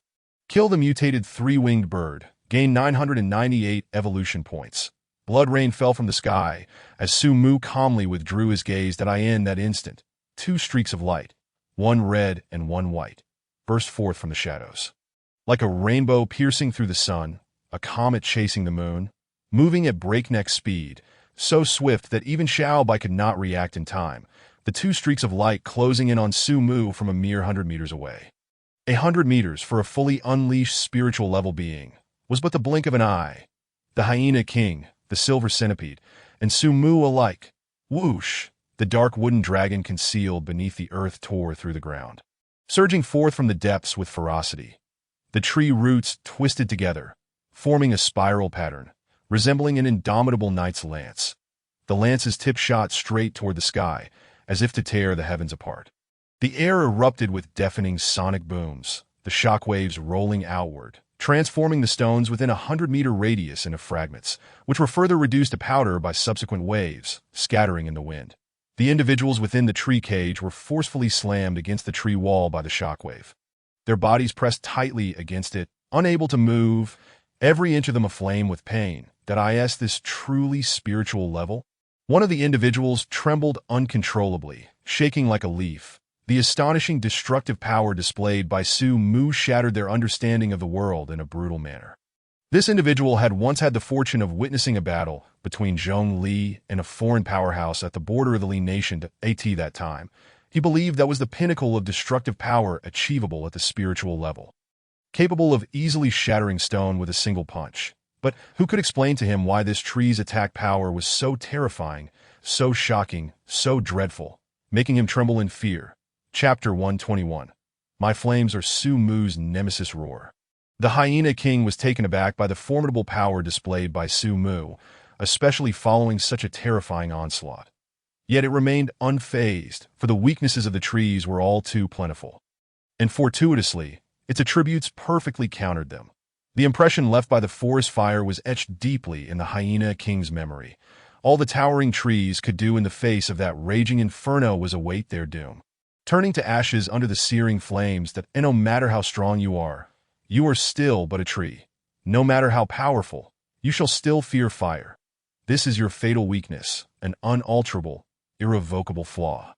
Kill the mutated three-winged bird, gain 998 evolution points. Blood rain fell from the sky as Su Mu calmly withdrew his gaze in that instant. Two streaks of light, one red and one white, burst forth from the shadows. Like a rainbow piercing through the sun, a comet chasing the moon, moving at breakneck speed, so swift that even Xiao Bai could not react in time, the two streaks of light closing in on Su Mu from a mere 100 meters away. 100 meters for a fully unleashed spiritual level being was but the blink of an eye. The Hyena King, the Silver Centipede, and Su Mu alike. Whoosh! The dark wooden dragon concealed beneath the earth tore through the ground, surging forth from the depths with ferocity. The tree roots twisted together, forming a spiral pattern, resembling an indomitable knight's lance. The lance's tip shot straight toward the sky, as if to tear the heavens apart. The air erupted with deafening sonic booms, the shockwaves rolling outward, transforming the stones within a 100-meter radius into fragments, which were further reduced to powder by subsequent waves, scattering in the wind. The individuals within the tree cage were forcefully slammed against the tree wall by the shockwave. Their bodies pressed tightly against it, unable to move, every inch of them aflame with pain. That is this truly spiritual level? One of the individuals trembled uncontrollably, shaking like a leaf. The astonishing destructive power displayed by Su Mu shattered their understanding of the world in a brutal manner. This individual had once had the fortune of witnessing a battle between Zhong Li and a foreign powerhouse at the border of the Li nation at that time. He believed that was the pinnacle of destructive power achievable at the spiritual level, capable of easily shattering stone with a single punch. But who could explain to him why this tree's attack power was so terrifying, so shocking, so dreadful, making him tremble in fear? Chapter 121. My flames are Su Mu's nemesis roar. The Hyena King was taken aback by the formidable power displayed by Su Mu, especially following such a terrifying onslaught. Yet it remained unfazed, for the weaknesses of the trees were all too plentiful. And fortuitously, its attributes perfectly countered them. The impression left by the forest fire was etched deeply in the Hyena King's memory. All the towering trees could do in the face of that raging inferno was await their doom, turning to ashes under the searing flames that, and no matter how strong you are still but a tree. No matter how powerful, you shall still fear fire. This is your fatal weakness, an unalterable, irrevocable flaw.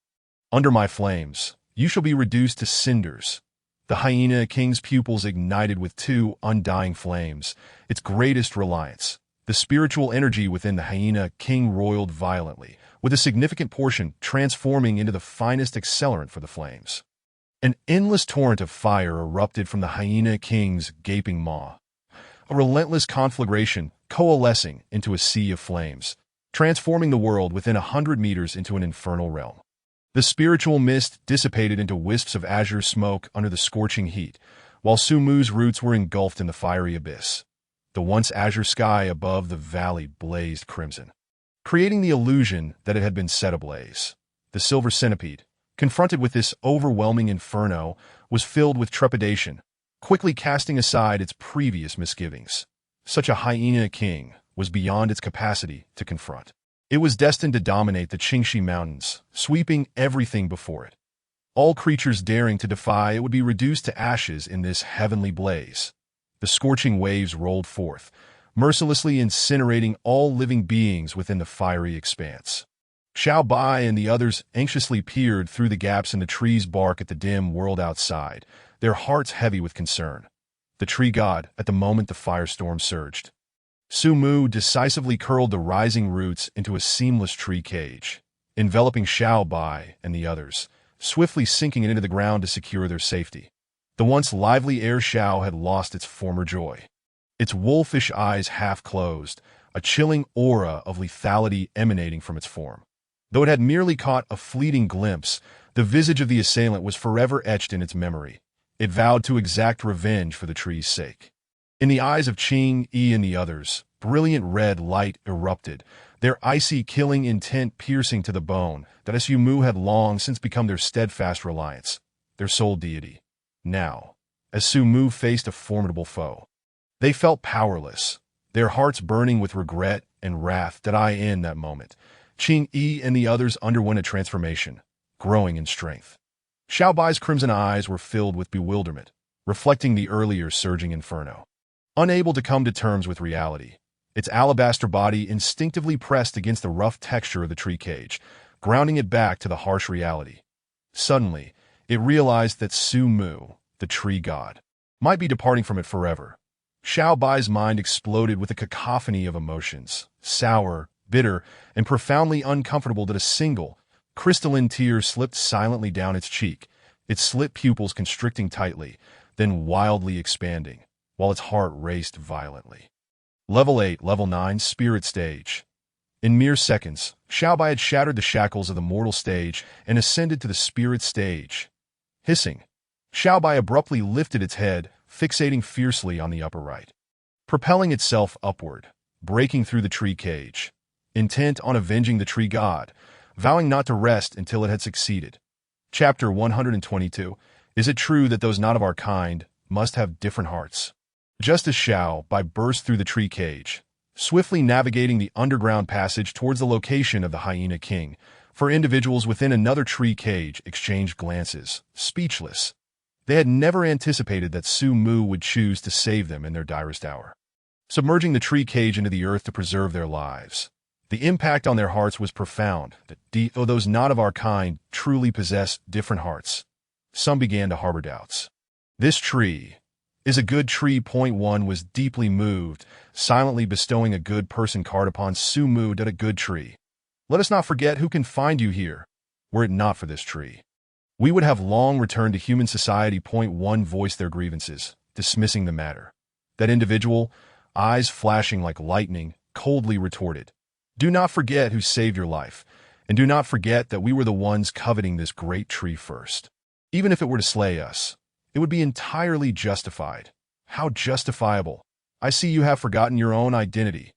Under my flames, you shall be reduced to cinders. The Hyena King's pupils ignited with two undying flames, its greatest reliance. The spiritual energy within the Hyena King roiled violently, with a significant portion transforming into the finest accelerant for the flames. An endless torrent of fire erupted from the Hyena King's gaping maw, a relentless conflagration coalescing into a sea of flames, transforming the world within 100 meters into an infernal realm. The spiritual mist dissipated into wisps of azure smoke under the scorching heat, while Su Mu's roots were engulfed in the fiery abyss. The once azure sky above the valley blazed crimson, creating the illusion that it had been set ablaze. The silver centipede, confronted with this overwhelming inferno, was filled with trepidation, quickly casting aside its previous misgivings. Such a Hyena King was beyond its capacity to confront. It was destined to dominate the Qingxi Mountains, sweeping everything before it. All creatures daring to defy it would be reduced to ashes in this heavenly blaze. The scorching waves rolled forth, mercilessly incinerating all living beings within the fiery expanse. Xiao Bai and the others anxiously peered through the gaps in the tree's bark at the dim world outside, their hearts heavy with concern. The tree god, at the moment the firestorm surged. Su Mu decisively curled the rising roots into a seamless tree cage, enveloping Xiao Bai and the others, swiftly sinking it into the ground to secure their safety. The once lively air Xiao had lost its former joy. Its wolfish eyes half closed, a chilling aura of lethality emanating from its form. Though it had merely caught a fleeting glimpse, the visage of the assailant was forever etched in its memory. It vowed to exact revenge for the tree's sake. In the eyes of Qing Yi and the others, brilliant red light erupted, their icy killing intent piercing to the bone that Su Mu had long since become their steadfast reliance, their sole deity. Now, as Su Mu faced a formidable foe, they felt powerless, their hearts burning with regret and wrath. In that moment, Qing Yi and the others underwent a transformation, growing in strength. Xiao Bai's crimson eyes were filled with bewilderment, reflecting the earlier surging inferno. Unable to come to terms with reality, its alabaster body instinctively pressed against the rough texture of the tree cage, grounding it back to the harsh reality. Suddenly, it realized that Su Mu, the tree god, might be departing from it forever. Xiao Bai's mind exploded with a cacophony of emotions, sour, bitter, and profoundly uncomfortable that a single, crystalline tear slipped silently down its cheek, its slit pupils constricting tightly, then wildly expanding, while its heart raced violently. Level 8, Level 9, Spirit Stage. In mere seconds, Xiao Bai had shattered the shackles of the mortal stage and ascended to the spirit stage. Hissing, Xiao Bai abruptly lifted its head, fixating fiercely on the upper right, propelling itself upward, breaking through the tree cage, intent on avenging the tree god, vowing not to rest until it had succeeded. Chapter 122. Is it true that those not of our kind must have different hearts? Just as Xiao Bai burst through the tree cage, swiftly navigating the underground passage towards the location of the Hyena King, for individuals within another tree cage exchanged glances, speechless. They had never anticipated that Su Mu would choose to save them in their direst hour, submerging the tree cage into the earth to preserve their lives. The impact on their hearts was profound, though those not of our kind truly possess different hearts. Some began to harbor doubts. This tree is a good tree. Point one was deeply moved, silently bestowing a good person card upon Su Mu. A good tree. Let us not forget who can find you here. Were it not for this tree, we would have long returned to human society. Point one voiced their grievances, dismissing the matter. That individual, eyes flashing like lightning, coldly retorted, "Do not forget who saved your life, and do not forget that we were the ones coveting this great tree first. Even if it were to slay us, it would be entirely justified." How justifiable? I see you have forgotten your own identity.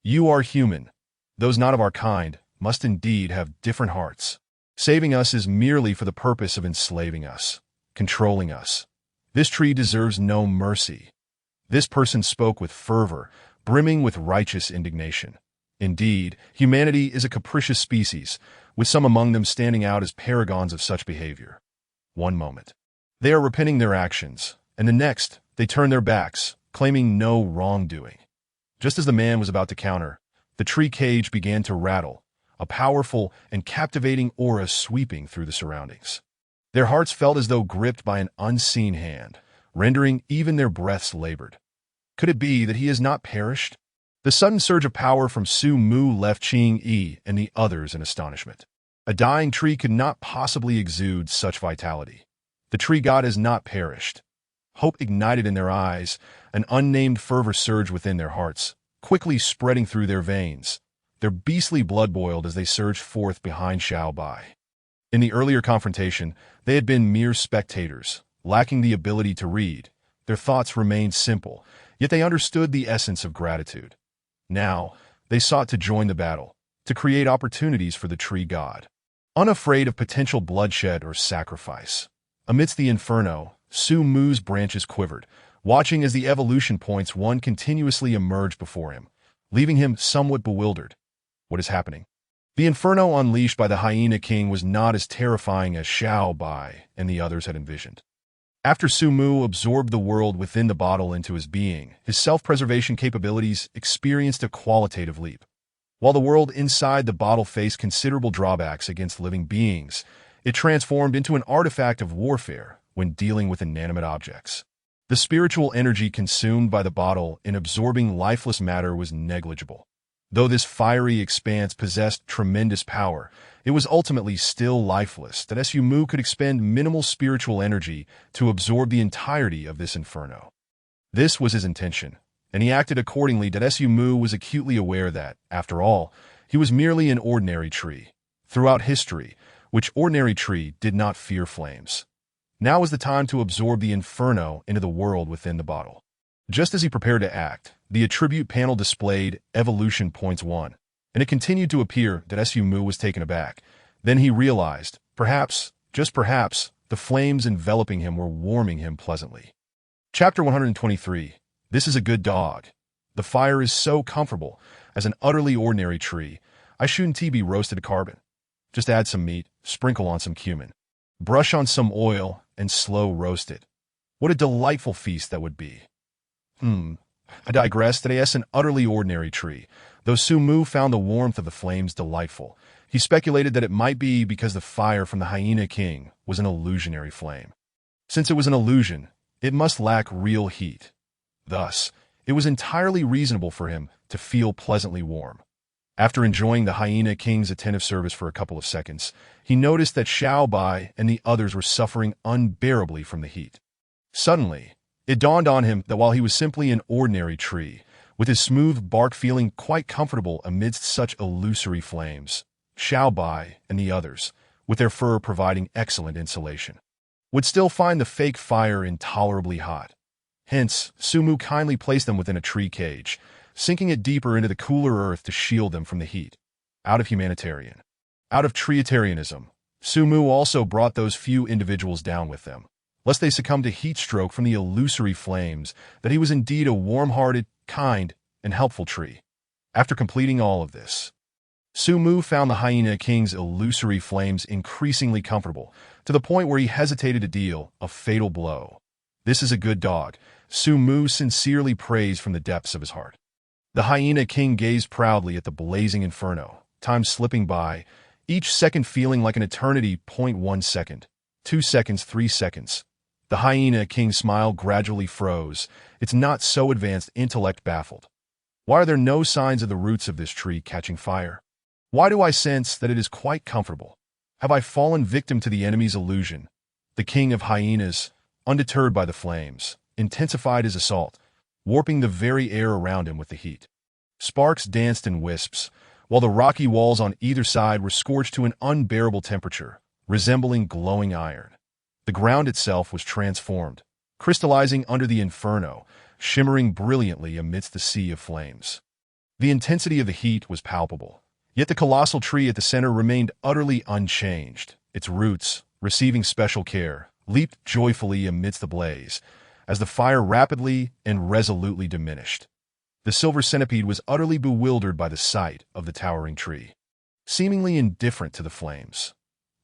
You are human. Those not of our kind must indeed have different hearts. Saving us is merely for the purpose of enslaving us, controlling us. This tree deserves no mercy. This person spoke with fervor, brimming with righteous indignation. Indeed, humanity is a capricious species, with some among them standing out as paragons of such behavior. One moment, they are repenting their actions, and the next, they turn their backs, claiming no wrongdoing. Just as the man was about to counter, the tree cage began to rattle, a powerful and captivating aura sweeping through the surroundings. Their hearts felt as though gripped by an unseen hand, rendering even their breaths labored. Could it be that he has not perished? The sudden surge of power from Su Mu left Ching Yi and the others in astonishment. A dying tree could not possibly exude such vitality. The tree god has not perished. Hope ignited in their eyes, an unnamed fervor surged within their hearts, quickly spreading through their veins. Their beastly blood boiled as they surged forth behind Xiao Bai. In the earlier confrontation, they had been mere spectators, lacking the ability to read. Their thoughts remained simple, yet they understood the essence of gratitude. Now, they sought to join the battle, to create opportunities for the tree god, unafraid of potential bloodshed or sacrifice. Amidst the inferno, Su Mu's branches quivered, watching as the evolution points one continuously emerged before him, leaving him somewhat bewildered. What is happening? The inferno unleashed by the Hyena King was not as terrifying as Xiao Bai and the others had envisioned. After Su Mu absorbed the world within the bottle into his being, his self-preservation capabilities experienced a qualitative leap. While the world inside the bottle faced considerable drawbacks against living beings, it transformed into an artifact of warfare when dealing with inanimate objects. The spiritual energy consumed by the bottle in absorbing lifeless matter was negligible. Though this fiery expanse possessed tremendous power, it was ultimately still lifeless, that Su Mu could expend minimal spiritual energy to absorb the entirety of this inferno. This was his intention, and he acted accordingly. That Su Mu was acutely aware that, after all, he was merely an ordinary tree. Throughout history, which ordinary tree did not fear flames? Now was the time to absorb the inferno into the world within the bottle. Just as he prepared to act, the attribute panel displayed Evolution Points 1, and it continued to appear that Su Mu was taken aback. Then he realized, perhaps, just perhaps, the flames enveloping him were warming him pleasantly. Chapter 123. This is a good dog. The fire is so comfortable. As an utterly ordinary tree, I shouldn't be roasted carbon. Just add some meat, sprinkle on some cumin, brush on some oil, and slow roast it. What a delightful feast that would be. I digress. Today as an utterly ordinary tree. Though Su Mu found the warmth of the flames delightful, he speculated that it might be because the fire from the Hyena King was an illusionary flame. Since it was an illusion, it must lack real heat. Thus, it was entirely reasonable for him to feel pleasantly warm. After enjoying the Hyena King's attentive service for a couple of seconds, he noticed that Xiao Bai and the others were suffering unbearably from the heat. Suddenly, it dawned on him that while he was simply an ordinary tree, with his smooth bark feeling quite comfortable amidst such illusory flames, Xiao Bai and the others, with their fur providing excellent insulation, would still find the fake fire intolerably hot. Hence, Su Mu kindly placed them within a tree cage, sinking it deeper into the cooler earth to shield them from the heat. Out of treetarianism, Su Mu also brought those few individuals down with them, lest they succumb to heat stroke from the illusory flames, that he was indeed a warm-hearted, kind, and helpful tree. After completing all of this, Su Mu found the Hyena King's illusory flames increasingly comfortable, to the point where he hesitated to deal a fatal blow. "This is a good dog," Su Mu sincerely praised from the depths of his heart. The Hyena King gazed proudly at the blazing inferno, time slipping by, each second feeling like an eternity. 1 second, 2 seconds, 3 seconds. The Hyena King's smile gradually froze, its not-so-advanced intellect baffled. Why are there no signs of the roots of this tree catching fire? Why do I sense that it is quite comfortable? Have I fallen victim to the enemy's illusion? The king of hyenas, undeterred by the flames, intensified his assault, warping the very air around him with the heat. Sparks danced in wisps, while the rocky walls on either side were scorched to an unbearable temperature, resembling glowing iron. The ground itself was transformed, crystallizing under the inferno, shimmering brilliantly amidst the sea of flames. The intensity of the heat was palpable, yet the colossal tree at the center remained utterly unchanged. Its roots, receiving special care, leaped joyfully amidst the blaze, as the fire rapidly and resolutely diminished. The silver centipede was utterly bewildered by the sight of the towering tree, seemingly indifferent to the flames.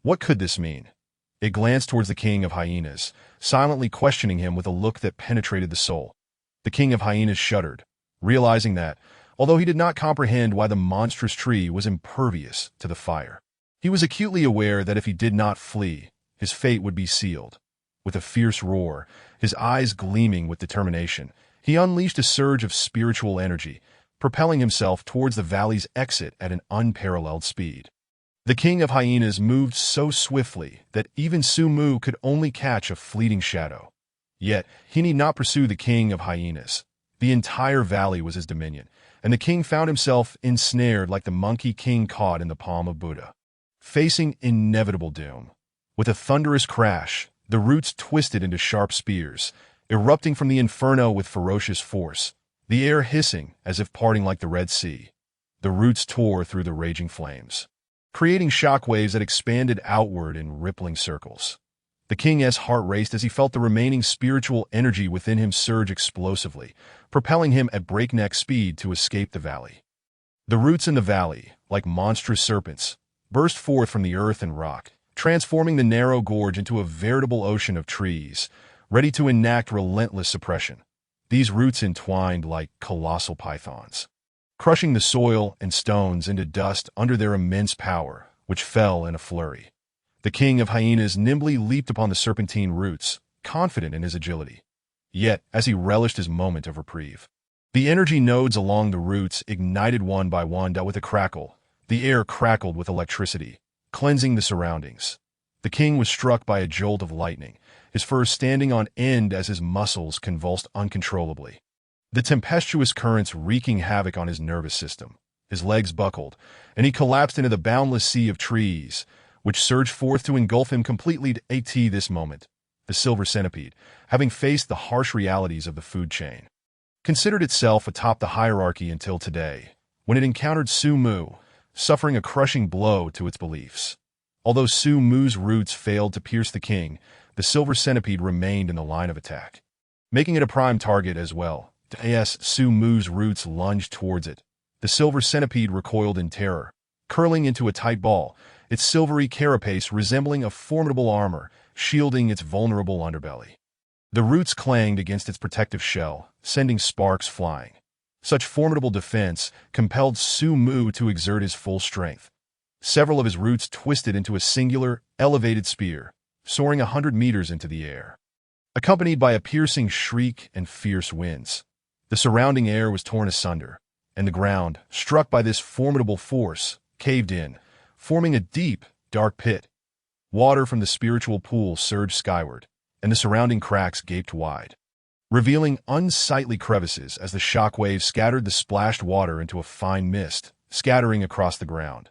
What could this mean? It glanced towards the king of hyenas, silently questioning him with a look that penetrated the soul. The king of hyenas shuddered, realizing that, although he did not comprehend why the monstrous tree was impervious to the fire, he was acutely aware that if he did not flee, his fate would be sealed. With a fierce roar, his eyes gleaming with determination, he unleashed a surge of spiritual energy, propelling himself towards the valley's exit at an unparalleled speed. The king of hyenas moved so swiftly that even Su Mu could only catch a fleeting shadow. Yet, he need not pursue the king of hyenas. The entire valley was his dominion, and the king found himself ensnared like the monkey king caught in the palm of Buddha, facing inevitable doom. With a thunderous crash, the roots twisted into sharp spears, erupting from the inferno with ferocious force, the air hissing as if parting like the Red Sea. The roots tore through the raging flames, creating shockwaves that expanded outward in rippling circles. The king's heart raced as he felt the remaining spiritual energy within him surge explosively, propelling him at breakneck speed to escape the valley. The roots in the valley, like monstrous serpents, burst forth from the earth and rock, transforming the narrow gorge into a veritable ocean of trees, ready to enact relentless suppression. These roots entwined like colossal pythons, crushing the soil and stones into dust under their immense power, which fell in a flurry. The king of hyenas nimbly leaped upon the serpentine roots, confident in his agility. Yet, as he relished his moment of reprieve, the energy nodes along the roots ignited one by one. With a crackle, the air crackled with electricity, cleansing the surroundings. The king was struck by a jolt of lightning, his fur standing on end as his muscles convulsed uncontrollably. The tempestuous currents wreaking havoc on his nervous system. His legs buckled, and he collapsed into the boundless sea of trees, which surged forth to engulf him completely. At this moment, the silver centipede, having faced the harsh realities of the food chain, considered itself atop the hierarchy until today, when it encountered Su Mu, suffering a crushing blow to its beliefs. Although Su Mu's roots failed to pierce the king, the silver centipede remained in the line of attack, making it a prime target as well. As Su Mu's roots lunged towards it, the silver centipede recoiled in terror, curling into a tight ball, its silvery carapace resembling a formidable armor, shielding its vulnerable underbelly. The roots clanged against its protective shell, sending sparks flying. Such formidable defense compelled Su Mu to exert his full strength. Several of his roots twisted into a singular, elevated spear, soaring 100 meters into the air, accompanied by a piercing shriek and fierce winds. The surrounding air was torn asunder, and the ground, struck by this formidable force, caved in, forming a deep, dark pit. Water from the spiritual pool surged skyward, and the surrounding cracks gaped wide, revealing unsightly crevices as the shock waves scattered the splashed water into a fine mist, scattering across the ground.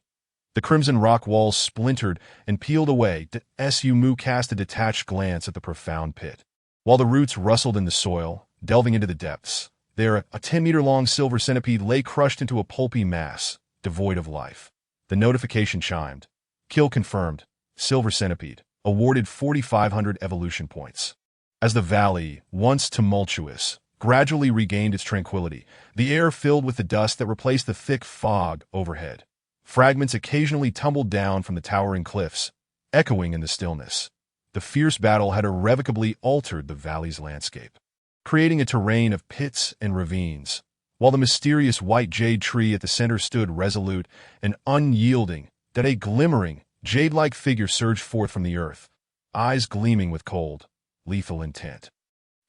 The crimson rock walls splintered and peeled away. Su Mu cast a detached glance at the profound pit, while the roots rustled in the soil, delving into the depths. There, a 10-meter-long silver centipede lay crushed into a pulpy mass, devoid of life. The notification chimed. Kill confirmed. Silver centipede. Awarded 4,500 evolution points. As the valley, once tumultuous, gradually regained its tranquility, the air filled with the dust that replaced the thick fog overhead. Fragments occasionally tumbled down from the towering cliffs, echoing in the stillness. The fierce battle had irrevocably altered the valley's landscape, creating a terrain of pits and ravines, while the mysterious white jade tree at the center stood resolute and unyielding. That a glimmering, jade-like figure surged forth from the earth, eyes gleaming with cold, lethal intent.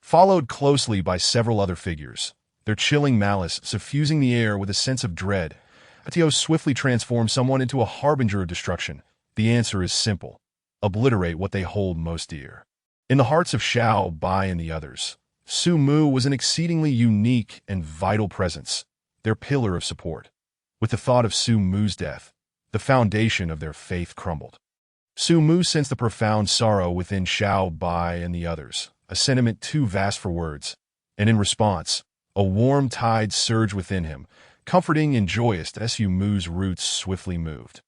Followed closely by several other figures, their chilling malice suffusing the air with a sense of dread. Atio swiftly transformed someone into a harbinger of destruction. The answer is simple: obliterate what they hold most dear. In the hearts of Xiao Bai and the others, Su Mu was an exceedingly unique and vital presence, their pillar of support. With the thought of Su Mu's death, the foundation of their faith crumbled. Su Mu sensed the profound sorrow within Xiao Bai and the others, a sentiment too vast for words, and in response, a warm tide surged within him, comforting and joyous as Su Mu's roots swiftly moved,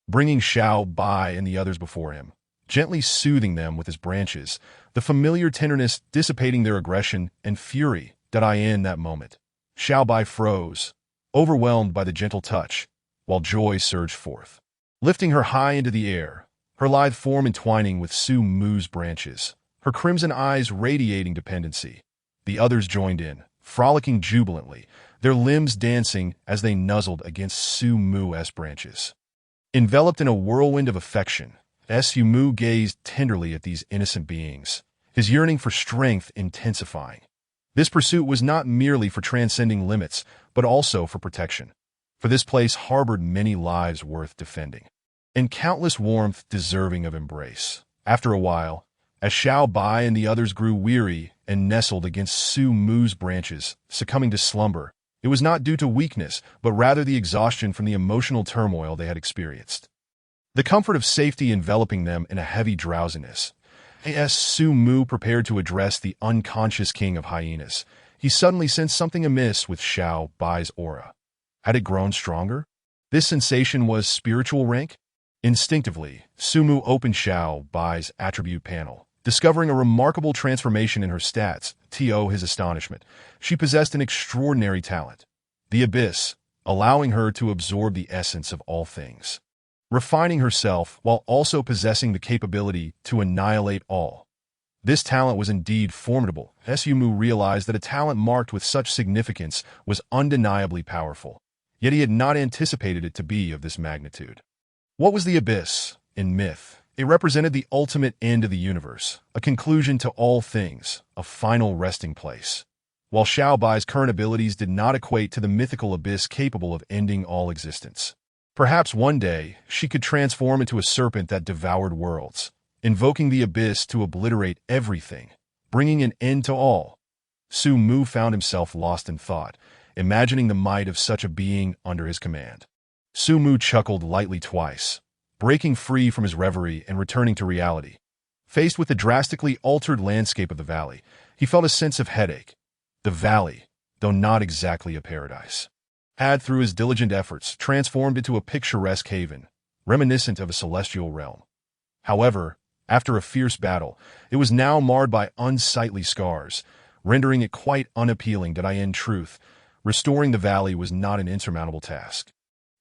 bringing Xiao Bai and the others before him, gently soothing them with his branches, the familiar tenderness dissipating their aggression and fury. In that moment, Xiao Bai froze, overwhelmed by the gentle touch, while joy surged forth, lifting her high into the air, her lithe form entwining with Su Mu's branches, her crimson eyes radiating dependency. The others joined in, frolicking jubilantly, their limbs dancing as they nuzzled against Su Mu's branches. Enveloped in a whirlwind of affection, Su Mu gazed tenderly at these innocent beings, his yearning for strength intensifying. This pursuit was not merely for transcending limits, but also for protection. For this place harbored many lives worth defending, and countless warmth deserving of embrace. After a while, as Xiao Bai and the others grew weary and nestled against Su Mu's branches, succumbing to slumber, it was not due to weakness, but rather the exhaustion from the emotional turmoil they had experienced. The comfort of safety enveloping them in a heavy drowsiness. As Su Mu prepared to address the unconscious king of hyenas, he suddenly sensed something amiss with Xiao Bai's aura. Had it grown stronger? This sensation was spiritual rank? Instinctively, Su Mu opened Xiao Bai's attribute panel, discovering a remarkable transformation in her stats. To his astonishment, she possessed an extraordinary talent, the Abyss, allowing her to absorb the essence of all things, refining herself while also possessing the capability to annihilate all. This talent was indeed formidable. Su Mu realized that a talent marked with such significance was undeniably powerful, yet he had not anticipated it to be of this magnitude. What was the Abyss? In myth, it represented the ultimate end of the universe, a conclusion to all things, a final resting place. While Xiao Bai's current abilities did not equate to the mythical abyss capable of ending all existence. Perhaps one day, she could transform into a serpent that devoured worlds, invoking the abyss to obliterate everything, bringing an end to all. Su Mu found himself lost in thought, imagining the might of such a being under his command. Su Mu chuckled lightly twice, breaking free from his reverie and returning to reality. Faced with the drastically altered landscape of the valley, he felt a sense of headache. The valley, though not exactly a paradise, had, through his diligent efforts, transformed into a picturesque haven, reminiscent of a celestial realm. However, after a fierce battle, it was now marred by unsightly scars, rendering it quite unappealing. In truth, restoring the valley was not an insurmountable task.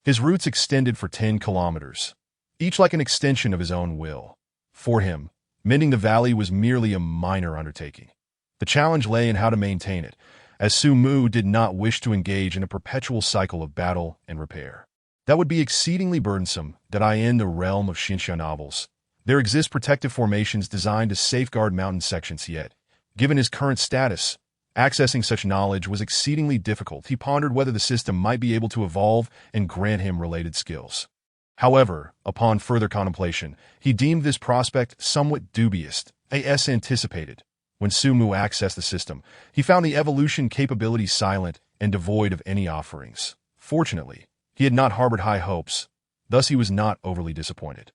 His roots extended for 10 kilometers, each like an extension of his own will. For him, mending the valley was merely a minor undertaking. The challenge lay in how to maintain it, as Su Mu did not wish to engage in a perpetual cycle of battle and repair. That would be exceedingly burdensome. In the realm of Xinxia novels, there exist protective formations designed to safeguard mountain sections, yet, given his current status, accessing such knowledge was exceedingly difficult. He pondered whether the system might be able to evolve and grant him related skills. However, upon further contemplation, he deemed this prospect somewhat dubious. As anticipated, when Su Mu accessed the system, he found the evolution capability silent and devoid of any offerings. Fortunately, he had not harbored high hopes, thus he was not overly disappointed.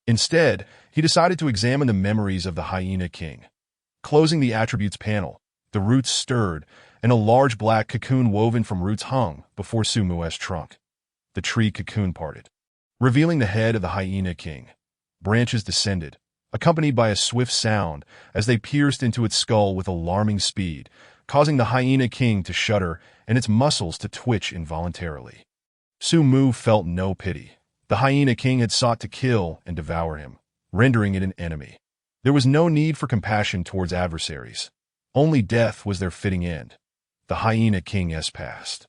Instead, he decided to examine the memories of the Hyena King. Closing the attributes panel, the roots stirred, and a large black cocoon woven from roots hung before Su Mu's trunk. The tree cocoon parted, revealing the head of the Hyena King. Branches descended, accompanied by a swift sound as they pierced into its skull with alarming speed, causing the Hyena King to shudder and its muscles to twitch involuntarily. Su Mu felt no pity. The Hyena King had sought to kill and devour him, rendering it an enemy. There was no need for compassion towards adversaries. Only death was their fitting end. The Hyena King's past.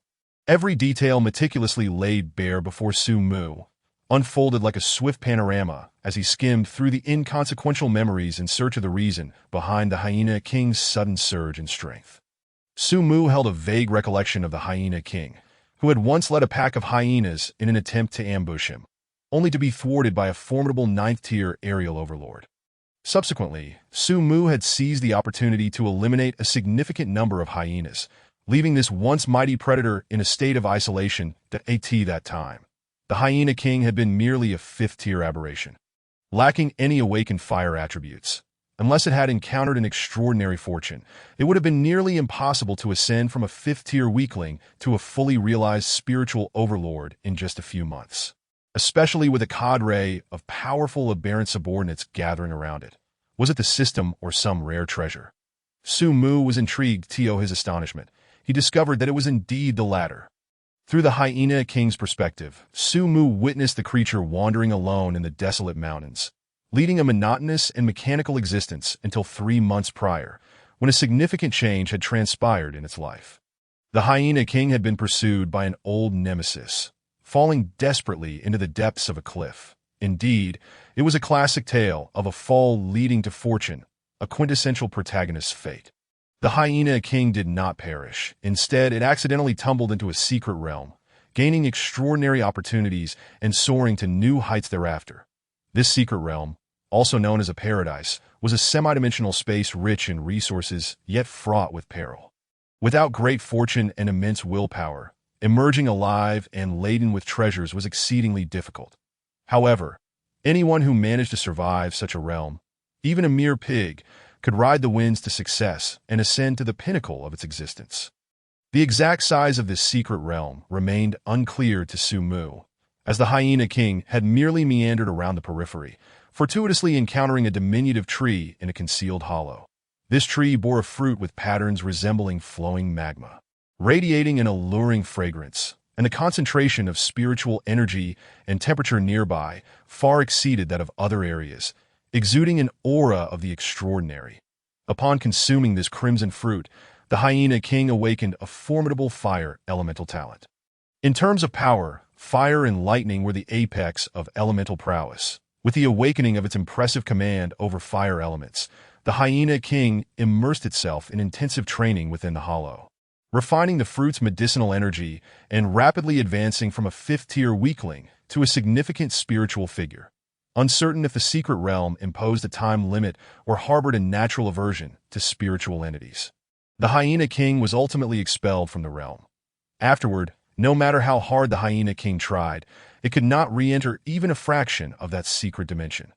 Every detail meticulously laid bare before Su Mu, unfolded like a swift panorama as he skimmed through the inconsequential memories in search of the reason behind the Hyena King's sudden surge in strength. Su Mu held a vague recollection of the Hyena King, who had once led a pack of hyenas in an attempt to ambush him, only to be thwarted by a formidable ninth-tier aerial overlord. Subsequently, Su Mu had seized the opportunity to eliminate a significant number of hyenas, leaving this once mighty predator in a state of isolation at that time. The Hyena King had been merely a fifth-tier aberration, lacking any awakened fire attributes. Unless it had encountered an extraordinary fortune, it would have been nearly impossible to ascend from a fifth-tier weakling to a fully realized spiritual overlord in just a few months, especially with a cadre of powerful aberrant subordinates gathering around it. Was it the system or some rare treasure? Su Mu was intrigued to his astonishment. He discovered that it was indeed the latter. Through the Hyena King's perspective, Su Mu witnessed the creature wandering alone in the desolate mountains, leading a monotonous and mechanical existence until 3 months prior, when a significant change had transpired in its life. The Hyena King had been pursued by an old nemesis, falling desperately into the depths of a cliff. Indeed, it was a classic tale of a fall leading to fortune, a quintessential protagonist's fate. The Hyena King did not perish. Instead, it accidentally tumbled into a secret realm, gaining extraordinary opportunities and soaring to new heights thereafter. This secret realm, also known as a paradise, was a semi-dimensional space rich in resources, yet fraught with peril. Without great fortune and immense willpower, emerging alive and laden with treasures was exceedingly difficult. However, anyone who managed to survive such a realm, even a mere pig, could ride the winds to success and ascend to the pinnacle of its existence. The exact size of this secret realm remained unclear to Su Mu, as the Hyena King had merely meandered around the periphery, fortuitously encountering a diminutive tree in a concealed hollow. This tree bore a fruit with patterns resembling flowing magma, radiating an alluring fragrance, and the concentration of spiritual energy and temperature nearby far exceeded that of other areas, exuding an aura of the extraordinary. Upon consuming this crimson fruit, the Hyena King awakened a formidable fire elemental talent. In terms of power, fire and lightning were the apex of elemental prowess. With the awakening of its impressive command over fire elements, the Hyena King immersed itself in intensive training within the hollow, refining the fruit's medicinal energy and rapidly advancing from a fifth-tier weakling to a significant spiritual figure. Uncertain if the secret realm imposed a time limit or harbored a natural aversion to spiritual entities, the Hyena King was ultimately expelled from the realm. Afterward, no matter how hard the Hyena King tried, it could not re-enter even a fraction of that secret dimension.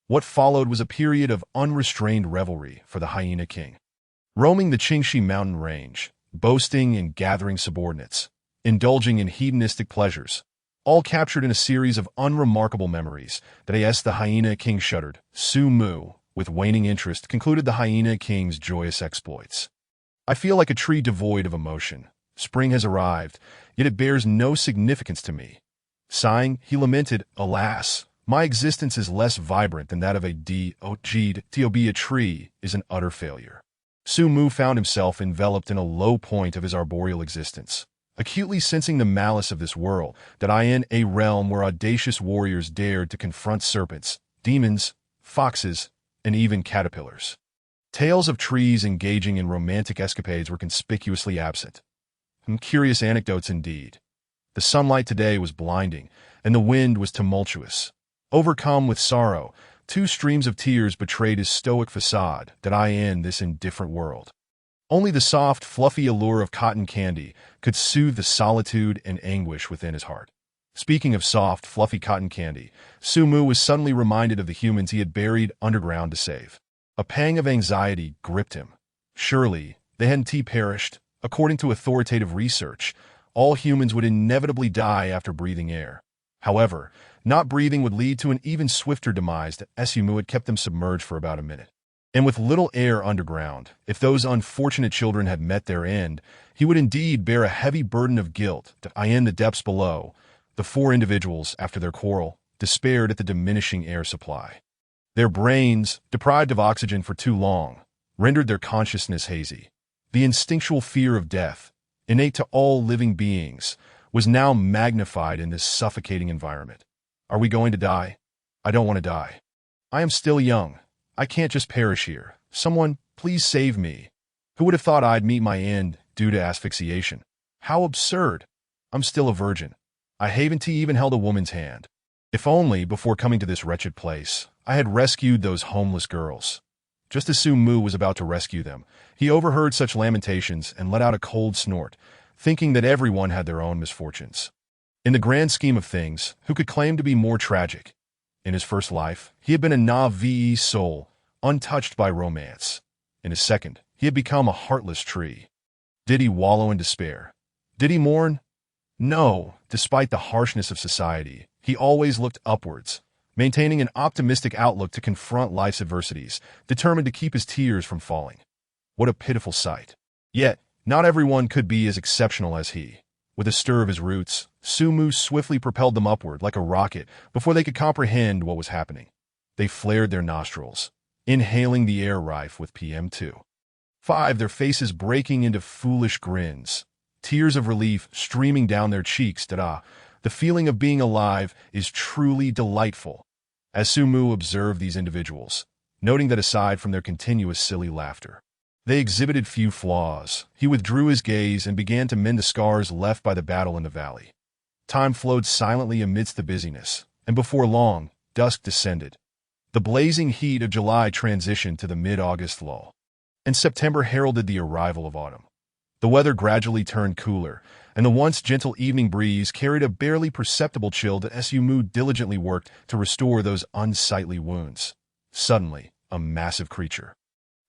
What followed was a period of unrestrained revelry for the Hyena King, roaming the Qingxi mountain range, boasting and gathering subordinates, indulging in hedonistic pleasures, all captured in a series of unremarkable memories that the Hyena King shuddered. Su Mu, with waning interest, concluded the Hyena King's joyous exploits. I feel like a tree devoid of emotion. Spring has arrived, yet it bears no significance to me. Sighing, he lamented, alas, my existence is less vibrant than that of a a tree is an utter failure. Su Mu found himself enveloped in a low point of his arboreal existence, acutely sensing the malice of this world, that in a realm where audacious warriors dared to confront serpents, demons, foxes, and even caterpillars. Tales of trees engaging in romantic escapades were conspicuously absent. Curious anecdotes indeed. The sunlight today was blinding, and the wind was tumultuous. Overcome with sorrow, 2 streams of tears betrayed his stoic facade that in this indifferent world. Only the soft, fluffy allure of cotton candy could soothe the solitude and anguish within his heart. Speaking of soft, fluffy cotton candy, Su Mu was suddenly reminded of the humans he had buried underground to save. A pang of anxiety gripped him. Surely, they hadn't perished. According to authoritative research, all humans would inevitably die after breathing air. However, not breathing would lead to an even swifter demise that Su Mu had kept them submerged for about a minute. And with little air underground, if those unfortunate children had met their end, he would indeed bear a heavy burden of guilt in the depths below, The four individuals, after their quarrel, despaired at the diminishing air supply. Their brains, deprived of oxygen for too long, rendered their consciousness hazy. The instinctual fear of death, innate to all living beings, was now magnified in this suffocating environment. Are we going to die? I don't want to die. I am still young. I can't just perish here. Someone, please save me. Who would have thought I'd meet my end due to asphyxiation? How absurd. I'm still a virgin. I haven't even held a woman's hand. If only, before coming to this wretched place, I had rescued those homeless girls. Just as Su Mu was about to rescue them, he overheard such lamentations and let out a cold snort, thinking that everyone had their own misfortunes. In the grand scheme of things, who could claim to be more tragic? In his first life, he had been a Na'vi soul, untouched by romance. In his second, he had become a heartless tree. Did he wallow in despair? Did he mourn? No, despite the harshness of society, he always looked upwards, maintaining an optimistic outlook to confront life's adversities, determined to keep his tears from falling. What a pitiful sight. Yet, not everyone could be as exceptional as he. With a stir of his roots, Su Mu swiftly propelled them upward like a rocket before they could comprehend what was happening. They flared their nostrils, inhaling the air rife with PM2.5, their faces breaking into foolish grins, tears of relief streaming down their cheeks. The feeling of being alive is truly delightful. As Su Mu observed these individuals, noting that aside from their continuous silly laughter, they exhibited few flaws, he withdrew his gaze and began to mend the scars left by the battle in the valley. Time flowed silently amidst the busyness, and before long, dusk descended. The blazing heat of July transitioned to the mid-August lull, and September heralded the arrival of autumn. The weather gradually turned cooler, and the once gentle evening breeze carried a barely perceptible chill that Su Mu diligently worked to restore those unsightly wounds. Suddenly, a massive creature,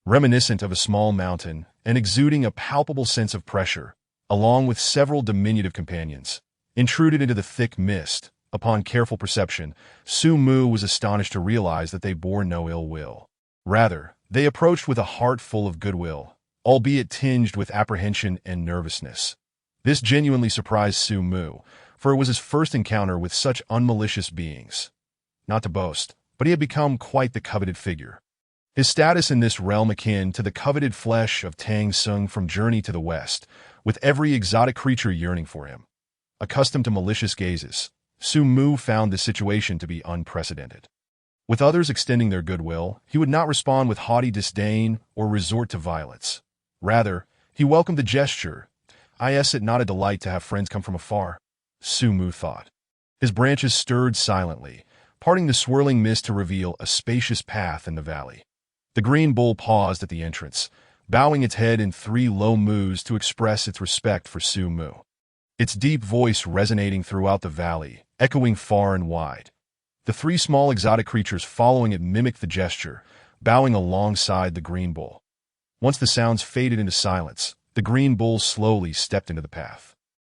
reminiscent of a small mountain and exuding a palpable sense of pressure, along with several diminutive companions, intruded into the thick mist. Upon careful perception, Su Mu was astonished to realize that they bore no ill will. Rather, they approached with a heart full of goodwill, albeit tinged with apprehension and nervousness. This genuinely surprised Su Mu, for it was his first encounter with such unmalicious beings. Not to boast, but he had become quite the coveted figure. His status in this realm akin to the coveted flesh of Tang Sung from Journey to the West, with every exotic creature yearning for him. Accustomed to malicious gazes, Su Mu found this situation to be unprecedented. With others extending their goodwill, he would not respond with haughty disdain or resort to violence. Rather, he welcomed the gesture. Is it not a delight to have friends come from afar? Su Mu thought. His branches stirred silently, parting the swirling mist to reveal a spacious path in the valley. The green bull paused at the entrance, bowing its head in 3 low moos to express its respect for Su Mu. Its deep voice resonating throughout the valley, echoing far and wide. The 3 small exotic creatures following it mimicked the gesture, bowing alongside the green bull. Once the sounds faded into silence, the green bull slowly stepped into the path,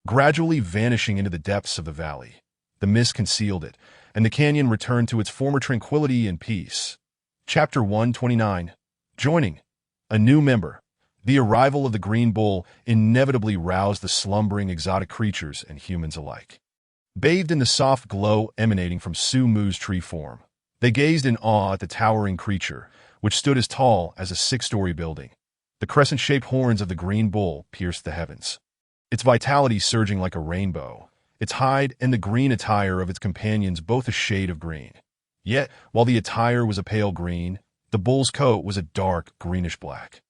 gradually vanishing into the depths of the valley. The mist concealed it, and the canyon returned to its former tranquility and peace. Chapter 129. Joining. A new member. The arrival of the green bull inevitably roused the slumbering exotic creatures and humans alike. Bathed in the soft glow emanating from Su Mu's tree form, they gazed in awe at the towering creature, which stood as tall as a 6-story building. The crescent-shaped horns of the green bull pierced the heavens, its vitality surging like a rainbow, its hide and the green attire of its companions both a shade of green. Yet, while the attire was a pale green, the bull's coat was a dark greenish-black.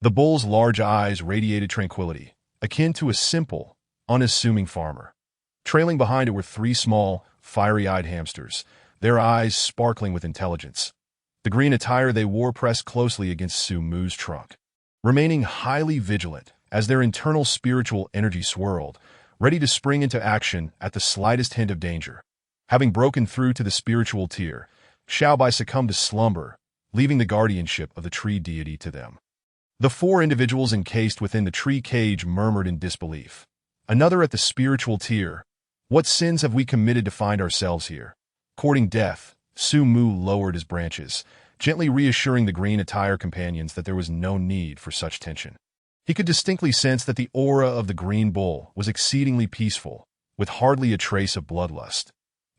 The bull's large eyes radiated tranquility, akin to a simple, unassuming farmer. Trailing behind it were 3 small, fiery-eyed hamsters, their eyes sparkling with intelligence. The green attire they wore pressed closely against Su Mu's trunk, remaining highly vigilant as their internal spiritual energy swirled, ready to spring into action at the slightest hint of danger. Having broken through to the spiritual tier, Xiaobai succumbed to slumber, leaving the guardianship of the tree deity to them. The 4 individuals encased within the tree cage murmured in disbelief. Another at the spiritual tier. What sins have we committed to find ourselves here? Courting death, Su Mu lowered his branches, gently reassuring the green attire companions that there was no need for such tension. He could distinctly sense that the aura of the green bull was exceedingly peaceful, with hardly a trace of bloodlust.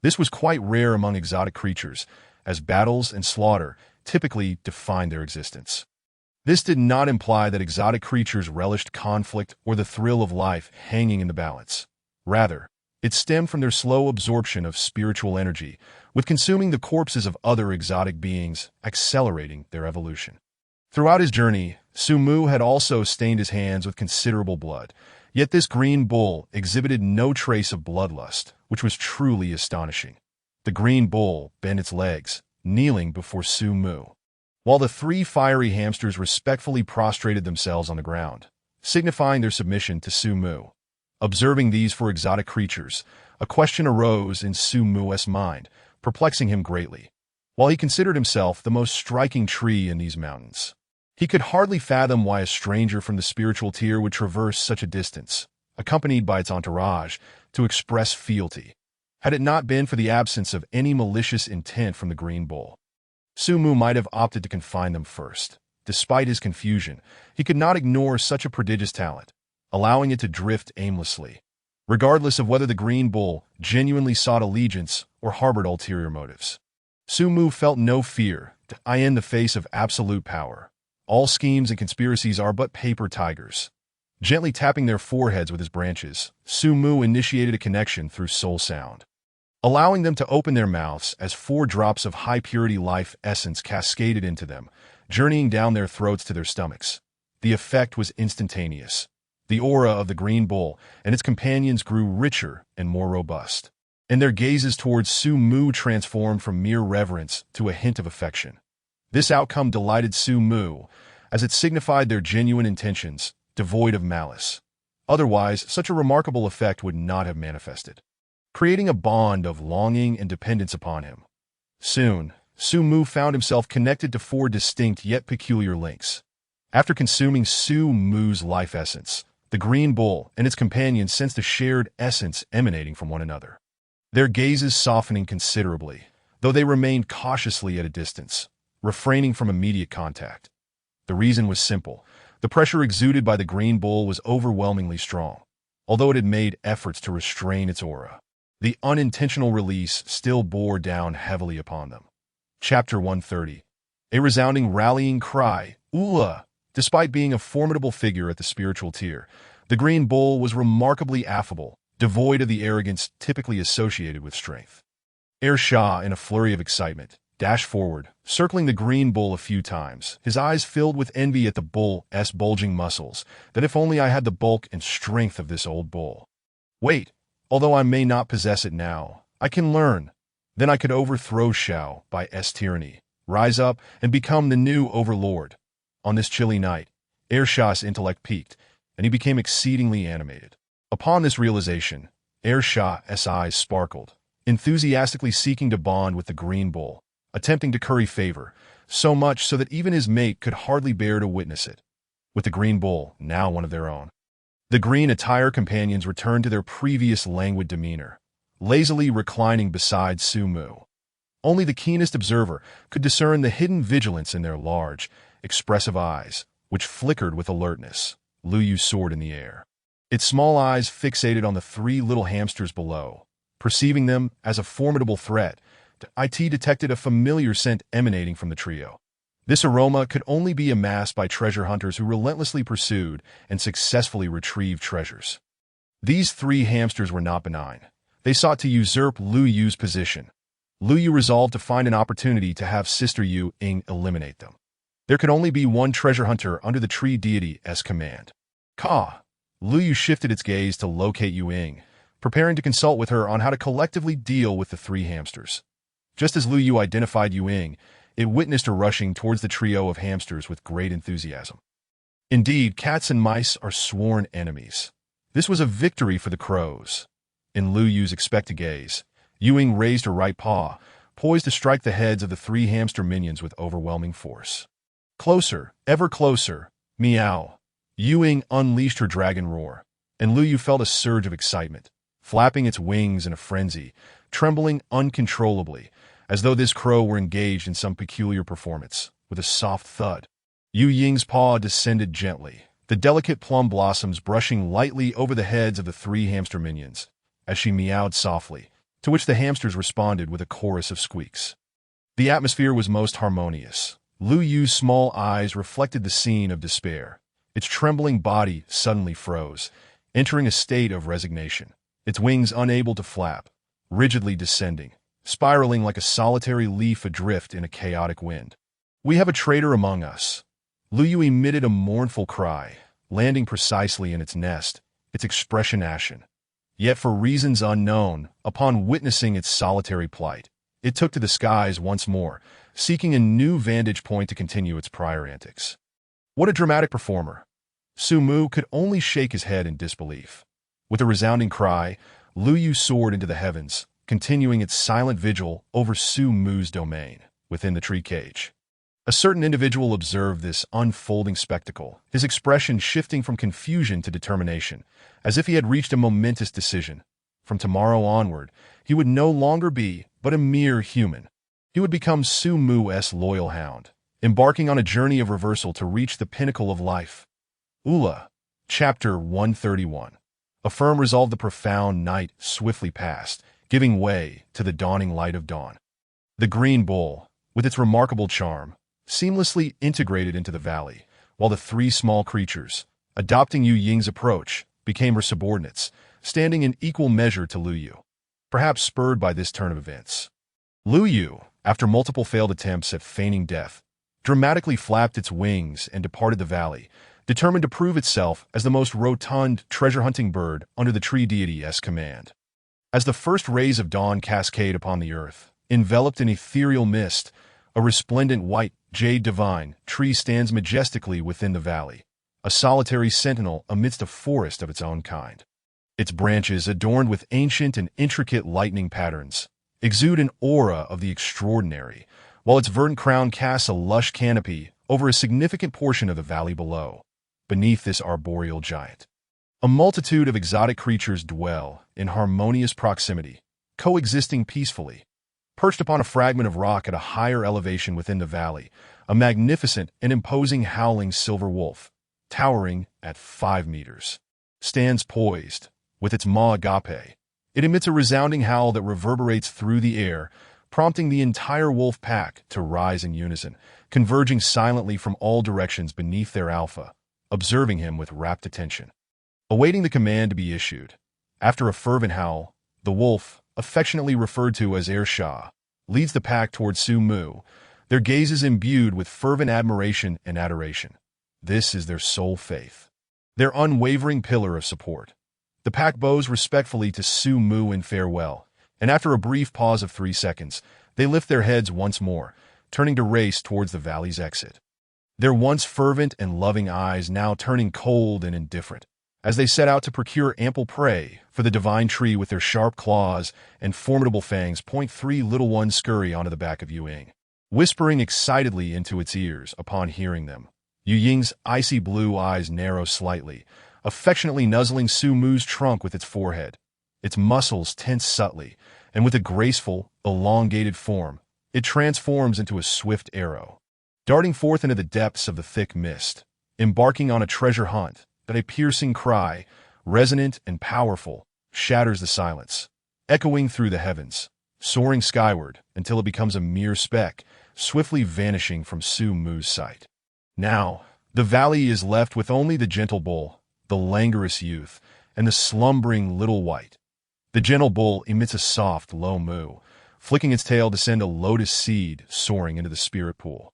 This was quite rare among exotic creatures, as battles and slaughter typically defined their existence. This did not imply that exotic creatures relished conflict or the thrill of life hanging in the balance. Rather, it stemmed from their slow absorption of spiritual energy, with consuming the corpses of other exotic beings, accelerating their evolution. Throughout his journey, Su Mu had also stained his hands with considerable blood, yet this green bull exhibited no trace of bloodlust, which was truly astonishing. The green bull bent its legs, kneeling before Su Mu, while the three fiery hamsters respectfully prostrated themselves on the ground, signifying their submission to Su Mu. Observing these four exotic creatures, a question arose in Su Mu's mind, perplexing him greatly. While he considered himself the most striking tree in these mountains, he could hardly fathom why a stranger from the spiritual tier would traverse such a distance, accompanied by its entourage, to express fealty, had it not been for the absence of any malicious intent from the green bull. Su Mu might have opted to confine them first. Despite his confusion, he could not ignore such a prodigious talent, allowing it to drift aimlessly, regardless of whether the green bull genuinely sought allegiance or harbored ulterior motives. Su Mu felt no fear in the face of absolute power. All schemes and conspiracies are but paper tigers. Gently tapping their foreheads with his branches, Su Mu initiated a connection through soul sound, allowing them to open their mouths as 4 drops of high-purity life essence cascaded into them, journeying down their throats to their stomachs. The effect was instantaneous. The aura of the green bull and its companions grew richer and more robust, and their gazes towards Su Mu transformed from mere reverence to a hint of affection. This outcome delighted Su Mu, as it signified their genuine intentions, devoid of malice. Otherwise, such a remarkable effect would not have manifested, creating a bond of longing and dependence upon him. Soon, Su Mu found himself connected to 4 distinct yet peculiar links. After consuming Su Mu's life essence, the green bull and its companions sensed a shared essence emanating from one another, their gazes softening considerably, though they remained cautiously at a distance, refraining from immediate contact. The reason was simple. The pressure exuded by the green bull was overwhelmingly strong, although it had made efforts to restrain its aura. The unintentional release still bore down heavily upon them. Chapter 130. A resounding rallying cry, Ula! Despite being a formidable figure at the spiritual tier, the green bull was remarkably affable, devoid of the arrogance typically associated with strength. Shah, in a flurry of excitement, dashed forward, circling the green bull a few times, his eyes filled with envy at the bull's bulging muscles, that if only I had the bulk and strength of this old bull. Wait, although I may not possess it now, I can learn. Then I could overthrow Shao by tyranny, rise up, and become the new overlord. On this chilly night, Shah's intellect peaked, and he became exceedingly animated. Upon this realization, Shah's eyes sparkled, enthusiastically seeking to bond with the green bull, attempting to curry favor, so much so that even his mate could hardly bear to witness it. With the green bull now one of their own, the green attire companions returned to their previous languid demeanor, lazily reclining beside Su Mu. Only the keenest observer could discern the hidden vigilance in their large, expressive eyes, which flickered with alertness. Lu Yu soared in the air, its small eyes fixated on the 3 little hamsters below. Perceiving them as a formidable threat, IT detected a familiar scent emanating from the trio. This aroma could only be amassed by treasure hunters who relentlessly pursued and successfully retrieved treasures. These 3 hamsters were not benign. They sought to usurp Lu Yu's position. Lu Yu resolved to find an opportunity to have Sister Yu Ying eliminate them. There could only be one treasure hunter under the tree deity's command. Ka! Lu Yu shifted its gaze to locate Yu Ying, preparing to consult with her on how to collectively deal with the 3 hamsters. Just as Lu Yu identified Yu Ying, it witnessed her rushing towards the trio of hamsters with great enthusiasm. Indeed, cats and mice are sworn enemies. This was a victory for the crows. In Lu Yu's expectant gaze, Yu Ying raised her right paw, poised to strike the heads of the 3 hamster minions with overwhelming force. Closer, ever closer, meow. Yu Ying unleashed her dragon roar, and Lu Yu felt a surge of excitement, flapping its wings in a frenzy, trembling uncontrollably, as though this crow were engaged in some peculiar performance. With a soft thud, Yu Ying's paw descended gently, the delicate plum blossoms brushing lightly over the heads of the 3 hamster minions. as she meowed softly, to which the hamsters responded with a chorus of squeaks. The atmosphere was most harmonious. Lu Yu's small eyes reflected the scene of despair. Its trembling body suddenly froze, entering a state of resignation, its wings unable to flap, rigidly descending, spiraling like a solitary leaf adrift in a chaotic wind. "We have a traitor among us." Lu Yu emitted a mournful cry, landing precisely in its nest, its expression ashen. Yet for reasons unknown, upon witnessing its solitary plight, it took to the skies once more, seeking a new vantage point to continue its prior antics. What a dramatic performer! Su Mu could only shake his head in disbelief. With a resounding cry, Lu Yu soared into the heavens, continuing its silent vigil over Su Mu's domain, within the tree cage. A certain individual observed this unfolding spectacle, his expression shifting from confusion to determination, as if he had reached a momentous decision. From tomorrow onward, he would no longer be but a mere human. He would become Su Mu's loyal hound, embarking on a journey of reversal to reach the pinnacle of life. Ula, Chapter 131. A firm resolve. The profound night swiftly passed, giving way to the dawning light of dawn. The green bull, with its remarkable charm, seamlessly integrated into the valley, while the three small creatures, adopting Yu Ying's approach, became her subordinates, standing in equal measure to Lu Yu. Perhaps spurred by this turn of events, Lu Yu, after multiple failed attempts at feigning death, dramatically flapped its wings and departed the valley, determined to prove itself as the most rotund treasure-hunting bird under the tree deity's command. As the first rays of dawn cascade upon the earth, enveloped in ethereal mist, a resplendent white, jade divine tree stands majestically within the valley, a solitary sentinel amidst a forest of its own kind. Its branches, adorned with ancient and intricate lightning patterns, exude an aura of the extraordinary, while its verdant crown casts a lush canopy over a significant portion of the valley below. Beneath this arboreal giant, a multitude of exotic creatures dwell in harmonious proximity, coexisting peacefully. Perched upon a fragment of rock at a higher elevation within the valley, a magnificent and imposing howling silver wolf, towering at 5 meters, stands poised, with its maw agape. It emits a resounding howl that reverberates through the air, prompting the entire wolf pack to rise in unison, converging silently from all directions beneath their alpha, observing him with rapt attention, awaiting the command to be issued. After a fervent howl, the wolf, affectionately referred to as Shah, leads the pack towards Su Mu, their gazes imbued with fervent admiration and adoration. This is their sole faith, their unwavering pillar of support. The pack bows respectfully to Su Mu in farewell, and after a brief pause of 3 seconds, they lift their heads once more, turning to race towards the valley's exit. Their once fervent and loving eyes now turning cold and indifferent, as they set out to procure ample prey for the divine tree. With their sharp claws and formidable fangs, 3 little ones scurry onto the back of Yu Ying, whispering excitedly into its ears. Upon hearing them, Yu Ying's icy blue eyes narrow slightly, affectionately nuzzling Su Mu's trunk with its forehead. Its muscles tense subtly, and with a graceful, elongated form, it transforms into a swift arrow, darting forth into the depths of the thick mist, embarking on a treasure hunt. That a piercing cry, resonant and powerful, shatters the silence, echoing through the heavens, soaring skyward until it becomes a mere speck, swiftly vanishing from Su Mu's sight. Now, the valley is left with only the gentle bull, the languorous youth, and the slumbering little white. The gentle bull emits a soft, low moo, flicking its tail to send a lotus seed soaring into the spirit pool.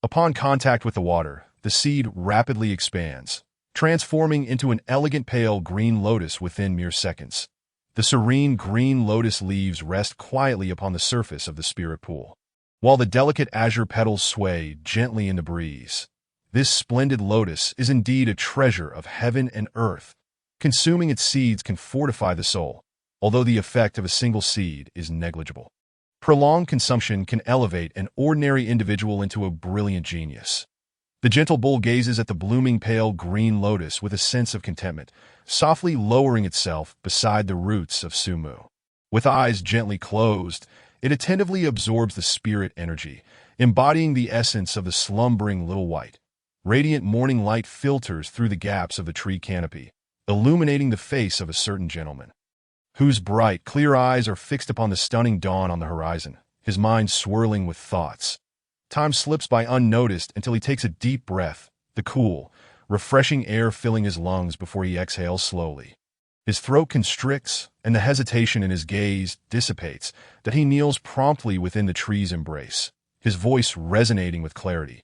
Upon contact with the water, the seed rapidly expands, transforming into an elegant pale green lotus within mere seconds. The serene green lotus leaves rest quietly upon the surface of the spirit pool, while the delicate azure petals sway gently in the breeze. This splendid lotus is indeed a treasure of heaven and earth. Consuming its seeds can fortify the soul, although the effect of a single seed is negligible. Prolonged consumption can elevate an ordinary individual into a brilliant genius. The gentle bull gazes at the blooming pale green lotus with a sense of contentment, softly lowering itself beside the roots of Su Mu. With eyes gently closed, it attentively absorbs the spirit energy, embodying the essence of the slumbering little white. Radiant morning light filters through the gaps of the tree canopy, illuminating the face of a certain gentleman, whose bright, clear eyes are fixed upon the stunning dawn on the horizon, his mind swirling with thoughts. Time slips by unnoticed until he takes a deep breath, the cool, refreshing air filling his lungs before he exhales slowly. His throat constricts, and the hesitation in his gaze dissipates, that he kneels promptly within the tree's embrace, his voice resonating with clarity.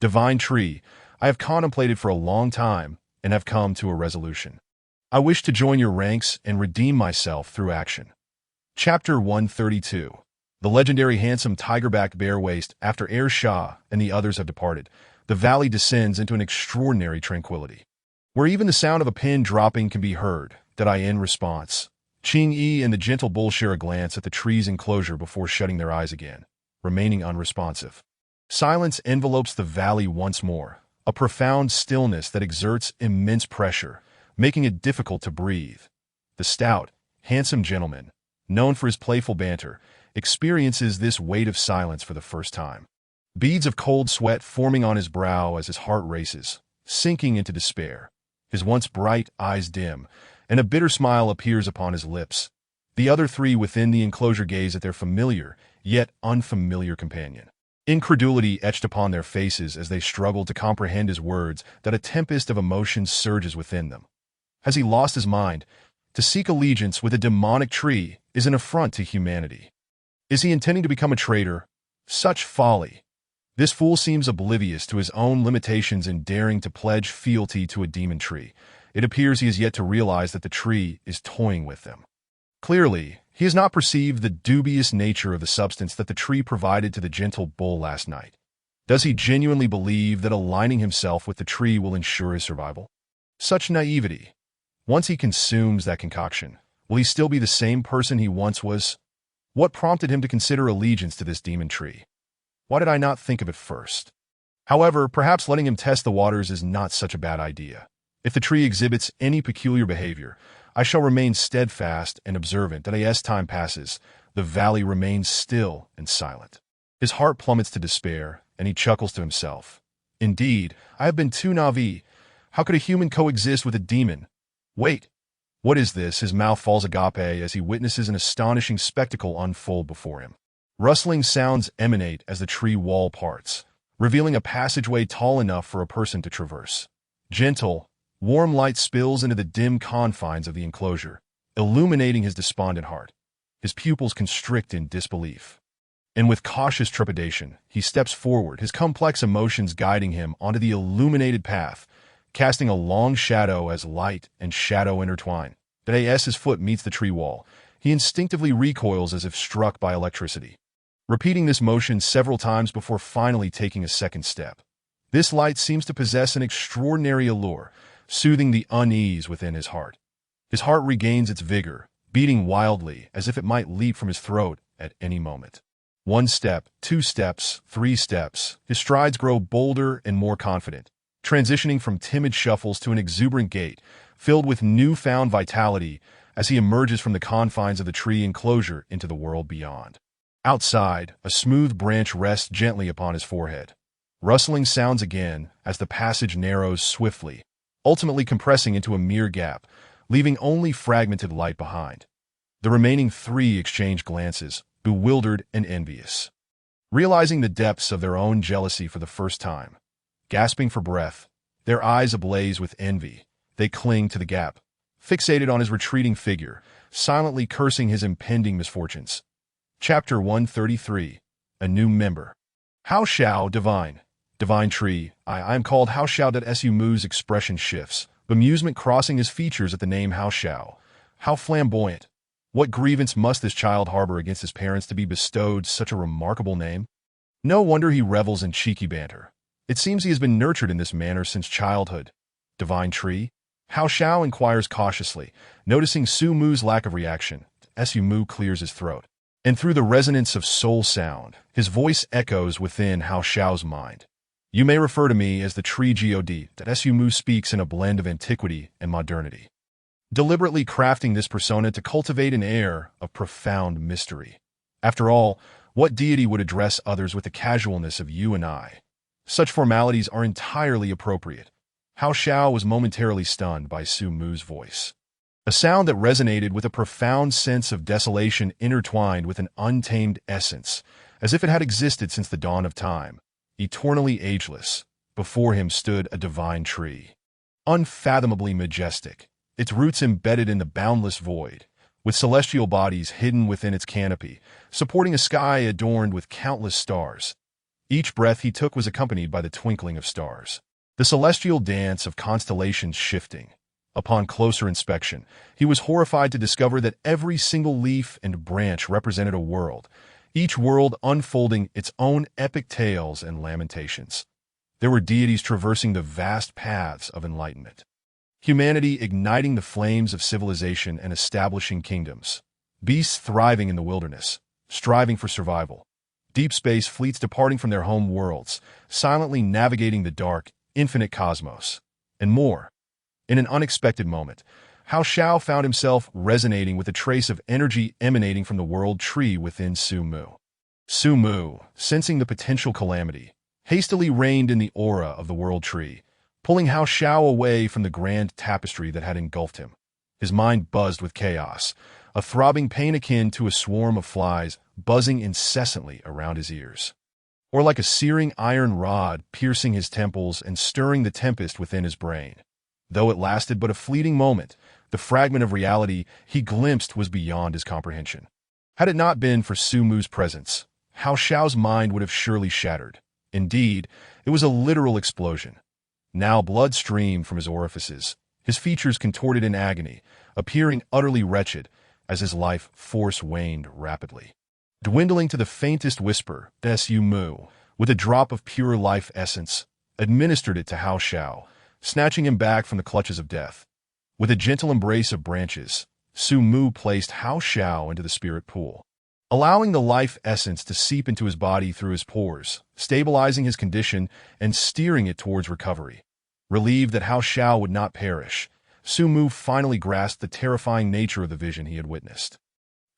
Divine Tree, I have contemplated for a long time and have come to a resolution. I wish to join your ranks and redeem myself through action. Chapter 132. The legendary handsome tigerback bear waste. After Er Shah and the others have departed, the valley descends into an extraordinary tranquility, where even the sound of a pin dropping can be heard. That I in response. Ching Yi and the gentle bull share a glance at the tree's enclosure before shutting their eyes again, remaining unresponsive. Silence envelopes the valley once more, a profound stillness that exerts immense pressure, making it difficult to breathe. The stout, handsome gentleman, known for his playful banter, experiences this weight of silence for the first time. Beads of cold sweat forming on his brow as his heart races, sinking into despair. His once bright eyes dim, and a bitter smile appears upon his lips. The other three within the enclosure gaze at their familiar, yet unfamiliar companion. Incredulity etched upon their faces as they struggle to comprehend his words, that a tempest of emotion surges within them. Has he lost his mind? To seek allegiance with a demonic tree is an affront to humanity. Is he intending to become a traitor? Such folly! This fool seems oblivious to his own limitations in daring to pledge fealty to a demon tree. It appears he has yet to realize that the tree is toying with them. Clearly, he has not perceived the dubious nature of the substance that the tree provided to the gentle bull last night. Does he genuinely believe that aligning himself with the tree will ensure his survival? Such naivety. Once he consumes that concoction, will he still be the same person he once was? What prompted him to consider allegiance to this demon tree? Why did I not think of it first? However, perhaps letting him test the waters is not such a bad idea. If the tree exhibits any peculiar behavior, I shall remain steadfast and observant that as time passes, the valley remains still and silent. His heart plummets to despair, and he chuckles to himself. Indeed, I have been too naive. How could a human coexist with a demon? Wait, what is this? His mouth falls agape as he witnesses an astonishing spectacle unfold before him. Rustling sounds emanate as the tree wall parts, revealing a passageway tall enough for a person to traverse. Gentle, warm light spills into the dim confines of the enclosure, illuminating his despondent heart. His pupils constrict in disbelief. And with cautious trepidation, he steps forward, his complex emotions guiding him onto the illuminated path, casting a long shadow as light and shadow intertwine. As his foot meets the tree wall, he instinctively recoils as if struck by electricity, repeating this motion several times before finally taking a second step. This light seems to possess an extraordinary allure, soothing the unease within his heart. His heart regains its vigor, beating wildly as if it might leap from his throat at any moment. 1 step, 2 steps, 3 steps, his strides grow bolder and more confident, transitioning from timid shuffles to an exuberant gait, filled with newfound vitality as he emerges from the confines of the tree enclosure into the world beyond. Outside, a smooth branch rests gently upon his forehead. Rustling sounds again as the passage narrows swiftly, ultimately compressing into a mere gap, leaving only fragmented light behind. The remaining 3 exchange glances, bewildered and envious. Realizing the depths of their own jealousy for the first time, gasping for breath, their eyes ablaze with envy, they cling to the gap, fixated on his retreating figure, silently cursing his impending misfortunes. Chapter 133. A New Member. Hao Xiao Divine. Divine Tree, I am called Hao Xiao. Su Mu's expression shifts, bemusement crossing his features at the name Hao Xiao. How flamboyant! What grievance must this child harbor against his parents to be bestowed such a remarkable name? No wonder he revels in cheeky banter. It seems he has been nurtured in this manner since childhood. Divine Tree? Hao Xiao inquires cautiously, noticing Su Mu's lack of reaction. Su Mu clears his throat, and through the resonance of soul sound, his voice echoes within Hao Xiao's mind. You may refer to me as the Tree God. Su Mu speaks in a blend of antiquity and modernity, deliberately crafting this persona to cultivate an air of profound mystery. After all, what deity would address others with the casualness of you and I? Such formalities are entirely appropriate. Hao Xiao was momentarily stunned by Su Mu's voice. a sound that resonated with a profound sense of desolation intertwined with an untamed essence, as if it had existed since the dawn of time, eternally ageless. Before him stood a divine tree, unfathomably majestic, its roots embedded in the boundless void, with celestial bodies hidden within its canopy, supporting a sky adorned with countless stars. Each breath he took was accompanied by the twinkling of stars, the celestial dance of constellations shifting. Upon closer inspection, he was horrified to discover that every single leaf and branch represented a world, each world unfolding its own epic tales and lamentations. There were deities traversing the vast paths of enlightenment, humanity igniting the flames of civilization and establishing kingdoms, beasts thriving in the wilderness, striving for survival, deep space fleets departing from their home worlds, silently navigating the dark, infinite cosmos, and more. In an unexpected moment, Hao Xiao found himself resonating with a trace of energy emanating from the world tree within Su Mu. Su Mu, sensing the potential calamity, hastily reined in the aura of the world tree, pulling Hao Xiao away from the grand tapestry that had engulfed him. His mind buzzed with chaos, a throbbing pain akin to a swarm of flies buzzing incessantly around his ears, or like a searing iron rod piercing his temples and stirring the tempest within his brain. Though it lasted but a fleeting moment, the fragment of reality he glimpsed was beyond his comprehension. Had it not been for Su Mu's presence, Hao Xiao's mind would have surely shattered. Indeed, it was a literal explosion. Now blood streamed from his orifices, his features contorted in agony, appearing utterly wretched as his life force waned rapidly, dwindling to the faintest whisper. Su Mu, with a drop of pure life essence, administered it to Hao Xiao, snatching him back from the clutches of death. With a gentle embrace of branches, Su Mu placed Hao Xiao into the spirit pool, allowing the life essence to seep into his body through his pores, stabilizing his condition and steering it towards recovery. Relieved that Hao Xiao would not perish, Su Mu finally grasped the terrifying nature of the vision he had witnessed.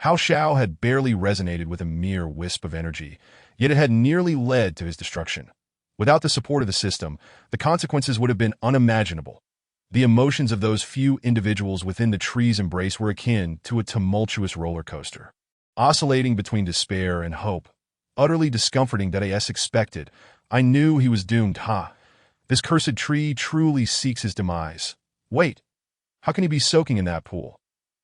Hao Xiao had barely resonated with a mere wisp of energy, yet it had nearly led to his destruction. Without the support of the system, the consequences would have been unimaginable. The emotions of those few individuals within the tree's embrace were akin to a tumultuous roller coaster, oscillating between despair and hope, utterly discomforting that as expected. I knew he was doomed. This cursed tree truly seeks his demise. Wait, how can he be soaking in that pool?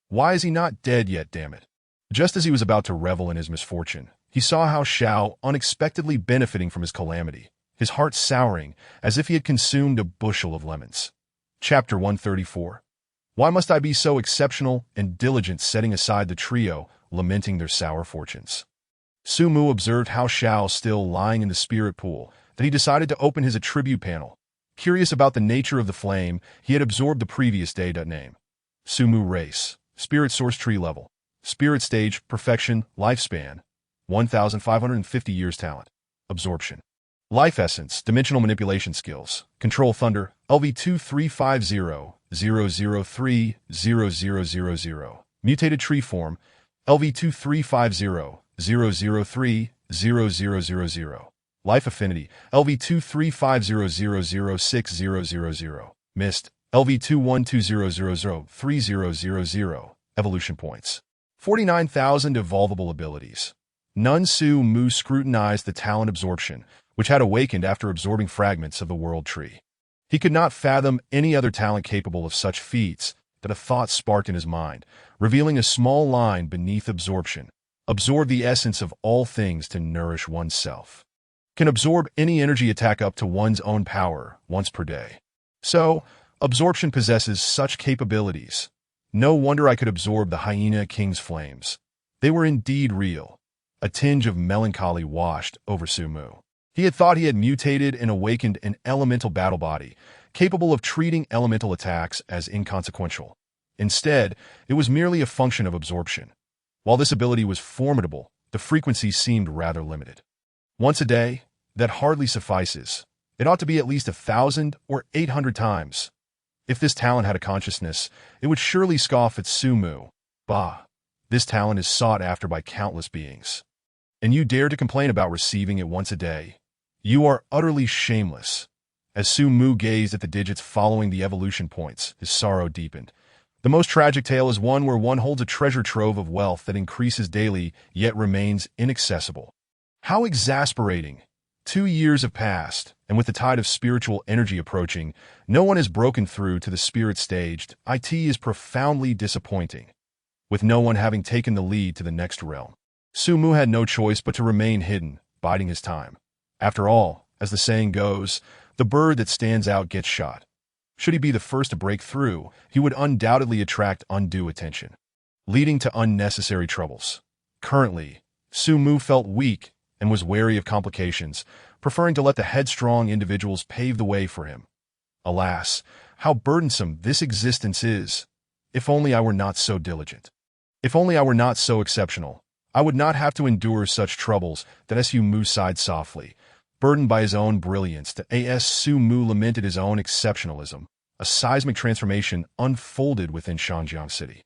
Why is he not dead yet, damn it? Just as he was about to revel in his misfortune, he saw Hao Xiao unexpectedly benefiting from his calamity, his heart souring as if he had consumed a bushel of lemons. Chapter 134. Why must I be so exceptional and diligent, setting aside the trio, lamenting their sour fortunes? Su Mu observed Hao Xiao still lying in the spirit pool, that he decided to open his attribute panel. Curious about the nature of the flame he had absorbed the previous day. Name: Su Mu race, spirit source tree level, spirit stage, perfection, lifespan, 1,550 years talent, absorption. Life essence, dimensional manipulation skills, control thunder, LV2350-003-0000. Mutated tree form, LV2350-003-0000. Life affinity, LV2350-006-000. Mist, LV212000-3000. Evolution points, 49,000 evolvable abilities. Nun Su Mu scrutinized the talent absorption, which had awakened after absorbing fragments of the world tree. He could not fathom any other talent capable of such feats, that a thought sparked in his mind, revealing a small line beneath absorption. Absorb the essence of all things to nourish oneself. Can absorb any energy attack up to one's own power once per day. So, absorption possesses such capabilities. No wonder I could absorb the Hyena King's flames. They were indeed real. A tinge of melancholy washed over Su Mu. He had thought he had mutated and awakened an elemental battle body, capable of treating elemental attacks as inconsequential. Instead, it was merely a function of absorption. While this ability was formidable, the frequency seemed rather limited. Once a day? That hardly suffices. It ought to be at least 1,000 or 800 times. If this talent had a consciousness, it would surely scoff at Su Mu. Bah! This talent is sought after by countless beings. And you dare to complain about receiving it once a day? You are utterly shameless. As Su Mu gazed at the digits following the evolution points, his sorrow deepened. The most tragic tale is one where one holds a treasure trove of wealth that increases daily yet remains inaccessible. How exasperating! 2 years have passed, and with the tide of spiritual energy approaching, no one has broken through to the spirit stage. It is profoundly disappointing, with no one having taken the lead to the next realm. Su Mu had no choice but to remain hidden, biding his time. After all, as the saying goes, the bird that stands out gets shot. Should he be the first to break through, he would undoubtedly attract undue attention, leading to unnecessary troubles. Currently, Su Mu felt weak and was wary of complications, preferring to let the headstrong individuals pave the way for him. Alas, how burdensome this existence is! If only I were not so diligent. If only I were not so exceptional, I would not have to endure such troubles. That Su Mu sighed softly, burdened by his own brilliance. Su Mu lamented his own exceptionalism. A seismic transformation unfolded within Shanjiang City.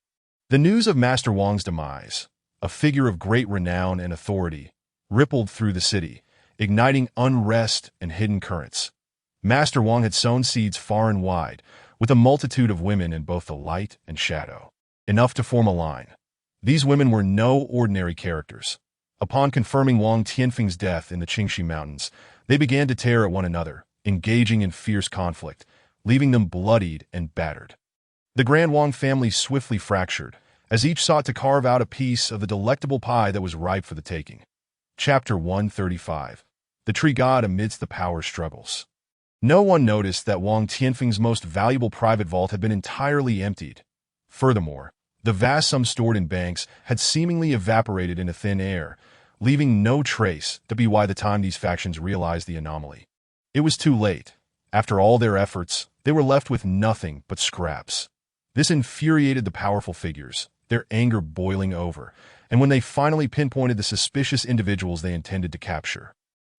The news of Master Wang's demise, a figure of great renown and authority, rippled through the city, igniting unrest and hidden currents. Master Wang had sown seeds far and wide, with a multitude of women in both the light and shadow, enough to form a line. These women were no ordinary characters. Upon confirming Wang Tianfeng's death in the Qingxi Mountains, they began to tear at one another, engaging in fierce conflict, leaving them bloodied and battered. The Grand Wang family swiftly fractured, as each sought to carve out a piece of the delectable pie that was ripe for the taking. Chapter 135. The Tree God amidst the power struggles. No one noticed that Wang Tianfeng's most valuable private vault had been entirely emptied. Furthermore, the vast sum stored in banks had seemingly evaporated into thin air, leaving no trace to be why the time these factions realized the anomaly. It was too late. After all their efforts, they were left with nothing but scraps. This infuriated the powerful figures, their anger boiling over, and when they finally pinpointed the suspicious individuals they intended to capture,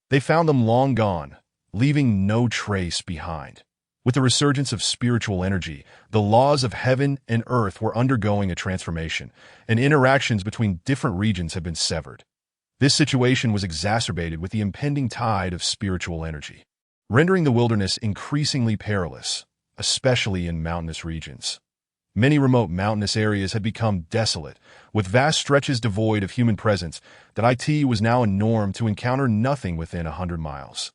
they found them long gone, leaving no trace behind. With the resurgence of spiritual energy, the laws of heaven and earth were undergoing a transformation, and interactions between different regions had been severed. This situation was exacerbated with the impending tide of spiritual energy, rendering the wilderness increasingly perilous, especially in mountainous regions. Many remote mountainous areas had become desolate, with vast stretches devoid of human presence. That it was now a norm to encounter nothing within 100 miles.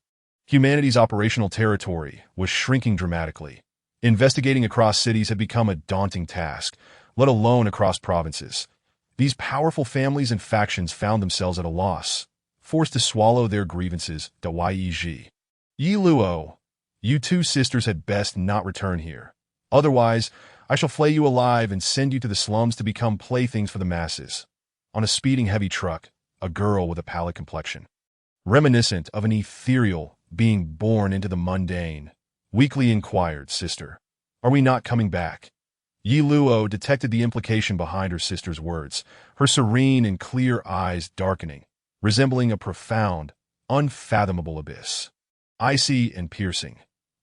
Humanity's operational territory was shrinking dramatically. Investigating across cities had become a daunting task, let alone across provinces. These powerful families and factions found themselves at a loss, forced to swallow their grievances. Yi Luo, you two sisters had best not return here. Otherwise, I shall flay you alive and send you to the slums to become playthings for the masses. On a speeding heavy truck, a girl with a pallid complexion, reminiscent of an ethereal being born into the mundane, weakly inquired, "Sister, are we not coming back?" Yi Luo detected the implication behind her sister's words, her serene and clear eyes darkening, resembling a profound, unfathomable abyss. Icy and piercing.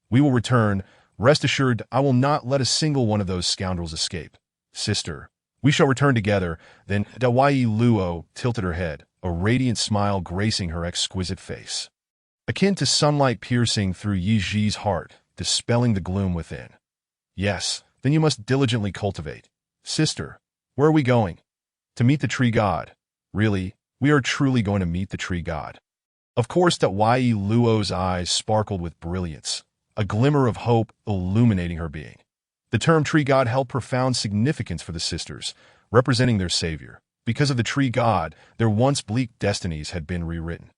"We will return. Rest assured, I will not let a single one of those scoundrels escape. Sister, we shall return together." Then Yi Luo tilted her head, a radiant smile gracing her exquisite face, akin to sunlight piercing through Yi Ji's heart, dispelling the gloom within. "Yes, then you must diligently cultivate. Sister, where are we going?" "To meet the Tree God." "Really, we are truly going to meet the Tree God?" Of course. Yi Luo's eyes sparkled with brilliance, a glimmer of hope illuminating her being. The term Tree God held profound significance for the sisters, representing their savior. Because of the Tree God, their once bleak destinies had been rewritten.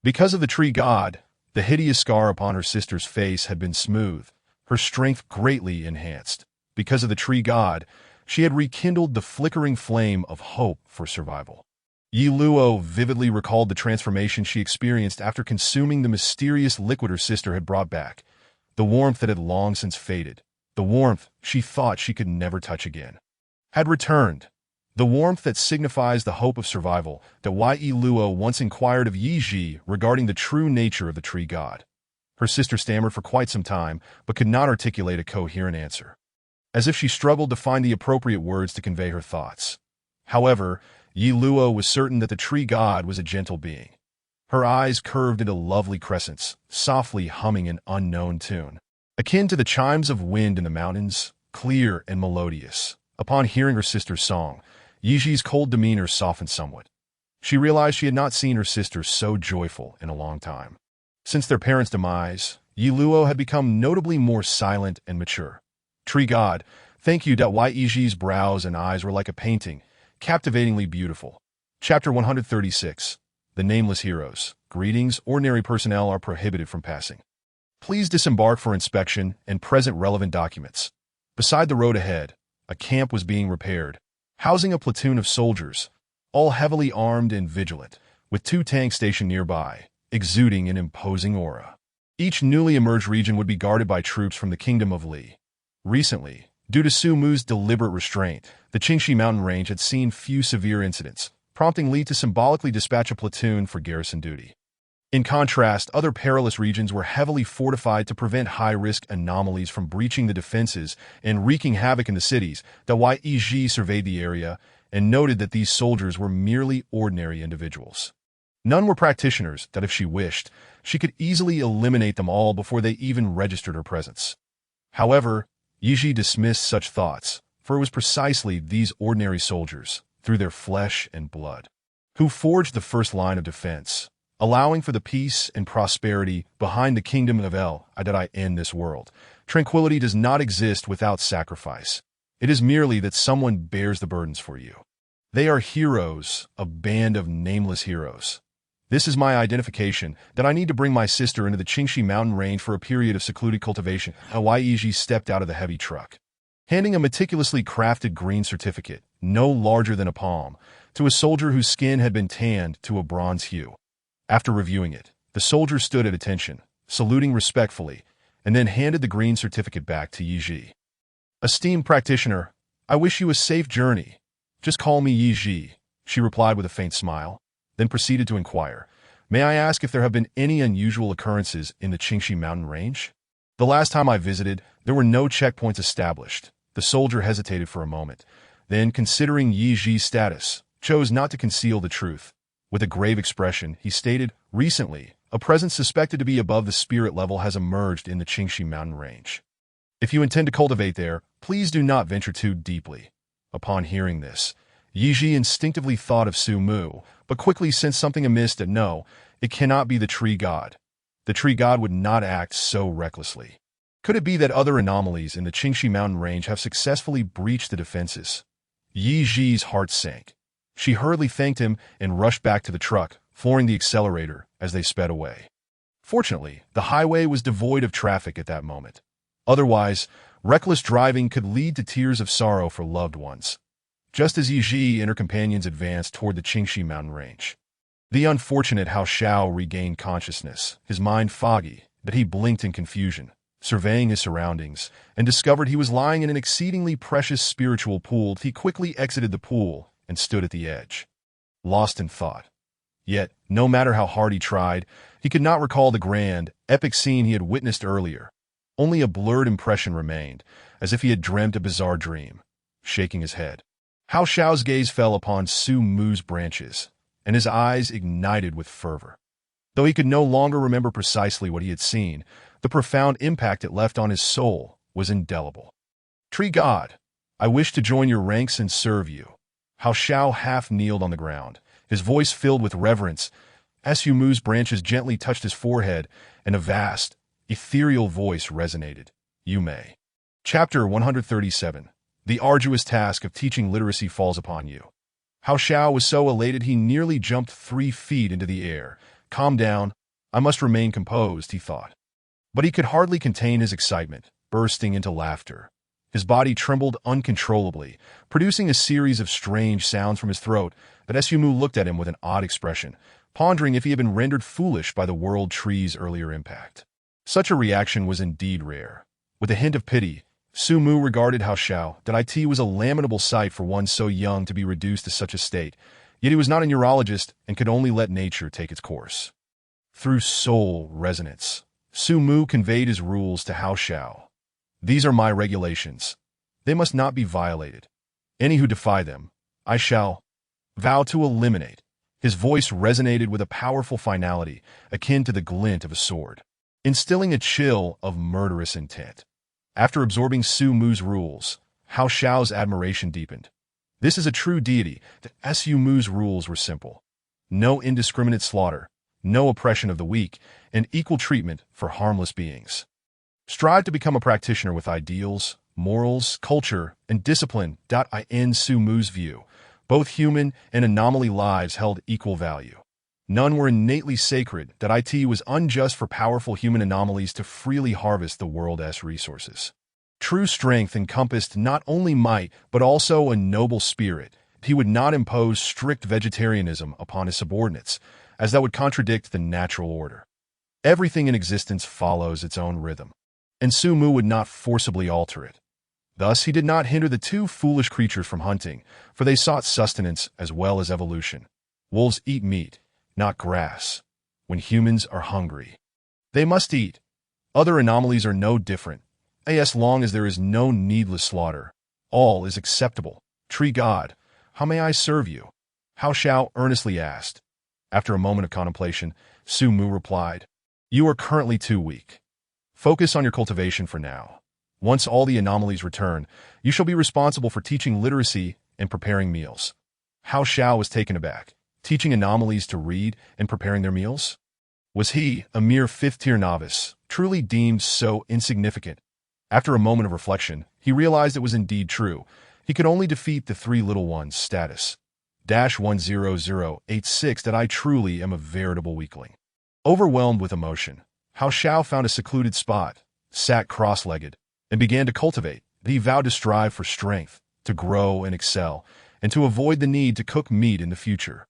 Because of the Tree God, the hideous scar upon her sister's face had been smoothed, her strength greatly enhanced. Because of the Tree God, she had rekindled the flickering flame of hope for survival. Yi Luo vividly recalled the transformation she experienced after consuming the mysterious liquid her sister had brought back, the warmth that had long since faded, the warmth she thought she could never touch again, had returned. The warmth that signifies the hope of survival. Yi Luo once inquired of Yi Ji regarding the true nature of the Tree God. Her sister stammered for quite some time, but could not articulate a coherent answer, as if she struggled to find the appropriate words to convey her thoughts. However, Yi Luo was certain that the Tree God was a gentle being. Her eyes curved into lovely crescents, softly humming an unknown tune, akin to the chimes of wind in the mountains, clear and melodious. Upon hearing her sister's song, Yiji's cold demeanor softened somewhat. She realized she had not seen her sister so joyful in a long time. Since their parents' demise, Yi Luo had become notably more silent and mature. Tree God, thank you. Yiji's brows and eyes were like a painting, captivatingly beautiful. Chapter 136. The Nameless Heroes. Greetings, ordinary personnel are prohibited from passing. Please disembark for inspection and present relevant documents. Beside the road ahead, a camp was being repaired, housing a platoon of soldiers, all heavily armed and vigilant, with 2 tanks stationed nearby, exuding an imposing aura. Each newly emerged region would be guarded by troops from the Kingdom of Li. Recently, due to Su Mu's deliberate restraint, the Qingxi mountain range had seen few severe incidents, prompting Li to symbolically dispatch a platoon for garrison duty. In contrast, other perilous regions were heavily fortified to prevent high-risk anomalies from breaching the defenses and wreaking havoc in the cities. Yi surveyed the area and noted that these soldiers were merely ordinary individuals. None were practitioners that if she wished, she could easily eliminate them all before they even registered her presence. However, Yi dismissed such thoughts, for it was precisely these ordinary soldiers, through their flesh and blood, who forged the first line of defense, allowing for the peace and prosperity behind the kingdom of Li in this world. Tranquility does not exist without sacrifice. It is merely that someone bears the burdens for you. They are heroes, a band of nameless heroes. This is my identification, that I need to bring my sister into the Qingxi mountain range for a period of secluded cultivation. Yi stepped out of the heavy truck, handing a meticulously crafted green certificate, no larger than a palm, to a soldier whose skin had been tanned to a bronze hue. After reviewing it, the soldier stood at attention, saluting respectfully, and then handed the green certificate back to Yi. Esteemed practitioner, I wish you a safe journey. Just call me Yi, she replied with a faint smile, then proceeded to inquire, may I ask if there have been any unusual occurrences in the Qingxi mountain range? The last time I visited, there were no checkpoints established. The soldier hesitated for a moment, then, considering Yi's status, chose not to conceal the truth. With a grave expression, he stated, recently, a presence suspected to be above the spirit level has emerged in the Qingxi mountain range. If you intend to cultivate there, please do not venture too deeply. Upon hearing this, Yi instinctively thought of Su Mu, but quickly sensed something amiss. No, it cannot be the tree god. The tree god would not act so recklessly. Could it be that other anomalies in the Qingxi mountain range have successfully breached the defenses? Yi's heart sank. She hurriedly thanked him and rushed back to the truck, flooring the accelerator as they sped away. Fortunately, the highway was devoid of traffic at that moment. Otherwise, reckless driving could lead to tears of sorrow for loved ones. Just as Yi and her companions advanced toward the Qingxi mountain range, the unfortunate Hao Xiao regained consciousness, his mind foggy, but he blinked in confusion, surveying his surroundings, and discovered he was lying in an exceedingly precious spiritual pool. He quickly exited the pool and stood at the edge, lost in thought. Yet, no matter how hard he tried, he could not recall the grand, epic scene he had witnessed earlier. Only a blurred impression remained, as if he had dreamt a bizarre dream. Shaking his head, Hao Xiao's gaze fell upon Su Mu's branches, and his eyes ignited with fervor. Though he could no longer remember precisely what he had seen, the profound impact it left on his soul was indelible. Tree God, I wish to join your ranks and serve you. Hao Xiao half kneeled on the ground, his voice filled with reverence, as Su Mu's branches gently touched his forehead, and a vast, ethereal voice resonated. You may. Chapter 137. The arduous task of teaching literacy falls upon you. Hao Xiao was so elated he nearly jumped 3 feet into the air. Calm down. I must remain composed, he thought. But he could hardly contain his excitement, bursting into laughter. His body trembled uncontrollably, producing a series of strange sounds from his throat. But Su Mu looked at him with an odd expression, pondering if he had been rendered foolish by the world tree's earlier impact. Such a reaction was indeed rare. With a hint of pity, Su Mu regarded Hao Xiao. It was a lamentable sight for one so young to be reduced to such a state, yet he was not a neurologist and could only let nature take its course. Through soul resonance, Su Mu conveyed his rules to Hao Xiao. These are my regulations. They must not be violated. Any who defy them, I shall vow to eliminate. His voice resonated with a powerful finality, akin to the glint of a sword, instilling a chill of murderous intent. After absorbing Su Mu's rules, Hao Xiao's admiration deepened. This is a true deity. The Su Mu's rules were simple. No indiscriminate slaughter, no oppression of the weak, and equal treatment for harmless beings. Strive to become a practitioner with ideals, morals, culture, and discipline. In Su Mu's view, both human and anomaly lives held equal value. None were innately sacred. It was unjust for powerful human anomalies to freely harvest the world's resources. True strength encompassed not only might, but also a noble spirit. He would not impose strict vegetarianism upon his subordinates, as that would contradict the natural order. Everything in existence follows its own rhythm, and Su Mu would not forcibly alter it. Thus, he did not hinder the two foolish creatures from hunting, for they sought sustenance as well as evolution. Wolves eat meat, not grass. When humans are hungry, they must eat. Other anomalies are no different. As long as there is no needless slaughter, all is acceptable. Tree God, how may I serve you? Hao Xiao earnestly asked. After a moment of contemplation, Su Mu replied, You are currently too weak. Focus on your cultivation for now. Once all the anomalies return, you shall be responsible for teaching literacy and preparing meals. Hao Xiao was taken aback. Teaching anomalies to read and preparing their meals? Was he, a mere fifth-tier novice, truly deemed so insignificant? After a moment of reflection, he realized it was indeed true. He could only defeat the three little ones' status. -10086 that I truly am a veritable weakling. Overwhelmed with emotion, Hao Xiao found a secluded spot, sat cross-legged, and began to cultivate. He vowed to strive for strength, to grow and excel, and to avoid the need to cook meat in the future.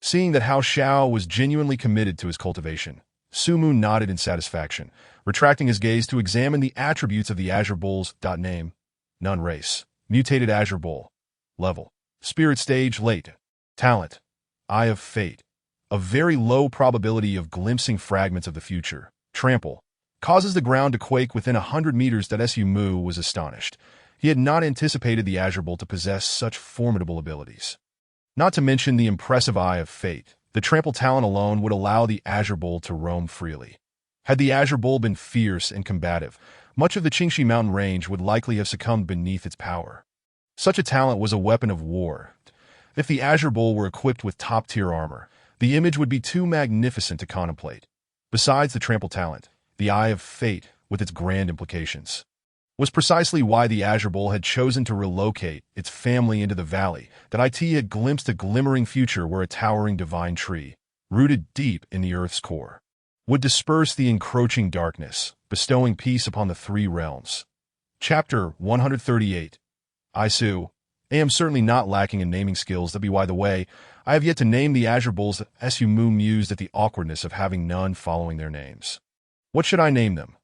Seeing that Hao Xiao was genuinely committed to his cultivation, Su Mu nodded in satisfaction, retracting his gaze to examine the attributes of the Azure Bull's name, none race, mutated Azure Bull, level, spirit stage late, talent, Eye of Fate, a very low probability of glimpsing fragments of the future, trample, causes the ground to quake within 100 meters. Su Mu was astonished. He had not anticipated the Azure Bull to possess such formidable abilities. Not to mention the impressive Eye of Fate, the trample talent alone would allow the Azure Bull to roam freely. Had the Azure Bull been fierce and combative, much of the Qingxi mountain range would likely have succumbed beneath its power. Such a talent was a weapon of war. If the Azure Bull were equipped with top-tier armor, the image would be too magnificent to contemplate. Besides the trample talent, the Eye of Fate, with its grand implications, was precisely why the Azure Bull had chosen to relocate its family into the valley. It had glimpsed a glimmering future where a towering divine tree, rooted deep in the earth's core, would disperse the encroaching darkness, bestowing peace upon the three realms. Chapter 138. I am certainly not lacking in naming skills. By the way, I have yet to name the Azure Bulls. Su Mu mused at the awkwardness of having none following their names. What should I name them?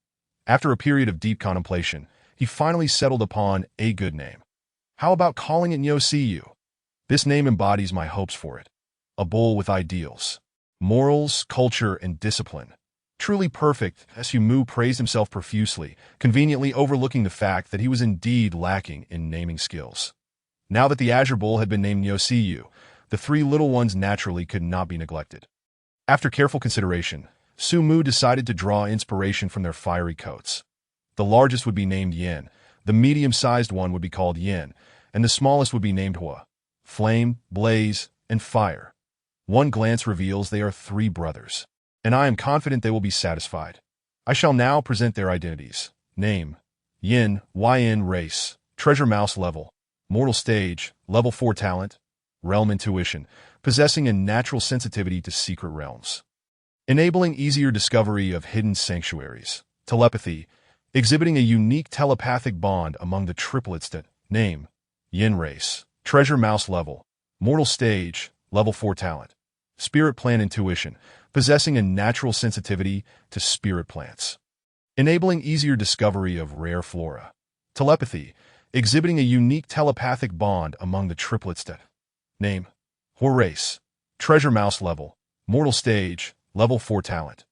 After a period of deep contemplation, he finally settled upon a good name. How about calling it Nyosiu? This name embodies my hopes for it. A bull with ideals, morals, culture, and discipline. Truly perfect, Su Mu praised himself profusely, conveniently overlooking the fact that he was indeed lacking in naming skills. Now that the Azure Bull had been named Nyosiu, the three little ones naturally could not be neglected. After careful consideration, Su Mu decided to draw inspiration from their fiery coats. The largest would be named Yin, the medium-sized one would be called Yin, and the smallest would be named Hua. Flame, blaze, and fire. One glance reveals they are three brothers, and I am confident they will be satisfied. I shall now present their identities. Name: Yin, YN race, treasure mouse level, mortal stage, level 4 talent, realm intuition, possessing a natural sensitivity to secret realms, enabling easier discovery of hidden sanctuaries, telepathy, exhibiting a unique telepathic bond among the triplets. Name: Yin race, treasure mouse level, mortal stage, level 4 talent, spirit plant intuition, possessing a natural sensitivity to spirit plants, enabling easier discovery of rare flora, telepathy, exhibiting a unique telepathic bond among the triplets. Name: Hua race, treasure mouse level, mortal stage, level 4 talent,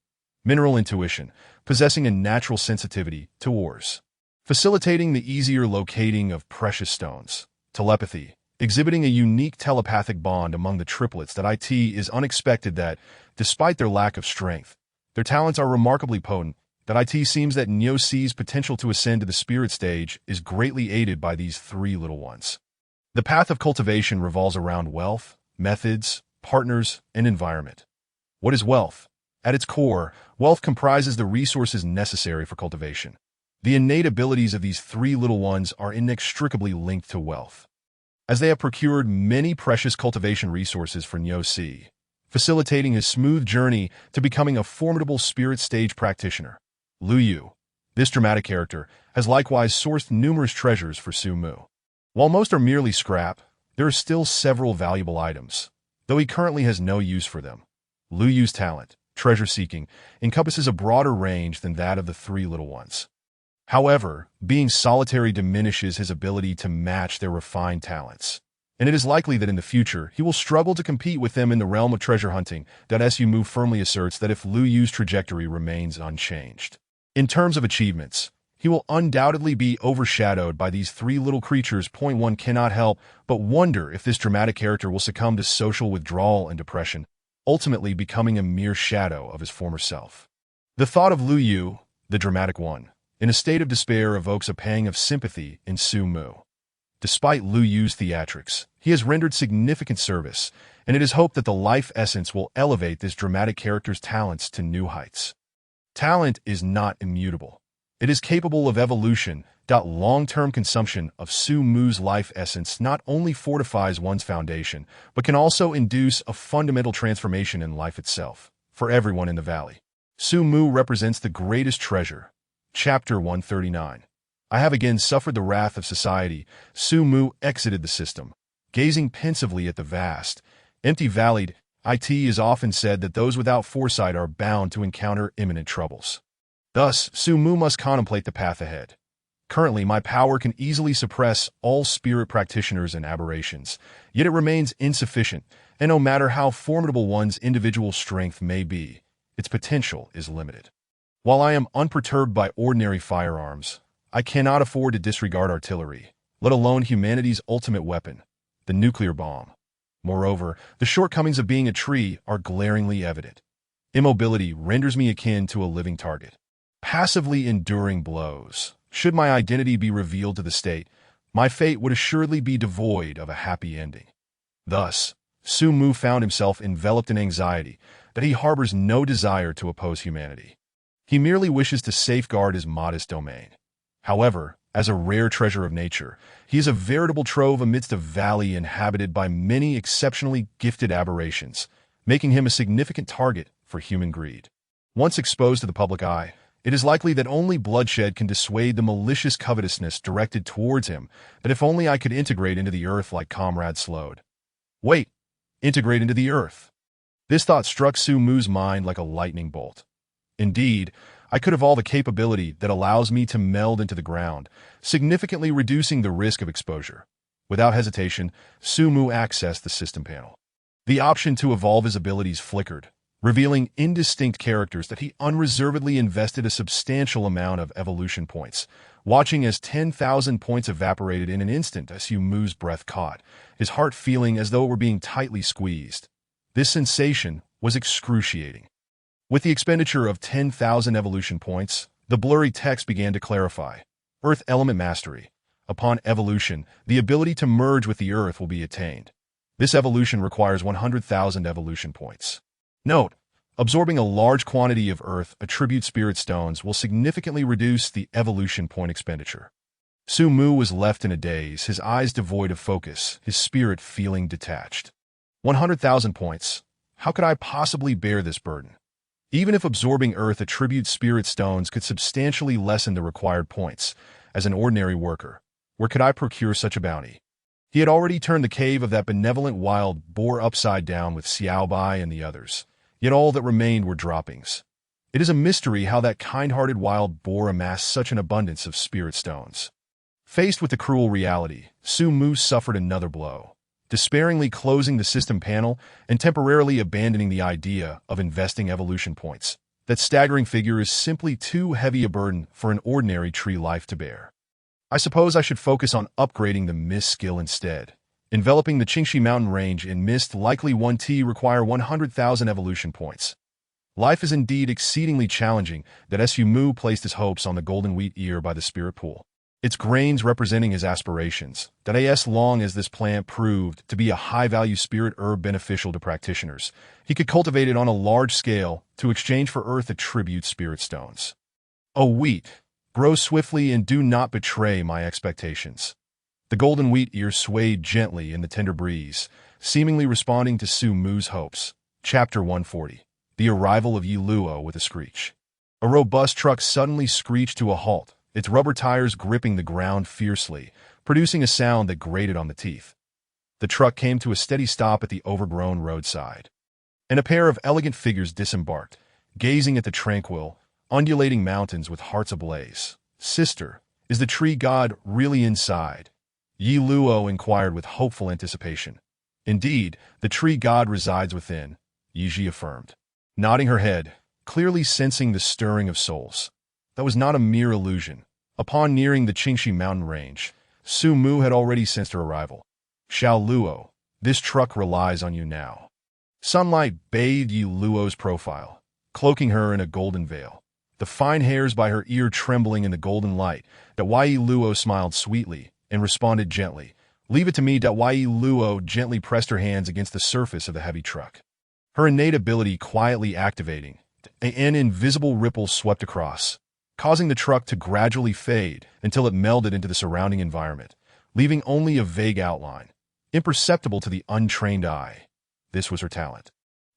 mineral intuition, possessing a natural sensitivity to ores, facilitating the easier locating of precious stones, telepathy, exhibiting a unique telepathic bond among the triplets. It is unexpected that, despite their lack of strength, their talents are remarkably potent. It seems that Nyo-C's potential to ascend to the spirit stage is greatly aided by these three little ones. The path of cultivation revolves around wealth, methods, partners, and environment. What is wealth? At its core, wealth comprises the resources necessary for cultivation. The innate abilities of these three little ones are inextricably linked to wealth, as they have procured many precious cultivation resources for Nyo-C, facilitating his smooth journey to becoming a formidable spirit stage practitioner. Lu Yu, this dramatic character, has likewise sourced numerous treasures for Su Mu. While most are merely scrap, there are still several valuable items, though he currently has no use for them. Lu Yu's talent, treasure-seeking, encompasses a broader range than that of the three little ones. However, being solitary diminishes his ability to match their refined talents, and it is likely that in the future he will struggle to compete with them in the realm of treasure hunting. Su Mu firmly asserts that if Lu Yu's trajectory remains unchanged, in terms of achievements, he will undoubtedly be overshadowed by these three little creatures. One cannot help but wonder if this dramatic character will succumb to social withdrawal and depression, ultimately becoming a mere shadow of his former self. The thought of Lu Yu, the dramatic one, in a state of despair evokes a pang of sympathy in Su Mu. Despite Lu Yu's theatrics, he has rendered significant service, and it is hoped that the life essence will elevate this dramatic character's talents to new heights. Talent is not immutable. It is capable of evolution. Long-term consumption of Su Mu's life essence not only fortifies one's foundation, but can also induce a fundamental transformation in life itself, for everyone in the valley. Su Mu represents the greatest treasure. Chapter 139. I have again suffered the wrath of society. Su Mu exited the system, gazing pensively at the vast, empty valley. It is often said that those without foresight are bound to encounter imminent troubles. Thus, Su Mu must contemplate the path ahead. Currently, my power can easily suppress all spirit practitioners and aberrations, yet it remains insufficient, and no matter how formidable one's individual strength may be, its potential is limited. While I am unperturbed by ordinary firearms, I cannot afford to disregard artillery, let alone humanity's ultimate weapon, the nuclear bomb. Moreover, the shortcomings of being a tree are glaringly evident. Immobility renders me akin to a living target, passively enduring blows. Should my identity be revealed to the state, my fate would assuredly be devoid of a happy ending. Thus, Su Mu found himself enveloped in anxiety that he harbors no desire to oppose humanity. He merely wishes to safeguard his modest domain. However, as a rare treasure of nature, he is a veritable trove amidst a valley inhabited by many exceptionally gifted aberrations, making him a significant target for human greed. Once exposed to the public eye, it is likely that only bloodshed can dissuade the malicious covetousness directed towards him, that if only I could integrate into the earth like Comrade Slode. Wait, integrate into the earth. This thought struck Su Mu's mind like a lightning bolt. Indeed, I could evolve a capability that allows me to meld into the ground, significantly reducing the risk of exposure. Without hesitation, Su Mu accessed the system panel. The option to evolve his abilities flickered, revealing indistinct characters that he unreservedly invested a substantial amount of evolution points, watching as 10,000 points evaporated in an instant as Su Mu's breath caught, his heart feeling as though it were being tightly squeezed. This sensation was excruciating. With the expenditure of 10,000 evolution points, the blurry text began to clarify. Earth Element Mastery. Upon evolution, the ability to merge with the Earth will be attained. This evolution requires 100,000 evolution points. Note: absorbing a large quantity of Earth Attribute Spirit Stones will significantly reduce the evolution point expenditure. Su Mu was left in a daze, his eyes devoid of focus, his spirit feeling detached. 100,000 points. How could I possibly bear this burden? Even if absorbing Earth Attribute Spirit Stones could substantially lessen the required points, as an ordinary worker, where could I procure such a bounty? He had already turned the cave of that benevolent wild boar upside down with Xiao Bai and the others, yet all that remained were droppings. It is a mystery how that kind-hearted wild boar amassed such an abundance of spirit stones. Faced with the cruel reality, Su Mu suffered another blow, despairingly closing the system panel and temporarily abandoning the idea of investing evolution points. That staggering figure is simply too heavy a burden for an ordinary tree life to bear. I suppose I should focus on upgrading the Mist skill instead. Enveloping the Qingxi mountain range in Mist likely 1T require 100,000 evolution points. Life is indeed exceedingly challenging that Su Mu placed his hopes on the golden wheat ear by the spirit pool. Its grains representing his aspirations, that as long as this plant proved to be a high-value spirit herb beneficial to practitioners, he could cultivate it on a large scale to exchange for earth attribute spirit stones. O wheat, grow swiftly and do not betray my expectations. The golden wheat ear swayed gently in the tender breeze, seemingly responding to Su Mu's hopes. Chapter 140. The arrival of Yi Luo with a screech. A robust truck suddenly screeched to a halt, its rubber tires gripping the ground fiercely, producing a sound that grated on the teeth. The truck came to a steady stop at the overgrown roadside, and a pair of elegant figures disembarked, gazing at the tranquil, undulating mountains with hearts ablaze. "Sister, is the tree god really inside?" Yi Luo inquired with hopeful anticipation. "Indeed, the tree god resides within," Yi Ji affirmed, nodding her head, clearly sensing the stirring of souls. That was not a mere illusion. Upon nearing the Qingxi mountain range, Su Mu had already sensed her arrival. "Xiao Luo, this truck relies on you now." Sunlight bathed Yi Luo's profile, cloaking her in a golden veil, the fine hairs by her ear trembling in the golden light. Yi Luo smiled sweetly and responded gently. "Leave it to me." Yi Luo gently pressed her hands against the surface of the heavy truck, her innate ability quietly activating. An invisible ripple swept across, causing the truck to gradually fade until it melded into the surrounding environment, leaving only a vague outline, imperceptible to the untrained eye. This was her talent,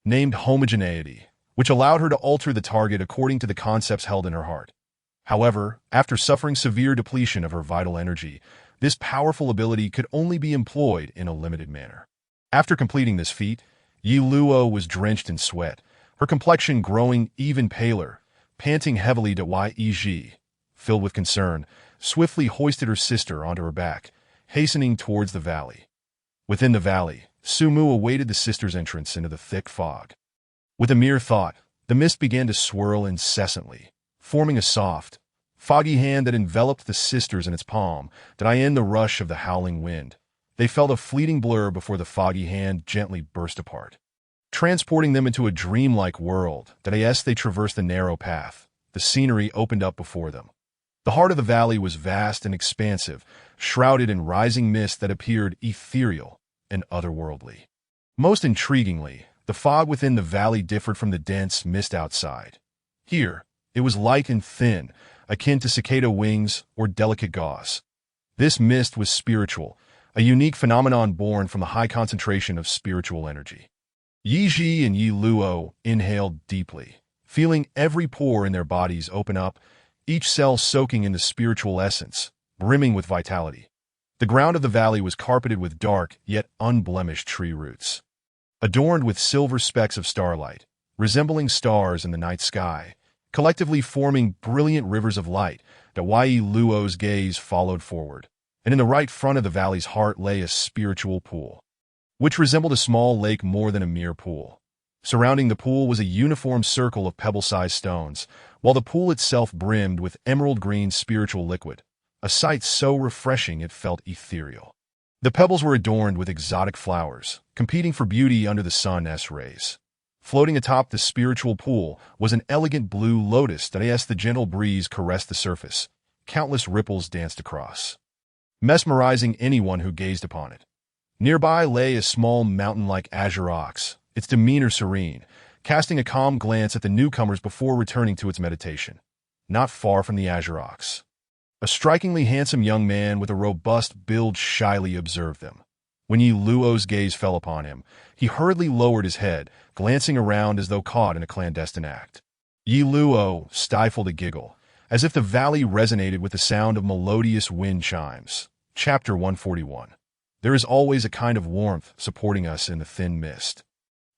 named homogeneity, which allowed her to alter the target according to the concepts held in her heart. However, after suffering severe depletion of her vital energy, this powerful ability could only be employed in a limited manner. After completing this feat, Yi Luo was drenched in sweat, her complexion growing even paler, panting heavily. Yi Ji, filled with concern, swiftly hoisted her sister onto her back, hastening towards the valley. Within the valley, Su Mu awaited the sister's entrance into the thick fog. With a mere thought, the mist began to swirl incessantly, forming a soft, foggy hand that enveloped the sisters in its palm. In the rush of the howling wind, they felt a fleeting blur before the foggy hand gently burst apart, transporting them into a dreamlike world. As they traversed the narrow path, the scenery opened up before them. The heart of the valley was vast and expansive, shrouded in rising mist that appeared ethereal and otherworldly. Most intriguingly, the fog within the valley differed from the dense mist outside. Here, it was light and thin, akin to cicada wings or delicate gauze. This mist was spiritual, a unique phenomenon born from the high concentration of spiritual energy. Yi Ji and Yi Luo inhaled deeply, feeling every pore in their bodies open up, each cell soaking in the spiritual essence, brimming with vitality. The ground of the valley was carpeted with dark yet unblemished tree roots, adorned with silver specks of starlight, resembling stars in the night sky, collectively forming brilliant rivers of light. Yi Luo's gaze followed forward, and in the right front of the valley's heart lay a spiritual pool, which resembled a small lake more than a mere pool. Surrounding the pool was a uniform circle of pebble-sized stones, while the pool itself brimmed with emerald-green spiritual liquid, a sight so refreshing it felt ethereal. The pebbles were adorned with exotic flowers, competing for beauty under the sun's rays. Floating atop the spiritual pool was an elegant blue lotus. As the gentle breeze caressed the surface, countless ripples danced across, mesmerizing anyone who gazed upon it. Nearby lay a small mountain-like azure ox, its demeanor serene, casting a calm glance at the newcomers before returning to its meditation. Not far from the azure ox, a strikingly handsome young man with a robust build shyly observed them. When Yi Luo's gaze fell upon him, he hurriedly lowered his head, glancing around as though caught in a clandestine act. Yi Luo stifled a giggle, as if the valley resonated with the sound of melodious wind chimes. Chapter 141. There is always a kind of warmth supporting us in the thin mist.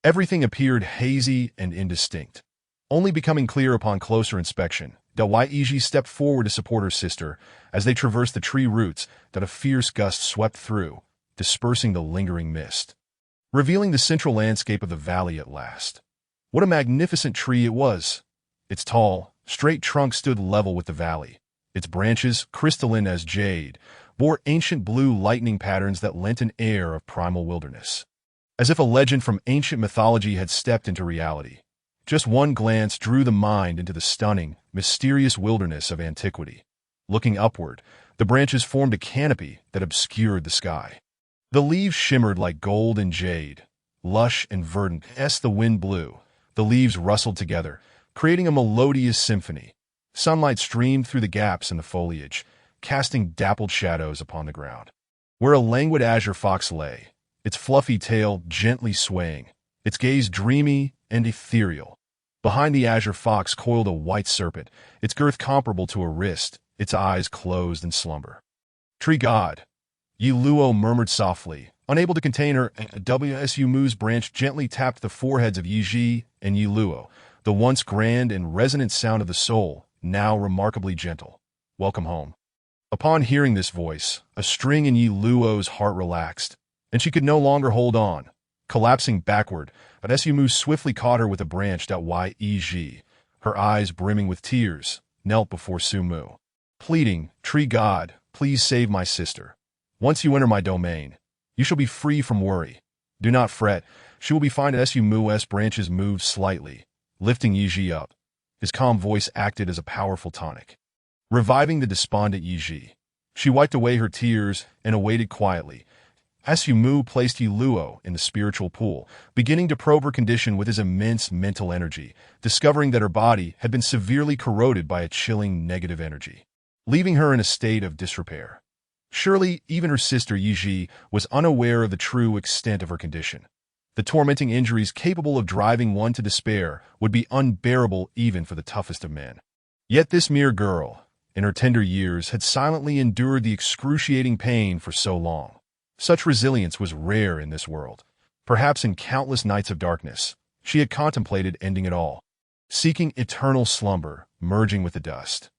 Everything appeared hazy and indistinct, only becoming clear upon closer inspection. Yi Ji stepped forward to support her sister as they traversed the tree roots. A fierce gust swept through, dispersing the lingering mist, revealing the central landscape of the valley at last. What a magnificent tree it was! Its tall, straight trunk stood level with the valley. Its branches, crystalline as jade, bore ancient blue lightning patterns that lent an air of primal wilderness, as if a legend from ancient mythology had stepped into reality. Just one glance drew the mind into the stunning, mysterious wilderness of antiquity. Looking upward, the branches formed a canopy that obscured the sky. The leaves shimmered like gold and jade, lush and verdant as the wind blew. The leaves rustled together, creating a melodious symphony. Sunlight streamed through the gaps in the foliage, casting dappled shadows upon the ground. Where a languid azure fox lay, its fluffy tail gently swaying, its gaze dreamy and ethereal. Behind the azure fox coiled a white serpent, its girth comparable to a wrist, its eyes closed in slumber. Tree God, Yi Luo murmured softly, unable to contain her. WSU Mu's branch gently tapped the foreheads of Yi Ji and Yi Luo, the once grand and resonant sound of the soul, now remarkably gentle. Welcome home. Upon hearing this voice, a string in Yi Luo's heart relaxed, and she could no longer hold on. Collapsing backward, but SU Mu swiftly caught her with a branch. Yi Ji, her eyes brimming with tears, knelt before Su Mu, pleading, Tree God, please save my sister. Once you enter my domain, you shall be free from worry. Do not fret, she will be fine. SU Mu's branches moved slightly, lifting Yi Ji up. His calm voice acted as a powerful tonic, reviving the despondent Yi Ji. She wiped away her tears and awaited quietly. SU Mu placed Yi Luo in the spiritual pool, beginning to probe her condition with his immense mental energy, discovering that her body had been severely corroded by a chilling negative energy, leaving her in a state of disrepair. Surely, even her sister Yi Ji was unaware of the true extent of her condition. The tormenting injuries capable of driving one to despair would be unbearable even for the toughest of men. Yet this mere girl, in her tender years, had silently endured the excruciating pain for so long. Such resilience was rare in this world. Perhaps in countless nights of darkness, she had contemplated ending it all, seeking eternal slumber, merging with the dust.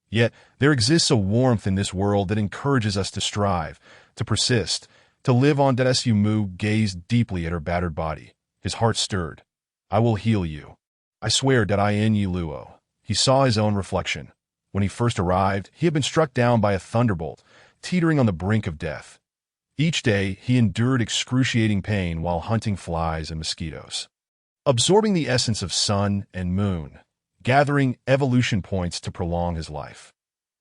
Yet there exists a warmth in this world that encourages us to strive, to persist, to live on. SU Mu gazed deeply at her battered body, his heart stirred. I will heal you. I swear. In Yi Luo. He saw his own reflection. When he first arrived, he had been struck down by a thunderbolt, teetering on the brink of death. Each day, he endured excruciating pain while hunting flies and mosquitoes, absorbing the essence of sun and moon, gathering evolution points to prolong his life.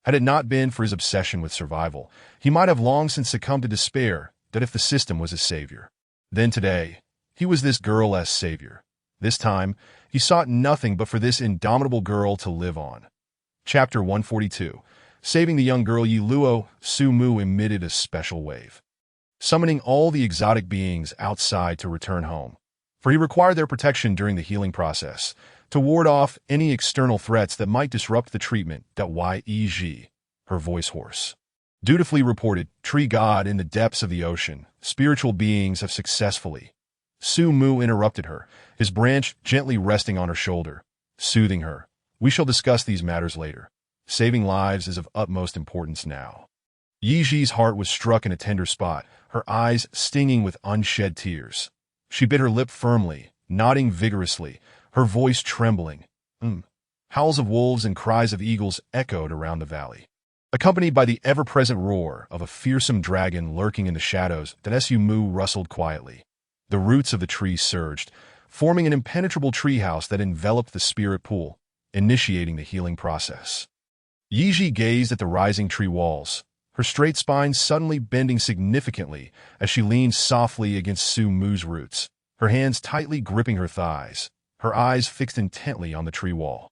Had it not been for his obsession with survival, he might have long since succumbed to despair that if the system was his savior. Then today, he was this girl's savior. This time, he sought nothing but for this indomitable girl to live on. Chapter 142. Saving the young girl Yi Luo, Su Mu emitted a special wave, summoning all the exotic beings outside to return home, for he required their protection during the healing process, to ward off any external threats that might disrupt the treatment. Yi Ji, her voice hoarse, dutifully reported, Tree God, in the depths of the ocean, spiritual beings have successfully. Su Mu interrupted her, his branch gently resting on her shoulder, soothing her. We shall discuss these matters later. Saving lives is of utmost importance now. Yi Ji's heart was struck in a tender spot, her eyes stinging with unshed tears. She bit her lip firmly, nodding vigorously, her voice trembling. Howls of wolves and cries of eagles echoed around the valley, accompanied by the ever-present roar of a fearsome dragon lurking in the shadows. SU Mu rustled quietly. The roots of the tree surged, forming an impenetrable treehouse that enveloped the spirit pool, initiating the healing process. Yi Ji gazed at the rising tree walls, her straight spine suddenly bending significantly as she leaned softly against Su Mu's roots, her hands tightly gripping her thighs, her eyes fixed intently on the tree wall.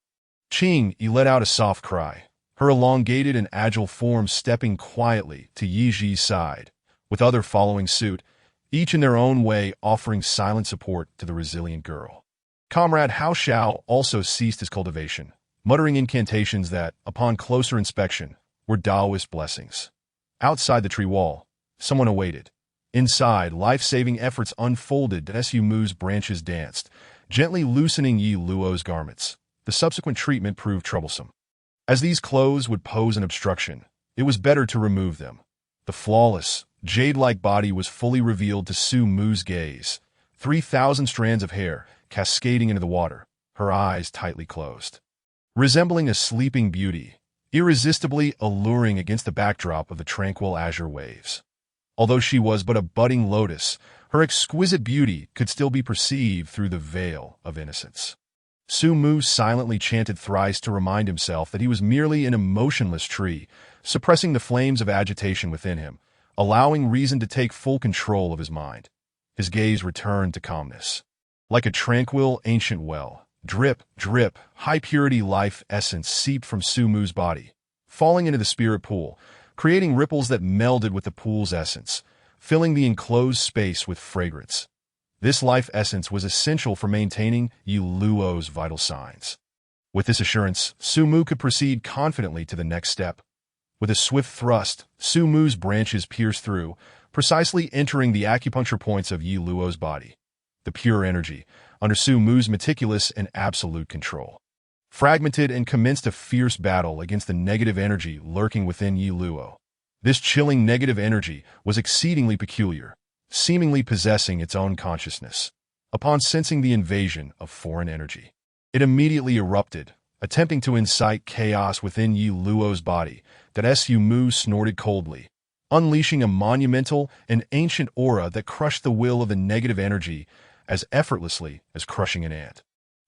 Ching Yi let out a soft cry, her elongated and agile form stepping quietly to Yi Ji's side, with others following suit, each in their own way offering silent support to the resilient girl. Comrade Hao Xiao also ceased his cultivation, muttering incantations that, upon closer inspection, were Taoist blessings. Outside the tree wall, someone awaited. Inside, life-saving efforts unfolded. SU Mu's branches danced, gently loosening Yi Luo's garments. The subsequent treatment proved troublesome. As these clothes would pose an obstruction, it was better to remove them. The flawless, jade-like body was fully revealed to Su Mu's gaze, 3,000 strands of hair cascading into the water, her eyes tightly closed. Resembling a sleeping beauty, irresistibly alluring against the backdrop of the tranquil azure waves. Although she was but a budding lotus, her exquisite beauty could still be perceived through the veil of innocence. Su Mu silently chanted thrice to remind himself that he was merely an emotionless tree, suppressing the flames of agitation within him, allowing reason to take full control of his mind. His gaze returned to calmness. Like a tranquil, ancient well, drip, drip, high-purity life essence seeped from Su Mu's body, falling into the spirit pool, creating ripples that melded with the pool's essence, filling the enclosed space with fragrance. This life essence was essential for maintaining Yi Luo's vital signs. With this assurance, Su Mu could proceed confidently to the next step. With a swift thrust, Su Mu's branches pierced through, precisely entering the acupuncture points of Yi Luo's body. The pure energy, under Su Mu's meticulous and absolute control, fragmented and commenced a fierce battle against the negative energy lurking within Yi Luo. This chilling negative energy was exceedingly peculiar, seemingly possessing its own consciousness. Upon sensing the invasion of foreign energy, it immediately erupted, attempting to incite chaos within Yi Luo's body. That Su Mu snorted coldly, unleashing a monumental and ancient aura that crushed the will of the negative energy as effortlessly as crushing an ant.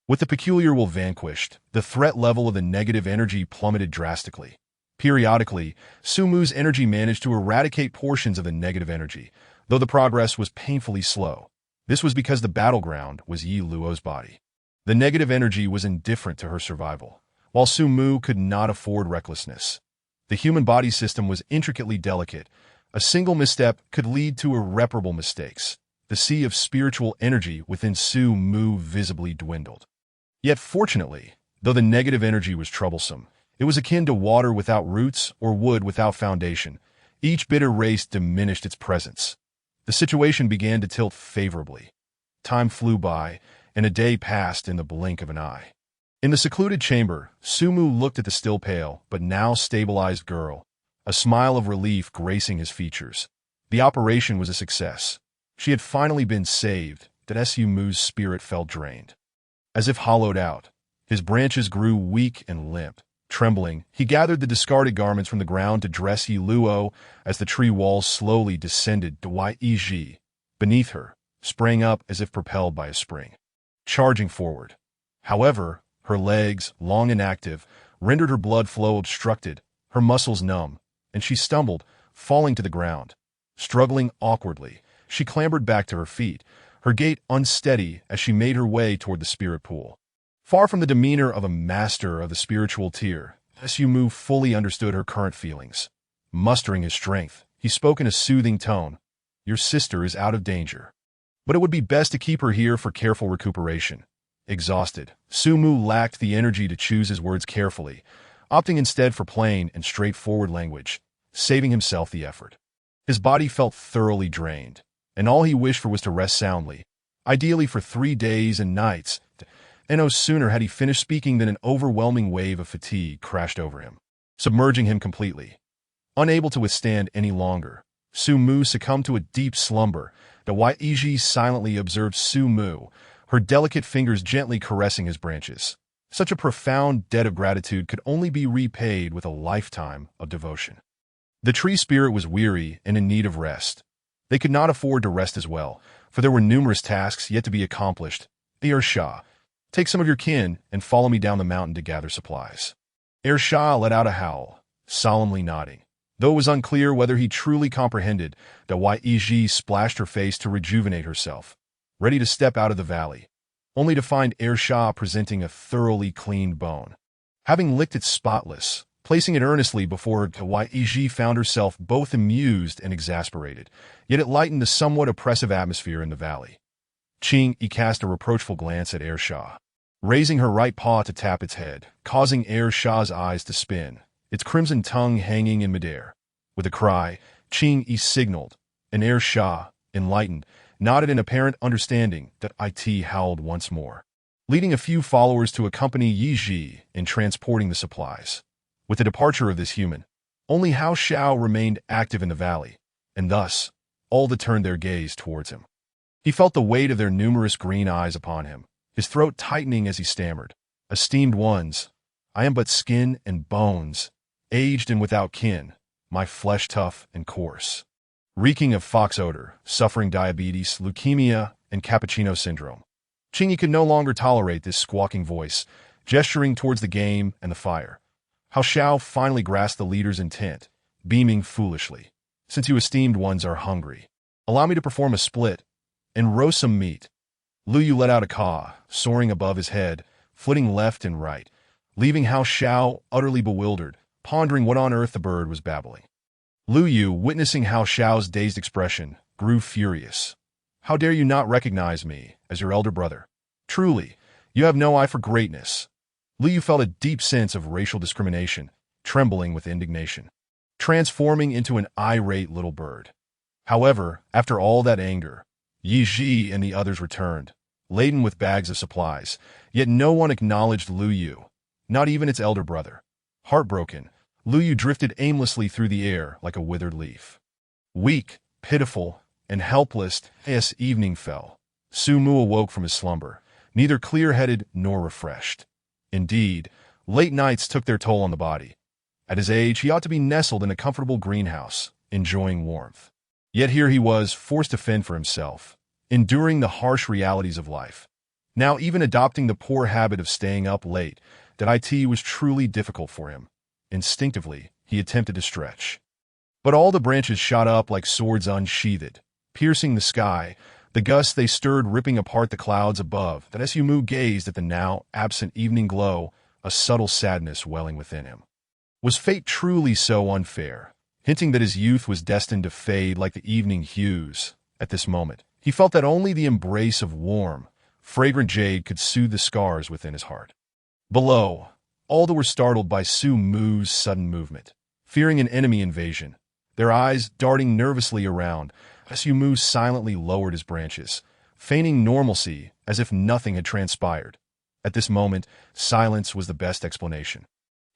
With the peculiar will vanquished, the threat level of the negative energy plummeted drastically. Periodically, Su Mu's energy managed to eradicate portions of the negative energy, though the progress was painfully slow. This was because the battleground was Yi Luo's body. The negative energy was indifferent to her survival, while Su Mu could not afford recklessness. The human body system was intricately delicate. A single misstep could lead to irreparable mistakes. The sea of spiritual energy within Su Mu visibly dwindled. Yet fortunately, though the negative energy was troublesome, it was akin to water without roots or wood without foundation. Each bitter race diminished its presence. The situation began to tilt favorably. Time flew by, and a day passed in the blink of an eye. In the secluded chamber, Su Mu looked at the still pale, but now stabilized girl, a smile of relief gracing his features. The operation was a success. She had finally been saved. That Su Mu's spirit felt drained. As if hollowed out, his branches grew weak and limp. Trembling, he gathered the discarded garments from the ground to dress Yi Luo as the tree walls slowly descended to Yi. Beneath her, sprang up as if propelled by a spring, charging forward. However, her legs, long and active, rendered her blood flow obstructed, her muscles numb, and she stumbled, falling to the ground. Struggling awkwardly, she clambered back to her feet, her gait unsteady as she made her way toward the spirit pool. Far from the demeanor of a master of the spiritual tier, Su Mu fully understood her current feelings. Mustering his strength, he spoke in a soothing tone. "Your sister is out of danger, but it would be best to keep her here for careful recuperation." Exhausted, Su Mu lacked the energy to choose his words carefully, opting instead for plain and straightforward language, saving himself the effort. His body felt thoroughly drained, and all he wished for was to rest soundly, ideally for 3 days and nights. And no sooner had he finished speaking than an overwhelming wave of fatigue crashed over him, submerging him completely. Unable to withstand any longer, Su Mu succumbed to a deep slumber. Yi silently observed Su Mu, her delicate fingers gently caressing his branches. Such a profound debt of gratitude could only be repaid with a lifetime of devotion. The tree spirit was weary and in need of rest. They could not afford to rest as well, for there were numerous tasks yet to be accomplished. Shah, take some of your kin and follow me down the mountain to gather supplies. Shah let out a howl, solemnly nodding. Though it was unclear whether he truly comprehended, Yi splashed her face to rejuvenate herself, ready to step out of the valley, only to find Shah presenting a thoroughly cleaned bone. Having licked it spotless, placing it earnestly before her, Yi found herself both amused and exasperated, yet it lightened the somewhat oppressive atmosphere in the valley. Yi cast a reproachful glance at Shah, raising her right paw to tap its head, causing Shah's eyes to spin, its crimson tongue hanging in midair. With a cry, Yi signaled, and Shah, enlightened, nodded in apparent understanding. That It howled once more, leading a few followers to accompany Yi in transporting the supplies. With the departure of this human, only Hao Xiao remained active in the valley, and thus, all that turned their gaze towards him. He felt the weight of their numerous green eyes upon him, his throat tightening as he stammered. "Esteemed ones, I am but skin and bones, aged and without kin, my flesh tough and coarse, reeking of fox odor, suffering diabetes, leukemia, and cappuccino syndrome. Qingyi could no longer tolerate this squawking voice, gesturing towards the game and the fire. Hao Xiao finally grasped the leader's intent, beaming foolishly. Since you esteemed ones are hungry, allow me to perform a split and roast some meat. Lu Yu let out a caw, soaring above his head, flitting left and right, leaving Hao Xiao utterly bewildered, pondering what on earth the bird was babbling. Lu Yu, witnessing Hao Xiao's dazed expression, grew furious. How dare you not recognize me as your elder brother? Truly, you have no eye for greatness. Lu Yu felt a deep sense of racial discrimination, trembling with indignation, transforming into an irate little bird. However, after all that anger, Yi Ji and the others returned, laden with bags of supplies, yet no one acknowledged Lu Yu, not even its elder brother. Heartbroken, Lu Yu drifted aimlessly through the air like a withered leaf. Weak, pitiful, and helpless as evening fell, Su Mu awoke from his slumber, neither clear-headed nor refreshed. Indeed, late nights took their toll on the body. At his age, he ought to be nestled in a comfortable greenhouse, enjoying warmth. Yet here he was, forced to fend for himself, enduring the harsh realities of life. Now even adopting the poor habit of staying up late, that it was truly difficult for him. Instinctively, he attempted to stretch. But all the branches shot up like swords unsheathed, piercing the sky, the gusts they stirred ripping apart the clouds above, that as Su Mu gazed at the now absent evening glow, a subtle sadness welling within him. Was fate truly so unfair, hinting that his youth was destined to fade like the evening hues? At this moment, he felt that only the embrace of warm, fragrant jade could soothe the scars within his heart. Below, all were startled by Su Mu's sudden movement, fearing an enemy invasion, their eyes darting nervously around. Su Mu silently lowered his branches, feigning normalcy as if nothing had transpired. At this moment, silence was the best explanation.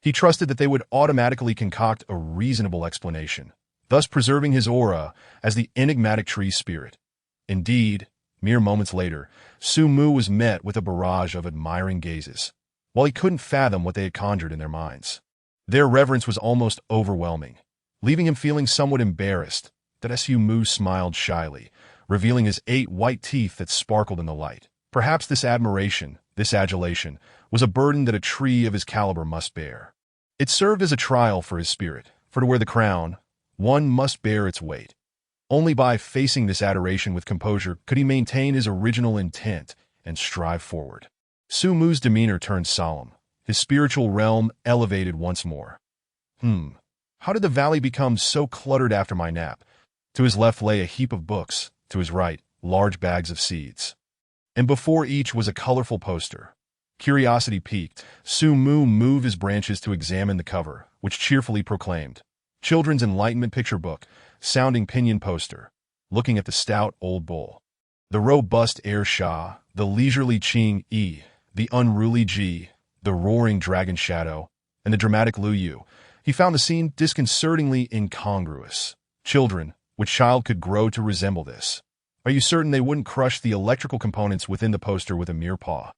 He trusted that they would automatically concoct a reasonable explanation, thus preserving his aura as the enigmatic tree spirit. Indeed, mere moments later, Su Mu was met with a barrage of admiring gazes, while he couldn't fathom what they had conjured in their minds. Their reverence was almost overwhelming, leaving him feeling somewhat embarrassed. That Su Mu smiled shyly, revealing his 8 white teeth that sparkled in the light. Perhaps this admiration, this adulation, was a burden that a tree of his caliber must bear. It served as a trial for his spirit, for to wear the crown, one must bear its weight. Only by facing this adoration with composure could he maintain his original intent and strive forward. Su Mu's demeanor turned solemn, his spiritual realm elevated once more. How did the valley become so cluttered after my nap? To his left lay a heap of books, to his right, large bags of seeds. And before each was a colorful poster. Curiosity piqued, Su Mu moved his branches to examine the cover, which cheerfully proclaimed, Children's Enlightenment Picture Book, sounding pinyin poster, looking at the stout old bull. The robust Air Shah, the leisurely Qing Yi, the unruly Ji, the roaring dragon Shadow, and the dramatic Lu Yu. He found the scene disconcertingly incongruous. Children, which child could grow to resemble this? Are you certain they wouldn't crush the electrical components within the poster with a mere paw?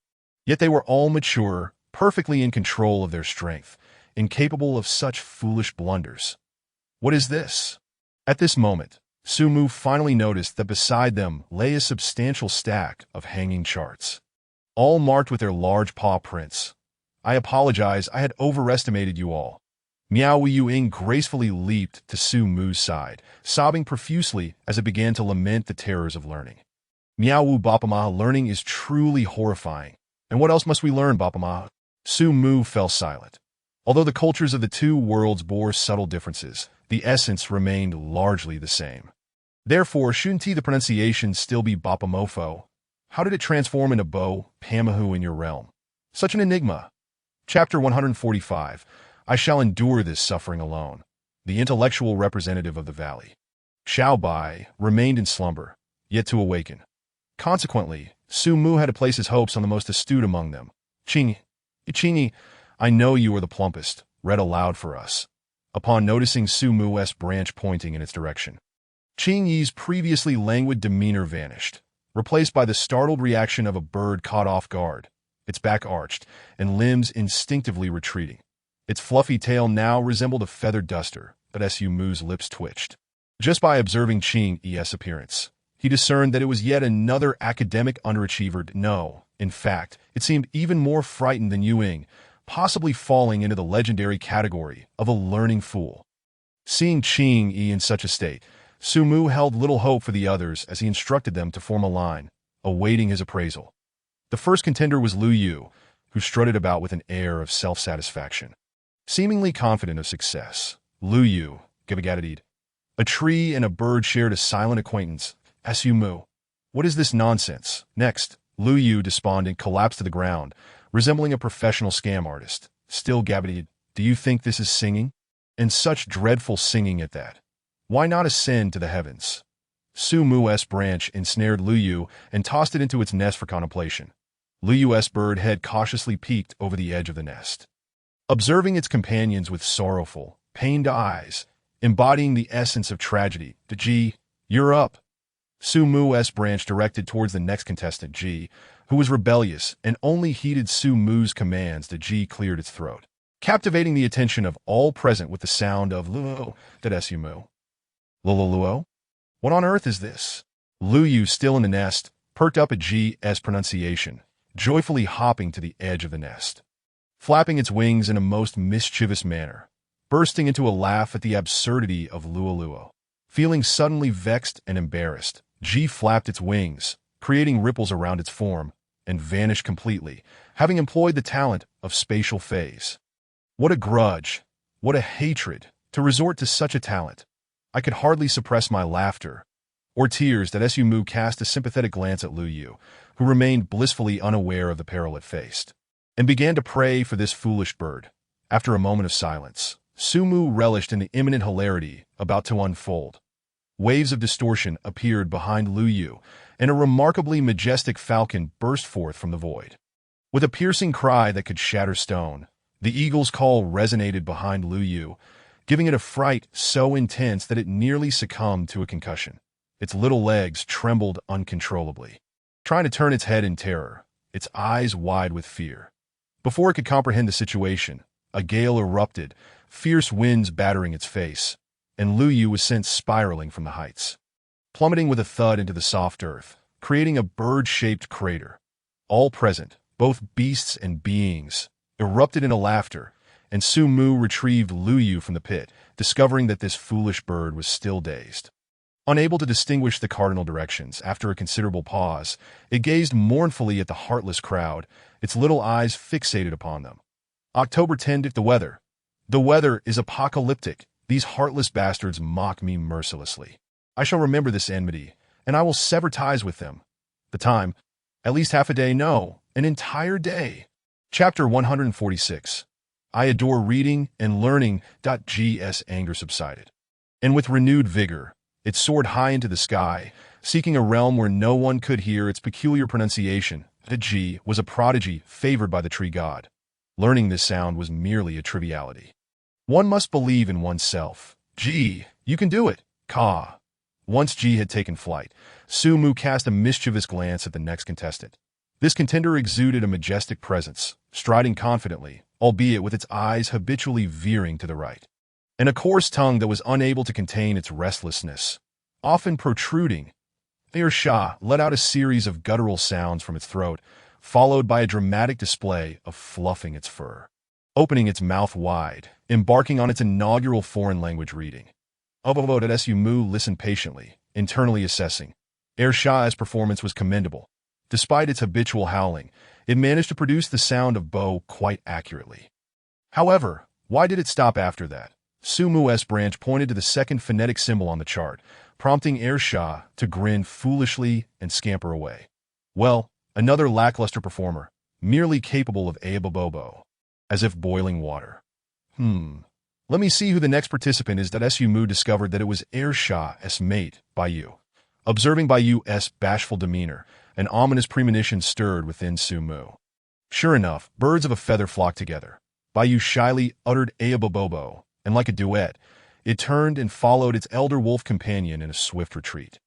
Yet they were all mature, perfectly in control of their strength, incapable of such foolish blunders. What is this? At this moment, Su Mu finally noticed that beside them lay a substantial stack of hanging charts, all marked with their large paw prints. I apologize, I had overestimated you all. Miao Yuying gracefully leaped to Su Mu's side, sobbing profusely as it began to lament the terrors of learning. Miao Wu Bapama, learning is truly horrifying. And what else must we learn, Bapama? Su Mu fell silent. Although the cultures of the two worlds bore subtle differences, the essence remained largely the same. Therefore, shouldn't the pronunciation still be Bapamofo? How did it transform into Bo, Pamahu in your realm? Such an enigma. Chapter 145. I shall endure this suffering alone. The intellectual representative of the valley. Xiao Bai remained in slumber, yet to awaken. Consequently, Su Mu had to place his hopes on the most astute among them. Qingyi, I know you are the plumpest, read aloud for us. Upon noticing Su Mu's branch pointing in its direction, Qingyi's previously languid demeanor vanished, replaced by the startled reaction of a bird caught off guard, its back arched and limbs instinctively retreating. Its fluffy tail now resembled a feathered duster, but Su Mu's lips twitched. Just by observing Qingyi's appearance, he discerned that it was yet another academic underachiever. No, In fact, it seemed even more frightened than Yu Ying, possibly falling into the legendary category of a learning fool. Seeing Qing Yi in such a state, Su Mu held little hope for the others as he instructed them to form a line, awaiting his appraisal. The first contender was Lu Yu, who strutted about with an air of self-satisfaction. Seemingly confident of success, Lu Yu, Givagadadid. A tree and a bird shared a silent acquaintance. Su Mu. What is this nonsense? Next, Lu Yu, despondent, collapsed to the ground, resembling a professional scam artist. Still, Gabadid, do you think this is singing? And such dreadful singing at that. Why not ascend to the heavens? Su Mu's branch ensnared Lu Yu and tossed it into its nest for contemplation. Lu Yu's bird head cautiously peeked over the edge of the nest. Observing its companions with sorrowful, pained eyes, embodying the essence of tragedy, Ji, you're up. Su Mu's branch directed towards the next contestant, Ji, who was rebellious and only heeded Su Mu's commands. Ji cleared its throat, captivating the attention of all present with the sound of Luo, Su Mu. Luo? What on earth is this? Lu Yu, still in the nest, perked up at Ji's pronunciation, joyfully hopping to the edge of the nest, flapping its wings in a most mischievous manner, bursting into a laugh at the absurdity of Luo. Feeling suddenly vexed and embarrassed, Ji flapped its wings, creating ripples around its form, and vanished completely, having employed the talent of spatial phase. What a grudge, what a hatred, to resort to such a talent. I could hardly suppress my laughter, or tears. Su Mu cast a sympathetic glance at Lu Yu, who remained blissfully unaware of the peril it faced, and began to pray for this foolish bird. After a moment of silence, Su Mu relished in the imminent hilarity about to unfold. Waves of distortion appeared behind Lu Yu, and a remarkably majestic falcon burst forth from the void. With a piercing cry that could shatter stone, the eagle's call resonated behind Lu Yu, giving it a fright so intense that it nearly succumbed to a concussion. Its little legs trembled uncontrollably, trying to turn its head in terror, its eyes wide with fear. Before it could comprehend the situation, a gale erupted, fierce winds battering its face, and Lu Yu was sent spiraling from the heights, plummeting with a thud into the soft earth, creating a bird-shaped crater. All present, both beasts and beings, erupted into laughter, and Su Mu retrieved Lu Yu from the pit, discovering that this foolish bird was still dazed. Unable to distinguish the cardinal directions, after a considerable pause, it gazed mournfully at the heartless crowd, its little eyes fixated upon them. October 10th. The weather. The weather is apocalyptic. These heartless bastards mock me mercilessly. I shall remember this enmity, and I will sever ties with them. The time, at least half a day, no, an entire day. Chapter 146. I adore reading and learning. G's anger subsided, and with renewed vigor, it soared high into the sky, seeking a realm where no one could hear its peculiar pronunciation. G was a prodigy favored by the tree god. Learning this sound was merely a triviality. One must believe in oneself. G, you can do it. Ka. Once G had taken flight, Su Mu cast a mischievous glance at the next contestant. This contender exuded a majestic presence, striding confidently, albeit with its eyes habitually veering to the right, and a coarse tongue that was unable to contain its restlessness, often protruding. Shah let out a series of guttural sounds from its throat, followed by a dramatic display of fluffing its fur, opening its mouth wide, embarking on its inaugural foreign language reading. Su Mu listened patiently, internally assessing. Shah's performance was commendable. Despite its habitual howling, it managed to produce the sound of bo quite accurately. However, why did it stop after that? Su Mu's branch pointed to the second phonetic symbol on the chart, prompting Shah to grin foolishly and scamper away. Well, another lackluster performer, merely capable of Aobobobo, as if boiling water. Let me see who the next participant is. Su Mu discovered that it was Shah's mate, Baiyu. Observing Baiyu's bashful demeanor, an ominous premonition stirred within Su Mu. Sure enough, birds of a feather flocked together. Baiyu shyly uttered Aobobobo, and like a duet, it turned and followed its elder wolf companion in a swift retreat.